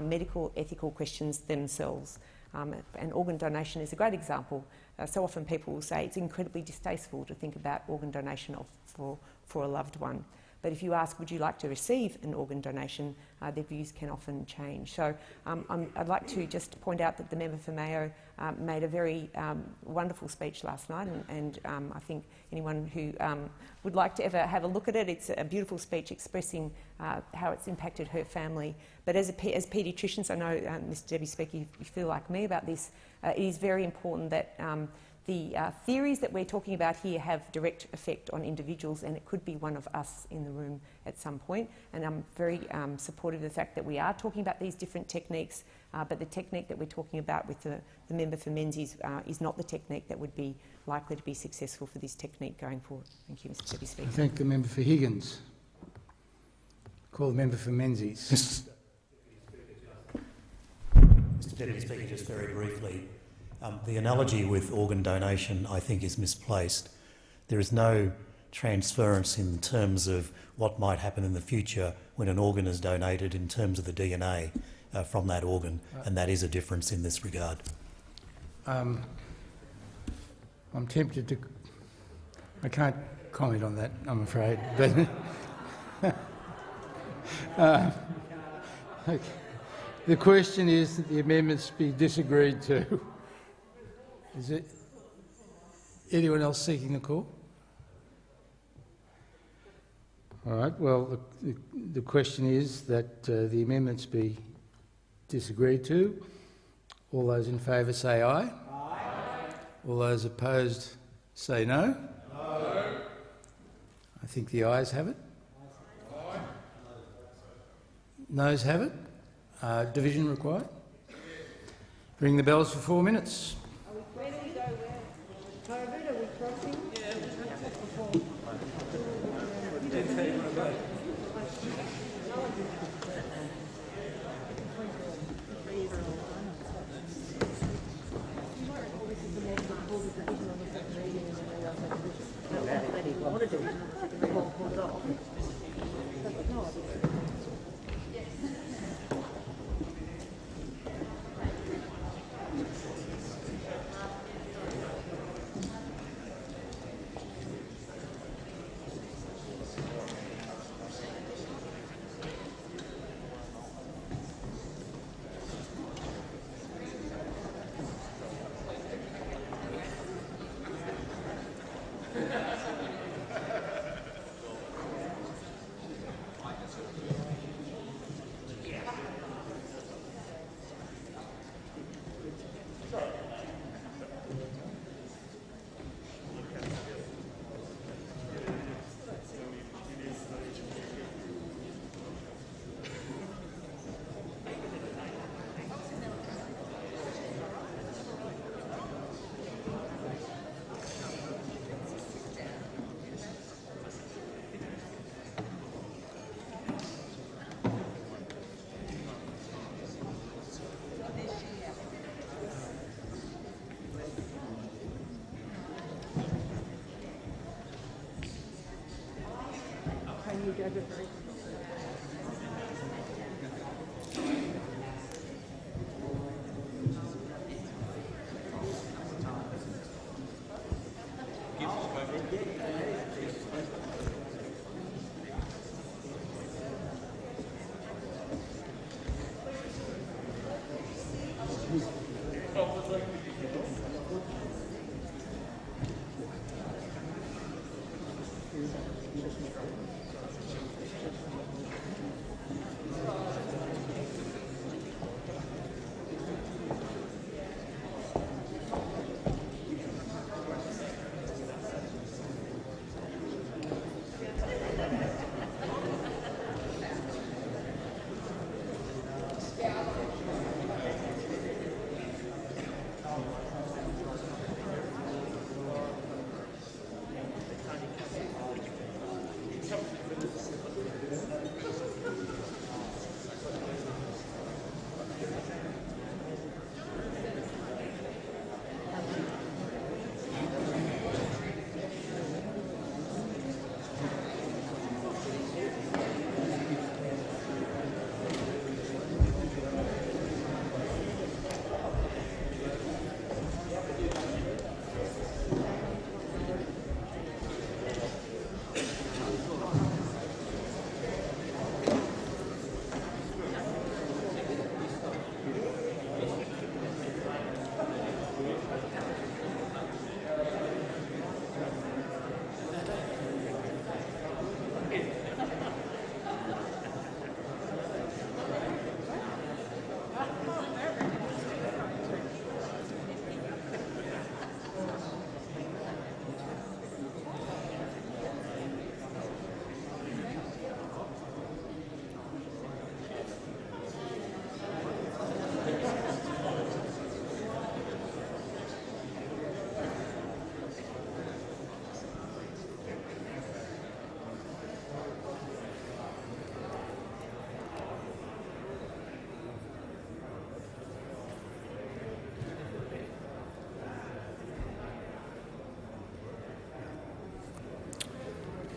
medical ethical questions themselves. And organ donation is a great example. So often people will say it's incredibly distasteful to think about organ donation for a loved one. But if you ask, would you like to receive an organ donation, their views can often change. So I'd like to just point out that the member for Mayo made a very wonderful speech last night, and I think anyone who would like to ever have a look at it, it's a beautiful speech expressing how it's impacted her family. But as paediatricians, I know, Mr Deputy Speaker, you feel like me about this, it is very important that the theories that we're talking about here have direct effect on individuals, and it could be one of us in the room at some point. And I'm very supportive of the fact that we are talking about these different techniques, but the technique that we're talking about with the member for Menzies is not the technique that would be likely to be successful for this technique going forward. Thank you, Mr Deputy Speaker. I thank the member for Higgins. Call the member for Menzies. Mr Deputy Speaker, just very briefly. The analogy with organ donation, I think, is misplaced. There is no transference in terms of what might happen in the future when an organ is donated in terms of the DNA from that organ, and that is a difference in this regard. I'm tempted to... I can't comment on that, I'm afraid. But okay. The question is that the amendments be disagreed to. Is it anyone else seeking the call? All right, well, the question is that the amendments be disagreed to. All those in favour say aye. Aye. All those opposed say no. No. I think the ayes have it. Aye. Noes have it. Division required. Ring the bells for 4 minutes. Where do we go? Where? Are we crossing? Yeah.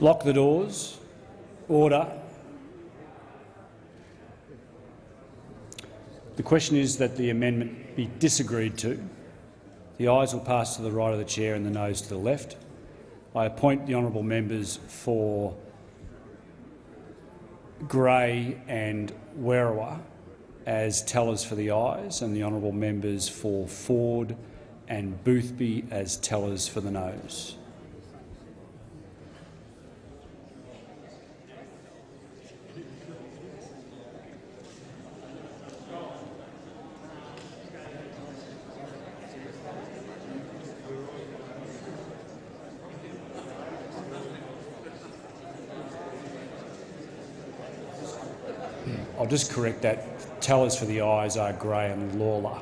Lock the doors. Order. The question is that the amendment be disagreed to. The ayes will pass to the right of the chair and the noes to the left. I appoint the honourable members for Grey and Werriwa as tellers for the ayes, and the honourable members for Ford and Boothby as tellers for the noes. I'll just correct that. Tellers for the ayes are Gray and Lawler.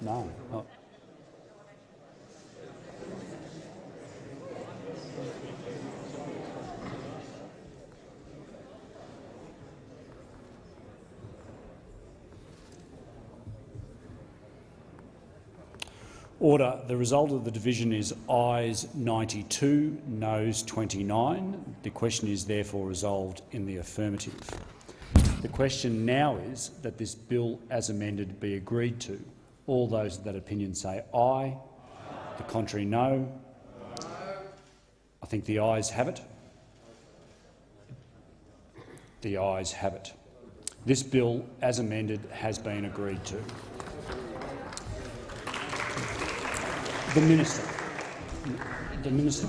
No. Not. Order. The result of the division is ayes 92, noes 29. The question is therefore resolved in the affirmative. The question now is that this bill as amended be agreed to. All those of that opinion say aye. The contrary, no. I think the ayes have it. The ayes have it. This bill as amended has been agreed to. The Minister. The Minister.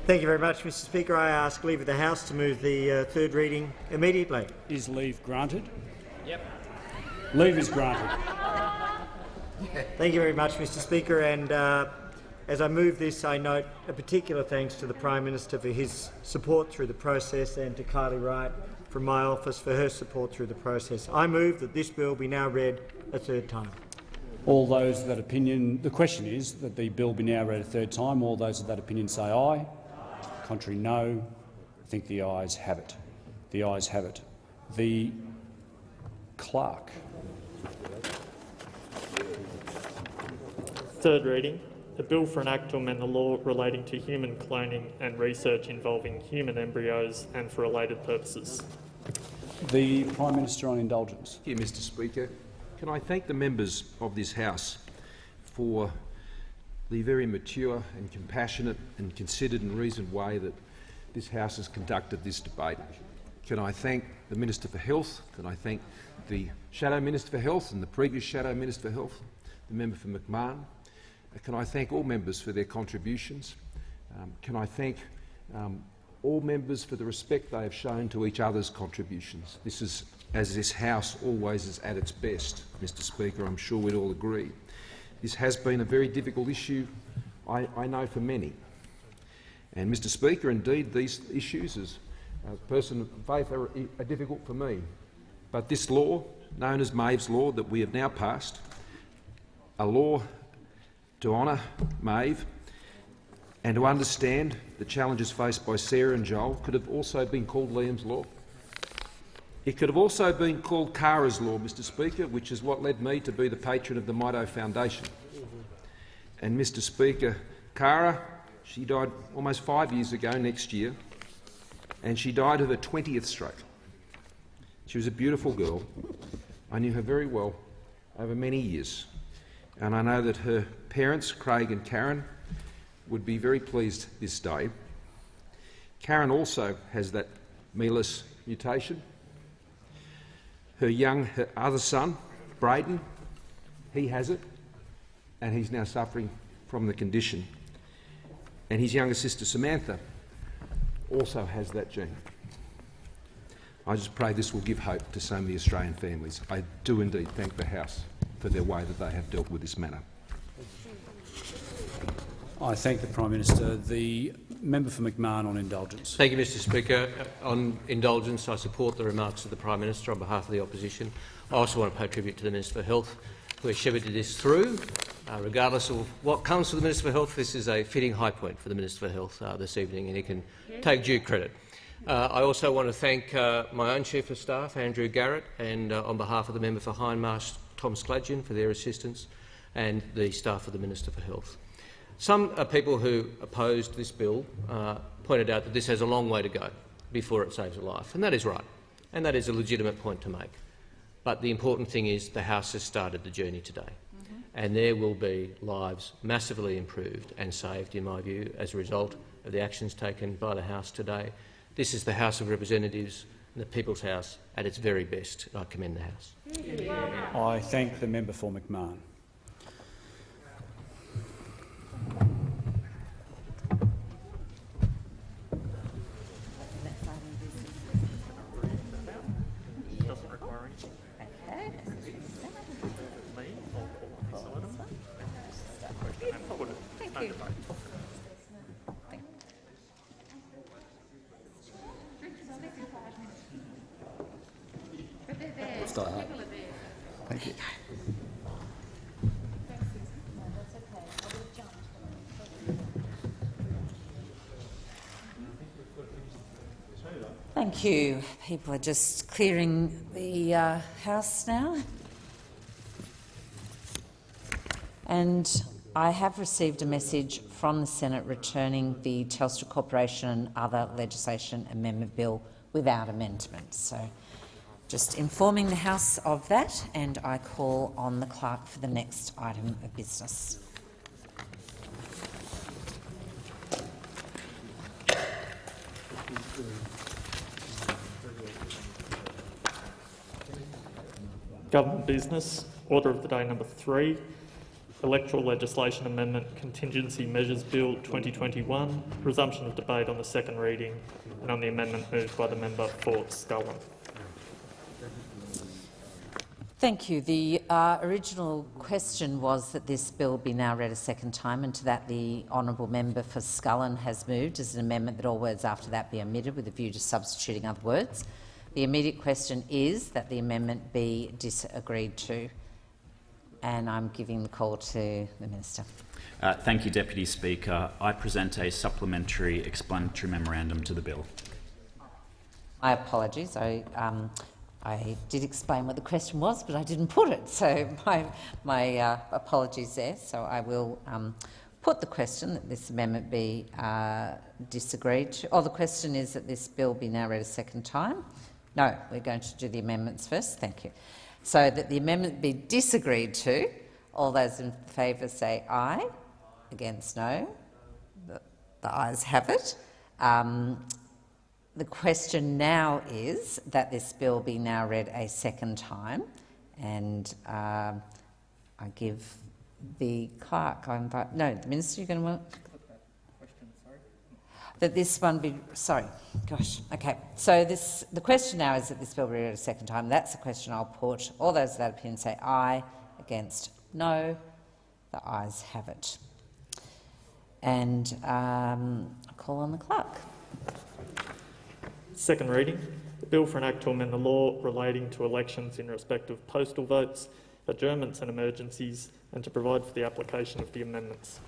Thank you very much, Mr Speaker. I ask leave of the House to move the third reading immediately. Is leave granted? Yep. Leave is granted. Thank you very much, Mr Speaker. And as I move this, I note a particular thanks to the Prime Minister for his support through the process and to Kylie Wright from my office for her support through the process. I move that this bill be now read a third time. All those of that opinion, the question is that the bill be now read a third time. All those of that opinion say aye. Contrary, no. I think the ayes have it. The ayes have it. The clerk. Third reading. A bill for an act to amend the law relating to human cloning and research involving human embryos and for related purposes. The Prime Minister on indulgence. Thank you, Mr Speaker. Can I thank the members of this House for the very mature and compassionate and considered and reasoned way that this House has conducted this debate. Can I thank the Minister for Health? Can I thank the Shadow Minister for Health and the previous Shadow Minister for Health, the member for McMahon? Can I thank all members for their contributions? Can I thank all members for the respect they have shown to each other's contributions? This is, as this House always is at its best, Mr Speaker. I'm sure we'd all agree. This has been a very difficult issue, I know, for many. And, Mr Speaker, indeed these issues, as a person of faith, are difficult for me. But this law, known as Maeve's Law, that we have now passed, a law to honour Maeve and to understand the challenges faced by Sarah and Joel, could have also been called Liam's Law. It could have also been called Kara's Law, Mr Speaker, which is what led me to be the patron of the Mito Foundation. And, Mr Speaker, Kara, she died almost 5 years ago next year, and she died of her 20th stroke. She was a beautiful girl. I knew her very well over many years, and I know that her parents, Craig and Karen, would be very pleased this day. Karen also has that MELIS mutation. Her other son, Braden, he has it, and he's now suffering from the condition. And his younger sister, Samantha, also has that gene. I just pray this will give hope to so many Australian families. I do indeed thank the House for their way that they have dealt with this matter. I thank the Prime Minister. The member for McMahon on indulgence. Thank you, Mr Speaker. On indulgence, I support the remarks of the Prime Minister on behalf of the opposition. I also want to pay tribute to the Minister for Health, who has shepherded this through. Regardless of what comes to the Minister for Health, this is a fitting high point for the Minister for Health this evening, and he can take due credit. I also want to thank my own Chief of Staff, Andrew Garrett, and on behalf of the member for Hindmarsh, Tom Scladgian, for their assistance, and the staff of the Minister for Health. Some people who opposed this bill pointed out that this has a long way to go before it saves a life, and that is right, and that is a legitimate point to make. But the important thing is the House has started the journey today, and there will be lives massively improved and saved, in my view, as a result of the actions taken by the House today. This is the House of Representatives and the People's House at its very best. I commend the House. I thank the member for McMahon. Thank you. Thank you. People are just clearing the House now. And I have received a message from the Senate returning the Telstra Corporation and other legislation amendment bill without amendment. So just informing the House of that, and I call on the clerk for the next item of business. Government business. Order of the day number 3. Electoral Legislation Amendment Contingency Measures Bill 2021. Resumption of debate on the second reading and on the amendment moved by the member for Scullin. Thank you. The original question was that this bill be now read a second time, and to that the honourable member for Scullin has moved as an amendment that all words after that be omitted with a view to substituting other words. The immediate question is that the amendment be disagreed to, and I'm giving the call to the Minister. Thank you, Deputy Speaker. I present a supplementary explanatory memorandum to the bill. My apologies. I did explain what the question was, but I didn't put it, so my apologies there. So I will put the question that this amendment be disagreed to. Oh, the question is that this bill be now read a second time. No, we're going to do the amendments first. Thank you. So that the amendment be disagreed to. All those in favour say aye. Against no. The ayes have it. The question now is that this bill be now read a second time, and I give the clerk. The Minister. You're going to want that this one be. Sorry, gosh. Okay. So the question now is that this bill be read a second time. That's the question I'll put. All those of that opinion say aye. Against no. The ayes have it. And I'll call on the clerk. Second reading. The bill for an act to amend the law relating to elections in respect of postal votes, adjournments and emergencies, and to provide for the application of the amendments.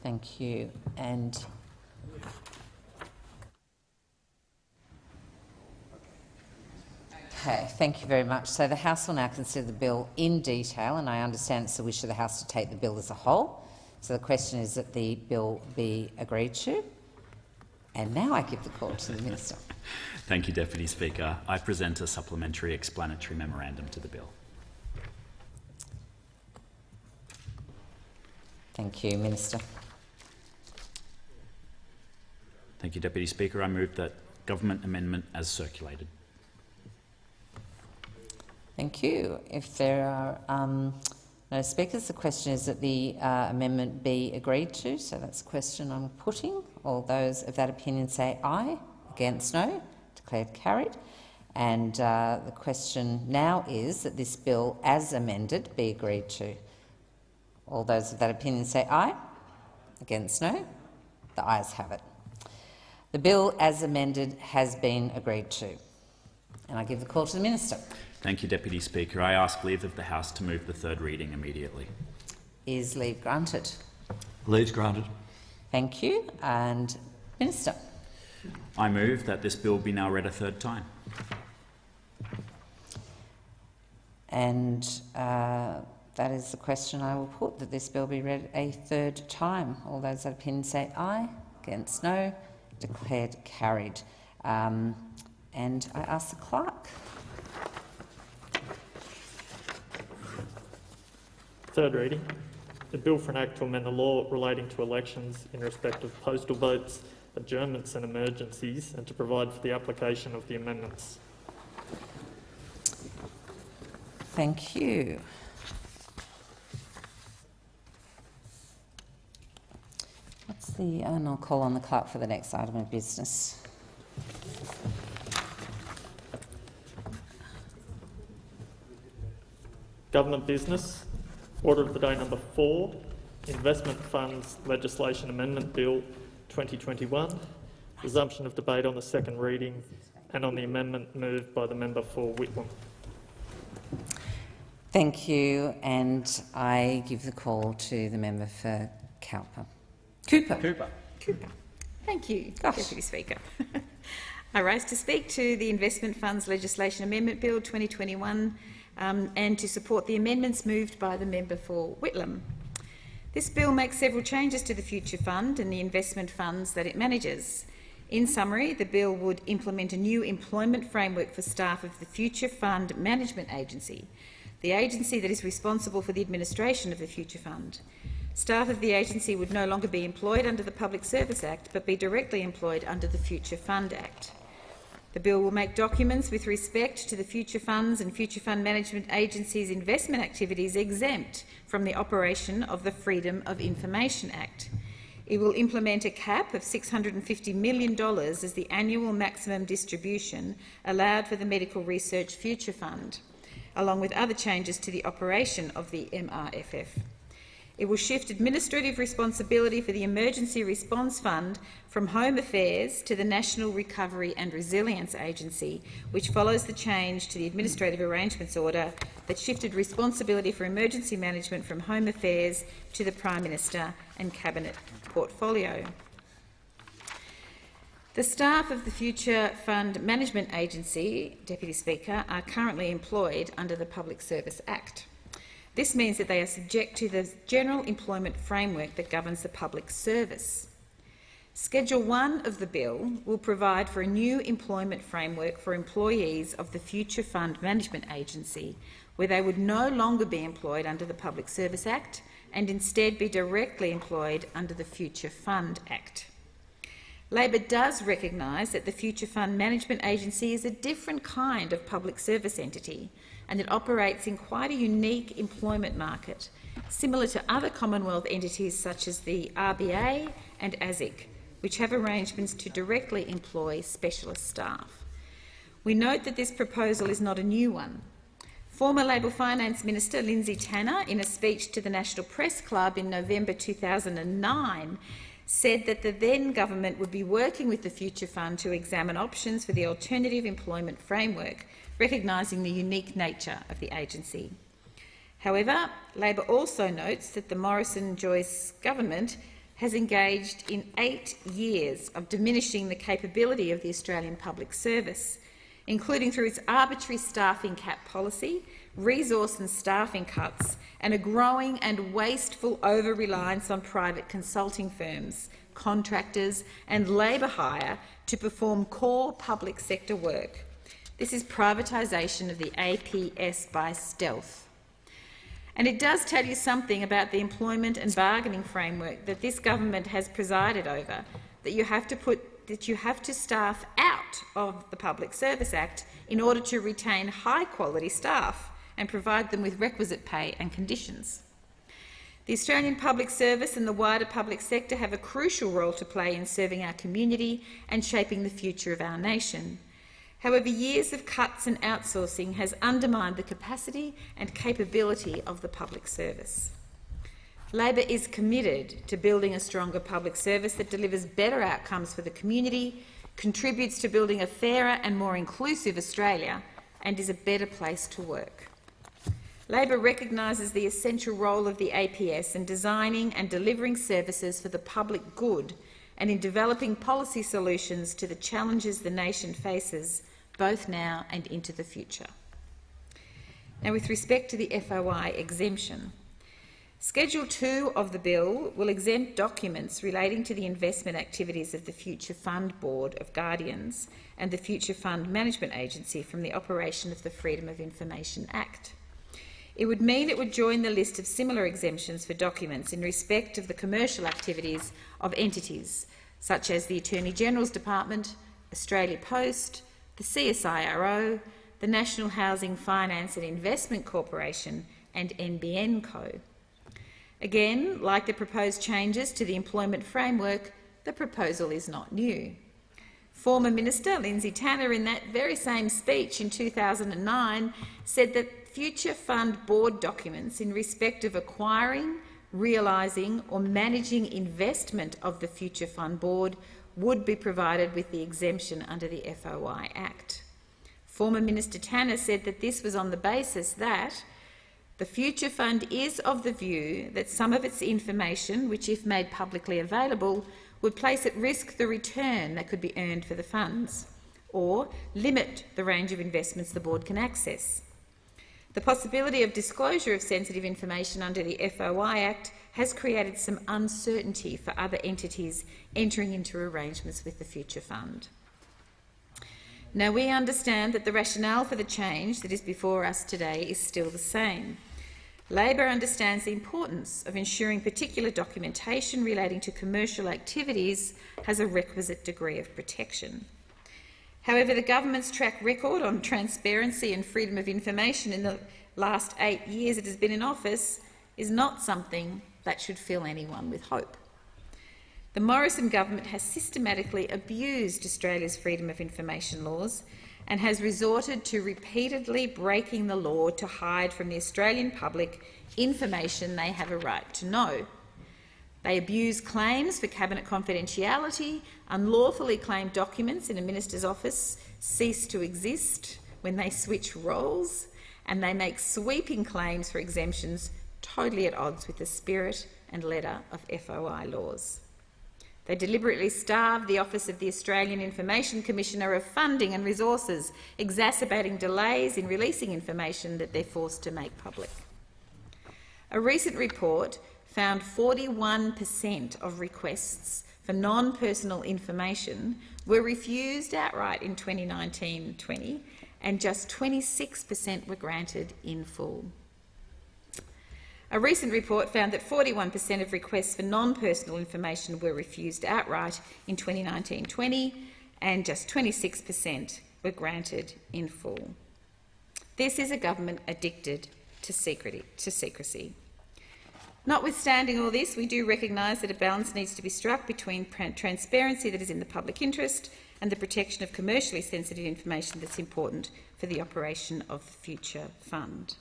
Thank you. And okay, thank you very much. So the House will now consider the bill in detail, and I understand it's the wish of the House to take the bill as a whole. So the question is that the bill be agreed to. And now I give the call to the Minister. Thank you, Deputy Speaker. I present a supplementary explanatory memorandum to the bill. Thank you, Minister. Thank you, Deputy Speaker. I move that government amendment as circulated. Thank you. If there are no speakers, the question is that the amendment be agreed to. So that's the question I'm putting. All those of that opinion say aye. Against no. Declared carried. And the question now is that this bill as amended be agreed to. All those of that opinion say aye. Against no. The ayes have it. The bill as amended has been agreed to. And I give the call to the Minister. Thank you, Deputy Speaker. I ask leave of the House to move the third reading immediately. Is leave granted? Leave granted. Thank you. And Minister. I move that this bill be now read a third time. And that is the question I will put, that this bill be read a third time. All those that opinion say aye. Against no. Declared carried. And I ask the clerk. Third reading. The bill for an act to amend the law relating to elections in respect of postal votes, adjournments and emergencies, and to provide for the application of the amendments. Thank you. And I'll call on the clerk for the next item of business. Government business. Order of the day number 4. Investment Funds Legislation Amendment Bill 2021. Resumption of debate on the second reading and on the amendment moved by the member for Whitlam. Thank you. And I give the call to the member for Cooper. Thank you, Deputy Speaker. I rise to speak to the Investment Funds Legislation Amendment Bill 2021 and to support the amendments moved by the member for Whitlam. This bill makes several changes to the Future Fund and the investment funds that it manages. In summary, the bill would implement a new employment framework for staff of the Future Fund Management Agency, the agency that is responsible for the administration of the Future Fund. Staff of the agency would no longer be employed under the Public Service Act, but be directly employed under the Future Fund Act. The bill will make documents with respect to the future funds and future fund management agencies' investment activities exempt from the operation of the Freedom of Information Act. It will implement a cap of $650 million as the annual maximum distribution allowed for the Medical Research Future Fund, along with other changes to the operation of the MRFF. It will shift administrative responsibility for the Emergency Response Fund from Home Affairs to the National Recovery and Resilience Agency, which follows the change to the Administrative Arrangements Order that shifted responsibility for emergency management from Home Affairs to the Prime Minister and Cabinet portfolio. The staff of the Future Fund Management Agency, Deputy Speaker, are currently employed under the Public Service Act. This means that they are subject to the general employment framework that governs the public service. Schedule 1 of the bill will provide for a new employment framework for employees of the Future Fund Management Agency, where they would no longer be employed under the Public Service Act and instead be directly employed under the Future Fund Act. Labor does recognise that the Future Fund Management Agency is a different kind of public service entity, and it operates in quite a unique employment market, similar to other Commonwealth entities such as the RBA and ASIC, which have arrangements to directly employ specialist staff. We note that this proposal is not a new one. Former Labor Finance Minister Lindsay Tanner, in a speech to the National Press Club in November 2009, said that the then government would be working with the Future Fund to examine options for the alternative employment framework, recognising the unique nature of the agency. However, Labor also notes that the Morrison-Joyce government has engaged in 8 years of diminishing the capability of the Australian public service, including through its arbitrary staffing cap policy, resource and staffing cuts, and a growing and wasteful over-reliance on private consulting firms, contractors and labour hire to perform core public sector work. This is privatisation of the APS by stealth. And it does tell you something about the employment and bargaining framework that this government has presided over, that you have to staff out of the Public Service Act in order to retain high-quality staff and provide them with requisite pay and conditions. The Australian public service and the wider public sector have a crucial role to play in serving our community and shaping the future of our nation. However, years of cuts and outsourcing has undermined the capacity and capability of the public service. Labor is committed to building a stronger public service that delivers better outcomes for the community, contributes to building a fairer and more inclusive Australia, and is a better place to work. Labor recognises the essential role of the APS in designing and delivering services for the public good and in developing policy solutions to the challenges the nation faces, both now and into the future. Now, with respect to the FOI exemption, Schedule 2 of the bill will exempt documents relating to the investment activities of the Future Fund Board of Guardians and the Future Fund Management Agency from the operation of the Freedom of Information Act. It would mean it would join the list of similar exemptions for documents in respect of the commercial activities of entities such as the Attorney-General's Department, Australia Post, the CSIRO, the National Housing Finance and Investment Corporation and NBN Co. Again, like the proposed changes to the employment framework, the proposal is not new. Former Minister Lindsay Tanner, in that very same speech in 2009, said that Future Fund Board documents in respect of acquiring, realising or managing investment of the Future Fund Board would be provided with the exemption under the FOI Act. Former Minister Tanner said that this was on the basis that the Future Fund is of the view that some of its information, which if made publicly available, would place at risk the return that could be earned for the funds, or limit the range of investments the board can access. The possibility of disclosure of sensitive information under the FOI Act has created some uncertainty for other entities entering into arrangements with the Future Fund. Now, we understand that the rationale for the change that is before us today is still the same. Labor understands the importance of ensuring particular documentation relating to commercial activities has a requisite degree of protection. However, the government's track record on transparency and freedom of information in the last 8 years it has been in office is not something that should fill anyone with hope. The Morrison government has systematically abused Australia's freedom of information laws and has resorted to repeatedly breaking the law to hide from the Australian public information they have a right to know. They abuse claims for cabinet confidentiality, unlawfully claim documents in a minister's office cease to exist when they switch roles, and they make sweeping claims for exemptions totally at odds with the spirit and letter of FOI laws. They deliberately starve the Office of the Australian Information Commissioner of funding and resources, exacerbating delays in releasing information that they're forced to make public. A recent report found 41% of requests for non-personal information were refused outright in 2019-20, and just 26% were granted in full. A recent report found that 41% of requests for non-personal information were refused outright in 2019-20, and just 26% were granted in full. This is a government addicted to secrecy. Notwithstanding all this, we do recognise that a balance needs to be struck between transparency that is in the public interest and the protection of commercially sensitive information that's important for the operation of the Future Fund.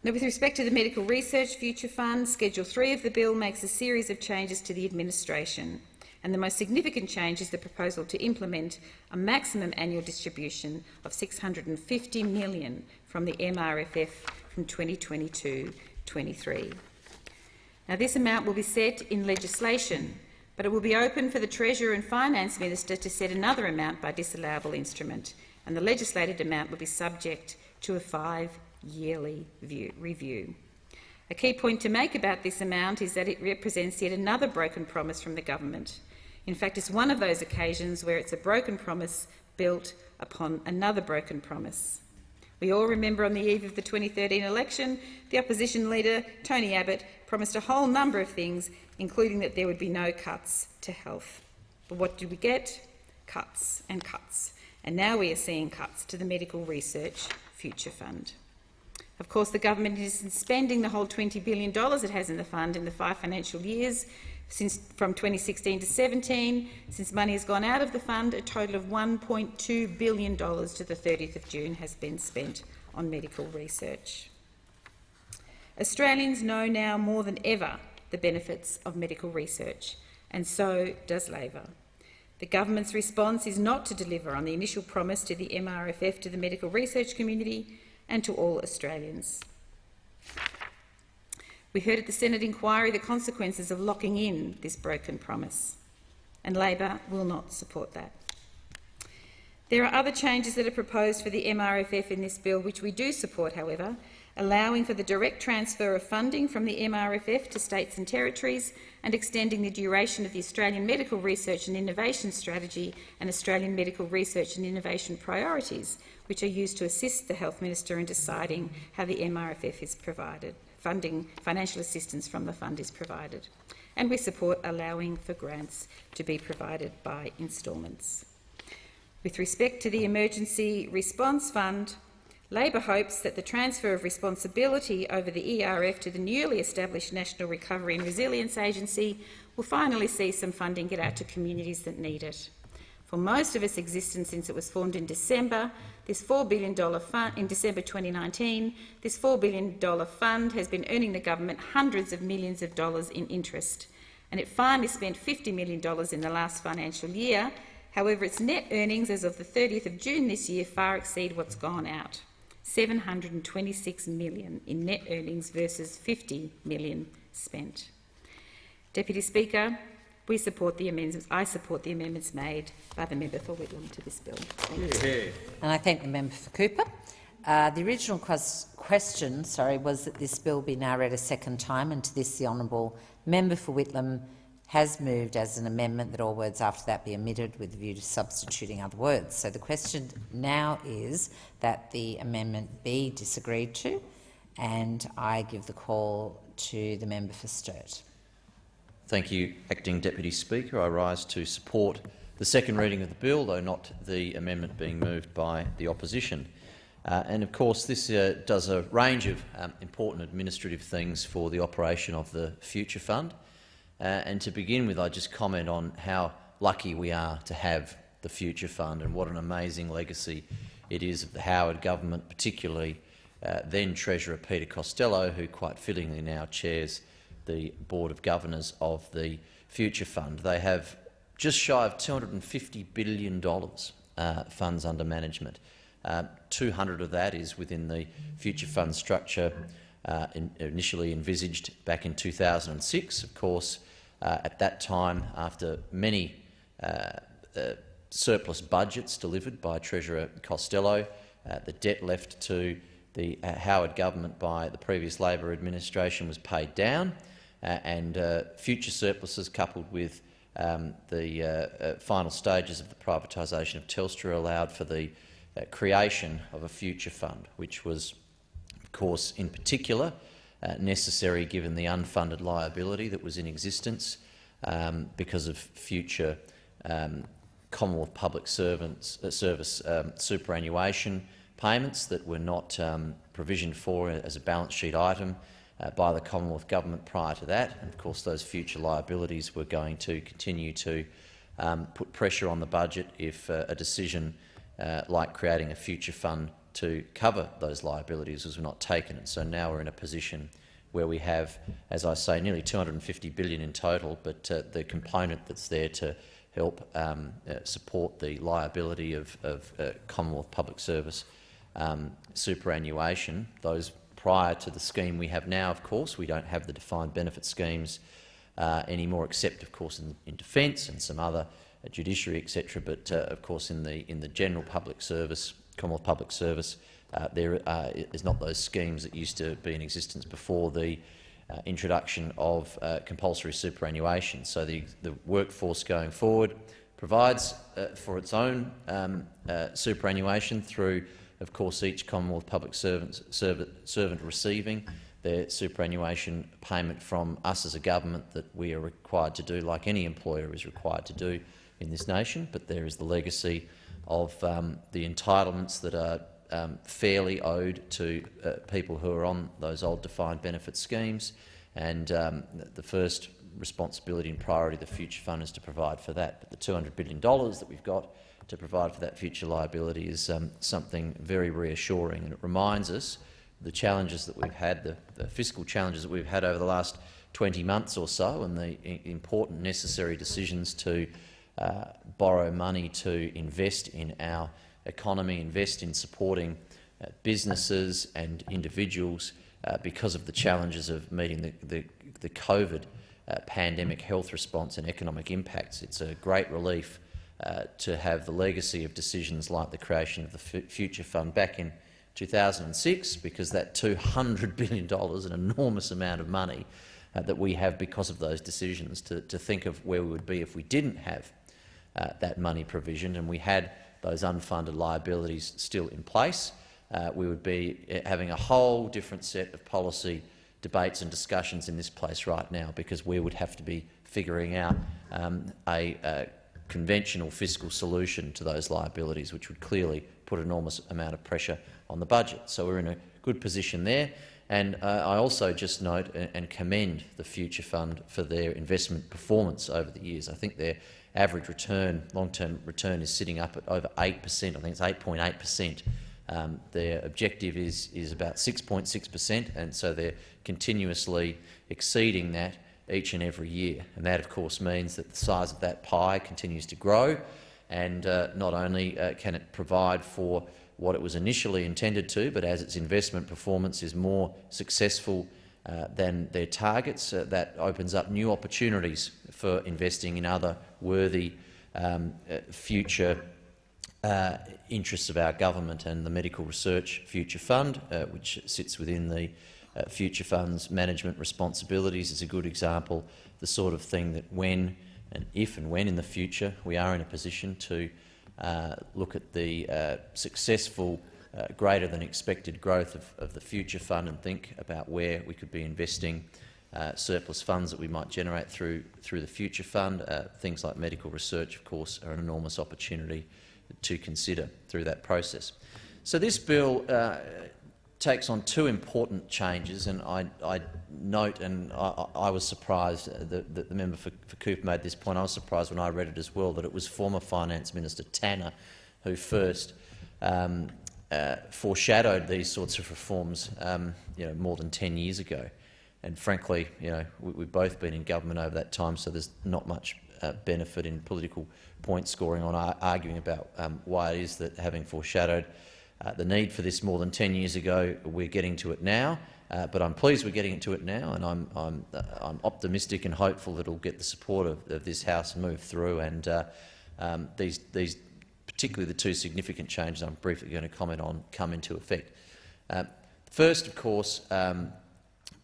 Now, with respect to the Medical Research Future Fund, Schedule 3 of the bill makes a series of changes to the administration, and the most significant change is the proposal to implement a maximum annual distribution of $650 million from the MRFF from 2022-23. Now, this amount will be set in legislation, but it will be open for the Treasurer and Finance Minister to set another amount by disallowable instrument, and the legislated amount will be subject to a 5-yearly review. A key point to make about this amount is that it represents yet another broken promise from the government. In fact, it's one of those occasions where it's a broken promise built upon another broken promise. We all remember on the eve of the 2013 election, the opposition leader, Tony Abbott, promised a whole number of things, including that there would be no cuts to health. But what did we get? Cuts and cuts. And now we are seeing cuts to the Medical Research Future Fund. Of course, the government is spending the whole $20 billion it has in the fund in the 5 financial years from 2016 to 17. Since money has gone out of the fund, a total of $1.2 billion to the 30th of June has been spent on medical research. Australians know now more than ever the benefits of medical research, and so does Labor. The government's response is not to deliver on the initial promise to the MRFF to the medical research community and to all Australians. We heard at the Senate inquiry the consequences of locking in this broken promise, and Labor will not support that. There are other changes that are proposed for the MRFF in this bill which we do support, however, allowing for the direct transfer of funding from the MRFF to states and territories and extending the duration of the Australian Medical Research and Innovation Strategy and Australian Medical Research and Innovation Priorities, which are used to assist the Health Minister in deciding how the MRFF is provided. Financial assistance from the fund is provided. And we support allowing for grants to be provided by instalments. With respect to the Emergency Response Fund, Labor hopes that the transfer of responsibility over the ERF to the newly established National Recovery and Resilience Agency will finally see some funding get out to communities that need it. For most of its existence since it was formed in December, this $4 billion fund, in December 2019, this $4 billion fund has been earning the government hundreds of millions of dollars in interest, and it finally spent $50 million in the last financial year. However, its net earnings as of the 30th of June this year far exceed what's gone out. $726 million in net earnings versus $50 million spent. Deputy Speaker, we support the amendments. I support the amendments made by the member for Whitlam to this bill. Thank you. And I thank the member for Cooper. The original question was that this bill be now read a second time, and to this the honourable member for Whitlam has moved as an amendment that all words after that be omitted with the view to substituting other words. So the question now is that the amendment be disagreed to, and I give the call to the member for Sturt. Thank you, Acting Deputy Speaker. I rise to support the second reading of the bill, though not the amendment being moved by the opposition. And of course, this does a range of important administrative things for the operation of the Future Fund. And to begin with, I just comment on how lucky we are to have the Future Fund and what an amazing legacy it is of the Howard government, particularly then Treasurer Peter Costello, who quite fittingly now chairs the Board of Governors of the Future Fund. They have just shy of $250 billion funds under management. 200 of that is within the Future Fund structure initially envisaged back in 2006. Of course, at that time, after many surplus budgets delivered by Treasurer Costello, the debt left to the Howard government by the previous Labor administration was paid down, and future surpluses coupled with the final stages of the privatisation of Telstra allowed for the creation of a future fund, which was, of course, in particular necessary given the unfunded liability that was in existence because of future Commonwealth Public Service superannuation payments that were not provisioned for as a balance sheet item by the Commonwealth Government prior to that. And of course, those future liabilities were going to continue to put pressure on the budget if a decision like creating a future fund to cover those liabilities was not taken. And so now we're in a position where we have, as I say, nearly $250 billion in total, but the component that's there to help support the liability of Commonwealth Public Service superannuation, those prior to the scheme we have now, of course, we don't have the defined benefit schemes anymore, except, of course, in defence and some other judiciary, etc. But of course, in the general public service, Commonwealth Public Service, there is not those schemes that used to be in existence before the introduction of compulsory superannuation. So the workforce going forward provides for its own superannuation through, of course, each Commonwealth Public servant receiving their superannuation payment from us as a government that we are required to do, like any employer is required to do in this nation. But there is the legacy of the entitlements that are fairly owed to people who are on those old defined benefit schemes, and the first responsibility and priority of the Future Fund is to provide for that. But the $200 billion that we've got to provide for that future liability is something very reassuring, and it reminds us the challenges that we've had, the fiscal challenges that we've had over the last 20 months or so, and the important necessary decisions to borrow money to invest in our economy, invest in supporting businesses and individuals because of the challenges of meeting the COVID pandemic health response and economic impacts. It's a great relief to have the legacy of decisions like the creation of the Future Fund back in 2006, because that $200 billion, an enormous amount of money that we have because of those decisions, to think of where we would be if we didn't have that money provisioned and we had those unfunded liabilities still in place, we would be having a whole different set of policy debates and discussions in this place right now, because we would have to be figuring out a conventional fiscal solution to those liabilities, which would clearly put an enormous amount of pressure on the budget. So we're in a good position there. And I also just note and commend the Future Fund for their investment performance over the years. I think their average return, long-term return, is sitting up at over 8%. I think it's 8.8%. Their objective is about 6.6%, and so they're continuously exceeding that each and every year. And that, of course, means that the size of that pie continues to grow, and not only can it provide for what it was initially intended to, but as its investment performance is more successful than their targets, that opens up new opportunities for investing in other worthy future interests of our government, and the Medical Research Future Fund, which sits within the Future Fund's management responsibilities, is a good example. The sort of thing that when and if and when in the future we are in a position to look at the successful greater than expected growth of the Future Fund and think about where we could be investing surplus funds that we might generate through the Future Fund. Things like medical research, of course, are an enormous opportunity to consider through that process. So this bill takes on two important changes, and I note, and I was surprised that the member for Cooper made this point. I was surprised when I read it as well that it was former Finance Minister Tanner who first foreshadowed these sorts of reforms more than 10 years ago. And frankly, we've both been in government over that time, so there's not much benefit in political point scoring on arguing about why it is that, having foreshadowed the need for this more than 10 years ago, we're getting to it now. But I'm pleased we're getting to it now, and I'm optimistic and hopeful that it'll get the support of this House and move through. And these, particularly the two significant changes I'm briefly going to comment on, come into effect. First, of course,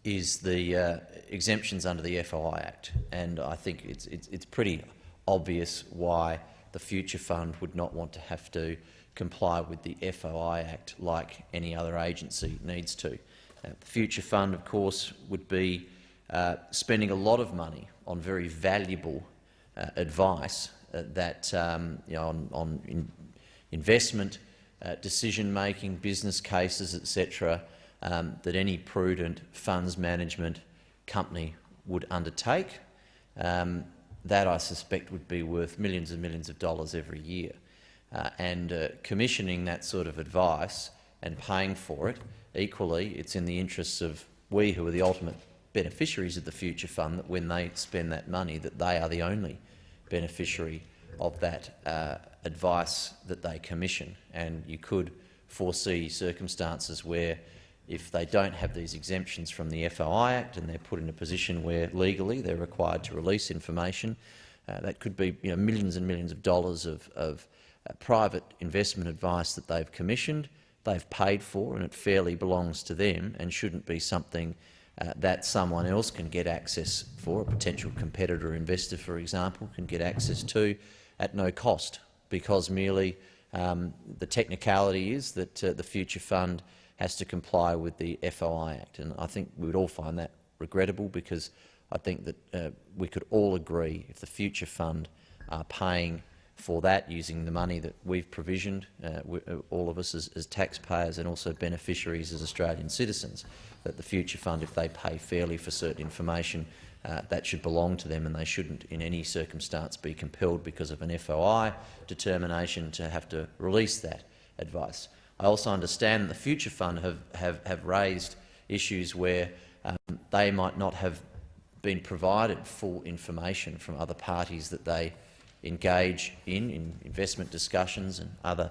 is the exemptions under the FOI Act, and I think it's pretty obvious why the Future Fund would not want to have to comply with the FOI Act like any other agency needs to. The Future Fund, of course, would be spending a lot of money on very valuable advice that on investment, decision-making, business cases, etc., that any prudent funds management company would undertake. That, I suspect, would be worth millions and millions of dollars every year. And commissioning that sort of advice and paying for it, equally, it's in the interests of we who are the ultimate beneficiaries of the Future Fund, that when they spend that money, that they are the only beneficiary of that advice that they commission. And you could foresee circumstances where, if they don't have these exemptions from the FOI Act and they're put in a position where legally they're required to release information, that could be millions and millions of dollars of private investment advice that they've commissioned, they've paid for, and it fairly belongs to them and shouldn't be something that someone else can get access for. A potential competitor investor, for example, can get access to at no cost, because merely the technicality is that the Future Fund has to comply with the FOI Act. And I think we would all find that regrettable, because I think that we could all agree, if the Future Fund are paying for that using the money that we've provisioned, all of us as taxpayers and also beneficiaries as Australian citizens, that the Future Fund, if they pay fairly for certain information, that should belong to them, and they shouldn't in any circumstance be compelled because of an FOI determination to have to release that advice. I also understand that the Future Fund have raised issues where they might not have been provided full information from other parties that they engage in investment discussions and other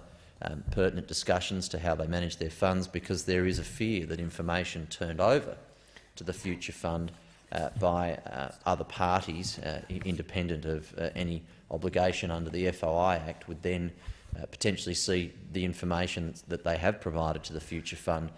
pertinent discussions to how they manage their funds, because there is a fear that information turned over to the Future Fund by other parties, independent of any obligation under the FOI Act, would then potentially see the information that they have provided to the Future Fund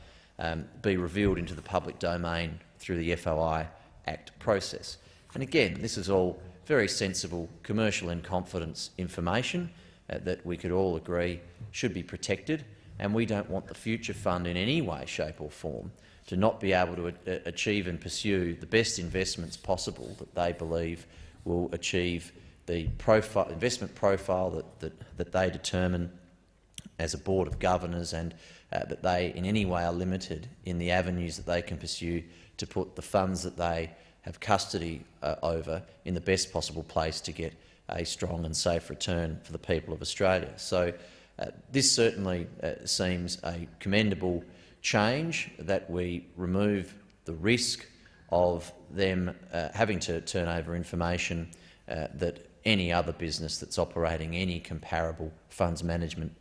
be revealed into the public domain through the FOI Act process. And again, this is all very sensible commercial in confidence information that we could all agree should be protected, and we don't want the Future Fund in any way, shape or form to not be able to achieve and pursue the best investments possible that they believe will achieve the investment profile that they determine as a board of governors, and that they in any way are limited in the avenues that they can pursue to put the funds that they have custody over in the best possible place to get a strong and safe return for the people of Australia. So this certainly seems a commendable change, that we remove the risk of them having to turn over information that any other business that's operating any comparable funds management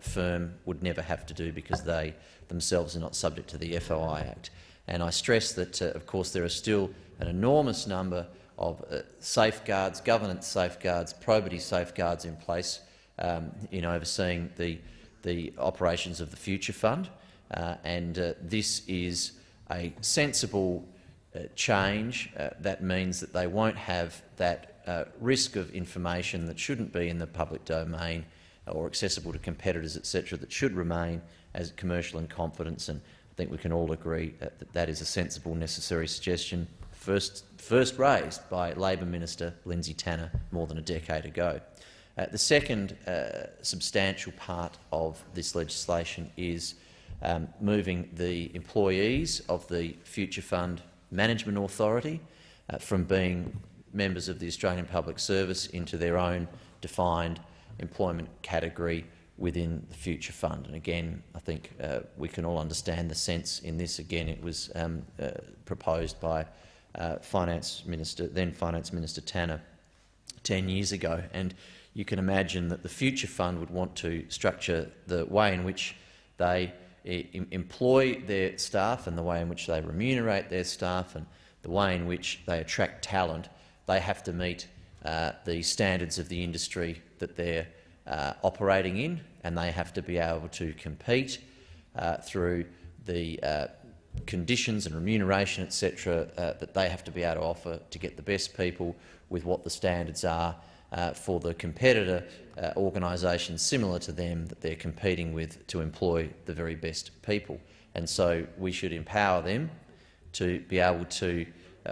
firm would never have to do, because they themselves are not subject to the FOI Act. And I stress that, of course, there are still an enormous number of safeguards, governance safeguards, probity safeguards in place in overseeing the operations of the Future Fund, and this is a sensible change that means that they won't have that risk of information that shouldn't be in the public domain or accessible to competitors, etc., that should remain as commercial in confidence. And I think we can all agree that that is a sensible, necessary suggestion, first raised by Labor Minister Lindsay Tanner more than a decade ago. The second substantial part of this legislation is moving the employees of the Future Fund Management Authority from being members of the Australian Public Service into their own defined employment category within the Future Fund. And again, I think we can all understand the sense in this. Again, it was proposed by then Finance Minister Tanner 10 years ago, and you can imagine that the Future Fund would want to structure the way in which they employ their staff and the way in which they remunerate their staff and the way in which they attract talent. They have to meet the standards of the industry that they're operating in, and they have to be able to compete through the conditions and remuneration, etc., that they have to be able to offer to get the best people with what the standards are for the competitor organisations similar to them that they're competing with to employ the very best people. And so we should empower them to be able to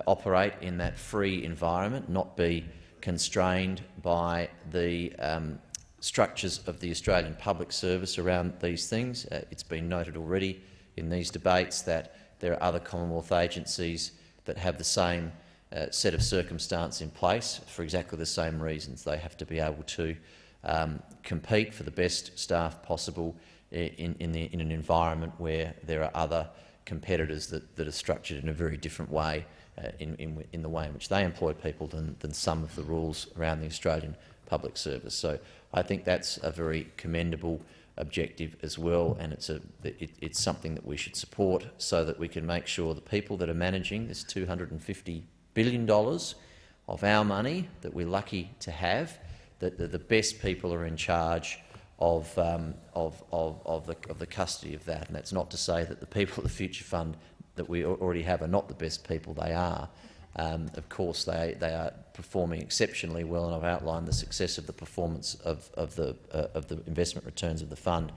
operate in that free environment, not be constrained by the structures of the Australian Public Service around these things. It's been noted already in these debates that there are other Commonwealth agencies that have the same set of circumstance in place for exactly the same reasons. They have to be able to compete for the best staff possible in an environment where there are other competitors that are structured in a very different way in the way in which they employ people than some of the rules around the Australian Public Service. So I think that's a very commendable objective as well, and it's something that we should support so that we can make sure the people that are managing this $250 billion of our money that we're lucky to have, that the best people are in charge of the custody of that. And that's not to say that the people at the Future Fund that we already have are not the best people. They are. Of course, they are performing exceptionally well, and I've outlined the success of the performance of the investment returns of the fund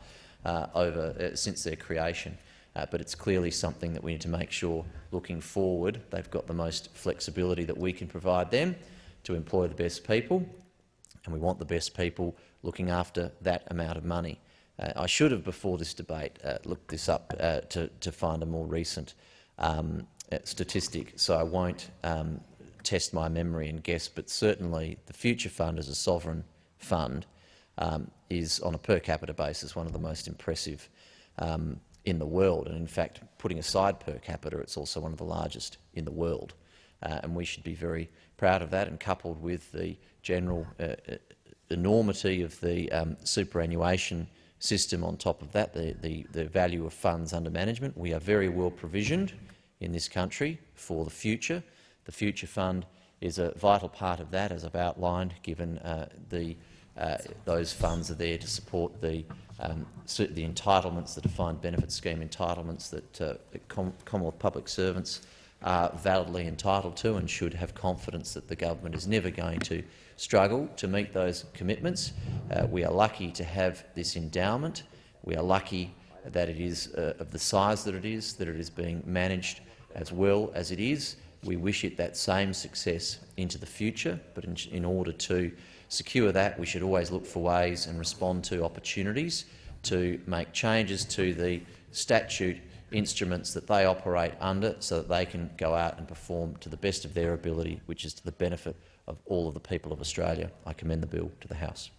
since their creation. But it's clearly something that we need to make sure, looking forward, they've got the most flexibility that we can provide them to employ the best people, and we want the best people looking after that amount of money. I should have, before this debate, looked this up to find a more recent statistic, so I won't test my memory and guess, but certainly the Future Fund as a sovereign fund is, on a per capita basis, one of the most impressive in the world. And in fact, putting aside per capita, it's also one of the largest in the world. And we should be very proud of that, and coupled with the general enormity of the superannuation system on top of that, the value of funds under management, we are very well provisioned in this country for the future. The Future Fund is a vital part of that, as I've outlined, given those funds are there to support the entitlements, the defined benefit scheme entitlements that Commonwealth public servants are validly entitled to, and should have confidence that the government is never going to struggle to meet those commitments. We are lucky to have this endowment. We are lucky that it is of the size that it is being managed as well as it is. We wish it that same success into the future, but in order to secure that, we should always look for ways and respond to opportunities to make changes to the statute instruments that they operate under, so that they can go out and perform to the best of their ability, which is to the benefit of all of the people of Australia. I commend the bill to the House.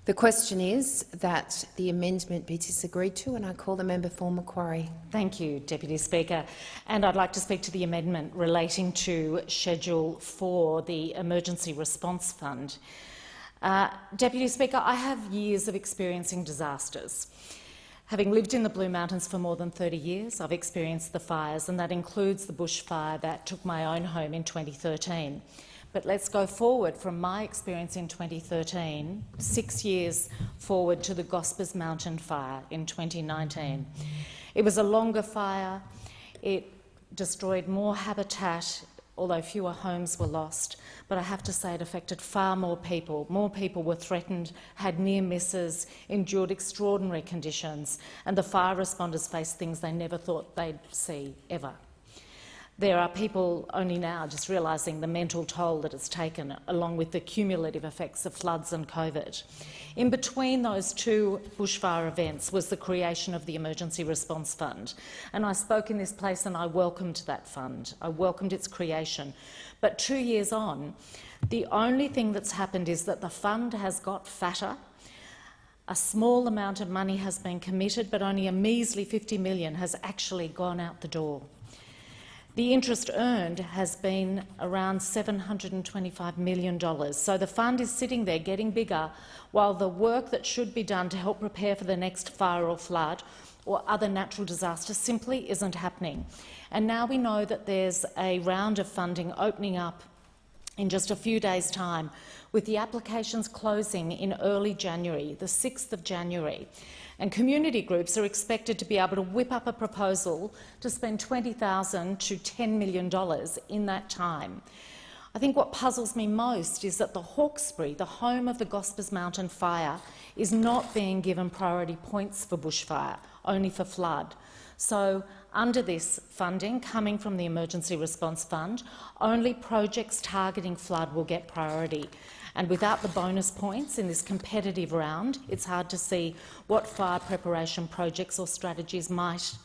The question is that the amendment be disagreed to, and I call the member for Macquarie. Thank you, Deputy Speaker. And I'd like to speak to the amendment relating to Schedule 4, the Emergency Response Fund. Deputy Speaker, I have years of experiencing disasters. Having lived in the Blue Mountains for more than 30 years, I've experienced the fires, and that includes the bushfire that took my own home in 2013. But let's go forward from my experience in 2013, 6 years forward to the Gospers Mountain fire in 2019. It was a longer fire. It destroyed more habitat, although fewer homes were lost. But I have to say it affected far more people. More people were threatened, had near misses, endured extraordinary conditions, and the fire responders faced things they never thought they'd see ever. There are people only now just realising the mental toll that it's taken, along with the cumulative effects of floods and COVID. In between those two bushfire events was the creation of the Emergency Response Fund. And I spoke in this place and I welcomed that fund. I welcomed its creation. But 2 years on, the only thing that's happened is that the fund has got fatter. A small amount of money has been committed, but only a measly $50 million has actually gone out the door. The interest earned has been around $725 million. So the fund is sitting there getting bigger while the work that should be done to help prepare for the next fire or flood or other natural disaster simply isn't happening. And now we know that there's a round of funding opening up in just a few days' time, with the applications closing in early January, the 6th of January. And community groups are expected to be able to whip up a proposal to spend $20,000 to $10 million in that time. I think what puzzles me most is that the Hawkesbury, the home of the Gospers Mountain fire, is not being given priority points for bushfire, only for flood. So under this funding coming from the Emergency Response Fund, only projects targeting flood will get priority. And without the bonus points in this competitive round, it's hard to see what fire preparation projects or strategies might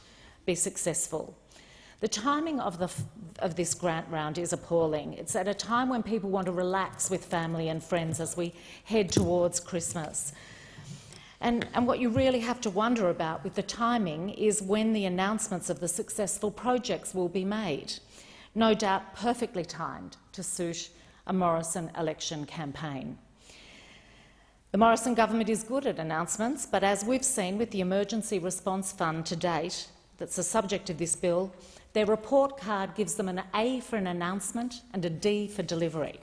be successful. The timing of this grant round is appalling. It's at a time when people want to relax with family and friends as we head towards Christmas. And what you really have to wonder about with the timing is when the announcements of the successful projects will be made. No doubt perfectly timed to suit a Morrison election campaign. The Morrison government is good at announcements, but as we've seen with the Emergency Response Fund to date, that's the subject of this bill, their report card gives them an A for an announcement and a D for delivery.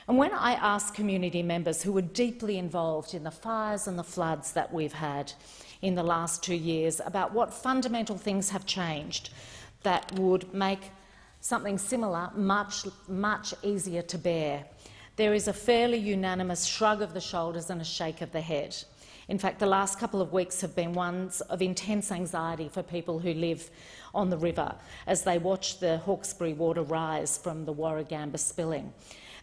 And when I ask community members who were deeply involved in the fires and the floods that we've had in the last 2 years about what fundamental things have changed that would make something similar much easier to bear, there is a fairly unanimous shrug of the shoulders and a shake of the head. In fact, the last couple of weeks have been ones of intense anxiety for people who live on the river as they watch the Hawkesbury water rise from the Warragamba spilling.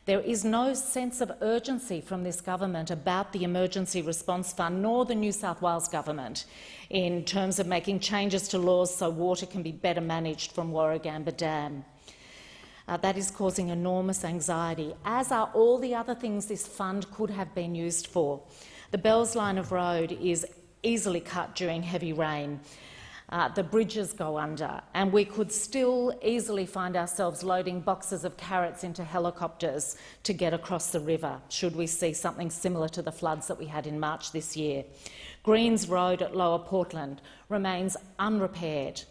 There is no sense of urgency from this government about the Emergency Response Fund, nor the New South Wales government, in terms of making changes to laws so water can be better managed from Warragamba Dam. That is causing enormous anxiety, as are all the other things this fund could have been used for. The Bells line of road is easily cut during heavy rain. The bridges go under, and we could still easily find ourselves loading boxes of carrots into helicopters to get across the river, should we see something similar to the floods that we had in March this year. Greens Road at Lower Portland remains unrepaired.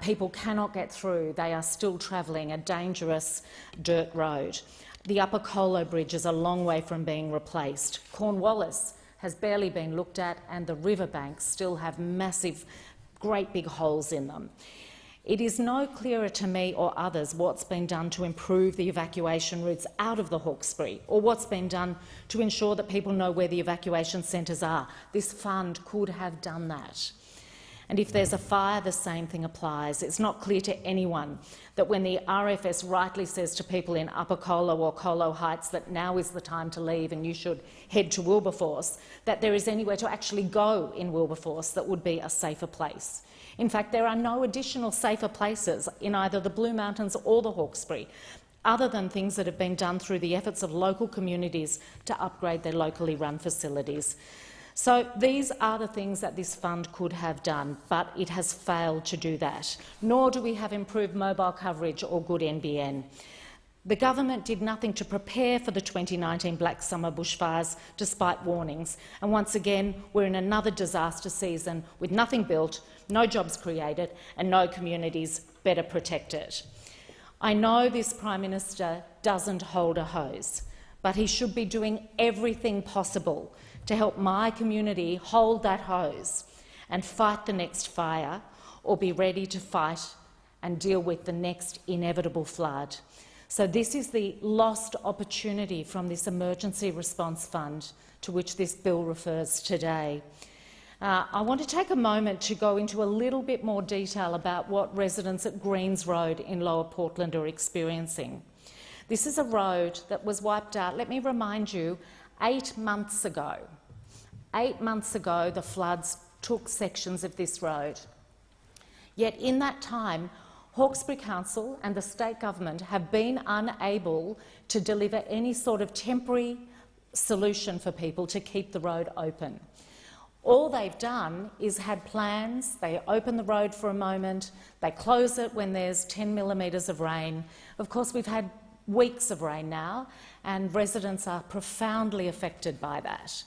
People cannot get through. They are still travelling a dangerous dirt road. The Upper Colo Bridge is a long way from being replaced. Cornwallis has barely been looked at, and the riverbanks still have massive, great big holes in them. It is no clearer to me or others what's been done to improve the evacuation routes out of the Hawkesbury, or what's been done to ensure that people know where the evacuation centres are. This fund could have done that. And if there's a fire, the same thing applies. It's not clear to anyone that when the RFS rightly says to people in Upper Colo or Colo Heights that now is the time to leave and you should head to Wilberforce, that there is anywhere to actually go in Wilberforce that would be a safer place. In fact, there are no additional safer places in either the Blue Mountains or the Hawkesbury, other than things that have been done through the efforts of local communities to upgrade their locally run facilities. So these are the things that this fund could have done, but it has failed to do that. Nor do we have improved mobile coverage or good NBN. The government did nothing to prepare for the 2019 Black Summer bushfires, despite warnings. And once again, we're in another disaster season with nothing built, no jobs created and no communities better protected. I know this Prime Minister doesn't hold a hose, but he should be doing everything possible to help my community hold that hose and fight the next fire, or be ready to fight and deal with the next inevitable flood. So this is the lost opportunity from this emergency response fund to which this bill refers today. I want to take a moment to go into a little bit more detail about what residents at Greens Road in Lower Portland are experiencing. This is a road that was wiped out, let me remind you, 8 months ago. 8 months ago, the floods took sections of this road. Yet in that time, Hawkesbury Council and the state government have been unable to deliver any sort of temporary solution for people to keep the road open. All they've done is had plans. They open the road for a moment, they close it when there's 10 millimetres of rain. Of course, we've had weeks of rain now, and residents are profoundly affected by that.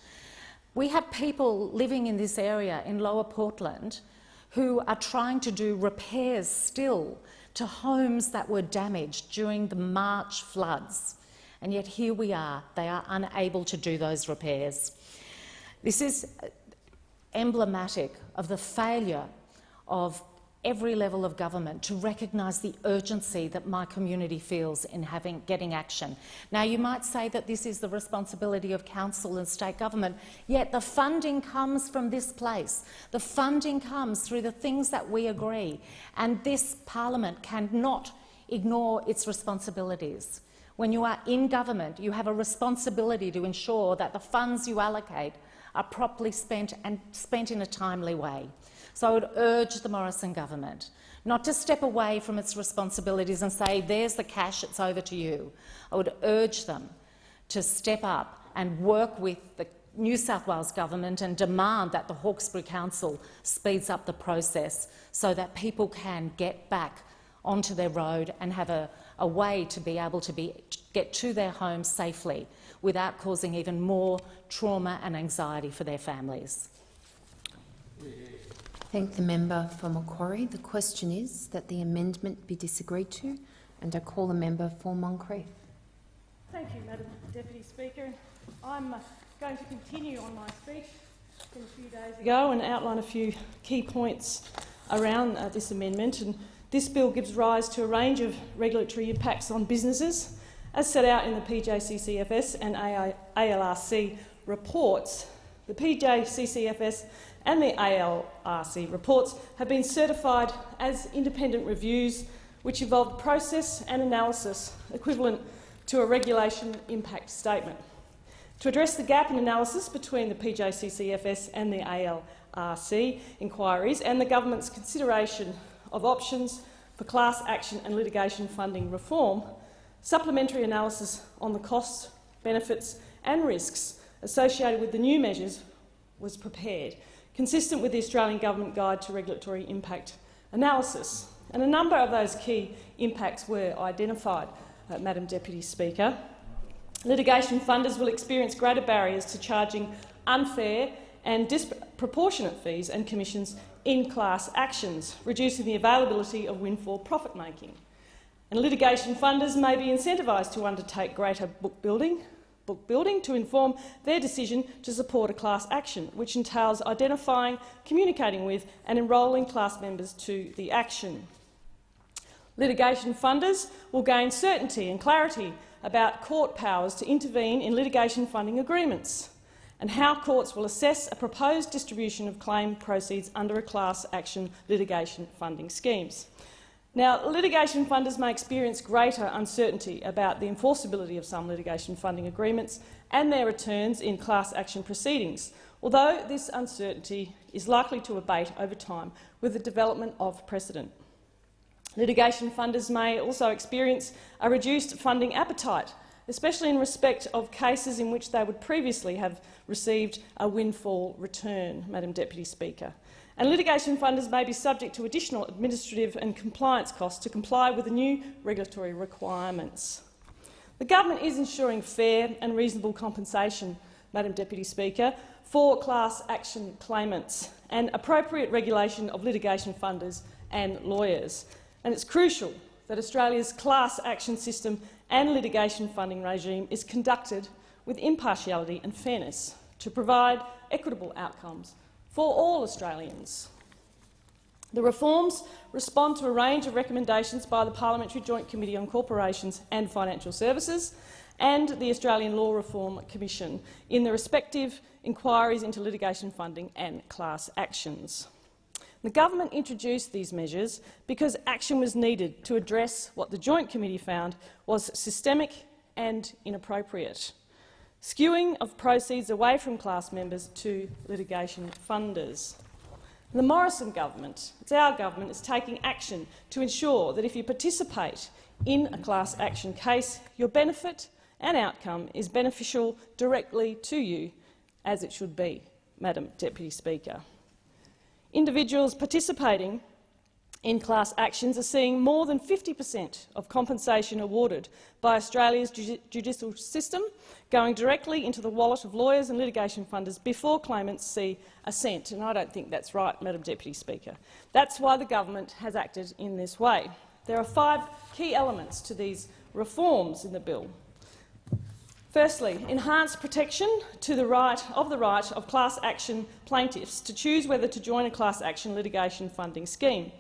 We have people living in this area in Lower Portland who are trying to do repairs still to homes that were damaged during the March floods. And yet here we are, they are unable to do those repairs. This is emblematic of the failure of every level of government to recognise the urgency that my community feels in getting action. Now, you might say that this is the responsibility of council and state government, yet the funding comes from this place. The funding comes through the things that we agree, and this parliament cannot ignore its responsibilities. When you are in government, you have a responsibility to ensure that the funds you allocate are properly spent and spent in a timely way. So I would urge the Morrison government not to step away from its responsibilities and say, there's the cash, it's over to you. I would urge them to step up and work with the New South Wales government and demand that the Hawkesbury Council speeds up the process so that people can get back onto their road and have a way to be able to get to their homes safely without causing even more trauma and anxiety for their families. Thank the member for Macquarie. The question is that the amendment be disagreed to, and I call the member for Moncrieff. Thank you, Madam Deputy Speaker. I'm going to continue on my speech from a few days ago and outline a few key points around this amendment. And this bill gives rise to a range of regulatory impacts on businesses, as set out in the PJCCFS and ALRC reports. The PJCCFS and the ALRC reports have been certified as independent reviews which involved process and analysis equivalent to a regulation impact statement. To address the gap in analysis between the PJCCFS and the ALRC inquiries and the government's consideration of options for class action and litigation funding reform, supplementary analysis on the costs, benefits and risks associated with the new measures was prepared, consistent with the Australian Government Guide to Regulatory Impact Analysis. And a number of those key impacts were identified, Madam Deputy Speaker. Litigation funders will experience greater barriers to charging unfair and disproportionate fees and commissions in class actions, reducing the availability of windfall profit-making. And litigation funders may be incentivised to undertake greater book building to inform their decision to support a class action, which entails identifying, communicating with and enrolling class members to the action. Litigation funders will gain certainty and clarity about court powers to intervene in litigation funding agreements and how courts will assess a proposed distribution of claim proceeds under a class action litigation funding schemes. Now, litigation funders may experience greater uncertainty about the enforceability of some litigation funding agreements and their returns in class action proceedings, although this uncertainty is likely to abate over time with the development of precedent. Litigation funders may also experience a reduced funding appetite, especially in respect of cases in which they would previously have received a windfall return, Madam Deputy Speaker. And litigation funders may be subject to additional administrative and compliance costs to comply with the new regulatory requirements. The government is ensuring fair and reasonable compensation, Madam Deputy Speaker, for class action claimants and appropriate regulation of litigation funders and lawyers. And it's crucial that Australia's class action system and litigation funding regime is conducted with impartiality and fairness to provide equitable outcomes for all Australians. The reforms respond to a range of recommendations by the Parliamentary Joint Committee on Corporations and Financial Services and the Australian Law Reform Commission in the respective inquiries into litigation funding and class actions. The government introduced these measures because action was needed to address what the Joint Committee found was systemic and inappropriate, skewing of proceeds away from class members to litigation funders. The Morrison government, it's our government, is taking action to ensure that if you participate in a class action case, your benefit and outcome is beneficial directly to you, as it should be, Madam Deputy Speaker. Individuals participating in class actions are seeing more than 50% of compensation awarded by Australia's judicial system going directly into the wallet of lawyers and litigation funders before claimants see a cent. And I don't think that's right, Madam Deputy Speaker. That's why the government has acted in this way. There are 5 key elements to these reforms in the bill. Firstly, enhanced protection to the right of class action plaintiffs to choose whether to join a class action litigation funding scheme,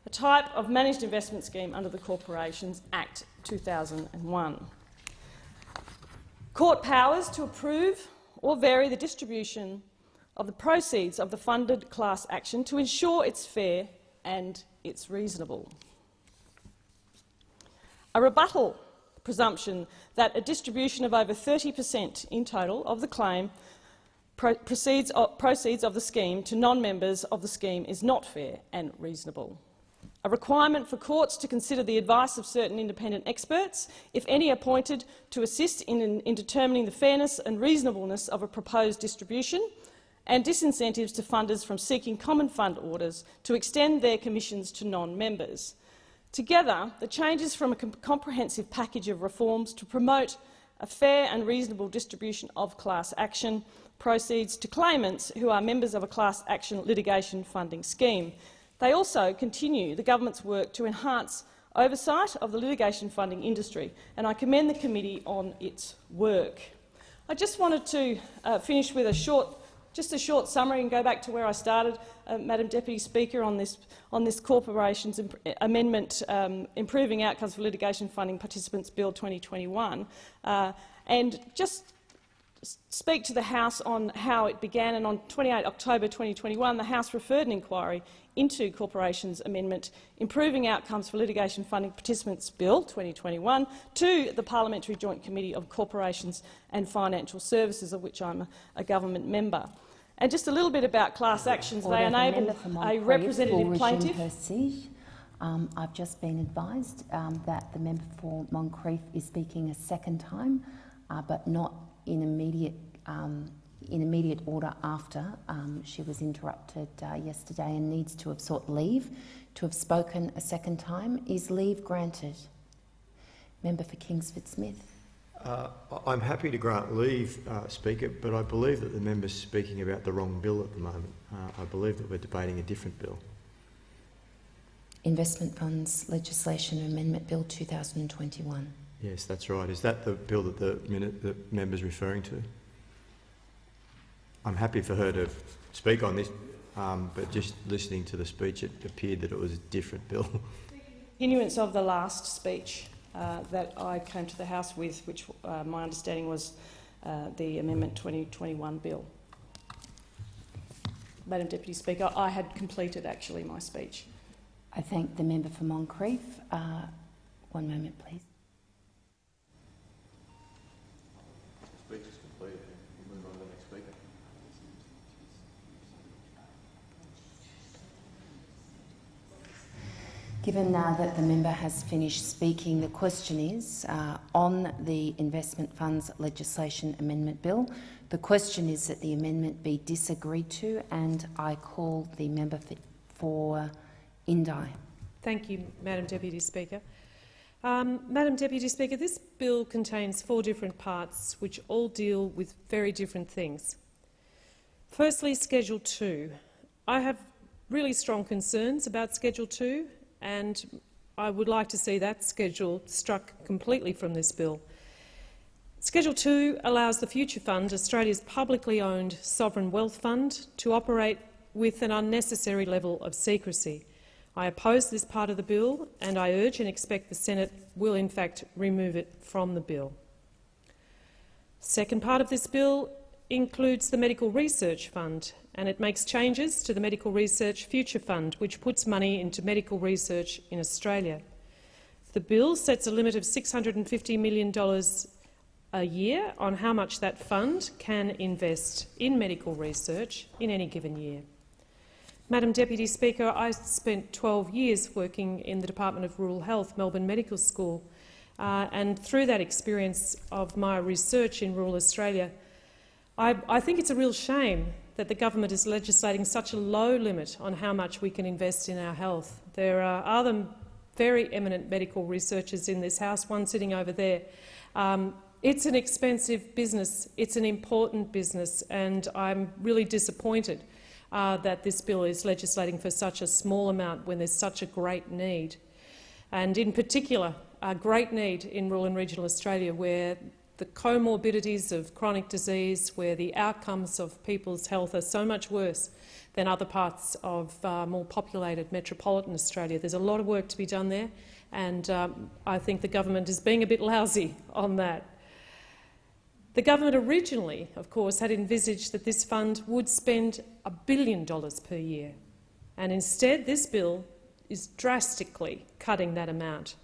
a type of managed investment scheme under the Corporations Act 2001. Court powers to approve or vary the distribution of the proceeds of the funded class action to ensure it's fair and it's reasonable. A rebuttal presumption that a distribution of over 30% in total of the claim proceeds of the scheme to non-members of the scheme is not fair and reasonable. A requirement for courts to consider the advice of certain independent experts, if any appointed, to assist in determining the fairness and reasonableness of a proposed distribution, and disincentives to funders from seeking common fund orders to extend their commissions to non-members. Together, the changes from a comprehensive package of reforms to promote a fair and reasonable distribution of class action proceeds to claimants who are members of a class action litigation funding scheme. They also continue the government's work to enhance oversight of the litigation funding industry, and I commend the committee on its work. I just wanted to finish with a short summary and go back to where I started, Madam Deputy Speaker, on this Corporations Amendment Improving Outcomes for Litigation Funding Participants Bill 2021, and just speak to the House on how it began. And on 28 October 2021, the House referred an inquiry into Corporations Amendment Improving Outcomes for Litigation Funding Participants Bill 2021 to the Parliamentary Joint Committee of Corporations and Financial Services, of which I'm a government member. And just a little bit about class actions. They enable a representative plaintiff. I've just been advised that the member for Moncrieff is speaking a second time, but not in immediate order after she was interrupted yesterday and needs to have sought leave to have spoken a second time. Is leave granted? Member for Kingsford Smith. I'm happy to grant leave, Speaker, but I believe that the member's speaking about the wrong bill at the moment. I believe that we're debating a different bill. Investment Funds Legislation Amendment Bill 2021. Yes, that's right. Is that the bill that the member's referring to? I'm happy for her to speak on this, but just listening to the speech, it appeared that it was a different bill. Continuance of the last speech that I came to the House with, which my understanding was the Amendment 2021 bill. Madam Deputy Speaker, I had completed actually my speech. I thank the member for Moncrieff. One moment, please. The speech is completed. We'll move on to the next speaker. Given now that the member has finished speaking, the question is on the Investment Funds Legislation Amendment Bill. The question is that the amendment be disagreed to, and I call the member for Indi. Thank you, Madam Deputy Speaker. Madam Deputy Speaker, this bill contains 4 different parts which all deal with very different things. Firstly, Schedule 2. I have really strong concerns about Schedule 2, and I would like to see that schedule struck completely from this bill. Schedule 2 allows the Future Fund, Australia's publicly owned sovereign wealth fund, to operate with an unnecessary level of secrecy. I oppose this part of the bill, and I urge and expect the Senate will in fact remove it from the bill. Second part of this bill includes the Medical Research Fund, and it makes changes to the Medical Research Future Fund, which puts money into medical research in Australia. The bill sets a limit of $650 million a year on how much that fund can invest in medical research in any given year. Madam Deputy Speaker, I spent 12 years working in the Department of Rural Health, Melbourne Medical School, and through that experience of my research in rural Australia, I think it's a real shame that the government is legislating such a low limit on how much we can invest in our health. There are other very eminent medical researchers in this House, one sitting over there. It's an expensive business, it's an important business, and I'm really disappointed that this bill is legislating for such a small amount when there's such a great need. And in particular, a great need in rural and regional Australia, where the comorbidities of chronic disease, where the outcomes of people's health are so much worse than other parts of more populated metropolitan Australia. There's a lot of work to be done there, and I think the government is being a bit lousy on that. The government originally, of course, had envisaged that this fund would spend $1 billion per year, and instead this bill is drastically cutting that amount.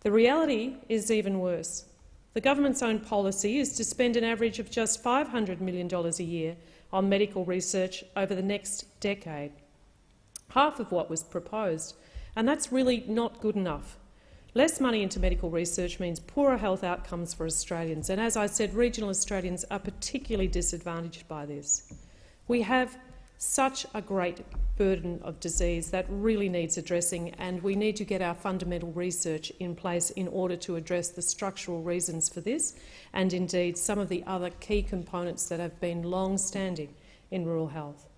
The reality is even worse. The government's own policy is to spend an average of just $500 million a year on medical research over the next decade, half of what was proposed, and that's really not good enough. Less money into medical research means poorer health outcomes for Australians, and as I said, regional Australians are particularly disadvantaged by this. We have such a great burden of disease that really needs addressing, and we need to get our fundamental research in place in order to address the structural reasons for this, and indeed some of the other key components that have been long-standing in rural health.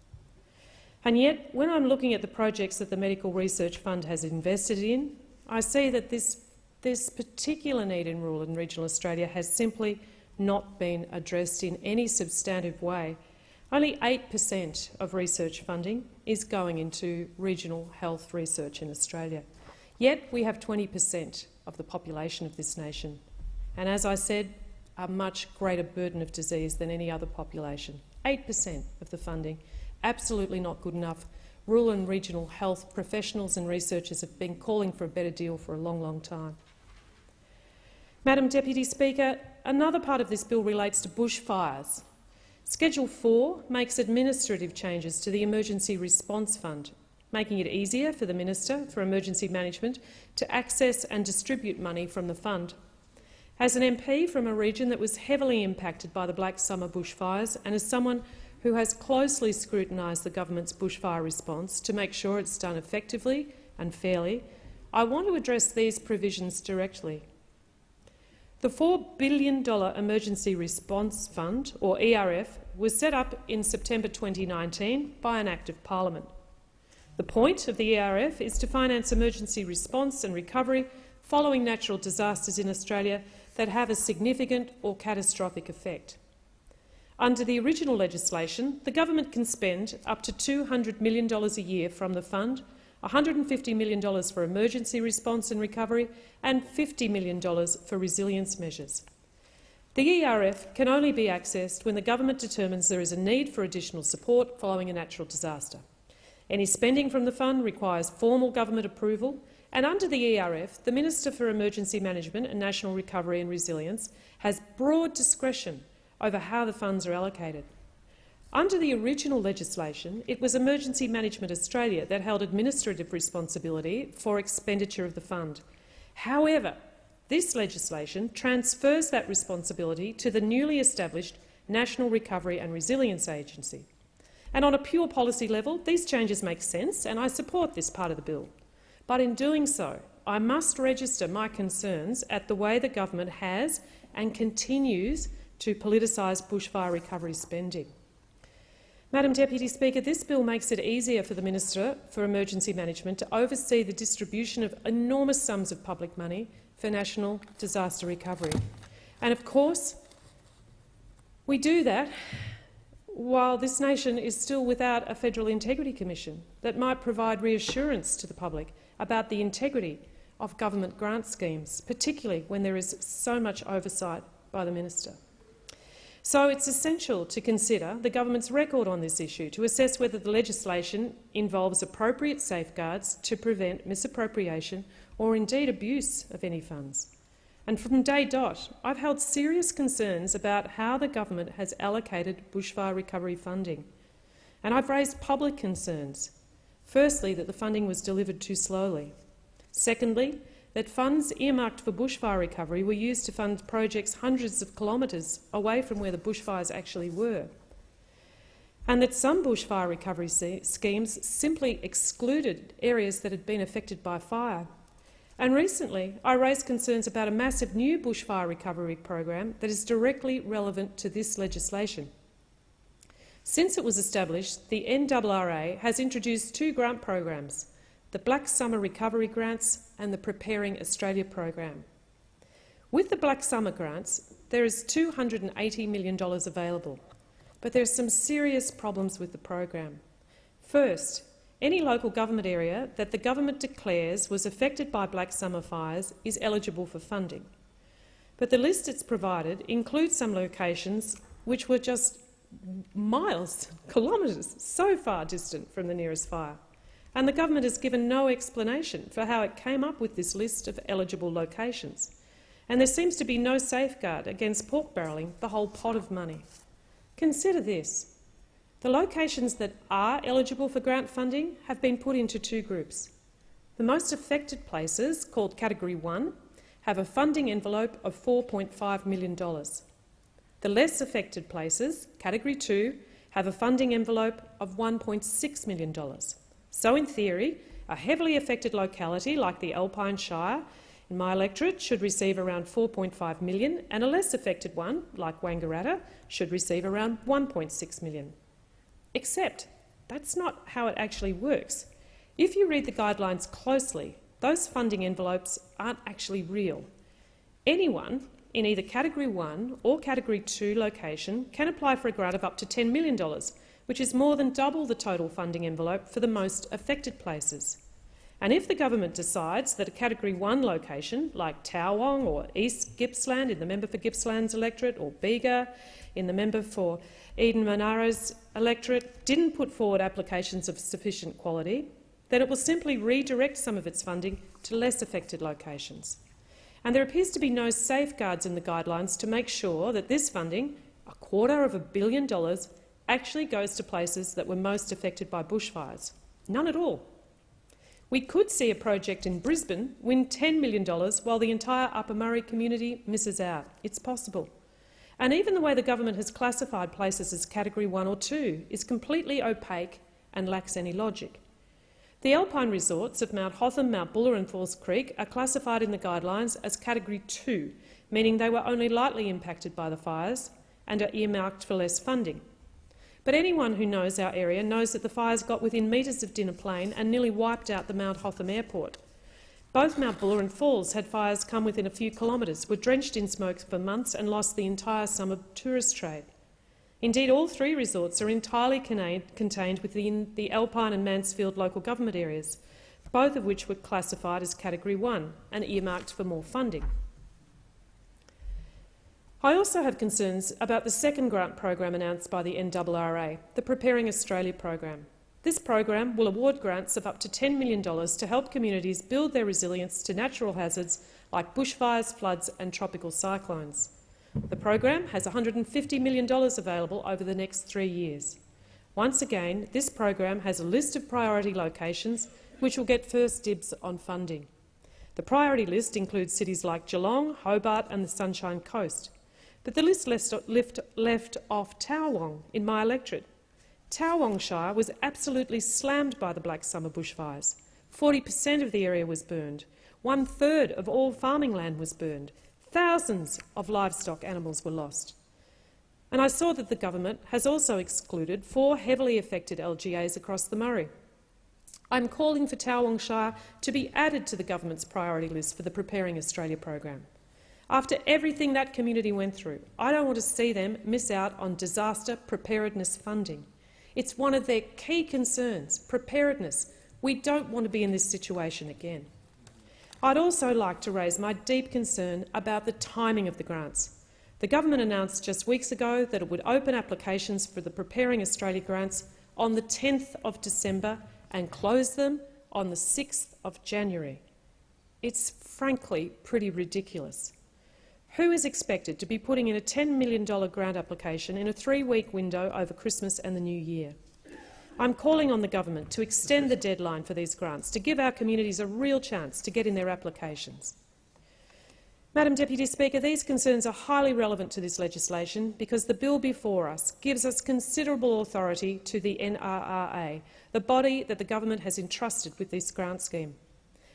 And yet, when I'm looking at the projects that the Medical Research Fund has invested in, I see that this particular need in rural and regional Australia has simply not been addressed in any substantive way. Only 8% of research funding is going into regional health research in Australia. Yet we have 20% of the population of this nation, and as I said, a much greater burden of disease than any other population. 8% of the funding, absolutely not good enough. Rural and regional health professionals and researchers have been calling for a better deal for a long, long time. Madam Deputy Speaker, another part of this bill relates to bushfires. Schedule 4 makes administrative changes to the Emergency Response Fund, making it easier for the Minister for Emergency Management to access and distribute money from the fund. As an MP from a region that was heavily impacted by the Black Summer bushfires, and as someone who has closely scrutinised the government's bushfire response to make sure it's done effectively and fairly, I want to address these provisions directly. The $4 billion Emergency Response Fund, or ERF, was set up in September 2019 by an Act of Parliament. The point of the ERF is to finance emergency response and recovery following natural disasters in Australia that have a significant or catastrophic effect. Under the original legislation, the government can spend up to $200 million a year from the fund, $150 million for emergency response and recovery, and $50 million for resilience measures. The ERF can only be accessed when the government determines there is a need for additional support following a natural disaster. Any spending from the fund requires formal government approval, and under the ERF, the Minister for Emergency Management and National Recovery and Resilience has broad discretion over how the funds are allocated. Under the original legislation, it was Emergency Management Australia that held administrative responsibility for expenditure of the fund. However, this legislation transfers that responsibility to the newly established National Recovery and Resilience Agency. And on a pure policy level, these changes make sense, and I support this part of the bill. But in doing so, I must register my concerns at the way the government has and continues to politicise bushfire recovery spending. Madam Deputy Speaker, this bill makes it easier for the Minister for Emergency Management to oversee the distribution of enormous sums of public money for national disaster recovery. And of course, we do that while this nation is still without a Federal Integrity Commission that might provide reassurance to the public about the integrity of government grant schemes, particularly when there is so much oversight by the Minister. So it's essential to consider the government's record on this issue to assess whether the legislation involves appropriate safeguards to prevent misappropriation or indeed abuse of any funds. And from day dot, I've held serious concerns about how the government has allocated bushfire recovery funding. And I've raised public concerns. Firstly, that the funding was delivered too slowly. Secondly, that funds earmarked for bushfire recovery were used to fund projects hundreds of kilometres away from where the bushfires actually were. And that some bushfire recovery schemes simply excluded areas that had been affected by fire. And recently, I raised concerns about a massive new bushfire recovery program that is directly relevant to this legislation. Since it was established, the NRRA has introduced two grant programs, the Black Summer Recovery Grants and the Preparing Australia program. With the Black Summer grants, there is $280 million available, but there are some serious problems with the program. First, any local government area that the government declares was affected by Black Summer fires is eligible for funding. But the list it's provided includes some locations which were just miles, kilometres, so far distant from the nearest fire. And the government has given no explanation for how it came up with this list of eligible locations. And there seems to be no safeguard against pork barrelling the whole pot of money. Consider this. The locations that are eligible for grant funding have been put into two groups. The most affected places, called Category 1, have a funding envelope of $4.5 million. The less affected places, Category 2, have a funding envelope of $1.6 million. So in theory, a heavily affected locality like the Alpine Shire in my electorate should receive around $4.5 million, and a less affected one, like Wangaratta, should receive around $1.6 million. Except that's not how it actually works. If you read the guidelines closely, those funding envelopes aren't actually real. Anyone in either Category 1 or Category 2 location can apply for a grant of up to $10 million, which is more than double the total funding envelope for the most affected places. And if the government decides that a Category 1 location, like Towong or East Gippsland in the member for Gippsland's electorate, or Bega in the member for Eden Monaro's electorate, didn't put forward applications of sufficient quality, then it will simply redirect some of its funding to less affected locations. And there appears to be no safeguards in the guidelines to make sure that this funding, $250 million, actually goes to places that were most affected by bushfires. None at all. We could see a project in Brisbane win $10 million while the entire Upper Murray community misses out. It's possible. And even the way the government has classified places as Category 1 or 2 is completely opaque and lacks any logic. The alpine resorts of Mount Hotham, Mount Buller and Falls Creek are classified in the guidelines as Category 2, meaning they were only lightly impacted by the fires and are earmarked for less funding. But anyone who knows our area knows that the fires got within metres of Dinner Plain and nearly wiped out the Mount Hotham airport. Both Mount Buller and Falls had fires come within a few kilometres, were drenched in smoke for months and lost the entire summer tourist trade. Indeed, all three resorts are entirely contained within the Alpine and Mansfield local government areas, both of which were classified as Category 1 and earmarked for more funding. I also have concerns about the second grant program announced by the NRRA, the Preparing Australia program. This program will award grants of up to $10 million to help communities build their resilience to natural hazards like bushfires, floods and tropical cyclones. The program has $150 million available over the next 3 years. Once again, this program has a list of priority locations which will get first dibs on funding. The priority list includes cities like Geelong, Hobart and the Sunshine Coast. But the list left off Towong in my electorate. Towong Shire was absolutely slammed by the Black Summer bushfires. 40% of the area was burned. 1/3 of all farming land was burned. Thousands of livestock animals were lost. And I saw that the government has also excluded 4 heavily affected LGAs across the Murray. I'm calling for Tawong Shire to be added to the government's priority list for the Preparing Australia program. After everything that community went through, I don't want to see them miss out on disaster preparedness funding. It's one of their key concerns, preparedness. We don't want to be in this situation again. I'd also like to raise my deep concern about the timing of the grants. The government announced just weeks ago that it would open applications for the Preparing Australia grants on the 10th of December and close them on the 6th of January. It's frankly pretty ridiculous. Who is expected to be putting in a $10 million grant application in a 3-week window over Christmas and the New Year? I'm calling on the government to extend the deadline for these grants to give our communities a real chance to get in their applications. Madam Deputy Speaker, these concerns are highly relevant to this legislation because the bill before us gives us considerable authority to the NRRA, the body that the government has entrusted with this grant scheme.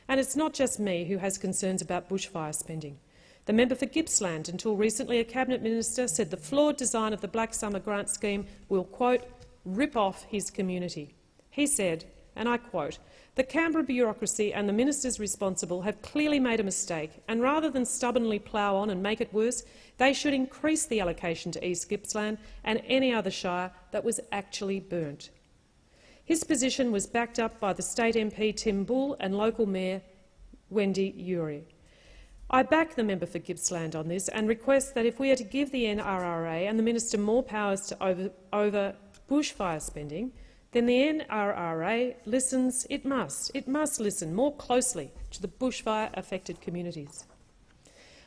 And it's not just me who has concerns about bushfire spending. The member for Gippsland, until recently a Cabinet Minister, said the flawed design of the Black Summer grant scheme will, quote, rip off his community. He said, and I quote, "The Canberra bureaucracy and the ministers responsible have clearly made a mistake, and rather than stubbornly plough on and make it worse, they should increase the allocation to East Gippsland and any other shire that was actually burnt." His position was backed up by the state MP Tim Bull and local mayor Wendy Urey. I back the member for Gippsland on this and request that if we are to give the NRRA and the minister more powers to over bushfire spending, then the NRRA listens. It must listen more closely to the bushfire-affected communities.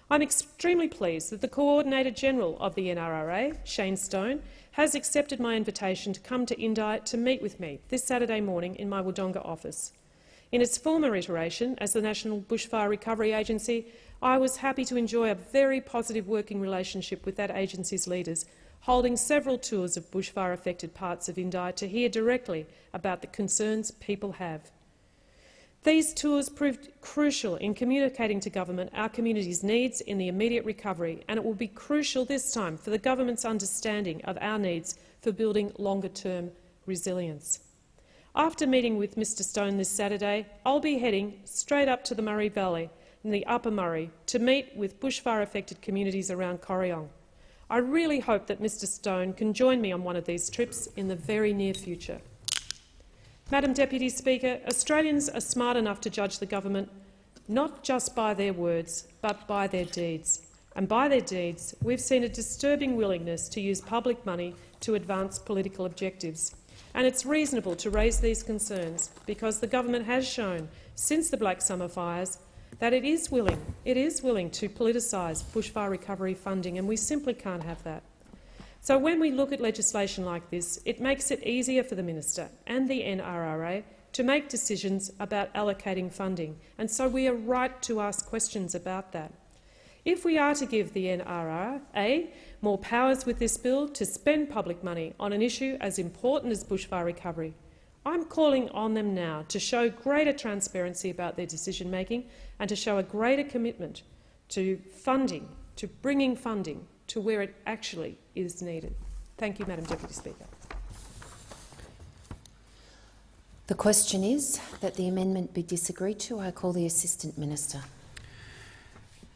I'm extremely pleased that the Coordinator-General of the NRRA, Shane Stone, has accepted my invitation to come to Indi to meet with me this Saturday morning in my Wodonga office. In its former iteration as the National Bushfire Recovery Agency, I was happy to enjoy a very positive working relationship with that agency's leaders, holding several tours of bushfire-affected parts of Indi to hear directly about the concerns people have. These tours proved crucial in communicating to government our community's needs in the immediate recovery, and it will be crucial this time for the government's understanding of our needs for building longer-term resilience. After meeting with Mr Stone this Saturday, I'll be heading straight up to the Murray Valley in the Upper Murray to meet with bushfire-affected communities around Corryong. I really hope that Mr Stone can join me on one of these trips in the very near future. Madam Deputy Speaker, Australians are smart enough to judge the government not just by their words but by their deeds. And by their deeds, we've seen a disturbing willingness to use public money to advance political objectives. And it's reasonable to raise these concerns because the government has shown, since the Black Summer fires, that it is willing to politicise bushfire recovery funding, and we simply can't have that. So when we look at legislation like this, it makes it easier for the Minister and the NRRA to make decisions about allocating funding, and so we are right to ask questions about that. If we are to give the NRRA more powers with this bill to spend public money on an issue as important as bushfire recovery, I'm calling on them now to show greater transparency about their decision-making and to show a greater commitment to funding, to bringing funding to where it actually is needed. Thank you, Madam Deputy Speaker. The question is that the amendment be disagreed to. I call the Assistant Minister.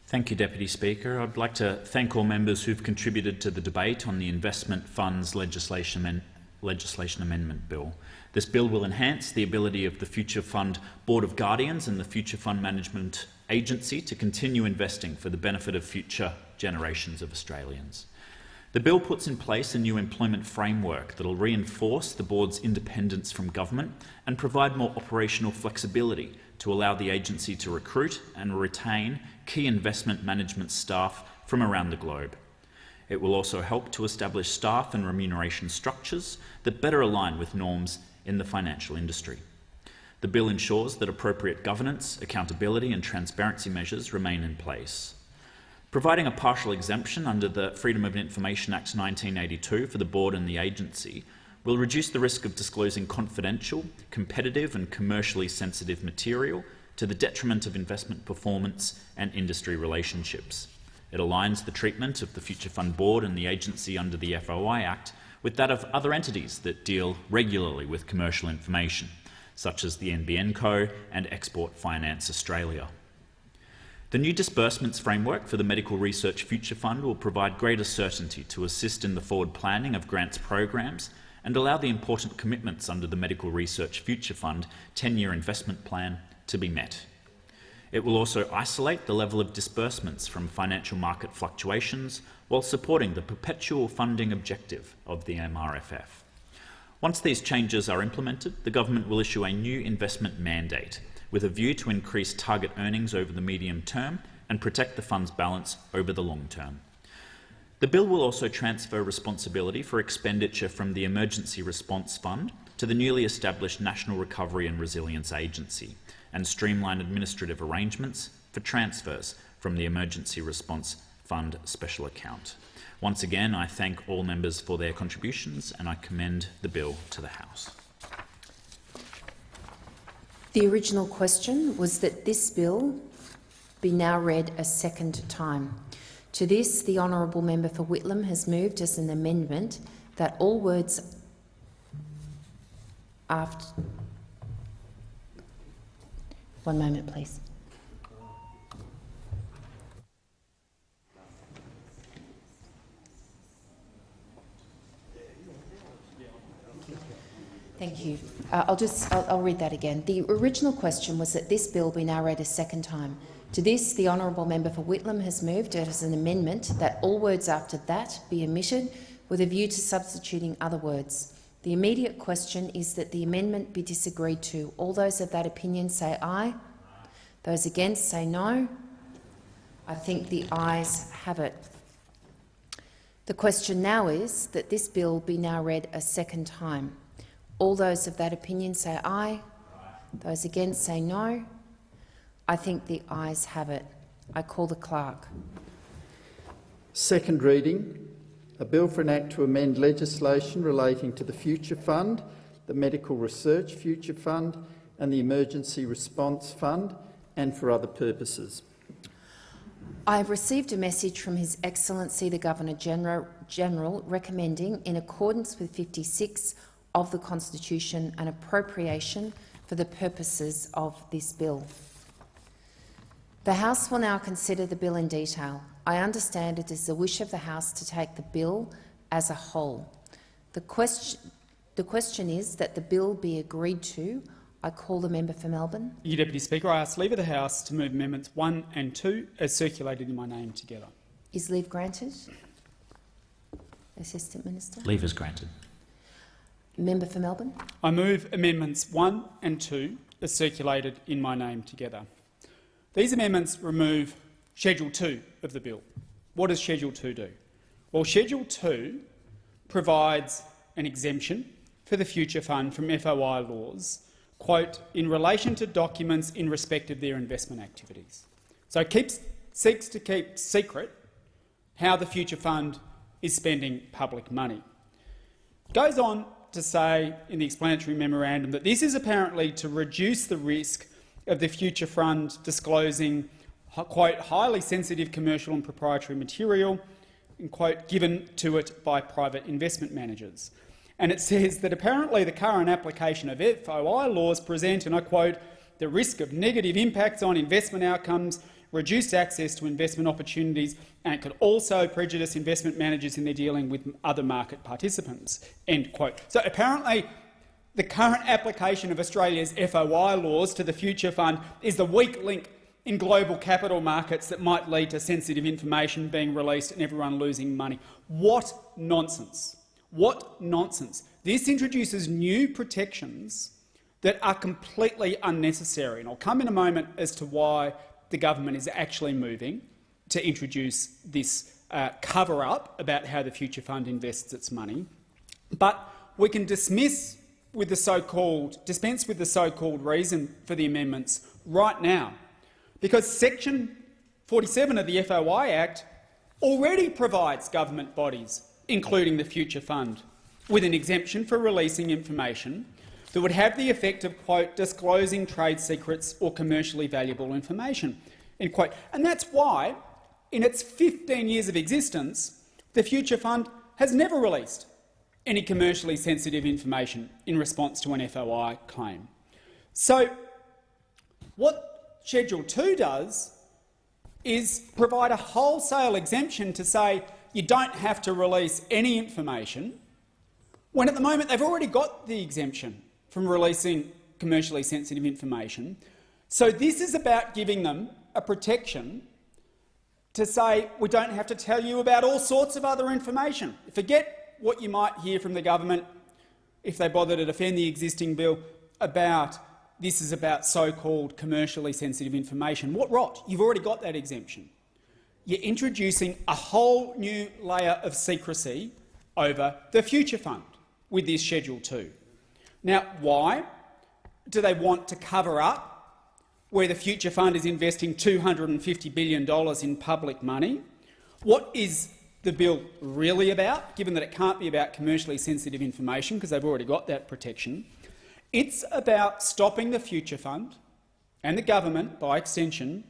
Thank you, Deputy Speaker. I'd like to thank all members who've contributed to the debate on the Investment Funds Legislation Amendment Bill. This bill will enhance the ability of the Future Fund Board of Guardians and the Future Fund Management Agency to continue investing for the benefit of future generations of Australians. The bill puts in place a new employment framework that will reinforce the board's independence from government and provide more operational flexibility to allow the agency to recruit and retain key investment management staff from around the globe. It will also help to establish staff and remuneration structures that better align with norms in the financial industry. The bill ensures that appropriate governance, accountability and transparency measures remain in place. Providing a partial exemption under the Freedom of Information Act 1982 for the board and the agency will reduce the risk of disclosing confidential, competitive and commercially sensitive material to the detriment of investment performance and industry relationships. It aligns the treatment of the Future Fund Board and the agency under the FOI Act with that of other entities that deal regularly with commercial information, such as the NBN Co and Export Finance Australia. The new disbursements framework for the Medical Research Future Fund will provide greater certainty to assist in the forward planning of grants programs and allow the important commitments under the Medical Research Future Fund 10-year investment plan to be met. It will also isolate the level of disbursements from financial market fluctuations while supporting the perpetual funding objective of the MRFF. Once these changes are implemented, the government will issue a new investment mandate with a view to increase target earnings over the medium term and protect the fund's balance over the long term. The bill will also transfer responsibility for expenditure from the Emergency Response Fund to the newly established National Recovery and Resilience Agency and streamline administrative arrangements for transfers from the Emergency Response Fund special account. Once again, I thank all members for their contributions and I commend the bill to the House. The original question was that this bill be now read a second time. To this, the honourable member for Whitlam has moved as an amendment that all words after... One moment, please. Thank you. I'll read that again. The original question was that this bill be now read a second time. To this, the honourable member for Whitlam has moved as an amendment that all words after that be omitted with a view to substituting other words. The immediate question is that the amendment be disagreed to. All those of that opinion say aye. Those against say no. I think the ayes have it. The question now is that this bill be now read a second time. All those of that opinion say aye. Those against say no. I think the ayes have it. I call the clerk. Second reading. A bill for an act to amend legislation relating to the Future Fund, the Medical Research Future Fund and the Emergency Response Fund, and for other purposes. I have received a message from His Excellency the Governor-General recommending, in accordance with 56 of the Constitution, an appropriation for the purposes of this bill. The House will now consider the bill in detail. I understand it is the wish of the House to take the bill as a whole. The question is that the bill be agreed to. I call the member for Melbourne. Thank you, Deputy Speaker. I ask leave of the House to move amendments 1 and 2 as circulated in my name together. Is leave granted? Assistant Minister. Leave is granted. Member for Melbourne. I move amendments 1 and 2 as circulated in my name together. These amendments remove Schedule 2 of the bill. What does Schedule 2 do? Well, Schedule 2 provides an exemption for the Future Fund from FOI laws, quote, in relation to documents in respect of their investment activities. So it seeks to keep secret how the Future Fund is spending public money. It goes on to say in the explanatory memorandum that this is apparently to reduce the risk of the Future Fund disclosing, quote, highly sensitive commercial and proprietary material, and, quote, given to it by private investment managers. And it says that apparently the current application of FOI laws present, and I quote, the risk of negative impacts on investment outcomes, reduced access to investment opportunities, and it could also prejudice investment managers in their dealing with other market participants, end quote. So apparently the current application of Australia's FOI laws to the Future Fund is the weak link in global capital markets that might lead to sensitive information being released and everyone losing money. What nonsense. What nonsense. This introduces new protections that are completely unnecessary. And I'll come in a moment as to why the government is actually moving to introduce this cover-up about how the Future Fund invests its money. But we can dispense with the so-called reason for the amendments right now, because Section 47 of the FOI Act already provides government bodies, including the Future Fund, with an exemption for releasing information that would have the effect of, quote, disclosing trade secrets or commercially valuable information, end quote. And that's why in its 15 years of existence, the Future Fund has never released any commercially sensitive information in response to an FOI claim. So what Schedule 2 does is provide a wholesale exemption to say you don't have to release any information, when at the moment they've already got the exemption from releasing commercially sensitive information. So this is about giving them a protection to say we don't have to tell you about all sorts of other information. Forget what you might hear from the government, if they bother to defend the existing bill, about this is about so-called commercially sensitive information. What rot? You've already got that exemption. You're introducing a whole new layer of secrecy over the Future Fund with this Schedule 2. Now, why do they want to cover up where the Future Fund is investing $250 billion in public money? What is the bill really about, given that it can't be about commercially sensitive information because they've already got that protection? It's about stopping the Future Fund and the government, by extension,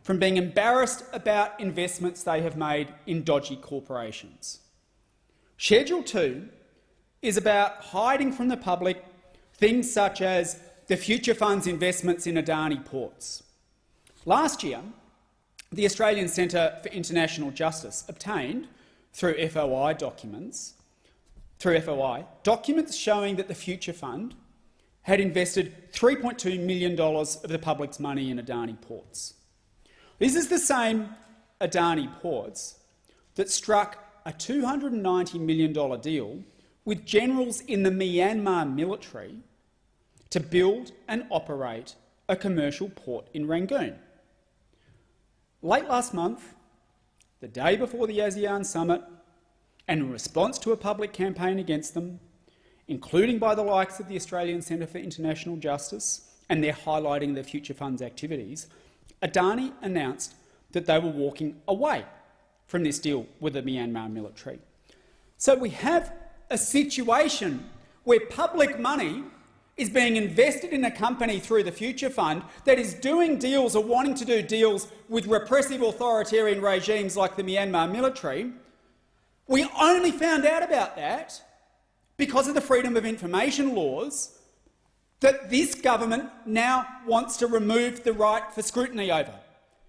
from being embarrassed about investments they have made in dodgy corporations. Schedule 2 is about hiding from the public things such as the Future Fund's investments in Adani ports. Last year, the Australian Centre for International Justice obtained, through FOI documents showing that the Future Fund had invested $3.2 million of the public's money in Adani ports. This is the same Adani ports that struck a $290 million deal with generals in the Myanmar military to build and operate a commercial port in Rangoon. Late last month, the day before the ASEAN summit, and in response to a public campaign against them, including by the likes of the Australian Centre for International Justice, and they're highlighting the Future Fund's activities, Adani announced that they were walking away from this deal with the Myanmar military. So we have a situation where public money is being invested in a company through the Future Fund that is doing deals or wanting to do deals with repressive authoritarian regimes like the Myanmar military. We only found out about that because of the Freedom of Information laws that this government now wants to remove the right for scrutiny over.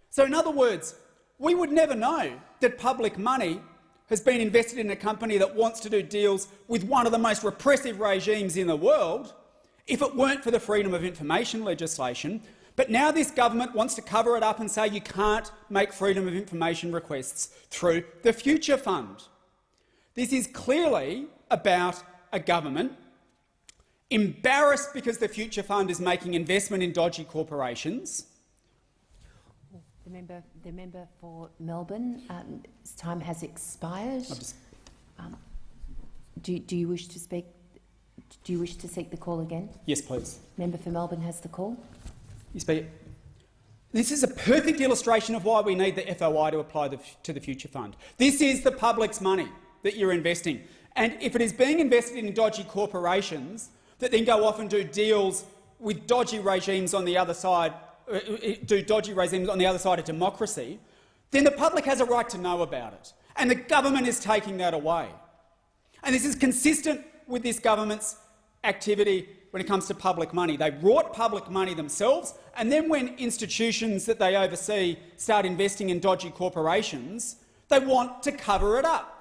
So in other words, we would never know that public money has been invested in a company that wants to do deals with one of the most repressive regimes in the world if it weren't for the Freedom of Information legislation. But now this government wants to cover it up and say you can't make Freedom of Information requests through the Future Fund. This is clearly about a government embarrassed because the Future Fund is making investment in dodgy corporations. The member for Melbourne, his time has expired. Do you wish to speak? Do you wish to seek the call again? Yes, please. Member for Melbourne has the call. Yes, Speaker. This is a perfect illustration of why we need the FOI to apply to the Future Fund. This is the public's money that you're investing. And if it is being invested in dodgy corporations that then go off and do deals with dodgy regimes on the other side, of democracy, then the public has a right to know about it. And the government is taking that away. And this is consistent with this government's activity when it comes to public money. They rort public money themselves, and then when institutions that they oversee start investing in dodgy corporations, they want to cover it up.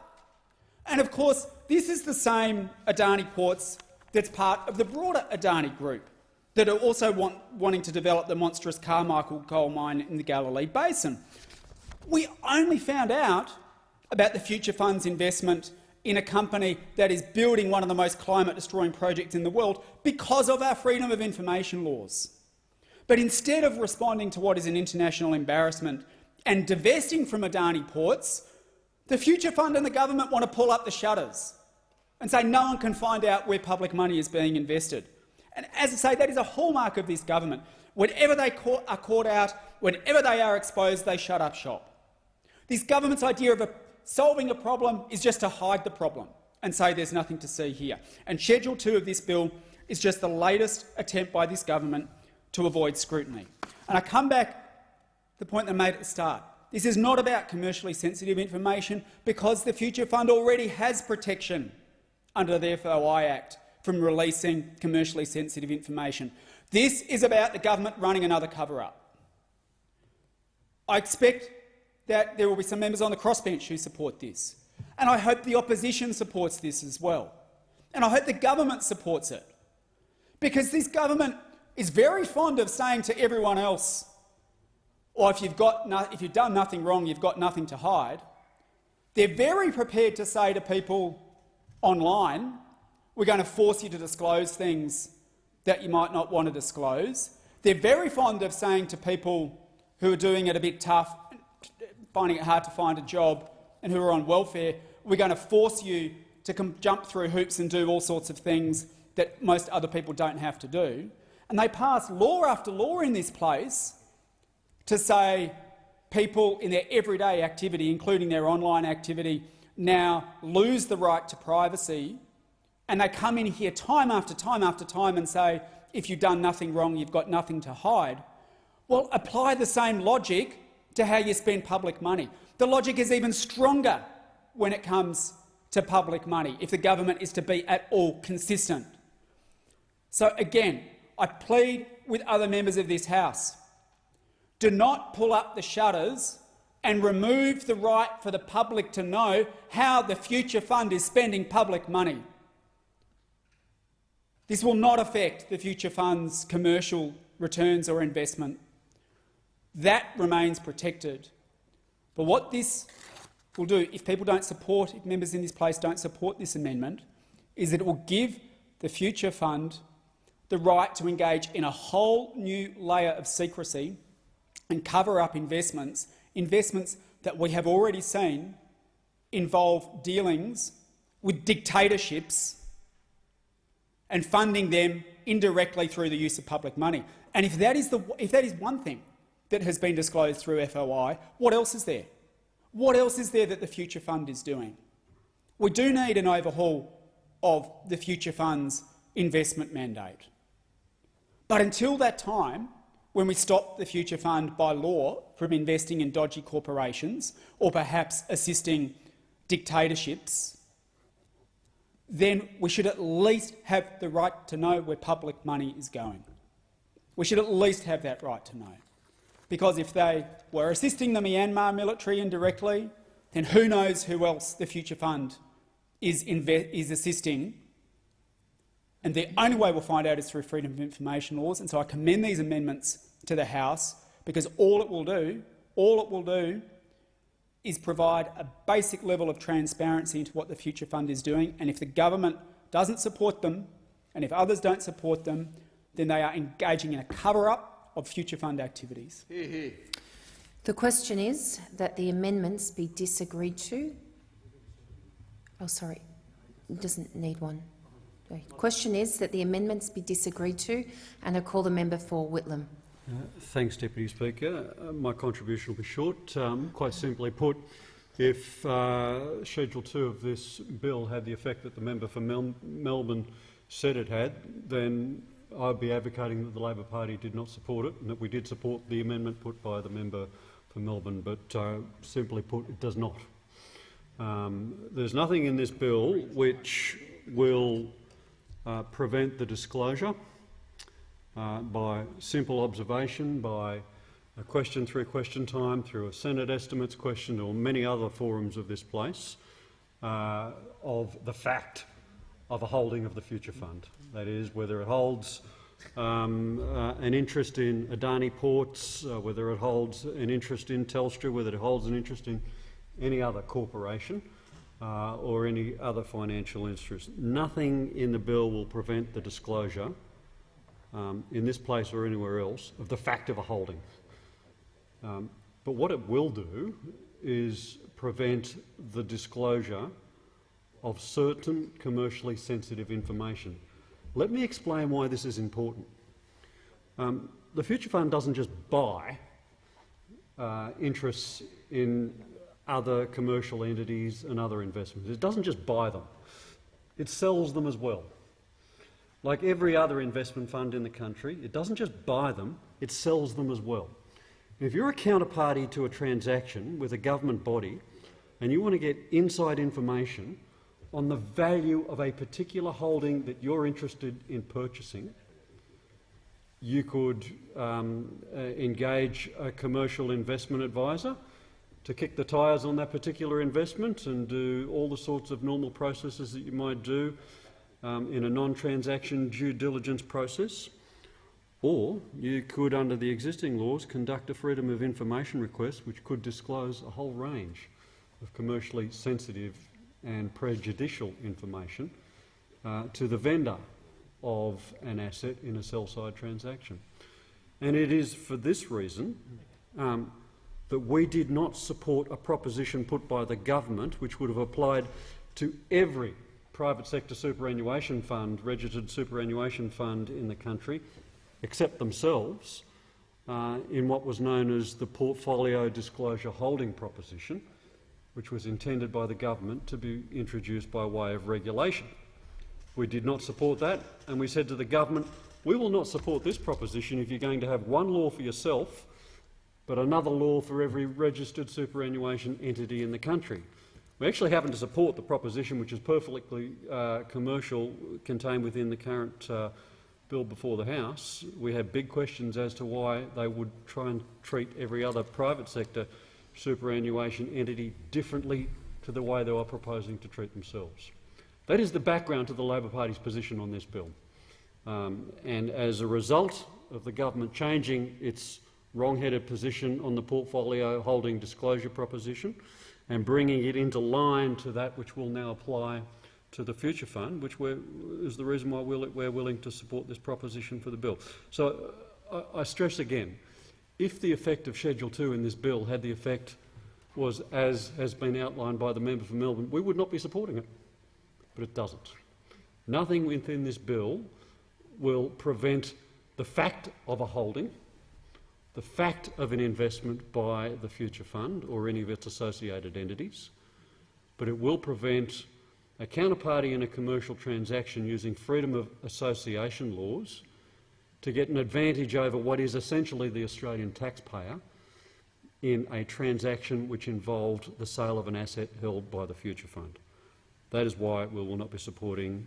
And of course, this is the same Adani ports that's part of the broader Adani group that are also wanting to develop the monstrous Carmichael coal mine in the Galilee Basin. We only found out about the Future Fund's investment in a company that is building one of the most climate-destroying projects in the world because of our Freedom of Information laws. But instead of responding to what is an international embarrassment and divesting from Adani ports, the Future Fund and the government want to pull up the shutters and say no one can find out where public money is being invested. And as I say, that is a hallmark of this government. Whenever they are caught out, whenever they are exposed, they shut up shop. This government's idea of solving a problem is just to hide the problem and say there's nothing to see here. And Schedule 2 of this bill is just the latest attempt by this government to avoid scrutiny. And I come back to the point that I made at the start. This is not about commercially sensitive information because the Future Fund already has protection under the FOI Act from releasing commercially sensitive information. This is about the government running another cover-up. I expect that there will be some members on the crossbench who support this, and I hope the opposition supports this as well. And I hope the government supports it, because this government is very fond of saying to everyone else, or if you've done nothing wrong, you've got nothing to hide. They're very prepared to say to people online, we're going to force you to disclose things that you might not want to disclose. They're very fond of saying to people who are doing it a bit tough, finding it hard to find a job, and who are on welfare, we're going to force you to jump through hoops and do all sorts of things that most other people don't have to do. And they pass law after law in this place to say people in their everyday activity, including their online activity, now lose the right to privacy, and they come in here time after time after time and say, if you've done nothing wrong, you've got nothing to hide. Well, apply the same logic to how you spend public money. The logic is even stronger when it comes to public money, if the government is to be at all consistent. So again, I plead with other members of this House, do not pull up the shutters and remove the right for the public to know how the Future Fund is spending public money. This will not affect the Future Fund's commercial returns or investment. That remains protected. But what this will do, if people don't support, if members in this place don't support this amendment, is that it will give the Future Fund the right to engage in a whole new layer of secrecy and cover up investments that we have already seen involve dealings with dictatorships and funding them indirectly through the use of public money. And if that is one thing that has been disclosed through FOI, what else is there? What else is there that the Future Fund is doing? We do need an overhaul of the Future Fund's investment mandate. But until that time, when we stop the Future Fund by law from investing in dodgy corporations or perhaps assisting dictatorships, then we should at least have the right to know where public money is going. We should at least have that right to know. Because if they were assisting the Myanmar military indirectly, then who knows who else the Future Fund is assisting. And the only way we'll find out is through freedom of information laws. And so I commend these amendments to the House, because all it will do is provide a basic level of transparency into what the Future Fund is doing. And if the government doesn't support them, and if others don't support them, then they are engaging in a cover-up of Future Fund activities. The question is that the amendments be disagreed to. Oh, sorry, it doesn't need one. The question is that the amendments be disagreed to, and I call the member for Whitlam. Thanks, Deputy Speaker. My contribution will be short. Quite simply put, if Schedule 2 of this bill had the effect that the member for Melbourne said it had, then I'd be advocating that the Labor Party did not support it, and that we did support the amendment put by the member for Melbourne. But simply put, it does not. There's nothing in this bill which will prevent the disclosure by simple observation, by a question through question time, through a Senate estimates question or many other forums of this place, of the fact of a holding of the Future Fund. That is, whether it holds an interest in Adani Ports, whether it holds an interest in Telstra, whether it holds an interest in any other corporation or any other financial interest. Nothing in the bill will prevent the disclosure in this place or anywhere else of the fact of a holding. But what it will do is prevent the disclosure of certain commercially sensitive information. Let me explain why this is important. The Future Fund doesn't just buy interests in other commercial entities and other investments. It doesn't just buy them, it sells them as well. Like every other investment fund in the country, it doesn't just buy them, it sells them as well. If you're a counterparty to a transaction with a government body and you want to get inside information on the value of a particular holding that you're interested in purchasing, you could engage a commercial investment advisor to kick the tyres on that particular investment and do all the sorts of normal processes that you might do in a non-transaction due diligence process. Or you could, under the existing laws, conduct a freedom of information request which could disclose a whole range of commercially sensitive and prejudicial information to the vendor of an asset in a sell-side transaction. And it is for this reason that we did not support a proposition put by the government which would have applied to every private sector superannuation fund, registered superannuation fund in the country, except themselves, in what was known as the Portfolio Disclosure Holding Proposition, which was intended by the government to be introduced by way of regulation. We did not support that, and we said to the government, we will not support this proposition if you're going to have one law for yourself, but another law for every registered superannuation entity in the country. We actually happen to support the proposition, which is perfectly commercial, contained within the current bill before the House. We have big questions as to why they would try and treat every other private sector superannuation entity differently to the way they are proposing to treat themselves. That is the background to the Labor Party's position on this bill. And as a result of the government changing its wrong-headed position on the portfolio holding disclosure proposition and bringing it into line to that which will now apply to the future fund, which is the reason why we're willing to support this proposition for the bill. So I stress again, if the effect of Schedule 2 in this bill had the effect was as has been outlined by the member for Melbourne, we would not be supporting it, but it doesn't. Nothing within this bill will prevent the fact of a holding, the fact of an investment by the future fund or any of its associated entities, but it will prevent a counterparty in a commercial transaction using freedom of association laws to get an advantage over what is essentially the Australian taxpayer in a transaction which involved the sale of an asset held by the future fund. That is why we will not be supporting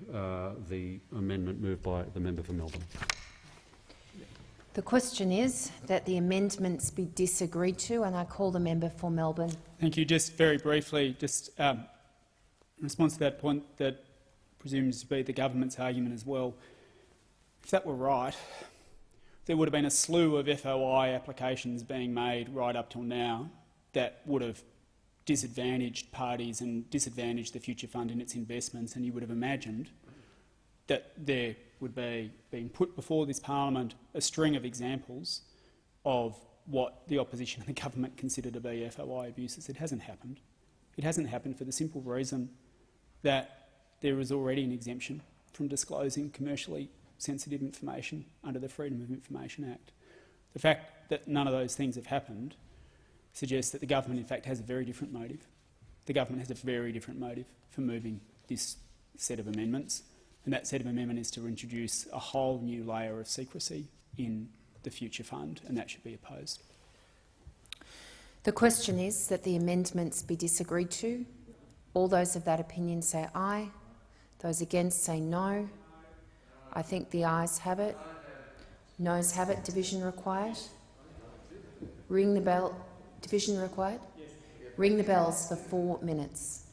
the amendment moved by the member for Melbourne. The question is that the amendments be disagreed to, and I call the member for Melbourne. Thank you. Just very briefly, in response to that point that presumes to be the government's argument as well, if that were right, there would have been a slew of FOI applications being made right up till now that would have disadvantaged parties and disadvantaged the future fund in its investments, and you would have imagined that there would be being put before this parliament a string of examples of what the opposition and the government consider to be FOI abuses. It hasn't happened. It hasn't happened for the simple reason that there is already an exemption from disclosing commercially sensitive information under the Freedom of Information Act. The fact that none of those things have happened suggests that the government in fact has a very different motive. The government has a very different motive for moving this set of amendments, and that set of amendment is to introduce a whole new layer of secrecy in the future fund, and that should be opposed. The question is that the amendments be disagreed to. All those of that opinion say aye. Those against say no. I think the ayes have it. Noes have it. Division required. Ring the bell. Division required? Yes. Ring the bells for 4 minutes.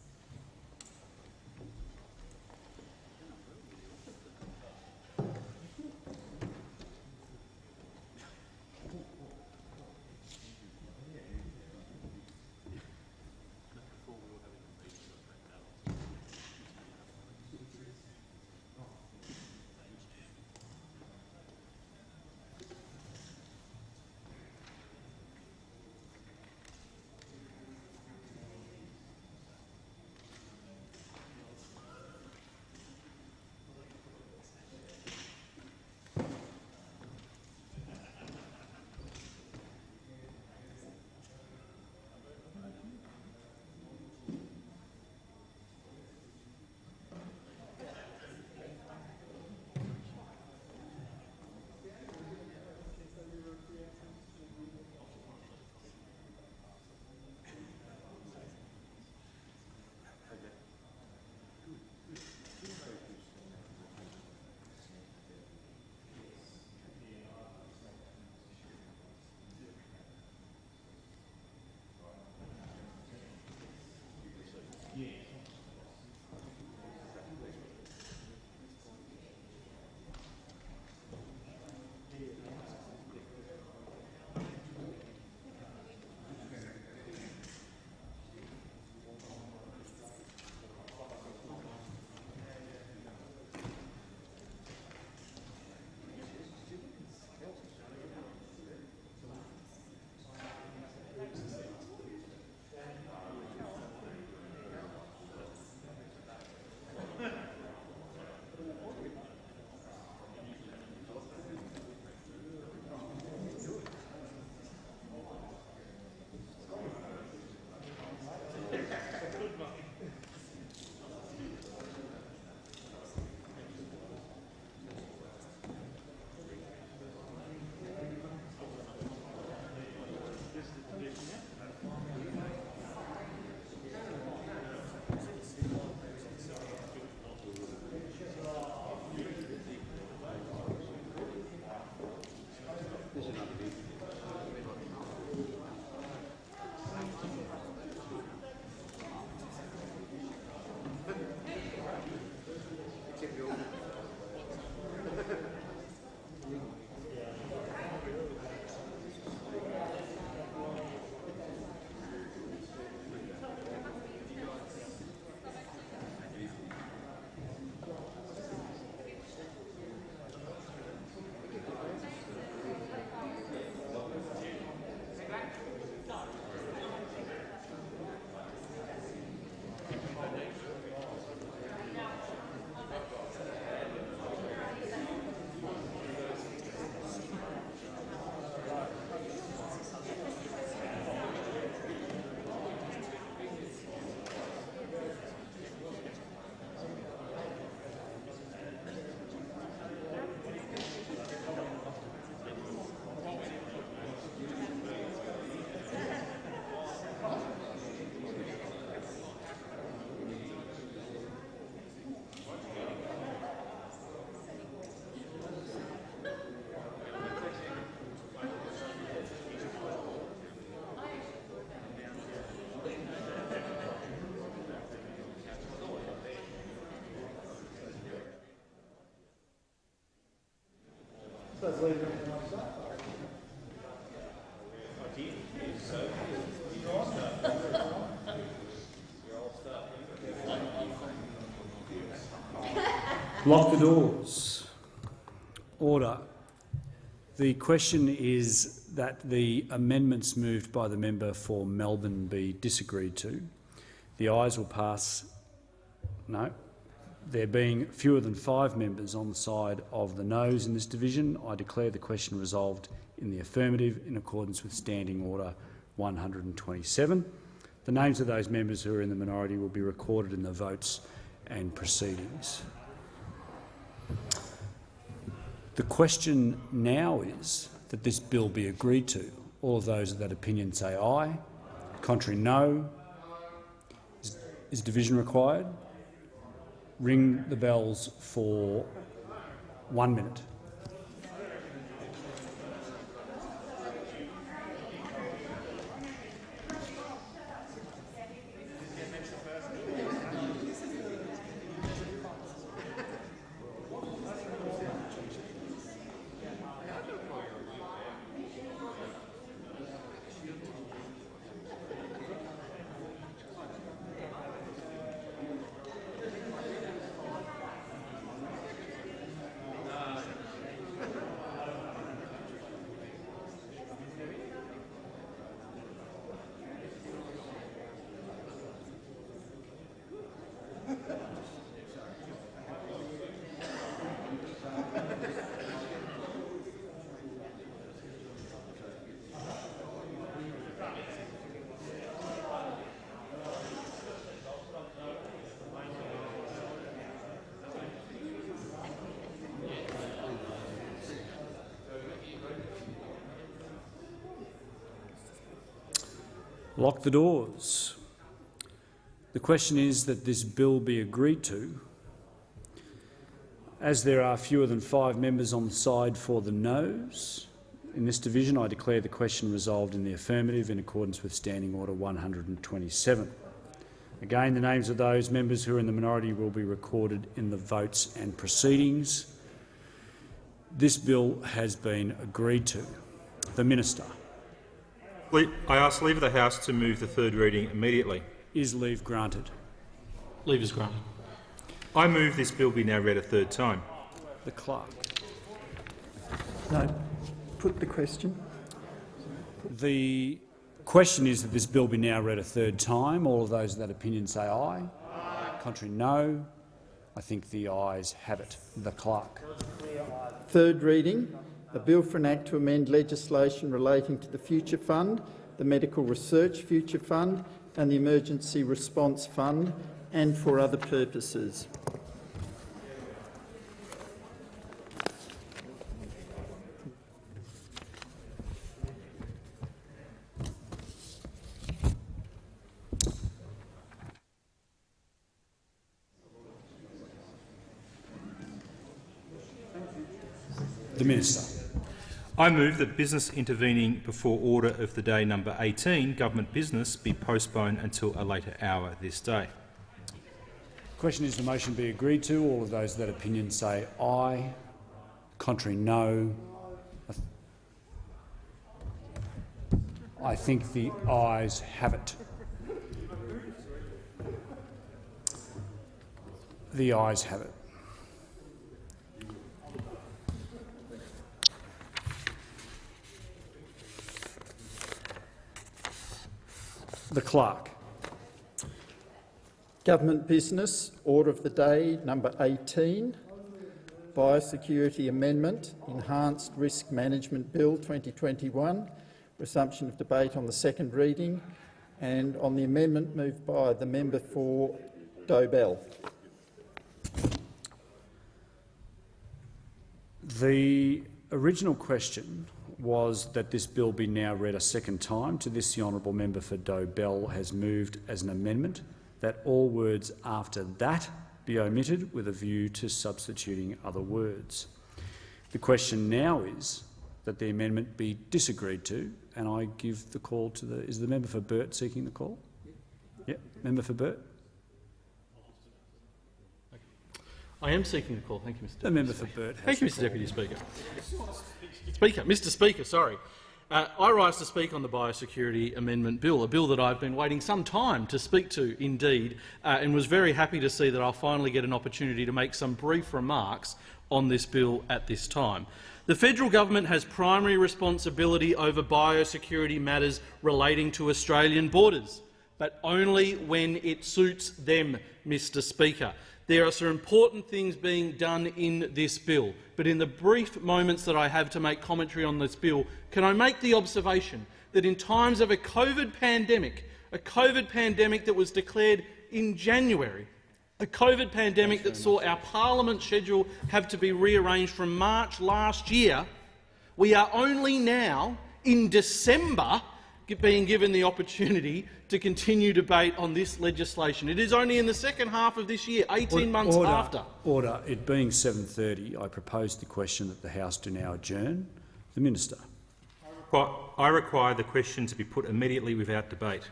Lock the doors. Order. The question is that the amendments moved by the member for Melbourne be disagreed to. The ayes will pass. No. There being fewer than 5 members on the side of the noes in this division, I declare the question resolved in the affirmative in accordance with Standing Order 127. The names of those members who are in the minority will be recorded in the votes and proceedings. The question now is that this bill be agreed to. All of those of that opinion say aye. Contrary, no. Is division required? Ring the bells for 1 minute. Lock the doors. The question is that this bill be agreed to. As there are fewer than 5 members on the side for the noes in this division, I declare the question resolved in the affirmative in accordance with Standing Order 127. Again, the names of those members who are in the minority will be recorded in the votes and proceedings. This bill has been agreed to. The Minister. I ask leave of the House to move the third reading immediately. Is leave granted? Leave is granted. I move this bill be now read a third time. The Clerk. No. Put the question. The question is that this bill be now read a third time. All of those of that opinion say aye. Contrary, no. I think the ayes have it. The Clerk. Third reading. A bill for an act to amend legislation relating to the Future Fund, the Medical Research Future Fund and the Emergency Response Fund, and for other purposes. The Minister. I move that business intervening before order of the day number 18, government business, be postponed until a later hour this day. Question is the motion be agreed to. All of those of that opinion say aye. Contrary, no. I think the ayes have it. The ayes have it. The Clerk. Government business, order of the day number 18, Biosecurity Amendment, Enhanced Risk Management Bill 2021, resumption of debate on the second reading and on the amendment moved by the member for Dobell. The original question was that this bill be now read a second time. To this, the honourable member for Dobell has moved as an amendment that all words after that be omitted with a view to substituting other words. The question now is that the amendment be disagreed to, and I give the call to the— is the member for Burt seeking the call? Yep. Member for Burt. I am seeking the call. Thank you, Mr. The member for Burt has Thank you, Mr. Deputy Speaker. Mr. Speaker, sorry. I rise to speak on the Biosecurity Amendment Bill, a bill that I've been waiting some time to speak to, indeed, and was very happy to see that I'll finally get an opportunity to make some brief remarks on this bill at this time. The federal government has primary responsibility over biosecurity matters relating to Australian borders, but only when it suits them, Mr. Speaker. There are some important things being done in this bill, but in the brief moments that I have to make commentary on this bill, can I make the observation that in times of a COVID pandemic that was declared in January, a COVID pandemic that saw our parliament schedule have to be rearranged from March last year, we are only now, in December, being given the opportunity to continue debate on this legislation. It is only in the second half of this year, 18 months after. Order. It being 7:30, I propose the question that the House do now adjourn. The Minister. I require the question to be put immediately without debate.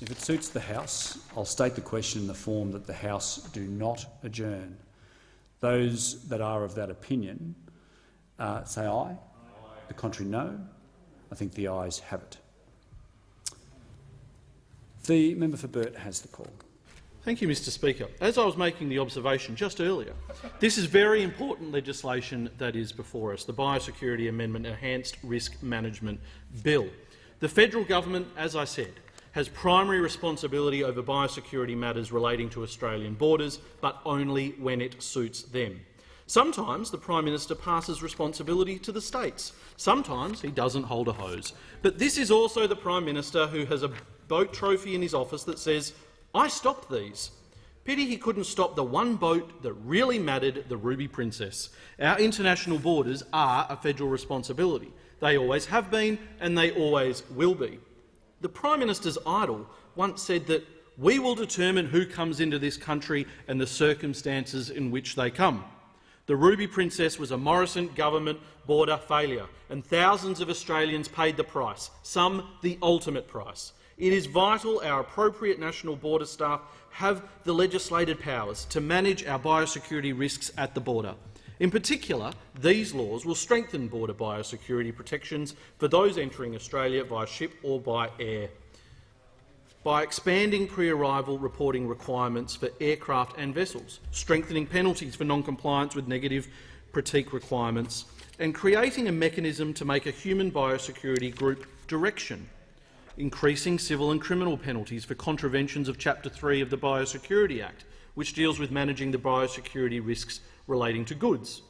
If it suits the House, I'll state the question in the form that the House do not adjourn. Those that are of that opinion say aye. The contrary, no. I think the ayes have it. The member for Burt has the call. Thank you, Mr. Speaker. As I was making the observation just earlier, this is very important legislation that is before us, the Biosecurity Amendment Enhanced Risk Management Bill. The federal government, as I said, has primary responsibility over biosecurity matters relating to Australian borders, but only when it suits them. Sometimes the Prime Minister passes responsibility to the states. Sometimes he doesn't hold a hose. But this is also the Prime Minister who has a boat trophy in his office that says, "I stopped these." Pity he couldn't stop the one boat that really mattered, the Ruby Princess. Our international borders are a federal responsibility. They always have been and they always will be. The Prime Minister's idol once said that we will determine who comes into this country and the circumstances in which they come. The Ruby Princess was a Morrison government border failure, and thousands of Australians paid the price, some the ultimate price. It is vital our appropriate national border staff have the legislated powers to manage our biosecurity risks at the border. In particular, these laws will strengthen border biosecurity protections for those entering Australia via ship or by air. By expanding pre-arrival reporting requirements for aircraft and vessels, strengthening penalties for non-compliance with negative critique requirements, and creating a mechanism to make a human biosecurity group direction, increasing civil and criminal penalties for contraventions of Chapter 3 of the Biosecurity Act, which deals with managing the biosecurity risks relating to goods,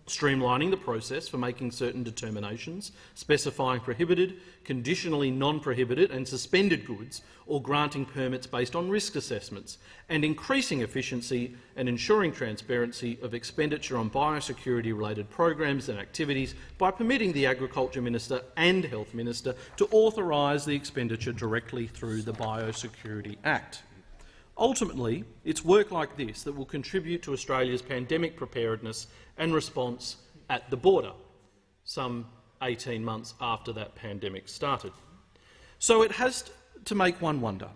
streamlining the process for making certain determinations, specifying prohibited, conditionally non-prohibited and suspended goods, or granting permits based on risk assessments, and increasing efficiency and ensuring transparency of expenditure on biosecurity-related programs and activities by permitting the Agriculture Minister and Health Minister to authorise the expenditure directly through the Biosecurity Act. Ultimately, it's work like this that will contribute to Australia's pandemic preparedness and response at the border, some 18 months after that pandemic started. So it has to make one wonder,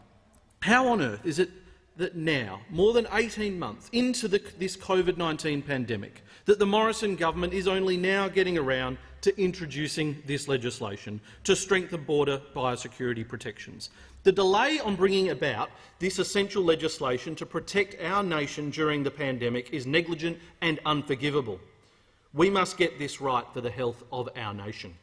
how on earth is it that now, more than 18 months into this COVID-19 pandemic, that the Morrison government is only now getting around to introducing this legislation to strengthen border biosecurity protections? The delay on bringing about this essential legislation to protect our nation during the pandemic is negligent and unforgivable. We must get this right for the health of our nation.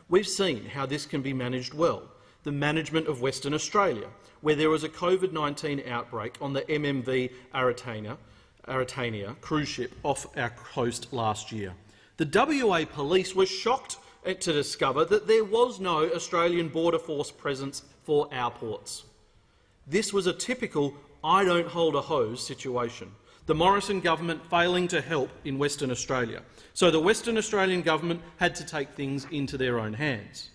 We've seen how this can be managed well. The management of Western Australia, where there was a COVID-19 outbreak on the MMV Aratania cruise ship off our coast last year. The WA Police were shocked to discover that there was no Australian Border Force presence for our ports. This was a typical I don't hold a hose situation. The Morrison government failing to help in Western Australia. So the Western Australian government had to take things into their own hands.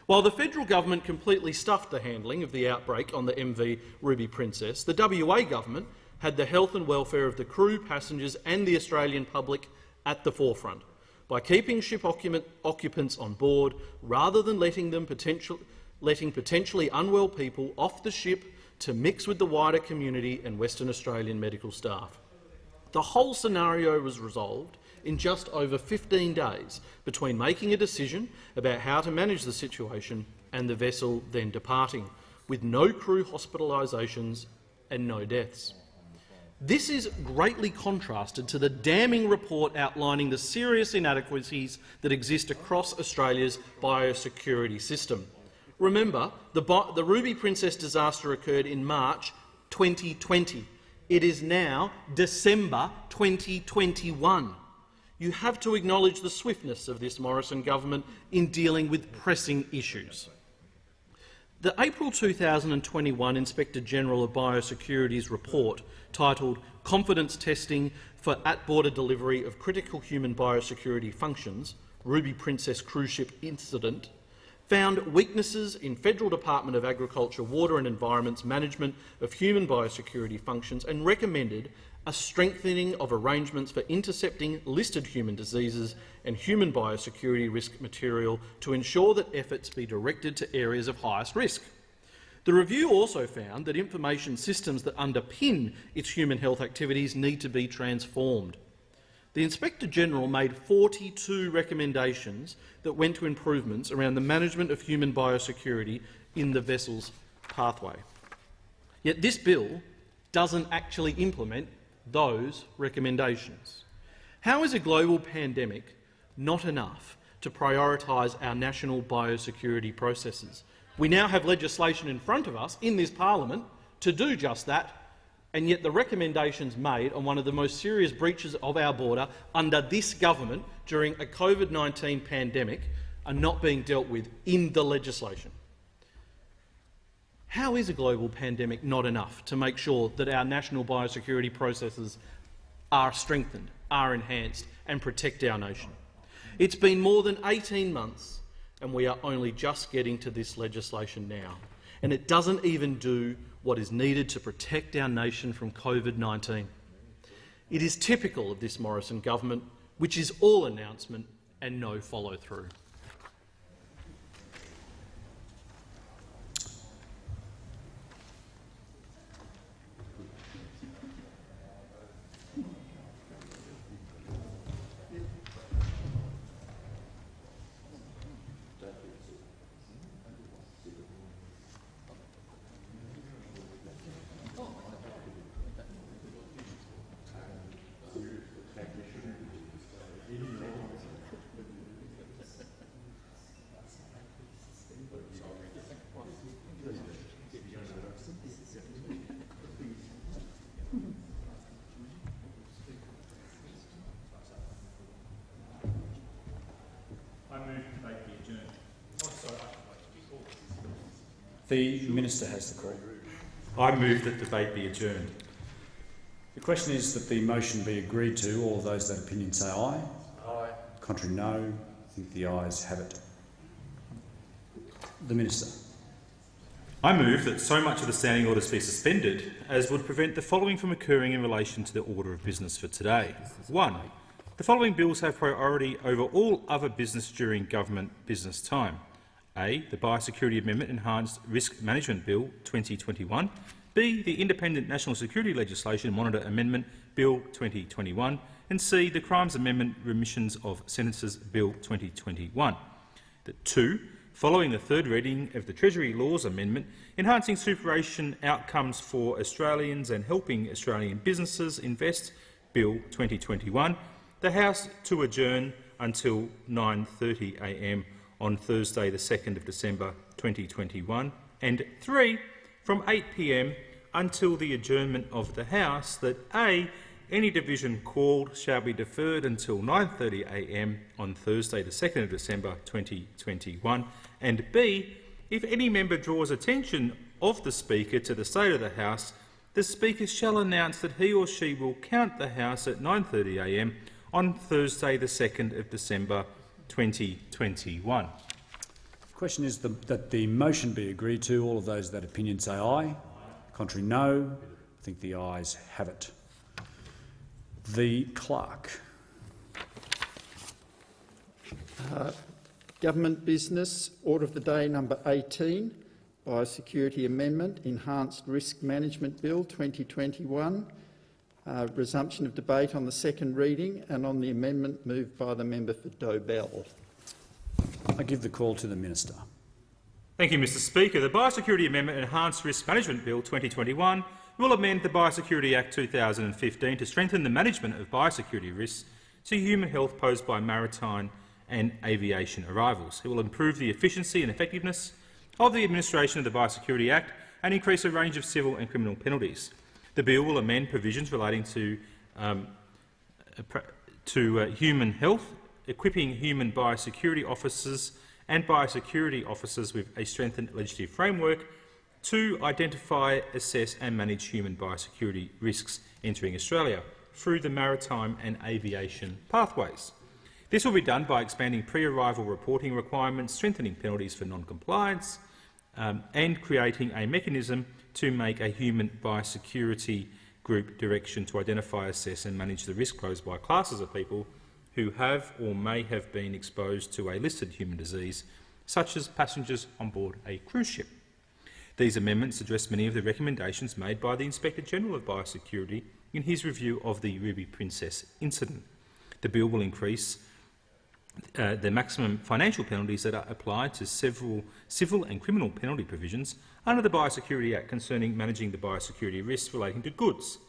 While the federal government completely stuffed the handling of the outbreak on the MV Ruby Princess, the WA government had the health and welfare of the crew, passengers and the Australian public at the forefront. By keeping ship occupants on board, rather than letting potentially unwell people off the ship to mix with the wider community and Western Australian medical staff. The whole scenario was resolved in just over 15 days between making a decision about how to manage the situation and the vessel then departing, with no crew hospitalisations and no deaths. This is greatly contrasted to the damning report outlining the serious inadequacies that exist across Australia's biosecurity system. Remember, the Ruby Princess disaster occurred in March 2020. It is now December 2021. You have to acknowledge the swiftness of this Morrison government in dealing with pressing issues. The April 2021 Inspector-General of Biosecurity's report, titled Confidence Testing for At-Border Delivery of Critical Human Biosecurity Functions, Ruby Princess Cruise Ship Incident, found weaknesses in Federal Department of Agriculture, Water and Environment's management of human biosecurity functions and recommended a strengthening of arrangements for intercepting listed human diseases and human biosecurity risk material to ensure that efforts be directed to areas of highest risk. The review also found that information systems that underpin its human health activities need to be transformed. The Inspector-General made 42 recommendations that went to improvements around the management of human biosecurity in the vessel's pathway. Yet this bill doesn't actually implement those recommendations. How is a global pandemic not enough to prioritise our national biosecurity processes? We now have legislation in front of us in this parliament to do just that, and yet the recommendations made on one of the most serious breaches of our border under this government during a COVID-19 pandemic are not being dealt with in the legislation. How is a global pandemic not enough to make sure that our national biosecurity processes are strengthened, are enhanced and protect our nation? It's been more than 18 months and we are only just getting to this legislation now, and it doesn't even do what is needed to protect our nation from COVID-19. It is typical of this Morrison government, which is all announcement and no follow-through. The Minister has the call. I move that debate be adjourned. The question is that the motion be agreed to. All those of that opinion say aye. Aye. Contrary, no. I think the ayes have it. The Minister. I move that so much of the standing orders be suspended as would prevent the following from occurring in relation to the order of business for today. 1. The following bills have priority over all other business during government business time. A. The Biosecurity Amendment Enhanced Risk Management Bill 2021. B. The Independent National Security Legislation Monitor Amendment Bill 2021. And C. The Crimes Amendment Remissions of Sentences Bill 2021. 2. Following the third reading of the Treasury Laws Amendment Enhancing Superannuation Outcomes for Australians and Helping Australian Businesses Invest Bill 2021, the House to adjourn until 9:30 a.m. on Thursday the 2nd of December 2021, and 3, from 8 p.m. until the adjournment of the House, that A. Any division called shall be deferred until 9:30 a.m. on Thursday the 2nd of December 2021, and B. If any member draws attention of the Speaker to the state of the House, the Speaker shall announce that he or she will count the House at 9:30 a.m. on Thursday the 2nd of December 2021. The question is that the motion be agreed to. All of those of that opinion say aye. Contrary, no. I think the ayes have it. The Clerk. Government business, order of the day number 18, Biosecurity Amendment Enhanced Risk Management Bill 2021. Resumption of debate on the second reading and on the amendment moved by the member for Dobell. I give the call to the Minister. Thank you, Mr Speaker. The Biosecurity Amendment Enhanced Risk Management Bill 2021 will amend the Biosecurity Act 2015 to strengthen the management of biosecurity risks to human health posed by maritime and aviation arrivals. It will improve the efficiency and effectiveness of the administration of the Biosecurity Act and increase a range of civil and criminal penalties. The bill will amend provisions relating to human health, equipping human biosecurity officers and biosecurity officers with a strengthened legislative framework to identify, assess and manage human biosecurity risks entering Australia through the maritime and aviation pathways. This will be done by expanding pre-arrival reporting requirements, strengthening penalties for non-compliance, and creating a mechanism to make a human biosecurity group direction to identify, assess and manage the risk posed by classes of people who have or may have been exposed to a listed human disease, such as passengers on board a cruise ship. These amendments address many of the recommendations made by the Inspector-General of Biosecurity in his review of the Ruby Princess incident. The bill will increase the maximum financial penalties that are applied to several civil and criminal penalty provisions under the Biosecurity Act concerning managing the biosecurity risks relating to goods.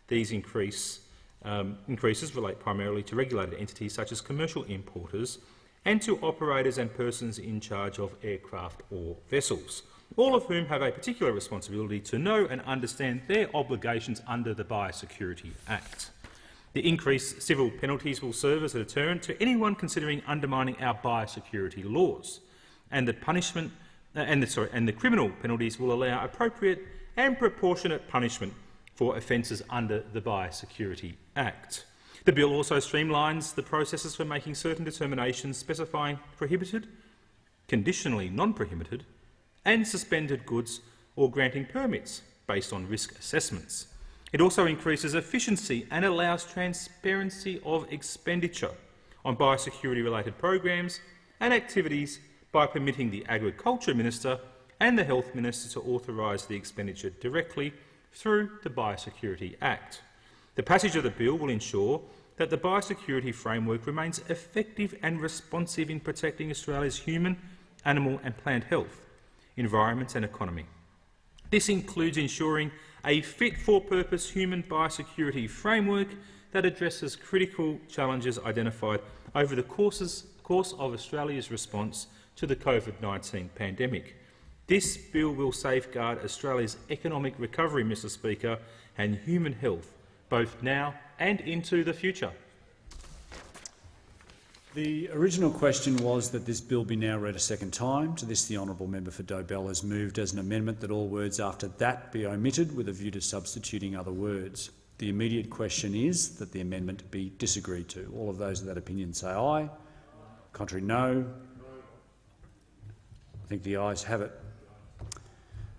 These increases relate primarily to regulated entities such as commercial importers and to operators and persons in charge of aircraft or vessels, all of whom have a particular responsibility to know and understand their obligations under the Biosecurity Act. The increased civil penalties will serve as a deterrent to anyone considering undermining our biosecurity laws, and the criminal penalties will allow appropriate and proportionate punishment for offences under the Biosecurity Act. The bill also streamlines the processes for making certain determinations specifying prohibited, conditionally non-prohibited and suspended goods or granting permits based on risk assessments. It also increases efficiency and allows transparency of expenditure on biosecurity-related programs and activities by permitting the Agriculture Minister and the Health Minister to authorise the expenditure directly through the Biosecurity Act. The passage of the bill will ensure that the biosecurity framework remains effective and responsive in protecting Australia's human, animal and plant health, environment and economy. This includes ensuring a fit-for-purpose human biosecurity framework that addresses critical challenges identified over the course of Australia's response to the COVID-19 pandemic. This bill will safeguard Australia's economic recovery, Mr Speaker, and human health, both now and into the future. The original question was that this bill be now read a second time. To this, the honourable member for Dobell has moved as an amendment that all words after that be omitted with a view to substituting other words. The immediate question is that the amendment be disagreed to. All of those of that opinion say aye. Contrary, no. I think the ayes have it.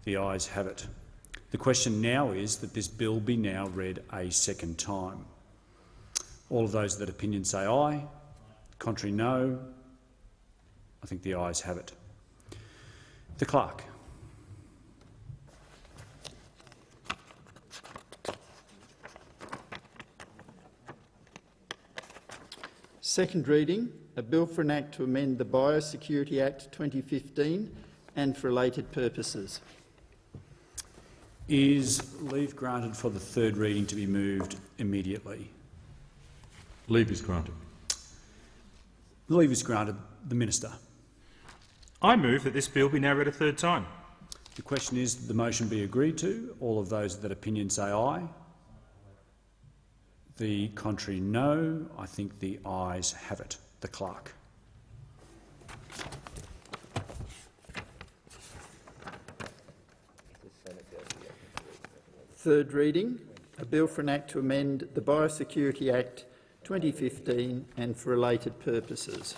The ayes have it. The question now is that this bill be now read a second time. All of those of that opinion say aye. Contrary, no. I think the ayes have it. The Clerk. Second reading, a bill for an act to amend the Biosecurity Act 2015 and for related purposes. Is leave granted for the third reading to be moved immediately? Leave is granted. The leave is granted. The Minister. I move that this bill be now read a third time. The question is that the motion be agreed to. All of those of that opinion say aye. The contrary, no. I think the ayes have it. The Clerk. Third reading, a bill for an act to amend the Biosecurity Act 2015 and for related purposes.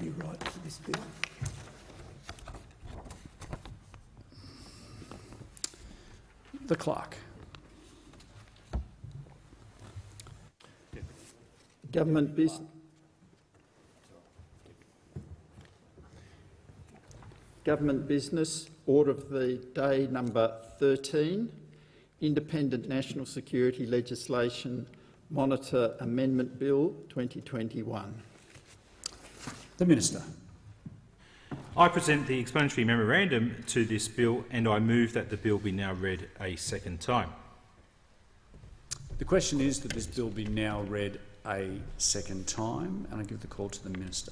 You write for this bill. The Clerk. Government business, order of the day number 13, Independent National Security Legislation Monitor Amendment Bill 2021. The Minister. I present the explanatory memorandum to this bill and I move that the bill be now read a second time. The question is that this bill be now read a second time, and I give the call to the Minister.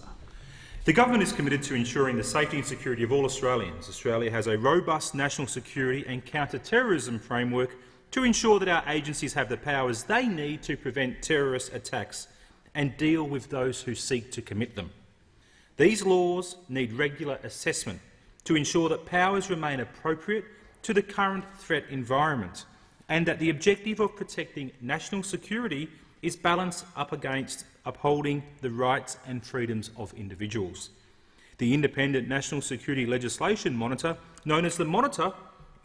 The government is committed to ensuring the safety and security of all Australians. Australia has a robust national security and counter-terrorism framework to ensure that our agencies have the powers they need to prevent terrorist attacks and deal with those who seek to commit them. These laws need regular assessment to ensure that powers remain appropriate to the current threat environment and that the objective of protecting national security is balanced up against upholding the rights and freedoms of individuals. The Independent National Security Legislation Monitor, known as the Monitor,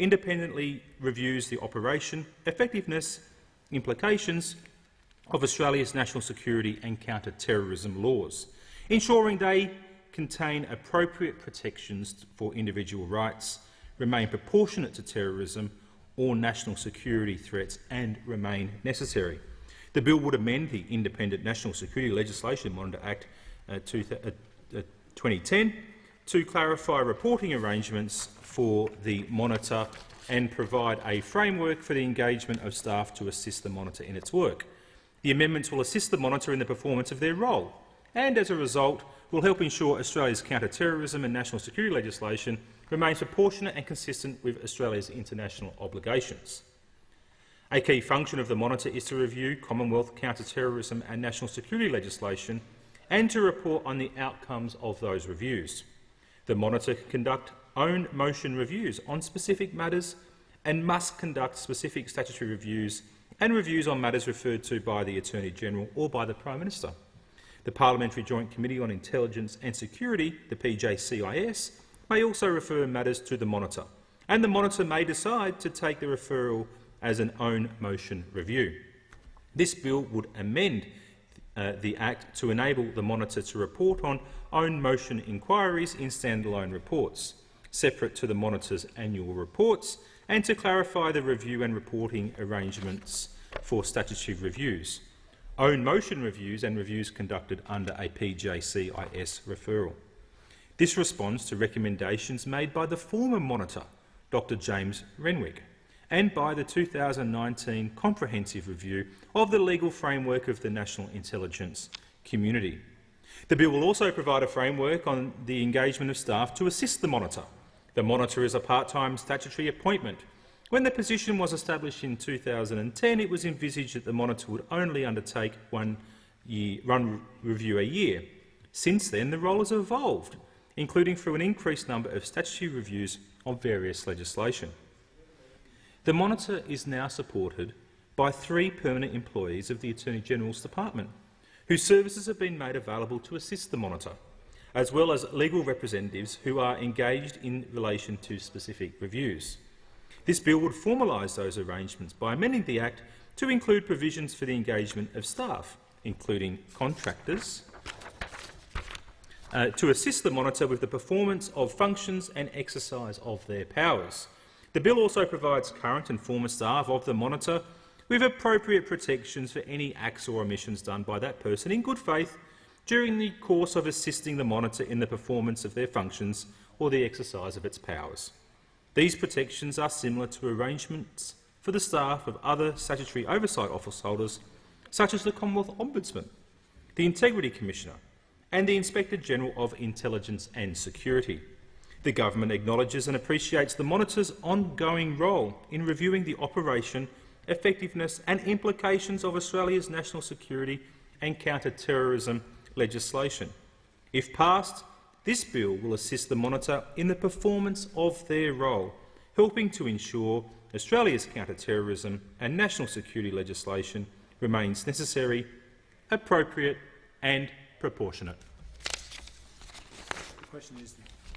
independently reviews the operation, effectiveness, implications of Australia's national security and counter-terrorism laws, ensuring they contain appropriate protections for individual rights, remain proportionate to terrorism or national security threats and remain necessary. The bill would amend the Independent National Security Legislation Monitor Act 2010 to clarify reporting arrangements for the Monitor and provide a framework for the engagement of staff to assist the Monitor in its work. The amendments will assist the Monitor in the performance of their role and, as a result, will help ensure Australia's counter-terrorism and national security legislation remains proportionate and consistent with Australia's international obligations. A key function of the Monitor is to review Commonwealth counter-terrorism and national security legislation and to report on the outcomes of those reviews. The Monitor can conduct own motion reviews on specific matters and must conduct specific statutory reviews and reviews on matters referred to by the Attorney-General or by the Prime Minister. The Parliamentary Joint Committee on Intelligence and Security, the PJCIS, may also refer matters to the Monitor, and the Monitor may decide to take the referral as an own motion review. This bill would amend the Act to enable the Monitor to report on own motion inquiries in standalone reports, separate to the Monitor's annual reports, and to clarify the review and reporting arrangements for statutory reviews, own motion reviews and reviews conducted under a PJCIS referral. This responds to recommendations made by the former Monitor, Dr James Renwick, and by the 2019 Comprehensive Review of the Legal Framework of the National Intelligence Community. The bill will also provide a framework on the engagement of staff to assist the Monitor. The Monitor is a part-time statutory appointment. When the position was established in 2010, it was envisaged that the Monitor would only undertake one review a year. Since then, the role has evolved, including through an increased number of statutory reviews of various legislation. The Monitor is now supported by 3 permanent employees of the Attorney-General's Department, whose services have been made available to assist the Monitor, as well as legal representatives who are engaged in relation to specific reviews. This bill would formalise those arrangements by amending the Act to include provisions for the engagement of staff, including contractors, to assist the Monitor with the performance of functions and exercise of their powers. The bill also provides current and former staff of the Monitor with appropriate protections for any acts or omissions done by that person in good faith during the course of assisting the Monitor in the performance of their functions or the exercise of its powers. These protections are similar to arrangements for the staff of other statutory oversight office holders, such as the Commonwealth Ombudsman, the Integrity Commissioner and the Inspector-General of Intelligence and Security. The Government acknowledges and appreciates the Monitor's ongoing role in reviewing the operation, effectiveness and implications of Australia's national security and counter-terrorism legislation. If passed, this bill will assist the Monitor in the performance of their role, helping to ensure Australia's counter-terrorism and national security legislation remains necessary, appropriate and proportionate.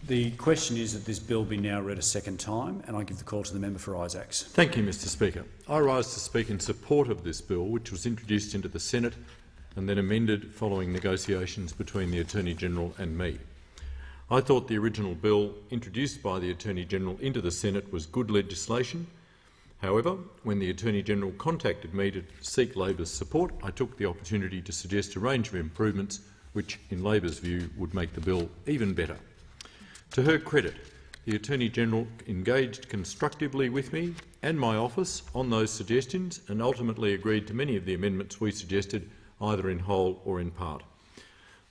The question is that this bill be now read a second time, and I give the call to the member for Isaacs. Thank you, Mr Speaker. I rise to speak in support of this bill, which was introduced into the Senate and then amended following negotiations between the Attorney-General and me. I thought the original bill introduced by the Attorney-General into the Senate was good legislation. However, when the Attorney-General contacted me to seek Labor's support, I took the opportunity to suggest a range of improvements which, in Labor's view, would make the bill even better. To her credit, the Attorney-General engaged constructively with me and my office on those suggestions and ultimately agreed to many of the amendments we suggested, either in whole or in part.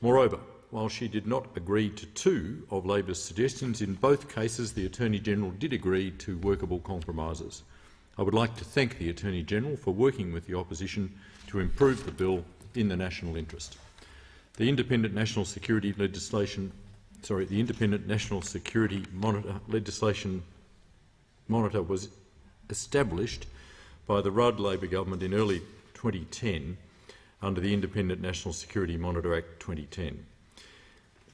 Moreover, while she did not agree to 2 of Labor's suggestions, in both cases the Attorney-General did agree to workable compromises. I would like to thank the Attorney-General for working with the opposition to improve the bill in the national interest. The Independent National Security Legislation Monitor was established by the Rudd Labor government in early 2010 under the Independent National Security Monitor Act 2010.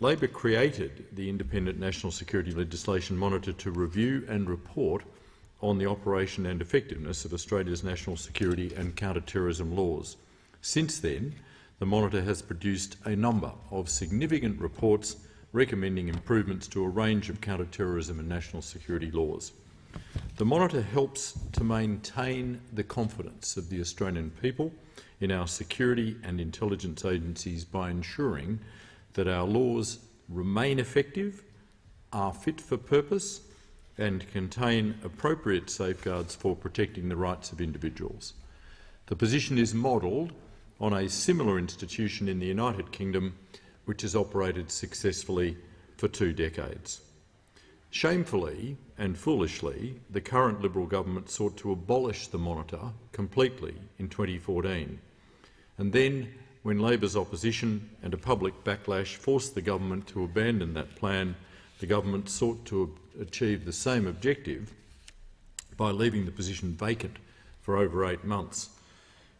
Labor created the Independent National Security Legislation Monitor to review and report on the operation and effectiveness of Australia's national security and counter-terrorism laws. Since then, the Monitor has produced a number of significant reports recommending improvements to a range of counter-terrorism and national security laws. The Monitor helps to maintain the confidence of the Australian people in our security and intelligence agencies by ensuring that our laws remain effective, are fit for purpose and contain appropriate safeguards for protecting the rights of individuals. The position is modelled on a similar institution in the United Kingdom which has operated successfully for 2 decades. Shamefully and foolishly, the current Liberal government sought to abolish the Monitor completely in 2014, and then, when Labor's opposition and a public backlash forced the government to abandon that plan, the government sought to achieve the same objective by leaving the position vacant for over 8 months.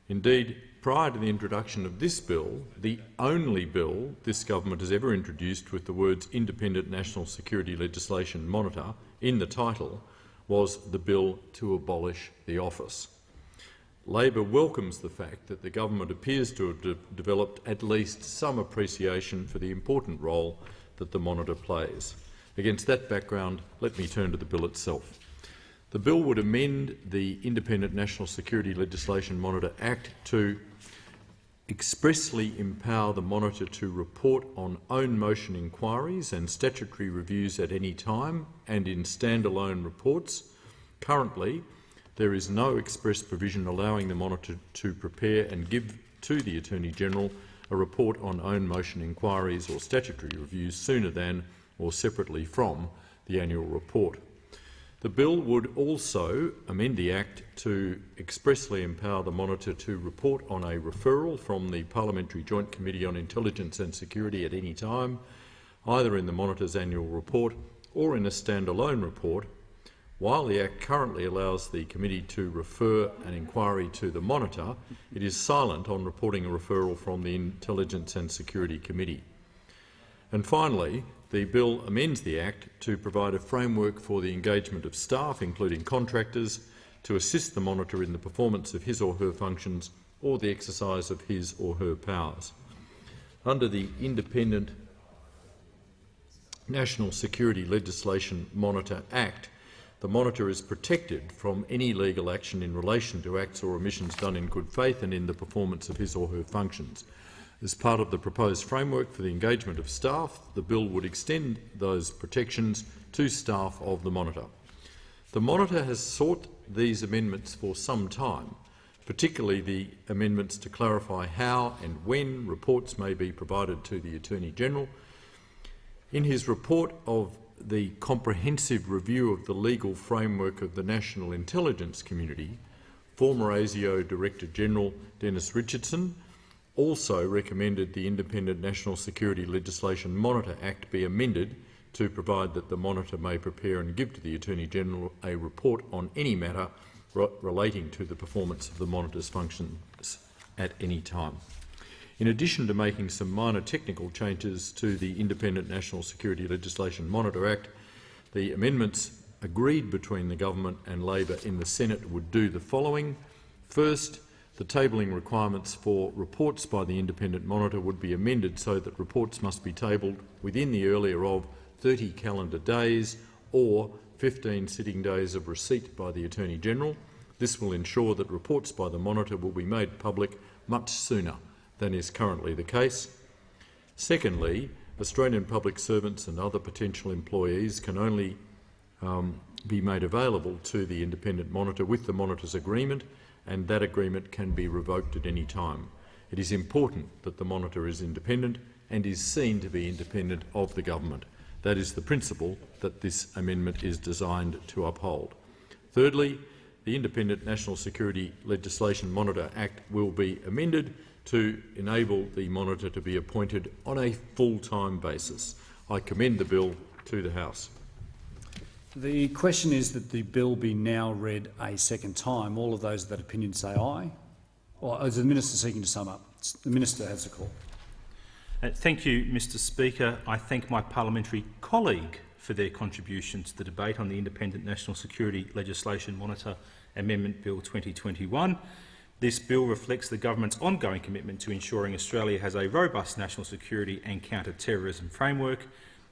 Indeed, prior to the introduction of this bill, the only bill this government has ever introduced with the words Independent National Security Legislation Monitor in the title was the bill to abolish the office. Labor welcomes the fact that the government appears to have developed at least some appreciation for the important role that the Monitor plays. Against that background, let me turn to the bill itself. The bill would amend the Independent National Security Legislation Monitor Act to expressly empower the Monitor to report on own motion inquiries and statutory reviews at any time and in standalone reports. Currently, there is no express provision allowing the Monitor to prepare and give to the Attorney-General a report on own motion inquiries or statutory reviews sooner than or separately from the annual report. The bill would also amend the Act to expressly empower the Monitor to report on a referral from the Parliamentary Joint Committee on Intelligence and Security at any time, either in the Monitor's annual report or in a standalone report. While the Act currently allows the committee to refer an inquiry to the Monitor, it is silent on reporting a referral from the Intelligence and Security Committee. And finally, the bill amends the Act to provide a framework for the engagement of staff, including contractors, to assist the Monitor in the performance of his or her functions or the exercise of his or her powers. Under the Independent National Security Legislation Monitor Act, the Monitor is protected from any legal action in relation to acts or omissions done in good faith and in the performance of his or her functions. As part of the proposed framework for the engagement of staff, the bill would extend those protections to staff of the Monitor. The Monitor has sought these amendments for some time, particularly the amendments to clarify how and when reports may be provided to the Attorney-General. In his report of the comprehensive review of the legal framework of the national intelligence community, former ASIO Director-General Dennis Richardson also recommended the Independent National Security Legislation Monitor Act be amended to provide that the Monitor may prepare and give to the Attorney-General a report on any matter relating to the performance of the Monitor's functions at any time. In addition to making some minor technical changes to the Independent National Security Legislation Monitor Act, the amendments agreed between the Government and Labor in the Senate would do the following. First, The tabling requirements for reports by the independent monitor would be amended so that reports must be tabled within the earlier of 30 calendar days or 15 sitting days of receipt by the Attorney-General. This will ensure that reports by the monitor will be made public much sooner than is currently the case. Secondly, Australian public servants and other potential employees can only be made available to the independent monitor with the monitor's agreement, and that agreement can be revoked at any time. It is important that the monitor is independent and is seen to be independent of the government. That is the principle that this amendment is designed to uphold. Thirdly, the Independent National Security Legislation Monitor Act will be amended to enable the monitor to be appointed on a full-time basis. I commend the bill to the House. The question is that the bill be now read a second time. All of those of that opinion say aye. Or is the Minister seeking to sum up? The Minister has the call. Thank you, Mr Speaker. I thank my parliamentary colleague for their contribution to the debate on the Independent National Security Legislation Monitor Amendment Bill 2021. This bill reflects the government's ongoing commitment to ensuring Australia has a robust national security and counter-terrorism framework.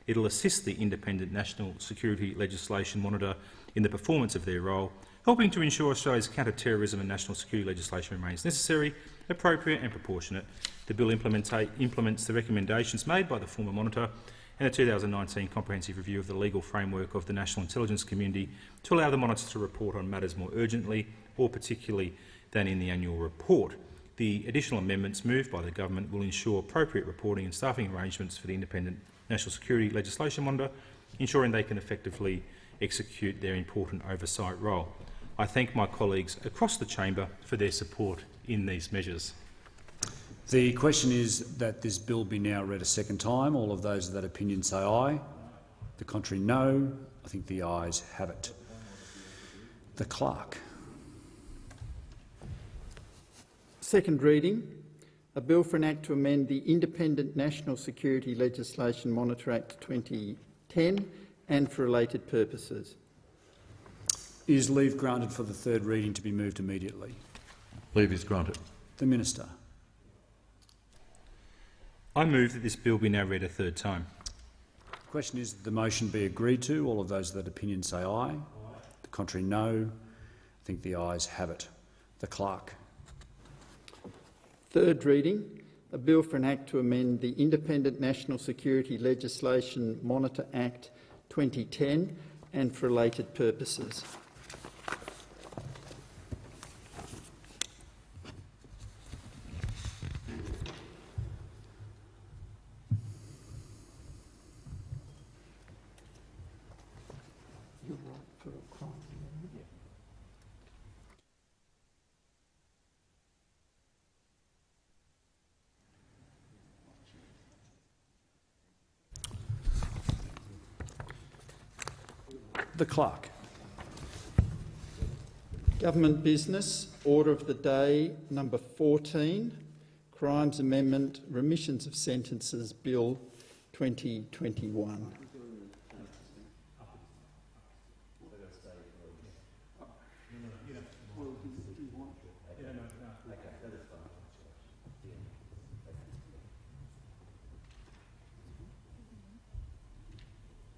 It will assist the Independent National Security Legislation Monitor in the performance of their role, helping to ensure Australia's counter-terrorism and national security legislation remains necessary, appropriate and proportionate. The bill implements the recommendations made by the former monitor and the 2019 Comprehensive Review of the Legal Framework of the National Intelligence Community to allow the monitor to report on matters more urgently or particularly than in the annual report. The additional amendments moved by the government will ensure appropriate reporting and staffing arrangements for the Independent National Security Legislation Monitor, ensuring they can effectively execute their important oversight role. I thank my colleagues across the chamber for their support in these measures. The question is that this bill be now read a second time. All of those of that opinion say aye. The contrary, no. I think the ayes have it. The Clerk. Second reading. A bill for an Act to amend the Independent National Security Legislation Monitor Act 2010 and for related purposes. Is leave granted for the third reading to be moved immediately? Leave is granted. The Minister. I move that this bill be now read a third time. The question is that the motion be agreed to. All of those of that opinion say aye. The contrary, no. I think the ayes have it. The Clerk. Third reading. A bill for an Act to amend the Independent National Security Legislation Monitor Act 2010 and for related purposes. The Clerk. Government business, order of the day number 14, Crimes Amendment, Remissions of Sentences Bill 2021.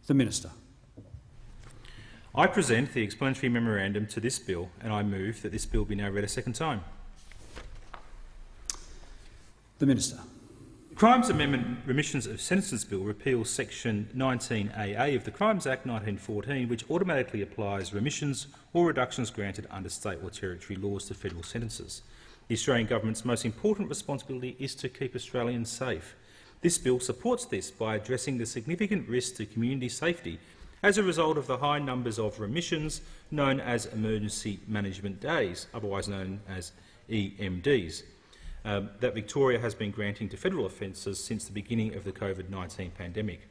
The Minister. I present the explanatory memorandum to this bill and I move that this bill be now read a second time. The Minister. The Crimes Amendment Remissions of Sentences Bill repeals Section 19AA of the Crimes Act 1914, which automatically applies remissions or reductions granted under state or territory laws to federal sentences. The Australian Government's most important responsibility is to keep Australians safe. This bill supports this by addressing the significant risk to community safety as a result of the high numbers of remissions known as Emergency Management Days, otherwise known as EMDs, that Victoria has been granting to federal offences since the beginning of the COVID-19 pandemic.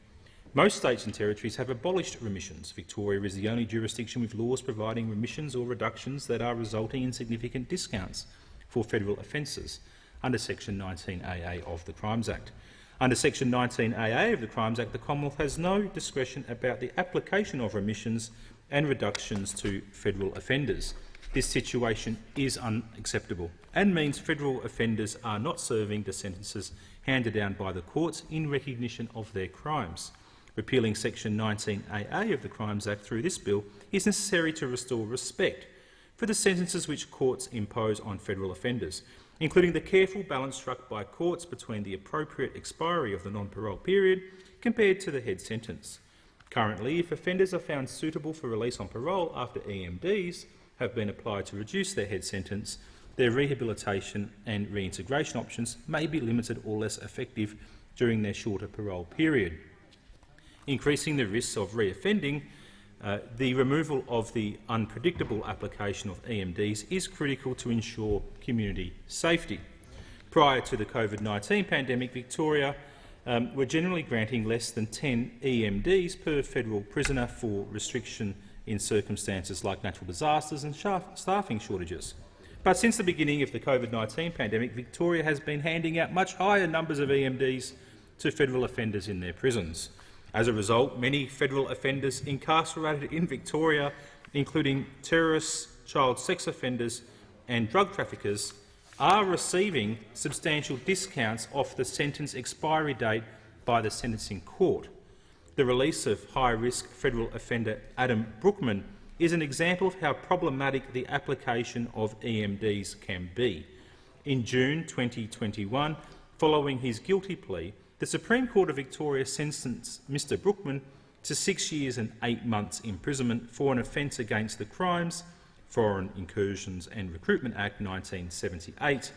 Most states and territories have abolished remissions. Victoria is the only jurisdiction with laws providing remissions or reductions that are resulting in significant discounts for federal offences under Section 19AA of the Crimes Act. Under Section 19AA of the Crimes Act, the Commonwealth has no discretion about the application of remissions and reductions to federal offenders. This situation is unacceptable and means federal offenders are not serving the sentences handed down by the courts in recognition of their crimes. Repealing Section 19AA of the Crimes Act through this bill is necessary to restore respect for the sentences which courts impose on federal offenders, including the careful balance struck by courts between the appropriate expiry of the non-parole period compared to the head sentence. Currently, if offenders are found suitable for release on parole after EMDs have been applied to reduce their head sentence, their rehabilitation and reintegration options may be limited or less effective during their shorter parole period. Increasing the risks of reoffending, the removal of the unpredictable application of EMDs is critical to ensure community safety. Prior to the COVID-19 pandemic, Victoria were generally granting less than 10 EMDs per federal prisoner for restriction in circumstances like natural disasters and staffing shortages. But since the beginning of the COVID-19 pandemic, Victoria has been handing out much higher numbers of EMDs to federal offenders in their prisons. As a result, many federal offenders incarcerated in Victoria, including terrorists, child sex offenders and drug traffickers, are receiving substantial discounts off the sentence expiry date by the sentencing court. The release of high-risk federal offender Adam Brookman is an example of how problematic the application of EMDs can be. In June 2021, following his guilty plea, the Supreme Court of Victoria sentenced Mr Brookman to 6 years and 8 months imprisonment for an offence against the Crimes, Foreign Incursions and Recruitment Act 1978.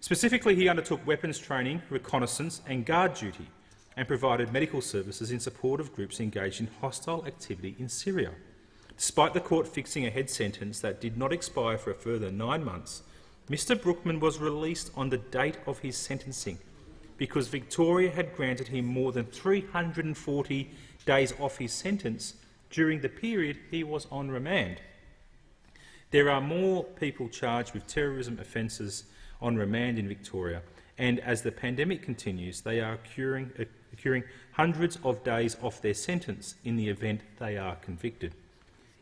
Specifically, he undertook weapons training, reconnaissance and guard duty and provided medical services in support of groups engaged in hostile activity in Syria. Despite the court fixing a head sentence that did not expire for a further 9 months, Mr Brookman was released on the date of his sentencing because Victoria had granted him more than 340 days off his sentence during the period he was on remand. There are more people charged with terrorism offences on remand in Victoria, and as the pandemic continues, they are accruing hundreds of days off their sentence in the event they are convicted.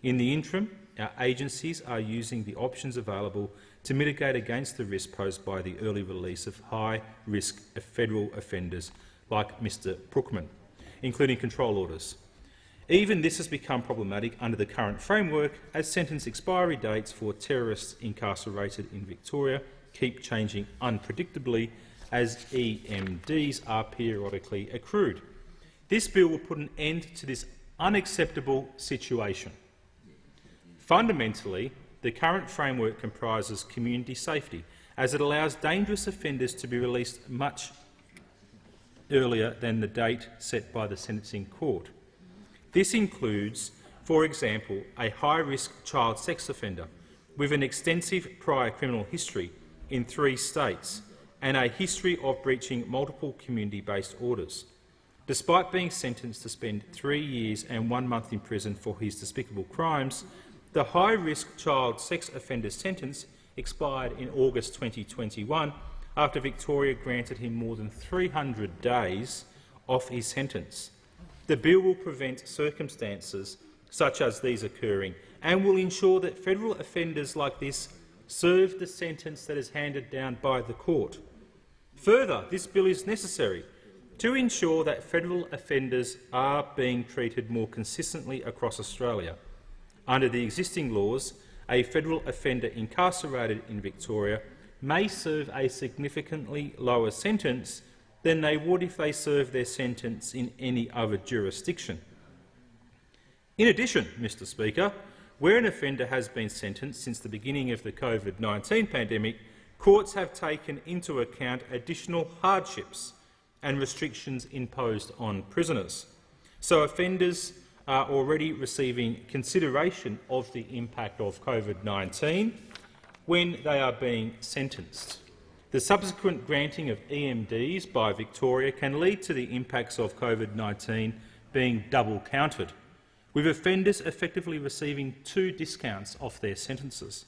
In the interim, our agencies are using the options available to mitigate against the risk posed by the early release of high-risk federal offenders like Mr Brookman, including control orders. Even this has become problematic under the current framework, as sentence expiry dates for terrorists incarcerated in Victoria keep changing unpredictably as EMDs are periodically accrued. This bill will put an end to this unacceptable situation. Fundamentally, the current framework comprises community safety, as it allows dangerous offenders to be released much earlier than the date set by the sentencing court. This includes, for example, a high-risk child sex offender with an extensive prior criminal history in 3 states and a history of breaching multiple community-based orders. Despite being sentenced to spend 3 years and 1 month in prison for his despicable crimes, the high-risk child sex offender sentence expired in August 2021 after Victoria granted him more than 300 days off his sentence. The bill will prevent circumstances such as these occurring and will ensure that federal offenders like this serve the sentence that is handed down by the court. Further, this bill is necessary to ensure that federal offenders are being treated more consistently across Australia. Under the existing laws, a federal offender incarcerated in Victoria may serve a significantly lower sentence than they would if they served their sentence in any other jurisdiction. In addition, Mr Speaker, where an offender has been sentenced since the beginning of the COVID-19 pandemic, courts have taken into account additional hardships and restrictions imposed on prisoners. So offenders are already receiving consideration of the impact of COVID-19 when they are being sentenced. The subsequent granting of EMDs by Victoria can lead to the impacts of COVID-19 being double counted, with offenders effectively receiving 2 discounts off their sentences.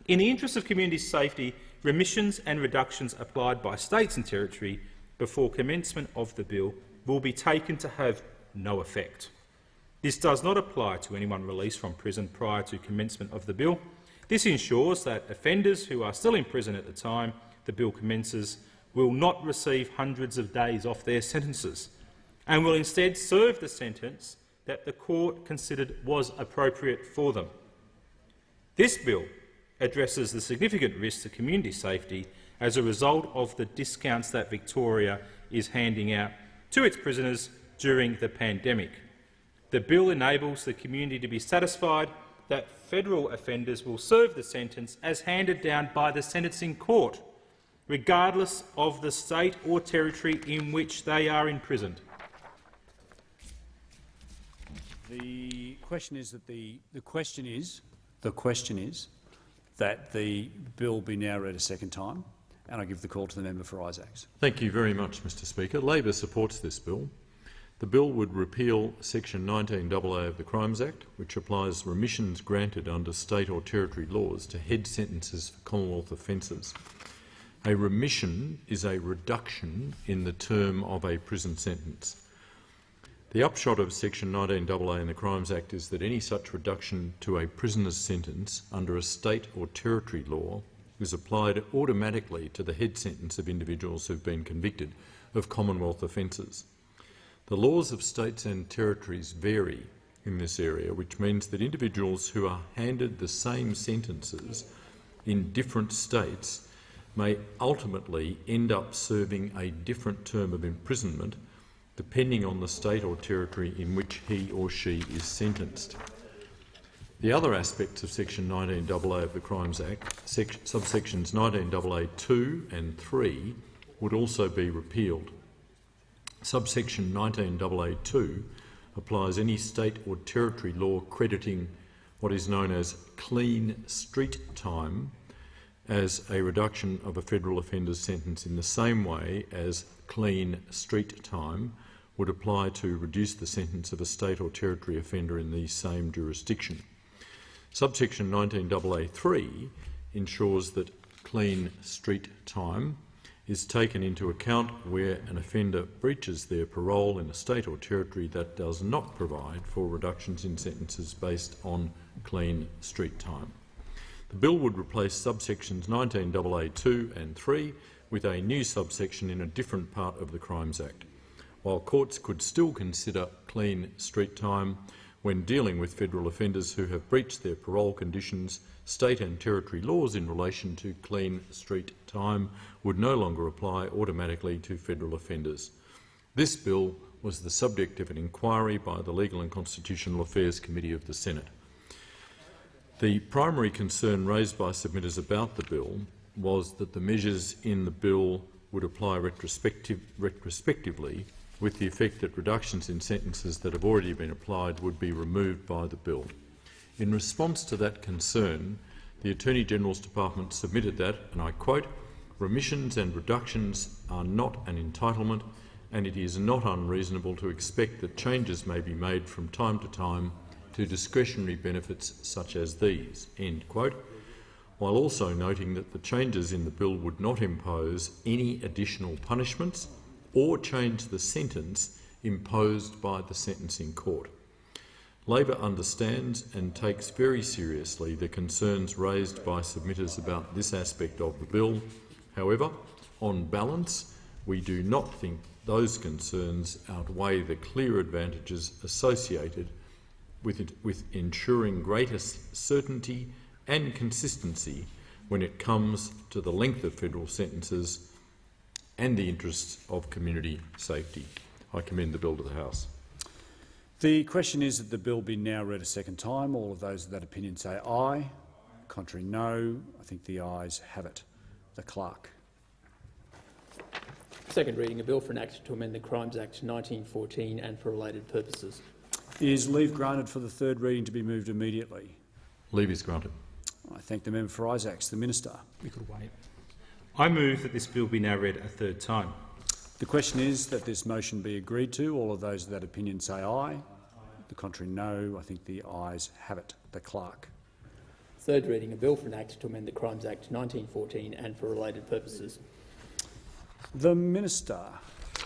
In the interest of community safety, remissions and reductions applied by states and territory before commencement of the bill will be taken to have no effect. This does not apply to anyone released from prison prior to commencement of the bill, This ensures that offenders who are still in prison at the time the bill commences will not receive hundreds of days off their sentences and will instead serve the sentence that the court considered was appropriate for them. This bill addresses the significant risks to community safety as a result of the discounts that Victoria is handing out to its prisoners during the pandemic. The bill enables the community to be satisfied that federal offenders will serve the sentence as handed down by the sentencing court, regardless of the state or territory in which they are imprisoned. The question is that the question is that the bill be now read a second time, and I give the call to the member for Isaacs. Thank you very much, Mr Speaker. Labor supports this bill. The bill would repeal Section 19AA of the Crimes Act, which applies remissions granted under state or territory laws to head sentences for Commonwealth offences. A remission is a reduction in the term of a prison sentence. The upshot of Section 19AA in the Crimes Act is that any such reduction to a prisoner's sentence under a state or territory law is applied automatically to the head sentence of individuals who have been convicted of Commonwealth offences. The laws of states and territories vary in this area, which means that individuals who are handed the same sentences in different states may ultimately end up serving a different term of imprisonment depending on the state or territory in which he or she is sentenced. The other aspects of Section 19AA of the Crimes Act, subsections 19AA2 and 3, would also be repealed. Subsection 19AA2 applies any state or territory law crediting what is known as clean street time as a reduction of a federal offender's sentence in the same way as clean street time would apply to reduce the sentence of a state or territory offender in the same jurisdiction. Subsection 19AA3 ensures that clean street time is taken into account where an offender breaches their parole in a state or territory that does not provide for reductions in sentences based on clean street time. The bill would replace subsections 19AA2 and 3 with a new subsection in a different part of the Crimes Act. While courts could still consider clean street time when dealing with federal offenders who have breached their parole conditions, state and territory laws in relation to clean street time would no longer apply automatically to federal offenders. This bill was the subject of an inquiry by the Legal and Constitutional Affairs Committee of the Senate. The primary concern raised by submitters about the bill was that the measures in the bill would apply retrospectively, with the effect that reductions in sentences that have already been applied would be removed by the bill. In response to that concern, the Attorney-General's Department submitted that, and I quote, "Remissions and reductions are not an entitlement, and it is not unreasonable to expect that changes may be made from time to time to discretionary benefits such as these," end quote, while also noting that the changes in the bill would not impose any additional punishments or change the sentence imposed by the sentencing court. Labor understands and takes very seriously the concerns raised by submitters about this aspect of the bill. However, on balance, we do not think those concerns outweigh the clear advantages associated with ensuring greater certainty and consistency when it comes to the length of federal sentences and the interests of community safety. I commend the bill to the House. The question is that the bill be now read a second time. All of those of that opinion say aye. Contrary, no. I think the ayes have it. The clerk. Second reading, a bill for an act to amend the Crimes Act 1914 and for related purposes. Is leave granted for the third reading to be moved immediately? Leave is granted. I thank the member for Isaacs. The Minister. We could wait. I move that this bill be now read a third time. The question is that this motion be agreed to. All of those of that opinion say aye. The contrary, no. I think the ayes have it. The clerk. Third reading, a bill for an act to amend the Crimes Act 1914 and for related purposes. The Minister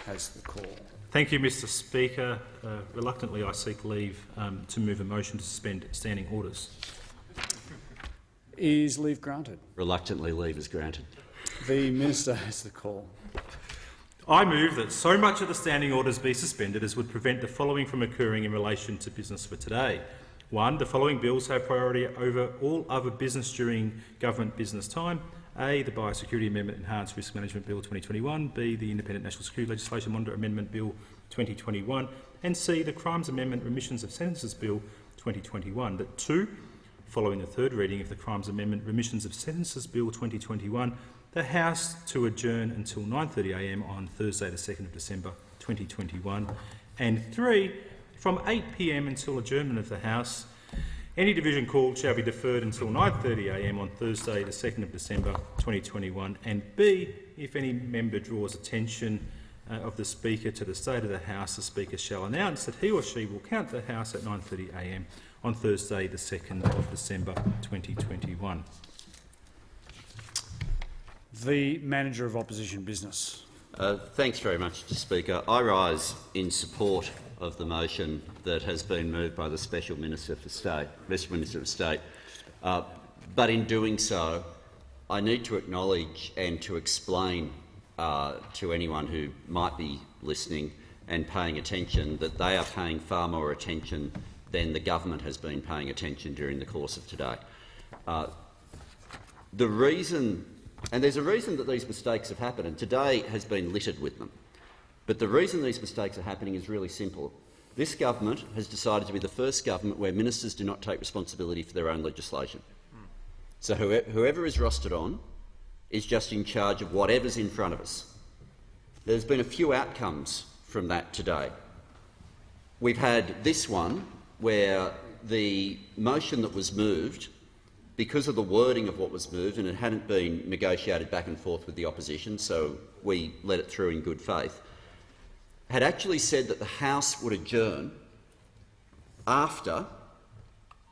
has the call. Thank you, Mr Speaker. Reluctantly, I seek leave to move a motion to suspend standing orders. Is leave granted? Reluctantly, leave is granted. The Minister has the call. I move that so much of the standing orders be suspended as would prevent the following from occurring in relation to business for today. 1. The following bills have priority over all other business during government business time. A. The Biosecurity Amendment Enhanced Risk Management Bill 2021. B. The Independent National Security Legislation Monitor Amendment Bill 2021. And C. The Crimes Amendment Remissions of Sentences Bill 2021. That 2. Following the third reading of the Crimes Amendment Remissions of Sentences Bill 2021, the House to adjourn until 9:30 a.m. on Thursday the 2nd of December 2021. And 3. From 8 p.m. until adjournment of the House, any division called shall be deferred until 9:30 a.m. on Thursday the 2nd of December 2021. And B. If any member draws attention of the Speaker to the state of the House, the Speaker shall announce that he or she will count the House at 9:30 a.m. on Thursday the 2nd of December 2021. The Manager of Opposition Business. Thanks very much, Mr. Speaker. I rise in support of the motion that has been moved by the Special Minister of State. But in doing so, I need to acknowledge and to explain to anyone who might be listening and paying attention that they are paying far more attention than the government has been paying attention during the course of today. There's a reason that these mistakes have happened, and today has been littered with them. But the reason these mistakes are happening is really simple. This government has decided to be the first government where ministers do not take responsibility for their own legislation. So whoever is rostered on is just in charge of whatever's in front of us. There's been a few outcomes from that today. We've had this one where the motion that was moved, because of the wording of what was moved, and it hadn't been negotiated back and forth with the opposition, so we let it through in good faith, had actually said that the House would adjourn after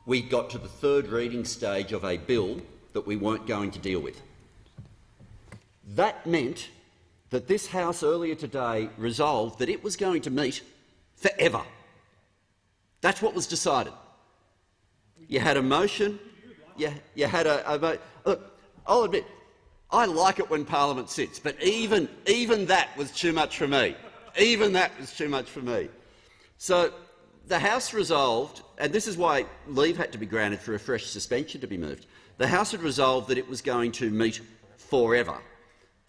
we got to the third reading stage of a bill that we weren't going to deal with. That meant that this House earlier today resolved that it was going to meet forever. That's what was decided. You had a motion. You had a look, I'll admit, I like it when Parliament sits, but even that was too much for me. Even that was too much for me. So the House resolved, and this is why leave had to be granted for a fresh suspension to be moved. The House had resolved that it was going to meet forever.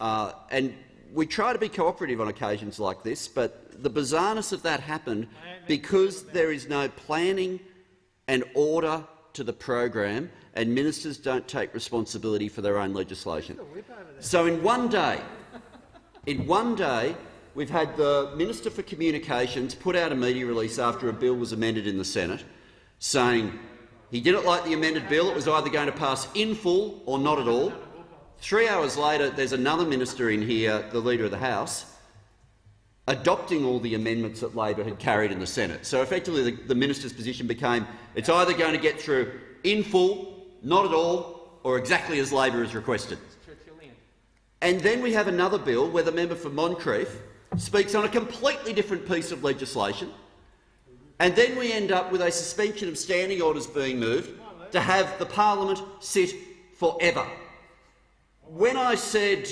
And we try to be cooperative on occasions like this, but the bizarreness of that happened because there is no planning and order to the program, and ministers don't take responsibility for their own legislation. So in one day, we've had the Minister for Communications put out a media release after a bill was amended in the Senate, saying he didn't like the amended bill. It was either going to pass in full or not at all. 3 hours later, there's another minister in here, the Leader of the House, adopting all the amendments that Labor had carried in the Senate. So effectively the minister's position became it's either going to get through in full, not at all, or exactly as Labor has requested. And then we have another bill where the member for Moncrieff speaks on a completely different piece of legislation, and then we end up with a suspension of standing orders being moved to have the parliament sit forever. When I said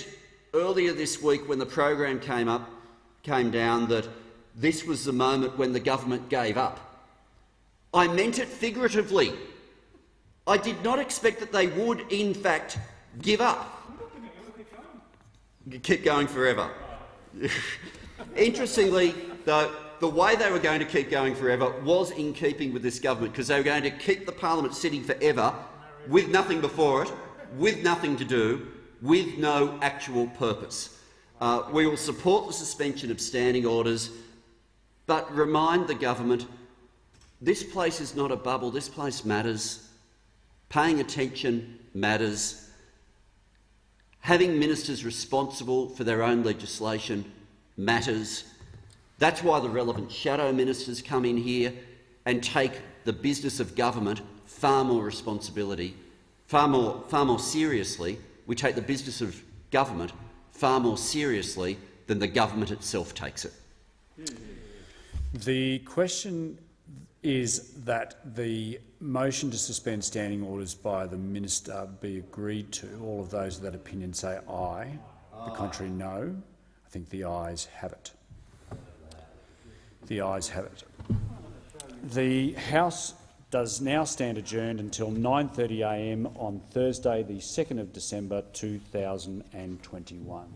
earlier this week when the program came down that this was the moment when the government gave up, I meant it figuratively. I did not expect that they would, in fact, give up. Keep going forever. Interestingly, though, the way they were going to keep going forever was in keeping with this government, because they were going to keep the parliament sitting forever with nothing before it, with nothing to do, with no actual purpose. We will support the suspension of standing orders, but remind the government this place is not a bubble, this place matters. Paying attention matters. Having ministers responsible for their own legislation matters. That's why the relevant shadow ministers come in here and take the business of government far more seriously. We take the business of government far more seriously than the government itself takes it. The question is that the motion to suspend standing orders by the minister be agreed to. All of those of that opinion say aye. The contrary, no. I think the ayes have it. The ayes have it. The House does now stand adjourned until 9:30 a.m. on Thursday, the 2nd of December 2021.